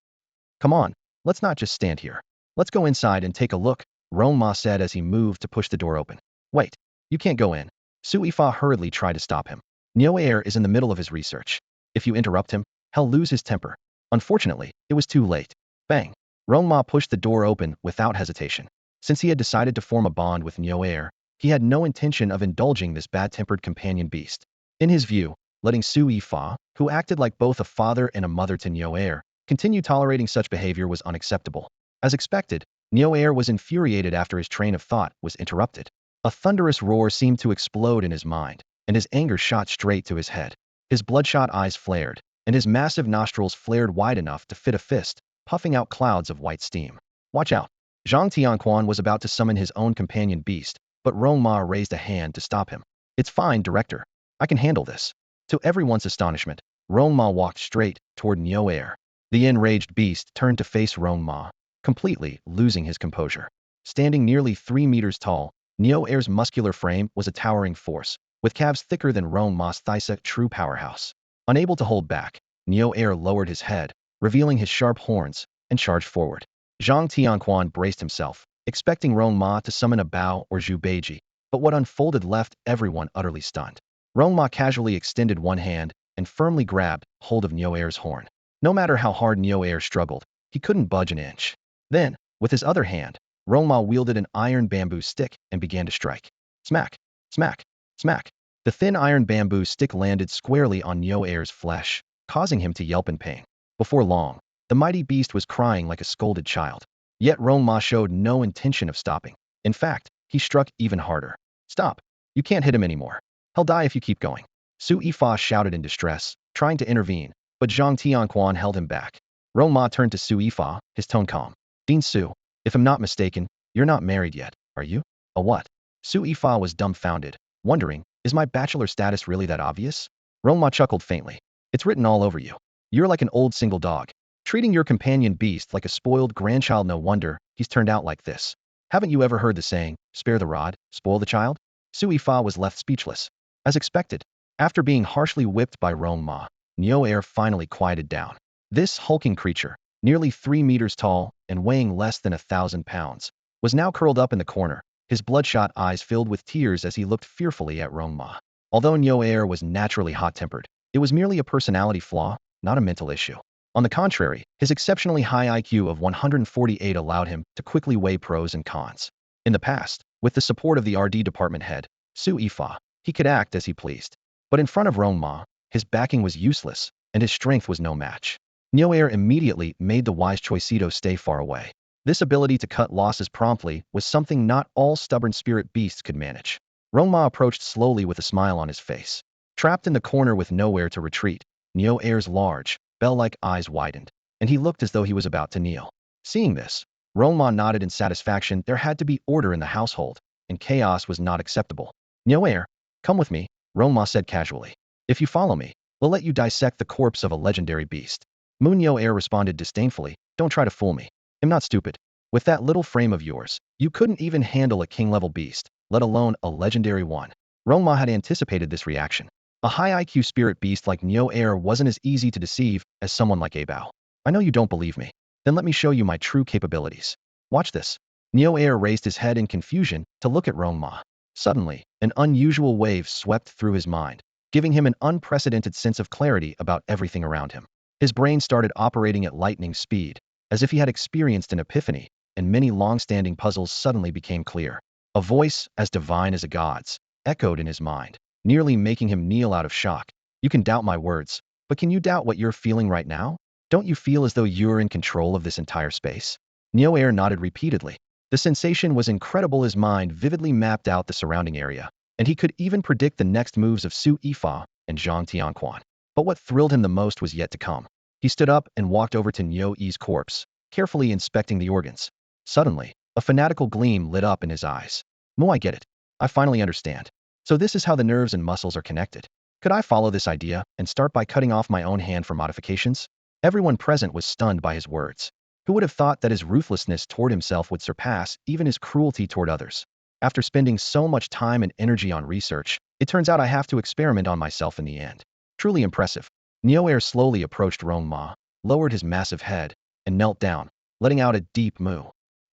Come on, let's not just stand here. Let's go inside and take a look, Rong Ma said as he moved to push the door open. Wait, you can't go in. Su Ifa hurriedly tried to stop him. Niu Air is in the middle of his research. If you interrupt him, he'll lose his temper. Unfortunately, it was too late. Bang! Rong Ma pushed the door open without hesitation. Since he had decided to form a bond with Niu Air, he had no intention of indulging this bad-tempered companion beast. In his view, letting Su Ifa, who acted like both a father and a mother to Niu Air, continue tolerating such behavior was unacceptable. As expected, Niu Air was infuriated after his train of thought was interrupted. A thunderous roar seemed to explode in his mind, and his anger shot straight to his head. His bloodshot eyes flared, and his massive nostrils flared wide enough to fit a fist, puffing out clouds of white steam. Watch out! Zhang Tianquan was about to summon his own companion beast, but Rong Ma raised a hand to stop him. It's fine, Director. I can handle this. To everyone's astonishment, Rong Ma walked straight toward Niu Air. The enraged beast turned to face Rong Ma, completely losing his composure. Standing nearly 3 meters tall, Niu Air's muscular frame was a towering force, with calves thicker than Rong Ma's thighs, a true powerhouse. Unable to hold back, Niu Air lowered his head, revealing his sharp horns, and charged forward. Zhang Tianquan braced himself, expecting Rong Ma to summon a Bao or Zhu Beiji, but what unfolded left everyone utterly stunned. Rong Ma casually extended one hand and firmly grabbed hold of Niu Air's horn. No matter how hard Niu Air struggled, he couldn't budge an inch. Then, with his other hand, Rong Ma wielded an iron bamboo stick and began to strike. Smack! Smack! Smack! The thin iron bamboo stick landed squarely on Niu Air's flesh, causing him to yelp in pain. Before long, the mighty beast was crying like a scolded child. Yet Rong Ma showed no intention of stopping. In fact, he struck even harder. Stop! You can't hit him anymore. He'll die if you keep going. Su Ifa shouted in distress, trying to intervene, but Zhang Tianquan held him back. Rong Ma turned to Su Ifa, his tone calm. Dean Su, if I'm not mistaken, you're not married yet, are you? A what? Su Ifa was dumbfounded, wondering, is my bachelor status really that obvious? Rong Ma chuckled faintly. It's written all over you. You're like an old single dog, treating your companion beast like a spoiled grandchild. No wonder he's turned out like this. Haven't you ever heard the saying, spare the rod, spoil the child? Su Ifa was left speechless. As expected, after being harshly whipped by Rong Ma, Niu Air finally quieted down. This hulking creature, nearly 3 meters tall and weighing less than 1,000 pounds, was now curled up in the corner, his bloodshot eyes filled with tears as he looked fearfully at Rong Ma. Although Niu Air was naturally hot-tempered, it was merely a personality flaw, not a mental issue. On the contrary, his exceptionally high IQ of 148 allowed him to quickly weigh pros and cons. In the past, with the support of the RD department head, Su Ifa, he could act as he pleased. But in front of Rong Ma, his backing was useless, and his strength was no match. Niu Air immediately made the wise choice to stay far away. This ability to cut losses promptly was something not all stubborn spirit beasts could manage. Rong Ma approached slowly with a smile on his face. Trapped in the corner with nowhere to retreat, Niu Air's large, bell-like eyes widened, and he looked as though he was about to kneel. Seeing this, Rong Ma nodded in satisfaction. There had to be order in the household, and chaos was not acceptable. Niu Air, come with me, Rong Ma said casually. If you follow me, we'll let you dissect the corpse of a legendary beast. Niu Air responded disdainfully, don't try to fool me. I'm not stupid. With that little frame of yours, you couldn't even handle a king-level beast, let alone a legendary one. Rong Ma had anticipated this reaction. A high IQ spirit beast like Niu Air wasn't as easy to deceive as someone like Bao. I know you don't believe me. Then let me show you my true capabilities. Watch this. Niu Air raised his head in confusion to look at Rong Ma. Suddenly, an unusual wave swept through his mind, giving him an unprecedented sense of clarity about everything around him. His brain started operating at lightning speed, as if he had experienced an epiphany, and many long-standing puzzles suddenly became clear. A voice, as divine as a god's, echoed in his mind, nearly making him kneel out of shock. You can doubt my words, but can you doubt what you're feeling right now? Don't you feel as though you're in control of this entire space? Niu Air nodded repeatedly. The sensation was incredible. His mind vividly mapped out the surrounding area, and he could even predict the next moves of Su Ifa and Zhang Tianquan. But what thrilled him the most was yet to come. He stood up and walked over to Niu Yi's corpse, carefully inspecting the organs. Suddenly, a fanatical gleam lit up in his eyes. I get it. I finally understand. So this is how the nerves and muscles are connected. Could I follow this idea and start by cutting off my own hand for modifications? Everyone present was stunned by his words. Who would have thought that his ruthlessness toward himself would surpass even his cruelty toward others? After spending so much time and energy on research, it turns out I have to experiment on myself in the end. Truly impressive. Niu Air slowly approached Rong Ma, lowered his massive head, and knelt down, letting out a deep moo.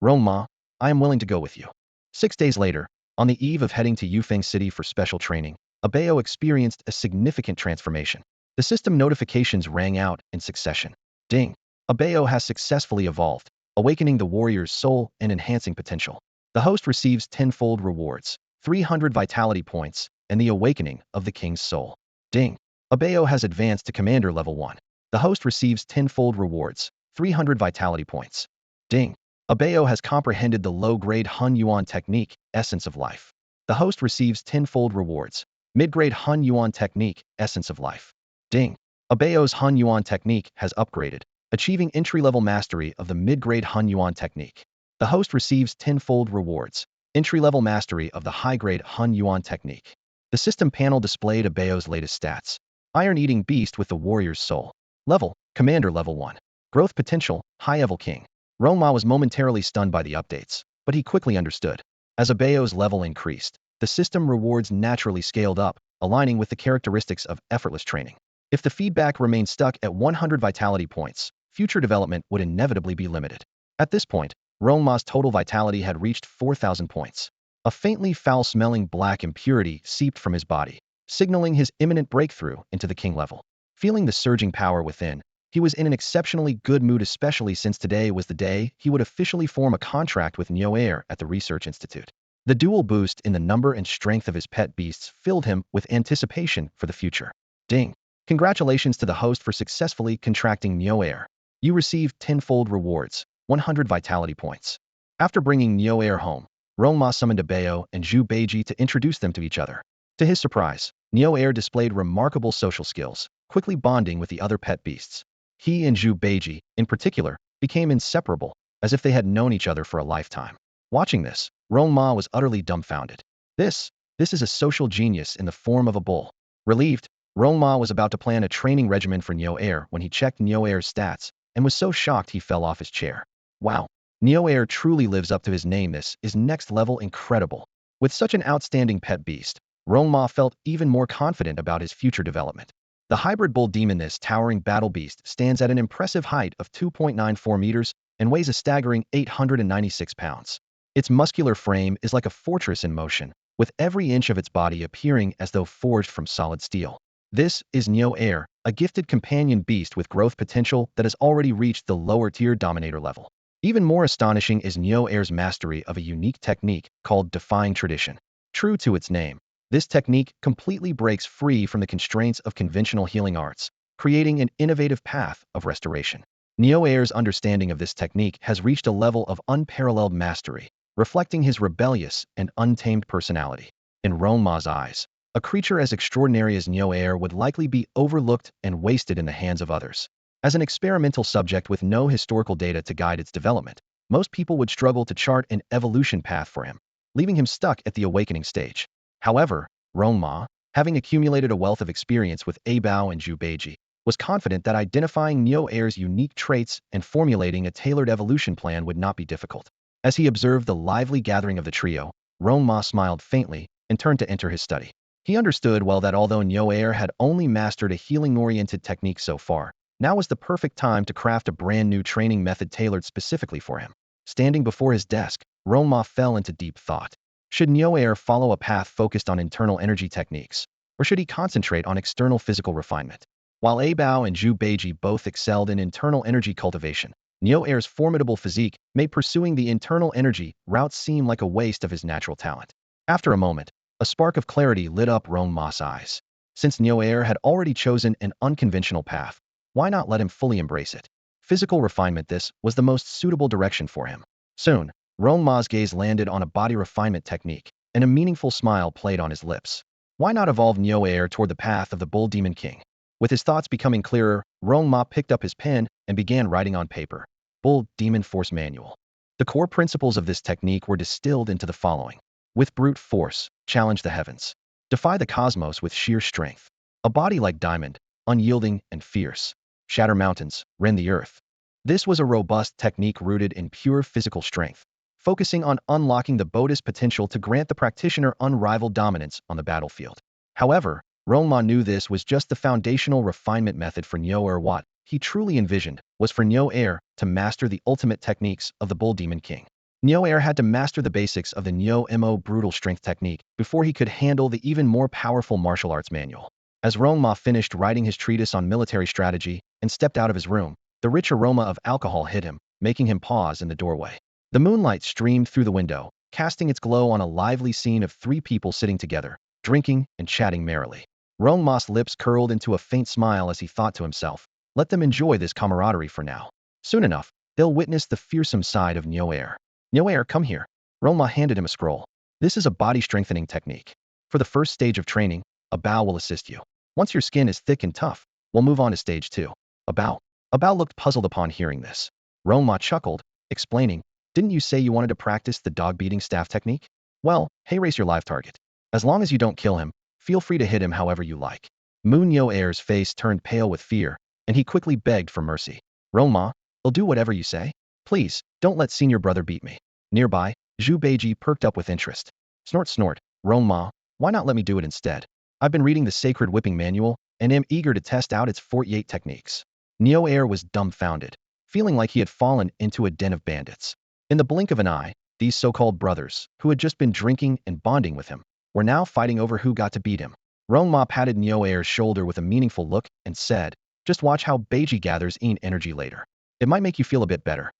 Rong Ma, I am willing to go with you. 6 days later, on the eve of heading to Yufeng City for special training, Abeo experienced a significant transformation. The system notifications rang out in succession. Ding! Abeo has successfully evolved, awakening the warrior's soul and enhancing potential. The host receives tenfold rewards, 300 vitality points, and the awakening of the king's soul. Ding! Abeo has advanced to commander level 1. The host receives tenfold rewards, 300 vitality points. Ding! Abeo has comprehended the low-grade Hun Yuan technique, Essence of Life. The host receives tenfold rewards, mid-grade Hun Yuan technique, Essence of Life. Ding! Abeo's Hun Yuan technique has upgraded, achieving entry-level mastery of the mid-grade Hun Yuan technique. The host receives tenfold rewards, entry-level mastery of the high-grade Hun Yuan technique. The system panel displayed Abeo's latest stats. Iron-eating beast with the warrior's soul. Level, commander level 1. Growth potential, high-level king. Rong Ma was momentarily stunned by the updates, but he quickly understood. As Abeo's level increased, the system rewards naturally scaled up, aligning with the characteristics of effortless training. If the feedback remained stuck at 100 vitality points, future development would inevitably be limited. At this point, Rong Ma's total vitality had reached 4,000 points. A faintly foul-smelling black impurity seeped from his body, signaling his imminent breakthrough into the king level. Feeling the surging power within, he was in an exceptionally good mood, especially since today was the day he would officially form a contract with Neo Air at the Research Institute. The dual boost in the number and strength of his pet beasts filled him with anticipation for the future. Ding! Congratulations to the host for successfully contracting Neo Air. You received tenfold rewards, 100 vitality points. After bringing Neo Air home, Rong Ma summoned Abeo and Zhu Beiji to introduce them to each other. To his surprise, Neo Air displayed remarkable social skills, quickly bonding with the other pet beasts. He and Zhu Beiji, in particular, became inseparable, as if they had known each other for a lifetime. Watching this, Rong Ma was utterly dumbfounded. This is a social genius in the form of a bull. Relieved, Rong Ma was about to plan a training regimen for Neo Air when he checked Neo Air's stats and was so shocked he fell off his chair. Wow, Neo Air truly lives up to his name. This is next level incredible. With such an outstanding pet beast, Rong Ma felt even more confident about his future development. The hybrid bull demon, this towering battle beast, stands at an impressive height of 2.94 meters and weighs a staggering 896 pounds. Its muscular frame is like a fortress in motion, with every inch of its body appearing as though forged from solid steel. This is Neo Air, a gifted companion beast with growth potential that has already reached the lower-tier dominator level. Even more astonishing is Neo Air's mastery of a unique technique called Defying Tradition. True to its name, this technique completely breaks free from the constraints of conventional healing arts, creating an innovative path of restoration. Neo Air's understanding of this technique has reached a level of unparalleled mastery, reflecting his rebellious and untamed personality. In Rong Ma's eyes, a creature as extraordinary as Neo Air would likely be overlooked and wasted in the hands of others. As an experimental subject with no historical data to guide its development, most people would struggle to chart an evolution path for him, leaving him stuck at the awakening stage. However, Rong Ma, having accumulated a wealth of experience with Abao and Zhu Beiji, was confident that identifying Neo Air's unique traits and formulating a tailored evolution plan would not be difficult. As he observed the lively gathering of the trio, Rong Ma smiled faintly and turned to enter his study. He understood well that although Neo Air had only mastered a healing-oriented technique so far, now was the perfect time to craft a brand new training method tailored specifically for him. Standing before his desk, Rong Ma fell into deep thought. Should Neo Air follow a path focused on internal energy techniques, or should he concentrate on external physical refinement? While Abao and Zhu Beiji both excelled in internal energy cultivation, Neo Air's formidable physique made pursuing the internal energy route seem like a waste of his natural talent. After a moment, a spark of clarity lit up Rong Ma's eyes. Since Neo Air had already chosen an unconventional path, why not let him fully embrace it? Physical refinement, this was the most suitable direction for him. Soon, Rong Ma's gaze landed on a body refinement technique, and a meaningful smile played on his lips. Why not evolve Neo Air toward the path of the Bull Demon King? With his thoughts becoming clearer, Rong Ma picked up his pen and began writing on paper. Bull Demon Force Manual. The core principles of this technique were distilled into the following. With brute force, challenge the heavens. Defy the cosmos with sheer strength. A body like diamond, unyielding and fierce. Shatter mountains, rend the earth. This was a robust technique rooted in pure physical strength, focusing on unlocking the Buddha's potential to grant the practitioner unrivaled dominance on the battlefield. However, Rong Ma knew this was just the foundational refinement method for Neo Air. What he truly envisioned was for Nyo Air to master the ultimate techniques of the Bull Demon King. Nyo Air had to master the basics of the Nyo Mo brutal strength technique before he could handle the even more powerful martial arts manual. As Rong Ma finished writing his treatise on military strategy and stepped out of his room, the rich aroma of alcohol hit him, making him pause in the doorway. The moonlight streamed through the window, casting its glow on a lively scene of three people sitting together, drinking and chatting merrily. Rong Ma's lips curled into a faint smile as he thought to himself, let them enjoy this camaraderie for now. Soon enough, they'll witness the fearsome side of Nyo Air. Nyo Air, come here. Rong Ma handed him a scroll. This is a body-strengthening technique. For the first stage of training, a bow will assist you. Once your skin is thick and tough, we'll move on to stage 2. A bow. A bow looked puzzled upon hearing this. Rong Ma chuckled, explaining, didn't you say you wanted to practice the dog-beating staff technique? Well, hey, race your live target. As long as you don't kill him, feel free to hit him however you like. Nyo Air's face turned pale with fear, and he quickly begged for mercy. Rong Ma, I'll do whatever you say. Please, don't let senior brother beat me. Nearby, Zhu Beiji perked up with interest. Snort snort, Rong Ma, why not let me do it instead? I've been reading the Sacred Whipping Manual, and am eager to test out its 48 techniques. Nyo Air was dumbfounded, feeling like he had fallen into a den of bandits. In the blink of an eye, these so-called brothers, who had just been drinking and bonding with him, were now fighting over who got to beat him. Rong Ma patted Nyo Air's shoulder with a meaningful look and said, just watch how Beiji gathers energy later. It might make you feel a bit better.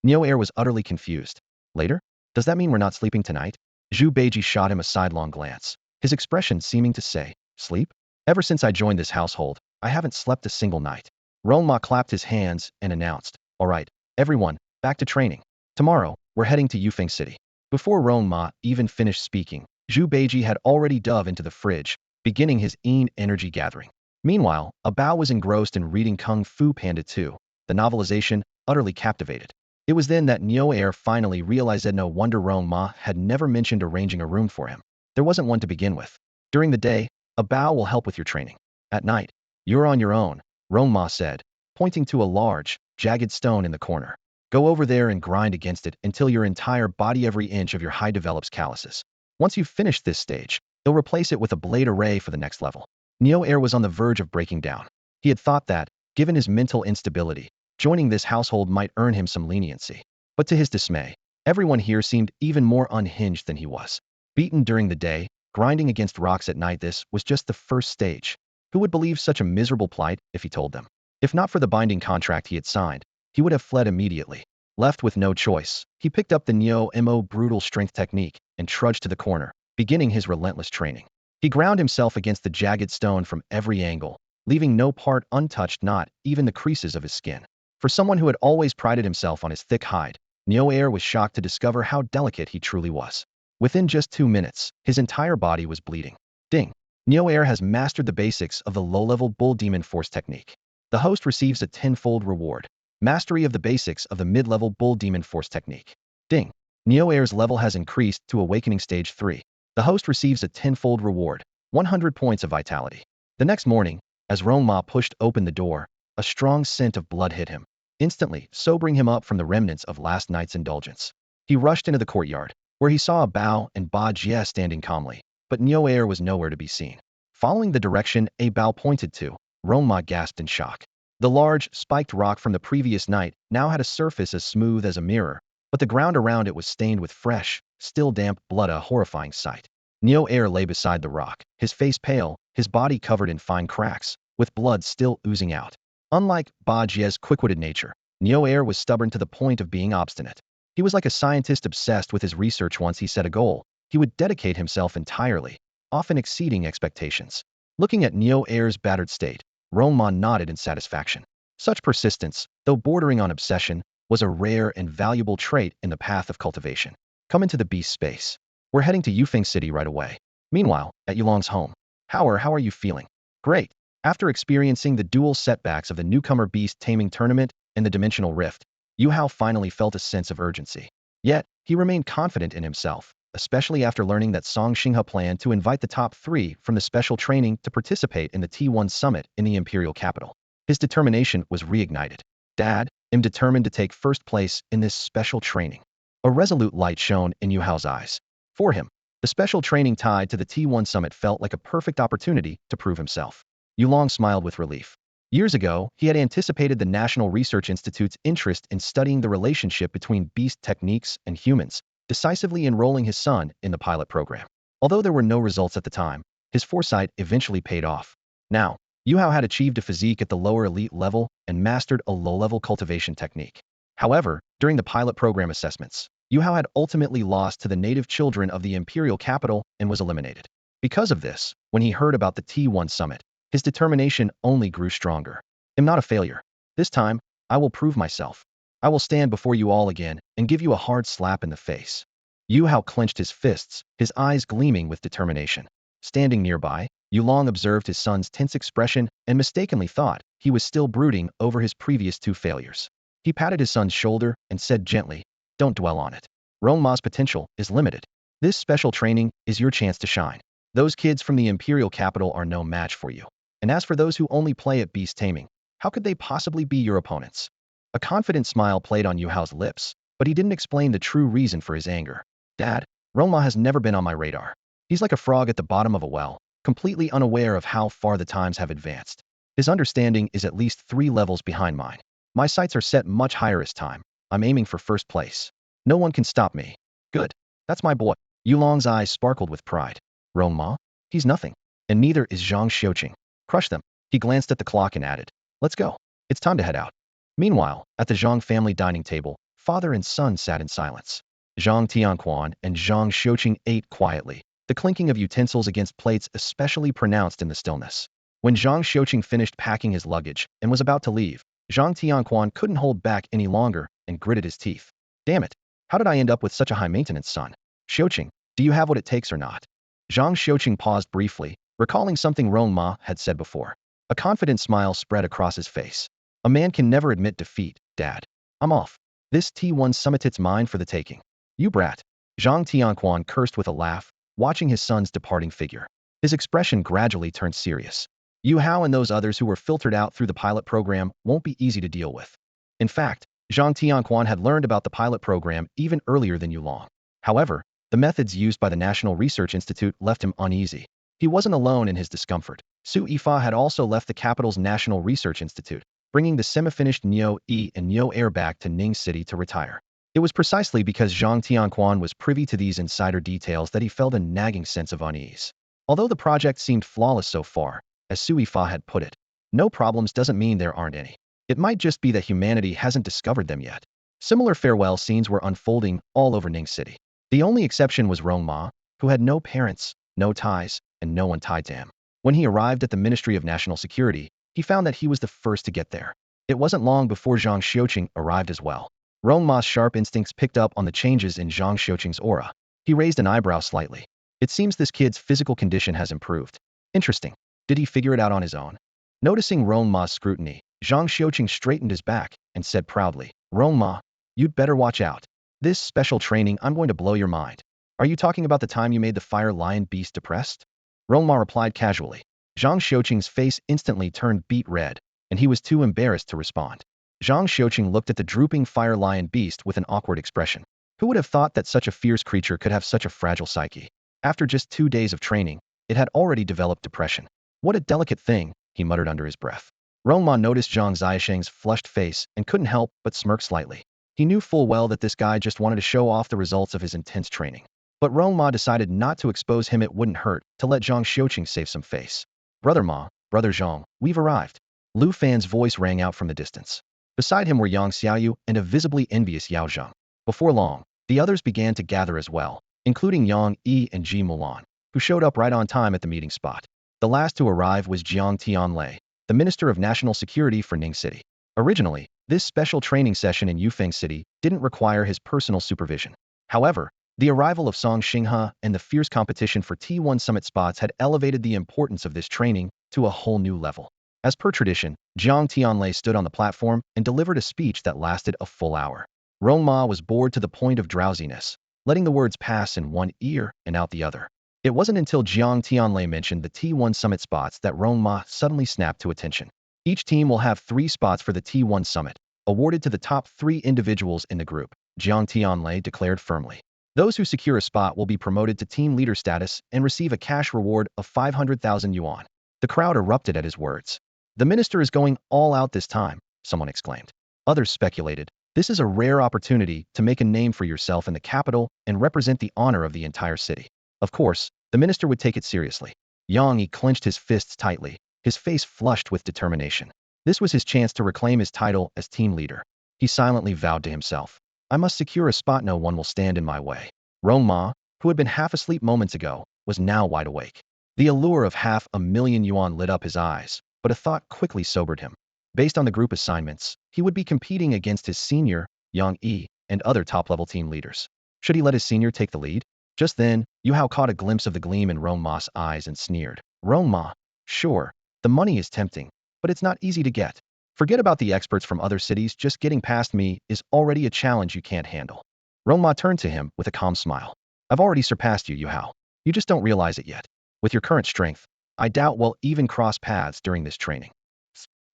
Nyo Air was utterly confused. Later? Does that mean we're not sleeping tonight? Zhu Beiji shot him a sidelong glance, his expression seeming to say, sleep? Ever since I joined this household, I haven't slept a single night. Rong Ma clapped his hands and announced, all right, everyone, back to training. Tomorrow, we're heading to Yufeng City. Before Rong Ma even finished speaking, Zhu Beiji had already dove into the fridge, beginning his energy gathering. Meanwhile, Bao was engrossed in reading Kung Fu Panda 2, the novelization, utterly captivated. It was then that Nyo Air finally realized that no wonder Rong Ma had never mentioned arranging a room for him. There wasn't one to begin with. During the day, Bao will help with your training. At night, you're on your own, Rong Ma said, pointing to a large, jagged stone in the corner. Go over there and grind against it until your entire body, every inch of your hide develops calluses. Once you've finished this stage, you'll replace it with a blade array for the next level. Nyo Air was on the verge of breaking down. He had thought that, given his mental instability, joining this household might earn him some leniency. But to his dismay, everyone here seemed even more unhinged than he was. Beaten during the day, grinding against rocks at night, this was just the first stage. Who would believe such a miserable plight if he told them? If not for the binding contract he had signed, he would have fled immediately. Left with no choice, he picked up the Nyo Mo brutal strength technique and trudged to the corner, beginning his relentless training. He ground himself against the jagged stone from every angle, leaving no part untouched, not even the creases of his skin. For someone who had always prided himself on his thick hide, Nyo Air was shocked to discover how delicate he truly was. Within just 2 minutes, his entire body was bleeding. Ding! Nyo Air has mastered the basics of the low-level Bull Demon Force technique. The host receives a 10-fold reward. Mastery of the basics of the mid-level Bull Demon Force technique. Ding! Nyo Air's level has increased to Awakening Stage 3. The host receives a 10-fold reward, 100 points of vitality. The next morning, as Rong Ma pushed open the door, a strong scent of blood hit him, instantly sobering him up from the remnants of last night's indulgence. He rushed into the courtyard, where he saw Bao and Ba Jie standing calmly, but Nyo Air was nowhere to be seen. Following the direction Bao pointed to, Rong Ma gasped in shock. The large, spiked rock from the previous night now had a surface as smooth as a mirror, but the ground around it was stained with fresh, still damp blood, a horrifying sight. Nyo Air lay beside the rock, his face pale, his body covered in fine cracks, with blood still oozing out. Unlike Ba Jie's quick-witted nature, Nyo Air was stubborn to the point of being obstinate. He was like a scientist obsessed with his research. Once he set a goal, he would dedicate himself entirely, often exceeding expectations. Looking at Nyo Air's battered state, Rong Ma nodded in satisfaction. Such persistence, though bordering on obsession, was a rare and valuable trait in the path of cultivation. Come into the beast space. We're heading to Yufeng City right away. Meanwhile, at Yulong's home. How are you feeling? Great. After experiencing the dual setbacks of the newcomer beast-taming tournament and the dimensional rift, Yu Hao finally felt a sense of urgency. Yet, he remained confident in himself, especially after learning that Song Xinghe planned to invite the top 3 from the special training to participate in the T1 summit in the imperial capital. His determination was reignited. Dad, I'm determined to take first place in this special training. A resolute light shone in Yu Hao's eyes. For him, the special training tied to the T1 summit felt like a perfect opportunity to prove himself. Yulong smiled with relief. Years ago, he had anticipated the National Research Institute's interest in studying the relationship between beast techniques and humans, decisively enrolling his son in the pilot program. Although there were no results at the time, his foresight eventually paid off. Now, Yu Hao had achieved a physique at the lower elite level and mastered a low-level cultivation technique. However, during the pilot program assessments, Yu Hao had ultimately lost to the native children of the imperial capital and was eliminated. Because of this, when he heard about the T1 summit, his determination only grew stronger. I'm not a failure. This time, I will prove myself. I will stand before you all again and give you a hard slap in the face. Yu Hao clenched his fists, his eyes gleaming with determination. Standing nearby, Yu Long observed his son's tense expression and mistakenly thought he was still brooding over his previous two failures. He patted his son's shoulder and said gently, "Don't dwell on it. Rong Ma's potential is limited. This special training is your chance to shine. Those kids from the imperial capital are no match for you. And as for those who only play at beast-taming, how could they possibly be your opponents?" A confident smile played on Yu Hao's lips, but he didn't explain the true reason for his anger. "Dad, Rong Ma has never been on my radar. He's like a frog at the bottom of a well, completely unaware of how far the times have advanced. His understanding is at least 3 levels behind mine. My sights are set much higher this time. I'm aiming for first place. No one can stop me." "Good. That's my boy." Yu Long's eyes sparkled with pride. "Rong Ma? He's nothing. And neither is Zhang Xiuqing. Crush them." He glanced at the clock and added, "Let's go. It's time to head out." Meanwhile, at the Zhang family dining table, father and son sat in silence. Zhang Tianquan and Zhang Xiuqing ate quietly, the clinking of utensils against plates especially pronounced in the stillness. When Zhang Xiuqing finished packing his luggage and was about to leave, Zhang Tianquan couldn't hold back any longer and gritted his teeth. "Damn it! How did I end up with such a high-maintenance son? Xiuqing, do you have what it takes or not?" Zhang Xiuqing paused briefly, recalling something Rong Ma had said before. A confident smile spread across his face. "A man can never admit defeat, Dad. I'm off. This T1 summit's mine for the taking." "You brat." Zhang Tianquan cursed with a laugh, watching his son's departing figure. His expression gradually turned serious. Yu Hao and those others who were filtered out through the pilot program won't be easy to deal with. In fact, Zhang Tianquan had learned about the pilot program even earlier than Yu Long. However, the methods used by the National Research Institute left him uneasy. He wasn't alone in his discomfort. Su Yifa had also left the capital's National Research Institute, bringing the semi-finished Neo E and Neo Air back to Ning City to retire. It was precisely because Zhang Tianquan was privy to these insider details that he felt a nagging sense of unease. Although the project seemed flawless so far, as Su Yifa had put it, no problems doesn't mean there aren't any. It might just be that humanity hasn't discovered them yet. Similar farewell scenes were unfolding all over Ning City. The only exception was Rong Ma, who had no parents, no ties, and no one tied to him. When he arrived at the Ministry of National Security, he found that he was the first to get there. It wasn't long before Zhang Xiuqing arrived as well. Rong Ma's sharp instincts picked up on the changes in Zhang Xiuqing's aura. He raised an eyebrow slightly. "It seems this kid's physical condition has improved. Interesting. Did he figure it out on his own?" Noticing Rong Ma's scrutiny, Zhang Xiuqing straightened his back and said proudly, "Rong Ma, you'd better watch out. This special training, I'm going to blow your mind. Are you talking about the time you made the fire lion beast depressed?" Rong Ma replied casually. Zhang Xiuqing's face instantly turned beet red, and he was too embarrassed to respond. Zhang Xiuqing looked at the drooping fire lion beast with an awkward expression. Who would have thought that such a fierce creature could have such a fragile psyche? After just 2 days of training, it had already developed depression. "What a delicate thing," he muttered under his breath. Rong Ma noticed Zhang Xiuqing's flushed face and couldn't help but smirk slightly. He knew full well that this guy just wanted to show off the results of his intense training. But Rong Ma decided not to expose him. It wouldn't hurt to let Zhang Xiuqing save some face. "Brother Ma, Brother Zhang, we've arrived." Lu Fan's voice rang out from the distance. Beside him were Yang Xiaoyu and a visibly envious Yao Zheng. Before long, the others began to gather as well, including Yang Yi and Ji Mulan, who showed up right on time at the meeting spot. The last to arrive was Jiang Tianlei, the Minister of National Security for Ning City. Originally, this special training session in Yufeng City didn't require his personal supervision. However, the arrival of Song Xinghe and the fierce competition for T1 summit spots had elevated the importance of this training to a whole new level. As per tradition, Jiang Tianlei stood on the platform and delivered a speech that lasted a full hour. Rong Ma was bored to the point of drowsiness, letting the words pass in one ear and out the other. It wasn't until Jiang Tianlei mentioned the T1 summit spots that Rong Ma suddenly snapped to attention. Each team will have 3 spots for the T1 summit, awarded to the top 3 individuals in the group, Jiang Tianlei declared firmly. Those who secure a spot will be promoted to team leader status and receive a cash reward of 500,000 yuan. The crowd erupted at his words. The minister is going all out this time, someone exclaimed. Others speculated, this is a rare opportunity to make a name for yourself in the capital and represent the honor of the entire city. Of course, the minister would take it seriously. Yang Yi clenched his fists tightly, his face flushed with determination. This was his chance to reclaim his title as team leader. He silently vowed to himself, I must secure a spot, no one will stand in my way. Rong Ma, who had been half asleep moments ago, was now wide awake. The allure of $500,000 lit up his eyes, but a thought quickly sobered him. Based on the group assignments, he would be competing against his senior, Yang Yi, and other top-level team leaders. Should he let his senior take the lead? Just then, Yu Hao caught a glimpse of the gleam in Rong Ma's eyes and sneered. Rong Ma, sure, the money is tempting, but it's not easy to get. Forget about the experts from other cities, just getting past me is already a challenge you can't handle. Rong Ma turned to him with a calm smile. I've already surpassed you, Yu Hao. You just don't realize it yet. With your current strength, I doubt we'll even cross paths during this training.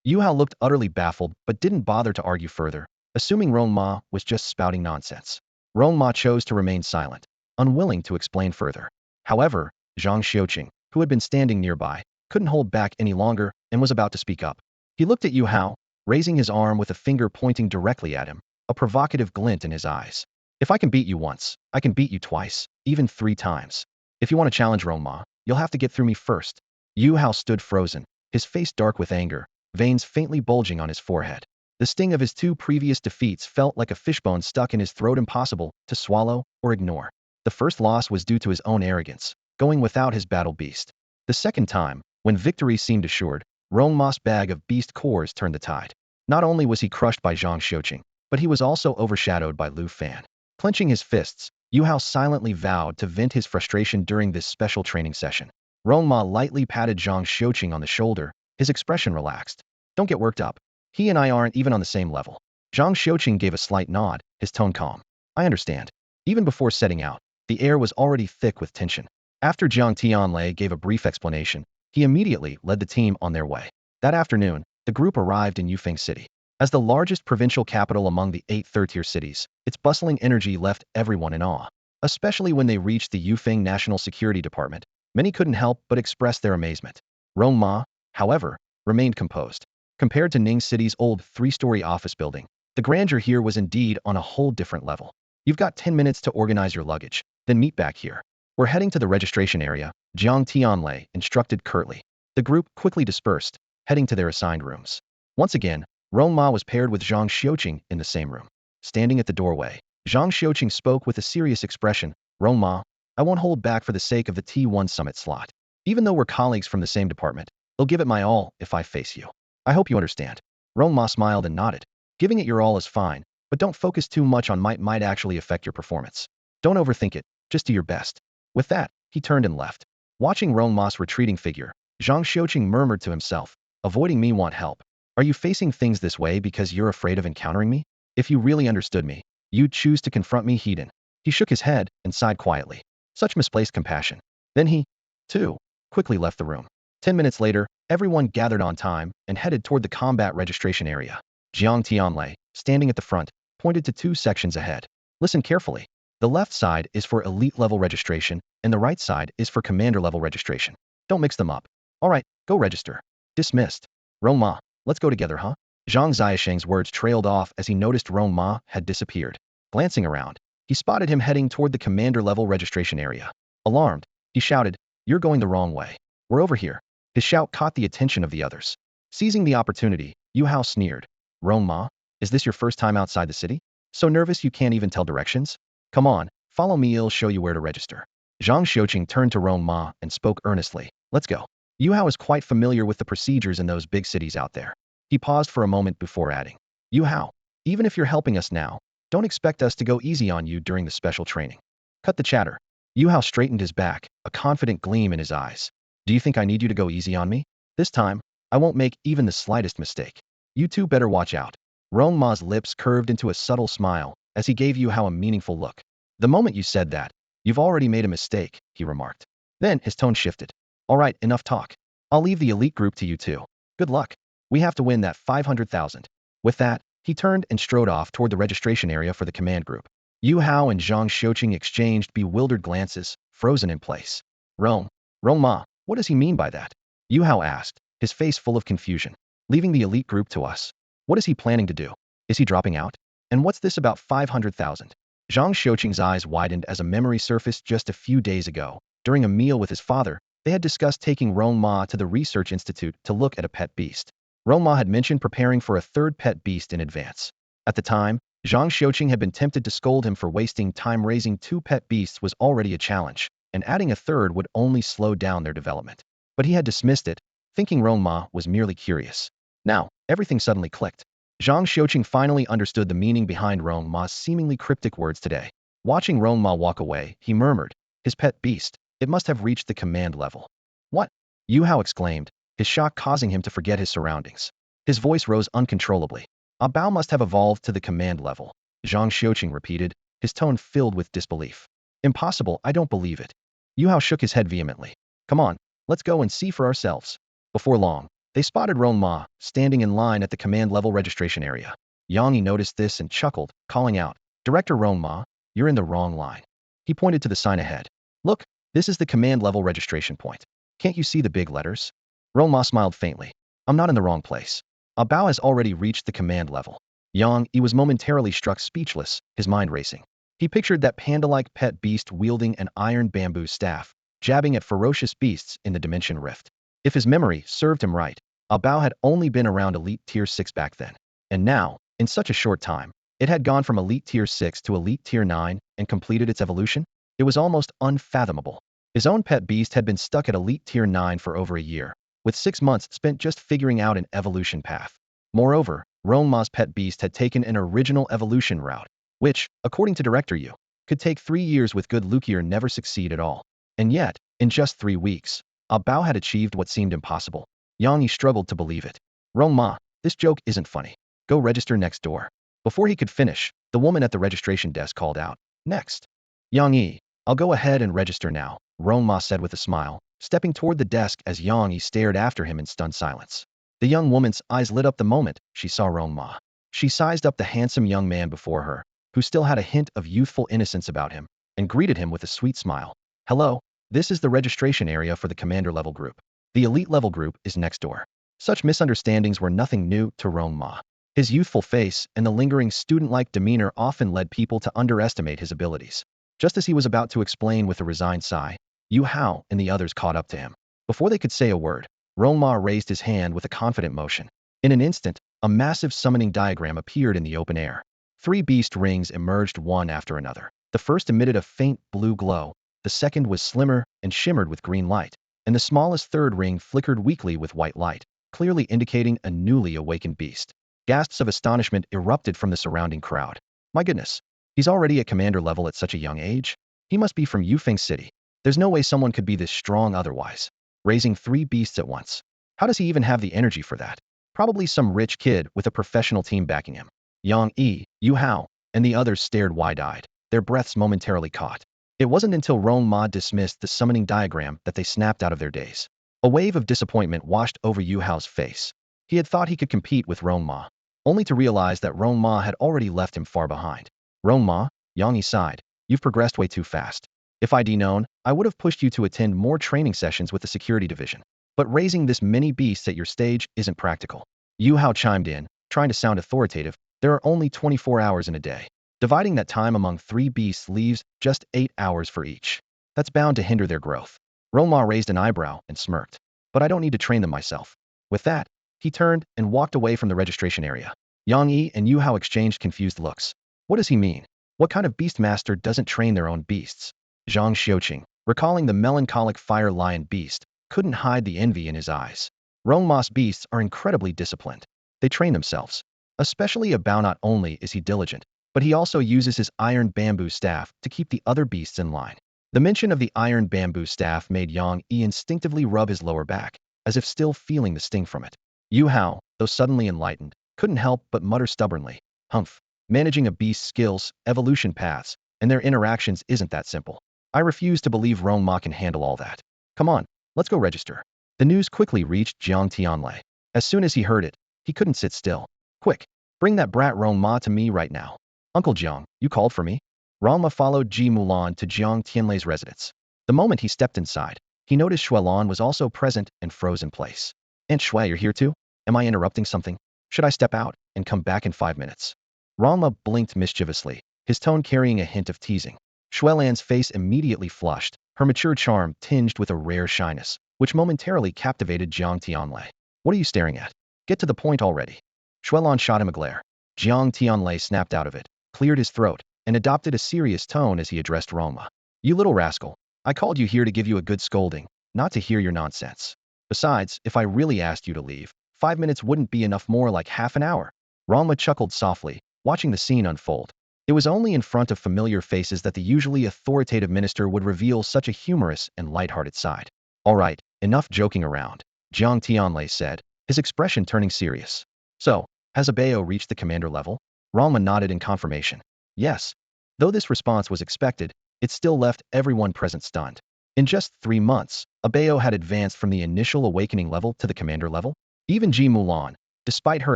Yu Hao looked utterly baffled but didn't bother to argue further, assuming Rong Ma was just spouting nonsense. Rong Ma chose to remain silent, unwilling to explain further. However, Zhang Xiuqing, who had been standing nearby, couldn't hold back any longer and was about to speak up. He looked at Yu Hao, raising his arm with a finger pointing directly at him, a provocative glint in his eyes. If I can beat you once, I can beat you twice, even 3 times. If you want to challenge Rong Ma, you'll have to get through me first. Yu Hao stood frozen, his face dark with anger, veins faintly bulging on his forehead. The sting of his 2 previous defeats felt like a fishbone stuck in his throat, impossible to swallow or ignore. The first loss was due to his own arrogance, going without his battle beast. The second time, when victory seemed assured, Rong Ma's bag of beast cores turned the tide. Not only was he crushed by Zhang Xiuqing, but he was also overshadowed by Lu Fan. Clenching his fists, Yu Hao silently vowed to vent his frustration during this special training session. Rong Ma lightly patted Zhang Xiuqing on the shoulder, his expression relaxed. Don't get worked up. He and I aren't even on the same level. Zhang Xiuqing gave a slight nod, his tone calm. I understand. Even before setting out, the air was already thick with tension. After Jiang Tianlei gave a brief explanation, he immediately led the team on their way. That afternoon, the group arrived in Yufeng City. As the largest provincial capital among the 8 third-tier cities, its bustling energy left everyone in awe. Especially when they reached the Yufeng National Security Department, many couldn't help but express their amazement. Rong Ma, however, remained composed. Compared to Ning City's old 3-story office building, the grandeur here was indeed on a whole different level. You've got 10 minutes to organize your luggage, then meet back here. We're heading to the registration area, Jiang Tianlei instructed curtly. The group quickly dispersed, heading to their assigned rooms. Once again, Rong Ma was paired with Zhang Xiuqing in the same room. Standing at the doorway, Zhang Xiuqing spoke with a serious expression. Rong Ma, I won't hold back for the sake of the T1 summit slot. Even though we're colleagues from the same department, I'll give it my all if I face you. I hope you understand. Rong Ma smiled and nodded. Giving it your all is fine, but don't focus too much on might actually affect your performance. Don't overthink it, just do your best. With that, he turned and left. Watching Rong Ma's retreating figure, Zhang Xiuqing murmured to himself, avoiding me want help. Are you facing things this way because you're afraid of encountering me? If you really understood me, you'd choose to confront me, Heedon. He shook his head and sighed quietly. Such misplaced compassion. Then he, too, quickly left the room. 10 minutes later, everyone gathered on time and headed toward the combat registration area. Jiang Tianlei, standing at the front, pointed to 2 sections ahead. Listen carefully. The left side is for elite-level registration, and the right side is for commander-level registration. Don't mix them up. All right, go register. Dismissed. Rong Ma, let's go together, huh? Zhang Xiaosheng's words trailed off as he noticed Rong Ma had disappeared. Glancing around, he spotted him heading toward the commander-level registration area. Alarmed, he shouted, You're going the wrong way. We're over here. His shout caught the attention of the others. Seizing the opportunity, Yu Hao sneered. Rong Ma, is this your first time outside the city? So nervous you can't even tell directions? Come on, follow me, I'll show you where to register. Zhang Xiuqing turned to Rong Ma and spoke earnestly. Let's go. Yu Hao is quite familiar with the procedures in those big cities out there. He paused for a moment before adding, Yu Hao, even if you're helping us now, don't expect us to go easy on you during the special training. Cut the chatter. Yu Hao straightened his back, a confident gleam in his eyes. Do you think I need you to go easy on me? This time, I won't make even the slightest mistake. You two better watch out. Rong Ma's lips curved into a subtle smile as he gave Yu Hao a meaningful look. The moment you said that, you've already made a mistake, he remarked. Then his tone shifted. All right, enough talk. I'll leave the elite group to you two. Good luck. We have to win that 500,000. With that, he turned and strode off toward the registration area for the command group. Yu Hao and Zhang Xiuqing exchanged bewildered glances, frozen in place. Rong Ma, what does he mean by that? Yu Hao asked, his face full of confusion. leaving the elite group to us. What is he planning to do? Is he dropping out? And what's this about 500,000? Zhang Xiuqing's eyes widened as a memory surfaced just a few days ago. During a meal with his father, they had discussed taking Rong Ma to the research institute to look at a pet beast. Rong Ma had mentioned preparing for a third pet beast in advance. At the time, Zhang Xiuqing had been tempted to scold him for wasting time. Raising two pet beasts was already a challenge, and adding a third would only slow down their development. But he had dismissed it, thinking Rong Ma was merely curious. Now, everything suddenly clicked. Zhang Xiuqing finally understood the meaning behind Rong Ma's seemingly cryptic words today. Watching Rong Ma walk away, he murmured, "His pet beast, it must have reached the command level." "What?" Yu Hao exclaimed, his shock causing him to forget his surroundings. His voice rose uncontrollably. "A Bao must have evolved to the command level," Zhang Xiuqing repeated, his tone filled with disbelief. "Impossible, I don't believe it." Yu Hao shook his head vehemently. "Come on, let's go and see for ourselves." Before long, they spotted Rong Ma, standing in line at the command-level registration area. Yang Yi noticed this and chuckled, calling out, "Director Rong Ma, you're in the wrong line." He pointed to the sign ahead. "Look, this is the command-level registration point. Can't you see the big letters?" Rong Ma smiled faintly. "I'm not in the wrong place. A Bao has already reached the command level." Yang Yi was momentarily struck speechless, his mind racing. He pictured that panda-like pet beast wielding an iron bamboo staff, jabbing at ferocious beasts in the dimension rift. If his memory served him right, a Bao had only been around Elite Tier 6 back then. And now, in such a short time, it had gone from Elite Tier 6 to Elite Tier 9 and completed its evolution? It was almost unfathomable. His own pet beast had been stuck at Elite Tier 9 for over a year, with 6 months spent just figuring out an evolution path. Moreover, Rong Ma's pet beast had taken an original evolution route, which, according to Director Yu, could take 3 years with good luck or never succeed at all. And yet, in just 3 weeks, a Bao had achieved what seemed impossible. Yang Yi struggled to believe it. "Rong Ma, this joke isn't funny. Go register next door." Before he could finish, the woman at the registration desk called out, "Next." "Yang Yi, I'll go ahead and register now," Rong Ma said with a smile, stepping toward the desk as Yang Yi stared after him in stunned silence. The young woman's eyes lit up the moment she saw Rong Ma. She sized up the handsome young man before her, who still had a hint of youthful innocence about him, and greeted him with a sweet smile. "Hello, this is the registration area for the commander-level group. The elite-level group is next door." Such misunderstandings were nothing new to Rong Ma. His youthful face and the lingering student-like demeanor often led people to underestimate his abilities. Just as he was about to explain with a resigned sigh, Yu Hao and the others caught up to him. Before they could say a word, Rong Ma raised his hand with a confident motion. In an instant, a massive summoning diagram appeared in the open air. 3 beast rings emerged one after another. The first emitted a faint blue glow, the second was slimmer and shimmered with green light, and the smallest third ring flickered weakly with white light, clearly indicating a newly awakened beast. Gasps of astonishment erupted from the surrounding crowd. "My goodness, he's already at commander level at such a young age? He must be from Yufeng City. There's no way someone could be this strong otherwise. Raising 3 beasts at once. How does he even have the energy for that? Probably some rich kid with a professional team backing him." Yang Yi, Yu Hao, and the others stared wide-eyed, their breaths momentarily caught. It wasn't until Rong Ma dismissed the summoning diagram that they snapped out of their daze. A wave of disappointment washed over Yu Hao's face. He had thought he could compete with Rong Ma, only to realize that Rong Ma had already left him far behind. "Rong Ma," Yang Yi sighed, "you've progressed way too fast. If I'd known, I would have pushed you to attend more training sessions with the security division. But raising this many beasts at your stage isn't practical." Yu Hao chimed in, trying to sound authoritative. "There are only 24 hours in a day. Dividing that time among 3 beasts leaves just 8 hours for each. That's bound to hinder their growth." Rong Ma raised an eyebrow and smirked. "But I don't need to train them myself." With that, he turned and walked away from the registration area. Yang Yi and Yu Hao exchanged confused looks. What does he mean? What kind of beast master doesn't train their own beasts? Zhang Xiuqing, recalling the melancholic fire lion beast, couldn't hide the envy in his eyes. Rong Ma's beasts are incredibly disciplined. They train themselves. Especially a Bao. Not only is he diligent, but he also uses his iron bamboo staff to keep the other beasts in line. The mention of the iron bamboo staff made Yang Yi instinctively rub his lower back, as if still feeling the sting from it. Yu Hao, though suddenly enlightened, couldn't help but mutter stubbornly, "Humph, managing a beast's skills, evolution paths, and their interactions isn't that simple. I refuse to believe Rong Ma can handle all that. Come on, let's go register." The news quickly reached Jiang Tianlei. As soon as he heard it, he couldn't sit still. "Quick, bring that brat Rong Ma to me right now." "Uncle Jiang, you called for me?" Rong Ma followed Ji Mulan to Jiang Tianlei's residence. The moment he stepped inside, he noticed Xuelan was also present and froze in place. "Aunt Shui, you're here too?" Am I interrupting something? Should I step out and come back in 5 minutes? Rong Ma blinked mischievously, his tone carrying a hint of teasing. Xuelan's face immediately flushed, her mature charm tinged with a rare shyness, which momentarily captivated Jiang Tianlei. What are you staring at? Get to the point already. Xuelan shot him a glare. Jiang Tianlei snapped out of it, cleared his throat, and adopted a serious tone as he addressed Rong Ma. You little rascal. I called you here to give you a good scolding, not to hear your nonsense. Besides, if I really asked you to leave, 5 minutes wouldn't be enough, more like half an hour. Rong Ma chuckled softly, watching the scene unfold. It was only in front of familiar faces that the usually authoritative minister would reveal such a humorous and lighthearted side. All right, enough joking around, Jiang Tianlei said, his expression turning serious. So, has Abeo reached the commander level? Rong Ma nodded in confirmation. Yes. Though this response was expected, it still left everyone present stunned. In just 3 months, Abeo had advanced from the initial awakening level to the commander level. Even Ji Mulan, despite her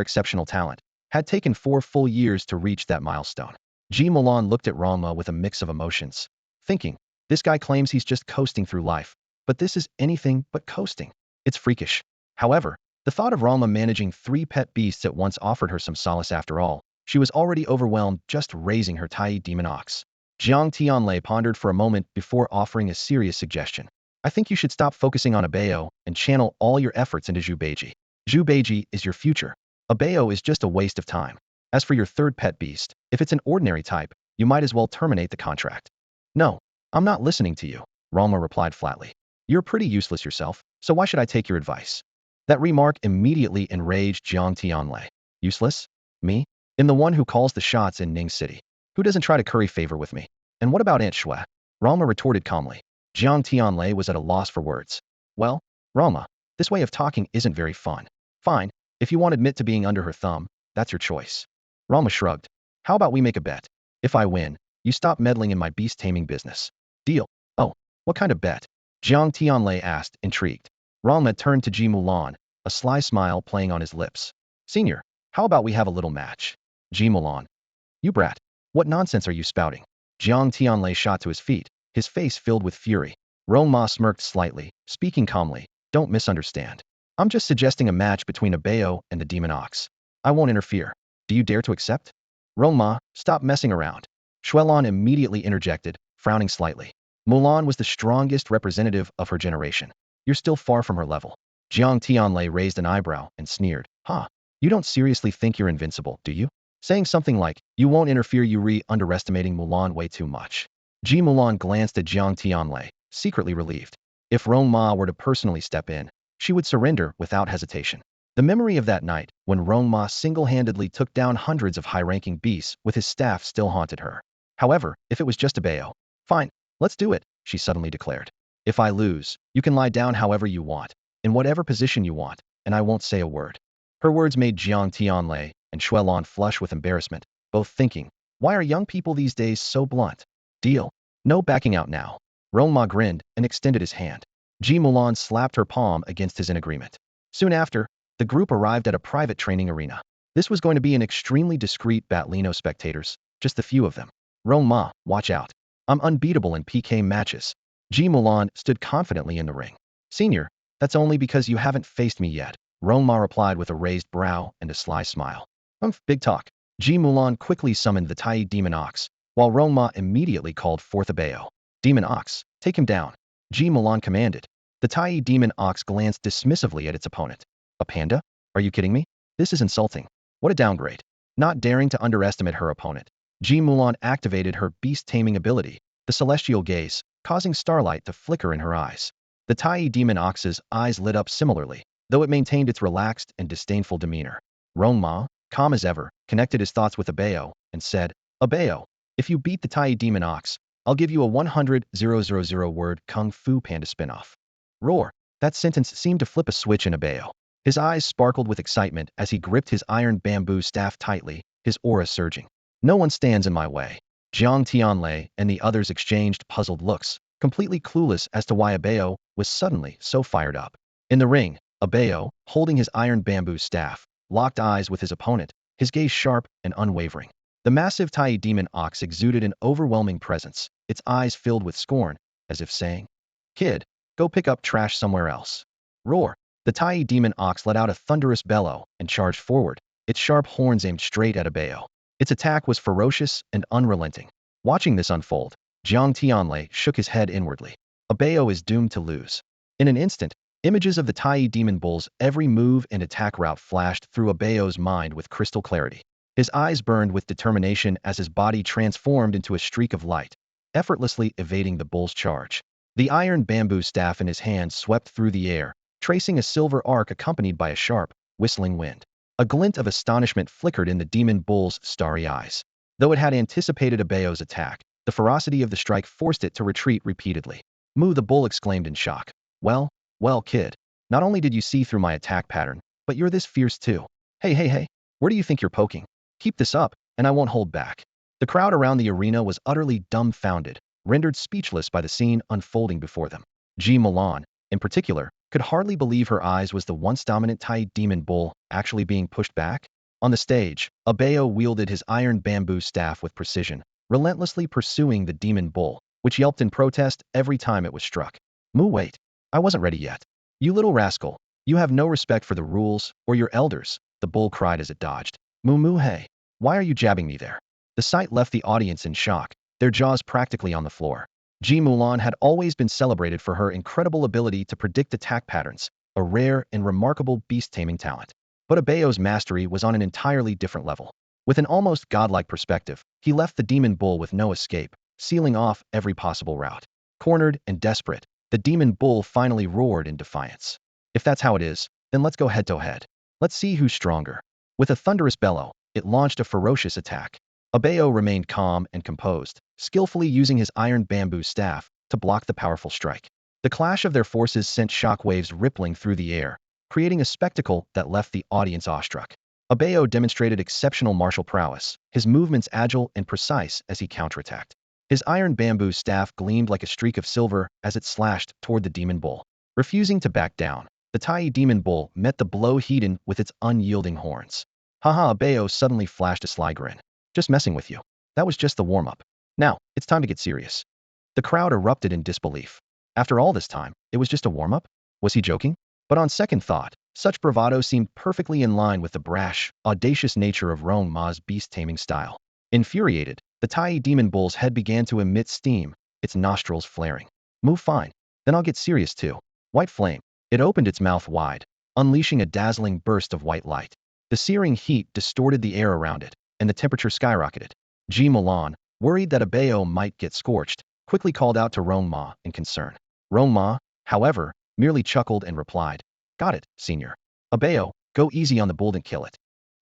exceptional talent, had taken 4 full years to reach that milestone. Ji Mulan looked at Rong Ma with a mix of emotions, thinking, this guy claims he's just coasting through life, but this is anything but coasting. It's freakish. However, the thought of Rong Ma managing 3 pet beasts at once offered her some solace. After all, she was already overwhelmed just raising her Tai demon ox. Jiang Tianlei pondered for a moment before offering a serious suggestion. I think you should stop focusing on Abeo and channel all your efforts into Zhu Beiji. Zhu Beiji is your future. Abeo is just a waste of time. As for your 3rd pet beast, if it's an ordinary type, you might as well terminate the contract. No, I'm not listening to you, Rong Ma replied flatly. You're pretty useless yourself, so why should I take your advice? That remark immediately enraged Jiang Tianlei. Useless? Me? I'm the one who calls the shots in Ning City. Who doesn't try to curry favor with me? And what about Aunt Shui? Rong Ma retorted calmly. Jiang Tianlei was at a loss for words. Well, Rong Ma, this way of talking isn't very fun. Fine, if you won't admit to being under her thumb, that's your choice. Rong Ma shrugged. How about we make a bet? If I win, you stop meddling in my beast-taming business. Deal. Oh, what kind of bet? Jiang Tianlei asked, intrigued. Rong Ma turned to Ji Mulan, a sly smile playing on his lips. Senior, how about we have a little match? Ji Mulan. You brat. What nonsense are you spouting? Jiang Tianlei shot to his feet, his face filled with fury. Rong Ma smirked slightly, speaking calmly. Don't misunderstand. I'm just suggesting a match between Abeo and the demon ox. I won't interfere. Do you dare to accept? Rong Ma, stop messing around. Xuelan immediately interjected, frowning slightly. Mulan was the strongest representative of her generation. You're still far from her level. Jiang Tianlei raised an eyebrow and sneered. Huh? You don't seriously think you're invincible, do you? Saying something like, you won't interfere, you underestimating Mulan way too much. Ji Mulan glanced at Jiang Tianlei, secretly relieved. If Rong Ma were to personally step in, she would surrender without hesitation. The memory of that night, when Rong Ma single-handedly took down hundreds of high-ranking beasts with his staff, still haunted her. However, if it was just Abeo, fine, let's do it, she suddenly declared. If I lose, you can lie down however you want, in whatever position you want, and I won't say a word. Her words made Jiang Tianlei and Xuelan flush with embarrassment, both thinking, why are young people these days so blunt? Deal. No backing out now. Rong Ma grinned and extended his hand. Ji Mulan slapped her palm against his in agreement. Soon after, the group arrived at a private training arena. This was going to be an extremely discreet Batlino spectators, just a few of them. Rong Ma, watch out. I'm unbeatable in PK matches. Ji Mulan stood confidently in the ring. Senior, that's only because you haven't faced me yet, Rong Ma replied with a raised brow and a sly smile. Big talk. Ji Mulan quickly summoned the Tai demon ox, while Rong Ma immediately called forth Abeo. Demon ox, take him down. Ji Mulan commanded. The Tai demon ox glanced dismissively at its opponent. A panda? Are you kidding me? This is insulting. What a downgrade. Not daring to underestimate her opponent, Ji Mulan activated her beast-taming ability, the celestial gaze, causing starlight to flicker in her eyes. The Tai demon ox's eyes lit up similarly, though it maintained its relaxed and disdainful demeanor. Rong Ma, calm as ever, connected his thoughts with Abeo and said, Abeo, if you beat the Tai demon ox, I'll give you a 100,000 word Kung Fu Panda spin-off. Roar. That sentence seemed to flip a switch in Abeo. His eyes sparkled with excitement as he gripped his iron bamboo staff tightly, his aura surging. No one stands in my way. Jiang Tianlei and the others exchanged puzzled looks, completely clueless as to why Abeo was suddenly so fired up. In the ring, Abeo, holding his iron bamboo staff, locked eyes with his opponent, his gaze sharp and unwavering. The massive Tai demon ox exuded an overwhelming presence, its eyes filled with scorn, as if saying, Kid, go pick up trash somewhere else. Roar. The Tai demon ox let out a thunderous bellow and charged forward, its sharp horns aimed straight at Abeo. Its attack was ferocious and unrelenting. Watching this unfold, Jiang Tianlei shook his head inwardly. Abeo is doomed to lose. In an instant, images of the Tai demon bull's every move and attack route flashed through Abeo's mind with crystal clarity. His eyes burned with determination as his body transformed into a streak of light, effortlessly evading the bull's charge. The iron bamboo staff in his hand swept through the air, tracing a silver arc accompanied by a sharp, whistling wind. A glint of astonishment flickered in the demon bull's starry eyes. Though it had anticipated Abeo's attack, the ferocity of the strike forced it to retreat repeatedly. Moo, the bull exclaimed in shock. Well, kid. Not only did you see through my attack pattern, but you're this fierce too. Hey, where do you think you're poking? Keep this up, and I won't hold back. The crowd around the arena was utterly dumbfounded, rendered speechless by the scene unfolding before them. Ji Milan, in particular, could hardly believe her eyes was the once dominant Tai demon bull actually being pushed back. On the stage, Abeo wielded his iron bamboo staff with precision, relentlessly pursuing the demon bull, which yelped in protest every time it was struck. Moo, wait. I wasn't ready yet. You little rascal. You have no respect for the rules or your elders, the bull cried as it dodged. Moo, hey. Why are you jabbing me there? The sight left the audience in shock, their jaws practically on the floor. Ji Mulan had always been celebrated for her incredible ability to predict attack patterns, a rare and remarkable beast-taming talent. But Abeo's mastery was on an entirely different level. With an almost godlike perspective, he left the demon bull with no escape, sealing off every possible route. Cornered and desperate, the demon bull finally roared in defiance. If that's how it is, then let's go head-to-head. Let's see who's stronger. With a thunderous bellow, it launched a ferocious attack. Abeo remained calm and composed, skillfully using his iron bamboo staff to block the powerful strike. The clash of their forces sent shockwaves rippling through the air, creating a spectacle that left the audience awestruck. Abeo demonstrated exceptional martial prowess, his movements agile and precise as he counterattacked. His iron bamboo staff gleamed like a streak of silver as it slashed toward the demon bull. Refusing to back down, the Tai demon bull met the blow heated with its unyielding horns. Haha, Abeo suddenly flashed a sly grin. Just messing with you. That was just the warm-up. Now, it's time to get serious. The crowd erupted in disbelief. After all this time, it was just a warm-up? Was he joking? But on second thought, such bravado seemed perfectly in line with the brash, audacious nature of Rong Ma's beast-taming style. Infuriated, the Tai demon bull's head began to emit steam, its nostrils flaring. Move fine. Then I'll get serious too. White flame. It opened its mouth wide, unleashing a dazzling burst of white light. The searing heat distorted the air around it, and the temperature skyrocketed. Ji Milan, worried that Abeo might get scorched, quickly called out to Rong Ma in concern. Rong Ma, however, merely chuckled and replied, Got it, senior. Abeo, go easy on the bull, don't kill it.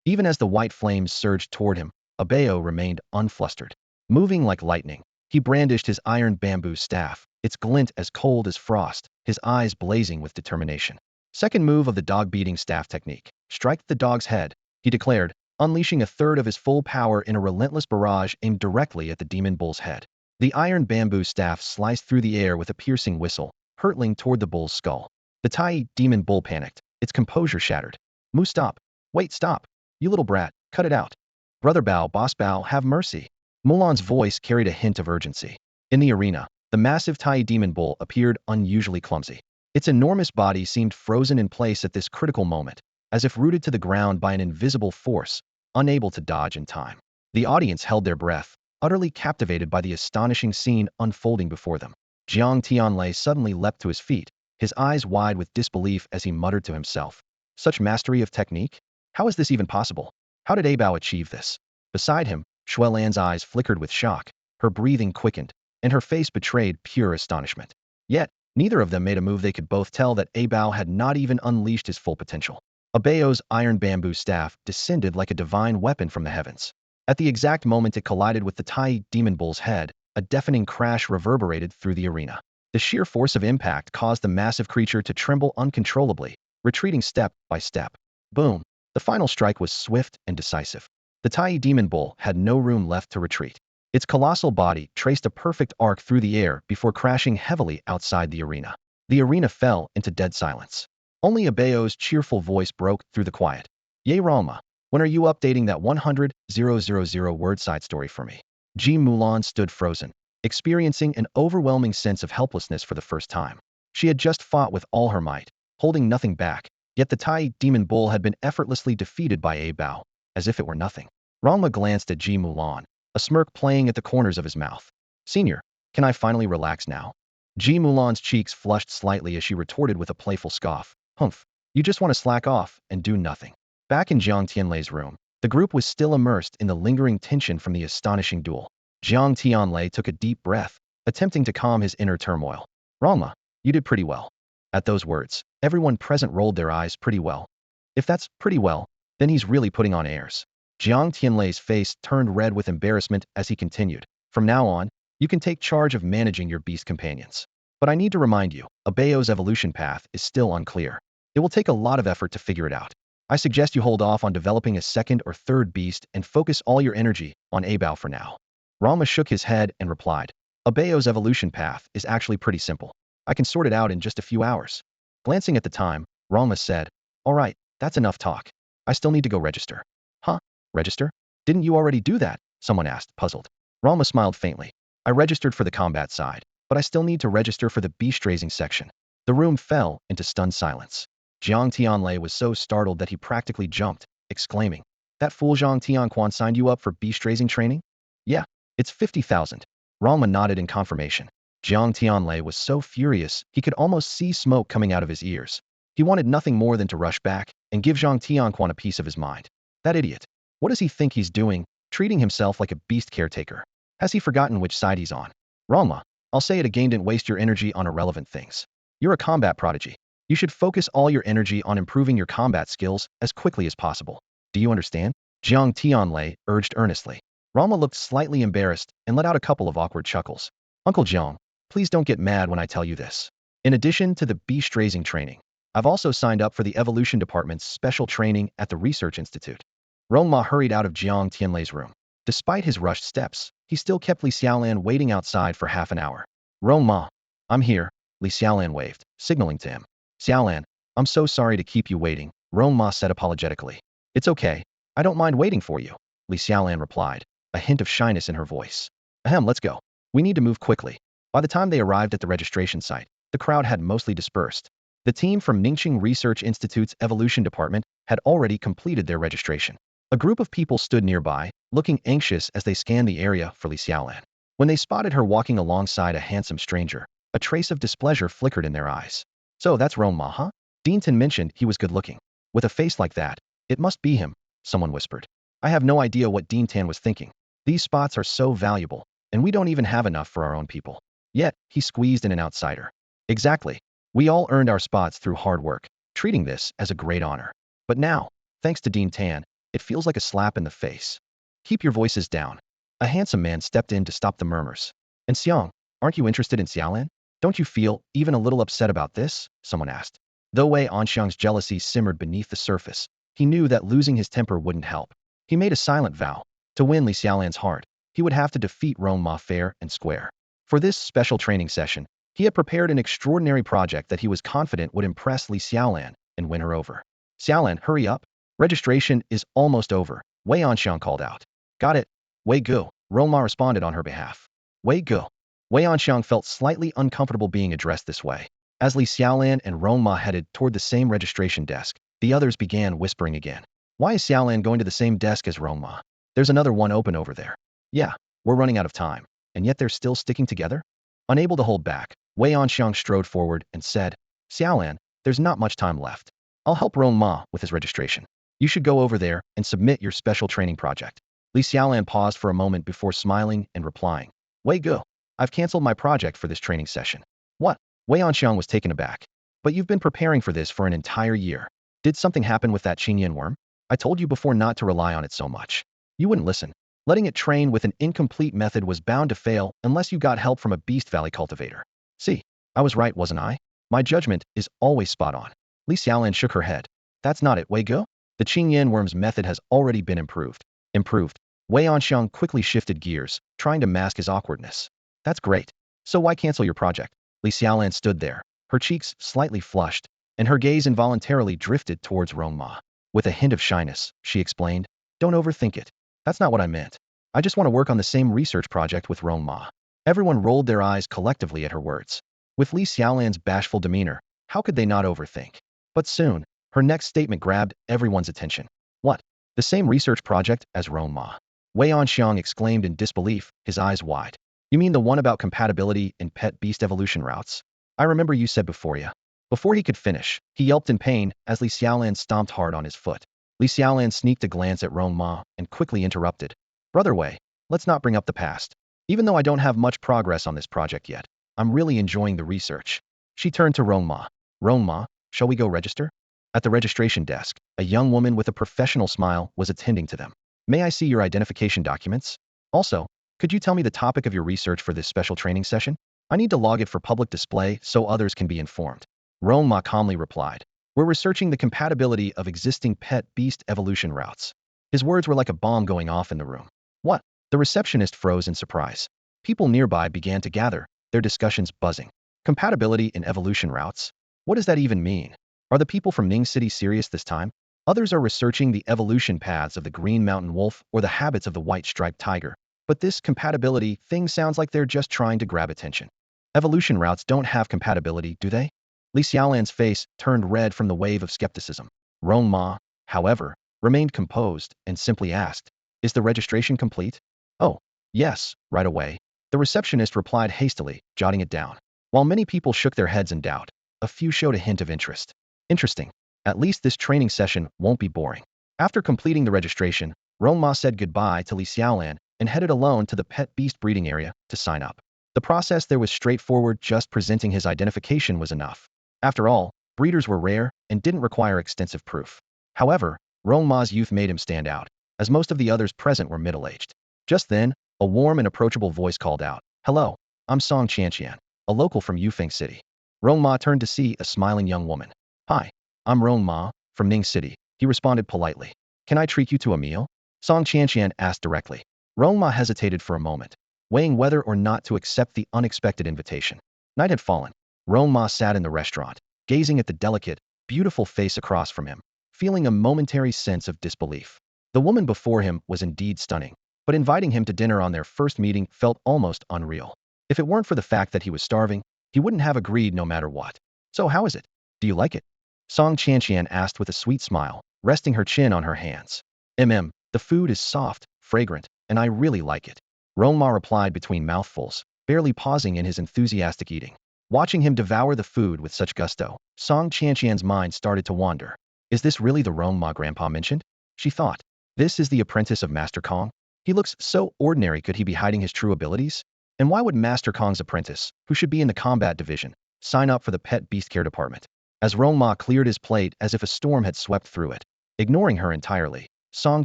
Even as the white flames surged toward him, Abeo remained unflustered. Moving like lightning, he brandished his iron bamboo staff, its glint as cold as frost, his eyes blazing with determination. Second move of the dog-beating staff technique. Strike the dog's head, he declared, unleashing a third of his full power in a relentless barrage aimed directly at the demon bull's head. The iron bamboo staff sliced through the air with a piercing whistle, hurtling toward the bull's skull. The Tai demon bull panicked, its composure shattered. Moo, stop. Wait, stop. You little brat, cut it out. Brother Bao, boss Bao, have mercy. Mulan's voice carried a hint of urgency. In the arena, the massive Tai demon bull appeared unusually clumsy. Its enormous body seemed frozen in place at this critical moment, as if rooted to the ground by an invisible force, unable to dodge in time. The audience held their breath, utterly captivated by the astonishing scene unfolding before them. Jiang Tianlei suddenly leapt to his feet, his eyes wide with disbelief as he muttered to himself. Such mastery of technique? How is this even possible? How did Abao achieve this? Beside him, Shuelan's eyes flickered with shock, her breathing quickened, and her face betrayed pure astonishment. Yet, neither of them made a move. They could both tell that Abao had not even unleashed his full potential. Abeo's iron bamboo staff descended like a divine weapon from the heavens. At the exact moment it collided with the Tai demon bull's head, a deafening crash reverberated through the arena. The sheer force of impact caused the massive creature to tremble uncontrollably, retreating step by step. Boom! The final strike was swift and decisive. The Tai demon bull had no room left to retreat. Its colossal body traced a perfect arc through the air before crashing heavily outside the arena. The arena fell into dead silence. Only Abeo's cheerful voice broke through the quiet. Yay, Rong Ma, when are you updating that 100,000 word side story for me? Ji Mulan stood frozen, experiencing an overwhelming sense of helplessness for the first time. She had just fought with all her might, holding nothing back, Yet the Tai demon bull had been effortlessly defeated by a Bao, as if it were nothing. Rong Ma glanced at Ji Mulan, a smirk playing at the corners of his mouth. Senior, can I finally relax now? Ji Mulan's cheeks flushed slightly as she retorted with a playful scoff. Humph, you just want to slack off and do nothing. Back in Jiang Tianlei's room, the group was still immersed in the lingering tension from the astonishing duel. Jiang Tianlei took a deep breath, attempting to calm his inner turmoil. Rong Ma, you did pretty well. At those words, everyone present rolled their eyes. Pretty well. If that's pretty well, then he's really putting on airs. Jiang Tianlei's face turned red with embarrassment as he continued. From now on, you can take charge of managing your beast companions. But I need to remind you, Abeo's evolution path is still unclear. It will take a lot of effort to figure it out. I suggest you hold off on developing a second or third beast and focus all your energy on Abao for now. Rong Ma shook his head and replied, Abeo's evolution path is actually pretty simple. I can sort it out in just a few hours. Glancing at the time, Rong Ma said, all right, that's enough talk. I still need to go register. Huh? Register? Didn't you already do that? Someone asked, puzzled. Rong Ma smiled faintly. I registered for the combat side, but I still need to register for the beast raising section. The room fell into stunned silence. Jiang Tianlei was so startled that he practically jumped, exclaiming, that fool Jiang Tianquan signed you up for beast raising training? Yeah, it's 50,000. Rong Ma nodded in confirmation. Jiang Tianlei was so furious he could almost see smoke coming out of his ears. He wanted nothing more than to rush back and give Jiang Tianquan a piece of his mind. That idiot. What does he think he's doing, treating himself like a beast caretaker? Has he forgotten which side he's on? Rong Ma, I'll say it again, didn't waste your energy on irrelevant things. You're a combat prodigy. You should focus all your energy on improving your combat skills as quickly as possible. Do you understand? Jiang Tianlei urged earnestly. Rong Ma looked slightly embarrassed and let out a couple of awkward chuckles. Uncle Jiang, please don't get mad when I tell you this. In addition to the beast raising training, I've also signed up for the evolution department's special training at the research institute. Rong Ma hurried out of Jiang Tianlei's room. Despite his rushed steps, he still kept Li Xiaolan waiting outside for half an hour. Rong Ma, I'm here, Li Xiaolan waved, signaling to him. Xiaolan, I'm so sorry to keep you waiting, Rong Ma said apologetically. It's okay, I don't mind waiting for you, Li Xiaolan replied, a hint of shyness in her voice. Ahem, let's go. We need to move quickly. By the time they arrived at the registration site, the crowd had mostly dispersed. The team from Ningqing Research Institute's evolution department had already completed their registration. A group of people stood nearby, looking anxious as they scanned the area for Li Xiaolan. When they spotted her walking alongside a handsome stranger, a trace of displeasure flickered in their eyes. So that's Rong Ma, huh? Dean Tin mentioned he was good-looking. With a face like that, it must be him, someone whispered. I have no idea what Dean Tan was thinking. These spots are so valuable, and we don't even have enough for our own people. Yet, he squeezed in an outsider. Exactly. We all earned our spots through hard work, treating this as a great honor. But now, thanks to Dean Tan, it feels like a slap in the face. Keep your voices down. A handsome man stepped in to stop the murmurs. And Xiang, aren't you interested in Xiaolan? Don't you feel even a little upset about this? Someone asked. Though Wei Anxiang's jealousy simmered beneath the surface, he knew that losing his temper wouldn't help. He made a silent vow. To win Li Xiaolan's heart, he would have to defeat Rong Ma fair and square. For this special training session, he had prepared an extraordinary project that he was confident would impress Li Xiaolan and win her over. Xiaolan, hurry up. Registration is almost over, Wei Anxiang called out. Got it. Wei Gu, Rong Ma responded on her behalf. Wei Gu. Wei Anxiang felt slightly uncomfortable being addressed this way. As Li Xiaolan and Rong Ma headed toward the same registration desk, the others began whispering again. Why is Xiaolan going to the same desk as Rong Ma? There's another one open over there. Yeah, we're running out of time, and yet they're still sticking together? Unable to hold back, Wei Anxiang strode forward and said, Xiaolan, there's not much time left. I'll help Rong Ma with his registration. You should go over there and submit your special training project. Li Xiaolan paused for a moment before smiling and replying. Wei Gu, I've canceled my project for this training session. What? Wei Anxiang was taken aback. But you've been preparing for this for an entire year. Did something happen with that Qingyan worm? I told you before not to rely on it so much. You wouldn't listen. Letting it train with an incomplete method was bound to fail unless you got help from a Beast Valley cultivator. See, I was right, wasn't I? My judgment is always spot on. Li Xiaolan shook her head. That's not it, Wei Gu. The Qingyan worm's method has already been improved. Improved. Wei Anxiang quickly shifted gears, trying to mask his awkwardness. That's great. So why cancel your project? Li Xiaolan stood there, her cheeks slightly flushed, and her gaze involuntarily drifted towards Rong Ma. With a hint of shyness, she explained, Don't overthink it. That's not what I meant. I just want to work on the same research project with Rong Ma. Everyone rolled their eyes collectively at her words. With Li Xiaolan's bashful demeanor, how could they not overthink? But soon, Her next statement grabbed everyone's attention. What? The same research project as Rong Ma? Wei Onxiang exclaimed in disbelief, his eyes wide. You mean the one about compatibility in pet beast evolution routes? I remember you said before ya. Before he could finish, he yelped in pain as Li Xiaolan stomped hard on his foot. Li Xiaolan sneaked a glance at Rong Ma and quickly interrupted. Brother Wei, let's not bring up the past. Even though I don't have much progress on this project yet, I'm really enjoying the research. She turned to Rong Ma. Rong Ma, shall we go register? At the registration desk, a young woman with a professional smile was attending to them. May I see your identification documents? Also, could you tell me the topic of your research for this special training session? I need to log it for public display so others can be informed. Rong Ma calmly replied. We're researching the compatibility of existing pet beast evolution routes. His words were like a bomb going off in the room. What? The receptionist froze in surprise. People nearby began to gather, their discussions buzzing. Compatibility in evolution routes? What does that even mean? Are the people from Ning City serious this time? Others are researching the evolution paths of the green mountain wolf or the habits of the white striped tiger. But this compatibility thing sounds like they're just trying to grab attention. Evolution routes don't have compatibility, do they? Li Xiaolan's face turned red from the wave of skepticism. Rong Ma, however, remained composed and simply asked, is the registration complete? Oh, yes, right away. The receptionist replied hastily, jotting it down. While many people shook their heads in doubt, a few showed a hint of interest. Interesting. At least this training session won't be boring. After completing the registration, Rong Ma said goodbye to Li Xiaolan and headed alone to the pet beast breeding area to sign up. The process there was straightforward, just presenting his identification was enough. After all, breeders were rare and didn't require extensive proof. However, Rong Ma's youth made him stand out, as most of the others present were middle-aged. Just then, a warm and approachable voice called out, Hello, I'm Song Qianqian, a local from Yufeng City. Rong Ma turned to see a smiling young woman. Hi, I'm Rong Ma, from Ning City, he responded politely. Can I treat you to a meal? Song Qianqian asked directly. Rong Ma hesitated for a moment, weighing whether or not to accept the unexpected invitation. Night had fallen. Rong Ma sat in the restaurant, gazing at the delicate, beautiful face across from him, feeling a momentary sense of disbelief. The woman before him was indeed stunning, but inviting him to dinner on their first meeting felt almost unreal. If it weren't for the fact that he was starving, he wouldn't have agreed no matter what. So how is it? Do you like it? Song Qianqian asked with a sweet smile, resting her chin on her hands. The food is soft, fragrant, and I really like it. Rong Ma replied between mouthfuls, barely pausing in his enthusiastic eating. Watching him devour the food with such gusto, Song Qianqian's mind started to wander. Is this really the Rong Ma grandpa mentioned? She thought. This is the apprentice of Master Kong? He looks so ordinary, could he be hiding his true abilities? And why would Master Kong's apprentice, who should be in the combat division, sign up for the pet beast care department? As Rong Ma cleared his plate as if a storm had swept through it, ignoring her entirely, Song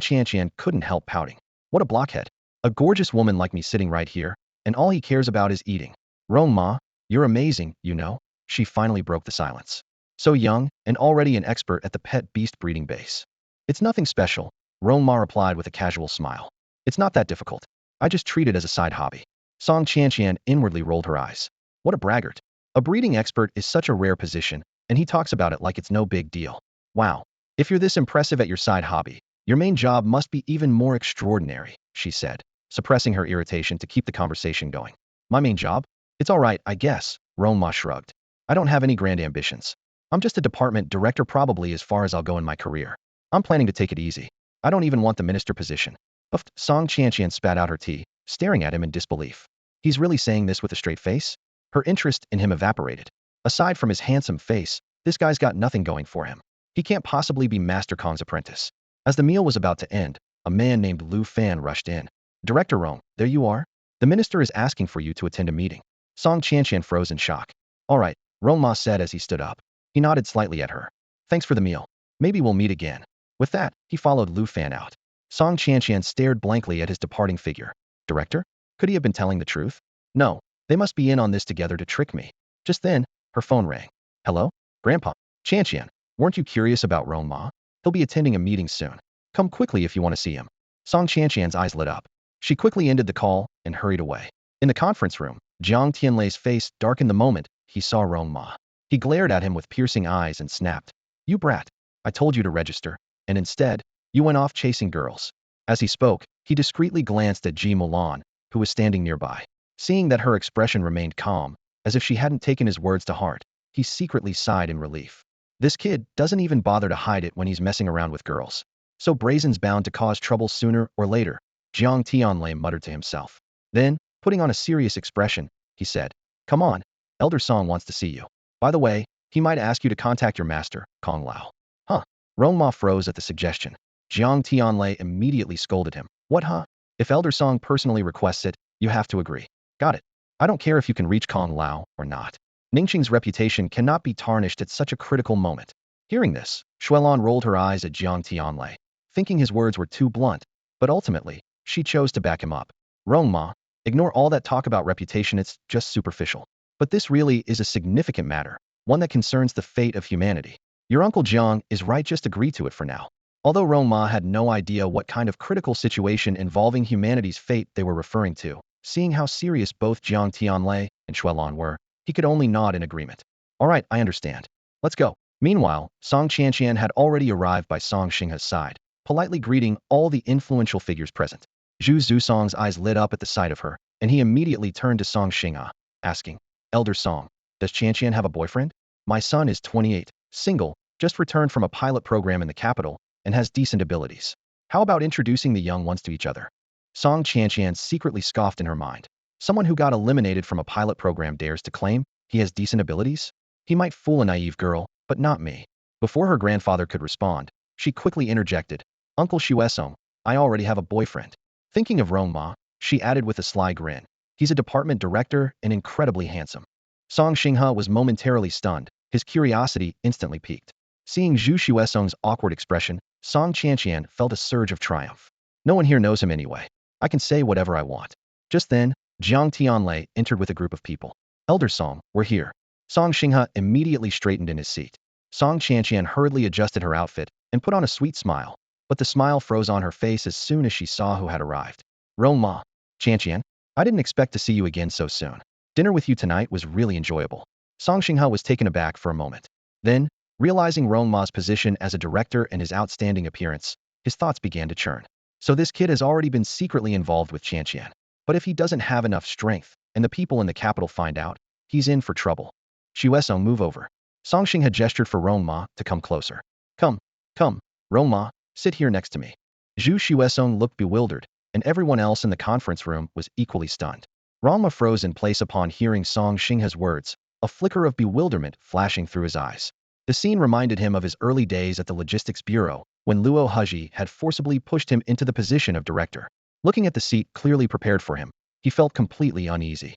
Qianqian couldn't help pouting. What a blockhead. A gorgeous woman like me sitting right here, and all he cares about is eating. Rong Ma, you're amazing, you know? She finally broke the silence. So young, and already an expert at the pet beast breeding base. It's nothing special, Rong Ma replied with a casual smile. It's not that difficult. I just treat it as a side hobby. Song Qianqian inwardly rolled her eyes. What a braggart. A breeding expert is such a rare position, and he talks about it like it's no big deal. Wow. If you're this impressive at your side hobby, your main job must be even more extraordinary, she said, suppressing her irritation to keep the conversation going. My main job? It's all right, I guess, Rong Ma shrugged. I don't have any grand ambitions. I'm just a department director, probably as far as I'll go in my career. I'm planning to take it easy. I don't even want the minister position. Uffed, Song Qianqian spat out her tea, staring at him in disbelief. He's really saying this with a straight face? Her interest in him evaporated. Aside from his handsome face, this guy's got nothing going for him. He can't possibly be Master Kong's apprentice. As the meal was about to end, a man named Lu Fan rushed in. Director Rong, there you are? The minister is asking for you to attend a meeting. Song Qianqian froze in shock. All right, Rong Ma said as he stood up. He nodded slightly at her. Thanks for the meal. Maybe we'll meet again. With that, he followed Lu Fan out. Song Qianqian stared blankly at his departing figure. Director? Could he have been telling the truth? No, they must be in on this together to trick me. Just then, her phone rang. Hello? Grandpa? Qianqian, weren't you curious about Rong Ma? He'll be attending a meeting soon. Come quickly if you want to see him. Song Qianqian's eyes lit up. She quickly ended the call and hurried away. In the conference room, Jiang Tianlei's face darkened the moment he saw Rong Ma. He glared at him with piercing eyes and snapped. You brat. I told you to register, and instead, you went off chasing girls. As he spoke, he discreetly glanced at Ji Mulan, who was standing nearby. Seeing that her expression remained calm, as if she hadn't taken his words to heart, he secretly sighed in relief. This kid doesn't even bother to hide it when he's messing around with girls. So brazen's bound to cause trouble sooner or later, Jiang Tianlei muttered to himself. Then, putting on a serious expression, he said, "Come on, Elder Song wants to see you. By the way, he might ask you to contact your master, Kong Lao." Huh? Rong Ma froze at the suggestion. Jiang Tianlei immediately scolded him. What, huh? If Elder Song personally requests it, you have to agree. Got it. I don't care if you can reach Kong Lao or not. Ningxing's reputation cannot be tarnished at such a critical moment. Hearing this, Xuelan rolled her eyes at Jiang Tianlei, thinking his words were too blunt, but ultimately, she chose to back him up. Rong Ma, ignore all that talk about reputation, it's just superficial. But this really is a significant matter, one that concerns the fate of humanity. Your Uncle Jiang is right, just agree to it for now. Although Rong Ma had no idea what kind of critical situation involving humanity's fate they were referring to, seeing how serious both Jiang Tianlei and Xuelan were, he could only nod in agreement. All right, I understand. Let's go. Meanwhile, Song Qianqian had already arrived by Song Xingha's side, politely greeting all the influential figures present. Zhu Zusong's eyes lit up at the sight of her, and he immediately turned to Song Xingha, asking, "Elder Song, does Qianqian have a boyfriend? My son is 28, single, just returned from a pilot program in the capital, and has decent abilities. How about introducing the young ones to each other?" Song Qianqian secretly scoffed in her mind. Someone who got eliminated from a pilot program dares to claim he has decent abilities? He might fool a naive girl, but not me. Before her grandfather could respond, she quickly interjected, "Uncle Xuesong, I already have a boyfriend." Thinking of Rong Ma, she added with a sly grin, "He's a department director and incredibly handsome." Song Xingha was momentarily stunned, his curiosity instantly piqued. Seeing Zhu Xuesong's awkward expression, Song Qianqian felt a surge of triumph. No one here knows him anyway. I can say whatever I want. Just then, Jiang Tianlei entered with a group of people. "Elder Song, we're here." Song Xingha immediately straightened in his seat. Song Qianqian hurriedly adjusted her outfit and put on a sweet smile, but the smile froze on her face as soon as she saw who had arrived. "Rong Ma, Qianqian, I didn't expect to see you again so soon. Dinner with you tonight was really enjoyable." Song Xingha was taken aback for a moment. Then, realizing Rong Ma's position as a director and his outstanding appearance, his thoughts began to churn. So this kid has already been secretly involved with Qianqian. But if he doesn't have enough strength, and the people in the capital find out, he's in for trouble. "Xuesong, move over." Song Xing had gestured for Rong Ma to come closer. Come, come, Rong Ma, sit here next to me." Zhu Xuesong looked bewildered, and everyone else in the conference room was equally stunned. Rong Ma froze in place upon hearing Song Xingha's words, a flicker of bewilderment flashing through his eyes. The scene reminded him of his early days at the Logistics Bureau, when Luo Heji had forcibly pushed him into the position of director. Looking at the seat clearly prepared for him, he felt completely uneasy.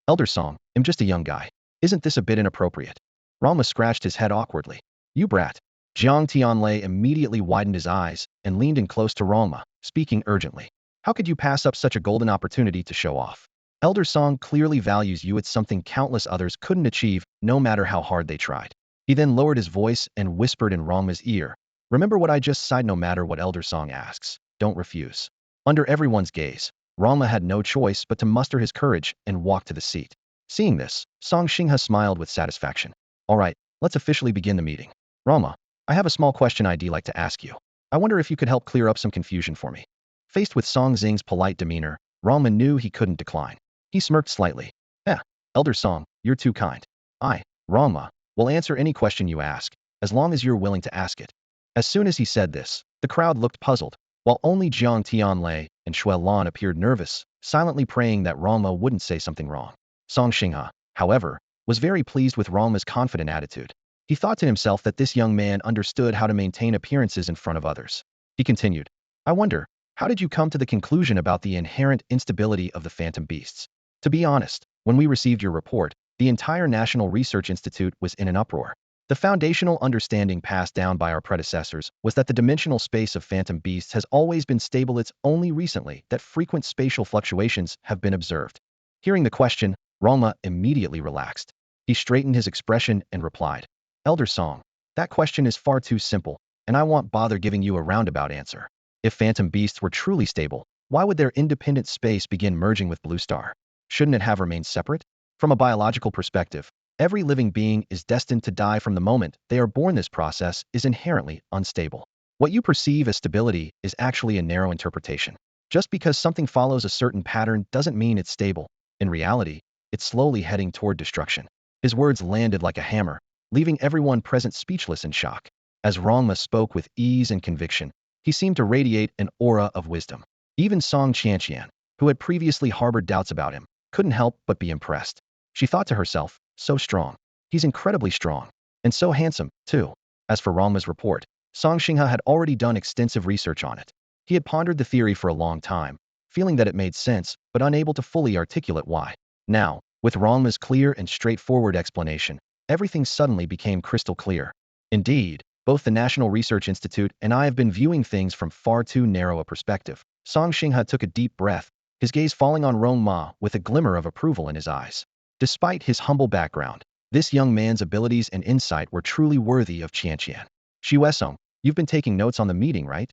Elder Song, I'm just a young guy. Isn't this a bit inappropriate?" Rong Ma scratched his head awkwardly. "You brat." Jiang Tianlei immediately widened his eyes and leaned in close to Rong Ma, speaking urgently. "How could you pass up such a golden opportunity to show off? Elder Song clearly values you. It's something countless others couldn't achieve, no matter how hard they tried." He then lowered his voice and whispered in Rong Ma's ear, "Remember what I just said, no matter what Elder Song asks, don't refuse." Under everyone's gaze, Rong Ma had no choice but to muster his courage and walk to the seat. Seeing this, Song Xingha smiled with satisfaction. "All right, let's officially begin the meeting. Rong Ma, I have a small question I'd like to ask you. I wonder if you could help clear up some confusion for me." Faced with Song Xing's polite demeanor, Rong Ma knew he couldn't decline. He smirked slightly. Elder Song, you're too kind. I, Rong Ma, will answer any question you ask, as long as you're willing to ask it." As soon as he said this, the crowd looked puzzled, while only Jiang Tianlei and Xuelan appeared nervous, silently praying that Rong Ma wouldn't say something wrong. Song Xingha, however, was very pleased with Rong Ma's confident attitude. He thought to himself that this young man understood how to maintain appearances in front of others. He continued, "I wonder, how did you come to the conclusion about the inherent instability of the phantom beasts? To be honest, when we received your report, the entire National Research Institute was in an uproar. The foundational understanding passed down by our predecessors was that the dimensional space of phantom beasts has always been stable. It's only recently that frequent spatial fluctuations have been observed." Hearing the question, Rong Ma immediately relaxed. He straightened his expression and replied, "Elder Song, that question is far too simple, and I won't bother giving you a roundabout answer. If phantom beasts were truly stable, why would their independent space begin merging with Blue Star? Shouldn't it have remained separate? From a biological perspective, every living being is destined to die from the moment they are born. This process is inherently unstable. What you perceive as stability is actually a narrow interpretation. Just because something follows a certain pattern doesn't mean it's stable. In reality, it's slowly heading toward destruction." His words landed like a hammer, leaving everyone present speechless in shock. As Rong Ma spoke with ease and conviction, he seemed to radiate an aura of wisdom. Even Song Qianqian, who had previously harbored doubts about him, couldn't help but be impressed. She thought to herself, so strong. He's incredibly strong. And so handsome, too. As for Rong Ma's report, Song Xinghe had already done extensive research on it. He had pondered the theory for a long time, feeling that it made sense, but unable to fully articulate why. Now, with Rong Ma's clear and straightforward explanation, everything suddenly became crystal clear. Indeed, both the National Research Institute and I have been viewing things from far too narrow a perspective. Song Xinghe took a deep breath, his gaze falling on Rong Ma with a glimmer of approval in his eyes. Despite his humble background, this young man's abilities and insight were truly worthy of Qianqian. Xuesong, you've been taking notes on the meeting, right?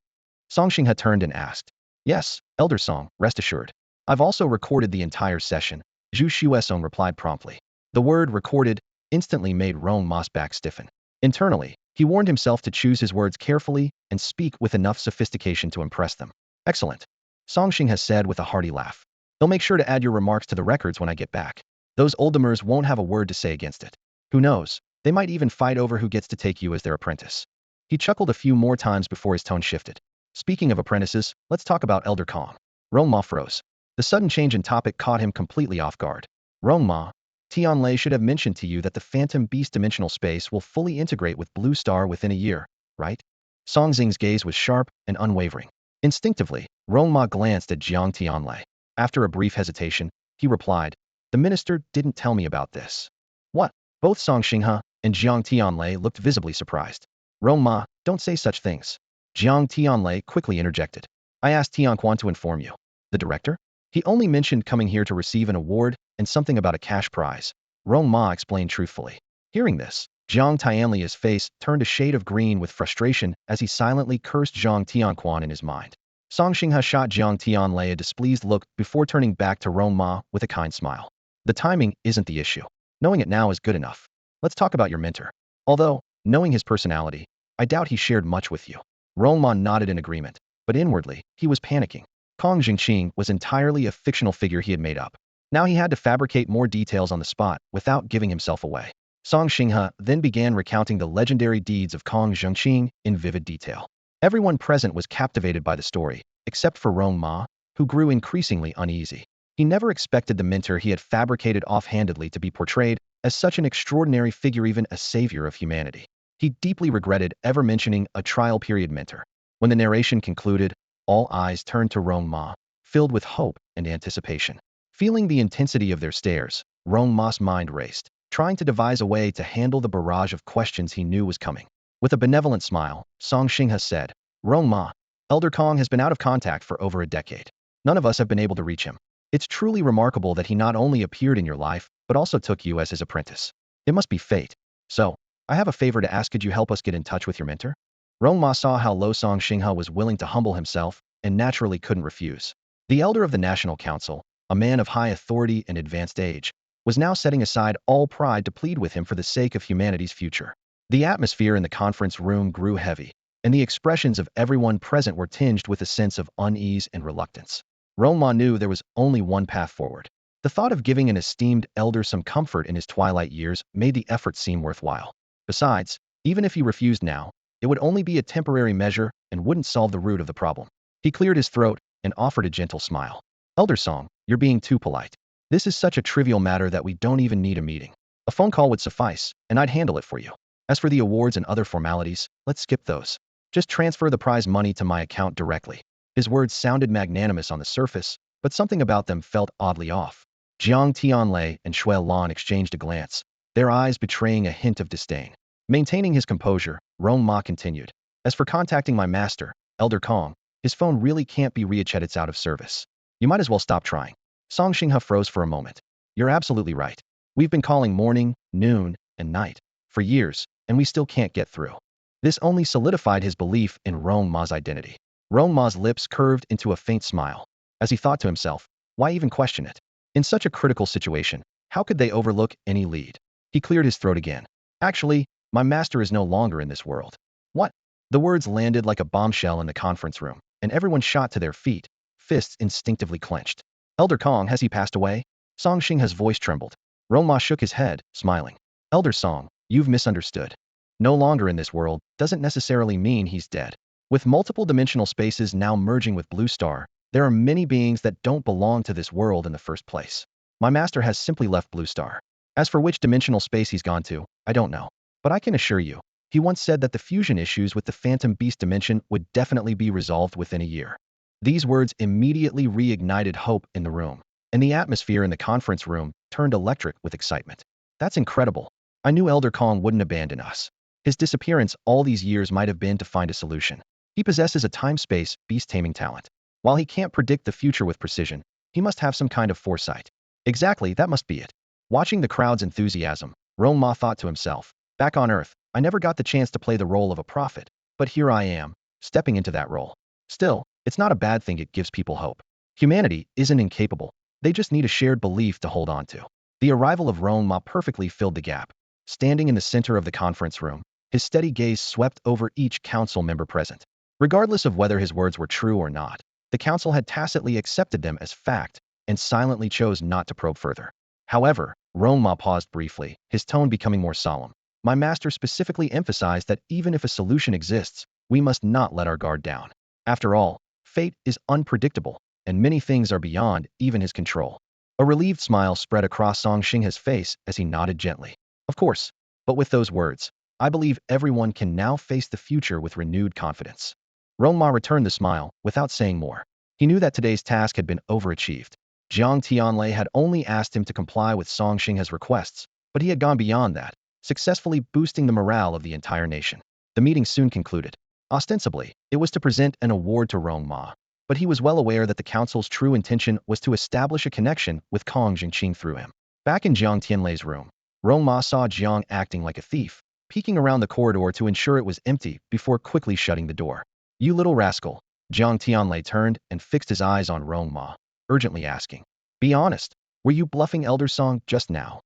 Song Xinghe turned and asked. Yes, Elder Song, rest assured. I've also recorded the entire session, Zhu Xuesong replied promptly. The word recorded instantly made Rong Ma's back stiffen. Internally, he warned himself to choose his words carefully and speak with enough sophistication to impress them. Excellent. Song Xinghe said with a hearty laugh. They'll make sure to add your remarks to the records when I get back. Those Oldemers won't have a word to say against it. Who knows, they might even fight over who gets to take you as their apprentice. He chuckled a few more times before his tone shifted. Speaking of apprentices, let's talk about Elder Kong. Rong Ma froze. The sudden change in topic caught him completely off guard. Rong Ma, Tianlei should have mentioned to you that the Phantom Beast dimensional space will fully integrate with Blue Star within a year, right? Song Xing's gaze was sharp and unwavering. Instinctively, Rong Ma glanced at Jiang Tianlei. After a brief hesitation, he replied, the minister didn't tell me about this. What? Both Song Xinghe and Jiang Tianlei looked visibly surprised. Rong Ma, don't say such things. Jiang Tianlei quickly interjected. I asked Tianquan to inform you. The director? He only mentioned coming here to receive an award and something about a cash prize. Rong Ma explained truthfully. Hearing this, Jiang Tianlei's face turned a shade of green with frustration as he silently cursed Jiang Tianquan in his mind. Song Xinghe shot Jiang Tianlei a displeased look before turning back to Rong Ma with a kind smile. The timing isn't the issue. Knowing it now is good enough. Let's talk about your mentor. Although, knowing his personality, I doubt he shared much with you. Rong Ma nodded in agreement, but inwardly, he was panicking. Kong Jingqing was entirely a fictional figure he had made up. Now he had to fabricate more details on the spot without giving himself away. Song Xinghe then began recounting the legendary deeds of Kong Jingqing in vivid detail. Everyone present was captivated by the story, except for Rong Ma, who grew increasingly uneasy. He never expected the mentor he had fabricated offhandedly to be portrayed as such an extraordinary figure, even a savior of humanity. He deeply regretted ever mentioning a trial period mentor. When the narration concluded, all eyes turned to Rong Ma, filled with hope and anticipation. Feeling the intensity of their stares, Rong Ma's mind raced, trying to devise a way to handle the barrage of questions he knew was coming. With a benevolent smile, Song Xinghe said, Rong Ma, Elder Kong has been out of contact for over a decade. None of us have been able to reach him. It's truly remarkable that he not only appeared in your life, but also took you as his apprentice. It must be fate. So, I have a favor to ask. Could you help us get in touch with your mentor? Rong Ma saw how low Song Xinghe was willing to humble himself, and naturally couldn't refuse. The elder of the National Council, a man of high authority and advanced age, was now setting aside all pride to plead with him for the sake of humanity's future. The atmosphere in the conference room grew heavy, and the expressions of everyone present were tinged with a sense of unease and reluctance. Rong Ma knew there was only one path forward. The thought of giving an esteemed elder some comfort in his twilight years made the effort seem worthwhile. Besides, even if he refused now, it would only be a temporary measure and wouldn't solve the root of the problem. He cleared his throat and offered a gentle smile. Elder Song, you're being too polite. This is such a trivial matter that we don't even need a meeting. A phone call would suffice, and I'd handle it for you. As for the awards and other formalities, let's skip those. Just transfer the prize money to my account directly. His words sounded magnanimous on the surface, but something about them felt oddly off. Jiang Tianlei and Shui Lan exchanged a glance, their eyes betraying a hint of disdain. Maintaining his composure, Rong Ma continued. As for contacting my master, Elder Kong, his phone really can't be reached. It's out of service. You might as well stop trying. Song Xinghe froze for a moment. You're absolutely right. We've been calling morning, noon, and night for years, and we still can't get through. This only solidified his belief in Rong Ma's identity. Rong Ma's lips curved into a faint smile. As he thought to himself, why even question it? In such a critical situation, how could they overlook any lead? He cleared his throat again. Actually, my master is no longer in this world. What? The words landed like a bombshell in the conference room, and everyone shot to their feet, fists instinctively clenched. Elder Kong, has he passed away? Song Xinghe's voice trembled. Rong Ma shook his head, smiling. Elder Song, You've misunderstood. No longer in this world doesn't necessarily mean he's dead. With multiple dimensional spaces now merging with Blue Star, there are many beings that don't belong to this world in the first place. My master has simply left Blue Star. As for which dimensional space he's gone to, I don't know. But I can assure you, he once said that the fusion issues with the Phantom Beast dimension would definitely be resolved within a year. These words immediately reignited hope in the room, and the atmosphere in the conference room turned electric with excitement. That's incredible. I knew Elder Kong wouldn't abandon us. His disappearance all these years might have been to find a solution. He possesses a time-space, beast-taming talent. While he can't predict the future with precision, he must have some kind of foresight. Exactly, that must be it. Watching the crowd's enthusiasm, Rong Ma thought to himself, back on Earth, I never got the chance to play the role of a prophet, but here I am, stepping into that role. Still, it's not a bad thing, it gives people hope. Humanity isn't incapable, they just need a shared belief to hold on to. The arrival of Rong Ma perfectly filled the gap. Standing in the center of the conference room, his steady gaze swept over each council member present. Regardless of whether his words were true or not, the council had tacitly accepted them as fact and silently chose not to probe further. However, Rong Ma paused briefly, his tone becoming more solemn. My master specifically emphasized that even if a solution exists, we must not let our guard down. After all, fate is unpredictable, and many things are beyond even his control. A relieved smile spread across Song Xinghe's face as he nodded gently. Of course, but with those words, I believe everyone can now face the future with renewed confidence. Rong Ma returned the smile, without saying more. He knew that today's task had been overachieved. Jiang Tianlei had only asked him to comply with Song Xinghe's requests, but he had gone beyond that, successfully boosting the morale of the entire nation. The meeting soon concluded. Ostensibly, it was to present an award to Rong Ma, but he was well aware that the council's true intention was to establish a connection with Kong Jingqing through him. Back in Jiang Tianlei's room, Rong Ma saw Jiang acting like a thief, peeking around the corridor to ensure it was empty before quickly shutting the door. You little rascal. Jiang Tianlei turned and fixed his eyes on Rong Ma, urgently asking. Be honest, were you bluffing Elder Song just now?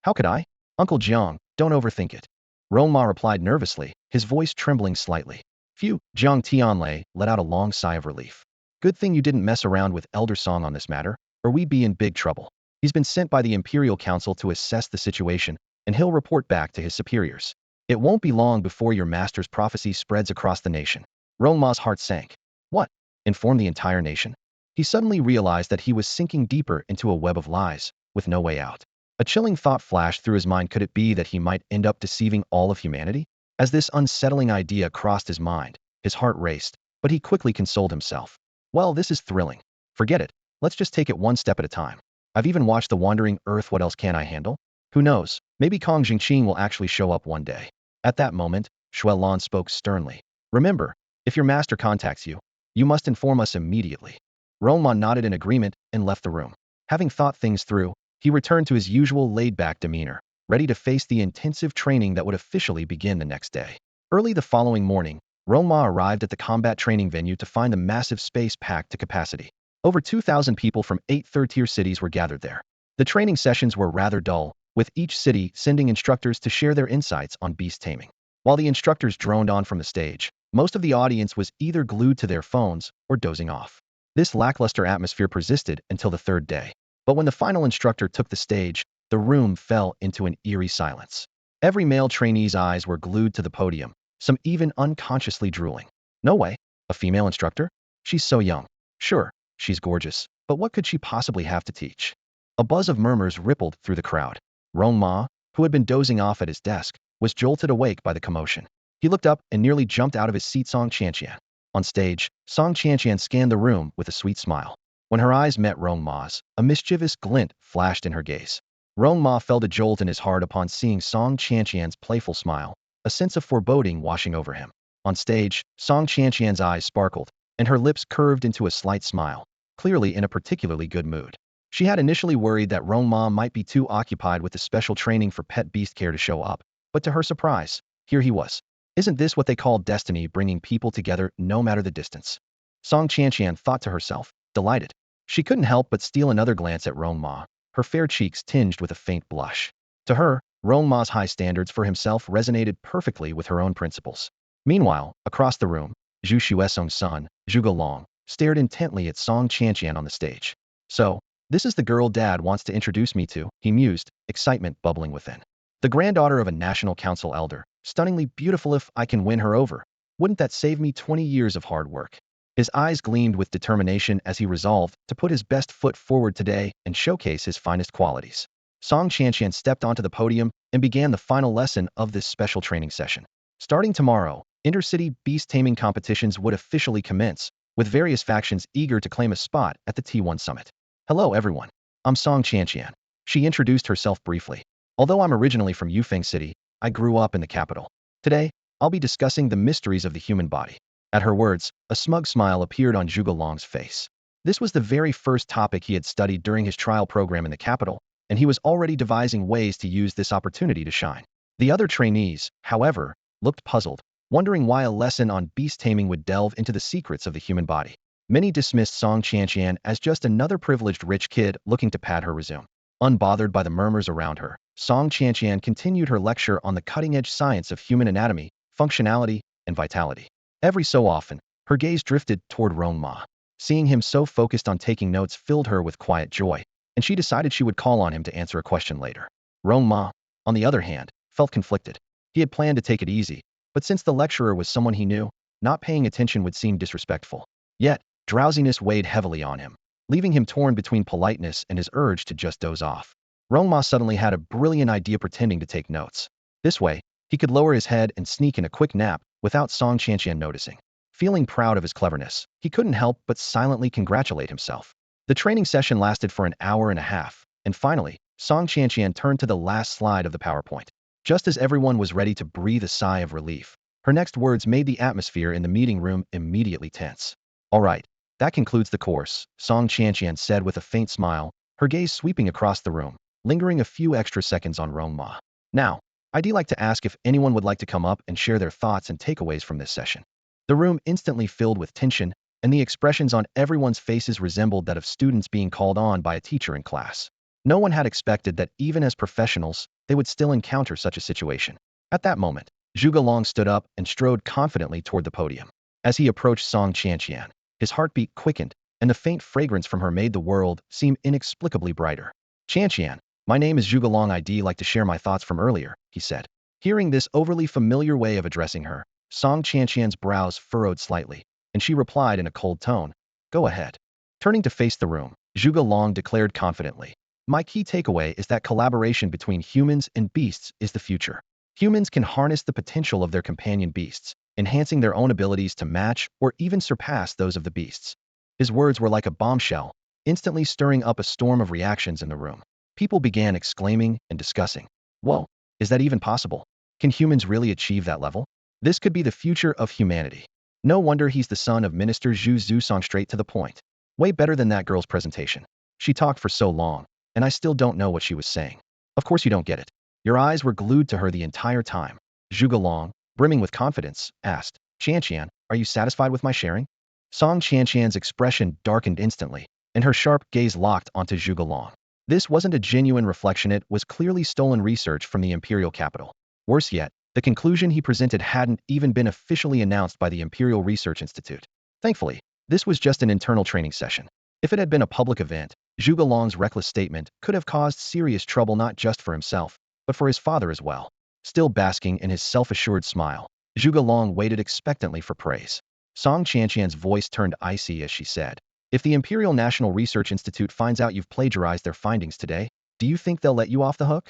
How could I? Uncle Jiang, don't overthink it. Rong Ma replied nervously, his voice trembling slightly. Phew, Jiang Tianlei let out a long sigh of relief. Good thing you didn't mess around with Elder Song on this matter, or we'd be in big trouble. He's been sent by the Imperial Council to assess the situation, and he'll report back to his superiors. It won't be long before your master's prophecy spreads across the nation. Rong Ma's heart sank. What? Inform the entire nation? He suddenly realized that he was sinking deeper into a web of lies, with no way out. A chilling thought flashed through his mind. Could it be that he might end up deceiving all of humanity? As this unsettling idea crossed his mind, his heart raced, but he quickly consoled himself. Well, this is thrilling. Forget it. Let's just take it one step at a time. I've even watched The Wandering Earth. What else can I handle? Who knows? Maybe Kong Jingqing will actually show up one day. At that moment, Shuai Lan spoke sternly. Remember, if your master contacts you, you must inform us immediately. Rong Ma nodded in agreement and left the room. Having thought things through, he returned to his usual laid-back demeanor, ready to face the intensive training that would officially begin the next day. Early the following morning, Rong Ma arrived at the combat training venue to find the massive space packed to capacity. Over 2,000 people from 8 third-tier cities were gathered there. The training sessions were rather dull, with each city sending instructors to share their insights on beast taming. While the instructors droned on from the stage, most of the audience was either glued to their phones or dozing off. This lackluster atmosphere persisted until the third day. But when the final instructor took the stage, the room fell into an eerie silence. Every male trainee's eyes were glued to the podium, some even unconsciously drooling. No way. A female instructor? She's so young. Sure, she's gorgeous, but what could she possibly have to teach? A buzz of murmurs rippled through the crowd. Rong Ma, who had been dozing off at his desk, was jolted awake by the commotion. He looked up and nearly jumped out of his seat. Song Qianqian. On stage, Song Qianqian scanned the room with a sweet smile. When her eyes met Rong Ma's, a mischievous glint flashed in her gaze. Rong Ma felt a jolt in his heart upon seeing Song Qianqian's playful smile, a sense of foreboding washing over him. On stage, Song Qianqian's eyes sparkled, and her lips curved into a slight smile, clearly in a particularly good mood. She had initially worried that Rong Ma might be too occupied with the special training for pet beast care to show up, but to her surprise, here he was. Isn't this what they call destiny, bringing people together no matter the distance? Song Qianqian thought to herself, delighted. She couldn't help but steal another glance at Rong Ma, her fair cheeks tinged with a faint blush. To her, Rong Ma's high standards for himself resonated perfectly with her own principles. Meanwhile, across the room, Zhu Xuesong's son, Zhuge Long, stared intently at Song Qianqian on the stage. So, this is the girl Dad wants to introduce me to, he mused, excitement bubbling within. The granddaughter of a national council elder, stunningly beautiful if I can win her over. Wouldn't that save me 20 years of hard work? His eyes gleamed with determination as he resolved to put his best foot forward today and showcase his finest qualities. Song Chanqian stepped onto the podium and began the final lesson of this special training session. Starting tomorrow, intercity beast-taming competitions would officially commence, with various factions eager to claim a spot at the T1 summit. Hello everyone. I'm Song Chanqian. She introduced herself briefly. Although I'm originally from Yufeng City, I grew up in the capital. Today, I'll be discussing the mysteries of the human body. At her words, a smug smile appeared on Zhuge Long's face. This was the very first topic he had studied during his trial program in the capital, and he was already devising ways to use this opportunity to shine. The other trainees, however, looked puzzled, wondering why a lesson on beast taming would delve into the secrets of the human body. Many dismissed Song Chanqian as just another privileged rich kid looking to pad her resume. Unbothered by the murmurs around her, Song Chanqian continued her lecture on the cutting-edge science of human anatomy, functionality, and vitality. Every so often, her gaze drifted toward Rong Ma. Seeing him so focused on taking notes filled her with quiet joy, and she decided she would call on him to answer a question later. Rong Ma, on the other hand, felt conflicted. He had planned to take it easy, but since the lecturer was someone he knew, not paying attention would seem disrespectful. Yet, drowsiness weighed heavily on him, leaving him torn between politeness and his urge to just doze off. Rong Ma suddenly had a brilliant idea pretending to take notes. This way, he could lower his head and sneak in a quick nap without Song Chanqian noticing. Feeling proud of his cleverness, he couldn't help but silently congratulate himself. The training session lasted for an hour and a half, and finally, Song Chanqian turned to the last slide of the PowerPoint. Just as everyone was ready to breathe a sigh of relief, her next words made the atmosphere in the meeting room immediately tense. All right, that concludes the course, Song Chanqian said with a faint smile, her gaze sweeping across the room, lingering a few extra seconds on Rong Ma. Now, I'd like to ask if anyone would like to come up and share their thoughts and takeaways from this session. The room instantly filled with tension, and the expressions on everyone's faces resembled that of students being called on by a teacher in class. No one had expected that even as professionals, they would still encounter such a situation. At that moment, Zhuge Long stood up and strode confidently toward the podium. As he approached Song Chanqian, his heartbeat quickened, and the faint fragrance from her made the world seem inexplicably brighter. Chanqian, my name is Zhuge Long. I'd like to share my thoughts from earlier, he said. Hearing this overly familiar way of addressing her, Song Chanqian's brows furrowed slightly, and she replied in a cold tone, go ahead. Turning to face the room, Zhuge Long declared confidently, my key takeaway is that collaboration between humans and beasts is the future. Humans can harness the potential of their companion beasts, enhancing their own abilities to match or even surpass those of the beasts. His words were like a bombshell, instantly stirring up a storm of reactions in the room. People began exclaiming and discussing. Whoa, is that even possible? Can humans really achieve that level? This could be the future of humanity. No wonder he's the son of Minister Zhu Zusong. Straight to the point. Way better than that girl's presentation. She talked for so long, and I still don't know what she was saying. Of course you don't get it. Your eyes were glued to her the entire time. Zhuge Long, brimming with confidence, asked, Chanqian, are you satisfied with my sharing? Song Chanqian's expression darkened instantly, and her sharp gaze locked onto Zhuge Long. This wasn't a genuine reflection, it was clearly stolen research from the imperial capital. Worse yet, the conclusion he presented hadn't even been officially announced by the Imperial Research Institute. Thankfully, this was just an internal training session. If it had been a public event, Zhuge Long's reckless statement could have caused serious trouble not just for himself, but for his father as well. Still basking in his self-assured smile, Zhuge Long waited expectantly for praise. Song Chanqian's voice turned icy as she said, if the Imperial National Research Institute finds out you've plagiarized their findings today, do you think they'll let you off the hook?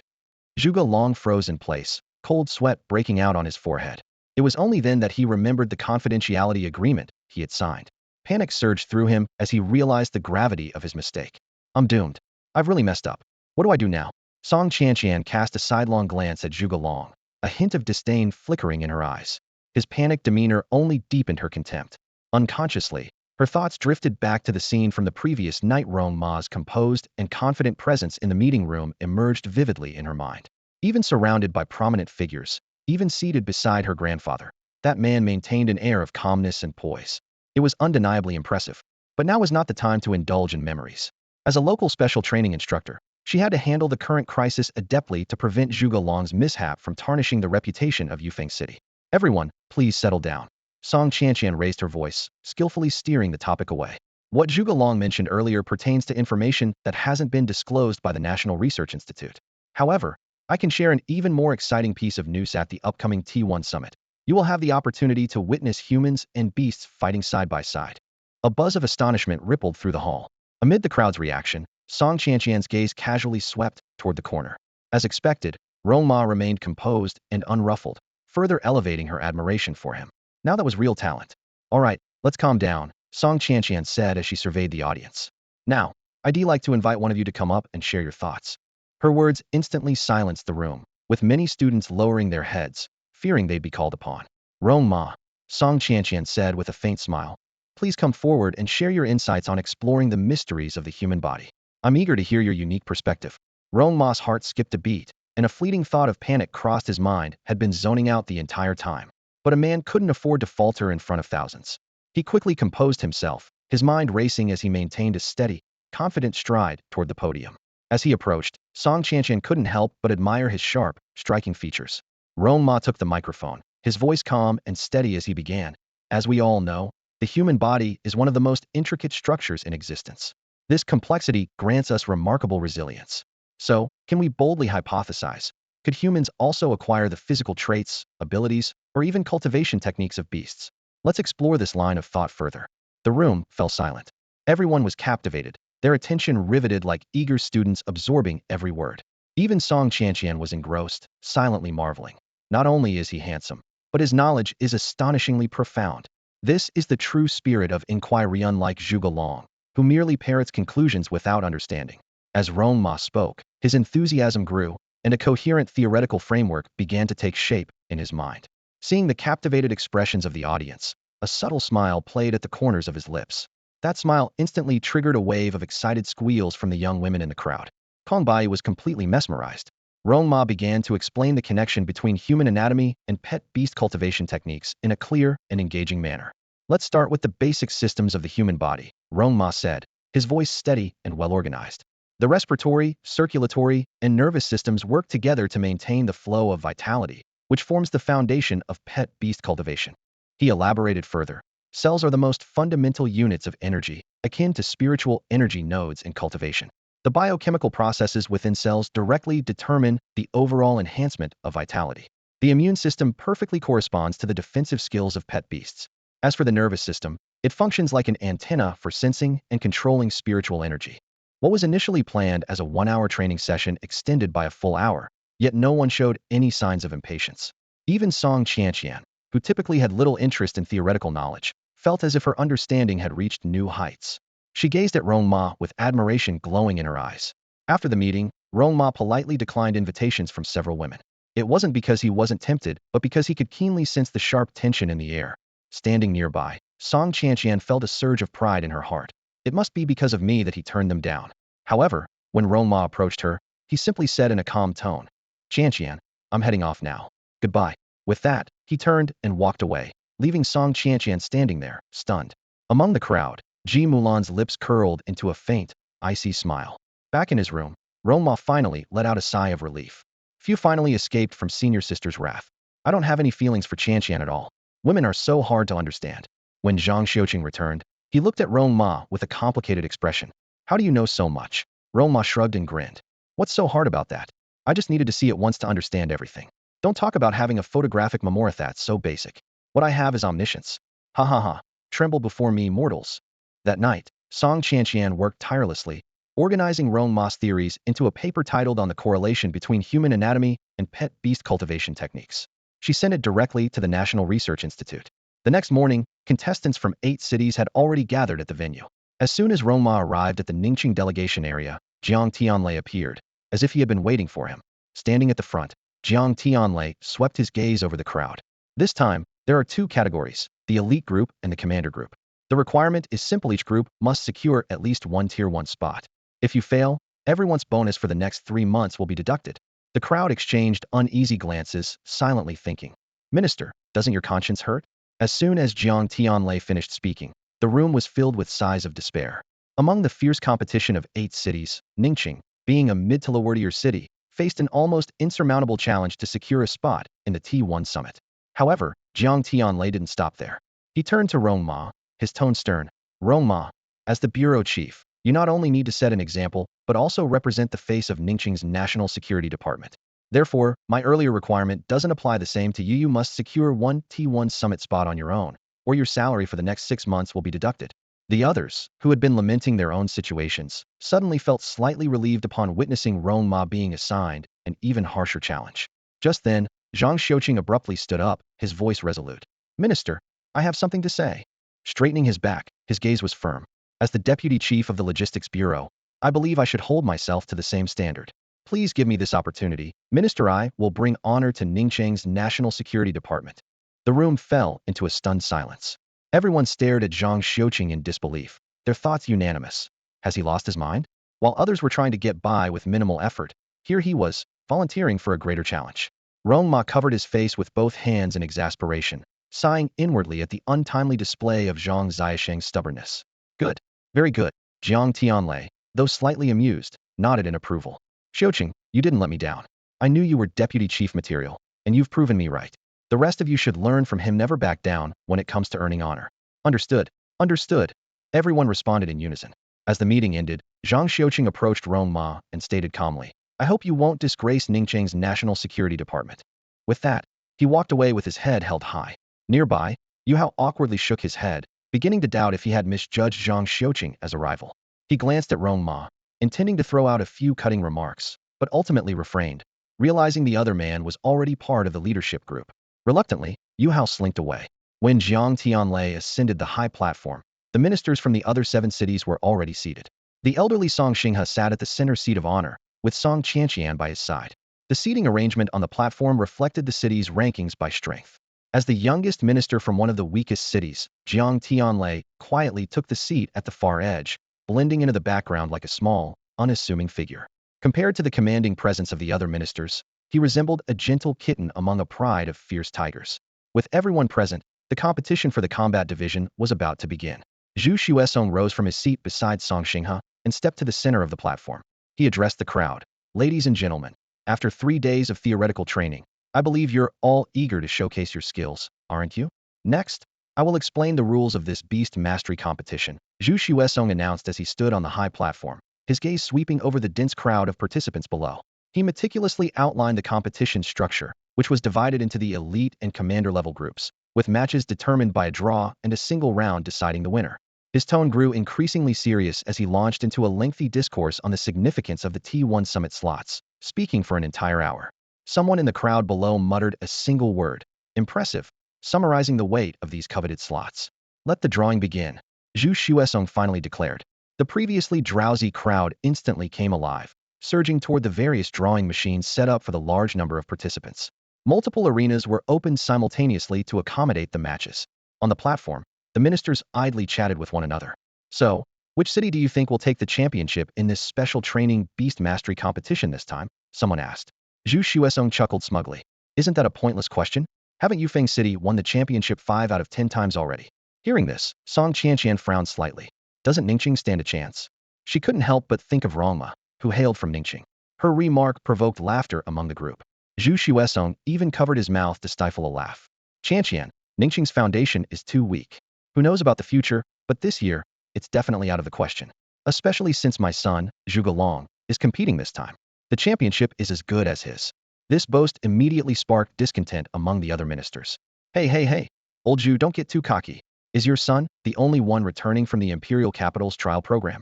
Zhuge Long froze in place, cold sweat breaking out on his forehead. It was only then that he remembered the confidentiality agreement he had signed. Panic surged through him as he realized the gravity of his mistake. I'm doomed. I've really messed up. What do I do now? Song Chanqian cast a sidelong glance at Zhuge Long, a hint of disdain flickering in her eyes. His panicked demeanor only deepened her contempt. Unconsciously, her thoughts drifted back to the scene from the previous night. Rong Ma's composed and confident presence in the meeting room emerged vividly in her mind. Even surrounded by prominent figures, even seated beside her grandfather, that man maintained an air of calmness and poise. It was undeniably impressive, but now was not the time to indulge in memories. As a local special training instructor, she had to handle the current crisis adeptly to prevent Zhuge Long's mishap from tarnishing the reputation of Yufeng City. Everyone, please settle down. Song Chanqian raised her voice, skillfully steering the topic away. What Zhuge Long mentioned earlier pertains to information that hasn't been disclosed by the National Research Institute. However, I can share an even more exciting piece of news at the upcoming T1 summit. You will have the opportunity to witness humans and beasts fighting side by side. A buzz of astonishment rippled through the hall. Amid the crowd's reaction, Song Qianqian's gaze casually swept toward the corner. As expected, Rong Ma remained composed and unruffled, further elevating her admiration for him. Now that was real talent. All right, let's calm down, Song Qianqian said as she surveyed the audience. Now, I'd like to invite one of you to come up and share your thoughts. Her words instantly silenced the room, with many students lowering their heads, fearing they'd be called upon. Rong Ma, Song Qianqian said with a faint smile, please come forward and share your insights on exploring the mysteries of the human body. I'm eager to hear your unique perspective. Rong Ma's heart skipped a beat, and a fleeting thought of panic crossed his mind had been zoning out the entire time. But a man couldn't afford to falter in front of thousands. He quickly composed himself, his mind racing as he maintained a steady, confident stride toward the podium. As he approached, Song Qianqian couldn't help but admire his sharp, striking features. Rong Ma took the microphone, his voice calm and steady as he began. As we all know, the human body is one of the most intricate structures in existence. This complexity grants us remarkable resilience. So, can we boldly hypothesize, could humans also acquire the physical traits, abilities, or even cultivation techniques of beasts? Let's explore this line of thought further. The room fell silent. Everyone was captivated, their attention riveted like eager students absorbing every word. Even Song Qianqian was engrossed, silently marveling. Not only is he handsome, but his knowledge is astonishingly profound. This is the true spirit of inquiry, unlike Zhuge Long, who merely parrots conclusions without understanding. As Rong Ma spoke, his enthusiasm grew, and a coherent theoretical framework began to take shape in his mind. Seeing the captivated expressions of the audience, a subtle smile played at the corners of his lips. That smile instantly triggered a wave of excited squeals from the young women in the crowd. Kong Bai was completely mesmerized. Rong Ma began to explain the connection between human anatomy and pet beast cultivation techniques in a clear and engaging manner. Let's start with the basic systems of the human body, Rong Ma said, his voice steady and well-organized. The respiratory, circulatory, and nervous systems work together to maintain the flow of vitality, which forms the foundation of pet beast cultivation. He elaborated further. Cells are the most fundamental units of energy, akin to spiritual energy nodes in cultivation. The biochemical processes within cells directly determine the overall enhancement of vitality. The immune system perfectly corresponds to the defensive skills of pet beasts. As for the nervous system, it functions like an antenna for sensing and controlling spiritual energy. What was initially planned as a 1-hour training session extended by a full hour, yet no one showed any signs of impatience. Even Song Qianqian, who typically had little interest in theoretical knowledge, felt as if her understanding had reached new heights. She gazed at Rong Ma with admiration glowing in her eyes. After the meeting, Rong Ma politely declined invitations from several women. It wasn't because he wasn't tempted, but because he could keenly sense the sharp tension in the air. Standing nearby, Song Qianqian felt a surge of pride in her heart. It must be because of me that he turned them down. However, when Rong Ma approached her, he simply said in a calm tone, Qianqian, I'm heading off now. Goodbye. With that, he turned and walked away, leaving Song Qianqian standing there, stunned. Among the crowd, Ji Mulan's lips curled into a faint, icy smile. Back in his room, Rong Ma finally let out a sigh of relief. Few finally escaped from senior sister's wrath. I don't have any feelings for Qianqian at all. Women are so hard to understand. When Zhang Xiuqing returned, he looked at Rong Ma with a complicated expression. How do you know so much? Rong Ma shrugged and grinned. What's so hard about that? I just needed to see it once to understand everything. Don't talk about having a photographic memory that's so basic. What I have is omniscience. Ha ha ha. Tremble before me, mortals. That night, Song Qianqian worked tirelessly, organizing Rong Ma's theories into a paper titled On the Correlation Between Human Anatomy and Pet Beast Cultivation Techniques. She sent it directly to the National Research Institute. The next morning, contestants from 8 cities had already gathered at the venue. As soon as Rong Ma arrived at the Ningqing delegation area, Jiang Tianlei appeared, as if he had been waiting for him. Standing at the front, Jiang Tianlei swept his gaze over the crowd. This time, there are 2 categories, the elite group and the commander group. The requirement is simple: each group must secure at least one Tier 1 spot. If you fail, everyone's bonus for the next 3 months will be deducted. The crowd exchanged uneasy glances, silently thinking, Minister, doesn't your conscience hurt? As soon as Jiang Tianlei finished speaking, the room was filled with sighs of despair. Among the fierce competition of 8 cities, Ningqing, being a mid to lower-tier city, faced an almost insurmountable challenge to secure a spot in the T1 summit. However, Jiang Tianlei didn't stop there. He turned to Rong Ma, his tone stern. Rong Ma, as the bureau chief, you not only need to set an example, but also represent the face of Ningqing's National Security Department. Therefore, my earlier requirement doesn't apply the same to you. You must secure one T1 summit spot on your own, or your salary for the next 6 months will be deducted. The others, who had been lamenting their own situations, suddenly felt slightly relieved upon witnessing Rong Ma being assigned an even harsher challenge. Just then, Zhang Xiuqing abruptly stood up, his voice resolute. Minister, I have something to say. Straightening his back, his gaze was firm. As the deputy chief of the logistics bureau, I believe I should hold myself to the same standard. Please give me this opportunity. Minister, I will bring honor to Ningcheng's National Security Department. The room fell into a stunned silence. Everyone stared at Zhang Xiuqing in disbelief, their thoughts unanimous. Has he lost his mind? While others were trying to get by with minimal effort, here he was, volunteering for a greater challenge. Rong Ma covered his face with both hands in exasperation, sighing inwardly at the untimely display of Zhang Xiaosheng's stubbornness. Good. Very good. Jiang Tianlei, though slightly amused, nodded in approval. Xiuqing, you didn't let me down. I knew you were deputy chief material, and you've proven me right. The rest of you should learn from him. Never back down when it comes to earning honor. Understood. Understood. Everyone responded in unison. As the meeting ended, Zhang Xiuqing approached Rong Ma and stated calmly, I hope you won't disgrace Ningcheng's National Security Department. With that, he walked away with his head held high. Nearby, Yu Hao awkwardly shook his head, beginning to doubt if he had misjudged Zhang Xiuqing as a rival. He glanced at Rong Ma, intending to throw out a few cutting remarks, but ultimately refrained, realizing the other man was already part of the leadership group. Reluctantly, Yu Hao slinked away. When Jiang Tianlei ascended the high platform, the ministers from the other 7 cities were already seated. The elderly Song Xinghe sat at the center seat of honor, with Song Qianqian by his side. The seating arrangement on the platform reflected the city's rankings by strength. As the youngest minister from one of the weakest cities, Jiang Tianlei quietly took the seat at the far edge, blending into the background like a small, unassuming figure. Compared to the commanding presence of the other ministers, he resembled a gentle kitten among a pride of fierce tigers. With everyone present, the competition for the combat division was about to begin. Zhu Xuesong rose from his seat beside Song Xinghe and stepped to the center of the platform. He addressed the crowd. Ladies and gentlemen, after 3 days of theoretical training, I believe you're all eager to showcase your skills, aren't you? Next, I will explain the rules of this beast mastery competition, Zhu Xuesong announced as he stood on the high platform, his gaze sweeping over the dense crowd of participants below. He meticulously outlined the competition structure, which was divided into the elite and commander-level groups, with matches determined by a draw and a single round deciding the winner. His tone grew increasingly serious as he launched into a lengthy discourse on the significance of the T1 summit slots, speaking for an entire hour. Someone in the crowd below muttered a single word, impressive, summarizing the weight of these coveted slots. Let the drawing begin, Zhu Xuesong finally declared. The previously drowsy crowd instantly came alive, surging toward the various drawing machines set up for the large number of participants. Multiple arenas were opened simultaneously to accommodate the matches. On the platform, the ministers idly chatted with one another. So, which city do you think will take the championship in this special training beast mastery competition this time? Someone asked. Zhu Xuesong chuckled smugly. Isn't that a pointless question? Haven't Yufeng City won the championship 5 out of 10 times already? Hearing this, Song Qianqian frowned slightly. Doesn't Ningcheng stand a chance? She couldn't help but think of Rong Ma, who hailed from Ningcheng. Her remark provoked laughter among the group. Zhu Xuesong even covered his mouth to stifle a laugh. Qianqian, Ningcheng's foundation is too weak. Who knows about the future, but this year, it's definitely out of the question. Especially since my son, Zhuge Long, is competing this time. The championship is as good as his. This boast immediately sparked discontent among the other ministers. Hey, old Zhu, don't get too cocky. Is your son the only one returning from the Imperial Capital's trial program?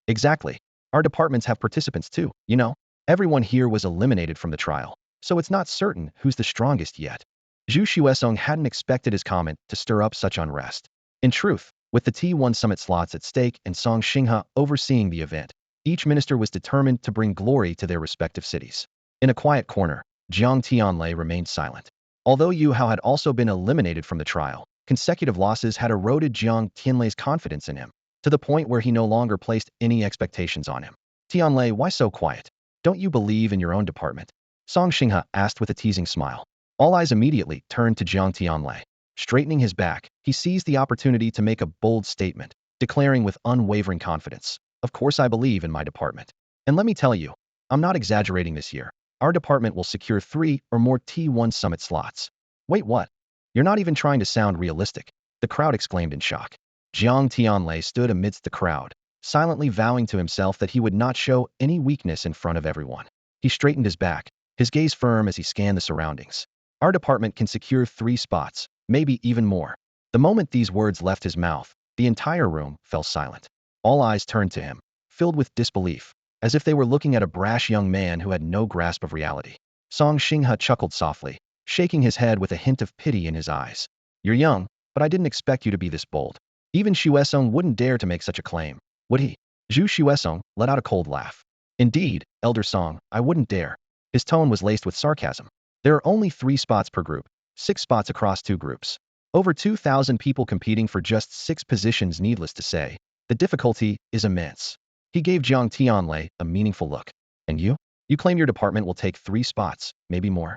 Exactly. Our departments have participants too, you know. Everyone here was eliminated from the trial, so it's not certain who's the strongest yet. Zhu Xuesong hadn't expected his comment to stir up such unrest. In truth, with the T1 summit slots at stake and Song Xinghe overseeing the event, each minister was determined to bring glory to their respective cities. In a quiet corner, Jiang Tianlei remained silent. Although Yu Hao had also been eliminated from the trial, consecutive losses had eroded Jiang Tianlei's confidence in him, to the point where he no longer placed any expectations on him. Tianlei, why so quiet? Don't you believe in your own department? Song Xinghe asked with a teasing smile. All eyes immediately turned to Jiang Tianlei. Straightening his back, he seized the opportunity to make a bold statement, declaring with unwavering confidence, of course I believe in my department. And let me tell you, I'm not exaggerating this year. Our department will secure 3 or more T1 summit slots. Wait, what? You're not even trying to sound realistic, the crowd exclaimed in shock. Jiang Tianlei stood amidst the crowd, silently vowing to himself that he would not show any weakness in front of everyone. He straightened his back, his gaze firm as he scanned the surroundings. Our department can secure 3 spots, maybe even more. The moment these words left his mouth, the entire room fell silent. All eyes turned to him, filled with disbelief, as if they were looking at a brash young man who had no grasp of reality. Song Xinghe chuckled softly, shaking his head with a hint of pity in his eyes. You're young, but I didn't expect you to be this bold. Even Xuesong wouldn't dare to make such a claim, would he? Zhu Xuesong let out a cold laugh. Indeed, Elder Song, I wouldn't dare. His tone was laced with sarcasm. There are only 3 spots per group, 6 spots across 2 groups. Over 2,000 people competing for just 6 positions. Needless to say, the difficulty is immense. He gave Jiang Tianlei a meaningful look. And you? You claim your department will take 3 spots, maybe more.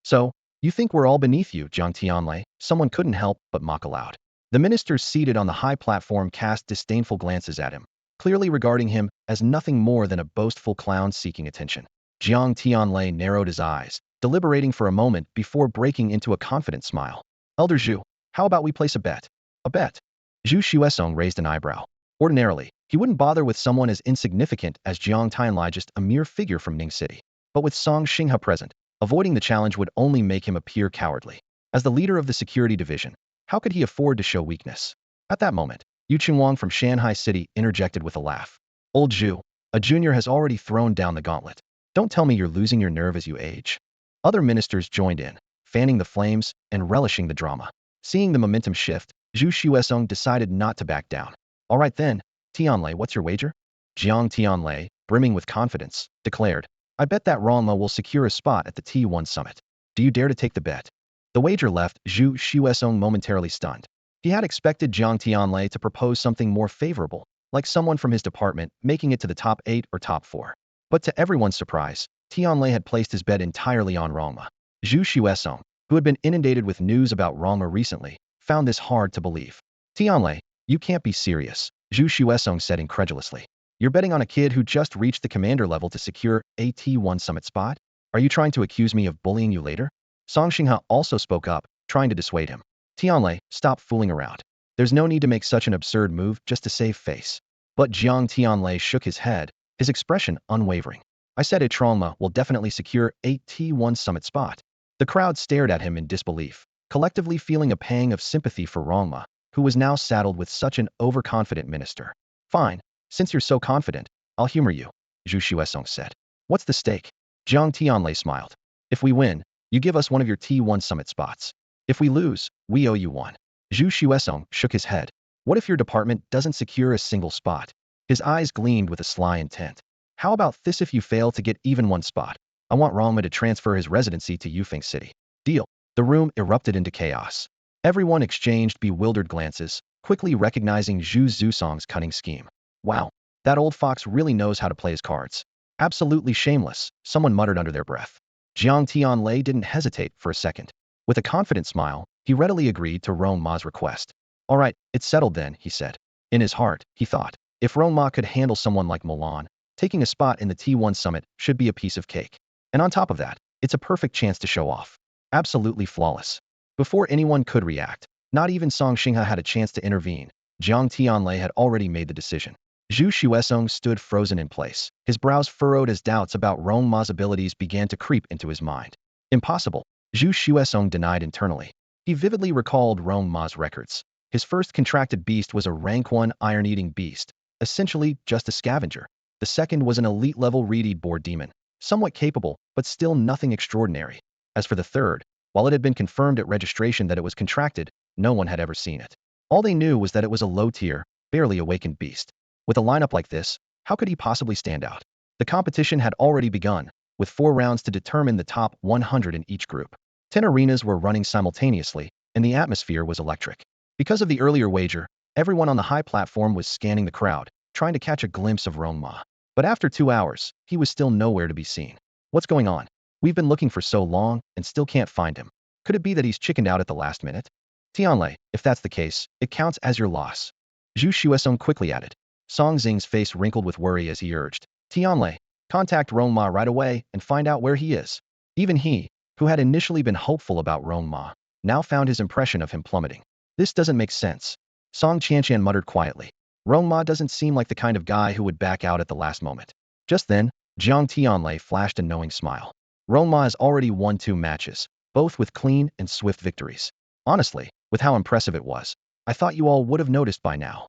So, you think we're all beneath you, Jiang Tianlei? Someone couldn't help but mock aloud. The ministers seated on the high platform cast disdainful glances at him, clearly regarding him as nothing more than a boastful clown seeking attention. Jiang Tianlei narrowed his eyes, deliberating for a moment before breaking into a confident smile. Elder Zhu, how about we place a bet? A bet? Zhu Xuesong raised an eyebrow. Ordinarily, he wouldn't bother with someone as insignificant as Jiang Tianlei, just a mere figure from Ning City. But with Song Xinghe present, avoiding the challenge would only make him appear cowardly. As the leader of the security division, how could he afford to show weakness? At that moment, Yu Qingwang from Shanghai City interjected with a laugh. Old Zhu, a junior has already thrown down the gauntlet. Don't tell me you're losing your nerve as you age. Other ministers joined in, fanning the flames and relishing the drama. Seeing the momentum shift, Zhu Xuesong decided not to back down. All right then, Tianlei, what's your wager? Jiang Tianlei, brimming with confidence, declared, I bet that Rong Ma will secure a spot at the T1 summit. Do you dare to take the bet? The wager left Zhu Xuesong momentarily stunned. He had expected Jiang Tianlei to propose something more favorable, like someone from his department making it to the top 8 or top 4. But to everyone's surprise, Tianlei had placed his bet entirely on Rong Ma. Zhu Xuesong, who had been inundated with news about Rong Ma recently, found this hard to believe. Tianlei, you can't be serious, Zhu Xuesong said incredulously. You're betting on a kid who just reached the commander level to secure a T1 summit spot? Are you trying to accuse me of bullying you later? Song Xinghe also spoke up, trying to dissuade him. Tianlei, stop fooling around. There's no need to make such an absurd move just to save face. But Jiang Tianlei shook his head, his expression unwavering. I said Rong Ma will definitely secure a T1 summit spot. The crowd stared at him in disbelief, collectively feeling a pang of sympathy for Rong Ma, who was now saddled with such an overconfident minister. Fine, since you're so confident, I'll humor you, Zhu Xuesong said. What's the stake? Jiang Tianlei smiled. If we win, you give us one of your T1 summit spots. If we lose, we owe you one. Zhu Xuesong shook his head. What if your department doesn't secure a single spot? His eyes gleamed with a sly intent. How about this? If you fail to get even one spot, I want Rong Ma to transfer his residency to Yufeng City. Deal. The room erupted into chaos. Everyone exchanged bewildered glances, quickly recognizing Zhu Zusong's cunning scheme. Wow, that old fox really knows how to play his cards. Absolutely shameless, someone muttered under their breath. Jiang Tianlei didn't hesitate for a second. With a confident smile, he readily agreed to Rong Ma's request. All right, it's settled then, he said. In his heart, he thought, if Rong Ma could handle someone like Milan, taking a spot in the T1 summit should be a piece of cake. And on top of that, it's a perfect chance to show off. Absolutely flawless. Before anyone could react, not even Song Xinghe had a chance to intervene. Jiang Tianlei had already made the decision. Zhu Xuesong stood frozen in place, his brows furrowed as doubts about Rong Ma's abilities began to creep into his mind. Impossible, Zhu Xuesong denied internally. He vividly recalled Rong Ma's records. His first contracted beast was a rank 1 iron-eating beast, essentially just a scavenger. The second was an elite-level reed boar demon, somewhat capable, but still nothing extraordinary. As for the third, while it had been confirmed at registration that it was contracted, no one had ever seen it. All they knew was that it was a low-tier, barely awakened beast. With a lineup like this, how could he possibly stand out? The competition had already begun, with 4 rounds to determine the top 100 in each group. 10 arenas were running simultaneously, and the atmosphere was electric. Because of the earlier wager, everyone on the high platform was scanning the crowd, trying to catch a glimpse of Rong Ma. But after 2 hours, he was still nowhere to be seen. What's going on? We've been looking for so long and still can't find him. Could it be that he's chickened out at the last minute? Tianlei, if that's the case, it counts as your loss. Zhu Xuesong quickly added. Song Xing's face wrinkled with worry as he urged. Tianlei, contact Rong Ma right away and find out where he is. Even he, who had initially been hopeful about Rong Ma, now found his impression of him plummeting. This doesn't make sense. Song Qianshan muttered quietly. Rong Ma doesn't seem like the kind of guy who would back out at the last moment. Just then, Jiang Tianlei flashed a knowing smile. Rong Ma has already won 2 matches, both with clean and swift victories. Honestly, with how impressive it was, I thought you all would have noticed by now.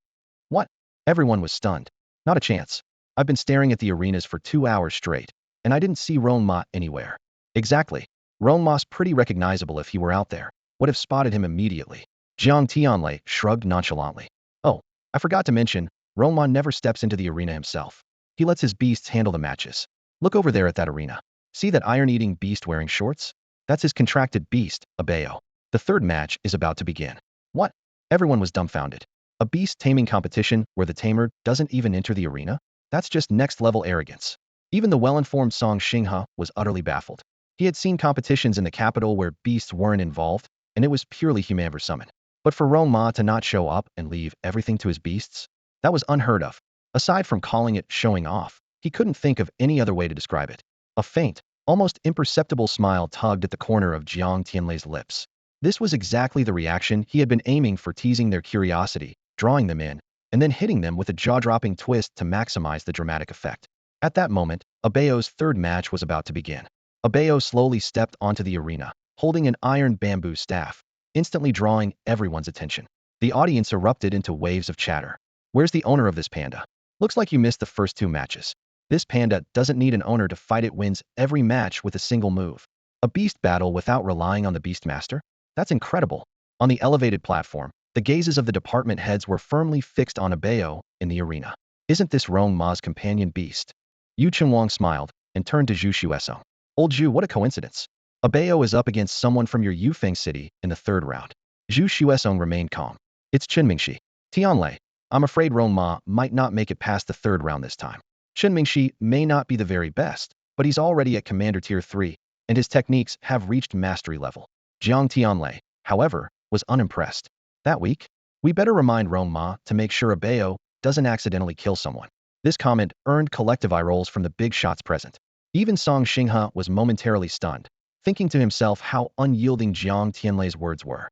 What? Everyone was stunned. Not a chance. I've been staring at the arenas for 2 hours straight, and I didn't see Rong Ma anywhere. Exactly. Rong Ma's pretty recognizable if he were out there. Would have spotted him immediately. Jiang Tianlei shrugged nonchalantly. Oh, I forgot to mention, Rong Ma never steps into the arena himself. He lets his beasts handle the matches. Look over there at that arena. See that iron-eating beast wearing shorts? That's his contracted beast, Abeo. The third match is about to begin. What? Everyone was dumbfounded. A beast-taming competition where the tamer doesn't even enter the arena? That's just next-level arrogance. Even the well-informed Song Xinghe was utterly baffled. He had seen competitions in the capital where beasts weren't involved, and it was purely human versummon. But for Rong Ma to not show up and leave everything to his beasts? That was unheard of. Aside from calling it showing off, he couldn't think of any other way to describe it. A faint, almost imperceptible smile tugged at the corner of Jiang Tianlei's lips. This was exactly the reaction he had been aiming for, teasing their curiosity, drawing them in, and then hitting them with a jaw-dropping twist to maximize the dramatic effect. At that moment, Abeo's third match was about to begin. Abeo slowly stepped onto the arena, holding an iron bamboo staff, instantly drawing everyone's attention. The audience erupted into waves of chatter. Where's the owner of this panda? Looks like you missed the first 2 matches. This panda doesn't need an owner to fight, it wins every match with a single move. A beast battle without relying on the beastmaster? That's incredible. On the elevated platform, the gazes of the department heads were firmly fixed on Abeo in the arena. Isn't this Rong Ma's companion beast? Yu Chunwang smiled and turned to Zhu Xuesong. Old Zhu, what a coincidence. Abeo is up against someone from your Yufeng city in the third round. Zhu Xuesong remained calm. It's Qinmingxi. Tianlei, I'm afraid Rong Ma might not make it past the third round this time. Qinmingxi may not be the very best, but he's already at Commander Tier 3, and his techniques have reached mastery level. Jiang Tianlei, however, was unimpressed. That week, we better remind Rong Ma to make sure Abeo doesn't accidentally kill someone. This comment earned collective eye rolls from the big shots present. Even Song Xinghe was momentarily stunned, thinking to himself how unyielding Jiang Tianlei's words were.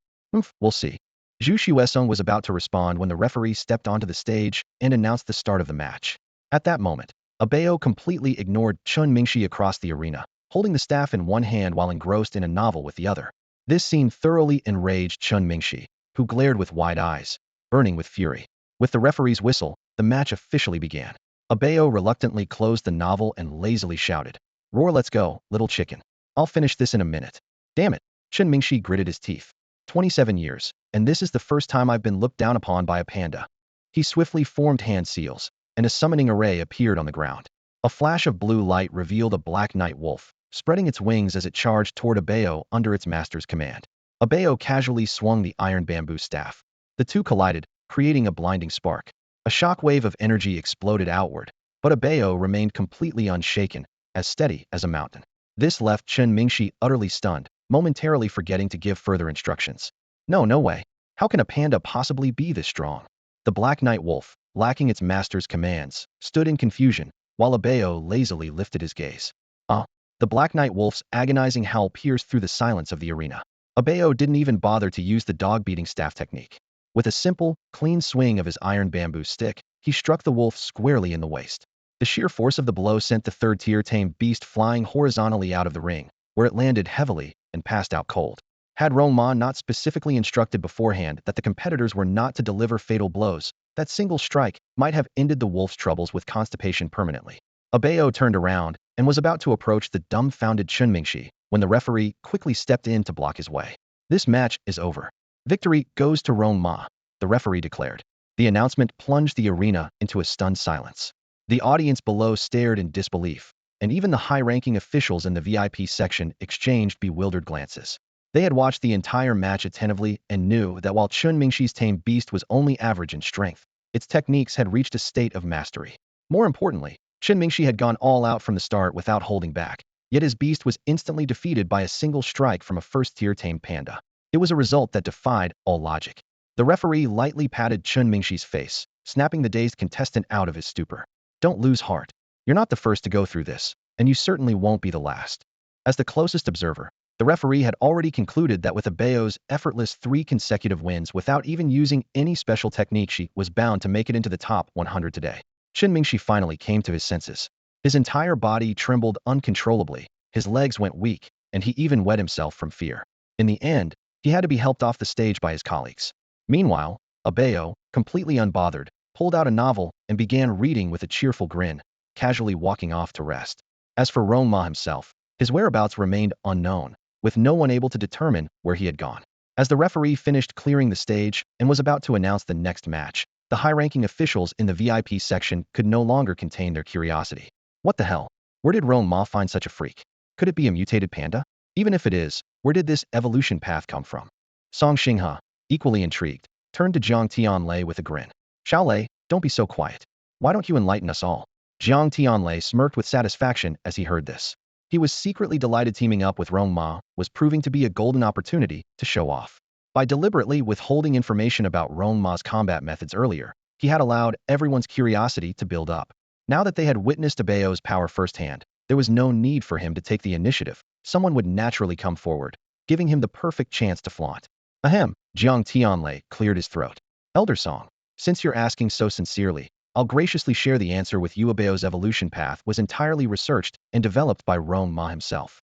We'll see. Zhu Xuesong was about to respond when the referee stepped onto the stage and announced the start of the match. At that moment, Abeo completely ignored Qinmingxi across the arena, holding the staff in one hand while engrossed in a novel with the other. This scene thoroughly enraged Qinmingxi, who glared with wide eyes, burning with fury. With the referee's whistle, the match officially began. Abeo reluctantly closed the novel and lazily shouted, "Roar, let's go, little chicken. I'll finish this in a minute." Damn it, Qinmingxi gritted his teeth. 27 years, and this is the first time I've been looked down upon by a panda. He swiftly formed hand seals, and a summoning array appeared on the ground. A flash of blue light revealed a black night wolf, spreading its wings as it charged toward Abeo under its master's command. Abeo casually swung the iron bamboo staff. The two collided, creating a blinding spark. A shockwave of energy exploded outward, but Abeo remained completely unshaken, as steady as a mountain. This left Qinmingxi utterly stunned, momentarily forgetting to give further instructions. No way. How can a panda possibly be this strong? The Black Knight Wolf, lacking its master's commands, stood in confusion, while Abeo lazily lifted his gaze. The Black Knight Wolf's agonizing howl pierced through the silence of the arena. Abeo didn't even bother to use the dog-beating staff technique. With a simple, clean swing of his iron bamboo stick, he struck the wolf squarely in the waist. The sheer force of the blow sent the third-tier tame beast flying horizontally out of the ring, where it landed heavily and passed out cold. Had Rong Ma not specifically instructed beforehand that the competitors were not to deliver fatal blows, that single strike might have ended the wolf's troubles with constipation permanently. Abeo turned around and was about to approach the dumbfounded Qinmingxi when the referee quickly stepped in to block his way. This match is over. Victory goes to Rong Ma, the referee declared. The announcement plunged the arena into a stunned silence. The audience below stared in disbelief, and even the high-ranking officials in the VIP section exchanged bewildered glances. They had watched the entire match attentively and knew that while Qinmingxi's tame beast was only average in strength, its techniques had reached a state of mastery. More importantly, Qinmingxi had gone all out from the start without holding back, yet his beast was instantly defeated by a single strike from a first-tier tame panda. It was a result that defied all logic. The referee lightly patted Qinmingxi's face, snapping the dazed contestant out of his stupor. Don't lose heart. You're not the first to go through this, and you certainly won't be the last. As the closest observer, the referee had already concluded that with Abeo's effortless 3 consecutive wins without even using any special technique, she was bound to make it into the top 100 today. Qinmingxi finally came to his senses. His entire body trembled uncontrollably, His legs went weak, and he even wet himself from fear. In the end, he had to be helped off the stage by his colleagues. Meanwhile, Abeo, completely unbothered, pulled out a novel and began reading with a cheerful grin, casually walking off to rest. As for Rong Ma himself, his whereabouts remained unknown, with no one able to determine where he had gone. As the referee finished clearing the stage and was about to announce the next match, the high-ranking officials in the VIP section could no longer contain their curiosity. What the hell? Where did Rong Ma find such a freak? Could it be a mutated panda? Even if it is, where did this evolution path come from? Song Xinghe, equally intrigued, turned to Jiang Tianlei with a grin. Xiaolei, don't be so quiet. Why don't you enlighten us all? Jiang Tianlei smirked with satisfaction as he heard this. He was secretly delighted teaming up with Rong Ma was proving to be a golden opportunity to show off. By deliberately withholding information about Rong Ma's combat methods earlier, he had allowed everyone's curiosity to build up. Now that they had witnessed Abeo's power firsthand, there was no need for him to take the initiative. Someone would naturally come forward, giving him the perfect chance to flaunt. Ahem, Jiang Tianlei cleared his throat. Elder Song, since you're asking so sincerely, I'll graciously share the answer with you. Abeo's evolution path was entirely researched and developed by Rong Ma himself.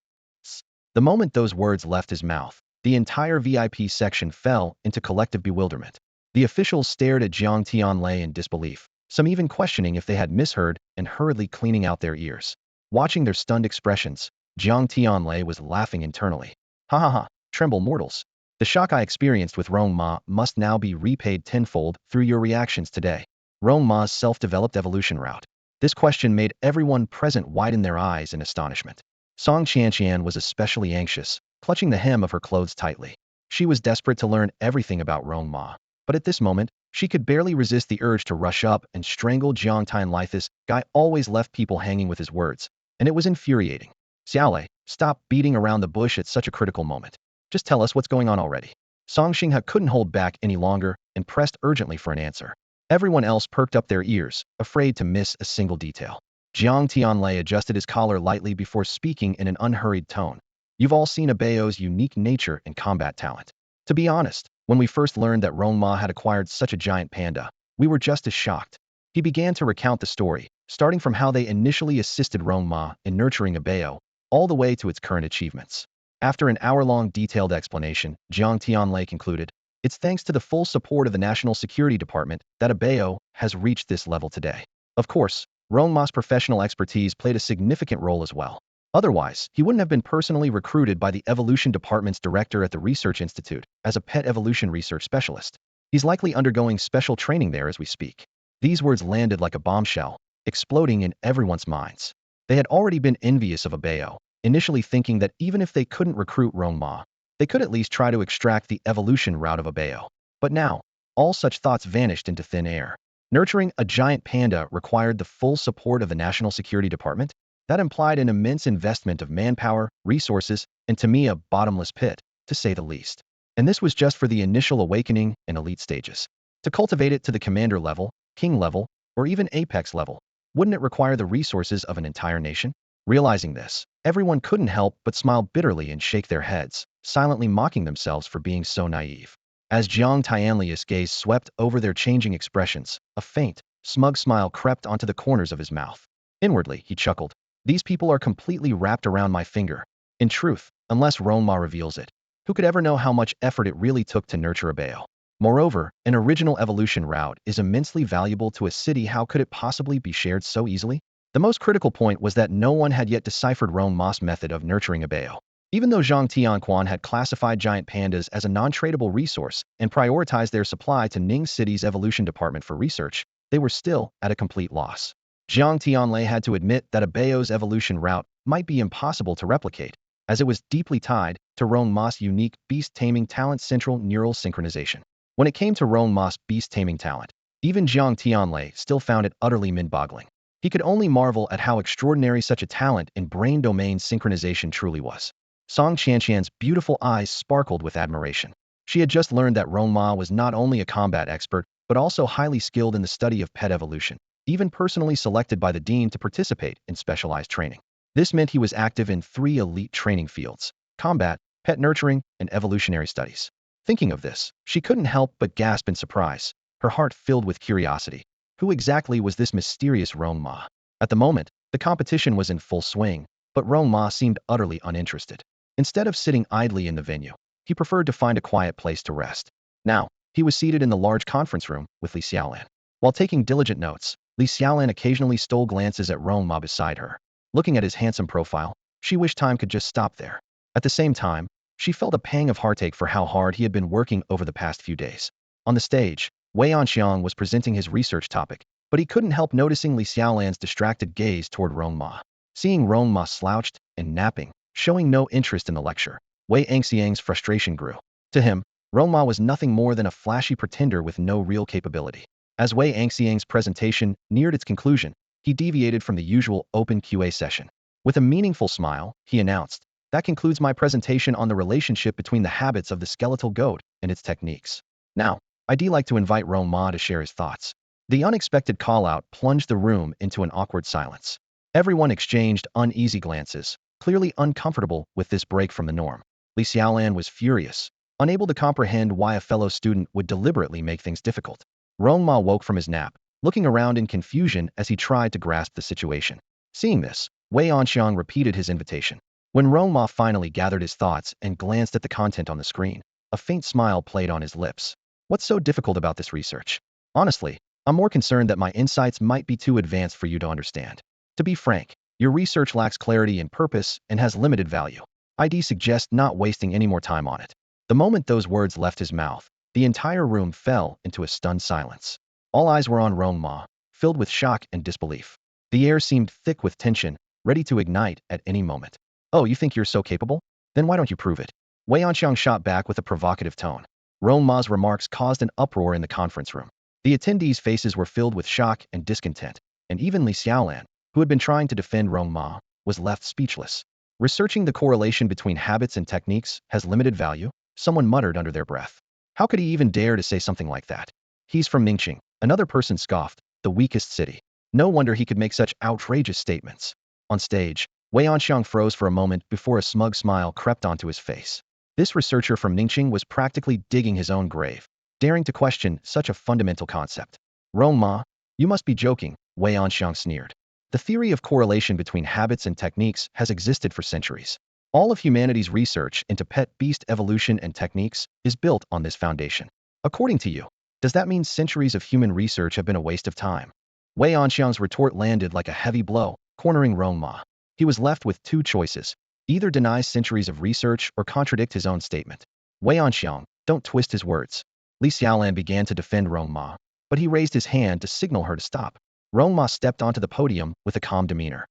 The moment those words left his mouth, the entire VIP section fell into collective bewilderment. The officials stared at Jiang Tianlei in disbelief, some even questioning if they had misheard and hurriedly cleaning out their ears. Watching their stunned expressions, Jiang Tianlei was laughing internally. Ha ha ha, tremble mortals. The shock I experienced with Rong Ma must now be repaid tenfold through your reactions today. Rong Ma's self-developed evolution route. This question made everyone present widen their eyes in astonishment. Song Qianqian was especially anxious, clutching the hem of her clothes tightly. She was desperate to learn everything about Rong Ma, but at this moment, she could barely resist the urge to rush up and strangle Jiang Tianlei. This guy always left people hanging with his words, and it was infuriating. Xiaolei, stop beating around the bush at such a critical moment. Just tell us what's going on already. Song Xinghe couldn't hold back any longer and pressed urgently for an answer. Everyone else perked up their ears, afraid to miss a single detail. Jiang Tianlei adjusted his collar lightly before speaking in an unhurried tone. You've all seen Abeo's unique nature and combat talent. To be honest, when we first learned that Rong Ma had acquired such a giant panda, we were just as shocked. He began to recount the story, starting from how they initially assisted Rong Ma in nurturing Abeo, all the way to its current achievements. After an hour-long detailed explanation, Jiang Tianlei concluded, it's thanks to the full support of the National Security Department that Abeo has reached this level today. Of course, Rong Ma's professional expertise played a significant role as well. Otherwise, he wouldn't have been personally recruited by the Evolution Department's director at the Research Institute as a pet evolution research specialist. He's likely undergoing special training there as we speak. These words landed like a bombshell, exploding in everyone's minds. They had already been envious of Abeo, initially thinking that even if they couldn't recruit Rong Ma, they could at least try to extract the evolution route of Abeo. But now, all such thoughts vanished into thin air. Nurturing a giant panda required the full support of the National Security Department. That implied an immense investment of manpower, resources, and to me a bottomless pit, to say the least. And this was just for the initial awakening and elite stages. To cultivate it to the commander level, king level, or even apex level, wouldn't it require the resources of an entire nation? Realizing this, everyone couldn't help but smile bitterly and shake their heads, silently mocking themselves for being so naive. As Jiang Tianlei's gaze swept over their changing expressions, a faint, smug smile crept onto the corners of his mouth. Inwardly, he chuckled. These people are completely wrapped around my finger. In truth, unless Rong Ma reveals it, who could ever know how much effort it really took to nurture Abeo? Moreover, an original evolution route is immensely valuable to a city. How could it possibly be shared so easily? The most critical point was that no one had yet deciphered Rong Ma's method of nurturing Abeo. Even though Zhang Tianquan had classified giant pandas as a non-tradable resource and prioritized their supply to Ning City's evolution department for research, they were still at a complete loss. Jiang Tianlei had to admit that Abeo's evolution route might be impossible to replicate, as it was deeply tied to Rong Ma's unique beast-taming talent central neural synchronization. When it came to Rong Ma's beast-taming talent, even Jiang Tianlei still found it utterly mind-boggling. He could only marvel at how extraordinary such a talent in brain domain synchronization truly was. Song Qianqian's beautiful eyes sparkled with admiration. She had just learned that Rong Ma was not only a combat expert, but also highly skilled in the study of pet evolution, even personally selected by the dean to participate in specialized training. This meant he was active in 3 elite training fields: combat, pet nurturing, and evolutionary studies. Thinking of this, she couldn't help but gasp in surprise, her heart filled with curiosity. Who exactly was this mysterious Rong Ma? At the moment, the competition was in full swing, but Rong Ma seemed utterly uninterested. Instead of sitting idly in the venue, he preferred to find a quiet place to rest. Now, he was seated in the large conference room with Li Xiaolan. While taking diligent notes, Li Xiaolan occasionally stole glances at Rong Ma beside her. Looking at his handsome profile, she wished time could just stop there. At the same time, she felt a pang of heartache for how hard he had been working over the past few days. On the stage, Wei Anxiang was presenting his research topic, but he couldn't help noticing Li Xiaolan's distracted gaze toward Rong Ma. Seeing Rong Ma slouched and napping, showing no interest in the lecture, Wei Anxiang's frustration grew. To him, Rong Ma was nothing more than a flashy pretender with no real capability. As Wei Anxiang's presentation neared its conclusion, he deviated from the usual open QA session. With a meaningful smile, he announced, "That concludes my presentation on the relationship between the habits of the skeletal goat and its techniques. Now, I'd like to invite Rong Ma to share his thoughts." The unexpected call-out plunged the room into an awkward silence. Everyone exchanged uneasy glances, clearly uncomfortable with this break from the norm. Li Xiaolan was furious, unable to comprehend why a fellow student would deliberately make things difficult. Rong Ma woke from his nap, looking around in confusion as he tried to grasp the situation. Seeing this, Wei Anxiang repeated his invitation. When Rong Ma finally gathered his thoughts and glanced at the content on the screen, a faint smile played on his lips. "What's so difficult about this research? Honestly, I'm more concerned that my insights might be too advanced for you to understand. To be frank, your research lacks clarity and purpose and has limited value. I'd suggest not wasting any more time on it." The moment those words left his mouth, the entire room fell into a stunned silence. All eyes were on Rong Ma, filled with shock and disbelief. The air seemed thick with tension, ready to ignite at any moment. "Oh, you think you're so capable? Then why don't you prove it?" Wei Anxiang shot back with a provocative tone. Rong Ma's remarks caused an uproar in the conference room. The attendees' faces were filled with shock and discontent, and even Li Xiaolan, who had been trying to defend Rong Ma, was left speechless. "Researching the correlation between habits and techniques has limited value?" Someone muttered under their breath. "How could he even dare to say something like that? He's from Ningxing," another person scoffed, "the weakest city. No wonder he could make such outrageous statements." On stage, Wei Anxiang froze for a moment before a smug smile crept onto his face. This researcher from Ningxing was practically digging his own grave, daring to question such a fundamental concept. "Rong Ma, you must be joking," Wei Anxiang sneered. "The theory of correlation between habits and techniques has existed for centuries. All of humanity's research into pet beast evolution and techniques is built on this foundation. According to you, does that mean centuries of human research have been a waste of time?" Wei Anxiang's retort landed like a heavy blow, cornering Rong Ma. He was left with two choices: either deny centuries of research or contradict his own statement. "Wei Anxiang, don't twist his words." Li Xiaolan began to defend Rong Ma, but he raised his hand to signal her to stop. Rong Ma stepped onto the podium with a calm demeanor.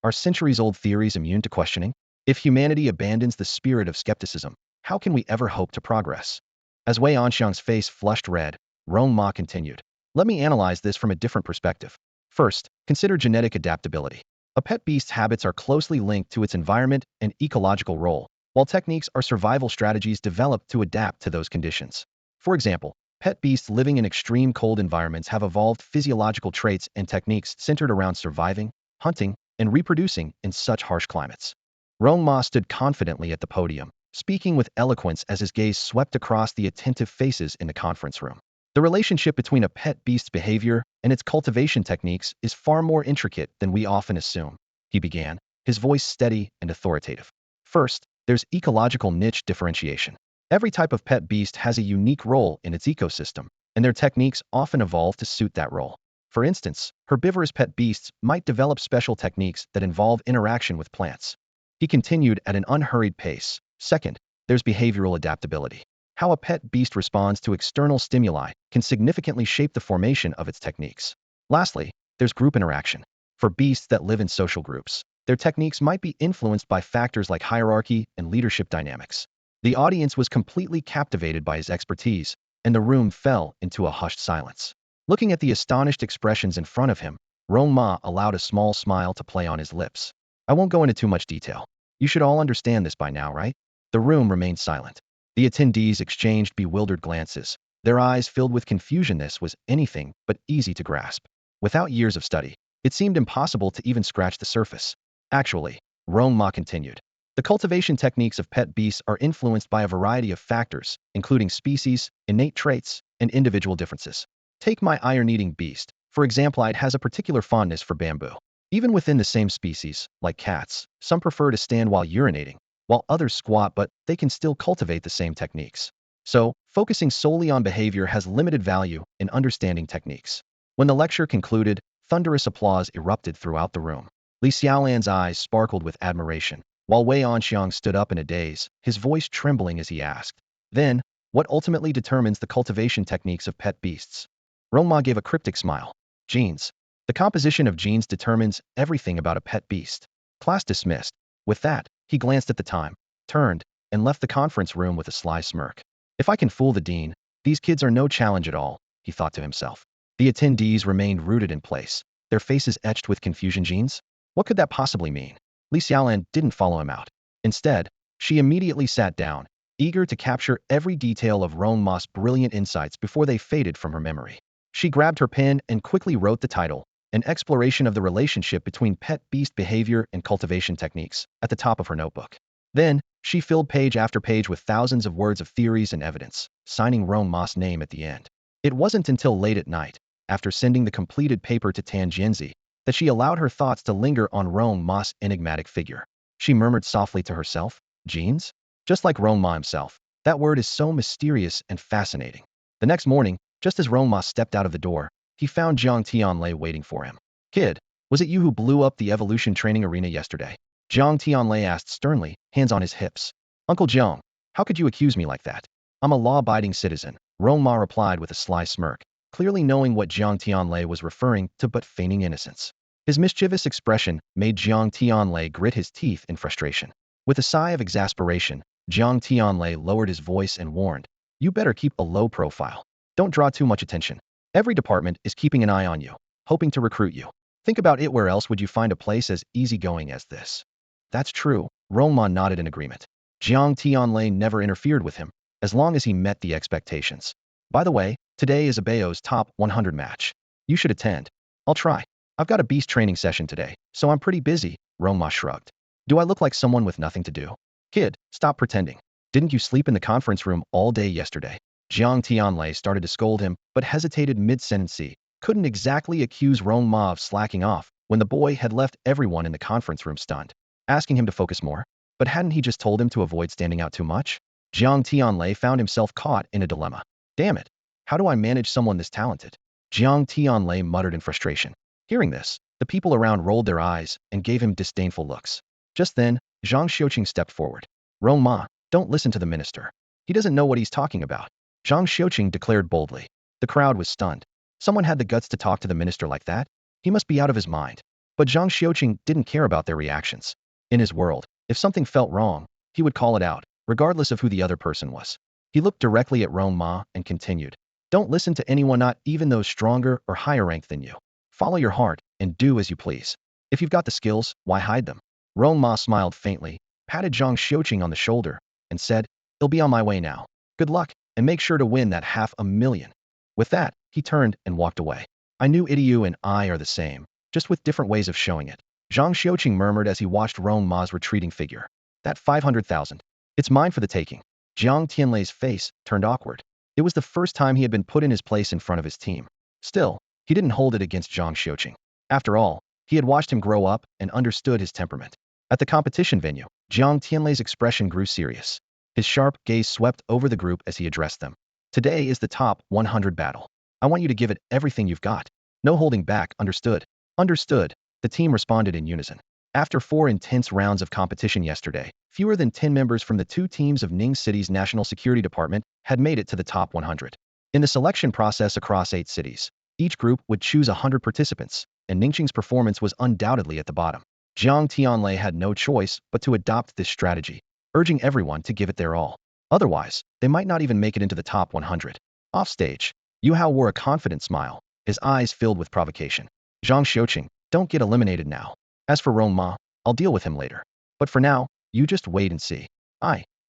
"Are centuries-old theories immune to questioning? If humanity abandons the spirit of skepticism, how can we ever hope to progress?" As Wei Anxiang's face flushed red, Rong Ma continued, "Let me analyze this from a different perspective. First, consider genetic adaptability. A pet beast's habits are closely linked to its environment and ecological role, while techniques are survival strategies developed to adapt to those conditions. For example, pet beasts living in extreme cold environments have evolved physiological traits and techniques centered around surviving, hunting, and reproducing in such harsh climates." Rong Ma stood confidently at the podium, speaking with eloquence as his gaze swept across the attentive faces in the conference room. "The relationship between a pet beast's behavior and its cultivation techniques is far more intricate than we often assume," he began, his voice steady and authoritative. "First, there's ecological niche differentiation. Every type of pet beast has a unique role in its ecosystem, and their techniques often evolve to suit that role. For instance, herbivorous pet beasts might develop special techniques that involve interaction with plants." He continued at an unhurried pace. "Second, there's behavioral adaptability. How a pet beast responds to external stimuli can significantly shape the formation of its techniques. Lastly, there's group interaction. For beasts that live in social groups, their techniques might be influenced by factors like hierarchy and leadership dynamics." The audience was completely captivated by his expertise, and the room fell into a hushed silence. Looking at the astonished expressions in front of him, Rong Ma allowed a small smile to play on his lips. "I won't go into too much detail. You should all understand this by now, right?" The room remained silent. The attendees exchanged bewildered glances, their eyes filled with confusion. This was anything but easy to grasp. Without years of study, it seemed impossible to even scratch the surface. "Actually," Rong Ma continued, "the cultivation techniques of pet beasts are influenced by a variety of factors, including species, innate traits, and individual differences. Take my iron-eating beast, for example. It has a particular fondness for bamboo. Even within the same species, like cats, some prefer to stand while urinating, while others squat, but they can still cultivate the same techniques. So, focusing solely on behavior has limited value in understanding techniques. When the lecture concluded, thunderous applause erupted throughout the room. Li Xiaolan's eyes sparkled with admiration, while Wei Onxiang stood up in a daze, his voice trembling as he asked, "Then, what ultimately determines the cultivation techniques of pet beasts?" Rong Ma gave a cryptic smile. "Genes. The composition of genes determines everything about a pet beast." Class dismissed. With that, he glanced at the time, turned, and left the conference room with a sly smirk. If I can fool the dean, these kids are no challenge at all, he thought to himself. The attendees remained rooted in place, their faces etched with confusion. Genes? What could that possibly mean? Li Xiaolan didn't follow him out. Instead, she immediately sat down, eager to capture every detail of Rong Ma's brilliant insights before they faded from her memory. She grabbed her pen and quickly wrote the title, An Exploration of the Relationship Between Pet-Beast Behavior and Cultivation Techniques, at the top of her notebook. Then, she filled page after page with thousands of words of theories and evidence, signing Rong Ma's name at the end. It wasn't until late at night, after sending the completed paper to Tan Jianzi, that she allowed her thoughts to linger on Rong Ma's enigmatic figure. She murmured softly to herself, "Genes?" Just like Rong Ma himself, that word is so mysterious and fascinating. The next morning, just as Rong Ma stepped out of the door, he found Jiang Tianlei waiting for him. "Kid, was it you who blew up the evolution training arena yesterday?" Jiang Tianlei asked sternly, hands on his hips. "Uncle Jiang, how could you accuse me like that? I'm a law-abiding citizen," Rong Ma replied with a sly smirk, clearly knowing what Jiang Tianlei was referring to but feigning innocence. His mischievous expression made Jiang Tianlei grit his teeth in frustration. With a sigh of exasperation, Jiang Tianlei lowered his voice and warned, "You better keep a low profile. Don't draw too much attention. Every department is keeping an eye on you, hoping to recruit you. Think about it, where else would you find a place as easygoing as this?" "That's true," Rong Ma nodded in agreement. Jiang Tianlei never interfered with him, as long as he met the expectations. "By the way, today is Abeo's top 100 match. You should attend." "I'll try. I've got a beast training session today, so I'm pretty busy," Rong Ma shrugged. "Do I look like someone with nothing to do?" "Kid, stop pretending. Didn't you sleep in the conference room all day yesterday?" Jiang Tianlei started to scold him, but hesitated mid-sentence. He couldn't exactly accuse Rong Ma of slacking off when the boy had left everyone in the conference room stunned, asking him to focus more. But hadn't he just told him to avoid standing out too much? Jiang Tianlei found himself caught in a dilemma. "Damn it. How do I manage someone this talented?" Jiang Tianlei muttered in frustration. Hearing this, the people around rolled their eyes and gave him disdainful looks. Just then, Zhang Xiuqing stepped forward. "Rong Ma, don't listen to the minister. He doesn't know what he's talking about," Zhang Xiuqing declared boldly. The crowd was stunned. Someone had the guts to talk to the minister like that? He must be out of his mind. But Zhang Xiuqing didn't care about their reactions. In his world, if something felt wrong, he would call it out, regardless of who the other person was. He looked directly at Rong Ma and continued, "Don't listen to anyone, not even those stronger or higher ranked than you. Follow your heart and do as you please. If you've got the skills, why hide them?" Rong Ma smiled faintly, patted Zhang Xiuqing on the shoulder, and said, "I'll be on my way now. Good luck, and make sure to win that $500,000. With that, he turned and walked away. "I knew Idiyu and I are the same, just with different ways of showing it," Zhang Xiuqing murmured as he watched Rong Ma's retreating figure. "That 500,000. It's mine for the taking." Jiang Tianlei's face turned awkward. It was the first time he had been put in his place in front of his team. Still, he didn't hold it against Zhang Xiuqing. After all, he had watched him grow up and understood his temperament. At the competition venue, Jiang Tianlei's expression grew serious. His sharp gaze swept over the group as he addressed them. "Today is the top 100 battle. I want you to give it everything you've got. No holding back, understood?" "Understood," the team responded in unison. After 4 intense rounds of competition yesterday, fewer than 10 members from the 2 teams of Ning City's National Security Department had made it to the top 100. In the selection process across 8 cities, each group would choose 100 participants, and Ningxing's performance was undoubtedly at the bottom. Jiang Tianlei had no choice but to adopt this strategy, urging everyone to give it their all. Otherwise, they might not even make it into the top 100. Offstage, Yu Hao wore a confident smile, his eyes filled with provocation. "Zhang Xiuqing, don't get eliminated now. As for Rong Ma, I'll deal with him later. But for now, you just wait and see.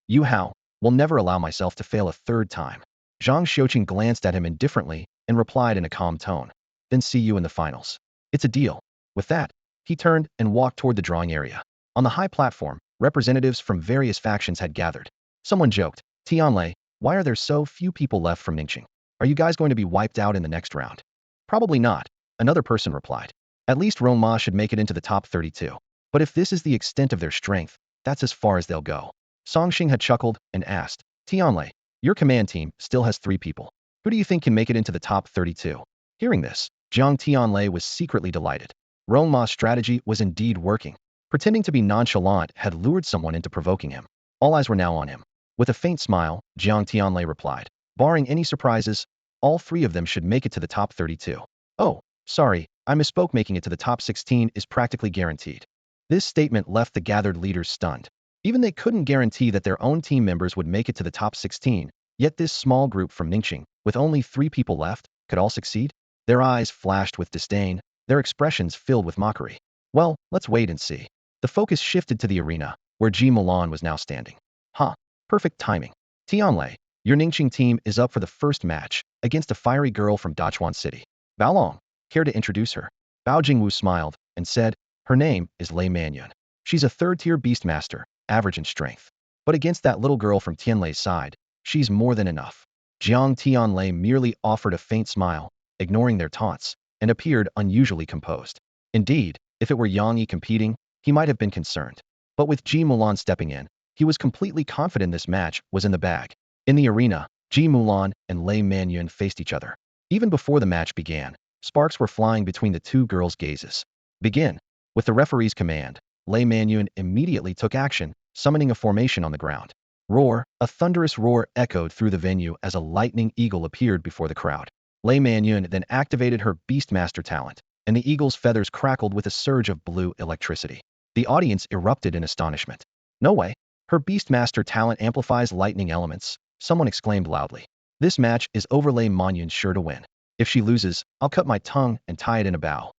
Yu Hao, will never allow myself to fail a third time." Zhang Xiuqing glanced at him indifferently and replied in a calm tone, "Then see you in the finals. It's a deal." With that, he turned and walked toward the drawing area. On the high platform, representatives from various factions had gathered. Someone joked, "Tianlei, why are there so few people left from Ningxing? Are you guys going to be wiped out in the next round?" "Probably not," another person replied. At least Rong Ma should make it into the top 32. But if this is the extent of their strength, that's as far as they'll go. Song Xing had chuckled and asked, Tianlei, your command team still has 3 people. Who do you think can make it into the top 32? Hearing this, Jiang Tianlei was secretly delighted. Rong Ma's strategy was indeed working. Pretending to be nonchalant had lured someone into provoking him. All eyes were now on him. With a faint smile, Jiang Tianlei replied, barring any surprises, all 3 of them should make it to the top 32. Oh, sorry, I misspoke. Making it to the top 16 is practically guaranteed. This statement left the gathered leaders stunned. Even they couldn't guarantee that their own team members would make it to the top 16, yet this small group from Ningxing, with only 3 people left, could all succeed? Their eyes flashed with disdain, their expressions filled with mockery. Well, let's wait and see. The focus shifted to the arena, where Ji Mulan was now standing. Huh, perfect timing. Tianlei, your Ningxing team is up for the first match, against a fiery girl from Dachuan City. Bao Long, care to introduce her? Bao Jingwu smiled and said, her name is Lei Manyun. She's a 3rd-tier beastmaster, average in strength. But against that little girl from Tianlei's side, she's more than enough. Jiang Tianlei merely offered a faint smile, ignoring their taunts, and appeared unusually composed. Indeed, if it were Yang Yi competing, he might have been concerned. But with Ji Mulan stepping in, he was completely confident this match was in the bag. In the arena, Ji Mulan and Lei Manyun faced each other. Even before the match began, sparks were flying between the 2 girls' gazes. Begin. With the referee's command, Lei Manyun immediately took action, summoning a formation on the ground. Roar, a thunderous roar echoed through the venue as a lightning eagle appeared before the crowd. Lei Manyun then activated her Beastmaster talent, and the eagle's feathers crackled with a surge of blue electricity. The audience erupted in astonishment. No way. Her Beastmaster talent amplifies lightning elements, someone exclaimed loudly. This match is over. Lei Manyun sure to win. If she loses, I'll cut my tongue and tie it in a bow.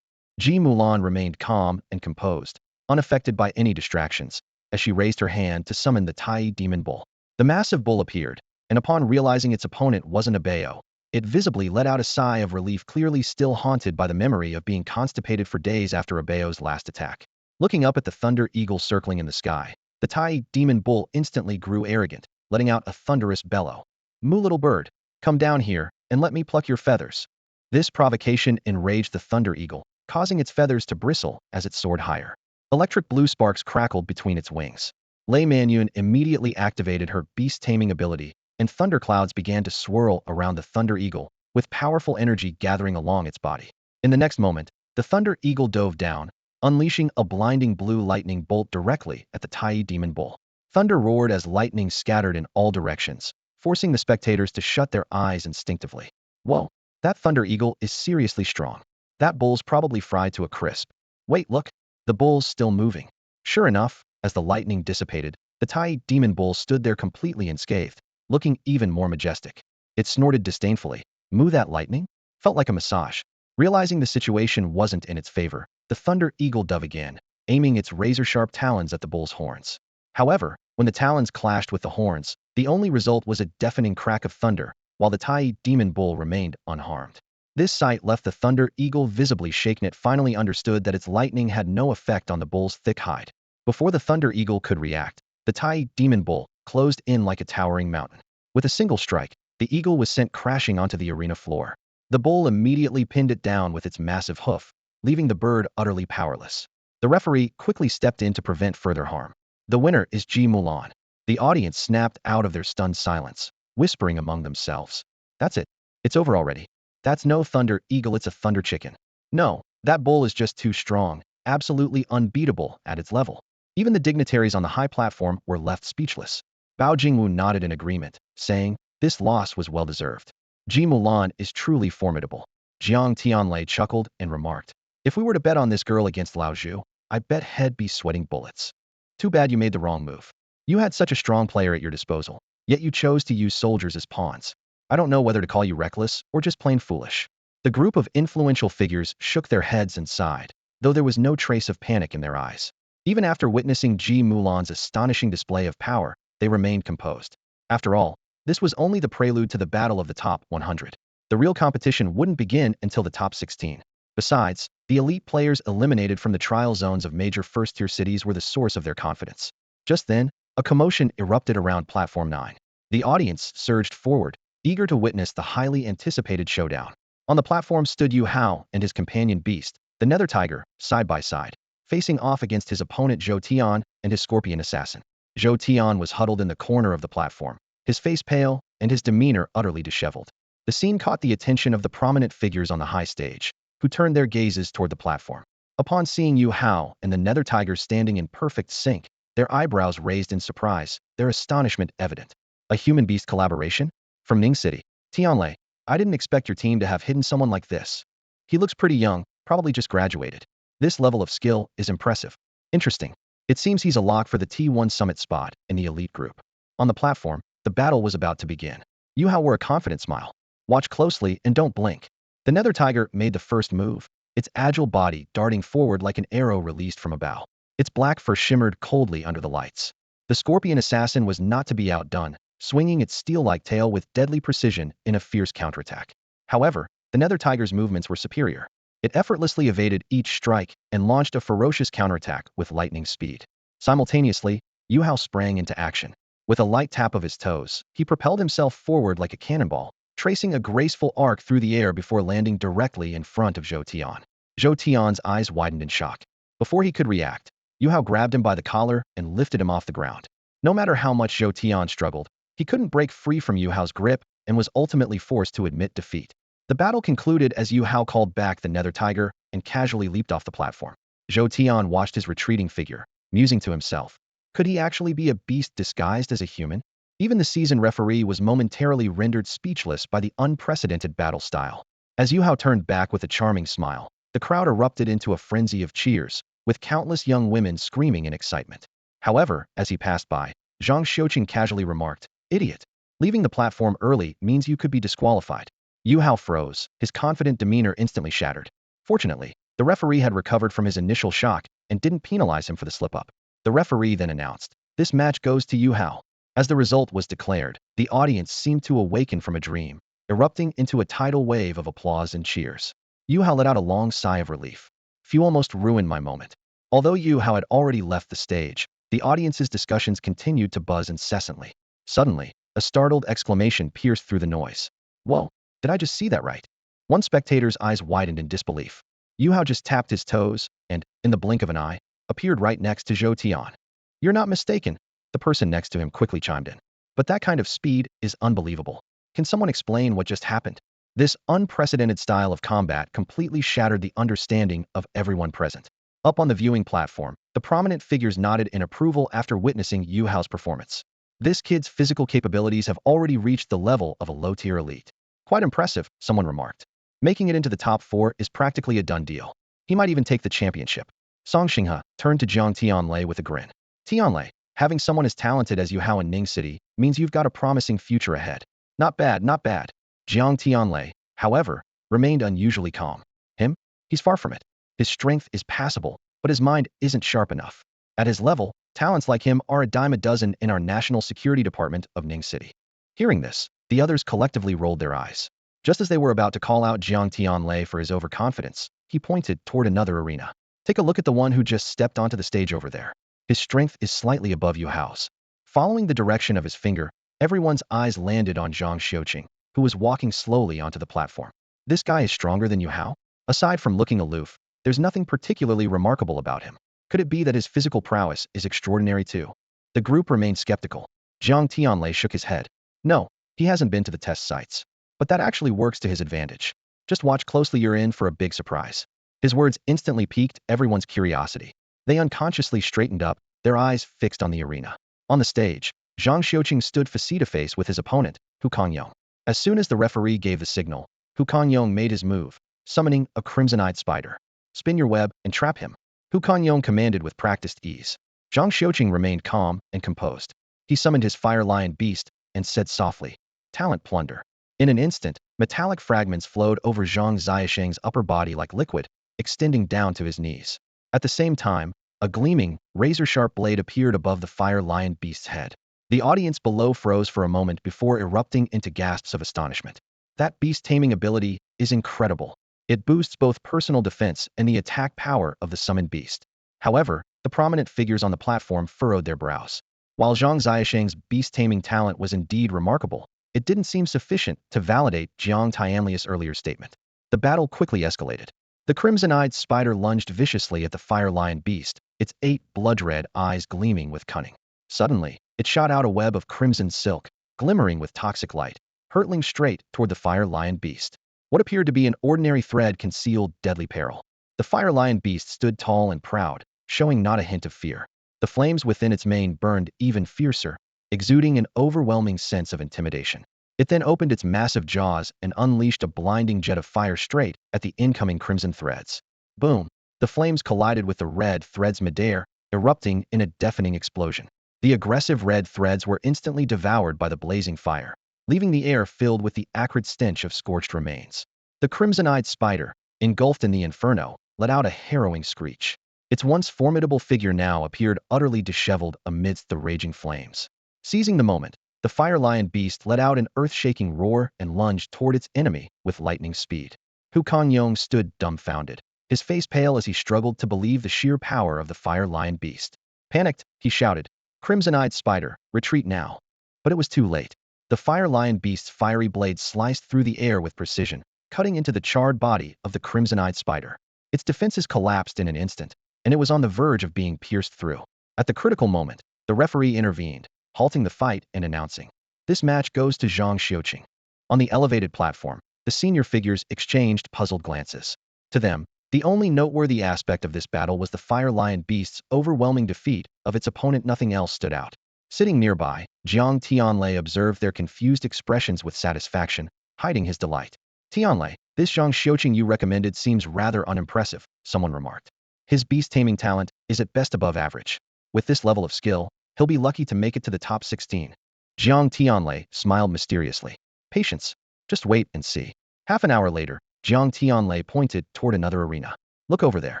Ji Mulan remained calm and composed, unaffected by any distractions, as she raised her hand to summon the Tai Demon Bull. The massive bull appeared, and upon realizing its opponent wasn't a Bao, it visibly let out a sigh of relief, clearly still haunted by the memory of being constipated for days after a Bao's last attack. Looking up at the thunder eagle circling in the sky, the Tai Demon Bull instantly grew arrogant, letting out a thunderous bellow. Moo, little bird, come down here and let me pluck your feathers. This provocation enraged the thunder eagle, causing its feathers to bristle as it soared higher. Electric blue sparks crackled between its wings. Lei Manyun immediately activated her beast-taming ability, and thunderclouds began to swirl around the thunder eagle, with powerful energy gathering along its body. In the next moment, the thunder eagle dove down, unleashing a blinding blue lightning bolt directly at the Tai Demon Bull. Thunder roared as lightning scattered in all directions, forcing the spectators to shut their eyes instinctively. Whoa, that thunder eagle is seriously strong. That bull's probably fried to a crisp. Wait, look, the bull's still moving. Sure enough, as the lightning dissipated, the Tai Demon Bull stood there completely unscathed, looking even more majestic. It snorted disdainfully. Moo, that lightning? Felt like a massage. Realizing the situation wasn't in its favor, the thunder eagle dove again, aiming its razor-sharp talons at the bull's horns. However, when the talons clashed with the horns, the only result was a deafening crack of thunder, while the Tai Demon Bull remained unharmed. This sight left the thunder eagle visibly shaken. It finally understood that its lightning had no effect on the bull's thick hide. Before the thunder eagle could react, the Tai Demon Bull closed in like a towering mountain. With a single strike, the eagle was sent crashing onto the arena floor. The bull immediately pinned it down with its massive hoof, leaving the bird utterly powerless. The referee quickly stepped in to prevent further harm. The winner is Ji Mulan. The audience snapped out of their stunned silence, whispering among themselves. That's it. It's over already. That's no thunder eagle, it's a thunder chicken. No, that bull is just too strong, absolutely unbeatable at its level. Even the dignitaries on the high platform were left speechless. Bao Jingwu nodded in agreement, saying, this loss was well-deserved. Ji Mulan is truly formidable. Jiang Tianlei chuckled and remarked, if we were to bet on this girl against Lao Zhu, I bet he'd be sweating bullets. Too bad you made the wrong move. You had such a strong player at your disposal, yet you chose to use soldiers as pawns. I don't know whether to call you reckless or just plain foolish. The group of influential figures shook their heads and sighed, though there was no trace of panic in their eyes. Even after witnessing Ji Mulan's astonishing display of power, they remained composed. After all, this was only the prelude to the battle of the top 100. The real competition wouldn't begin until the top 16. Besides, the elite players eliminated from the trial zones of major first-tier cities were the source of their confidence. Just then, a commotion erupted around Platform 9. The audience surged forward, eager to witness the highly anticipated showdown. On the platform stood Yu Hao and his companion Beast, the Nether Tiger, side by side, facing off against his opponent Zhou Tian and his scorpion assassin. Zhou Tian was huddled in the corner of the platform, his face pale and his demeanor utterly disheveled. The scene caught the attention of the prominent figures on the high stage, who turned their gazes toward the platform. Upon seeing Yu Hao and the Nether Tiger standing in perfect sync, their eyebrows raised in surprise, their astonishment evident. A human-beast collaboration? From Ning City. Tianlei, I didn't expect your team to have hidden someone like this. He looks pretty young, probably just graduated. This level of skill is impressive. Interesting. It seems he's a lock for the T1 Summit spot in the elite group. On the platform, the battle was about to begin. Yu Hao wore a confident smile. Watch closely and don't blink. The Nether Tiger made the first move, its agile body darting forward like an arrow released from a bow. Its black fur shimmered coldly under the lights. The scorpion assassin was not to be outdone, swinging its steel-like tail with deadly precision in a fierce counterattack. However, the Nether Tiger's movements were superior. It effortlessly evaded each strike and launched a ferocious counterattack with lightning speed. Simultaneously, Yu Hao sprang into action. With a light tap of his toes, he propelled himself forward like a cannonball, tracing a graceful arc through the air before landing directly in front of Zhou Tian. Zhou Tian's eyes widened in shock. Before he could react, Yu Hao grabbed him by the collar and lifted him off the ground. No matter how much Zhou Tian struggled, he couldn't break free from Yu Hao's grip and was ultimately forced to admit defeat. The battle concluded as Yu Hao called back the Nether Tiger and casually leaped off the platform. Zhou Tian watched his retreating figure, musing to himself. Could he actually be a beast disguised as a human? Even the seasoned referee was momentarily rendered speechless by the unprecedented battle style. As Yu Hao turned back with a charming smile, the crowd erupted into a frenzy of cheers, with countless young women screaming in excitement. However, as he passed by, Zhang Xiuqing casually remarked, "Idiot. Leaving the platform early means you could be disqualified." Yu Hao froze, his confident demeanor instantly shattered. Fortunately, the referee had recovered from his initial shock and didn't penalize him for the slip-up. The referee then announced, "This match goes to Yu Hao." As the result was declared, the audience seemed to awaken from a dream, erupting into a tidal wave of applause and cheers. Yu Hao let out a long sigh of relief. "Few almost ruined my moment." Although Yu Hao had already left the stage, the audience's discussions continued to buzz incessantly. Suddenly, a startled exclamation pierced through the noise. "Whoa, did I just see that right?" One spectator's eyes widened in disbelief. Yu Hao just tapped his toes and, in the blink of an eye, appeared right next to Zhou Tian. "You're not mistaken," the person next to him quickly chimed in. "But that kind of speed is unbelievable. Can someone explain what just happened?" This unprecedented style of combat completely shattered the understanding of everyone present. Up on the viewing platform, the prominent figures nodded in approval after witnessing Yu Hao's performance. This kid's physical capabilities have already reached the level of a low-tier elite. "Quite impressive," someone remarked. "Making it into the top 4 is practically a done deal. He might even take the championship." Song Xinghe turned to Jiang Tianlei with a grin. "Tianlei, having someone as talented as Yu Hao in Ning City means you've got a promising future ahead." "Not bad, not bad." Jiang Tianlei, however, remained unusually calm. "Him? He's far from it. His strength is passable, but his mind isn't sharp enough. At his level, talents like him are a dime a dozen in our national security department of Ning City." Hearing this, the others collectively rolled their eyes. Just as they were about to call out Jiang Tianlei for his overconfidence, he pointed toward another arena. "Take a look at the one who just stepped onto the stage over there. His strength is slightly above Yu Hao's." Following the direction of his finger, everyone's eyes landed on Zhang Xiuqing, who was walking slowly onto the platform. "This guy is stronger than Yu Hao?" Aside from looking aloof, there's nothing particularly remarkable about him. Could it be that his physical prowess is extraordinary too? The group remained skeptical. Jiang Tianlei shook his head. "No, he hasn't been to the test sites. But that actually works to his advantage. Just watch closely, you're in for a big surprise." His words instantly piqued everyone's curiosity. They unconsciously straightened up, their eyes fixed on the arena. On the stage, Zhang Xiuqing stood face-to-face with his opponent, Hu Kangyong. As soon as the referee gave the signal, Hu Kangyong made his move, summoning a crimson-eyed spider. "Spin your web and trap him," Hu Kangyong commanded with practiced ease. Zhang Xiuqing remained calm and composed. He summoned his fire lion beast and said softly, "Talent plunder." In an instant, metallic fragments flowed over Zhang Xiaosheng's upper body like liquid, extending down to his knees. At the same time, a gleaming, razor-sharp blade appeared above the fire lion beast's head. The audience below froze for a moment before erupting into gasps of astonishment. That beast-taming ability is incredible. It boosts both personal defense and the attack power of the summoned beast. However, the prominent figures on the platform furrowed their brows. While Zhang Xiaosheng's beast-taming talent was indeed remarkable, it didn't seem sufficient to validate Jiang Tianlei's earlier statement. The battle quickly escalated. The crimson-eyed spider lunged viciously at the fire lion beast, its 8 blood-red eyes gleaming with cunning. Suddenly, it shot out a web of crimson silk, glimmering with toxic light, hurtling straight toward the fire lion beast. What appeared to be an ordinary thread concealed deadly peril. The fire lion beast stood tall and proud, showing not a hint of fear. The flames within its mane burned even fiercer, exuding an overwhelming sense of intimidation. It then opened its massive jaws and unleashed a blinding jet of fire straight at the incoming crimson threads. Boom! The flames collided with the red threads midair, erupting in a deafening explosion. The aggressive red threads were instantly devoured by the blazing fire, leaving the air filled with the acrid stench of scorched remains. The crimson-eyed spider, engulfed in the inferno, let out a harrowing screech. Its once formidable figure now appeared utterly disheveled amidst the raging flames. Seizing the moment, the fire lion beast let out an earth-shaking roar and lunged toward its enemy with lightning speed. Hu Kongyong stood dumbfounded, his face pale as he struggled to believe the sheer power of the fire lion beast. Panicked, he shouted, "Crimson-eyed spider, retreat now." But it was too late. The fire lion beast's fiery blade sliced through the air with precision, cutting into the charred body of the crimson-eyed spider. Its defenses collapsed in an instant, and it was on the verge of being pierced through. At the critical moment, the referee intervened, halting the fight and announcing, "This match goes to Zhang Xiuqing." On the elevated platform, the senior figures exchanged puzzled glances. To them, the only noteworthy aspect of this battle was the fire lion beast's overwhelming defeat of its opponent. Nothing else stood out. Sitting nearby, Jiang Tianlei observed their confused expressions with satisfaction, hiding his delight. "Tianlei, this Zhang Xiuqing you recommended seems rather unimpressive," someone remarked. "His beast-taming talent is at best above average. With this level of skill, he'll be lucky to make it to the top 16. Jiang Tianlei smiled mysteriously. "Patience. Just wait and see." Half an hour later, Jiang Tianlei pointed toward another arena. "Look over there."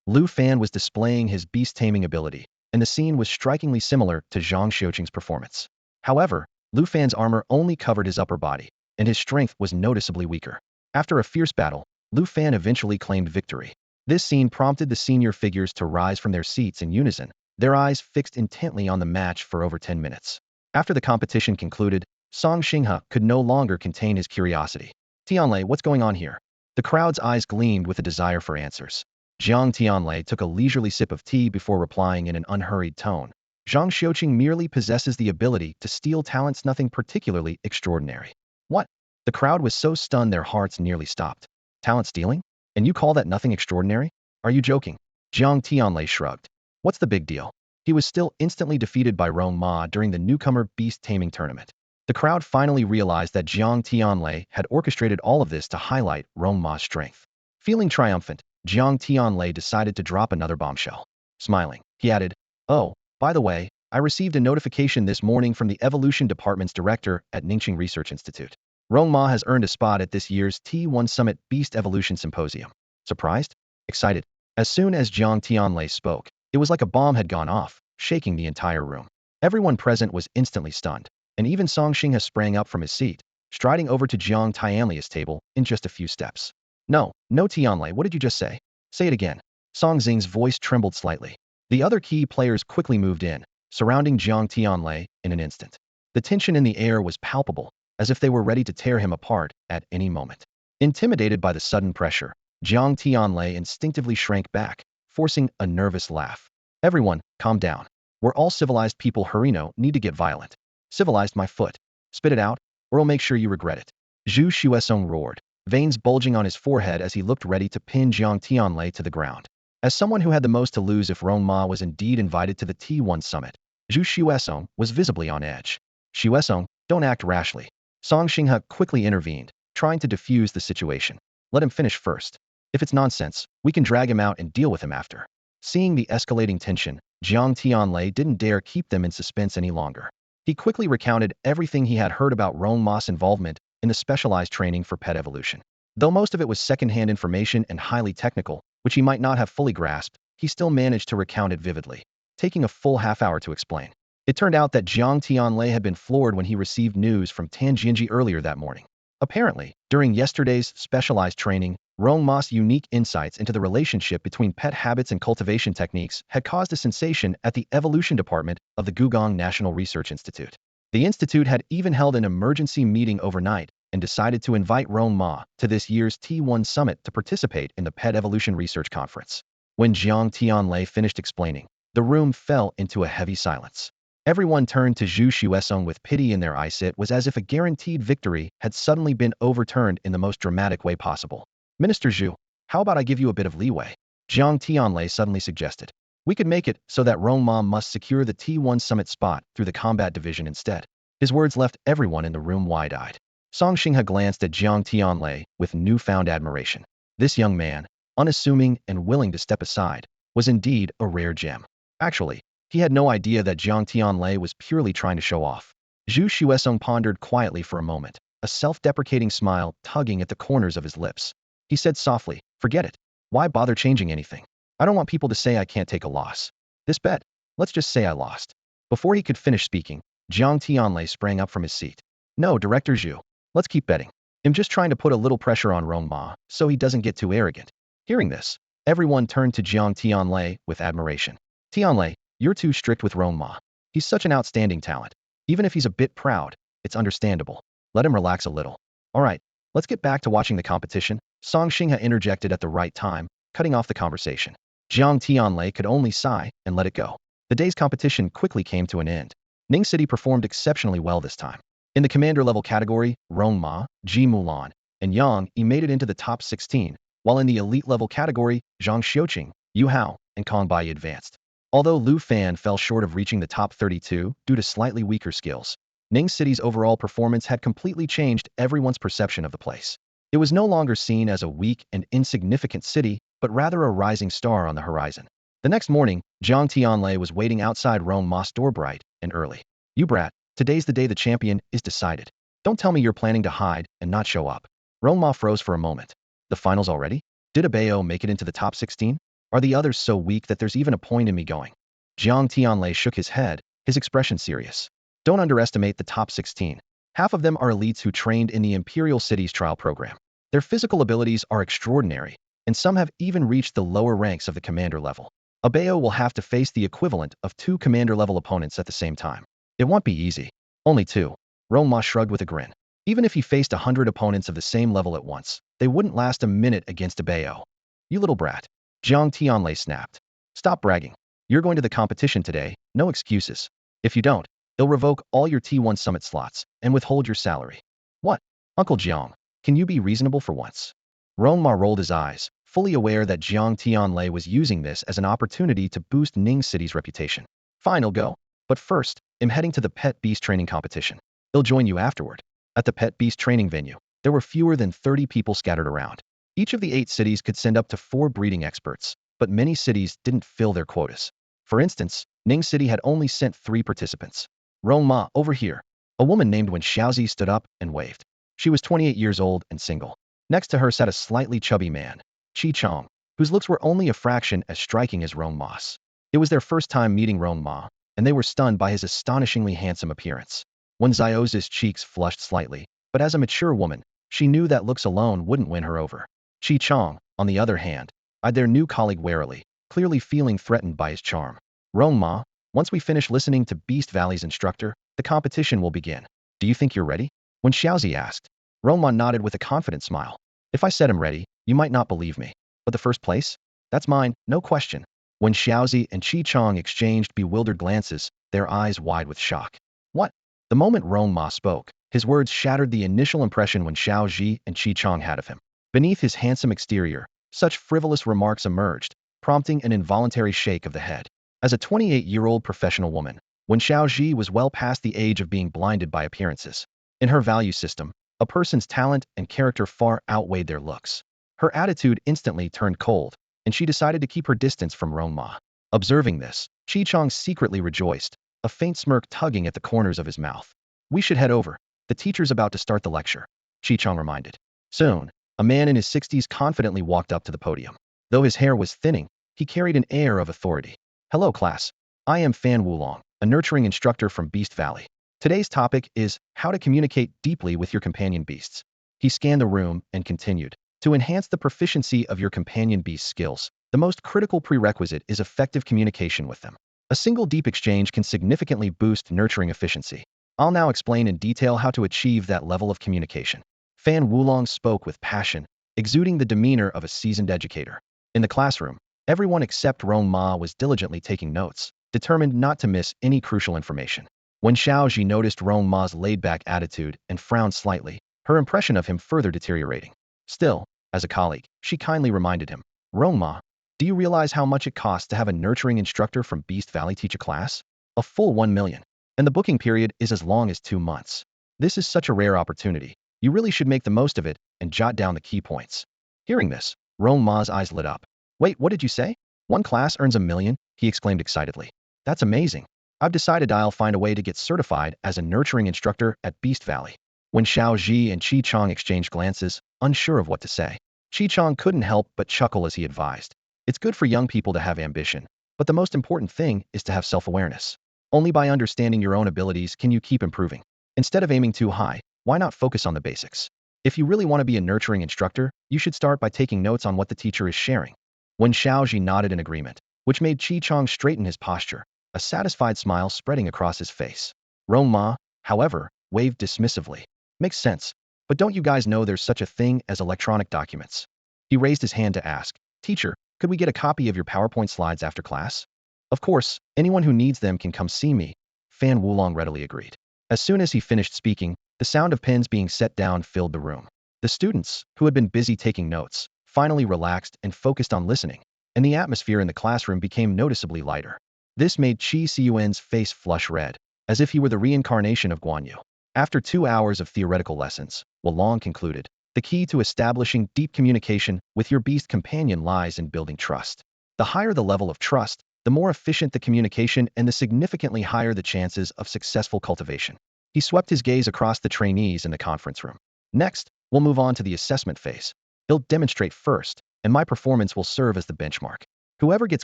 Lu Fan was displaying his beast-taming ability, and the scene was strikingly similar to Zhang Xiuqing's performance. However, Lu Fan's armor only covered his upper body, and his strength was noticeably weaker. After a fierce battle, Lu Fan eventually claimed victory. This scene prompted the senior figures to rise from their seats in unison, their eyes fixed intently on the match for over 10 minutes. After the competition concluded, Song Xinghe could no longer contain his curiosity. "Tianlei, what's going on here?" The crowd's eyes gleamed with a desire for answers. Jiang Tianlei took a leisurely sip of tea before replying in an unhurried tone. "Zhang Xiuqing merely possesses the ability to steal talents, nothing particularly extraordinary." "What?" The crowd was so stunned their hearts nearly stopped. "Talent stealing? And you call that nothing extraordinary? Are you joking?" Jiang Tianlei shrugged. "What's the big deal?" He was still instantly defeated by Rong Ma during the newcomer beast-taming tournament. The crowd finally realized that Jiang Tianlei had orchestrated all of this to highlight Rong Ma's strength. Feeling triumphant, Jiang Tianlei decided to drop another bombshell. Smiling, he added, "Oh, by the way, I received a notification this morning from the Evolution Department's director at Ningxing Research Institute. Rong Ma has earned a spot at this year's T1 Summit Beast Evolution Symposium." Surprised? Excited? As soon as Jiang Tianlei spoke, it was like a bomb had gone off, shaking the entire room. Everyone present was instantly stunned, and even Song Xinghe sprang up from his seat, striding over to Jiang Tianlei's table in just a few steps. No, Tianlei, what did you just say? Say it again." Song Xing's voice trembled slightly. The other key players quickly moved in, surrounding Jiang Tianlei in an instant. The tension in the air was palpable, as if they were ready to tear him apart at any moment. Intimidated by the sudden pressure, Jiang Tianlei instinctively shrank back, forcing a nervous laugh. "Everyone, calm down. We're all civilized people. Harino need to get violent." "Civilized my foot. Spit it out, or I'll make sure you regret it." Zhu Xuesong roared, veins bulging on his forehead as he looked ready to pin Jiang Tianlei to the ground. As someone who had the most to lose if Rong Ma was indeed invited to the T1 summit, Zhu Xuesong was visibly on edge. "Xuesong, don't act rashly." Song Xinghe quickly intervened, trying to defuse the situation. "Let him finish first. If it's nonsense, we can drag him out and deal with him after." Seeing the escalating tension, Jiang Tianlei didn't dare keep them in suspense any longer. He quickly recounted everything he had heard about Rong Ma's involvement in the specialized training for pet evolution. Though most of it was second-hand information and highly technical, which he might not have fully grasped, he still managed to recount it vividly, taking a full half-hour to explain. It turned out that Jiang Tianlei had been floored when he received news from Tan Jianji earlier that morning. Apparently, during yesterday's specialized training, Rong Ma's unique insights into the relationship between pet habits and cultivation techniques had caused a sensation at the evolution department of the Gugong National Research Institute. The institute had even held an emergency meeting overnight, and decided to invite Rong Ma to this year's T1 summit to participate in the Pet Evolution Research Conference. When Jiang Tianlei finished explaining, the room fell into a heavy silence. Everyone turned to Zhu Xuesong with pity in their eyes. It was as if a guaranteed victory had suddenly been overturned in the most dramatic way possible. Minister Zhu, how about I give you a bit of leeway? Jiang Tianlei suddenly suggested. We could make it so that Rong Ma must secure the T1 summit spot through the combat division instead. His words left everyone in the room wide-eyed. Song Xinghe glanced at Jiang Tianlei with newfound admiration. This young man, unassuming and willing to step aside, was indeed a rare gem. Actually, he had no idea that Jiang Tianlei was purely trying to show off. Zhu Xuesong pondered quietly for a moment, a self-deprecating smile tugging at the corners of his lips. He said softly, "Forget it. Why bother changing anything? I don't want people to say I can't take a loss. This bet, let's just say I lost." Before he could finish speaking, Jiang Tianlei sprang up from his seat. "No, Director Zhu. Let's keep betting. I'm just trying to put a little pressure on Rong Ma so he doesn't get too arrogant." Hearing this, everyone turned to Jiang Tianlei with admiration. "Tianlei, you're too strict with Rong Ma. He's such an outstanding talent. Even if he's a bit proud, it's understandable. Let him relax a little. All right, let's get back to watching the competition." Song Xinghe interjected at the right time, cutting off the conversation. Jiang Tianlei could only sigh and let it go. The day's competition quickly came to an end. Ning City performed exceptionally well this time. In the commander-level category, Rong Ma, Ji Mulan, and Yang Yi made it into the top 16, while in the elite-level category, Zhang Xiuqing, Yu Hao, and Kong Bai advanced. Although Lu Fan fell short of reaching the top 32 due to slightly weaker skills, Ning City's overall performance had completely changed everyone's perception of the place. It was no longer seen as a weak and insignificant city, but rather a rising star on the horizon. The next morning, Jiang Tianlei was waiting outside Rong Ma's door bright and early. "You brat, today's the day the champion is decided. Don't tell me you're planning to hide and not show up." Rong Ma froze for a moment. "The finals already? Did Abeo make it into the top 16? Are the others so weak that there's even a point in me going?" Jiang Tianlei shook his head, his expression serious. "Don't underestimate the top 16. Half of them are elites who trained in the Imperial Cities trial program. Their physical abilities are extraordinary, and some have even reached the lower ranks of the commander level. Abeo will have to face the equivalent of 2 commander-level opponents at the same time. It won't be easy. Only 2. Rong Ma shrugged with a grin. Even if he faced 100 opponents of the same level at once, they wouldn't last a minute against Abeo. "You little brat." Jiang Tianlei snapped. "Stop bragging. You're going to the competition today, no excuses. If you don't, they'll revoke all your T1 summit slots and withhold your salary." "What? Uncle Jiang, can you be reasonable for once?" Rong Ma rolled his eyes, fully aware that Jiang Tianlei was using this as an opportunity to boost Ning City's reputation. "Fine, I'll go. But first, I'm heading to the Pet Beast training competition. I'll join you afterward." At the Pet Beast training venue, there were fewer than 30 people scattered around. Each of the 8 cities could send up to 4 breeding experts, but many cities didn't fill their quotas. For instance, Ning City had only sent 3 participants. "Rong Ma, over here." A woman named Wen Xiaozi stood up and waved. She was 28 years old and single. Next to her sat a slightly chubby man, Qi Chong, whose looks were only a fraction as striking as Rong Ma's. It was their first time meeting Rong Ma, and they were stunned by his astonishingly handsome appearance. Wen Xiaozi's cheeks flushed slightly, but as a mature woman, she knew that looks alone wouldn't win her over. Qi Chong, on the other hand, eyed their new colleague warily, clearly feeling threatened by his charm. "Rong Ma, once we finish listening to Beast Valley's instructor, the competition will begin. Do you think you're ready?" Wen Xiaozi asked. Rong Ma nodded with a confident smile. "If I said I'm ready, you might not believe me. But the first place? That's mine, no question." Wen Xiaozi and Qi Chong exchanged bewildered glances, their eyes wide with shock. "What?" The moment Rong Ma spoke, his words shattered the initial impression Wen Xiaozi and Qi Chong had of him. Beneath his handsome exterior, such frivolous remarks emerged, prompting an involuntary shake of the head. As a 28-year-old professional woman, Wen Xiaozi was well past the age of being blinded by appearances. In her value system, a person's talent and character far outweighed their looks. Her attitude instantly turned cold, and she decided to keep her distance from Rong Ma. Observing this, Qi Chong secretly rejoiced, a faint smirk tugging at the corners of his mouth. "We should head over. The teacher's about to start the lecture," Qi Chong reminded. Soon, a man in his 60s confidently walked up to the podium. Though his hair was thinning, he carried an air of authority. "Hello, class. I am Fan Wulong, a nurturing instructor from Beast Valley. Today's topic is how to communicate deeply with your companion beasts." He scanned the room and continued. "To enhance the proficiency of your companion beast skills, the most critical prerequisite is effective communication with them. A single deep exchange can significantly boost nurturing efficiency. I'll now explain in detail how to achieve that level of communication." Fan Wulong spoke with passion, exuding the demeanor of a seasoned educator. In the classroom, everyone except Rong Ma was diligently taking notes, determined not to miss any crucial information. When Xiaoji noticed Rong Ma's laid-back attitude and frowned slightly, her impression of him further deteriorating. Still, as a colleague, she kindly reminded him, Rong Ma, do you realize how much it costs to have a nurturing instructor from Beast Valley teach a class? A full 1 million. And the booking period is as long as 2 months. This is such a rare opportunity. You really should make the most of it and jot down the key points. Hearing this, Rong Ma's eyes lit up. Wait, what did you say? One class earns 1 million? He exclaimed excitedly. That's amazing. I've decided I'll find a way to get certified as a nurturing instructor at Beast Valley. When Xiao Ji and Qi Chong exchanged glances, unsure of what to say, Qi Chong couldn't help but chuckle as he advised. It's good for young people to have ambition, but the most important thing is to have self-awareness. Only by understanding your own abilities can you keep improving. Instead of aiming too high, why not focus on the basics? If you really want to be a nurturing instructor, you should start by taking notes on what the teacher is sharing. When Xiaoji nodded in agreement, which made Qi Chong straighten his posture, a satisfied smile spreading across his face. Rong Ma, however, waved dismissively. Makes sense, but don't you guys know there's such a thing as electronic documents? He raised his hand to ask, Teacher, could we get a copy of your PowerPoint slides after class? Of course, anyone who needs them can come see me, Fan Wulong readily agreed. As soon as he finished speaking, the sound of pens being set down filled the room. The students, who had been busy taking notes, finally relaxed and focused on listening, and the atmosphere in the classroom became noticeably lighter. This made Qi Xiyuan's face flush red, as if he were the reincarnation of Guan Yu. After 2 hours of theoretical lessons, Wulong concluded, the key to establishing deep communication with your beast companion lies in building trust. The higher the level of trust, the more efficient the communication and the significantly higher the chances of successful cultivation. He swept his gaze across the trainees in the conference room. Next, we'll move on to the assessment phase. He'll demonstrate first, and my performance will serve as the benchmark. Whoever gets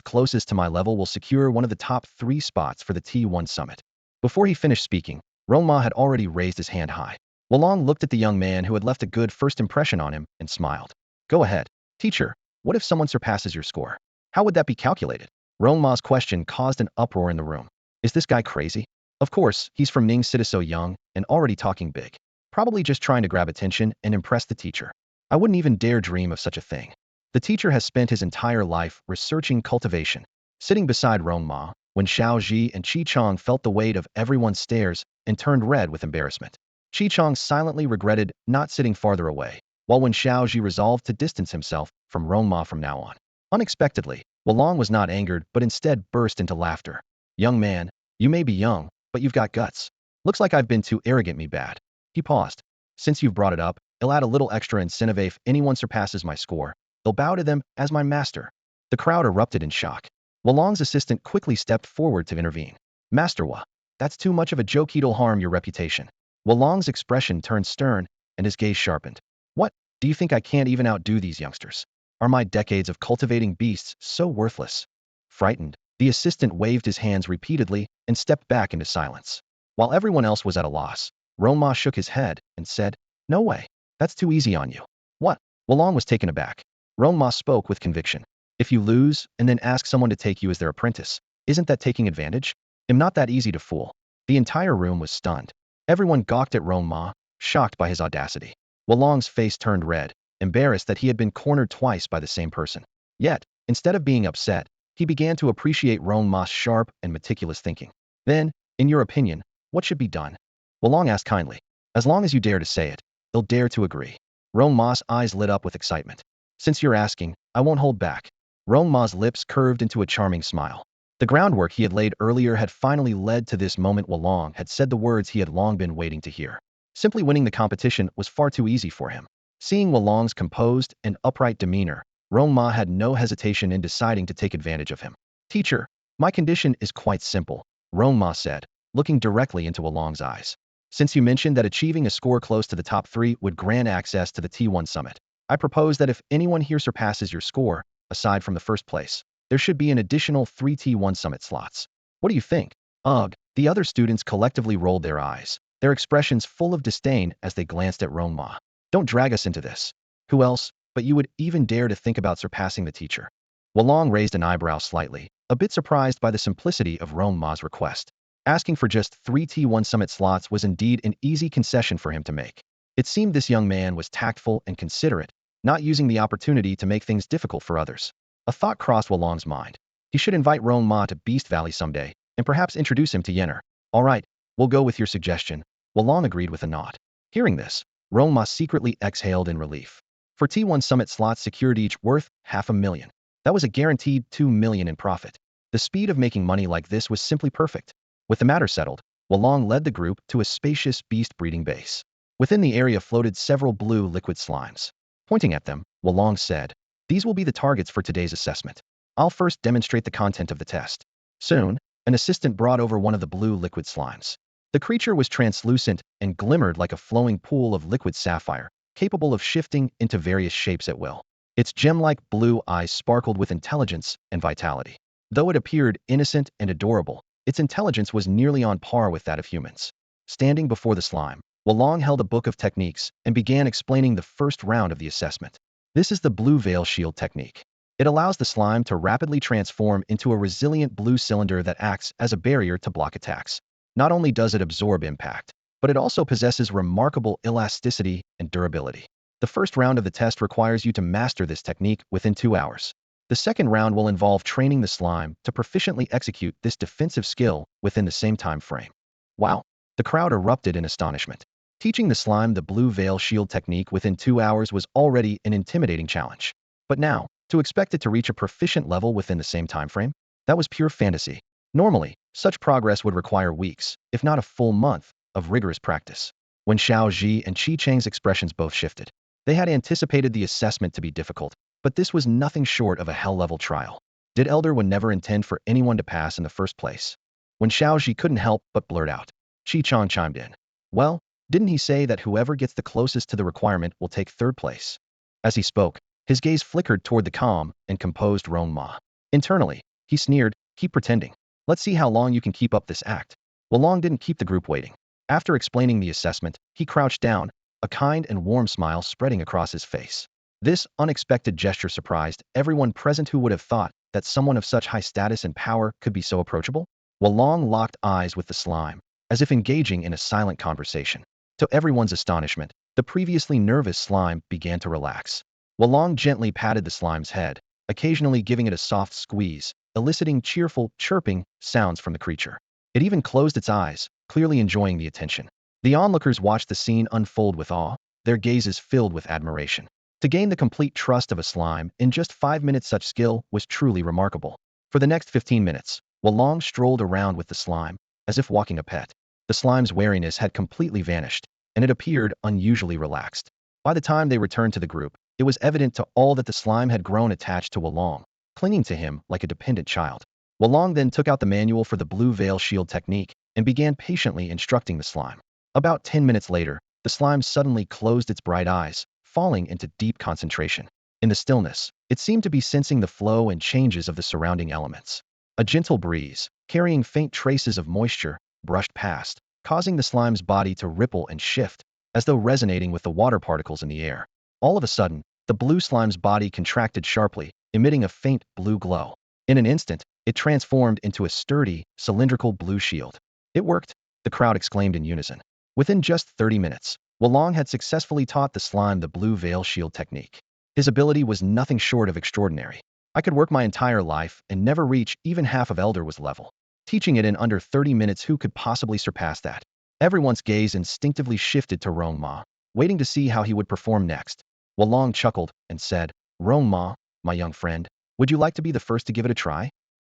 closest to my level will secure one of the top 3 spots for the T1 summit. Before he finished speaking, Rong Ma had already raised his hand high. Wulong looked at the young man who had left a good first impression on him and smiled. Go ahead. Teacher, what if someone surpasses your score? How would that be calculated? Rong Ma's question caused an uproar in the room. Is this guy crazy? Of course, he's from Ning City so young and already talking big. Probably just trying to grab attention and impress the teacher. I wouldn't even dare dream of such a thing. The teacher has spent his entire life researching cultivation. Sitting beside Rong Ma, when Xiao Ji and Qi Chong felt the weight of everyone's stares and turned red with embarrassment. Qi Chong silently regretted not sitting farther away, while when Xiao Ji resolved to distance himself from Rong Ma from now on. Unexpectedly, Wulong was not angered but instead burst into laughter. Young man, you may be young, but you've got guts. Looks like I've been too arrogant me bad. He paused. Since you've brought it up, I'll add a little extra incentive if anyone surpasses my score. They'll bow to them as my master. The crowd erupted in shock. Wulong's assistant quickly stepped forward to intervene. Master Wa, that's too much of a joke, it'll harm your reputation. Wulong's expression turned stern, and his gaze sharpened. What, do you think I can't even outdo these youngsters? Are my decades of cultivating beasts so worthless? Frightened, the assistant waved his hands repeatedly and stepped back into silence. While everyone else was at a loss, Rong Ma shook his head and said, No way, that's too easy on you. What? Wulong was taken aback. Rong Ma spoke with conviction. If you lose and then ask someone to take you as their apprentice, isn't that taking advantage? I'm not that easy to fool. The entire room was stunned. Everyone gawked at Rong Ma, shocked by his audacity. Wulong's face turned red, embarrassed that he had been cornered twice by the same person. Yet, instead of being upset, he began to appreciate Rong Ma's sharp and meticulous thinking. Then, in your opinion, what should be done? Wulong asked kindly. As long as you dare to say it, they'll dare to agree. Rong Ma's eyes lit up with excitement. Since you're asking, I won't hold back. Rong Ma's lips curved into a charming smile. The groundwork he had laid earlier had finally led to this moment. Wulong had said the words he had long been waiting to hear. Simply winning the competition was far too easy for him. Seeing Wulong's composed and upright demeanor, Rong Ma had no hesitation in deciding to take advantage of him. Teacher, my condition is quite simple, Rong Ma said, looking directly into Wulong's eyes. Since you mentioned that achieving a score close to the top 3 would grant access to the T1 summit, I propose that if anyone here surpasses your score, aside from the first place, there should be an additional 3 T1 summit slots. What do you think? Ugh, the other students collectively rolled their eyes, their expressions full of disdain as they glanced at Rong Ma. Don't drag us into this. Who else, but you would even dare to think about surpassing the teacher? Wulong raised an eyebrow slightly, a bit surprised by the simplicity of Rong Ma's request. Asking for just 3 T1 summit slots was indeed an easy concession for him to make. It seemed this young man was tactful and considerate, not using the opportunity to make things difficult for others. A thought crossed Wulong's mind. He should invite Rong Ma to Beast Valley someday, and perhaps introduce him to Yenner. All right, we'll go with your suggestion. Wulong agreed with a nod. Hearing this, Rong Ma secretly exhaled in relief. For T1 Summit slots secured each worth $500,000. That was a guaranteed $2 million in profit. The speed of making money like this was simply perfect. With the matter settled, Wulong led the group to a spacious beast breeding base. Within the area floated several blue liquid slimes. Pointing at them, Wulong said, "These will be the targets for today's assessment. I'll first demonstrate the content of the test." Soon, an assistant brought over one of the blue liquid slimes. The creature was translucent and glimmered like a flowing pool of liquid sapphire, capable of shifting into various shapes at will. Its gem-like blue eyes sparkled with intelligence and vitality. Though it appeared innocent and adorable, its intelligence was nearly on par with that of humans. Standing before the slime, Wulong held a book of techniques and began explaining the first round of the assessment. This is the blue veil shield technique. It allows the slime to rapidly transform into a resilient blue cylinder that acts as a barrier to block attacks. Not only does it absorb impact, but it also possesses remarkable elasticity and durability. The first round of the test requires you to master this technique within 2 hours. The second round will involve training the slime to proficiently execute this defensive skill within the same time frame. Wow! The crowd erupted in astonishment. Teaching the slime the blue veil shield technique within 2 hours was already an intimidating challenge. But now, to expect it to reach a proficient level within the same time frame? That was pure fantasy. Normally, such progress would require weeks, if not a full month, of rigorous practice. When Xiao Ji and Qi Chang's expressions both shifted, they had anticipated the assessment to be difficult, but this was nothing short of a hell-level trial. Did Elder One never intend for anyone to pass in the first place? When Xiao Ji couldn't help but blurt out, Qi Chang chimed in. Well, didn't he say that whoever gets the closest to the requirement will take third place? As he spoke, his gaze flickered toward the calm and composed Rong Ma. Internally, he sneered, "Keep pretending. Let's see how long you can keep up this act." Wulong didn't keep the group waiting. After explaining the assessment, he crouched down, a kind and warm smile spreading across his face. This unexpected gesture surprised everyone present, who would have thought that someone of such high status and power could be so approachable. Wulong locked eyes with the slime, as if engaging in a silent conversation. To everyone's astonishment, the previously nervous slime began to relax. Wulong gently patted the slime's head, occasionally giving it a soft squeeze, eliciting cheerful, chirping sounds from the creature. It even closed its eyes, clearly enjoying the attention. The onlookers watched the scene unfold with awe, their gazes filled with admiration. To gain the complete trust of a slime in just 5 minutes, such skill was truly remarkable. For the next 15 minutes, Wulong strolled around with the slime, as if walking a pet. The slime's wariness had completely vanished, and it appeared unusually relaxed. By the time they returned to the group, it was evident to all that the slime had grown attached to Wulong, clinging to him like a dependent child. Wulong then took out the manual for the blue veil shield technique and began patiently instructing the slime. About 10 minutes later, the slime suddenly closed its bright eyes, falling into deep concentration. In the stillness, it seemed to be sensing the flow and changes of the surrounding elements. A gentle breeze, carrying faint traces of moisture, brushed past, causing the slime's body to ripple and shift, as though resonating with the water particles in the air. All of a sudden, the blue slime's body contracted sharply, emitting a faint blue glow. In an instant, it transformed into a sturdy, cylindrical blue shield. It worked, the crowd exclaimed in unison. Within just 30 minutes, Wulong had successfully taught the slime the blue veil shield technique. His ability was nothing short of extraordinary. I could work my entire life and never reach even half of Elder Was level. Teaching it in under 30 minutes, who could possibly surpass that? Everyone's gaze instinctively shifted to Rong Ma, waiting to see how he would perform next. Wulong chuckled and said, "Rong Ma, my young friend, would you like to be the first to give it a try?"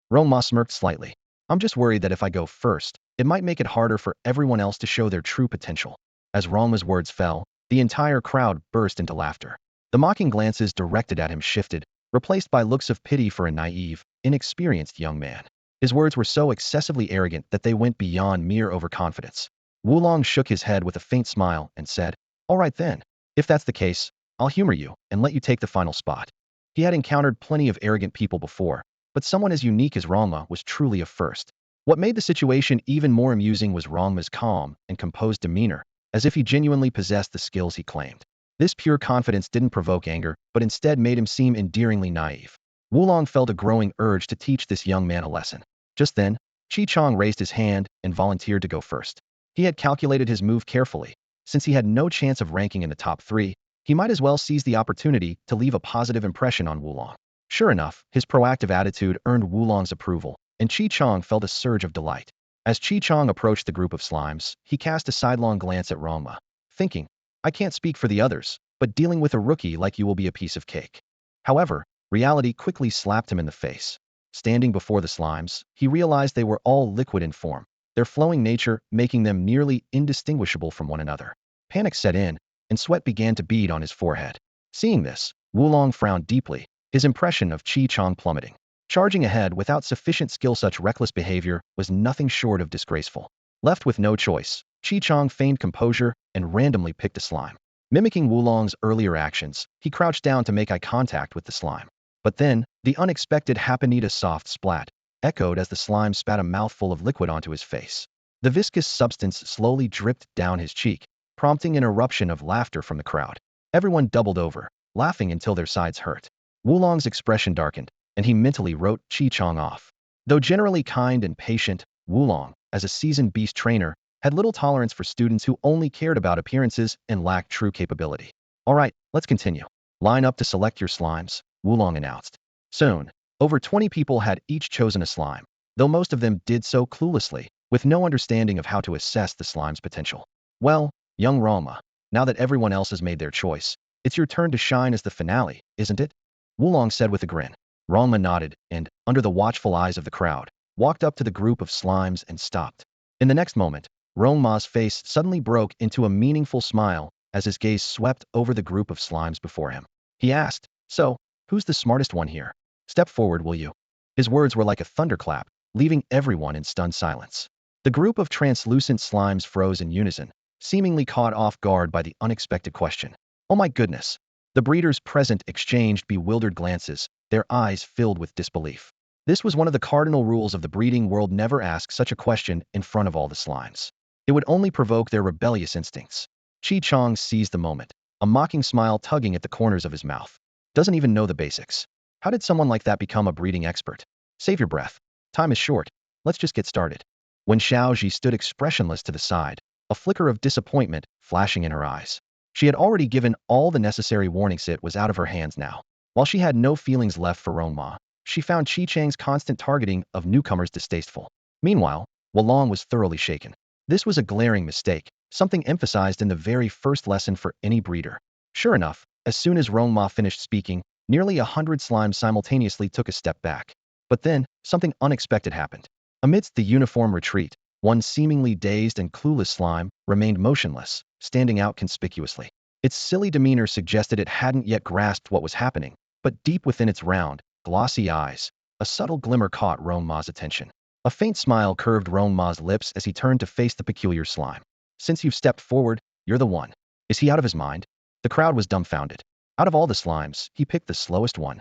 Rong Ma smirked slightly. "I'm just worried that if I go first, it might make it harder for everyone else to show their true potential." As Rong Ma's words fell, the entire crowd burst into laughter. The mocking glances directed at him shifted, replaced by looks of pity for a naive, inexperienced young man. His words were so excessively arrogant that they went beyond mere overconfidence. Wulong shook his head with a faint smile and said, "All right then. If that's the case, I'll humor you and let you take the final spot." He had encountered plenty of arrogant people before, but someone as unique as Rong Ma was truly a first. What made the situation even more amusing was Rong Ma's calm and composed demeanor, as if he genuinely possessed the skills he claimed. This pure confidence didn't provoke anger, but instead made him seem endearingly naive. Wulong felt a growing urge to teach this young man a lesson. Just then, Qi Chang raised his hand and volunteered to go first. He had calculated his move carefully, Since he had no chance of ranking in the top 3, he might as well seize the opportunity to leave a positive impression on Wulong. Sure enough, his proactive attitude earned Wulong's approval, and Chi-Chong felt a surge of delight. As Chi-Chong approached the group of slimes, he cast a sidelong glance at Rong Ma, thinking, I can't speak for the others, but dealing with a rookie like you will be a piece of cake. However, reality quickly slapped him in the face. Standing before the slimes, he realized they were all liquid in form, their flowing nature making them nearly indistinguishable from one another. Panic set in, and sweat began to bead on his forehead. Seeing this, Wulong frowned deeply, his impression of Chi-Chong plummeting. Charging ahead without sufficient skill, such reckless behavior was nothing short of disgraceful. Left with no choice, Chi-Chong feigned composure and randomly picked a slime. Mimicking Wulong's earlier actions, he crouched down to make eye contact with the slime. But then, the unexpected happened. A soft splat echoed as the slime spat a mouthful of liquid onto his face. The viscous substance slowly dripped down his cheek, prompting an eruption of laughter from the crowd. Everyone doubled over, laughing until their sides hurt. Wulong's expression darkened, and he mentally wrote Chi-Chong off. Though generally kind and patient, Wulong, as a seasoned beast trainer, had little tolerance for students who only cared about appearances and lacked true capability. All right, let's continue. Line up to select your slimes, Wulong announced. Soon, over 20 people had each chosen a slime, though most of them did so cluelessly, with no understanding of how to assess the slime's potential. Well, young Rong Ma, now that everyone else has made their choice, it's your turn to shine as the finale, isn't it? Wulong said with a grin. Rong Ma nodded and, under the watchful eyes of the crowd, walked up to the group of slimes and stopped. In the next moment, Rong Ma's face suddenly broke into a meaningful smile as his gaze swept over the group of slimes before him. He asked, so, who's the smartest one here? Step forward, will you? His words were like a thunderclap, leaving everyone in stunned silence. The group of translucent slimes froze in unison, seemingly caught off guard by the unexpected question. Oh my goodness! The breeders present exchanged bewildered glances, their eyes filled with disbelief. This was one of the cardinal rules of the breeding world: never ask such a question in front of all the slimes. It would only provoke their rebellious instincts. Chi-Chong seized the moment, a mocking smile tugging at the corners of his mouth. Doesn't even know the basics. How did someone like that become a breeding expert? Save your breath. Time is short. Let's just get started. When Xiaoji stood expressionless to the side, a flicker of disappointment flashing in her eyes. She had already given all the necessary warnings. It was out of her hands now. While she had no feelings left for Rong Ma, she found Chi-Chang's constant targeting of newcomers distasteful. Meanwhile, Wulong was thoroughly shaken. This was a glaring mistake, something emphasized in the very first lesson for any breeder. Sure enough, as soon as Rong Ma finished speaking, nearly 100 slimes simultaneously took a step back. But then, something unexpected happened. Amidst the uniform retreat, one seemingly dazed and clueless slime remained motionless, standing out conspicuously. Its silly demeanor suggested it hadn't yet grasped what was happening, but deep within its round, glossy eyes, a subtle glimmer caught Rong Ma's attention. A faint smile curved Rong Ma's lips as he turned to face the peculiar slime. Since you've stepped forward, you're the one. Is he out of his mind? The crowd was dumbfounded. Out of all the slimes, he picked the slowest one.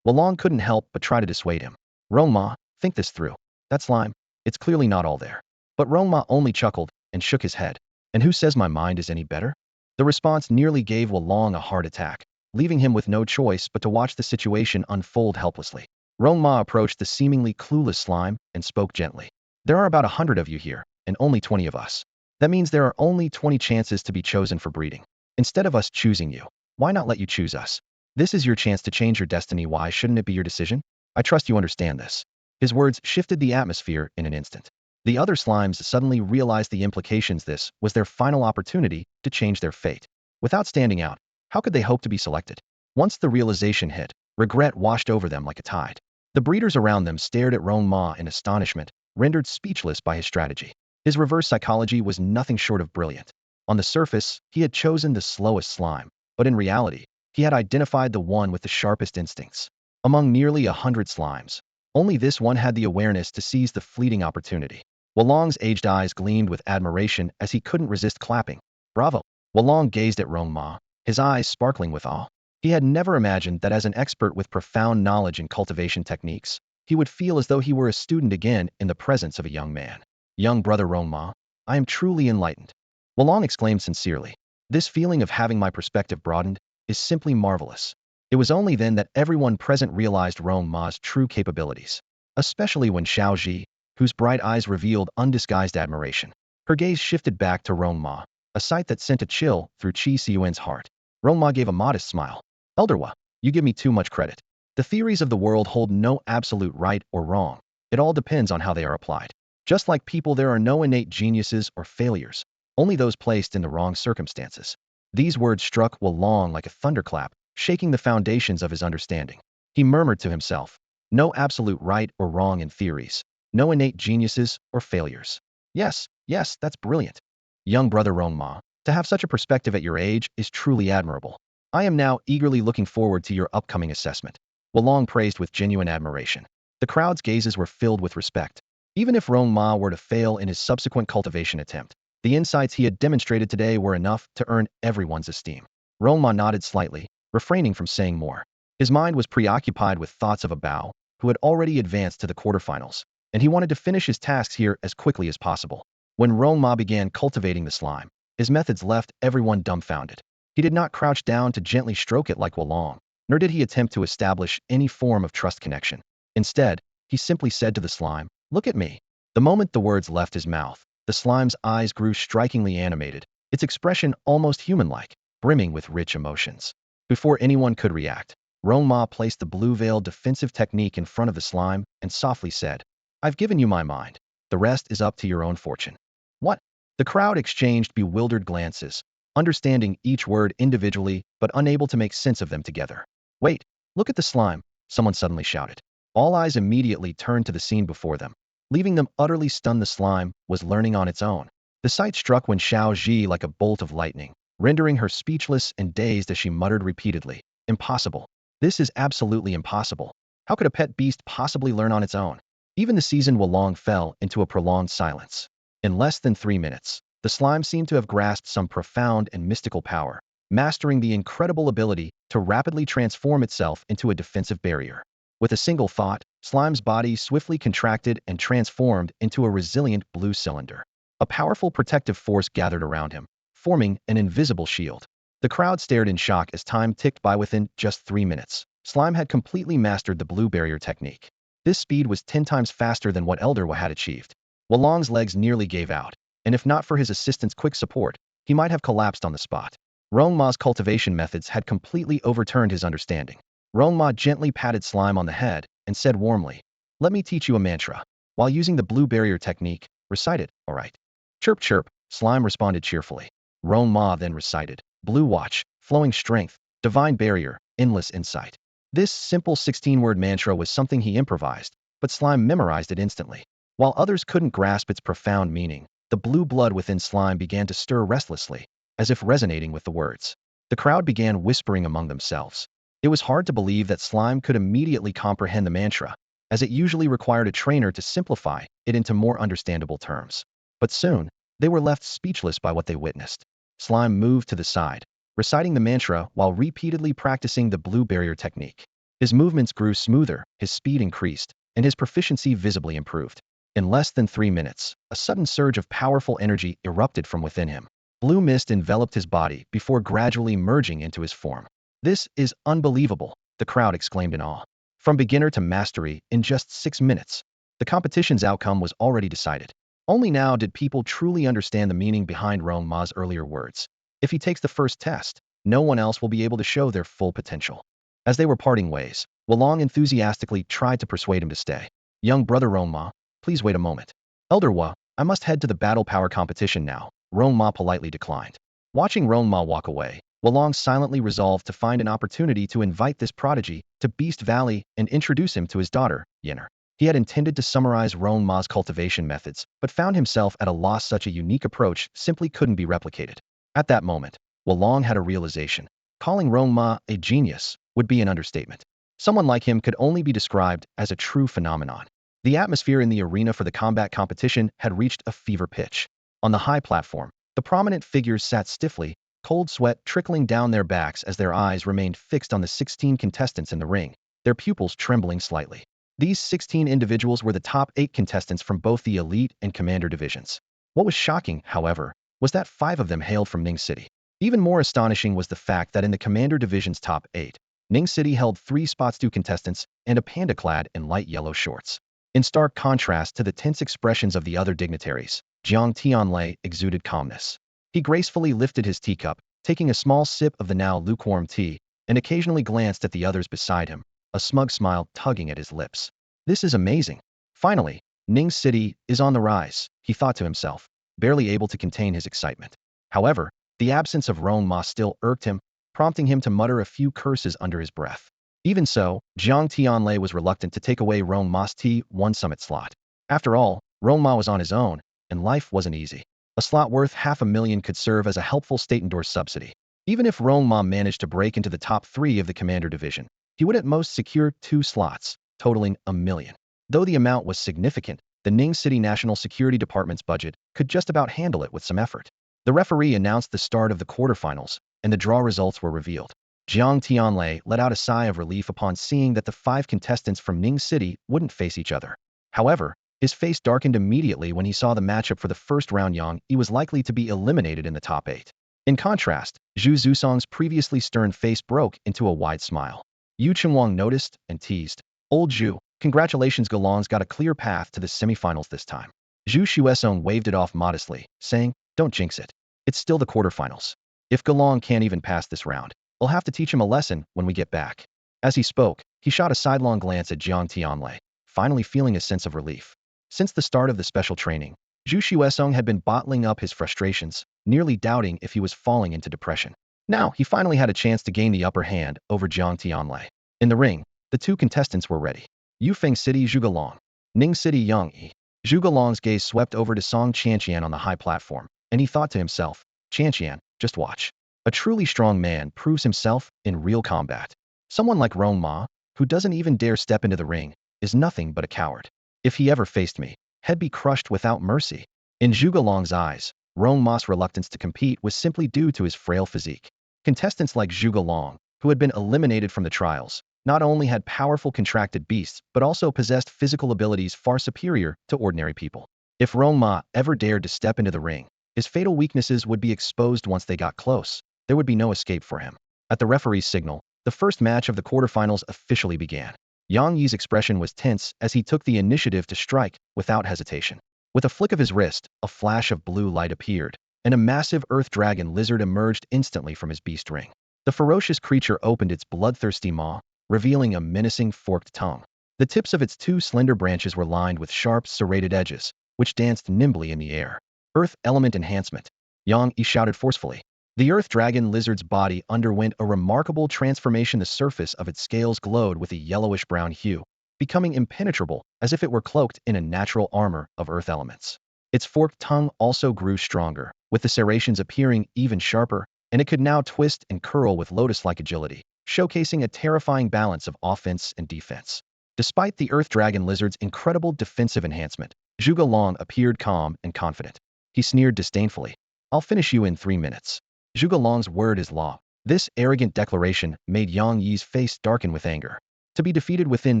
Wulong couldn't help but try to dissuade him. Rong Ma, think this through. That slime, it's clearly not all there. But Rong Ma only chuckled and shook his head. And who says my mind is any better? The response nearly gave Wulong a heart attack, leaving him with no choice but to watch the situation unfold helplessly. Rong Ma approached the seemingly clueless slime and spoke gently. There are about 100 of you here, and only 20 of us. That means there are only 20 chances to be chosen for breeding. Instead of us choosing you, why not let you choose us? This is your chance to change your destiny. Why shouldn't it be your decision? I trust you understand this. His words shifted the atmosphere in an instant. The other slimes suddenly realized the implications. This was their final opportunity to change their fate. Without standing out, how could they hope to be selected? Once the realization hit, regret washed over them like a tide. The breeders around them stared at Rong Ma in astonishment, rendered speechless by his strategy. His reverse psychology was nothing short of brilliant. On the surface, he had chosen the slowest slime, but in reality, he had identified the one with the sharpest instincts. Among nearly 100 slimes, only this one had the awareness to seize the fleeting opportunity. Wulong's aged eyes gleamed with admiration as he couldn't resist clapping. Bravo! Wulong gazed at Rong Ma, his eyes sparkling with awe. He had never imagined that as an expert with profound knowledge in cultivation techniques, he would feel as though he were a student again in the presence of a young man. Young brother Rong Ma, I am truly enlightened. Wulong exclaimed sincerely. This feeling of having my perspective broadened is simply marvelous. It was only then that everyone present realized Rong Ma's true capabilities, especially when Xiaoji, whose bright eyes revealed undisguised admiration. Her gaze shifted back to Rong Ma, a sight that sent a chill through Chi Siyuan's heart. Rong Ma gave a modest smile. Elder Wa, you give me too much credit. The theories of the world hold no absolute right or wrong. It all depends on how they are applied. Just like people, there are no innate geniuses or failures, only those placed in the wrong circumstances. These words struck Wu Long like a thunderclap, shaking the foundations of his understanding. He murmured to himself, no absolute right or wrong in theories, no innate geniuses or failures. Yes, yes, that's brilliant. Young brother Rong Ma, to have such a perspective at your age is truly admirable. I am now eagerly looking forward to your upcoming assessment. Wu Long praised with genuine admiration. The crowd's gazes were filled with respect. Even if Rong Ma were to fail in his subsequent cultivation attempt, the insights he had demonstrated today were enough to earn everyone's esteem. Rong Ma nodded slightly, refraining from saying more. His mind was preoccupied with thoughts of a Bao, who had already advanced to the quarterfinals, and he wanted to finish his tasks here as quickly as possible. When Rong Ma began cultivating the slime, his methods left everyone dumbfounded. He did not crouch down to gently stroke it like Wu Long, nor did he attempt to establish any form of trust connection. Instead, he simply said to the slime, "Look at me." The moment the words left his mouth, the slime's eyes grew strikingly animated, its expression almost human-like, brimming with rich emotions. Before anyone could react, Rong Ma placed the blue-veiled defensive technique in front of the slime and softly said, "I've given you my mind. The rest is up to your own fortune." What? The crowd exchanged bewildered glances, understanding each word individually but unable to make sense of them together. "Wait, look at the slime," someone suddenly shouted. All eyes immediately turned to the scene before them. Leaving them utterly stunned, the slime was learning on its own. The sight struck Wen Xiaoji like a bolt of lightning, rendering her speechless and dazed as she muttered repeatedly, "Impossible. This is absolutely impossible. How could a pet beast possibly learn on its own?" Even the seasoned Wu Long fell into a prolonged silence. In less than 3 minutes, the slime seemed to have grasped some profound and mystical power, mastering the incredible ability to rapidly transform itself into a defensive barrier. With a single thought, Slime's body swiftly contracted and transformed into a resilient blue cylinder. A powerful protective force gathered around him, forming an invisible shield. The crowd stared in shock as time ticked by. Within just 3 minutes, Slime had completely mastered the blue barrier technique. This speed was 10 times faster than what Elder Wa had achieved. Wu Long's legs nearly gave out, and if not for his assistant's quick support, he might have collapsed on the spot. Rong Ma's cultivation methods had completely overturned his understanding. Rong Ma gently patted Slime on the head and said warmly, "Let me teach you a mantra. While using the blue barrier technique, recite it, all right?" "Chirp chirp," Slime responded cheerfully. Rong Ma then recited, "Blue watch, flowing strength, divine barrier, endless insight." This simple 16-word mantra was something he improvised, but Slime memorized it instantly. While others couldn't grasp its profound meaning, the blue blood within Slime began to stir restlessly, as if resonating with the words. The crowd began whispering among themselves. It was hard to believe that Slime could immediately comprehend the mantra, as it usually required a trainer to simplify it into more understandable terms. But soon, they were left speechless by what they witnessed. Slime moved to the side, reciting the mantra while repeatedly practicing the blue barrier technique. His movements grew smoother, his speed increased, and his proficiency visibly improved. In less than 3 minutes, a sudden surge of powerful energy erupted from within him. Blue mist enveloped his body before gradually merging into his form. "This is unbelievable," the crowd exclaimed in awe. From beginner to mastery in just 6 minutes. The competition's outcome was already decided. Only now did people truly understand the meaning behind Rong Ma's earlier words. If he takes the first test, no one else will be able to show their full potential. As they were parting ways, Wu Long enthusiastically tried to persuade him to stay. "Young brother Rong Ma, please wait a moment." "Elder Wa, I must head to the battle power competition now," Rong Ma politely declined. Watching Rong Ma walk away, Wu Long silently resolved to find an opportunity to invite this prodigy to Beast Valley and introduce him to his daughter, Yenner. He had intended to summarize Rong Ma's cultivation methods, but found himself at a loss. Such a unique approach simply couldn't be replicated. At that moment, Wu Long had a realization. Calling Rong Ma a genius would be an understatement. Someone like him could only be described as a true phenomenon. The atmosphere in the arena for the combat competition had reached a fever pitch. On the high platform, the prominent figures sat stiffly, cold sweat trickling down their backs as their eyes remained fixed on the 16 contestants in the ring, their pupils trembling slightly. These 16 individuals were the top 8 contestants from both the elite and commander divisions. What was shocking, however, was that 5 of them hailed from Ning City. Even more astonishing was the fact that in the commander division's top 8, Ning City held 3 spots: 2 contestants and a panda clad in light yellow shorts. In stark contrast to the tense expressions of the other dignitaries, Jiang Tianlei exuded calmness. He gracefully lifted his teacup, taking a small sip of the now lukewarm tea, and occasionally glanced at the others beside him, a smug smile tugging at his lips. This is amazing. Finally, Ning City is on the rise, he thought to himself, barely able to contain his excitement. However, the absence of Rong Ma still irked him, prompting him to mutter a few curses under his breath. Even so, Jiang Tianlei was reluctant to take away Rong Ma's T1 summit slot. After all, Rong Ma was on his own, and life wasn't easy. A slot worth $500,000 could serve as a helpful state-endorsed subsidy. Even if Rong Ma managed to break into the top 3 of the commander division, he would at most secure 2 slots, totaling $1 million. Though the amount was significant, the Ning City National Security Department's budget could just about handle it with some effort. The referee announced the start of the quarterfinals, and the draw results were revealed. Jiang Tianlei let out a sigh of relief upon seeing that the 5 contestants from Ning City wouldn't face each other. However, his face darkened immediately when he saw the matchup for the first round. Yang Yi was likely to be eliminated in the top 8. In contrast, Zhu Zusong's previously stern face broke into a wide smile. Yu Chengwang noticed and teased. Old Zhu, congratulations, Galong's got a clear path to the semifinals this time. Zhu Xuesong waved it off modestly, saying, don't jinx it. It's still the quarterfinals. If Galong can't even pass this round, I'll have to teach him a lesson when we get back. As he spoke, he shot a sidelong glance at Jiang Tianlei, finally feeling a sense of relief. Since the start of the special training, Zhu Xuesong had been bottling up his frustrations, nearly doubting if he was falling into depression. Now, he finally had a chance to gain the upper hand over Jiang Tianlei. In the ring, the 2 contestants were ready. Yufeng City Zhu Galong, Ning City Yang Yi. Zhu Galong's gaze swept over to Song Chanqian on the high platform, and he thought to himself, Chanqian, just watch. A truly strong man proves himself in real combat. Someone like Rong Ma, who doesn't even dare step into the ring, is nothing but a coward. If he ever faced me, he'd be crushed without mercy. In Zhu Galong's eyes, Rong Ma's reluctance to compete was simply due to his frail physique. Contestants like Zhu Galong, who had been eliminated from the trials, not only had powerful contracted beasts but also possessed physical abilities far superior to ordinary people. If Rong Ma ever dared to step into the ring, his fatal weaknesses would be exposed once they got close. There would be no escape for him. At the referee's signal, the first match of the quarterfinals officially began. Yang Yi's expression was tense as he took the initiative to strike without hesitation. With a flick of his wrist, a flash of blue light appeared, and a massive earth dragon lizard emerged instantly from his beast ring. The ferocious creature opened its bloodthirsty maw, revealing a menacing forked tongue. The tips of its 2 slender branches were lined with sharp, serrated edges, which danced nimbly in the air. Earth element enhancement. Yang Yi shouted forcefully. The earth dragon lizard's body underwent a remarkable transformation. The surface of its scales glowed with a yellowish-brown hue, becoming impenetrable as if it were cloaked in a natural armor of earth elements. Its forked tongue also grew stronger, with the serrations appearing even sharper, and it could now twist and curl with lotus-like agility, showcasing a terrifying balance of offense and defense. Despite the earth dragon lizard's incredible defensive enhancement, Zhu Galong appeared calm and confident. He sneered disdainfully. I'll finish you in 3 minutes. Zhu Galong's word is law. This arrogant declaration made Yang Yi's face darken with anger. To be defeated within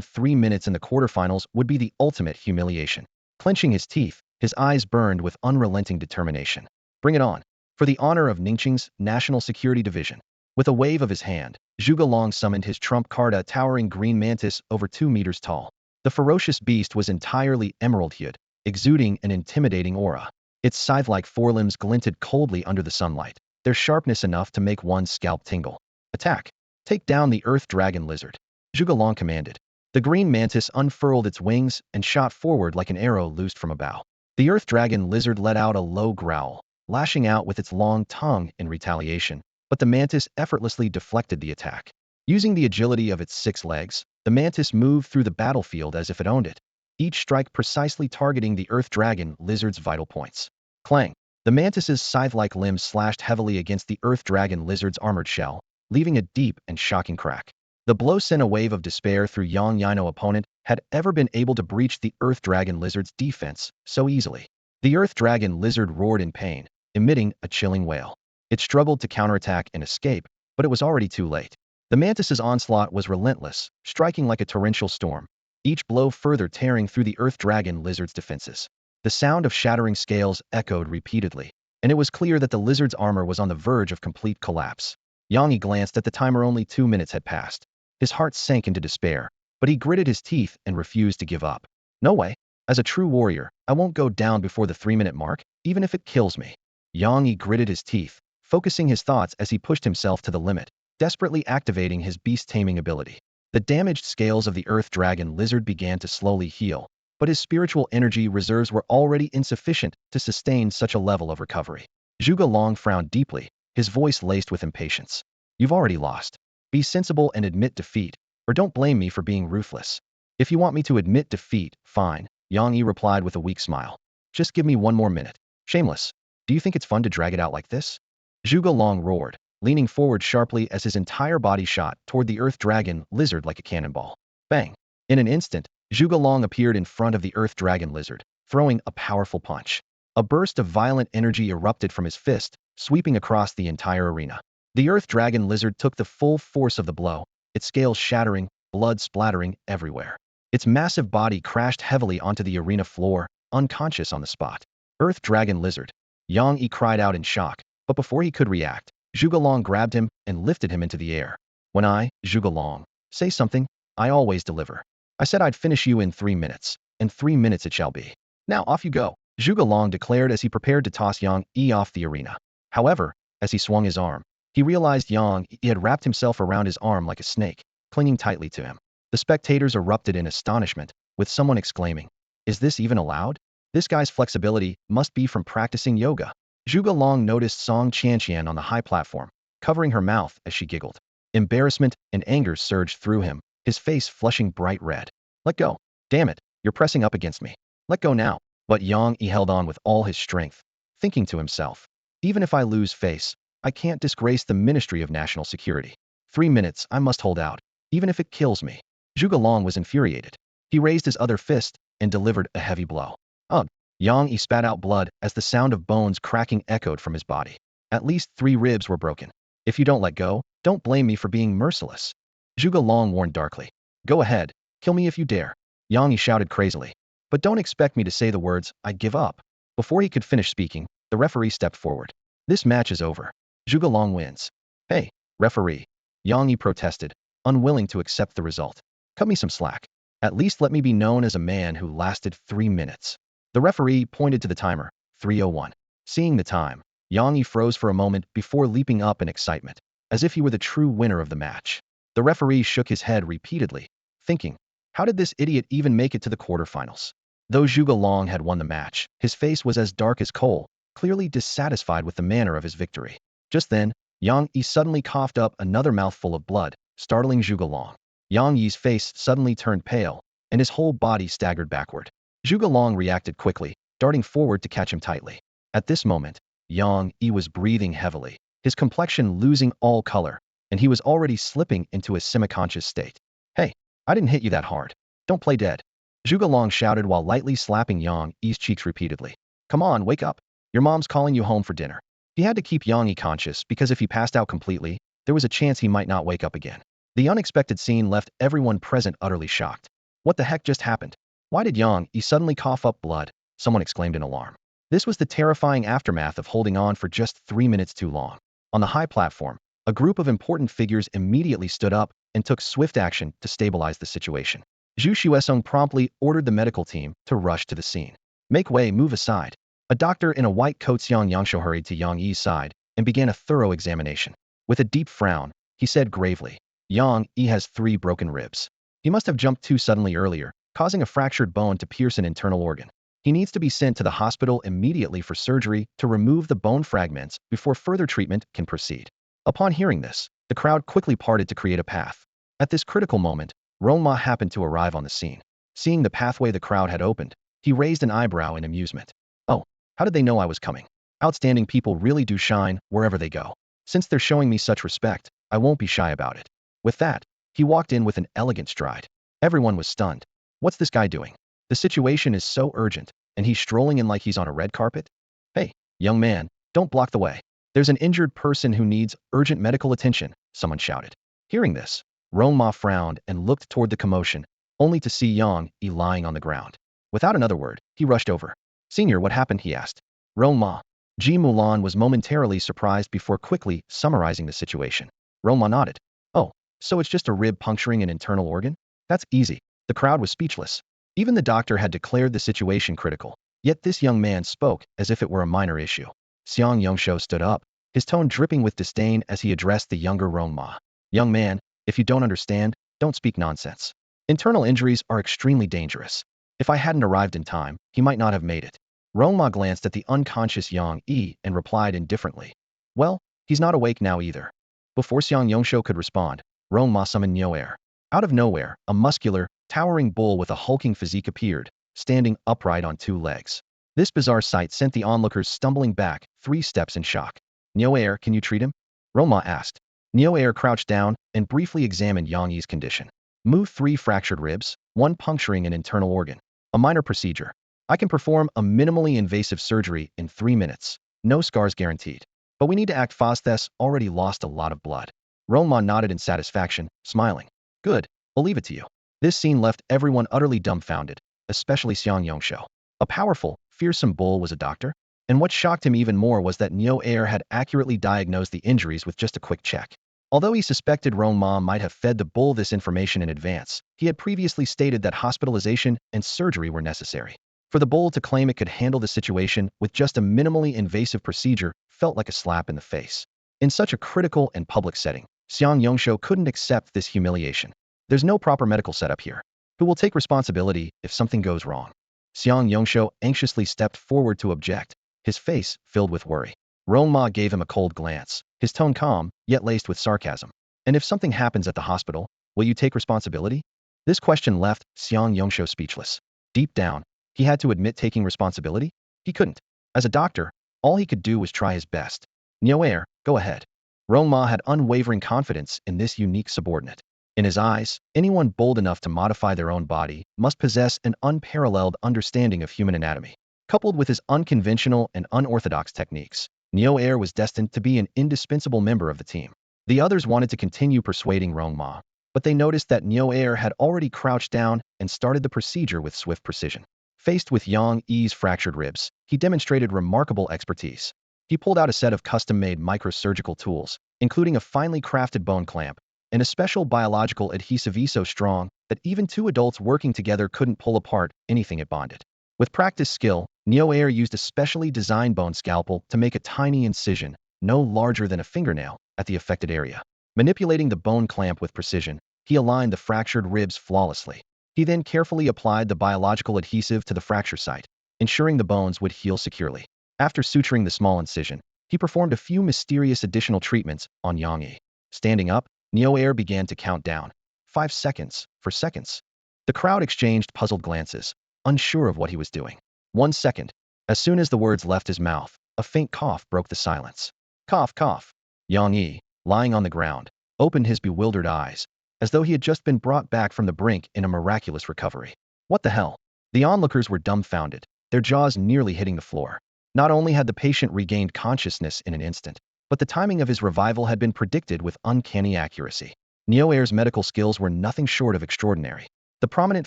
3 minutes in the quarterfinals would be the ultimate humiliation. Clenching his teeth, his eyes burned with unrelenting determination. Bring it on. For the honor of Ningqing's National Security Division. With a wave of his hand, Zhu Galong summoned his trump card, a towering green mantis over 2 meters tall. The ferocious beast was entirely emerald-hued, exuding an intimidating aura. Its scythe-like forelimbs glinted coldly under the sunlight, their sharpness enough to make one's scalp tingle. Attack! Take down the earth dragon lizard. Zhu Galong commanded. The green mantis unfurled its wings and shot forward like an arrow loosed from a bow. The earth dragon lizard let out a low growl, lashing out with its long tongue in retaliation, but the mantis effortlessly deflected the attack. Using the agility of its 6 legs, the mantis moved through the battlefield as if it owned it, each strike precisely targeting the earth dragon lizard's vital points. Clang! The mantis's scythe-like limbs slashed heavily against the earth dragon lizard's armored shell, leaving a deep and shocking crack. The blow sent a wave of despair through Yang Yi. No opponent had ever been able to breach the earth dragon lizard's defense so easily. The earth dragon lizard roared in pain, emitting a chilling wail. It struggled to counterattack and escape, but it was already too late. The mantis's onslaught was relentless, striking like a torrential storm, each blow further tearing through the earth dragon lizard's defenses. The sound of shattering scales echoed repeatedly, and it was clear that the lizard's armor was on the verge of complete collapse. Yang Yi glanced at the timer. Only 2 minutes had passed. His heart sank into despair, but he gritted his teeth and refused to give up. No way. As a true warrior, I won't go down before the 3-minute mark, even if it kills me. Yang Yi gritted his teeth, focusing his thoughts as he pushed himself to the limit, desperately activating his beast-taming ability. The damaged scales of the earth dragon lizard began to slowly heal, but his spiritual energy reserves were already insufficient to sustain such a level of recovery. Zhuge Long frowned deeply, his voice laced with impatience. You've already lost. Be sensible and admit defeat, or don't blame me for being ruthless. If you want me to admit defeat, fine, Yang Yi replied with a weak smile. Just give me one more minute. Shameless. Do you think it's fun to drag it out like this? Zhuge Long roared, leaning forward sharply as his entire body shot toward the earth dragon lizard like a cannonball. Bang! In an instant, Zhuge Long appeared in front of the earth dragon lizard, throwing a powerful punch. A burst of violent energy erupted from his fist, sweeping across the entire arena. The earth dragon lizard took the full force of the blow, its scales shattering, blood splattering everywhere. Its massive body crashed heavily onto the arena floor, unconscious on the spot. Earth dragon lizard. Yang Yi cried out in shock, but before he could react, Zhuge Long grabbed him and lifted him into the air. When I, Zhuge Long, say something, I always deliver. I said I'd finish you in 3 minutes, and 3 minutes it shall be. Now off you go, Zhuge Long declared as he prepared to toss Yang Yi off the arena. However, as he swung his arm, he realized Yang Yi had wrapped himself around his arm like a snake, clinging tightly to him. The spectators erupted in astonishment, with someone exclaiming, "Is this even allowed? This guy's flexibility must be from practicing yoga." Zhuge Long noticed Song Qianqian on the high platform, covering her mouth as she giggled. Embarrassment and anger surged through him, his face flushing bright red. Let go. Damn it, you're pressing up against me. Let go now. But Yang Yi held on with all his strength, thinking to himself, even if I lose face, I can't disgrace the Ministry of National Security. 3 minutes I must hold out, even if it kills me. Zhuge Long was infuriated. He raised his other fist and delivered a heavy blow. Ugh! Yang Yi spat out blood as the sound of bones cracking echoed from his body. At least 3 ribs were broken. If you don't let go, don't blame me for being merciless. Zhuge Long warned darkly. Go ahead, kill me if you dare. Yang Yi shouted crazily. But don't expect me to say the words, I give up. Before he could finish speaking, the referee stepped forward. This match is over. Zhuge Long wins. Hey, referee. Yang Yi protested, unwilling to accept the result. Cut me some slack. At least let me be known as a man who lasted 3 minutes. The referee pointed to the timer, 3:01. Seeing the time, Yang Yi froze for a moment before leaping up in excitement, as if he were the true winner of the match. The referee shook his head repeatedly, thinking, how did this idiot even make it to the quarterfinals? Though Zhuge Long had won the match, his face was as dark as coal, clearly dissatisfied with the manner of his victory. Just then, Yang Yi suddenly coughed up another mouthful of blood, startling Zhuge Long. Yang Yi's face suddenly turned pale, and his whole body staggered backward. Zhuge Long reacted quickly, darting forward to catch him tightly. At this moment, Yang Yi was breathing heavily, his complexion losing all color, and he was already slipping into a semi-conscious state. Hey, I didn't hit you that hard. Don't play dead. Zhuge Long shouted while lightly slapping Yang Yi's cheeks repeatedly. Come on, wake up. Your mom's calling you home for dinner. He had to keep Yang Yi conscious because if he passed out completely, there was a chance he might not wake up again. The unexpected scene left everyone present utterly shocked. What the heck just happened? Why did Yang Yi suddenly cough up blood? Someone exclaimed in alarm. This was the terrifying aftermath of holding on for just 3 minutes too long. On the high platform, a group of important figures immediately stood up and took swift action to stabilize the situation. Zhu Xuesong promptly ordered the medical team to rush to the scene. Make way, move aside. A doctor in a white coat Xiang Yangshu hurried to Yang Yi's side and began a thorough examination. With a deep frown, he said gravely, Yang Yi has 3 broken ribs. He must have jumped too suddenly earlier, causing a fractured bone to pierce an internal organ. He needs to be sent to the hospital immediately for surgery to remove the bone fragments before further treatment can proceed. Upon hearing this, the crowd quickly parted to create a path. At this critical moment, Rong Ma happened to arrive on the scene. Seeing the pathway the crowd had opened, he raised an eyebrow in amusement. Oh, how did they know I was coming? Outstanding people really do shine wherever they go. Since they're showing me such respect, I won't be shy about it. With that, he walked in with an elegant stride. Everyone was stunned. What's this guy doing? The situation is so urgent, and he's strolling in like he's on a red carpet? Hey, young man, don't block the way. There's an injured person who needs urgent medical attention, someone shouted. Hearing this, Rong Ma frowned and looked toward the commotion, only to see Yang Yi lying on the ground. Without another word, he rushed over. Senior, what happened? He asked. Rong Ma. Ji Mulan was momentarily surprised before quickly summarizing the situation. Rong Ma nodded. Oh, so it's just a rib puncturing an internal organ? That's easy. The crowd was speechless. Even the doctor had declared the situation critical, yet this young man spoke as if it were a minor issue. Xiang Yongshou stood up, his tone dripping with disdain as he addressed the younger Rong Ma. Young man, if you don't understand, don't speak nonsense. Internal injuries are extremely dangerous. If I hadn't arrived in time, he might not have made it. Rong Ma glanced at the unconscious Yang Yi and replied indifferently. Well, he's not awake now either. Before Xiang Yongshou could respond, Rong Ma summoned Niu Air. Out of nowhere, a muscular, towering bull with a hulking physique appeared, standing upright on two legs. This bizarre sight sent the onlookers stumbling back 3 steps in shock. Niu Air, can you treat him? Rong Ma asked. Niu Air crouched down and briefly examined Yang Yi's condition. 3 fractured ribs, 1 puncturing an internal organ. A minor procedure. I can perform a minimally invasive surgery in 3 minutes. No scars guaranteed. But we need to act fast. Thess already lost a lot of blood. Rong Ma nodded in satisfaction, smiling. Good, I'll leave it to you. This scene left everyone utterly dumbfounded, especially Xiang Yongshou. A powerful, fearsome bull was a doctor? And what shocked him even more was that Niu Air had accurately diagnosed the injuries with just a quick check. Although he suspected Rong Ma might have fed the bull this information in advance, he had previously stated that hospitalization and surgery were necessary. For the bull to claim it could handle the situation with just a minimally invasive procedure felt like a slap in the face. In such a critical and public setting, Xiang Yongshou couldn't accept this humiliation. There's no proper medical setup here. Who will take responsibility if something goes wrong? Xiang Yongshou anxiously stepped forward to object, his face filled with worry. Rong Ma gave him a cold glance, his tone calm, yet laced with sarcasm. And if something happens at the hospital, will you take responsibility? This question left Xiang Yongshou speechless. Deep down, he had to admit taking responsibility? He couldn't. As a doctor, all he could do was try his best. Niu Air, go ahead. Rong Ma had unwavering confidence in this unique subordinate. In his eyes, anyone bold enough to modify their own body must possess an unparalleled understanding of human anatomy. Coupled with his unconventional and unorthodox techniques, Niu Air was destined to be an indispensable member of the team. The others wanted to continue persuading Rong Ma, but they noticed that Niu Air had already crouched down and started the procedure with swift precision. Faced with Yang Yi's fractured ribs, he demonstrated remarkable expertise. He pulled out a set of custom-made microsurgical tools, including a finely crafted bone clamp, and a special biological adhesive so strong that even 2 adults working together couldn't pull apart anything it bonded. With practiced skill, Niu Air used a specially designed bone scalpel to make a tiny incision, no larger than a fingernail, at the affected area. Manipulating the bone clamp with precision, he aligned the fractured ribs flawlessly. He then carefully applied the biological adhesive to the fracture site, ensuring the bones would heal securely. After suturing the small incision, he performed a few mysterious additional treatments on Yang Yi. Standing up, Niu Air began to count down. 5 seconds, for seconds. The crowd exchanged puzzled glances, unsure of what he was doing. 1 second. As soon as the words left his mouth, a faint cough broke the silence. Cough, cough. Yang Yi, lying on the ground, opened his bewildered eyes, as though he had just been brought back from the brink in a miraculous recovery. What the hell? The onlookers were dumbfounded, their jaws nearly hitting the floor. Not only had the patient regained consciousness in an instant, but the timing of his revival had been predicted with uncanny accuracy. Niu Air's medical skills were nothing short of extraordinary. The prominent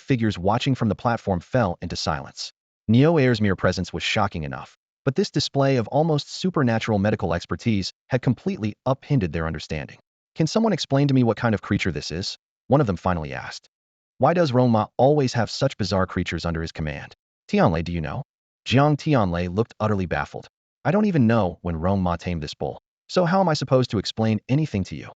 figures watching from the platform fell into silence. Niu Air's mere presence was shocking enough, but this display of almost supernatural medical expertise had completely upended their understanding. Can someone explain to me what kind of creature this is? One of them finally asked. Why does Rong Ma always have such bizarre creatures under his command? Tianlei, do you know? Jiang Tianlei looked utterly baffled. I don't even know when Rong Ma tamed this bull, so how am I supposed to explain anything to you?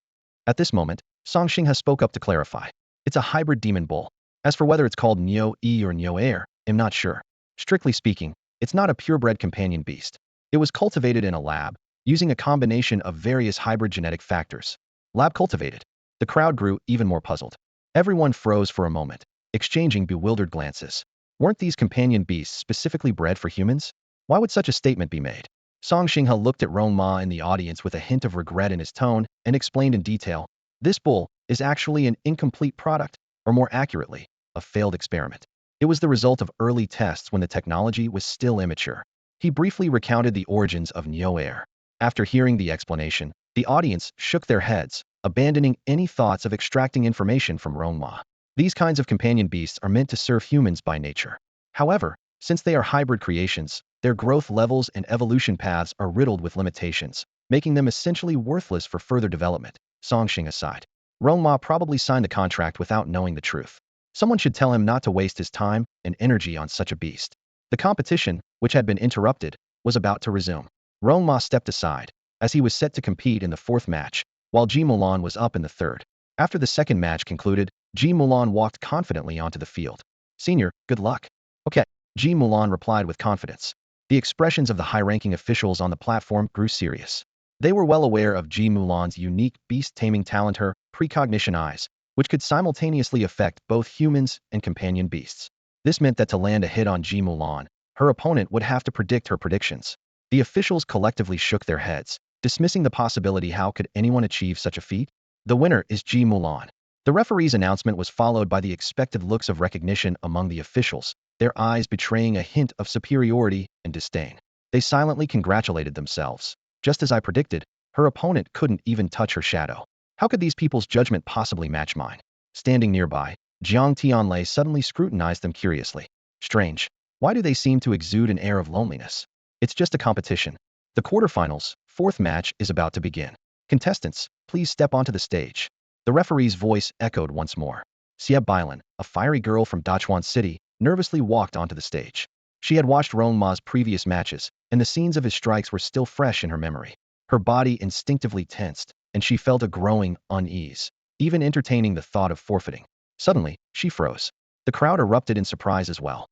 At this moment, Song Xinghe spoke up to clarify. It's a hybrid demon bull. As for whether it's called Niu Yi or Niu Air, I'm not sure. Strictly speaking, it's not a purebred companion beast. It was cultivated in a lab, using a combination of various hybrid genetic factors. Lab cultivated. The crowd grew even more puzzled. Everyone froze for a moment, exchanging bewildered glances. Weren't these companion beasts specifically bred for humans? Why would such a statement be made? Song Xinghe looked at Rong Ma in the audience with a hint of regret in his tone and explained in detail. This bull is actually an incomplete product, or more accurately, a failed experiment. It was the result of early tests when the technology was still immature. He briefly recounted the origins of Niu Air. After hearing the explanation, the audience shook their heads, abandoning any thoughts of extracting information from Rong Ma. These kinds of companion beasts are meant to serve humans by nature. However, since they are hybrid creations, their growth levels and evolution paths are riddled with limitations, making them essentially worthless for further development. Song Xinghe aside. Rong Ma probably signed the contract without knowing the truth. Someone should tell him not to waste his time and energy on such a beast. The competition, which had been interrupted, was about to resume. Rong Ma stepped aside, as he was set to compete in the fourth match, while Ji Mulan was up in the third. After the second match concluded, Ji Mulan walked confidently onto the field. Senior, good luck. Okay, Ji Mulan replied with confidence. The expressions of the high-ranking officials on the platform grew serious. They were well aware of Ji Mulan's unique beast-taming talent, her precognition eyes, which could simultaneously affect both humans and companion beasts. This meant that to land a hit on Ji Mulan, her opponent would have to predict her predictions. The officials collectively shook their heads, dismissing the possibility. How could anyone achieve such a feat? The winner is Ji Mulan. The referee's announcement was followed by the expected looks of recognition among the officials, their eyes betraying a hint of superiority and disdain. They silently congratulated themselves. Just as I predicted, her opponent couldn't even touch her shadow. How could these people's judgment possibly match mine? Standing nearby, Jiang Tianlei suddenly scrutinized them curiously. Strange. Why do they seem to exude an air of loneliness? It's just a competition. The quarterfinals, fourth match, is about to begin. Contestants, please step onto the stage. The referee's voice echoed once more. Xie Bailan, a fiery girl from Dachuan City, nervously walked onto the stage. She had watched Rong Ma's previous matches, and the scenes of his strikes were still fresh in her memory. Her body instinctively tensed, and she felt a growing unease, even entertaining the thought of forfeiting. Suddenly, she froze. The crowd erupted in surprise as well.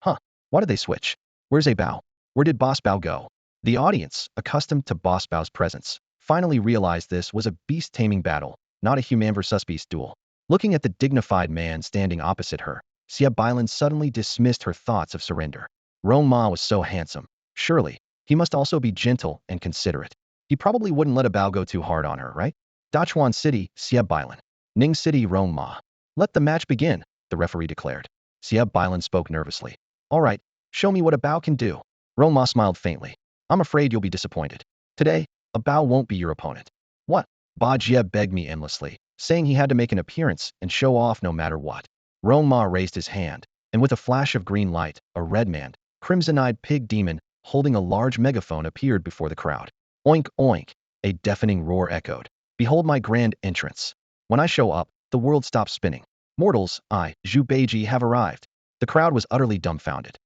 Huh, why did they switch? Where's A Bao? Where did Boss Bao go? The audience, accustomed to Boss Bao's presence, finally realized this was a beast-taming battle, not a human versus beast duel. Looking at the dignified man standing opposite her, Xie Bailan suddenly dismissed her thoughts of surrender. Rong Ma was so handsome. Surely, he must also be gentle and considerate. He probably wouldn't let A Bao go too hard on her, right? Dachuan City, Xie Bailan. Ning City, Rong Ma. Let the match begin, the referee declared. Xie Bailan spoke nervously. All right, show me what A Bao can do. Rong Ma smiled faintly. I'm afraid you'll be disappointed. Today, A Bao won't be your opponent. What? Ba Jie begged me endlessly, saying he had to make an appearance and show off no matter what. Rong Ma raised his hand, and with a flash of green light, a red man, crimson-eyed pig demon, holding a large megaphone appeared before the crowd. Oink oink, a deafening roar echoed. Behold my grand entrance. When I show up, the world stops spinning. Mortals, I, Zhu Beiji, have arrived. The crowd was utterly dumbfounded.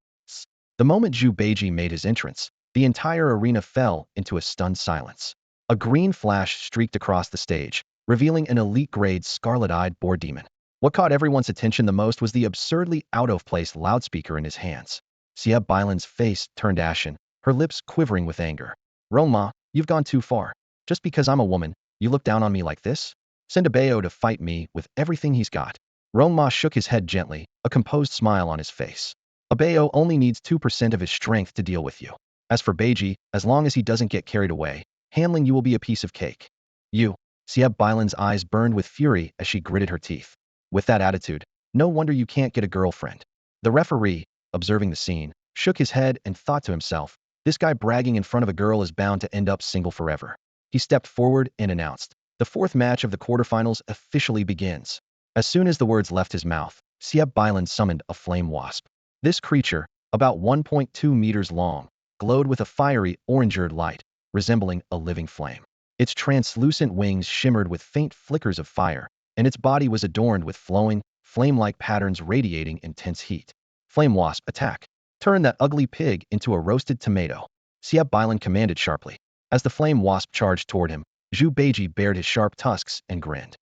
The moment Zhu Beiji made his entrance, the entire arena fell into a stunned silence. A green flash streaked across the stage, revealing an elite-grade scarlet-eyed boar demon. What caught everyone's attention the most was the absurdly out-of-place loudspeaker in his hands. Xie Bailan's face turned ashen, her lips quivering with anger. Rong Ma, you've gone too far. Just because I'm a woman, you look down on me like this? Send A Bao to fight me with everything he's got. Rong Ma shook his head gently, a composed smile on his face. A Bao only needs 2% of his strength to deal with you. As for Beiji, as long as he doesn't get carried away, handling you will be a piece of cake. You. Xie Bailan's eyes burned with fury as she gritted her teeth. With that attitude, no wonder you can't get a girlfriend. The referee, observing the scene, shook his head and thought to himself, this guy bragging in front of a girl is bound to end up single forever. He stepped forward and announced, the fourth match of the quarterfinals officially begins. As soon as the words left his mouth, Xie Bailan summoned a flame wasp. This creature, about 1.2 meters long, glowed with a fiery, orange-red light, resembling a living flame. Its translucent wings shimmered with faint flickers of fire, and its body was adorned with flowing, flame-like patterns radiating intense heat. Flame wasp, attack. Turn that ugly pig into a roasted tomato. Xie Bailan commanded sharply. As the flame wasp charged toward him, Zhu Beiji bared his sharp tusks and grinned.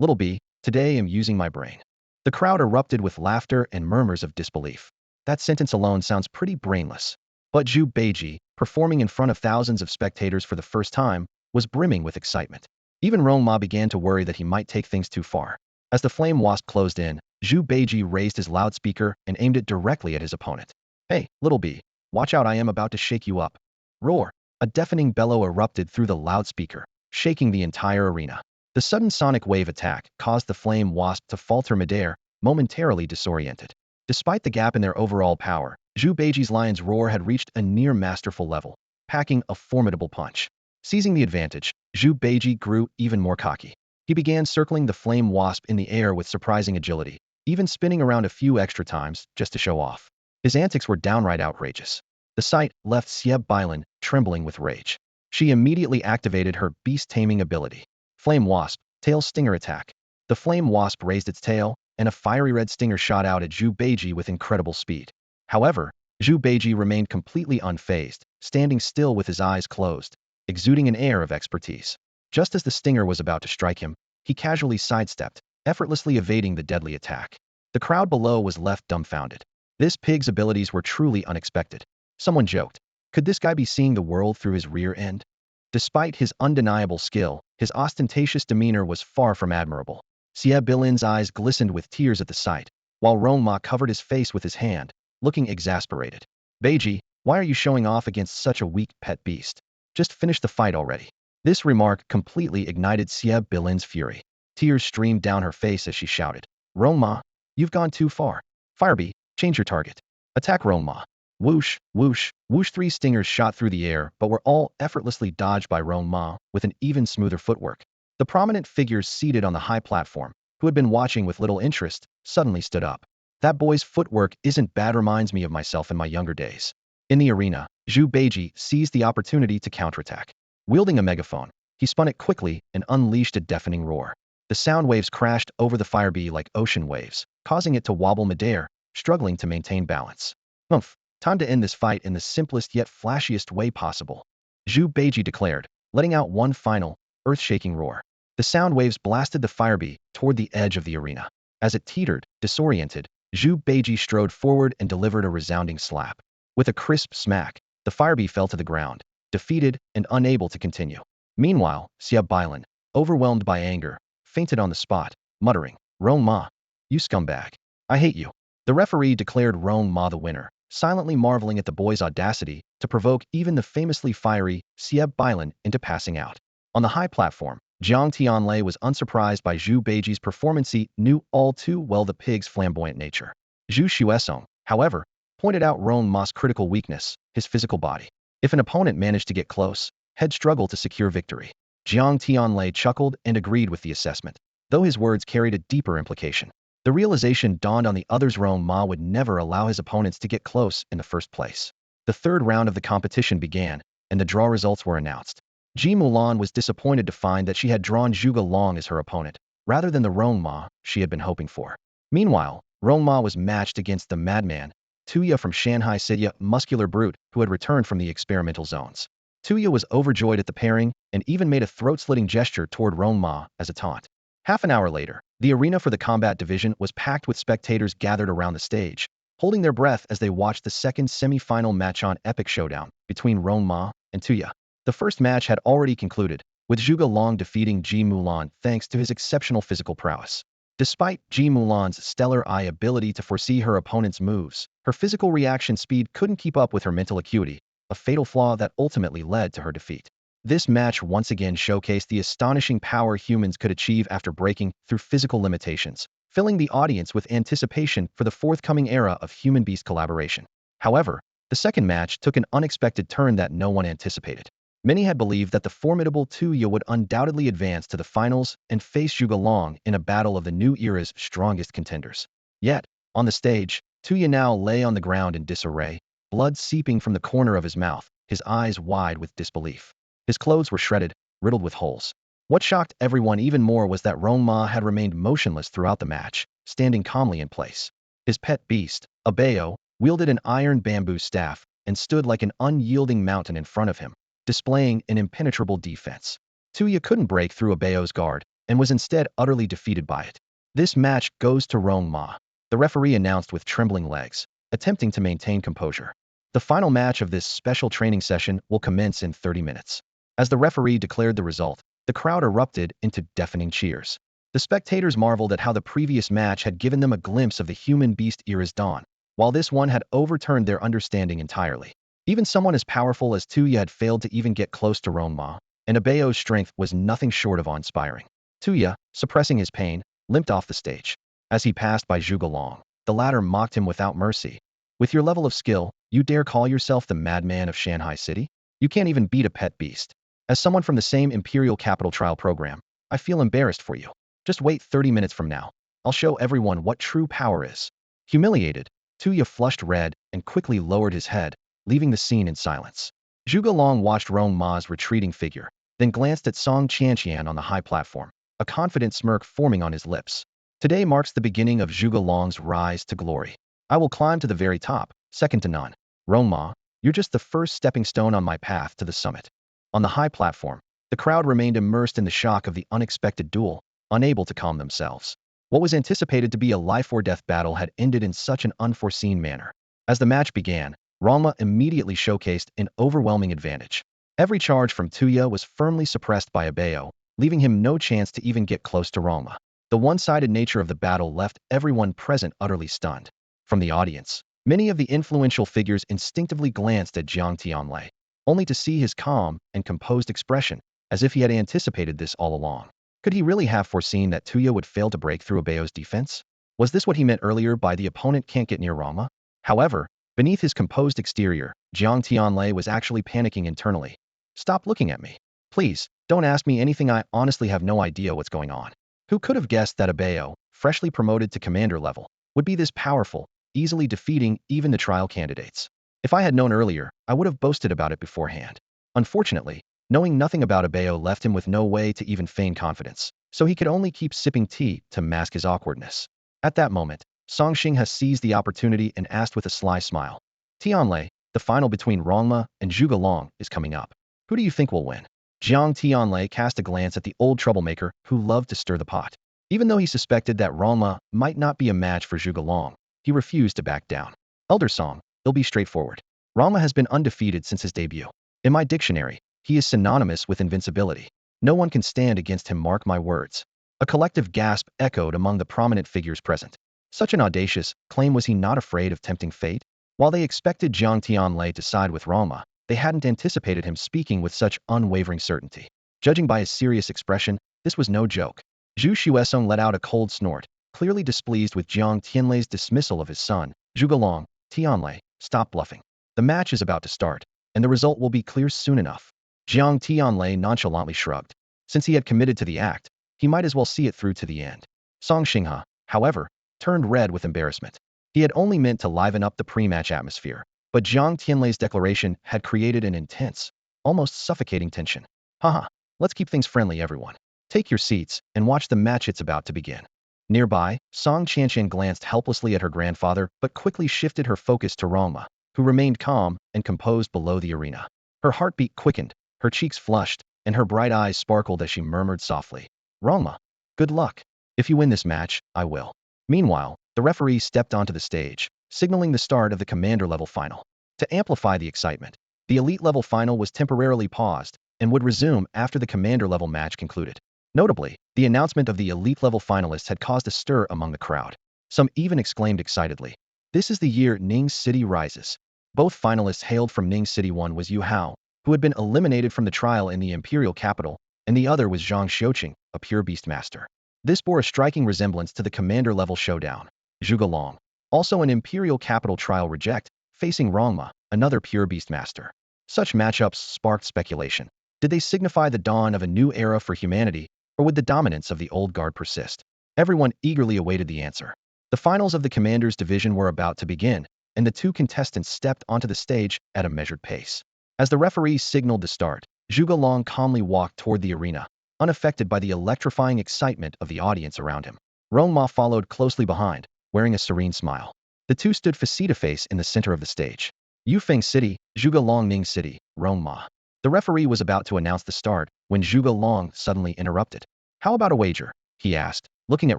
Little bee, today I'm using my brain. The crowd erupted with laughter and murmurs of disbelief. That sentence alone sounds pretty brainless. But Zhu Beiji, performing in front of thousands of spectators for the first time, was brimming with excitement. Even Rong Ma began to worry that he might take things too far. As the flame wasp closed in, Zhu Beiji raised his loudspeaker and aimed it directly at his opponent. Hey, little bee, watch out, I am about to shake you up. Roar! A deafening bellow erupted through the loudspeaker, shaking the entire arena. The sudden sonic wave attack caused the flame wasp to falter midair, momentarily disoriented. Despite the gap in their overall power, Zhu Beiji's lion's roar had reached a near-masterful level, packing a formidable punch. Seizing the advantage, Zhu Beiji grew even more cocky. He began circling the flame wasp in the air with surprising agility, even spinning around a few extra times just to show off. His antics were downright outrageous. The sight left Xie Bailan trembling with rage. She immediately activated her beast-taming ability. Flame wasp, tail stinger attack. The flame wasp raised its tail, and a fiery red stinger shot out at Zhu Beiji with incredible speed. However, Zhu Beiji remained completely unfazed, standing still with his eyes closed, exuding an air of expertise. Just as the stinger was about to strike him, he casually sidestepped, effortlessly evading the deadly attack. The crowd below was left dumbfounded. This pig's abilities were truly unexpected. Someone joked, could this guy be seeing the world through his rear end? Despite his undeniable skill, his ostentatious demeanor was far from admirable. Xie Bilin's eyes glistened with tears at the sight, while Rong Ma covered his face with his hand, looking exasperated. Beiji, why are you showing off against such a weak pet beast? Just finish the fight already. This remark completely ignited Xie Bilin's fury. Tears streamed down her face as she shouted, Rong Ma, you've gone too far. Firebee, change your target. Attack Rong Ma. Whoosh, whoosh, whoosh. 3 stingers shot through the air but were all effortlessly dodged by Rong Ma with an even smoother footwork. The prominent figures seated on the high platform, who had been watching with little interest, suddenly stood up. That boy's footwork isn't bad, reminds me of myself in my younger days. In the arena, Zhu Beiji seized the opportunity to counterattack. Wielding a megaphone, he spun it quickly and unleashed a deafening roar. The sound waves crashed over the Firebee like ocean waves, causing it to wobble midair, struggling to maintain balance. Umph. Time to end this fight in the simplest yet flashiest way possible. Zhu Beiji declared, letting out one final, earth-shaking roar. The sound waves blasted the Firebee toward the edge of the arena. As it teetered, disoriented, Zhu Beiji strode forward and delivered a resounding slap. With a crisp smack, the Firebee fell to the ground, defeated and unable to continue. Meanwhile, Xie Bilan, overwhelmed by anger, fainted on the spot, muttering, Rong Ma, you scumbag. I hate you. The referee declared Rong Ma the winner, silently marveling at the boy's audacity to provoke even the famously fiery Xie Bilan into passing out. On the high platform, Jiang Tianlei was unsurprised by Zhu Beiji's performance. He knew all too well the pig's flamboyant nature. Zhu Xuesong, however, pointed out Rong Ma's critical weakness, his physical body. If an opponent managed to get close, he'd struggle to secure victory. Jiang Tianlei chuckled and agreed with the assessment, though his words carried a deeper implication. The realization dawned on the others: Rong Ma would never allow his opponents to get close in the first place. The third round of the competition began, and the draw results were announced. Ji Mulan was disappointed to find that she had drawn Zhuge Long as her opponent, rather than the Rong Ma she had been hoping for. Meanwhile, Rong Ma was matched against the madman, Tuya from Shanghai City, a muscular brute who had returned from the experimental zones. Tuya was overjoyed at the pairing and even made a throat-slitting gesture toward Rong Ma as a taunt. Half an hour later, the arena for the combat division was packed with spectators gathered around the stage, holding their breath as they watched the second semi-final match on epic showdown between Rong Ma and Tuya. The first match had already concluded, with Zhuge Long defeating Ji Mulan thanks to his exceptional physical prowess. Despite Ji Mulan's stellar eye ability to foresee her opponent's moves, her physical reaction speed couldn't keep up with her mental acuity, a fatal flaw that ultimately led to her defeat. This match once again showcased the astonishing power humans could achieve after breaking through physical limitations, filling the audience with anticipation for the forthcoming era of human-beast collaboration. However, the second match took an unexpected turn that no one anticipated. Many had believed that the formidable Tuya would undoubtedly advance to the finals and face Zhuge Long in a battle of the new era's strongest contenders. Yet, on the stage, Tuya now lay on the ground in disarray, blood seeping from the corner of his mouth, his eyes wide with disbelief. His clothes were shredded, riddled with holes. What shocked everyone even more was that Rong Ma had remained motionless throughout the match, standing calmly in place. His pet beast, a Bao, wielded an iron bamboo staff and stood like an unyielding mountain in front of him, displaying an impenetrable defense. Tuya couldn't break through a Bao's guard and was instead utterly defeated by it. This match goes to Rong Ma, the referee announced with trembling legs, attempting to maintain composure. The final match of this special training session will commence in 30 minutes. As the referee declared the result, the crowd erupted into deafening cheers. The spectators marveled at how the previous match had given them a glimpse of the human-beast era's dawn, while this one had overturned their understanding entirely. Even someone as powerful as Tuya had failed to even get close to Rong Ma, and Abao's strength was nothing short of awe-inspiring. Tuya, suppressing his pain, limped off the stage. As he passed by Zhuge Long, the latter mocked him without mercy. With your level of skill, you dare call yourself the madman of Shanghai City? You can't even beat a pet beast. As someone from the same Imperial Capital Trial program, I feel embarrassed for you. Just wait 30 minutes from now. I'll show everyone what true power is. Humiliated, Tuya flushed red and quickly lowered his head, leaving the scene in silence. Zhuge Long watched Rong Ma's retreating figure, then glanced at Song Qianqian on the high platform, a confident smirk forming on his lips. Today marks the beginning of Zhuge Long's rise to glory. I will climb to the very top, second to none. Rong Ma, you're just the first stepping stone on my path to the summit. On the high platform, the crowd remained immersed in the shock of the unexpected duel, unable to calm themselves. What was anticipated to be a life-or-death battle had ended in such an unforeseen manner. As the match began, Rong Ma immediately showcased an overwhelming advantage. Every charge from Tuya was firmly suppressed by Abeo, leaving him no chance to even get close to Rong Ma. The one-sided nature of the battle left everyone present utterly stunned. From the audience, many of the influential figures instinctively glanced at Jiang Tianlei, only to see his calm and composed expression, as if he had anticipated this all along. Could he really have foreseen that Tuya would fail to break through Abeo's defense? Was this what he meant earlier by the opponent can't get near Rong Ma? However, beneath his composed exterior, Jiang Tianlei was actually panicking internally. Stop looking at me. Please, don't ask me anything. I honestly have no idea what's going on. Who could have guessed that Abeo, freshly promoted to commander level, would be this powerful, easily defeating even the trial candidates? If I had known earlier, I would have boasted about it beforehand. Unfortunately, knowing nothing about Abeo left him with no way to even feign confidence, so he could only keep sipping tea to mask his awkwardness. At that moment, Song Xinghe seized the opportunity and asked with a sly smile, Tianlei, the final between Rong Ma and Zhuge Liang is coming up. Who do you think will win? Jiang Tianlei cast a glance at the old troublemaker who loved to stir the pot. Even though he suspected that Rong Ma might not be a match for Zhuge Liang, he refused to back down. Elder Song, it'll be straightforward. Rong Ma has been undefeated since his debut. In my dictionary, he is synonymous with invincibility. No one can stand against him, mark my words. A collective gasp echoed among the prominent figures present. Such an audacious claim. Was he not afraid of tempting fate? While they expected Jiang Tianlei to side with Rong Ma, they hadn't anticipated him speaking with such unwavering certainty. Judging by his serious expression, this was no joke. Zhu Xuesong let out a cold snort, clearly displeased with Jiang Tianlei's dismissal of his son. Zhuge Liang, Tianlei, stop bluffing. The match is about to start, and the result will be clear soon enough. Jiang Tianlei nonchalantly shrugged. Since he had committed to the act, he might as well see it through to the end. Song Xinghe, however, turned red with embarrassment. He had only meant to liven up the pre-match atmosphere, but Jiang Tianlei's declaration had created an intense, almost suffocating tension. Haha, let's keep things friendly, everyone. Take your seats and watch the match. It's about to begin. Nearby, Song Qianqian glanced helplessly at her grandfather but quickly shifted her focus to Rong Ma, who remained calm and composed below the arena. Her heartbeat quickened, her cheeks flushed, and her bright eyes sparkled as she murmured softly, Rong Ma, good luck. If you win this match, I will. Meanwhile, the referee stepped onto the stage, signaling the start of the commander-level final. To amplify the excitement, the elite-level final was temporarily paused and would resume after the commander-level match concluded. Notably, the announcement of the elite-level finalists had caused a stir among the crowd. Some even exclaimed excitedly, this is the year Ning City rises. Both finalists hailed from Ning City. One was Yu Hao, who had been eliminated from the trial in the imperial capital, and the other was Zhang Xiuqing, a pure beast master. This bore a striking resemblance to the commander-level showdown. Zhuge Liang, also an imperial capital trial reject, facing Rong Ma, another pure beast master. Such matchups sparked speculation. Did they signify the dawn of a new era for humanity, or would the dominance of the old guard persist? Everyone eagerly awaited the answer. The finals of the Commander's division were about to begin, and the two contestants stepped onto the stage at a measured pace. As the referee signaled the start, Zhuge Liang calmly walked toward the arena, unaffected by the electrifying excitement of the audience around him. Rong Ma followed closely behind, wearing a serene smile. The two stood face-to-face in the center of the stage. Yufeng City, Zhuge Liang. Ning City, Rong Ma. The referee was about to announce the start when Zhuge Liang suddenly interrupted. How about a wager? He asked, looking at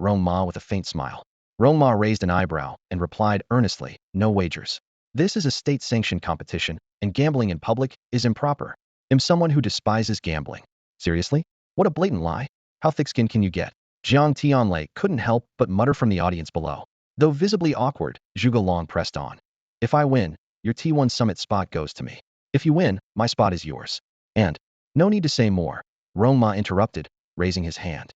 Rong Ma with a faint smile. Rong Ma raised an eyebrow and replied earnestly, no wagers. This is a state-sanctioned competition, and gambling in public is improper. I'm someone who despises gambling. Seriously? What a blatant lie. How thick-skinned can you get? Jiang Tianlei couldn't help but mutter from the audience below. Though visibly awkward, Zhuge Liang pressed on. If I win, your T1 summit spot goes to me. If you win, my spot is yours. And, no need to say more, Rong Ma interrupted, raising his hand.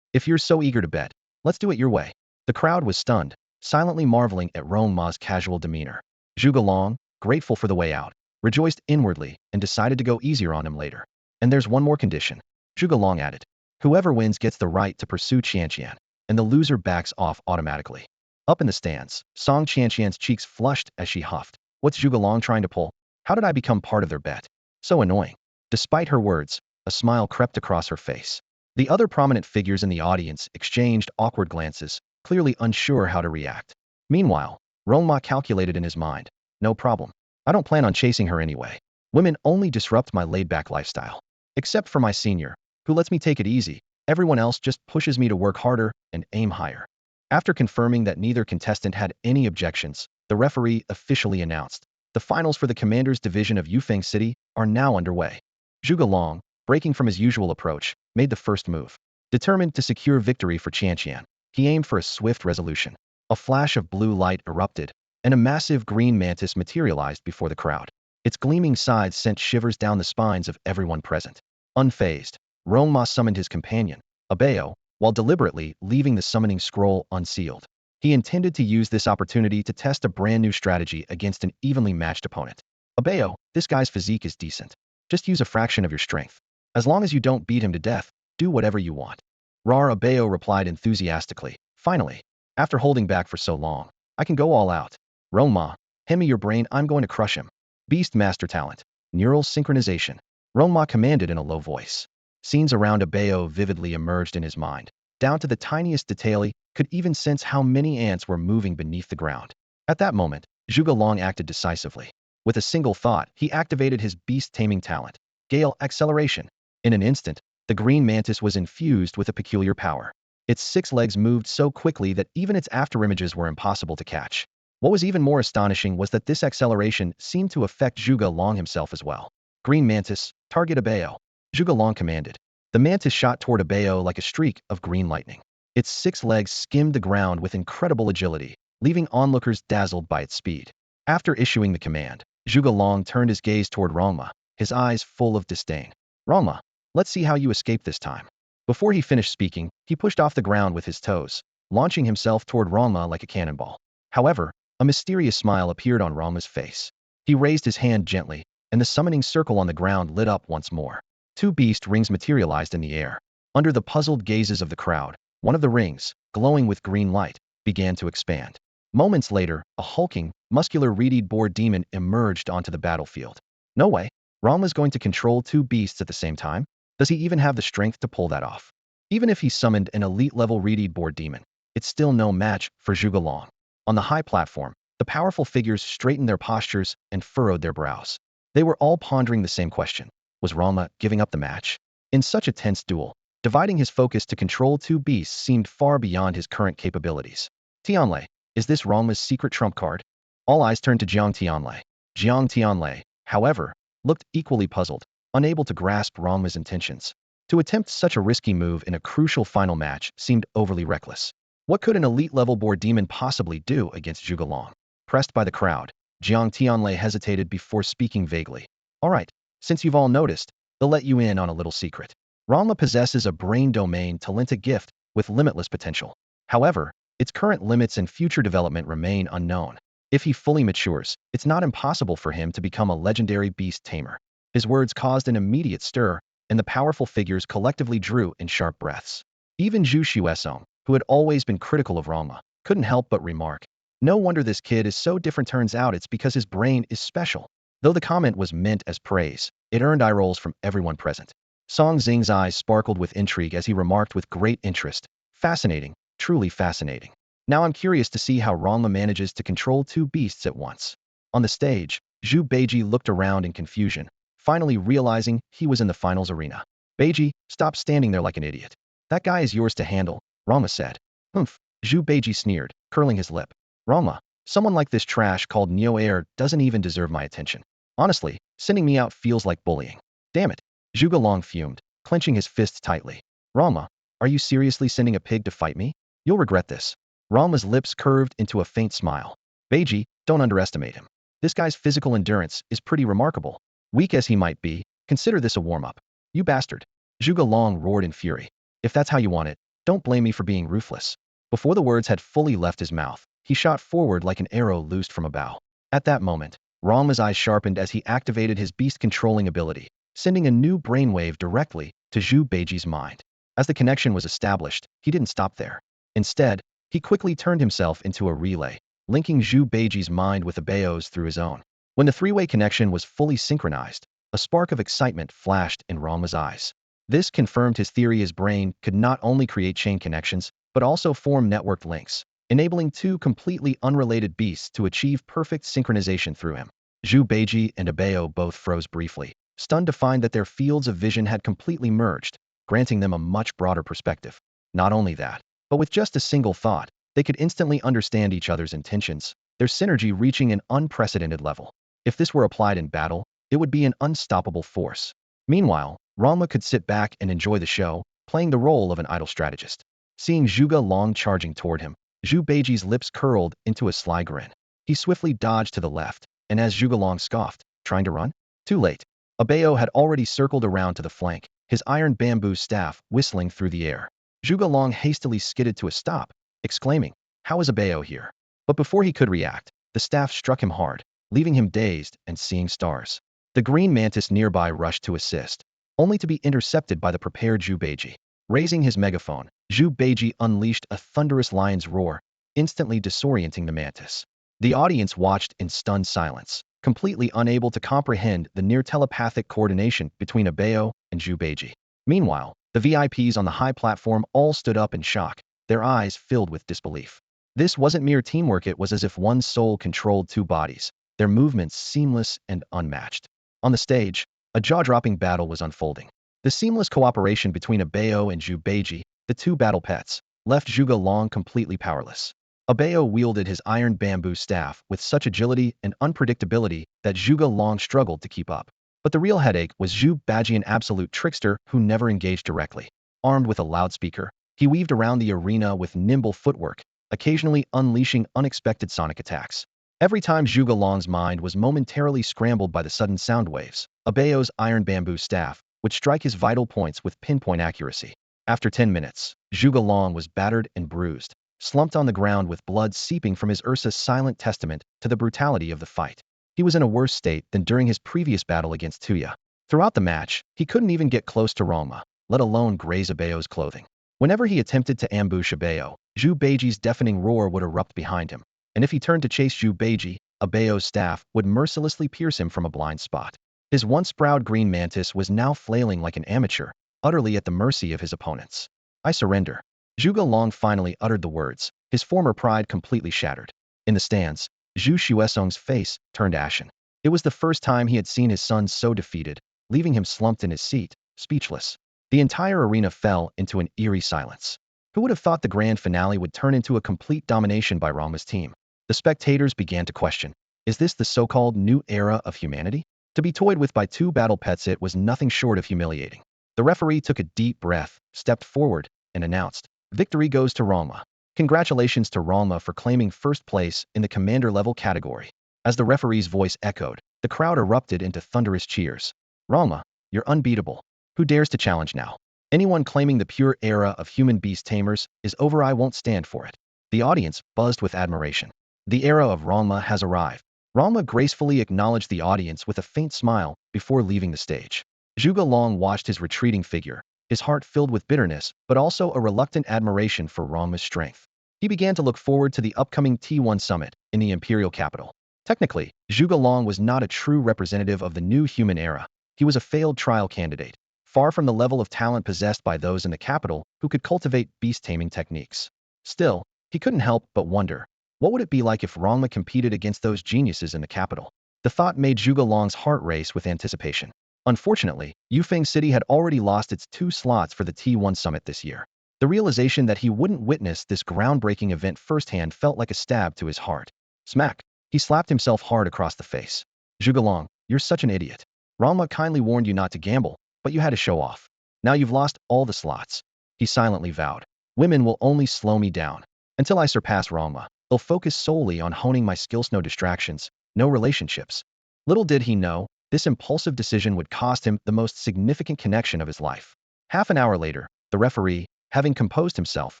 If you're so eager to bet, let's do it your way. The crowd was stunned, silently marveling at Rong Ma's casual demeanor. Zhuge Liang, grateful for the way out, rejoiced inwardly and decided to go easier on him later. And there's one more condition. Zhuge Liang added. Whoever wins gets the right to pursue Qianqian, and the loser backs off automatically. Up in the stands, Song Qianqian's cheeks flushed as she huffed. What's Zhuge Liang trying to pull? How did I become part of their bet? So annoying. Despite her words, a smile crept across her face. The other prominent figures in the audience exchanged awkward glances, clearly unsure how to react. Meanwhile, Rong Ma calculated in his mind. No problem. I don't plan on chasing her anyway. Women only disrupt my laid-back lifestyle. Except for my senior, who lets me take it easy. Everyone else just pushes me to work harder and aim higher. After confirming that neither contestant had any objections, the referee officially announced, the finals for the Commander's Division of Yufeng City are now underway. Zhuge Long, breaking from his usual approach, made the first move. Determined to secure victory for Qianqian, he aimed for a swift resolution. A flash of blue light erupted, and a massive green mantis materialized before the crowd. Its gleaming sides sent shivers down the spines of everyone present. Unfazed, Rong Ma summoned his companion, Abeo, while deliberately leaving the summoning scroll unsealed. He intended to use this opportunity to test a brand new strategy against an evenly matched opponent. Abeo, this guy's physique is decent. Just use a fraction of your strength. As long as you don't beat him to death, do whatever you want. Rar Abeo replied enthusiastically. Finally, after holding back for so long, I can go all out. Rong Ma, hand me your brain, I'm going to crush him. Beast master talent. Neural synchronization. Rong Ma commanded in a low voice. Scenes around Abeo vividly emerged in his mind. Down to the tiniest detail, he could even sense how many ants were moving beneath the ground. At that moment, Zhuge Long acted decisively. With a single thought, he activated his beast-taming talent, Gale Acceleration. In an instant, the green mantis was infused with a peculiar power. Its 6 legs moved so quickly that even its afterimages were impossible to catch. What was even more astonishing was that this acceleration seemed to affect Zhuge Long himself as well. Green mantis, target Abeo. Zhuge Long commanded. The mantis shot toward Abeo like a streak of green lightning. Its 6 legs skimmed the ground with incredible agility, leaving onlookers dazzled by its speed. After issuing the command, Zhuge Long turned his gaze toward Rong Ma, his eyes full of disdain. Rong Ma, let's see how you escape this time. Before he finished speaking, he pushed off the ground with his toes, launching himself toward Rong Ma like a cannonball. However, a mysterious smile appeared on Rong Ma's face. He raised his hand gently, and the summoning circle on the ground lit up once more. 2 beast rings materialized in the air. Under the puzzled gazes of the crowd, one of the rings, glowing with green light, began to expand. Moments later, a hulking, muscular reed boar demon emerged onto the battlefield. No way. Rong Ma's going to control 2 beasts at the same time? Does he even have the strength to pull that off? Even if he summoned an elite-level reed boar demon, it's still no match for Zhuge Long. On the high platform, the powerful figures straightened their postures and furrowed their brows. They were all pondering the same question. Was Rong Ma giving up the match? In such a tense duel, dividing his focus to control 2 beasts seemed far beyond his current capabilities. Tianlei, is this Rong Ma's secret trump card? All eyes turned to Jiang Tianlei. Jiang Tianlei, however, looked equally puzzled, unable to grasp Rong Ma's intentions. To attempt such a risky move in a crucial final match seemed overly reckless. What could an elite-level boar demon possibly do against Zhuge Long? Pressed by the crowd, Jiang Tianlei hesitated before speaking vaguely. All right, since you've all noticed, they'll let you in on a little secret. Rong Ma possesses a brain domain talented gift with limitless potential. However, its current limits and future development remain unknown. If he fully matures, it's not impossible for him to become a legendary beast tamer. His words caused an immediate stir, and the powerful figures collectively drew in sharp breaths. Even Zhu Xuesong, who had always been critical of Rong Ma, couldn't help but remark, no wonder this kid is so different, turns out it's because his brain is special. Though the comment was meant as praise, it earned eye rolls from everyone present. Song Xing's eyes sparkled with intrigue as he remarked with great interest, fascinating, truly fascinating. Now I'm curious to see how Rong Ma manages to control 2 beasts at once. On the stage, Zhu Beiji looked around in confusion, finally realizing he was in the finals arena. Beiji, stop standing there like an idiot. That guy is yours to handle, Rong Ma said. Humph, Zhu Beiji sneered, curling his lip. Rong Ma, someone like this trash called Neo Air doesn't even deserve my attention. Honestly, sending me out feels like bullying. Damn it. Zhuge Long fumed, clenching his fists tightly. Rong Ma, are you seriously sending a pig to fight me? You'll regret this. Rong Ma's lips curved into a faint smile. Beiji, don't underestimate him. This guy's physical endurance is pretty remarkable. Weak as he might be, consider this a warm-up. You bastard. Zhuge Long roared in fury. If that's how you want it, don't blame me for being ruthless. Before the words had fully left his mouth, he shot forward like an arrow loosed from a bow. At that moment, Rong Ma's eyes sharpened as he activated his beast-controlling ability, sending a new brainwave directly to Zhu Beiji's mind. As the connection was established, he didn't stop there. Instead, he quickly turned himself into a relay, linking Zhu Beiji's mind with Abeo's through his own. When the 3-way connection was fully synchronized, a spark of excitement flashed in Rong Ma's eyes. This confirmed his theory his brain could not only create chain connections, but also form networked links, enabling 2 completely unrelated beasts to achieve perfect synchronization through him. Zhu Beiji and Abeo both froze briefly, stunned to find that their fields of vision had completely merged, granting them a much broader perspective. Not only that, but with just a single thought, they could instantly understand each other's intentions, their synergy reaching an unprecedented level. If this were applied in battle, it would be an unstoppable force. Meanwhile, Rong Ma could sit back and enjoy the show, playing the role of an idle strategist. Seeing Zhuge Long charging toward him, Zhu Beiji's lips curled into a sly grin. He swiftly dodged to the left, and as Zhuge Long scoffed, trying to run? Too late. Abeo had already circled around to the flank, his iron bamboo staff whistling through the air. Zhuge Long hastily skidded to a stop, exclaiming, "How is Abeo here?" But before he could react, the staff struck him hard, leaving him dazed and seeing stars. The green mantis nearby rushed to assist, only to be intercepted by the prepared Zhu Beiji. Raising his megaphone, Zhu Beiji unleashed a thunderous lion's roar, instantly disorienting the mantis. The audience watched in stunned silence, completely unable to comprehend the near-telepathic coordination between Abeo and Zhu Beiji. Meanwhile, the VIPs on the high platform all stood up in shock, their eyes filled with disbelief. This wasn't mere teamwork, it was as if one soul controlled two bodies, their movements seamless and unmatched. On the stage, a jaw-dropping battle was unfolding. The seamless cooperation between Abeo and Zhu Beiji, the two battle pets, left Zhuge Long completely powerless. Abeo wielded his iron bamboo staff with such agility and unpredictability that Zhuge Long struggled to keep up. But the real headache was Zhu Beiji, an absolute trickster who never engaged directly. Armed with a loudspeaker, he weaved around the arena with nimble footwork, occasionally unleashing unexpected sonic attacks. Every time Zhuge Long's mind was momentarily scrambled by the sudden sound waves, Abeo's iron bamboo staff would strike his vital points with pinpoint accuracy. After 10 minutes, Zhuge Long was battered and bruised, slumped on the ground with blood seeping from his Ursa's silent testament to the brutality of the fight. He was in a worse state than during his previous battle against Tuya. Throughout the match, he couldn't even get close to Rong Ma, let alone graze Abeo's clothing. Whenever he attempted to ambush Abeo, Zhu Beiji's deafening roar would erupt behind him, and if he turned to chase Zhu Beiji, Abeo's staff would mercilessly pierce him from a blind spot. His once proud green mantis was now flailing like an amateur, utterly at the mercy of his opponents. "I surrender." Zhuge Long finally uttered the words, his former pride completely shattered. In the stands, Zhu Xuesong's face turned ashen. It was the first time he had seen his son so defeated, leaving him slumped in his seat, speechless. The entire arena fell into an eerie silence. Who would have thought the grand finale would turn into a complete domination by Rong Ma's team? The spectators began to question, is this the so-called new era of humanity? To be toyed with by two battle pets, it was nothing short of humiliating. The referee took a deep breath, stepped forward, and announced, "Victory goes to Rong Ma." Congratulations to Rong Ma for claiming first place in the commander-level category. As the referee's voice echoed, the crowd erupted into thunderous cheers. "Rong Ma, you're unbeatable. Who dares to challenge now? Anyone claiming the pure era of human beast tamers is over. I won't stand for it." The audience buzzed with admiration. The era of Rong Ma has arrived. Rong Ma gracefully acknowledged the audience with a faint smile before leaving the stage. Zhuge Long watched his retreating figure, his heart filled with bitterness, but also a reluctant admiration for Rong Ma's strength. He began to look forward to the upcoming T1 summit in the imperial capital. Technically, Zhuge Long was not a true representative of the new human era. He was a failed trial candidate, far from the level of talent possessed by those in the capital who could cultivate beast-taming techniques. Still, he couldn't help but wonder, what would it be like if Rong Ma competed against those geniuses in the capital? The thought made Zhuge Long's heart race with anticipation. Unfortunately, Yufeng City had already lost its 2 slots for the T1 summit this year. The realization that he wouldn't witness this groundbreaking event firsthand felt like a stab to his heart. Smack! He slapped himself hard across the face. "Zhuge Long, you're such an idiot. Rong Ma kindly warned you not to gamble, but you had to show off. Now you've lost all the slots." He silently vowed, "Women will only slow me down. Until I surpass Rong Ma, I'll focus solely on honing my skills. No distractions, no relationships." Little did he know, this impulsive decision would cost him the most significant connection of his life. Half an hour later, the referee, having composed himself,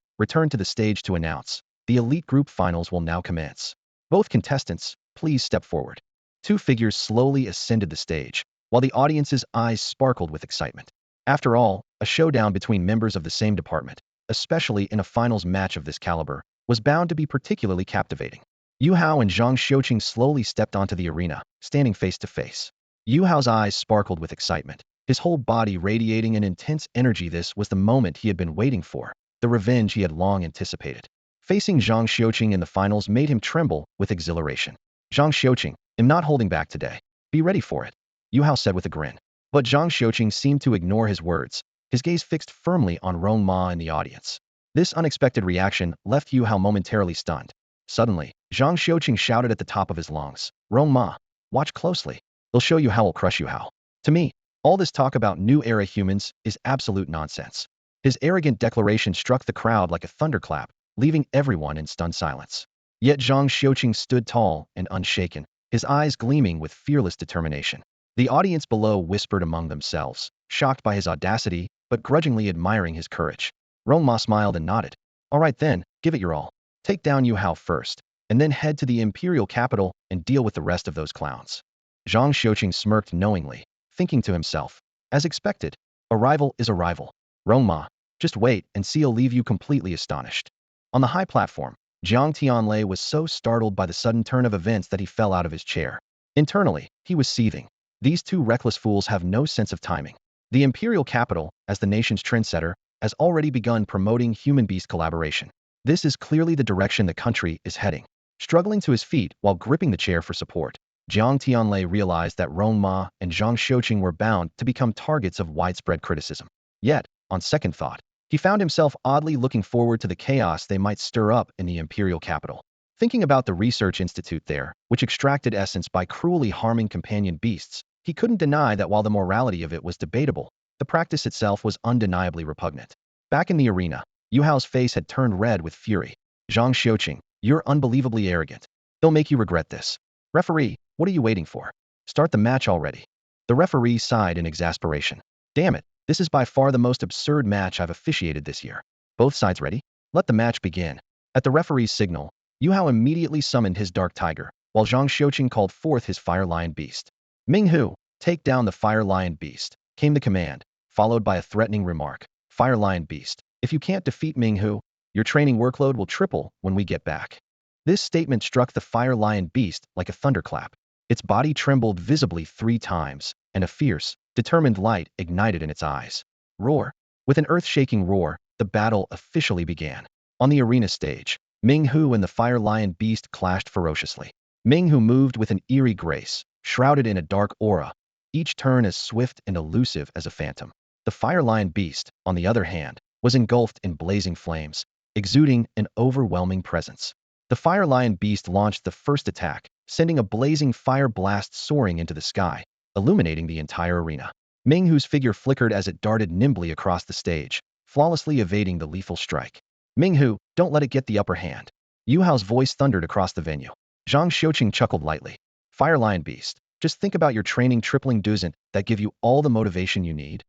returned to the stage to announce, "The elite group finals will now commence. Both contestants, please step forward." 2 figures slowly ascended the stage, while the audience's eyes sparkled with excitement. After all, a showdown between members of the same department, especially in a finals match of this caliber, was bound to be particularly captivating. Yu Hao and Zhang Xiuqing slowly stepped onto the arena, standing face to face. Yu Hao's eyes sparkled with excitement, his whole body radiating an intense energy. This was the moment he had been waiting for, the revenge he had long anticipated. Facing Zhang Xiuqing in the finals made him tremble with exhilaration. "Zhang Xiuqing, "I'm not holding back today. Be ready for it," Yu Hao said with a grin. But Zhang Xiuqing seemed to ignore his words, his gaze fixed firmly on Rong Ma in the audience. This unexpected reaction left Yu Hao momentarily stunned. Suddenly, Zhang Xiuqing shouted at the top of his lungs, "Rong Ma, watch closely. They'll show you how I'll crush you how." To me, all this talk about new era humans is absolute nonsense. His arrogant declaration struck the crowd like a thunderclap, leaving everyone in stunned silence. Yet Zhang Xiuqing stood tall and unshaken, his eyes gleaming with fearless determination. The audience below whispered among themselves, shocked by his audacity, but grudgingly admiring his courage. Rong Ma smiled and nodded. "All right then, give it your all. Take down Yu Hao first, and then head to the imperial capital and deal with the rest of those clowns." Zhang Xiuqing smirked knowingly, thinking to himself, as expected, a rival is a rival. Rong Ma, just wait and see, I'll leave you completely astonished. On the high platform, Jiang Tianlei was so startled by the sudden turn of events that he fell out of his chair. Internally, he was seething. These two reckless fools have no sense of timing. The imperial capital, as the nation's trendsetter, has already begun promoting human-beast collaboration. This is clearly the direction the country is heading. Struggling to his feet while gripping the chair for support, Jiang Tianlei realized that Rong Ma and Zhang Xiuqing were bound to become targets of widespread criticism. Yet, on second thought, he found himself oddly looking forward to the chaos they might stir up in the imperial capital. Thinking about the research institute there, which extracted essence by cruelly harming companion beasts, he couldn't deny that while the morality of it was debatable, the practice itself was undeniably repugnant. Back in the arena, Yu Hao's face had turned red with fury. "Zhang Xiuqing, you're unbelievably arrogant. They'll make you regret this. Referee, what are you waiting for? Start the match already." The referee sighed in exasperation. "Damn it, this is by far the most absurd match I've officiated this year. Both sides ready? Let the match begin." At the referee's signal, Yu Hao immediately summoned his dark tiger, while Zhang Xiuqing called forth his fire lion beast. "Ming Hu, take down the fire lion beast," came the command, followed by a threatening remark. "Fire lion beast, if you can't defeat Ming Hu, your training workload will triple when we get back." This statement struck the fire lion beast like a thunderclap. Its body trembled visibly 3 times, and a fierce, determined light ignited in its eyes. Roar! With an earth-shaking roar, the battle officially began. On the arena stage, Ming Hu and the fire lion beast clashed ferociously. Ming Hu moved with an eerie grace, shrouded in a dark aura, each turn as swift and elusive as a phantom. The fire lion beast, on the other hand, was engulfed in blazing flames, exuding an overwhelming presence. The fire lion beast launched the first attack, sending a blazing fire blast soaring into the sky, illuminating the entire arena. Ming Hu's figure flickered as it darted nimbly across the stage, flawlessly evading the lethal strike. "Ming Hu, don't let it get the upper hand." Yu Hao's voice thundered across the venue. Zhang Xiuqing chuckled lightly. "Fire lion beast, just think about your training tripling, doesn't that give you all the motivation you need?"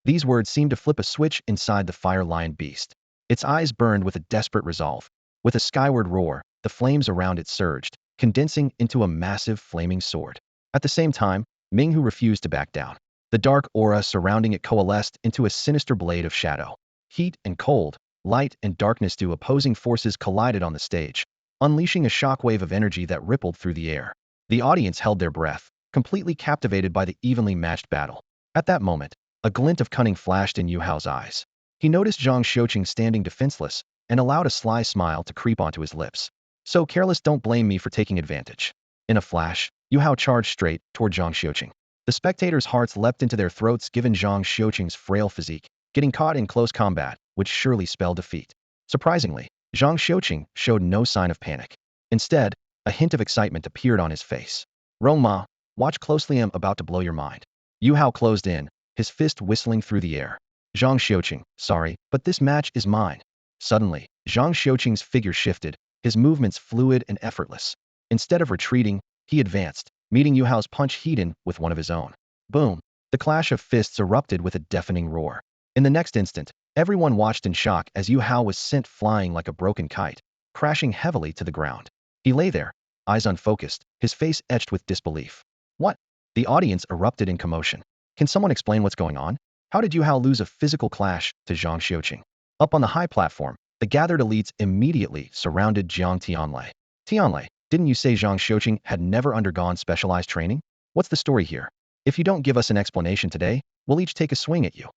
These words seemed to flip a switch inside the fire lion beast. Its eyes burned with a desperate resolve. With a skyward roar, the flames around it surged, condensing into a massive flaming sword. At the same time, Ming Hu refused to back down. The dark aura surrounding it coalesced into a sinister blade of shadow. Heat and cold, light and darkness, two opposing forces collided on the stage, unleashing a shockwave of energy that rippled through the air. The audience held their breath, completely captivated by the evenly matched battle. At that moment, a glint of cunning flashed in Yu Hao's eyes. He noticed Zhang Xiuqing standing defenseless, and allowed a sly smile to creep onto his lips. "So careless, don't blame me for taking advantage." In a flash, Yu Hao charged straight toward Zhang Xiuqing. The spectators' hearts leapt into their throats given Zhang Xiuqing's frail physique. Getting caught in close combat would surely spell defeat. Surprisingly, Zhang Xiuqing showed no sign of panic. Instead, a hint of excitement appeared on his face. "Rong Ma, watch closely, I'm about to blow your mind." Yu Hao closed in, his fist whistling through the air. "Zhang Xiuqing, sorry, but this match is mine." Suddenly, Zhang Xiuqing's figure shifted, his movements fluid and effortless. Instead of retreating, he advanced, meeting Yu Hao's punch heat-in with one of his own. Boom! The clash of fists erupted with a deafening roar. In the next instant, everyone watched in shock as Yu Hao was sent flying like a broken kite, crashing heavily to the ground. He lay there, eyes unfocused, his face etched with disbelief. "What?" The audience erupted in commotion. "Can someone explain what's going on? How did Yu Hao lose a physical clash to Zhang Xiuqing?" Up on the high platform, the gathered elites immediately surrounded Jiang Tianlei. "Tianlei, didn't you say Zhang Xiuqing had never undergone specialized training? What's the story here? If you don't give us an explanation today, we'll each take a swing at you."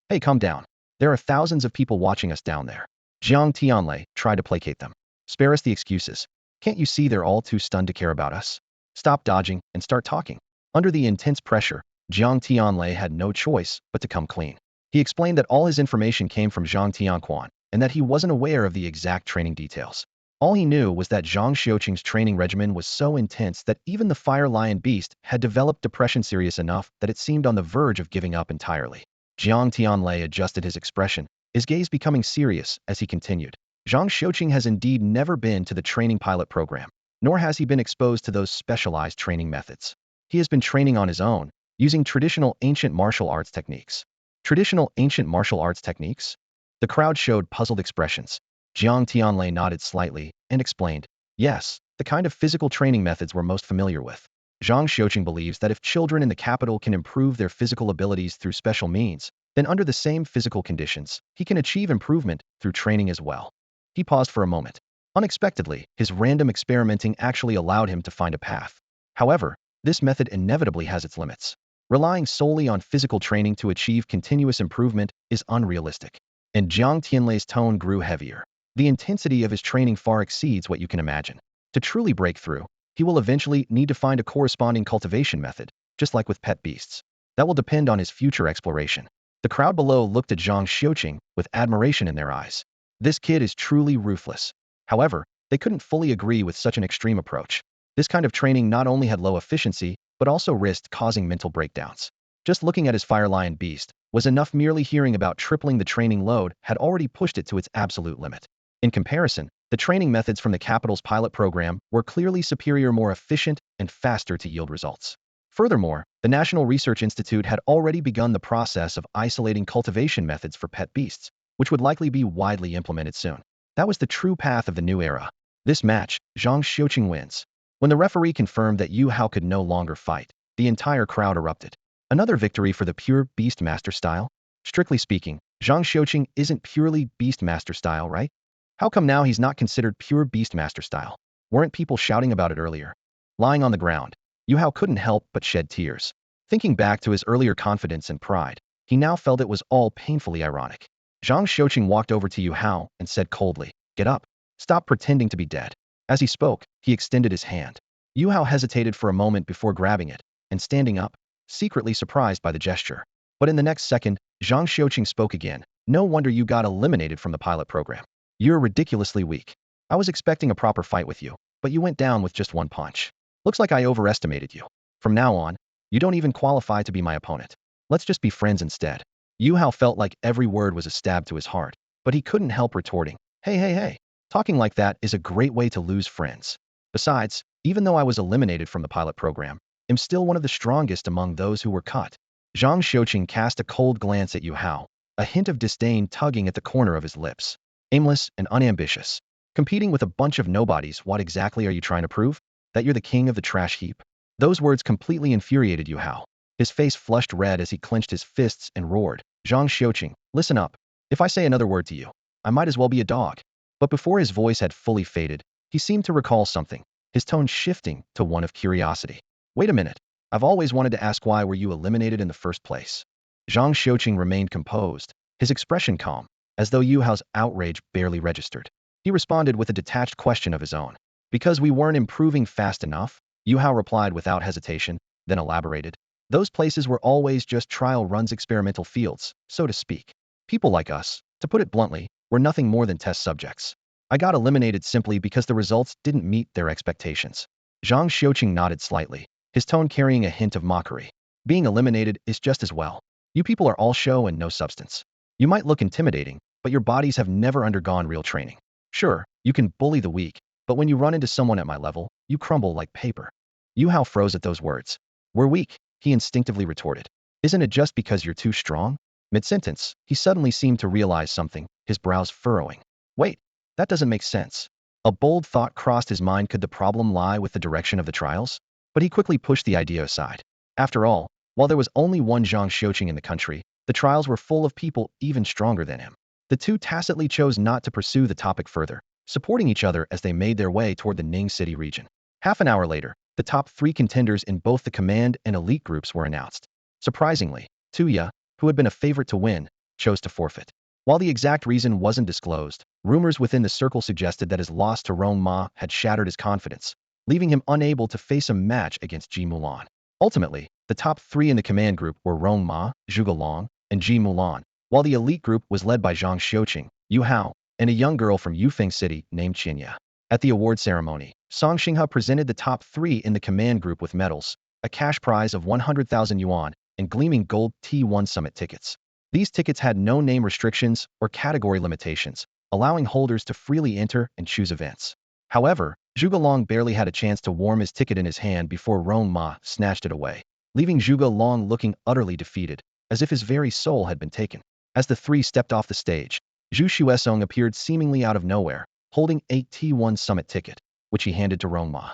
"Hey, calm down. There are thousands of people watching us down there." Jiang Tianlei tried to placate them. "Spare us the excuses. Can't you see they're all too stunned to care about us?" Stop dodging and start talking. Under the intense pressure, Jiang Tianlei had no choice but to come clean. He explained that all his information came from Zhang Tianquan and that he wasn't aware of the exact training details. All he knew was that Zhang Xiuqing's training regimen was so intense that even the Fire Lion beast had developed depression serious enough that it seemed on the verge of giving up entirely. Jiang Tianlei adjusted his expression, his gaze becoming serious as he continued. Zhang Xiuqing has indeed never been to the training pilot program, nor has he been exposed to those specialized training methods. He has been training on his own, using traditional ancient martial arts techniques. Traditional ancient martial arts techniques? The crowd showed puzzled expressions. Jiang Tianlei nodded slightly and explained, yes, the kind of physical training methods we're most familiar with. Zhang Xiuqing believes that if children in the capital can improve their physical abilities through special means, then under the same physical conditions, he can achieve improvement through training as well. He paused for a moment. Unexpectedly, his random experimenting actually allowed him to find a path. However, this method inevitably has its limits. Relying solely on physical training to achieve continuous improvement is unrealistic. And Jiang Tianlei's tone grew heavier. The intensity of his training far exceeds what you can imagine. To truly break through, he will eventually need to find a corresponding cultivation method, just like with pet beasts. That will depend on his future exploration. The crowd below looked at Zhang Xiuqing with admiration in their eyes. This kid is truly ruthless. However, they couldn't fully agree with such an extreme approach. This kind of training not only had low efficiency, but also risked causing mental breakdowns. Just looking at his Fire Lion beast was enough. Merely hearing about tripling the training load had already pushed it to its absolute limit. In comparison, the training methods from the capital's pilot program were clearly superior, more efficient, and faster to yield results. Furthermore, the National Research Institute had already begun the process of isolating cultivation methods for pet beasts, which would likely be widely implemented soon. That was the true path of the new era. This match, Zhang Xiuqing wins. When the referee confirmed that Yu Hao could no longer fight, the entire crowd erupted. Another victory for the pure Beast Master style? Strictly speaking, Zhang Xiuqing isn't purely Beast Master style, right? How come now he's not considered pure Beast Master style? Weren't people shouting about it earlier? Lying on the ground, Yu Hao couldn't help but shed tears. Thinking back to his earlier confidence and pride, he now felt it was all painfully ironic. Zhang Xiuqing walked over to Yu Hao and said coldly, "Get up. Stop pretending to be dead." As he spoke, he extended his hand. Yu Hao hesitated for a moment before grabbing it and standing up, secretly surprised by the gesture. But in the next second, Zhang Xiuqing spoke again. "No wonder you got eliminated from the pilot program. You're ridiculously weak. I was expecting a proper fight with you, but you went down with just one punch. Looks like I overestimated you. From now on, you don't even qualify to be my opponent. Let's just be friends instead." Yu Hao felt like every word was a stab to his heart, but he couldn't help retorting, Hey. Talking like that is a great way to lose friends. Besides, even though I was eliminated from the pilot program, I'm still one of the strongest among those who were cut." Zhang Xiuqing cast a cold glance at Yu Hao, a hint of disdain tugging at the corner of his lips. Aimless and unambitious. Competing with a bunch of nobodies. What exactly are you trying to prove? That you're the king of the trash heap? Those words completely infuriated Yu Hao. His face flushed red as he clenched his fists and roared, "Zhang Xiuqing, listen up. If I say another word to you, I might as well be a dog." But before his voice had fully faded, he seemed to recall something, his tone shifting to one of curiosity. "Wait a minute. I've always wanted to ask, why were you eliminated in the first place?" Zhang Xiuqing remained composed, his expression calm, as though Yu Hao's outrage barely registered. He responded with a detached question of his own. "Because we weren't improving fast enough," Yu Hao replied without hesitation, then elaborated. "Those places were always just trial runs, experimental fields, so to speak. People like us, to put it bluntly, were nothing more than test subjects. I got eliminated simply because the results didn't meet their expectations." Zhang Xiuqing nodded slightly, his tone carrying a hint of mockery. "Being eliminated is just as well. You people are all show and no substance. You might look intimidating, but your bodies have never undergone real training. Sure, you can bully the weak, but when you run into someone at my level, you crumble like paper." Yu Hao froze at those words. "We're weak," he instinctively retorted. "Isn't it just because you're too strong?" Mid-sentence, he suddenly seemed to realize something, his brows furrowing. "Wait, that doesn't make sense." A bold thought crossed his mind. Could the problem lie with the direction of the trials? But he quickly pushed the idea aside. After all, while there was only one Zhang Xiuqing in the country, the trials were full of people even stronger than him. The two tacitly chose not to pursue the topic further, supporting each other as they made their way toward the Ning City region. Half an hour later, the top 3 contenders in both the command and elite groups were announced. Surprisingly, Tuya, who had been a favorite to win, chose to forfeit. While the exact reason wasn't disclosed, rumors within the circle suggested that his loss to Rong Ma had shattered his confidence. leaving him unable to face a match against Ji Mulan. Ultimately, the top three in the command group were Rong Ma, Zhuge Long, and Ji Mulan, while the elite group was led by Zhang Xiuqing, Yu Hao, and a young girl from Yufeng City named Qinya. At the award ceremony, Song Xinghe presented the top three in the command group with medals, a cash prize of 100,000 yuan, and gleaming gold T1 summit tickets. These tickets had no name restrictions or category limitations, allowing holders to freely enter and choose events. However, Zhuge Long barely had a chance to warm his ticket in his hand before Rong Ma snatched it away, leaving Zhuge Long looking utterly defeated, as if his very soul had been taken. As the three stepped off the stage, Zhu Xuesong appeared seemingly out of nowhere, holding a T1 summit ticket, which he handed to Rong Ma.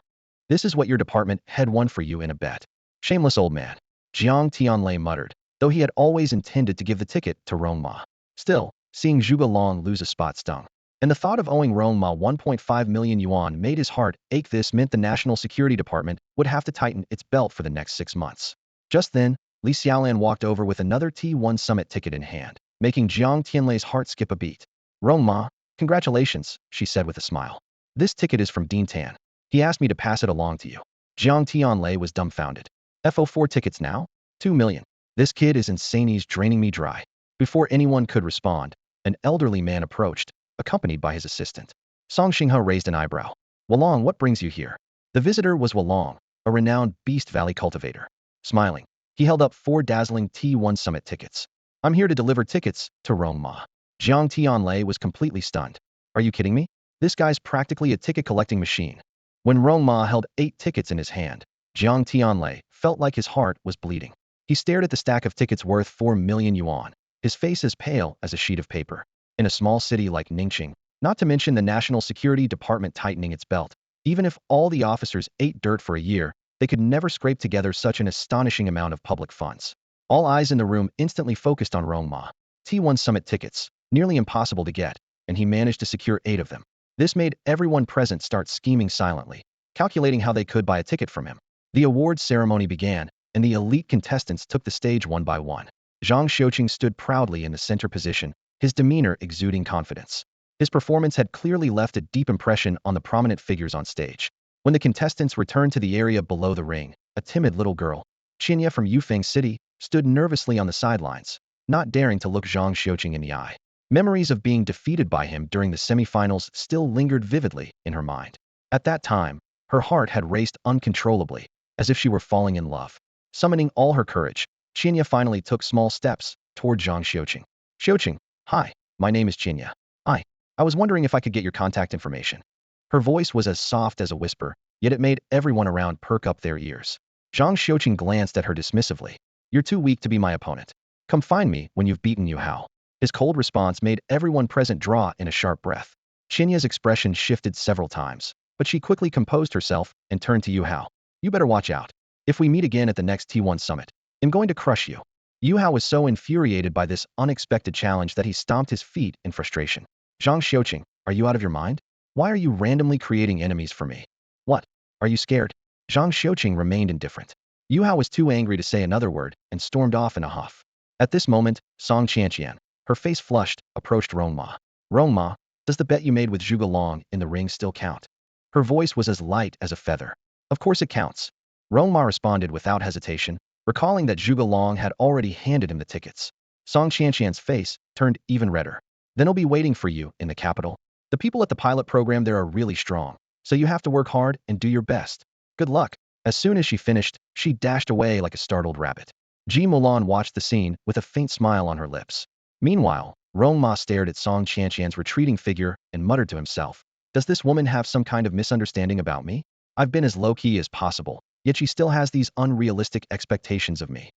"This is what your department head won for you in a bet." "Shameless old man," Jiang Tianlei muttered, though he had always intended to give the ticket to Rong Ma. Still, seeing Zhuge Long lose a spot stung, and the thought of owing Rong Ma 1.5 million yuan made his heart ache. This meant the National Security Department would have to tighten its belt for the next 6 months. Just then, Li Xiaolan walked over with another T1 summit ticket in hand, making Jiang Tianlei's heart skip a beat. "Rong Ma, congratulations," she said with a smile. "This ticket is from Dean Tan. He asked me to pass it along to you." Jiang Tianlei was dumbfounded. "FO4 tickets now? 2 million. This kid is insane, he's draining me dry." Before anyone could respond, an elderly man approached, accompanied by his assistant. Song Xinghe raised an eyebrow. "Wolong, what brings you here?" The visitor was Wolong, a renowned Beast Valley cultivator. Smiling, he held up 4 dazzling T1 summit tickets. "I'm here to deliver tickets to Rong Ma." Jiang Tianlei was completely stunned. "Are you kidding me? This guy's practically a ticket-collecting machine." When Rong Ma held 8 tickets in his hand, Jiang Tianlei felt like his heart was bleeding. He stared at the stack of tickets worth 4 million yuan, his face as pale as a sheet of paper. In a small city like Ningxing, not to mention the National Security Department tightening its belt, even if all the officers ate dirt for a year, they could never scrape together such an astonishing amount of public funds. All eyes in the room instantly focused on Rong Ma. T1 summit tickets, nearly impossible to get, and he managed to secure 8 of them. This made everyone present start scheming silently, calculating how they could buy a ticket from him. The awards ceremony began, and the elite contestants took the stage one by one. Zhang Xiuqing stood proudly in the center position, his demeanor exuding confidence. His performance had clearly left a deep impression on the prominent figures on stage. When the contestants returned to the area below the ring, a timid little girl, Qinya from Yufeng City, stood nervously on the sidelines, not daring to look Zhang Xiuqing in the eye. Memories of being defeated by him during the semifinals still lingered vividly in her mind. At that time, her heart had raced uncontrollably, as if she were falling in love. Summoning all her courage, Qinya finally took small steps toward Zhang Xiuqing. "Xiuqing, hi, my name is Qinya. I was wondering if I could get your contact information." Her voice was as soft as a whisper, yet it made everyone around perk up their ears. Zhang Xiuqing glanced at her dismissively. "You're too weak to be my opponent. Come find me when you've beaten Yu Hao." His cold response made everyone present draw in a sharp breath. Qinya's expression shifted several times, but she quickly composed herself and turned to Yu Hao. "You better watch out. If we meet again at the next T1 summit, I'm going to crush you." Yu Hao was so infuriated by this unexpected challenge that he stomped his feet in frustration. "Zhang Xiuqing, are you out of your mind? Why are you randomly creating enemies for me? What? Are you scared?" Zhang Xiuqing remained indifferent. Yu Hao was too angry to say another word and stormed off in a huff. At this moment, Song Qianqian, her face flushed, approached Rong Ma. "Rong Ma, does the bet you made with Zhuge Long in the ring still count?" Her voice was as light as a feather. "Of course it counts." Rong Ma responded without hesitation, recalling that Zhuge Long had already handed him the tickets. Song Qianqian's face turned even redder. "Then I'll be waiting for you in the capital. The people at the pilot program there are really strong, so you have to work hard and do your best. Good luck." As soon as she finished, she dashed away like a startled rabbit. Ji Mulan watched the scene with a faint smile on her lips. Meanwhile, Rong Ma stared at Song Qianqian's retreating figure and muttered to himself, "Does this woman have some kind of misunderstanding about me? I've been as low-key as possible, yet she still has these unrealistic expectations of me.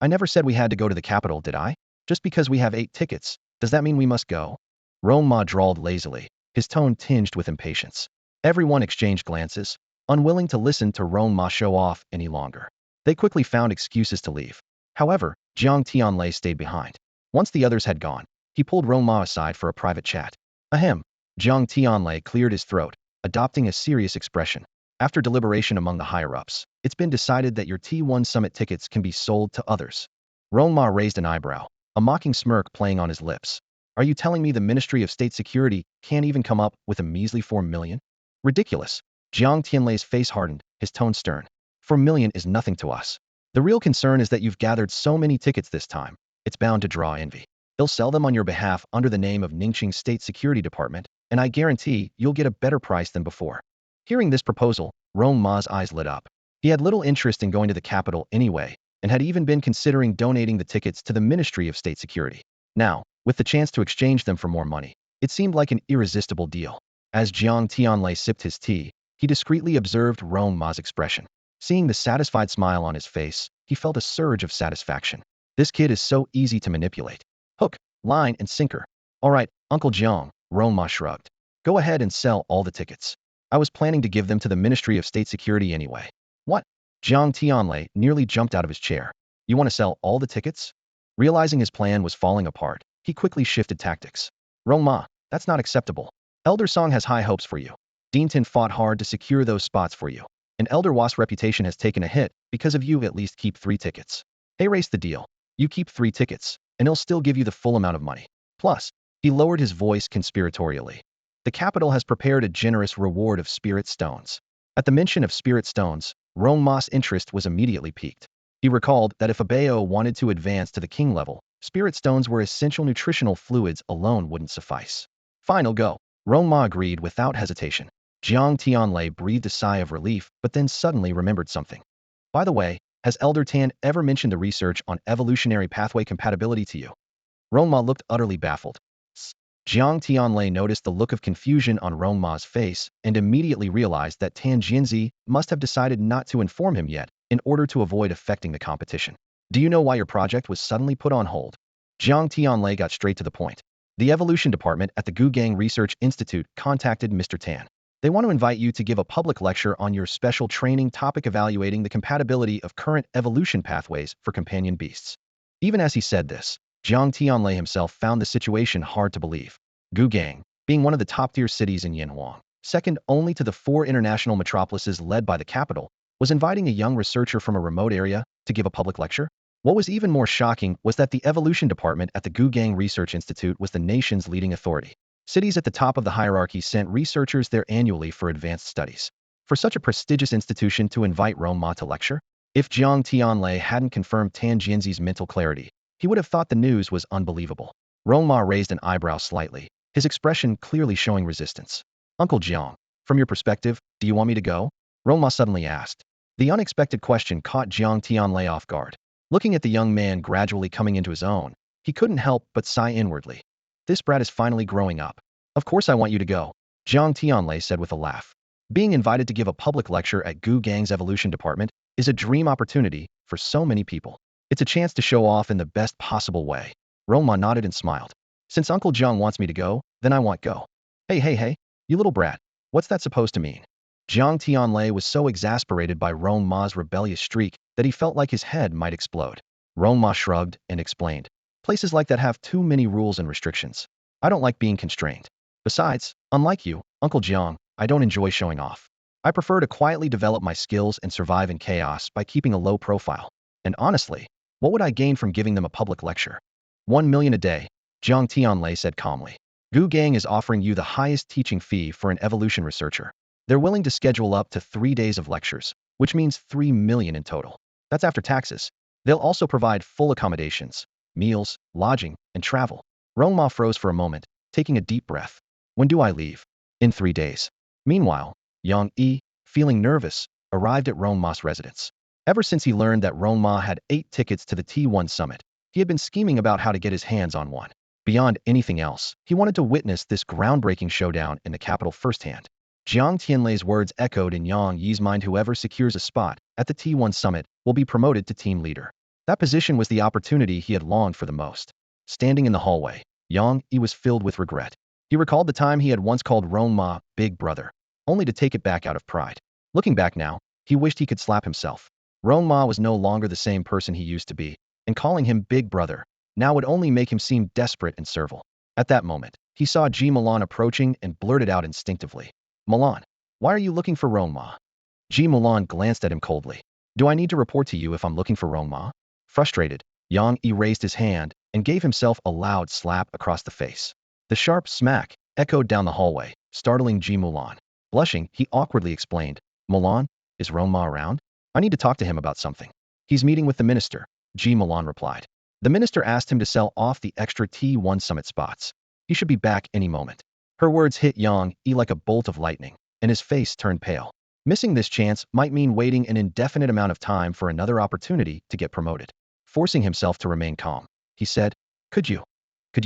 I never said we had to go to the capital, did I? Just because we have 8 tickets, does that mean we must go?" Rong Ma drawled lazily, his tone tinged with impatience. Everyone exchanged glances, unwilling to listen to Rong Ma show off any longer. They quickly found excuses to leave. However, Jiang Tianlei stayed behind. Once the others had gone, he pulled Rong Ma aside for a private chat. "Ahem." Jiang Tianlei cleared his throat, adopting a serious expression. "After deliberation among the higher-ups, it's been decided that your T1 summit tickets can be sold to others." Rong Ma raised an eyebrow, a mocking smirk playing on his lips. "Are you telling me the Ministry of State Security can't even come up with a measly 4 million? Ridiculous." Jiang Tianlei's face hardened, his tone stern. 4 million is nothing to us. The real concern is that you've gathered so many tickets this time. It's bound to draw envy. He'll sell them on your behalf under the name of Ningxing State Security Department, and I guarantee you'll get a better price than before. Hearing this proposal, Rong Ma's eyes lit up. He had little interest in going to the capital anyway, and had even been considering donating the tickets to the Ministry of State Security. Now, with the chance to exchange them for more money, it seemed like an irresistible deal. As Jiang Tianlei sipped his tea, he discreetly observed Rong Ma's expression. Seeing the satisfied smile on his face, he felt a surge of satisfaction. This kid is so easy to manipulate. Hook, line, and sinker. All right, Uncle Jiang, Rong Ma shrugged. Go ahead and sell all the tickets. I was planning to give them to the Ministry of State Security anyway. What? Jiang Tianlei nearly jumped out of his chair. You want to sell all the tickets? Realizing his plan was falling apart, he quickly shifted tactics. Rong Ma, that's not acceptable. Elder Song has high hopes for you. Dean Tin fought hard to secure those spots for you. And Elder Wa's reputation has taken a hit because of you. At least keep 3 tickets. Hey, race the deal. You keep 3 tickets, and he'll still give you the full amount of money. Plus, he lowered his voice conspiratorially. The capital has prepared a generous reward of spirit stones. At the mention of spirit stones, Rong Ma's interest was immediately piqued. He recalled that if a Bao wanted to advance to the king level, spirit stones were essential. Nutritional fluids alone wouldn't suffice. Fine, I'll go. Rong Ma agreed without hesitation. Jiang Tianlei breathed a sigh of relief, but then suddenly remembered something. By the way, has Elder Tan ever mentioned the research on evolutionary pathway compatibility to you? Rong Ma looked utterly baffled. Jiang Tianlei noticed the look of confusion on Rong Ma's face and immediately realized that Tan Jianzi must have decided not to inform him yet in order to avoid affecting the competition. Do you know why your project was suddenly put on hold? Jiang Tianlei got straight to the point. The evolution department at the Gugang Research Institute contacted Mr. Tan. They want to invite you to give a public lecture on your special training topic evaluating the compatibility of current evolution pathways for companion beasts. Even as he said this, Jiang Tianlei himself found the situation hard to believe. Gugang, being one of the top-tier cities in Yanhuang, second only to the 4 international metropolises led by the capital, was inviting a young researcher from a remote area to give a public lecture? What was even more shocking was that the evolution department at the Gugang Research Institute was the nation's leading authority. Cities at the top of the hierarchy sent researchers there annually for advanced studies. For such a prestigious institution to invite Rong Ma to lecture? If Jiang Tianlei hadn't confirmed Tan Jianzi's mental clarity, he would have thought the news was unbelievable. Rong Ma raised an eyebrow slightly, his expression clearly showing resistance. Uncle Jiang, from your perspective, do you want me to go? Rong Ma suddenly asked. The unexpected question caught Jiang Tianlei off guard. Looking at the young man gradually coming into his own, he couldn't help but sigh inwardly. This brat is finally growing up. Of course I want you to go, Jiang Tianlei said with a laugh. Being invited to give a public lecture at Gu Gang's evolution department is a dream opportunity for so many people. It's a chance to show off in the best possible way. Rong Ma nodded and smiled. Since Uncle Jiang wants me to go, then I want go. Hey, you little brat. What's that supposed to mean? Jiang Tianlei was so exasperated by Rong Ma's rebellious streak that he felt like his head might explode. Rong Ma shrugged and explained. Places like that have too many rules and restrictions. I don't like being constrained. Besides, unlike you, Uncle Jiang, I don't enjoy showing off. I prefer to quietly develop my skills and survive in chaos by keeping a low profile. And honestly, what would I gain from giving them a public lecture? 1 million a day, Jiang Tianlei said calmly. Gu Gang is offering you the highest teaching fee for an evolution researcher. They're willing to schedule up to 3 days of lectures, which means 3 million in total. That's after taxes. They'll also provide full accommodations, meals, lodging, and travel. Rong Ma froze for a moment, taking a deep breath. When do I leave? In 3 days. Meanwhile, Yang Yi, feeling nervous, arrived at Rong Ma's residence. Ever since he learned that Rong Ma had 8 tickets to the T1 summit, he had been scheming about how to get his hands on one. Beyond anything else, he wanted to witness this groundbreaking showdown in the capital firsthand. Jiang Tianlei's words echoed in Yang Yi's mind. Whoever secures a spot at the T1 summit will be promoted to team leader. That position was the opportunity he had longed for the most. Standing in the hallway, Yang Yi was filled with regret. He recalled the time he had once called Rong Ma big brother, only to take it back out of pride. Looking back now, he wished he could slap himself. Rong Ma was no longer the same person he used to be, and calling him big brother now would only make him seem desperate and servile. At that moment, he saw Ji Mulan approaching and blurted out instinctively. Mulan, why are you looking for Rong Ma? Ji Mulan glanced at him coldly. Do I need to report to you if I'm looking for Rong Ma? Frustrated, Yang Yi raised his hand and gave himself a loud slap across the face. The sharp smack echoed down the hallway, startling Ji Mulan. Blushing, he awkwardly explained, Milan, is Rong Ma around? I need to talk to him about something. He's meeting with the minister, G. Milan replied. The minister asked him to sell off the extra T1 summit spots. He should be back any moment. Her words hit Yang Yi like a bolt of lightning, and his face turned pale. Missing this chance might mean waiting an indefinite amount of time for another opportunity to get promoted. Forcing himself to remain calm, he said, Could you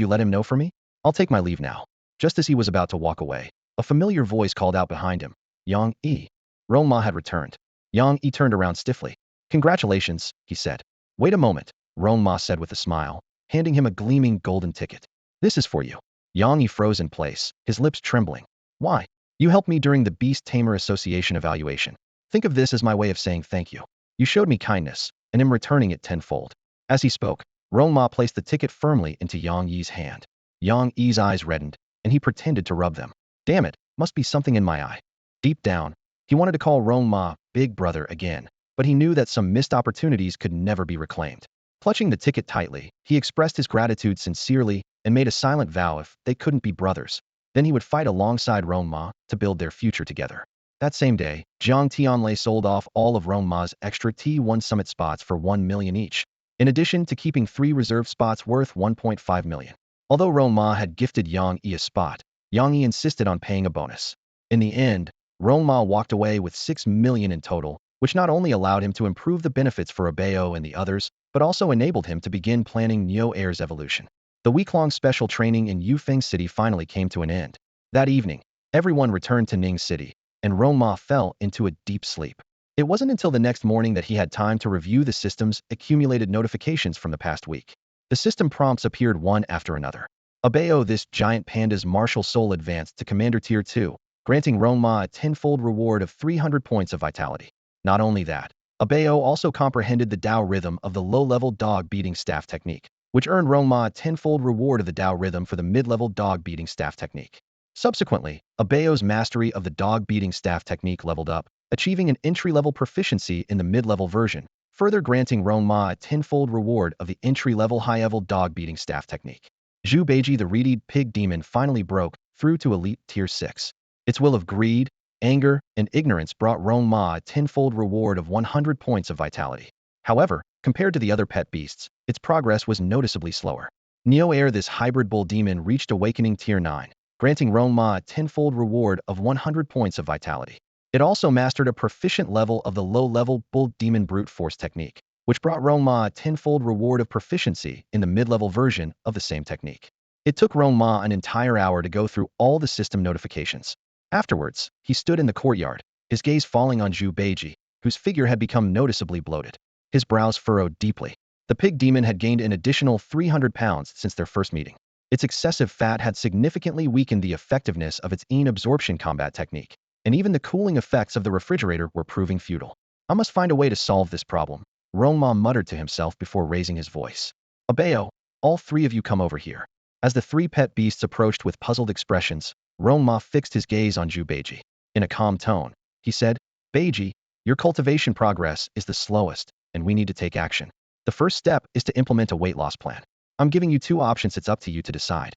let him know for me? I'll take my leave now. Just as he was about to walk away, a familiar voice called out behind him, Yang Yi. Rong Ma had returned. Yang Yi turned around stiffly. Congratulations, he said. Wait a moment, Rong Ma said with a smile, handing him a gleaming golden ticket. This is for you. Yang Yi froze in place, his lips trembling. Why? You helped me during the Beast Tamer Association evaluation. Think of this as my way of saying thank you. You showed me kindness, and am returning it tenfold. As he spoke, Rong Ma placed the ticket firmly into Yang Yi's hand. Yang Yi's eyes reddened, and he pretended to rub them. Damn it, must be something in my eye. Deep down, he wanted to call Rong Ma Big Brother again, but he knew that some missed opportunities could never be reclaimed. Clutching the ticket tightly, he expressed his gratitude sincerely and made a silent vow if they couldn't be brothers, then he would fight alongside Rong Ma to build their future together. That same day, Jiang Tianlei sold off all of Rong Ma's extra T1 summit spots for 1 million each, in addition to keeping 3 reserve spots worth 1.5 million. Although Rong Ma had gifted Yang Yi a spot, Yang Yi insisted on paying a bonus. In the end, Rong Ma walked away with 6 million in total, which not only allowed him to improve the benefits for Abeo and the others, but also enabled him to begin planning Neo Air's evolution. The week-long special training in Yufeng City finally came to an end. That evening, everyone returned to Ning City, and Rong Ma fell into a deep sleep. It wasn't until the next morning that he had time to review the system's accumulated notifications from the past week. The system prompts appeared one after another. Abeo, this giant panda's martial soul, advanced to Commander Tier 2, granting Rong Ma a tenfold reward of 300 points of vitality. Not only that, Abeo also comprehended the Dao rhythm of the low-level dog beating staff technique, which earned Rong Ma a tenfold reward of the Dao rhythm for the mid-level dog beating staff technique. Subsequently, Abeo's mastery of the dog beating staff technique leveled up, achieving an entry-level proficiency in the mid-level version, further granting Rong Ma a tenfold reward of the entry-level high-level dog beating staff technique. Zhu Beiji, the reedied pig demon, finally broke through to Elite Tier 6. Its will of greed, anger, and ignorance brought Rong Ma a tenfold reward of 100 points of vitality. However, compared to the other pet beasts, its progress was noticeably slower. Neo Air, this hybrid bull demon, reached Awakening Tier 9, granting Rong Ma a tenfold reward of 100 points of vitality. It also mastered a proficient level of the low-level bull demon brute force technique, which brought Rong Ma a tenfold reward of proficiency in the mid-level version of the same technique. It took Rong Ma an entire hour to go through all the system notifications. Afterwards, he stood in the courtyard, his gaze falling on Zhu Beiji, whose figure had become noticeably bloated. His brows furrowed deeply. The pig demon had gained an additional 300 pounds since their first meeting. Its excessive fat had significantly weakened the effectiveness of its EN absorption combat technique, and even the cooling effects of the refrigerator were proving futile. I must find a way to solve this problem, Rong Ma muttered to himself before raising his voice. Abeo, all 3 of you come over here. As the 3 pet beasts approached with puzzled expressions, Rong Ma fixed his gaze on Zhu Beiji. In a calm tone, he said, Beiji, your cultivation progress is the slowest, and we need to take action. The first step is to implement a weight loss plan. I'm giving you 2 options, it's up to you to decide.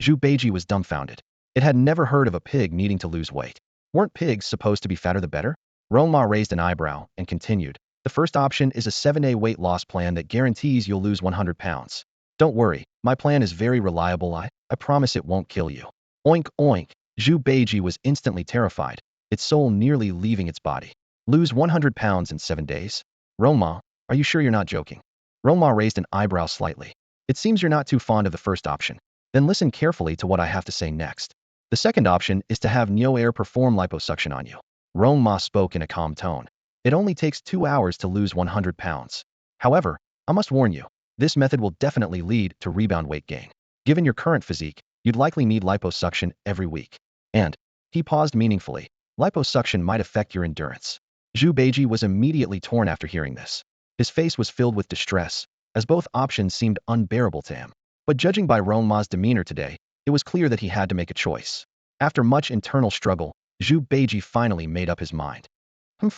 Zhu Beiji was dumbfounded. It had never heard of a pig needing to lose weight. Weren't pigs supposed to be fatter the better? Rong Ma raised an eyebrow and continued, the first option is a 7-day weight loss plan that guarantees you'll lose 100 pounds. Don't worry, my plan is very reliable, I promise it won't kill you. Oink oink, Zhu Beiji was instantly terrified, its soul nearly leaving its body. Lose 100 pounds in 7 days? Rong Ma, are you sure you're not joking? Rong Ma raised an eyebrow slightly. It seems you're not too fond of the first option. Then listen carefully to what I have to say next. The second option is to have Neo Air perform liposuction on you. Rong Ma spoke in a calm tone. It only takes 2 hours to lose 100 pounds. However, I must warn you, this method will definitely lead to rebound weight gain. Given your current physique, you'd likely need liposuction every week. And, he paused meaningfully, liposuction might affect your endurance. Zhu Beiji was immediately torn after hearing this. His face was filled with distress, as both options seemed unbearable to him. But judging by Rong Ma's demeanor today, it was clear that he had to make a choice. After much internal struggle, Zhu Beiji finally made up his mind.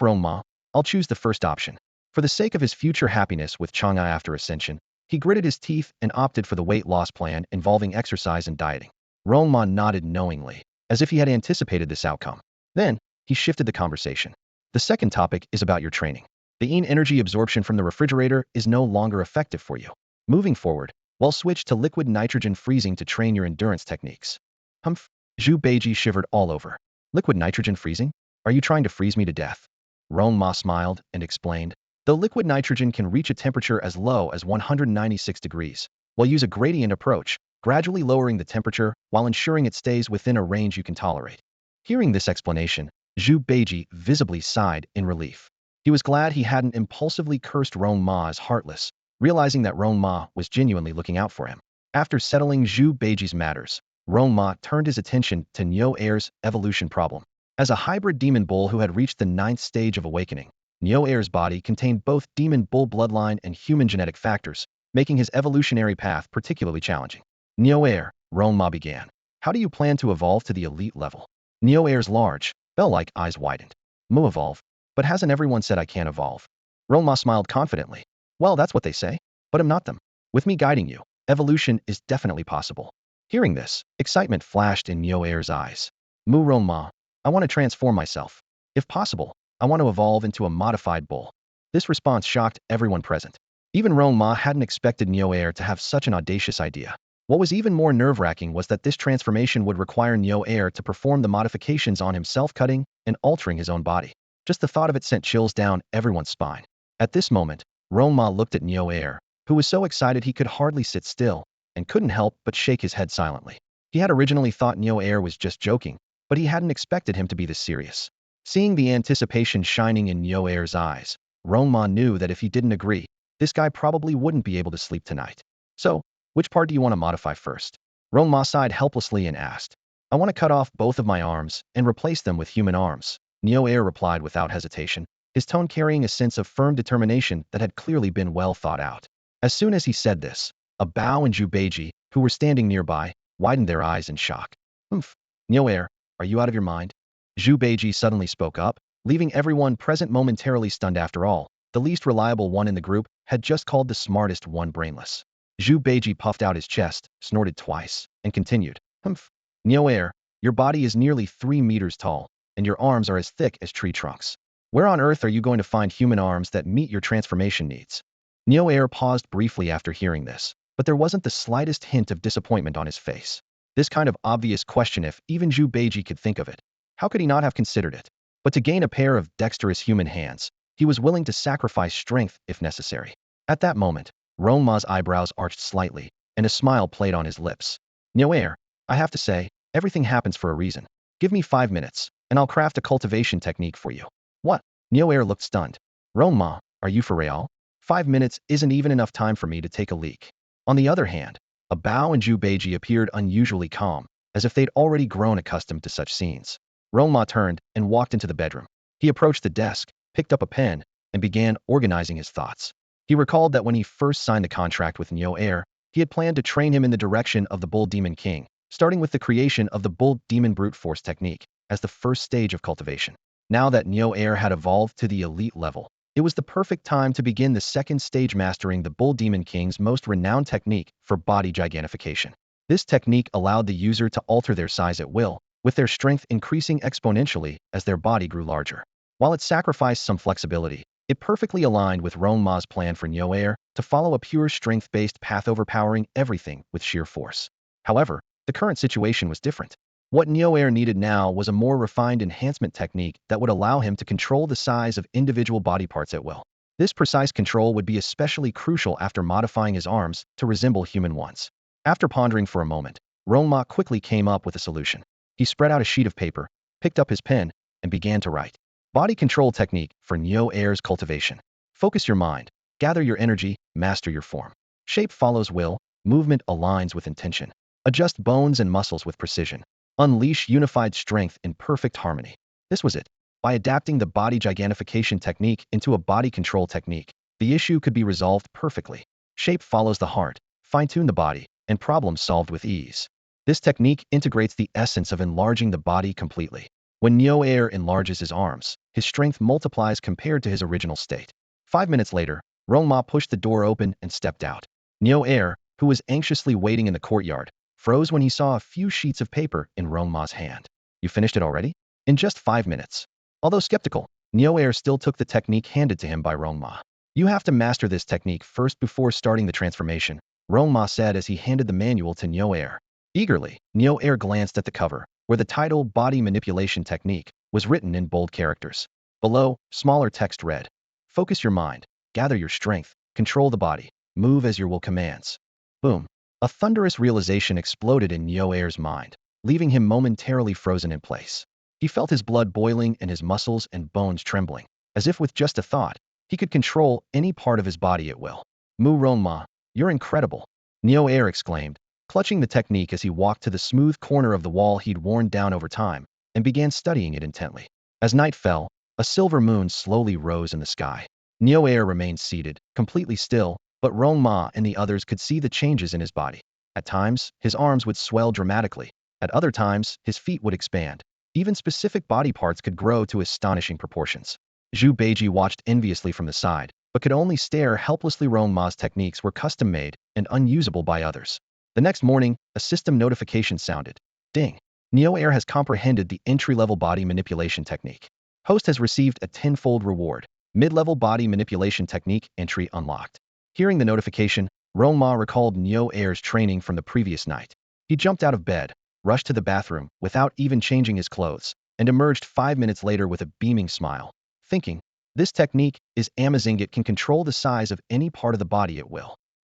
Rong Ma, I'll choose the first option. For the sake of his future happiness with Chang'ai after ascension, he gritted his teeth and opted for the weight loss plan involving exercise and dieting. Rong Ma nodded knowingly, as if he had anticipated this outcome. Then, he shifted the conversation. The second topic is about your training. The energy absorption from the refrigerator is no longer effective for you. Moving forward, we'll switch to liquid nitrogen freezing to train your endurance techniques. Humph. Zhu Beiji shivered all over. Liquid nitrogen freezing? Are you trying to freeze me to death? Rong Ma smiled and explained. Though liquid nitrogen can reach a temperature as low as 196 degrees, we'll use a gradient approach, gradually lowering the temperature while ensuring it stays within a range you can tolerate. Hearing this explanation, Zhu Beiji visibly sighed in relief. He was glad he hadn't impulsively cursed Rong Ma as heartless, realizing that Rong Ma was genuinely looking out for him. After settling Zhu Beiji's matters, Rong Ma turned his attention to Niu Er's evolution problem. As a hybrid demon bull who had reached the 9th stage of awakening, Niu Er's body contained both demon bull bloodline and human genetic factors, making his evolutionary path particularly challenging. Niu Er, Rong Ma began. How do you plan to evolve to the elite level? Niu Er's large, bell-like eyes widened. Mu evolve. But hasn't everyone said I can't evolve? Rong Ma smiled confidently. Well, that's what they say, but I'm not them. With me guiding you, evolution is definitely possible. Hearing this, excitement flashed in Niu Er's eyes. Mu Rong Ma, I want to transform myself. If possible, I want to evolve into a modified bull. This response shocked everyone present. Even Rong Ma hadn't expected Niu Er to have such an audacious idea. What was even more nerve-wracking was that this transformation would require Niu Er to perform the modifications on himself, cutting and altering his own body. Just the thought of it sent chills down everyone's spine. At this moment, Rong Ma looked at Niu Er, who was so excited he could hardly sit still, and couldn't help but shake his head silently. He had originally thought Niu Er was just joking, but he hadn't expected him to be this serious. Seeing the anticipation shining in Niu Er's eyes, Rong Ma knew that if he didn't agree, this guy probably wouldn't be able to sleep tonight. So, which part do you want to modify first? Rong Ma sighed helplessly and asked. I want to cut off both of my arms and replace them with human arms. Niu Er replied without hesitation, his tone carrying a sense of firm determination that had clearly been well thought out. As soon as he said this, a Bao and Zhu Beiji, who were standing nearby, widened their eyes in shock. Humph. Niu Er, are you out of your mind? Zhu Beiji suddenly spoke up, leaving everyone present momentarily stunned. After all, the least reliable one in the group had just called the smartest one brainless. Zhu Beiji puffed out his chest, snorted twice, and continued. Humph. Niu Er, your body is nearly 3 meters tall, and your arms are as thick as tree trunks. Where on earth are you going to find human arms that meet your transformation needs? Niu Er paused briefly after hearing this, but there wasn't the slightest hint of disappointment on his face. This kind of obvious question, if even Zhu Beiji could think of it, how could he not have considered it? But to gain a pair of dexterous human hands, he was willing to sacrifice strength if necessary. At that moment, Rong Ma's eyebrows arched slightly, and a smile played on his lips. Niu Er, I have to say, everything happens for a reason. Give me 5 minutes, and I'll craft a cultivation technique for you. What? Niu Er looked stunned. Rong Ma, are you for real? 5 minutes isn't even enough time for me to take a leak. On the other hand, a Bao and Zhu Beiji appeared unusually calm, as if they'd already grown accustomed to such scenes. Rong Ma turned and walked into the bedroom. He approached the desk, picked up a pen, and began organizing his thoughts. He recalled that when he first signed the contract with Niu Er, he had planned to train him in the direction of the Bull Demon King, starting with the creation of the Bull Demon Brute Force technique as the first stage of cultivation. Now that Niu Er had evolved to the elite level, it was the perfect time to begin the second stage, mastering the Bull Demon King's most renowned technique for body gigantification. This technique allowed the user to alter their size at will, with their strength increasing exponentially as their body grew larger. While it sacrificed some flexibility, it perfectly aligned with Rong Ma's plan for Niu Er to follow a pure strength-based path, overpowering everything with sheer force. However, the current situation was different. What Niu Er needed now was a more refined enhancement technique that would allow him to control the size of individual body parts at will. This precise control would be especially crucial after modifying his arms to resemble human ones. After pondering for a moment, Rong Ma quickly came up with a solution. He spread out a sheet of paper, picked up his pen, and began to write. Body control technique for Niu Er's cultivation. Focus your mind, gather your energy, master your form. Shape follows will, movement aligns with intention. Adjust bones and muscles with precision. Unleash unified strength in perfect harmony. This was it. By adapting the body gigantification technique into a body control technique, the issue could be resolved perfectly. Shape follows the heart, fine-tune the body, and problem solved with ease. This technique integrates the essence of enlarging the body completely. When Niu Er enlarges his arms, his strength multiplies compared to his original state. 5 minutes later, Rong Ma pushed the door open and stepped out. Niu Er, who was anxiously waiting in the courtyard, froze when he saw a few sheets of paper in Rong Ma's hand. You finished it already? in just 5 minutes. Although skeptical, Neo still took the technique handed to him by Rong Ma. You have to master this technique first before starting the transformation, Rong Ma said as he handed the manual to Neo. Eagerly, Neo glanced at the cover, where the title Body Manipulation Technique was written in bold characters. Below, smaller text read, "Focus your mind, gather your strength, control the body, move as your will commands." Boom. A thunderous realization exploded in Neo's mind, leaving him momentarily frozen in place. He felt his blood boiling and his muscles and bones trembling, as if with just a thought, he could control any part of his body at will. Rong Ma, you're incredible, Neo exclaimed, clutching the technique as he walked to the smooth corner of the wall he'd worn down over time and began studying it intently. As night fell, a silver moon slowly rose in the sky. Neo remained seated, completely still, but Rong Ma and the others could see the changes in his body. At times, his arms would swell dramatically. At other times, his feet would expand. Even specific body parts could grow to astonishing proportions. Zhu Beiji watched enviously from the side, but could only stare helplessly. Rong Ma's techniques were custom-made and unusable by others. The next morning, a system notification sounded. Ding. Neo has comprehended the entry-level body manipulation technique. Host has received a tenfold reward. Mid-level body manipulation technique entry unlocked. Hearing the notification, Rong Ma recalled Neo's training from the previous night. He jumped out of bed, rushed to the bathroom without even changing his clothes, and emerged 5 minutes later with a beaming smile, thinking, this technique is amazing. It can control the size of any part of the body at will.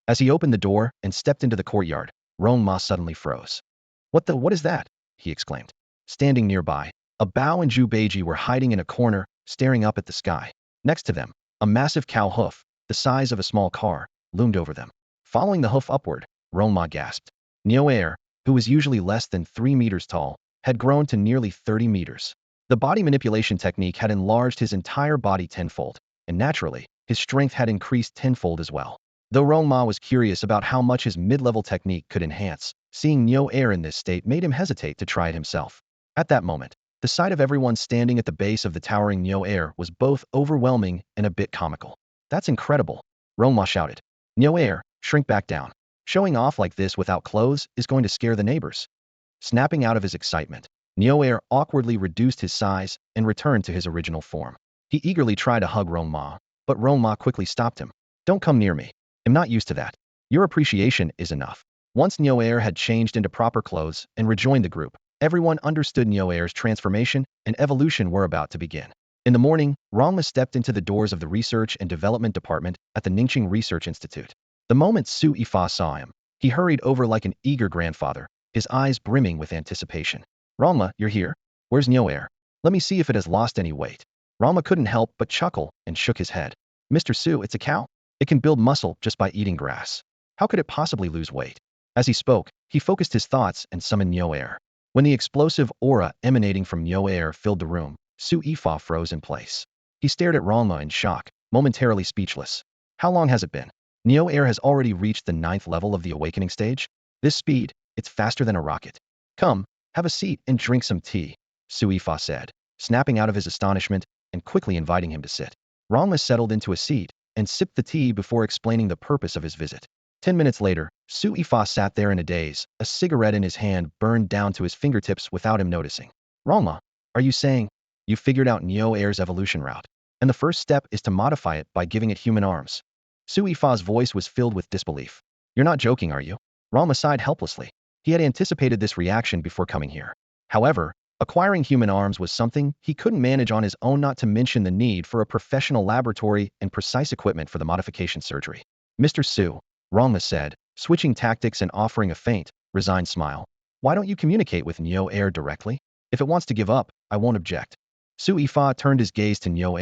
As he opened the door and stepped into the courtyard, Rong Ma suddenly froze. What is that? He exclaimed. Standing nearby, a Bao and Zhu Beiji were hiding in a corner, staring up at the sky. Next to them, a massive cow hoof, the size of a small car, loomed over them. Following the hoof upward, Rong Ma gasped. Neo, who was usually less than 3 meters tall, had grown to nearly 30 meters. The body manipulation technique had enlarged his entire body tenfold, and naturally, his strength had increased tenfold as well. Though Rong Ma was curious about how much his mid-level technique could enhance, seeing Neo in this state made him hesitate to try it himself. At that moment, the sight of everyone standing at the base of the towering Neo was both overwhelming and a bit comical. That's incredible, Rong Ma shouted. Neo, shrink back down. Showing off like this without clothes is going to scare the neighbors. Snapping out of his excitement, Neo awkwardly reduced his size and returned to his original form. He eagerly tried to hug Rong Ma, but Rong Ma quickly stopped him. Don't come near me. I'm not used to that. Your appreciation is enough. Once Neo had changed into proper clothes and rejoined the group, everyone understood Neo's transformation and evolution were about to begin. In the morning, Rong Ma stepped into the doors of the Research and Development Department at the Ningqing Research Institute. The moment Su Yifa saw him, he hurried over like an eager grandfather, his eyes brimming with anticipation. Rong Ma, you're here? Where's Neo? Let me see if it has lost any weight. Rong Ma couldn't help but chuckle and shook his head. Mr. Su, it's a cow. It can build muscle just by eating grass. How could it possibly lose weight? As he spoke, he focused his thoughts and summoned Neo. When the explosive aura emanating from Neo filled the room, Su Yifa froze in place. He stared at Rong Ma in shock, momentarily speechless. How long has it been? Neo has already reached the 9th level of the awakening stage? This speed, it's faster than a rocket. Come, have a seat and drink some tea, Su Yifa said, snapping out of his astonishment and quickly inviting him to sit. Rong Ma settled into a seat and sipped the tea before explaining the purpose of his visit. 10 minutes later, Su Yifa sat there in a daze, a cigarette in his hand burned down to his fingertips without him noticing. Rong Ma, are you saying you figured out Neo's evolution route, and the first step is to modify it by giving it human arms? Su Yifa's voice was filled with disbelief. You're not joking, are you? Rong Ma sighed helplessly. He had anticipated this reaction before coming here. However, acquiring human arms was something he couldn't manage on his own, not to mention the need for a professional laboratory and precise equipment for the modification surgery. Mr. Su, Rong Ma said, switching tactics and offering a faint, resigned smile. Why don't you communicate with Neo directly? If it wants to give up, I won't object. Su Yifa turned his gaze to Neo,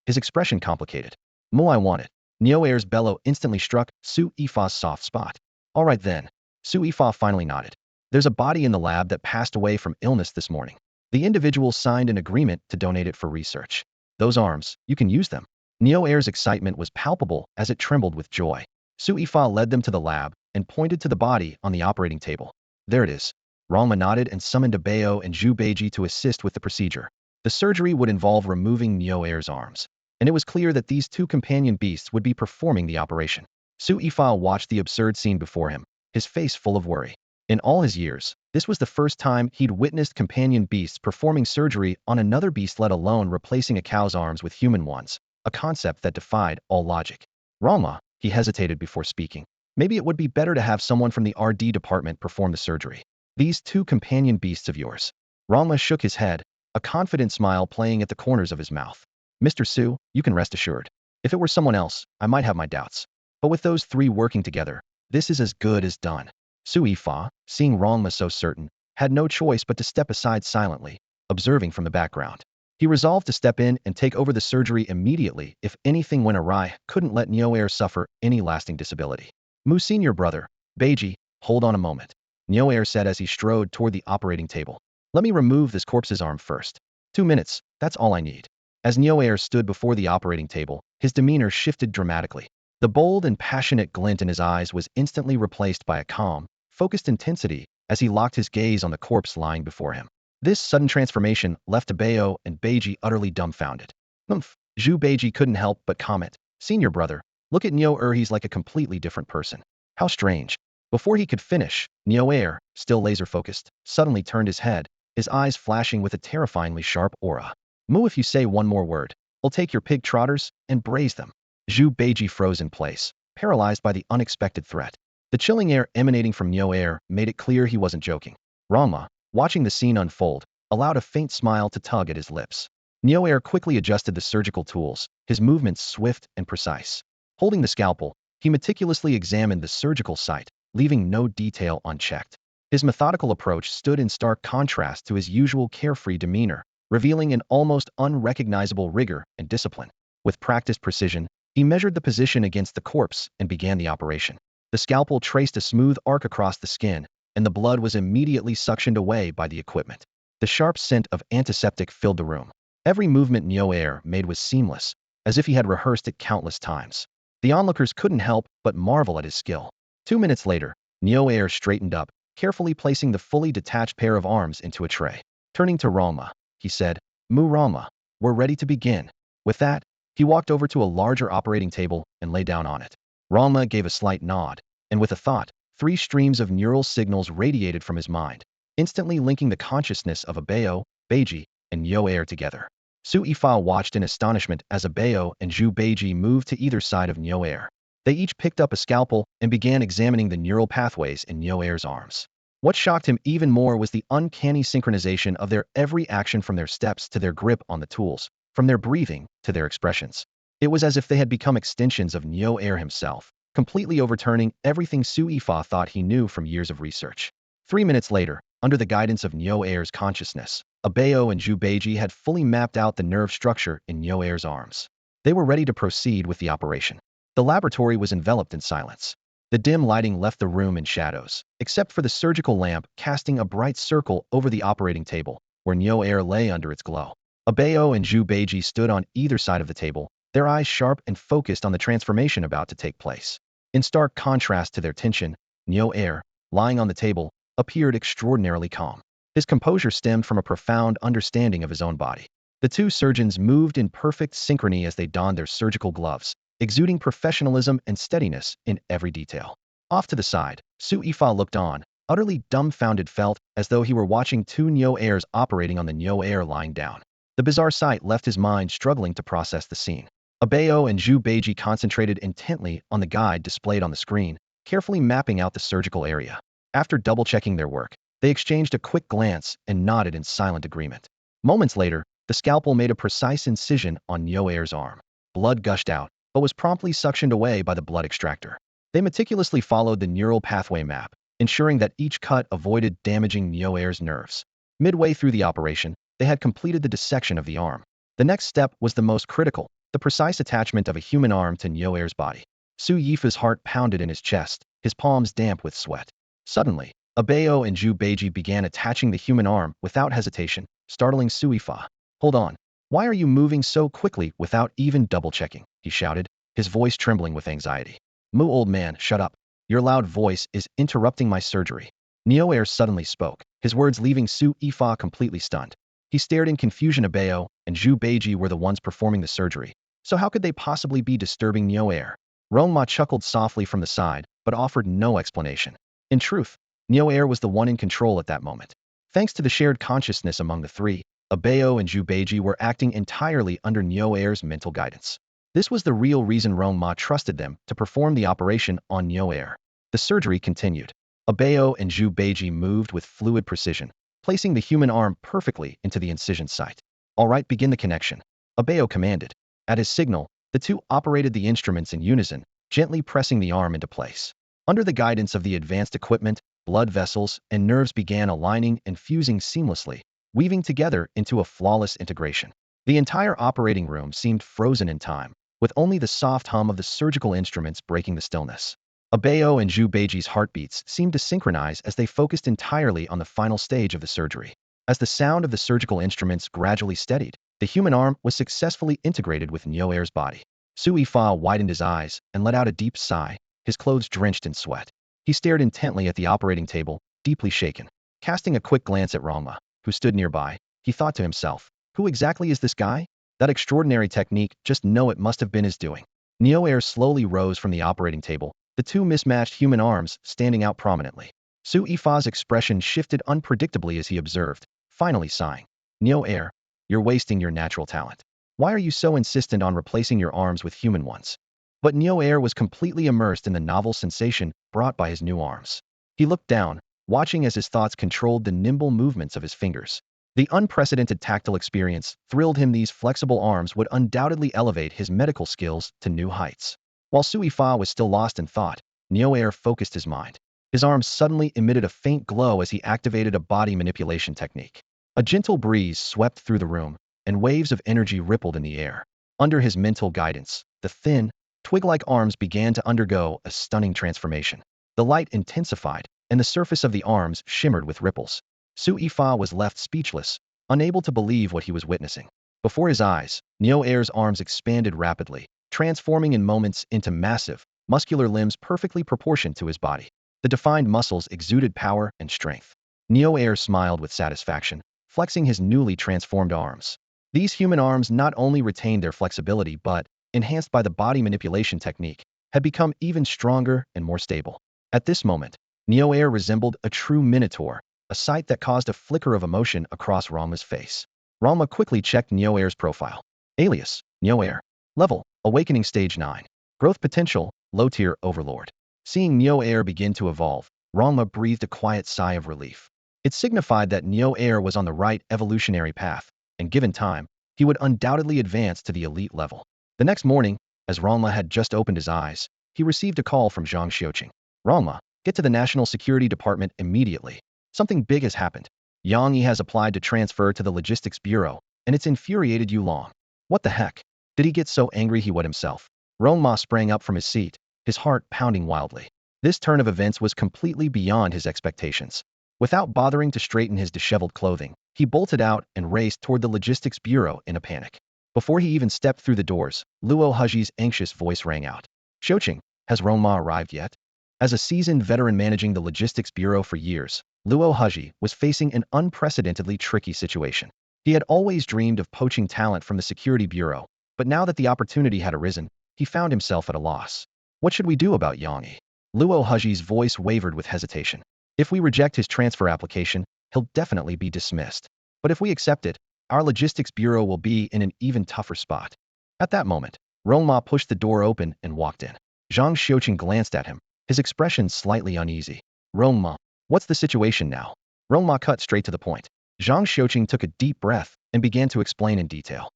his expression complicated. I want it. Neo's bellow instantly struck Su Yifa's soft spot. All right then. Su Yifa finally nodded. There's a body in the lab that passed away from illness this morning. The individual signed an agreement to donate it for research. Those arms, you can use them. Neo's excitement was palpable as it trembled with joy. Su Yifa led them to the lab and pointed to the body on the operating table. There it is. Rong Ma nodded and summoned a Bao and Zhu Beiji to assist with the procedure. The surgery would involve removing Neo's arms, and it was clear that these two companion beasts would be performing the operation. Su Yifa watched the absurd scene before him, his face full of worry. In all his years, this was the first time he'd witnessed companion beasts performing surgery on another beast, let alone replacing a cow's arms with human ones, a concept that defied all logic. Rong Ma, he hesitated before speaking. Maybe it would be better to have someone from the RD department perform the surgery. These two companion beasts of yours. Rong Ma shook his head, a confident smile playing at the corners of his mouth. Mr. Su, you can rest assured. If it were someone else, I might have my doubts. But with those three working together, this is as good as done. Su Yifa, seeing Rong Ma so certain, had no choice but to step aside silently, observing from the background. He resolved to step in and take over the surgery immediately if anything went awry, couldn't let Nyoair suffer any lasting disability. Mu senior brother, Beiji, hold on a moment, Nyoair said as he strode toward the operating table. Let me remove this corpse's arm first. 2 minutes, that's all I need. As Nyoair stood before the operating table, his demeanor shifted dramatically. The bold and passionate glint in his eyes was instantly replaced by a calm, focused intensity as he locked his gaze on the corpse lying before him. This sudden transformation left Abayo and Beiji utterly dumbfounded. Zhu Beiji couldn't help but comment. Senior brother, look at Nyo he's like a completely different person. How strange. Before he could finish, Nyo still laser-focused, suddenly turned his head, his eyes flashing with a terrifyingly sharp aura. Mu, if you say one more word, I'll take your pig trotters and braise them. Zhu Beiji froze in place, paralyzed by the unexpected threat. The chilling air emanating from Nyo made it clear he wasn't joking. Rong Ma, watching the scene unfold, allowed a faint smile to tug at his lips. Nyo quickly adjusted the surgical tools, his movements swift and precise. Holding the scalpel, he meticulously examined the surgical site, leaving no detail unchecked. His methodical approach stood in stark contrast to his usual carefree demeanor, revealing an almost unrecognizable rigor and discipline. With practiced precision, he measured the position against the corpse and began the operation. The scalpel traced a smooth arc across the skin, and the blood was immediately suctioned away by the equipment. The sharp scent of antiseptic filled the room. Every movement Nyo made was seamless, as if he had rehearsed it countless times. The onlookers couldn't help but marvel at his skill. 2 minutes later, Nyo straightened up, carefully placing the fully detached pair of arms into a tray. Turning to Rong Ma, he said, Mu Rong Ma, we're ready to begin. With that, he walked over to a larger operating table and lay down on it. Rong Ma gave a slight nod, and with a thought, 3 streams of neural signals radiated from his mind, instantly linking the consciousness of Abayo, Beiji, and Nyo together. Su Yifa watched in astonishment as Abayo and Zhu Beiji moved to either side of Nyo. They each picked up a scalpel and began examining the neural pathways in Nyo's arms. What shocked him even more was the uncanny synchronization of their every action, from their steps to their grip on the tools, from their breathing to their expressions. It was as if they had become extensions of Nyo himself, completely overturning everything Su Yifa thought he knew from years of research. 3 minutes later, under the guidance of Nyo consciousness, Abayo and Zhu Beiji had fully mapped out the nerve structure in Nyo arms. They were ready to proceed with the operation. The laboratory was enveloped in silence. The dim lighting left the room in shadows, except for the surgical lamp casting a bright circle over the operating table, where Nyo lay under its glow. Abayo and Zhu Beiji stood on either side of the table, their eyes sharp and focused on the transformation about to take place. In stark contrast to their tension, Nyo, lying on the table, appeared extraordinarily calm. His composure stemmed from a profound understanding of his own body. The two surgeons moved in perfect synchrony as they donned their surgical gloves, exuding professionalism and steadiness in every detail. Off to the side, Su Yifa looked on, utterly dumbfounded, felt as though he were watching 2 Nyo operating on the Nyo lying down. The bizarre sight left his mind struggling to process the scene. Abayo and Zhu Beiji concentrated intently on the guide displayed on the screen, carefully mapping out the surgical area. After double-checking their work, they exchanged a quick glance and nodded in silent agreement. Moments later, the scalpel made a precise incision on Nyo arm. Blood gushed out, but was promptly suctioned away by the blood extractor. They meticulously followed the neural pathway map, ensuring that each cut avoided damaging Nyo's nerves. Midway through the operation, they had completed the dissection of the arm. The next step was the most critical, the precise attachment of a human arm to Nyo's body. Su Yifa's heart pounded in his chest, his palms damp with sweat. Suddenly, Abayo and Zhu Beiji began attaching the human arm without hesitation, startling Su Yifa. Hold on. Why are you moving so quickly without even double-checking? He shouted, his voice trembling with anxiety. Mu, old man, shut up. Your loud voice is interrupting my surgery. Nyo suddenly spoke, his words leaving Su Yifa completely stunned. He stared in confusion. Abayo and Zhu Beiji were the ones performing the surgery, so how could they possibly be disturbing Nyo? Rong Ma chuckled softly from the side, but offered no explanation. In truth, Neo Air was the one in control at that moment. Thanks to the shared consciousness among the three, Abeo and Zhu were acting entirely under Neo Air's mental guidance. This was the real reason Rong Ma trusted them to perform the operation on Neo Air. The surgery continued. Abeo and Zhu moved with fluid precision, placing the human arm perfectly into the incision site. All right, begin the connection. Abeo commanded. At his signal, the two operated the instruments in unison, gently pressing the arm into place. Under the guidance of the advanced equipment, blood vessels and nerves began aligning and fusing seamlessly, weaving together into a flawless integration. The entire operating room seemed frozen in time, with only the soft hum of the surgical instruments breaking the stillness. Abeo and Zhu heartbeats seemed to synchronize as they focused entirely on the final stage of the surgery. As the sound of the surgical instruments gradually steadied, the human arm was successfully integrated with Neo Air's body. Sui Fa widened his eyes and let out a deep sigh, his clothes drenched in sweat. He stared intently at the operating table, deeply shaken. Casting a quick glance at Rong Ma, who stood nearby, he thought to himself, who exactly is this guy? That extraordinary technique, just know it must have been his doing. Neo Air slowly rose from the operating table, the two mismatched human arms standing out prominently. Sui Fa's expression shifted unpredictably as he observed, finally sighing. Neo Air, you're wasting your natural talent. Why are you so insistent on replacing your arms with human ones? But Neo Air was completely immersed in the novel sensation brought by his new arms. He looked down, watching as his thoughts controlled the nimble movements of his fingers. The unprecedented tactile experience thrilled him. These flexible arms would undoubtedly elevate his medical skills to new heights. While Sui Fa was still lost in thought, Neo Air focused his mind. His arms suddenly emitted a faint glow as he activated a body manipulation technique. A gentle breeze swept through the room, and waves of energy rippled in the air. Under his mental guidance, the thin, twig-like arms began to undergo a stunning transformation. The light intensified, and the surface of the arms shimmered with ripples. Sui Fa was left speechless, unable to believe what he was witnessing. Before his eyes, Neo Air's arms expanded rapidly, transforming in moments into massive, muscular limbs perfectly proportioned to his body. The defined muscles exuded power and strength. Neo Air smiled with satisfaction, flexing his newly transformed arms. These human arms not only retained their flexibility but, enhanced by the body manipulation technique, had become even stronger and more stable. At this moment, Neo Air resembled a true minotaur, a sight that caused a flicker of emotion across Rong Ma's face. Rong Ma quickly checked Neo Air's profile. Alias, Neo Air. Level, Awakening Stage 9. Growth Potential, Low Tier Overlord. Seeing Neo Air begin to evolve, Rong Ma breathed a quiet sigh of relief. It signified that Neo Air was on the right evolutionary path, and given time, he would undoubtedly advance to the elite level. The next morning, as Rong Ma had just opened his eyes, he received a call from Zhang Xiuqing. Rong Ma, get to the National Security Department immediately. Something big has happened. Yang Yi has applied to transfer to the Logistics Bureau, and it's infuriated you long. What the heck? Did he get so angry he wet himself? Rong Ma sprang up from his seat, his heart pounding wildly. This turn of events was completely beyond his expectations. Without bothering to straighten his disheveled clothing, he bolted out and raced toward the Logistics Bureau in a panic. Before he even stepped through the doors, Luo Heji's anxious voice rang out. Xiuqing, has Rong Ma arrived yet? As a seasoned veteran managing the Logistics Bureau for years, Luo Heji was facing an unprecedentedly tricky situation. He had always dreamed of poaching talent from the Security Bureau, but now that the opportunity had arisen, he found himself at a loss. What should we do about Yang Yi? Luo Heji's voice wavered with hesitation. If we reject his transfer application, he'll definitely be dismissed. But if we accept it, our Logistics Bureau will be in an even tougher spot. At that moment, Rong Ma pushed the door open and walked in. Zhang Xiuqing glanced at him, his expression slightly uneasy. Rong Ma, what's the situation now? Rong Ma cut straight to the point. Zhang Xiuqing took a deep breath and began to explain in detail.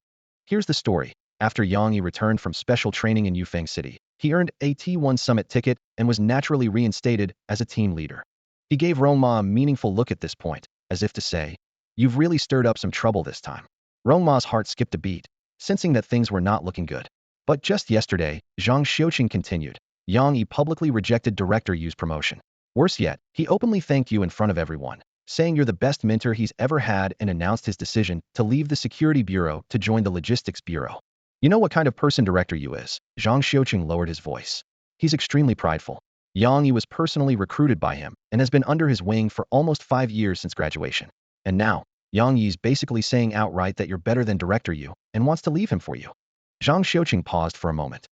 Here's the story. After Yang Yi returned from special training in Yufeng City, he earned a T1 summit ticket and was naturally reinstated as a team leader. He gave Rong Ma a meaningful look at this point, as if to say, you've really stirred up some trouble this time. Rong Ma's heart skipped a beat, sensing that things were not looking good. But just yesterday, Zhang Xiuqing continued, Yang Yi publicly rejected Director Yu's promotion. Worse yet, he openly thanked you in front of everyone, saying you're the best mentor he's ever had and announced his decision to leave the Security Bureau to join the Logistics Bureau. You know what kind of person Director Yu is? Zhang Xiuqing lowered his voice. He's extremely prideful. Yang Yi was personally recruited by him and has been under his wing for almost 5 years since graduation. And now, Yang Yi's basically saying outright that you're better than Director Yu and wants to leave him for you. Zhang Xiuqing paused for a moment.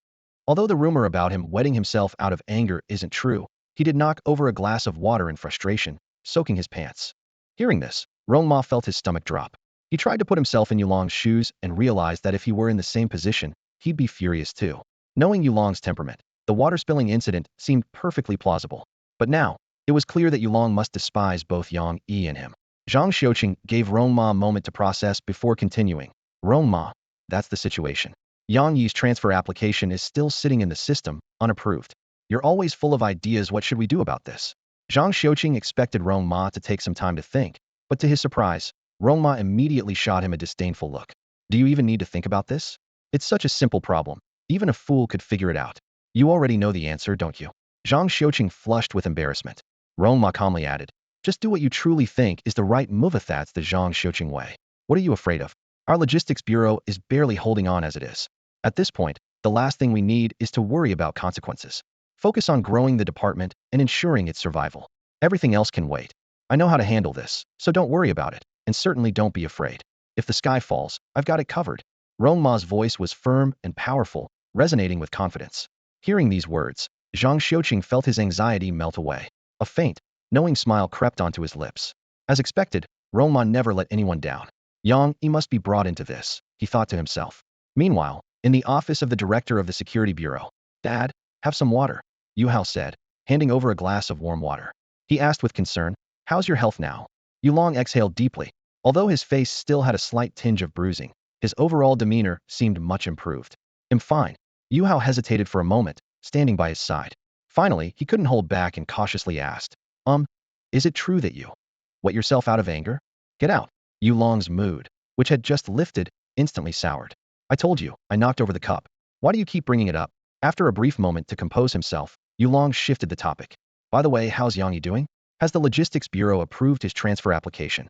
Although the rumor about him wetting himself out of anger isn't true, He did knock over a glass of water in frustration, soaking his pants. Hearing this, Rong Ma felt his stomach drop. He tried to put himself in Yulong's shoes and realized that if he were in the same position, he'd be furious too. Knowing Yulong's temperament, the water spilling incident seemed perfectly plausible. But now, it was clear that Yulong must despise both Yang Yi and him. Zhang Xiuqing gave Rong Ma a moment to process before continuing. Rong Ma, that's the situation. Yang Yi's transfer application is still sitting in the system, unapproved. You're always full of ideas. What should we do about this? Zhang Xiuqing expected Rong Ma to take some time to think, but to his surprise, Rong Ma immediately shot him a disdainful look. Do you even need to think about this? It's such a simple problem. Even a fool could figure it out. You already know the answer, don't you? Zhang Xiuqing flushed with embarrassment. Rong Ma calmly added, just do what you truly think is the right move. That's the Zhang Xiuqing way. What are you afraid of? Our logistics bureau is barely holding on as it is. At this point, the last thing we need is to worry about consequences. Focus on growing the department and ensuring its survival. Everything else can wait. I know how to handle this, so don't worry about it, and certainly don't be afraid. If the sky falls, I've got it covered. Rong Ma's voice was firm and powerful, resonating with confidence. Hearing these words, Zhang Xiuqing felt his anxiety melt away. A faint, knowing smile crept onto his lips. As expected, Rong Ma never let anyone down. Yang Yi must be brought into this, he thought to himself. Meanwhile, in the office of the director of the security bureau, Dad, have some water, Yu Hao said, handing over a glass of warm water. He asked with concern, how's your health now? Yulong exhaled deeply. Although his face still had a slight tinge of bruising, his overall demeanor seemed much improved. I'm fine. Yu Hao hesitated for a moment, standing by his side. Finally, he couldn't hold back and cautiously asked, is it true that you wet yourself out of anger? Get out. Yulong's mood, which had just lifted, instantly soured. I told you, I knocked over the cup. Why do you keep bringing it up? After a brief moment to compose himself, Yulong shifted the topic. By the way, how's Yang Yi doing? Has the logistics bureau approved his transfer application?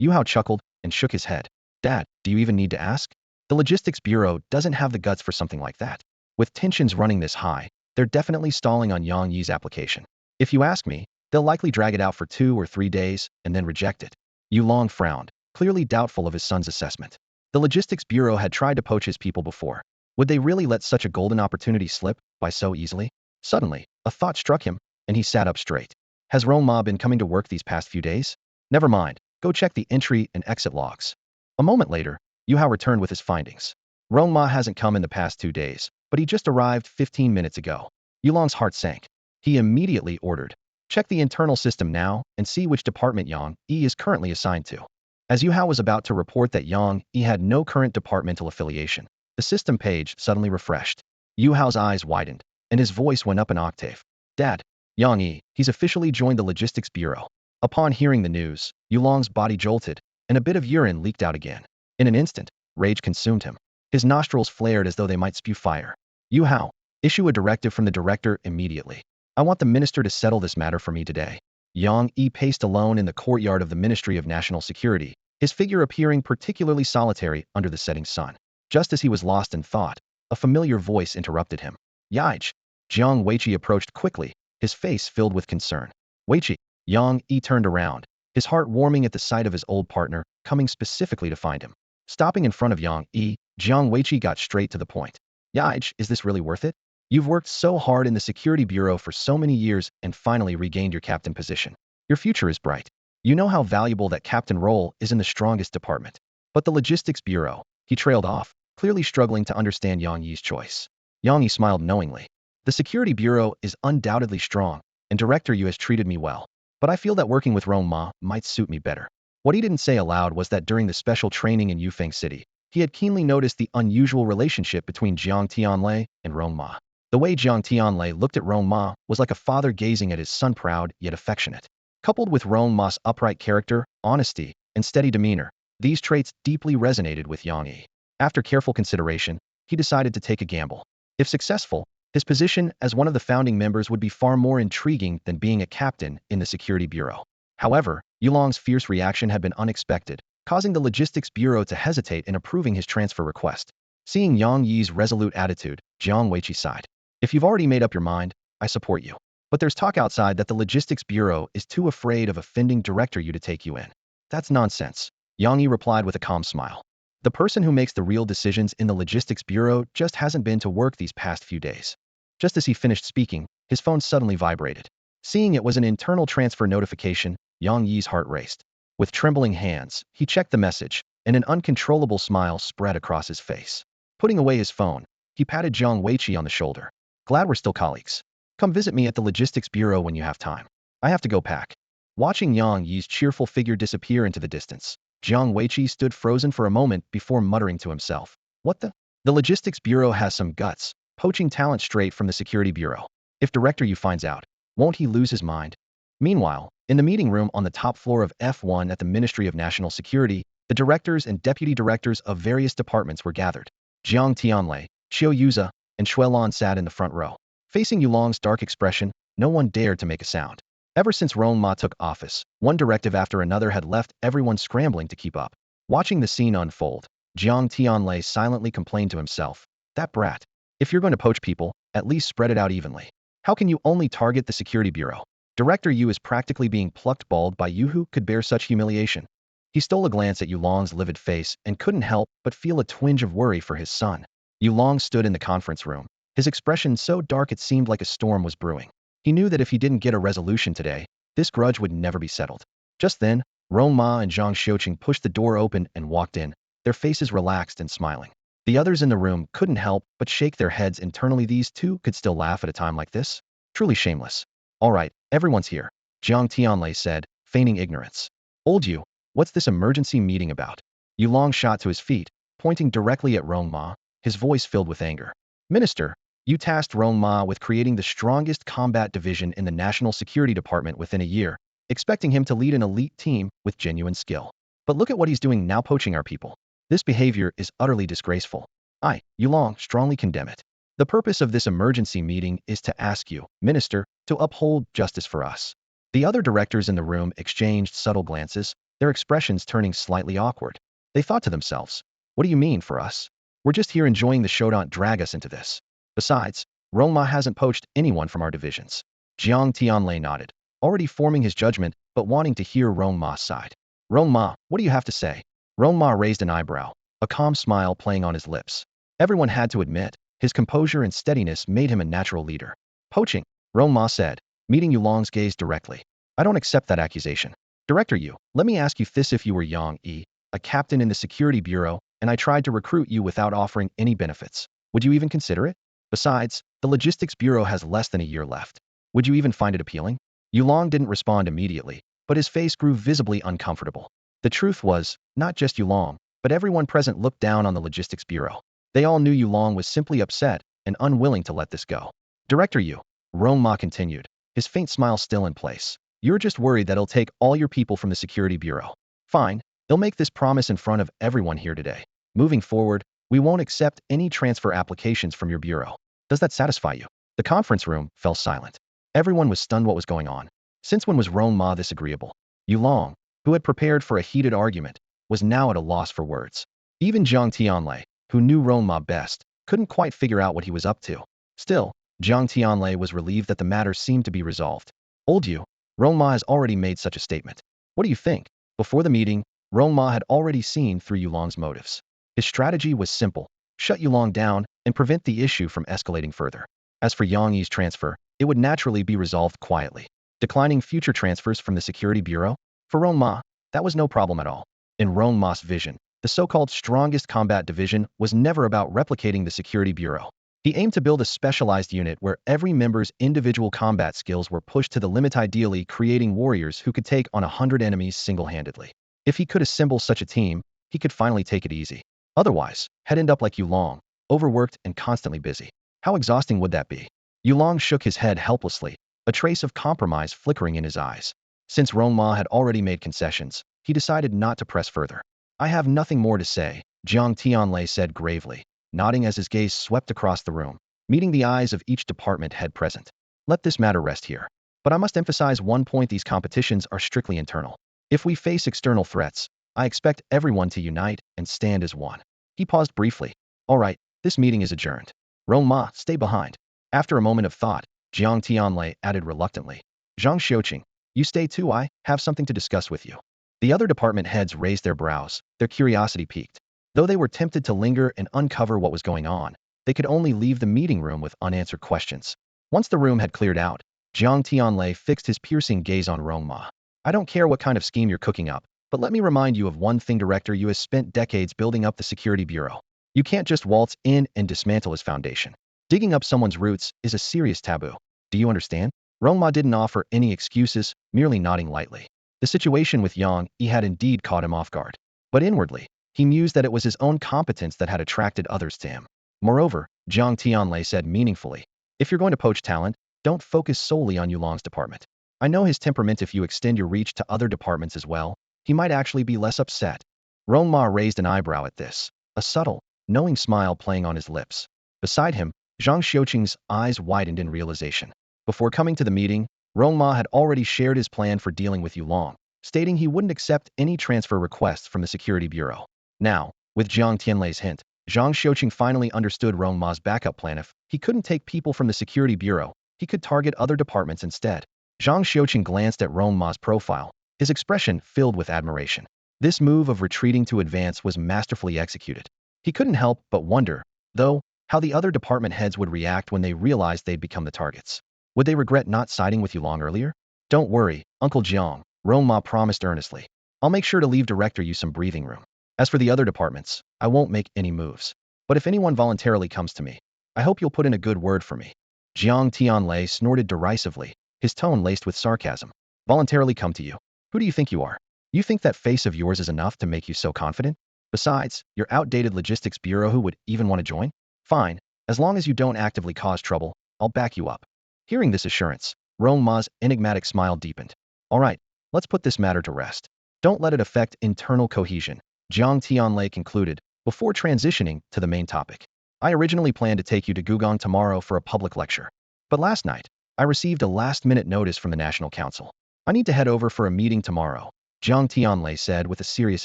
Yu Hao chuckled and shook his head. Dad, do you even need to ask? The logistics bureau doesn't have the guts for something like that. With tensions running this high, they're definitely stalling on Yang Yi's application. If you ask me, they'll likely drag it out for 2 or 3 days and then reject it. Yulong frowned, clearly doubtful of his son's assessment. The logistics bureau had tried to poach his people before. Would they really let such a golden opportunity slip by so easily? Suddenly, a thought struck him, and he sat up straight. Has Rong Ma been coming to work these past few days? Never mind, go check the entry and exit logs. A moment later, Yu Hao returned with his findings. Rong Ma hasn't come in the past 2 days, but he just arrived 15 minutes ago. Yulong's heart sank. He immediately ordered, check the internal system now and see which department Yang Yi is currently assigned to. As Yu Hao was about to report that Yang Yi had no current departmental affiliation, the system page suddenly refreshed. Yu Hao's eyes widened, and his voice went up an octave. Dad, Yang Yi, he's officially joined the logistics bureau. Upon hearing the news, Yulong's body jolted, and a bit of urine leaked out again. In an instant, rage consumed him. His nostrils flared as though they might spew fire. Yu Hao, issue a directive from the director immediately. I want the minister to settle this matter for me today. Yang Yi paced alone in the courtyard of the Ministry of National Security, his figure appearing particularly solitary under the setting sun. Just as he was lost in thought, a familiar voice interrupted him. Yaij. Jiang Weiqi approached quickly, his face filled with concern. Weiqi. Yang Yi turned around, his heart warming at the sight of his old partner, coming specifically to find him. Stopping in front of Yang Yi, Jiang Weiqi got straight to the point. Yaij, is this really worth it? You've worked so hard in the security bureau for so many years and finally regained your captain position. Your future is bright. You know how valuable that captain role is in the strongest department. But the logistics bureau, he trailed off, clearly struggling to understand Yang Yi's choice. Yang Yi smiled knowingly. The security bureau is undoubtedly strong, and Director Yu has treated me well. But I feel that working with Rong Ma might suit me better. What he didn't say aloud was that during the special training in Yufeng City, he had keenly noticed the unusual relationship between Jiang Tianlei and Rong Ma. The way Jiang Tianlei looked at Rong Ma was like a father gazing at his son, proud yet affectionate. Coupled with Rong Ma's upright character, honesty, and steady demeanor, these traits deeply resonated with Yang Yi. After careful consideration, he decided to take a gamble. If successful, his position as one of the founding members would be far more intriguing than being a captain in the security bureau. However, Yulong's fierce reaction had been unexpected, causing the logistics bureau to hesitate in approving his transfer request. Seeing Yang Yi's resolute attitude, Jiang Weiqi sighed. If you've already made up your mind, I support you. But there's talk outside that the logistics bureau is too afraid of offending Director Yu to take you in. That's nonsense, Yang Yi replied with a calm smile. The person who makes the real decisions in the logistics bureau just hasn't been to work these past few days. Just as he finished speaking, his phone suddenly vibrated. Seeing it was an internal transfer notification, Yang Yi's heart raced. With trembling hands, he checked the message, and an uncontrollable smile spread across his face. Putting away his phone, he patted Jiang Weiqi on the shoulder. Glad we're still colleagues. Come visit me at the logistics bureau when you have time. I have to go pack. Watching Yang Yi's cheerful figure disappear into the distance, Jiang Weiqi stood frozen for a moment before muttering to himself. What the? The logistics bureau has some guts, poaching talent straight from the security bureau. If Director Yu finds out, won't he lose his mind? Meanwhile, in the meeting room on the top floor of F1 at the Ministry of National Security, the directors and deputy directors of various departments were gathered. Jiang Tianlei, Qiu Yuza, and Xuelan sat in the front row. Facing Yulong's dark expression, no one dared to make a sound. Ever since Rong Ma took office, one directive after another had left everyone scrambling to keep up. Watching the scene unfold, Jiang Tianlei silently complained to himself. That brat. If you're going to poach people, at least spread it out evenly. How can you only target the security bureau? Director Yu is practically being plucked bald by you who could bear such humiliation. He stole a glance at Yulong's livid face and couldn't help but feel a twinge of worry for his son. Yulong stood in the conference room, his expression so dark it seemed like a storm was brewing. He knew that if he didn't get a resolution today, this grudge would never be settled. Just then, Rong Ma and Zhang Xiuqing pushed the door open and walked in, their faces relaxed and smiling. The others in the room couldn't help but shake their heads internally. These two could still laugh at a time like this? Truly shameless. All right, everyone's here, Jiang Tianlei said, feigning ignorance. Old Yu, what's this emergency meeting about? Yulong shot to his feet, pointing directly at Rong Ma, his voice filled with anger. Minister, you tasked Rong Ma with creating the strongest combat division in the National Security Department within a year, expecting him to lead an elite team with genuine skill. But look at what he's doing now, poaching our people. This behavior is utterly disgraceful. I, Yulong, strongly condemn it. The purpose of this emergency meeting is to ask you, Minister, to uphold justice for us. The other directors in the room exchanged subtle glances, their expressions turning slightly awkward. They thought to themselves, what do you mean for us? We're just here enjoying the show, don't drag us into this. Besides, Rong Ma hasn't poached anyone from our divisions. Jiang Tianlei nodded, already forming his judgment but wanting to hear Rong Ma's side. Rong Ma, what do you have to say? Rong Ma raised an eyebrow, a calm smile playing on his lips. Everyone had to admit, his composure and steadiness made him a natural leader. Poaching, Rong Ma said, meeting Yulong's gaze directly. I don't accept that accusation. Director Yu, let me ask you this: if you were Yang Yi, a captain in the security bureau, and I tried to recruit you without offering any benefits, would you even consider it? Besides, the logistics bureau has less than a year left. Would you even find it appealing? Yulong didn't respond immediately, but his face grew visibly uncomfortable. The truth was, not just Yulong, but everyone present looked down on the logistics bureau. They all knew Yulong was simply upset and unwilling to let this go. Director Yu, Rong Ma continued, his faint smile still in place. You're just worried that it'll take all your people from the security bureau. Fine, they'll make this promise in front of everyone here today. Moving forward, we won't accept any transfer applications from your bureau. Does that satisfy you? The conference room fell silent. Everyone was stunned what was going on. Since when was Rong Ma this agreeable? Yulong, who had prepared for a heated argument, was now at a loss for words. Even Jiang Tianlei, who knew Rong Ma best, couldn't quite figure out what he was up to. Still, Jiang Tianlei was relieved that the matter seemed to be resolved. Old Yu, Rong Ma has already made such a statement. What do you think? Before the meeting, Rong Ma had already seen through Yulong's motives. His strategy was simple: shut Yulong down and prevent the issue from escalating further. As for Yang Yi's transfer, it would naturally be resolved quietly. Declining future transfers from the security bureau? For Rong Ma, that was no problem at all. In Rong Ma's vision, the so-called strongest combat division was never about replicating the security bureau. He aimed to build a specialized unit where every member's individual combat skills were pushed to the limit, ideally creating warriors who could take on 100 enemies single-handedly. If he could assemble such a team, he could finally take it easy. Otherwise, he'd end up like Yulong, overworked and constantly busy. How exhausting would that be? Yulong shook his head helplessly, a trace of compromise flickering in his eyes. Since Rong Ma had already made concessions, he decided not to press further. I have nothing more to say, Jiang Tianlei said gravely, nodding as his gaze swept across the room, meeting the eyes of each department head present. Let this matter rest here. But I must emphasize one point: these competitions are strictly internal. If we face external threats, I expect everyone to unite and stand as one. He paused briefly. All right, this meeting is adjourned. Rong Ma, stay behind. After a moment of thought, Jiang Tianlei added reluctantly, Zhang Xiuqing, you stay too, I have something to discuss with you. The other department heads raised their brows, their curiosity piqued. Though they were tempted to linger and uncover what was going on, they could only leave the meeting room with unanswered questions. Once the room had cleared out, Jiang Tianlei fixed his piercing gaze on Rong Ma. I don't care what kind of scheme you're cooking up, but let me remind you of one thing, Director. You has spent decades building up the security bureau. You can't just waltz in and dismantle his foundation. Digging up someone's roots is a serious taboo. Do you understand? Rong Ma didn't offer any excuses, merely nodding lightly. The situation with Yang Yi had indeed caught him off guard. But inwardly, he mused that it was his own competence that had attracted others to him. Moreover, Jiang Tianlei said meaningfully, if you're going to poach talent, don't focus solely on Yulong's department. I know his temperament. If you extend your reach to other departments as well, he might actually be less upset. Rong Ma raised an eyebrow at this, a subtle, knowing smile playing on his lips. Beside him, Zhang Xiuqing's eyes widened in realization. Before coming to the meeting, Rong Ma had already shared his plan for dealing with Yulong, stating he wouldn't accept any transfer requests from the Security Bureau. Now, with Jiang Tianlei's hint, Zhang Xiuqing finally understood Rong Ma's backup plan. If he couldn't take people from the Security Bureau, he could target other departments instead. Zhang Xiuqing glanced at Rong Ma's profile, his expression filled with admiration. This move of retreating to advance was masterfully executed. He couldn't help but wonder, though, how the other department heads would react when they realized they'd become the targets. Would they regret not siding with Yulong earlier? Don't worry, Uncle Jiang, Rong Ma promised earnestly. I'll make sure to leave Director you some breathing room. As for the other departments, I won't make any moves. But if anyone voluntarily comes to me, I hope you'll put in a good word for me. Jiang Tianlei snorted derisively, his tone laced with sarcasm. Voluntarily come to you? Who do you think you are? You think that face of yours is enough to make you so confident? Besides, your outdated logistics bureau, who would even want to join? Fine, as long as you don't actively cause trouble, I'll back you up. Hearing this assurance, Rong Ma's enigmatic smile deepened. All right, let's put this matter to rest. Don't let it affect internal cohesion, Jiang Tianlei concluded, before transitioning to the main topic. I originally planned to take you to Gugong tomorrow for a public lecture. But last night, I received a last-minute notice from the National Council. I need to head over for a meeting tomorrow, Jiang Tianlei said with a serious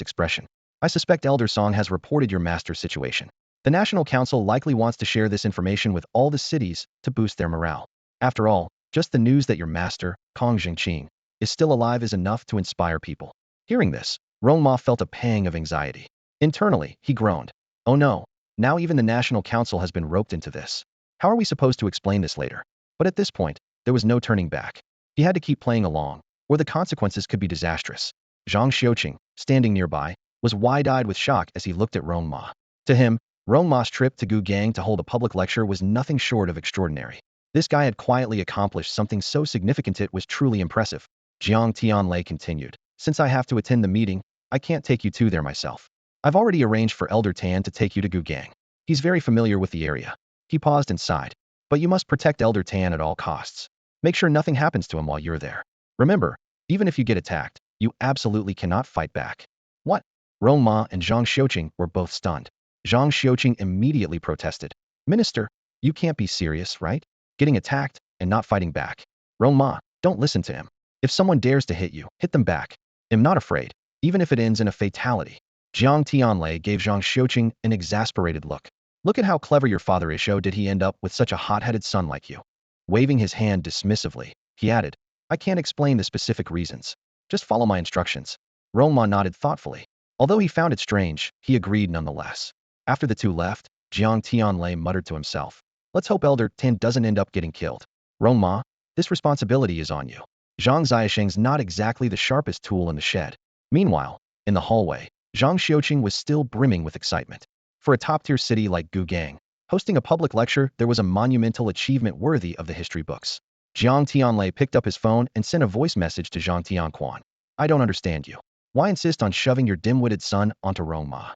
expression. I suspect Elder Song has reported your master's situation. The National Council likely wants to share this information with all the cities to boost their morale. After all, just the news that your master, Kong Jingqing, is still alive is enough to inspire people. Hearing this, Rong Ma felt a pang of anxiety. Internally, he groaned. Oh no, now even the National Council has been roped into this. How are we supposed to explain this later? But at this point, there was no turning back. He had to keep playing along, or the consequences could be disastrous. Zhang Xiuqing, standing nearby, was wide-eyed with shock as he looked at Rong Ma. To him, Rong Ma's trip to Gugang to hold a public lecture was nothing short of extraordinary. This guy had quietly accomplished something so significant it was truly impressive. Jiang Tianlei continued. Since I have to attend the meeting, I can't take you to there myself. I've already arranged for Elder Tan to take you to Gugang. He's very familiar with the area. He paused and sighed. But you must protect Elder Tan at all costs. Make sure nothing happens to him while you're there. Remember, even if you get attacked, you absolutely cannot fight back. What? Rong Ma and Zhang Xiuqing were both stunned. Zhang Xiuqing immediately protested. Minister, you can't be serious, right? Getting attacked and not fighting back. Rong Ma, don't listen to him. If someone dares to hit you, hit them back. I'm not afraid, even if it ends in a fatality. Jiang Tianlei gave Zhang Xiuqing an exasperated look. Look at how clever your father is. How did he end up with such a hot-headed son like you? Waving his hand dismissively, he added, I can't explain the specific reasons. Just follow my instructions. Rong Ma nodded thoughtfully. Although he found it strange, he agreed nonetheless. After the two left, Jiang Tianlei muttered to himself. Let's hope Elder Tan doesn't end up getting killed. Rong Ma, this responsibility is on you. Zhang Xiaosheng's not exactly the sharpest tool in the shed. Meanwhile, in the hallway, Zhang Xiuqing was still brimming with excitement. For a top-tier city like Gugang, hosting a public lecture, there was a monumental achievement worthy of the history books. Jiang Tianlei picked up his phone and sent a voice message to Zhang Tianquan. I don't understand you. Why insist on shoving your dim-witted son onto Rong Ma?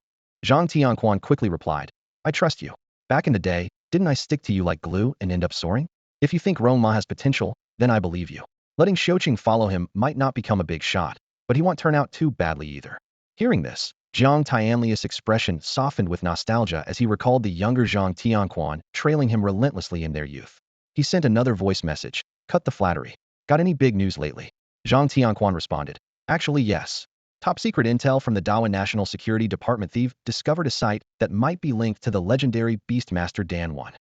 Zhang Tianquan quickly replied, I trust you. Back in the day, didn't I stick to you like glue and end up soaring? If you think Rong Ma has potential, then I believe you. Letting Xiuqing follow him might not become a big shot, but he won't turn out too badly either. Hearing this, Jiang Tianlei's expression softened with nostalgia as he recalled the younger Zhang Tianquan trailing him relentlessly in their youth. He sent another voice message, cut the flattery. Got any big news lately? Zhang Tianquan responded, actually yes. Top secret intel from the Dawan National Security Department thief discovered a site that might be linked to the legendary Beastmaster Dan 1.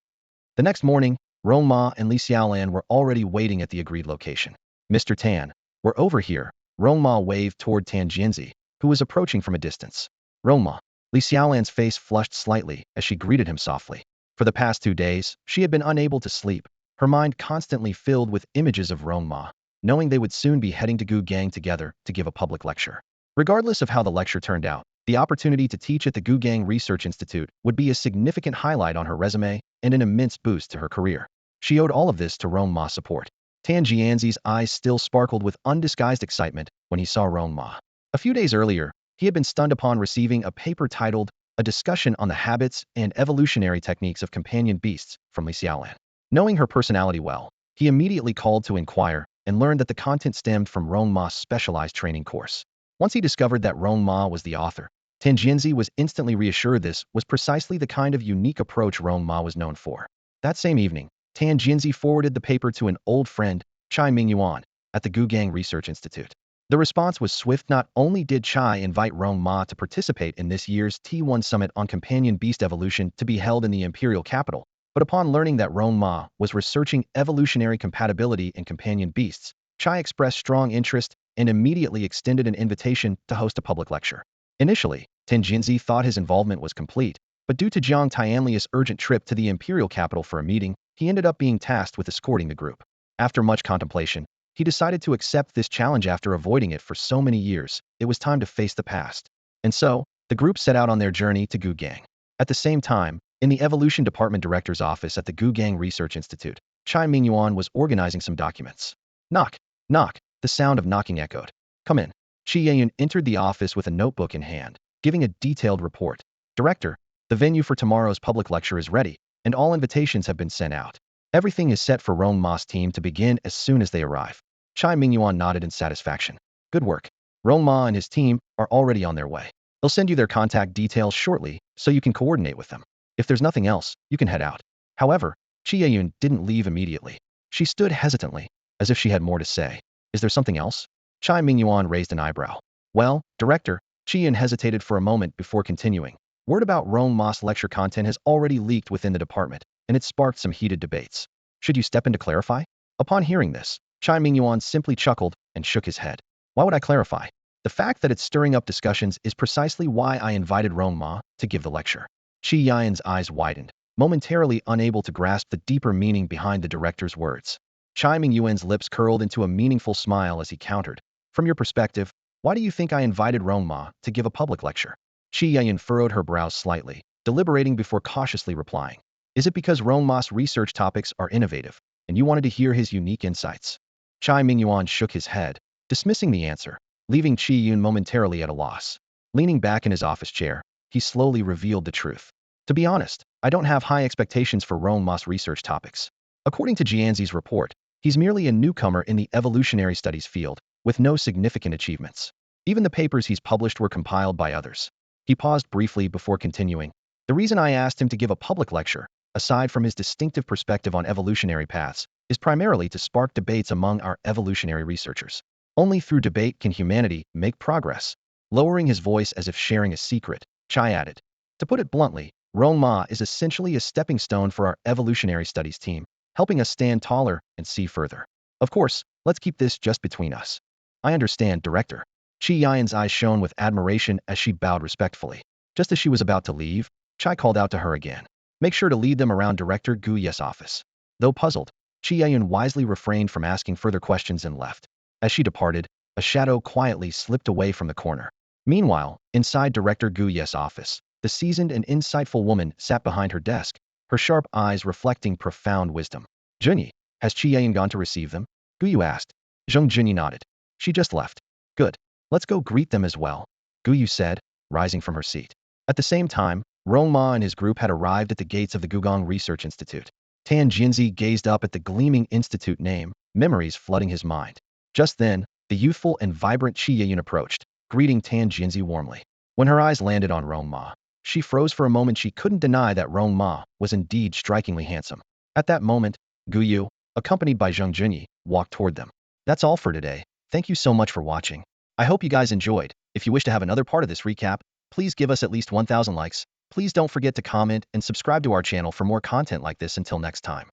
The next morning, Rong Ma and Li Xiaolan were already waiting at the agreed location. Mr. Tan, we're over here. Rong Ma waved toward Tan Jianzi, who was approaching from a distance. Rong Ma. Li Xiaolan's face flushed slightly as she greeted him softly. For the past 2 days, she had been unable to sleep. her mind constantly filled with images of Rong Ma, knowing they would soon be heading to Gu Gang together to give a public lecture. Regardless of how the lecture turned out, the opportunity to teach at the Gu Gang Research Institute would be a significant highlight on her resume and an immense boost to her career. She owed all of this to Rong Ma's support. Tan Jianzi's eyes still sparkled with undisguised excitement when he saw Rong Ma. A few days earlier, he had been stunned upon receiving a paper titled A Discussion on the Habits and Evolutionary Techniques of Companion Beasts from Li Xiaolan. Knowing her personality well, he immediately called to inquire and learned that the content stemmed from Rong Ma's specialized training course. Once he discovered that Rong Ma was the author, Tan Jianzi was instantly reassured this was precisely the kind of unique approach Rong Ma was known for. That same evening, Tan Jianzi forwarded the paper to an old friend, Chai Mingyuan, at the Gu Gang Research Institute. The response was swift. Not only did Chai invite Rong Ma to participate in this year's T1 Summit on Companion Beast Evolution to be held in the imperial capital, but upon learning that Rong Ma was researching evolutionary compatibility in companion beasts, Chai expressed strong interest and immediately extended an invitation to host a public lecture. Initially, Tan Jianzi thought his involvement was complete, but due to Jiang Tianli's urgent trip to the imperial capital for a meeting, he ended up being tasked with escorting the group. After much contemplation, he decided to accept this challenge after avoiding it for so many years. It was time to face the past. And so, the group set out on their journey to Gu Gang. At the same time, in the Evolution Department Director's office at the Gu Gang Research Institute, Chai Mingyuan was organizing some documents. Knock, knock, the sound of knocking echoed. Come in. Qi Yeyun entered the office with a notebook in hand, giving a detailed report. Director, the venue for tomorrow's public lecture is ready, and all invitations have been sent out. Everything is set for Rong Ma's team to begin as soon as they arrive. Chai Mingyuan nodded in satisfaction. Good work. Rong Ma and his team are already on their way. They'll send you their contact details shortly so you can coordinate with them. If there's nothing else, you can head out. However, Qi Yeyun didn't leave immediately. She stood hesitantly, as if she had more to say. Is there something else? Chai Mingyuan raised an eyebrow. Well, Director, Qi Yeyun hesitated for a moment before continuing. Word about Rong Ma's lecture content has already leaked within the department, and it sparked some heated debates. Should you step in to clarify? Upon hearing this, Chai Mingyuan simply chuckled and shook his head. Why would I clarify? The fact that it's stirring up discussions is precisely why I invited Rong Ma to give the lecture. Qi Yeyun's eyes widened, momentarily unable to grasp the deeper meaning behind the director's words. Chai Mingyuan's lips curled into a meaningful smile as he countered. From your perspective, why do you think I invited Rong Ma to give a public lecture? Qi Yeyun furrowed her brows slightly, deliberating before cautiously replying. Is it because Rong Ma's research topics are innovative, and you wanted to hear his unique insights? Chai Mingyuan shook his head, dismissing the answer, leaving Qi Yeyun momentarily at a loss. Leaning back in his office chair, he slowly revealed the truth. To be honest, I don't have high expectations for Rong Ma's research topics. According to Jianzi's report, he's merely a newcomer in the evolutionary studies field, with no significant achievements. Even the papers he's published were compiled by others. He paused briefly before continuing. The reason I asked him to give a public lecture, aside from his distinctive perspective on evolutionary paths, is primarily to spark debates among our evolutionary researchers. Only through debate can humanity make progress. Lowering his voice as if sharing a secret, Chai added. To put it bluntly, Rong Ma is essentially a stepping stone for our evolutionary studies team, helping us stand taller and see further. Of course, let's keep this just between us. I understand, Director. Qi Yeyun's eyes shone with admiration as she bowed respectfully. Just as she was about to leave, Chai called out to her again. Make sure to lead them around Director Gu Ye's office. Though puzzled, Qi Yeyun wisely refrained from asking further questions and left. As she departed, a shadow quietly slipped away from the corner. Meanwhile, inside Director Gu Ye's office, the seasoned and insightful woman sat behind her desk, her sharp eyes reflecting profound wisdom. Junyi, has Qi Yeyun gone to receive them? Gu Yu asked. Zheng Junyi nodded. She just left. Good. Let's go greet them as well, Gu Yu said, rising from her seat. At the same time, Rong Ma and his group had arrived at the gates of the Gugong Research Institute. Tan Jianzi gazed up at the gleaming institute name, memories flooding his mind. Just then, the youthful and vibrant Qi Yeyun approached, greeting Tan Jianzi warmly. When her eyes landed on Rong Ma, she froze for a moment. She couldn't deny that Rong Ma was indeed strikingly handsome. At that moment, Gu Yu, accompanied by Zheng Junyi, walked toward them. That's all for today. Thank you so much for watching. I hope you guys enjoyed. If you wish to have another part of this recap, please give us at least 1,000 likes. Please don't forget to comment and subscribe to our channel for more content like this. Until next time.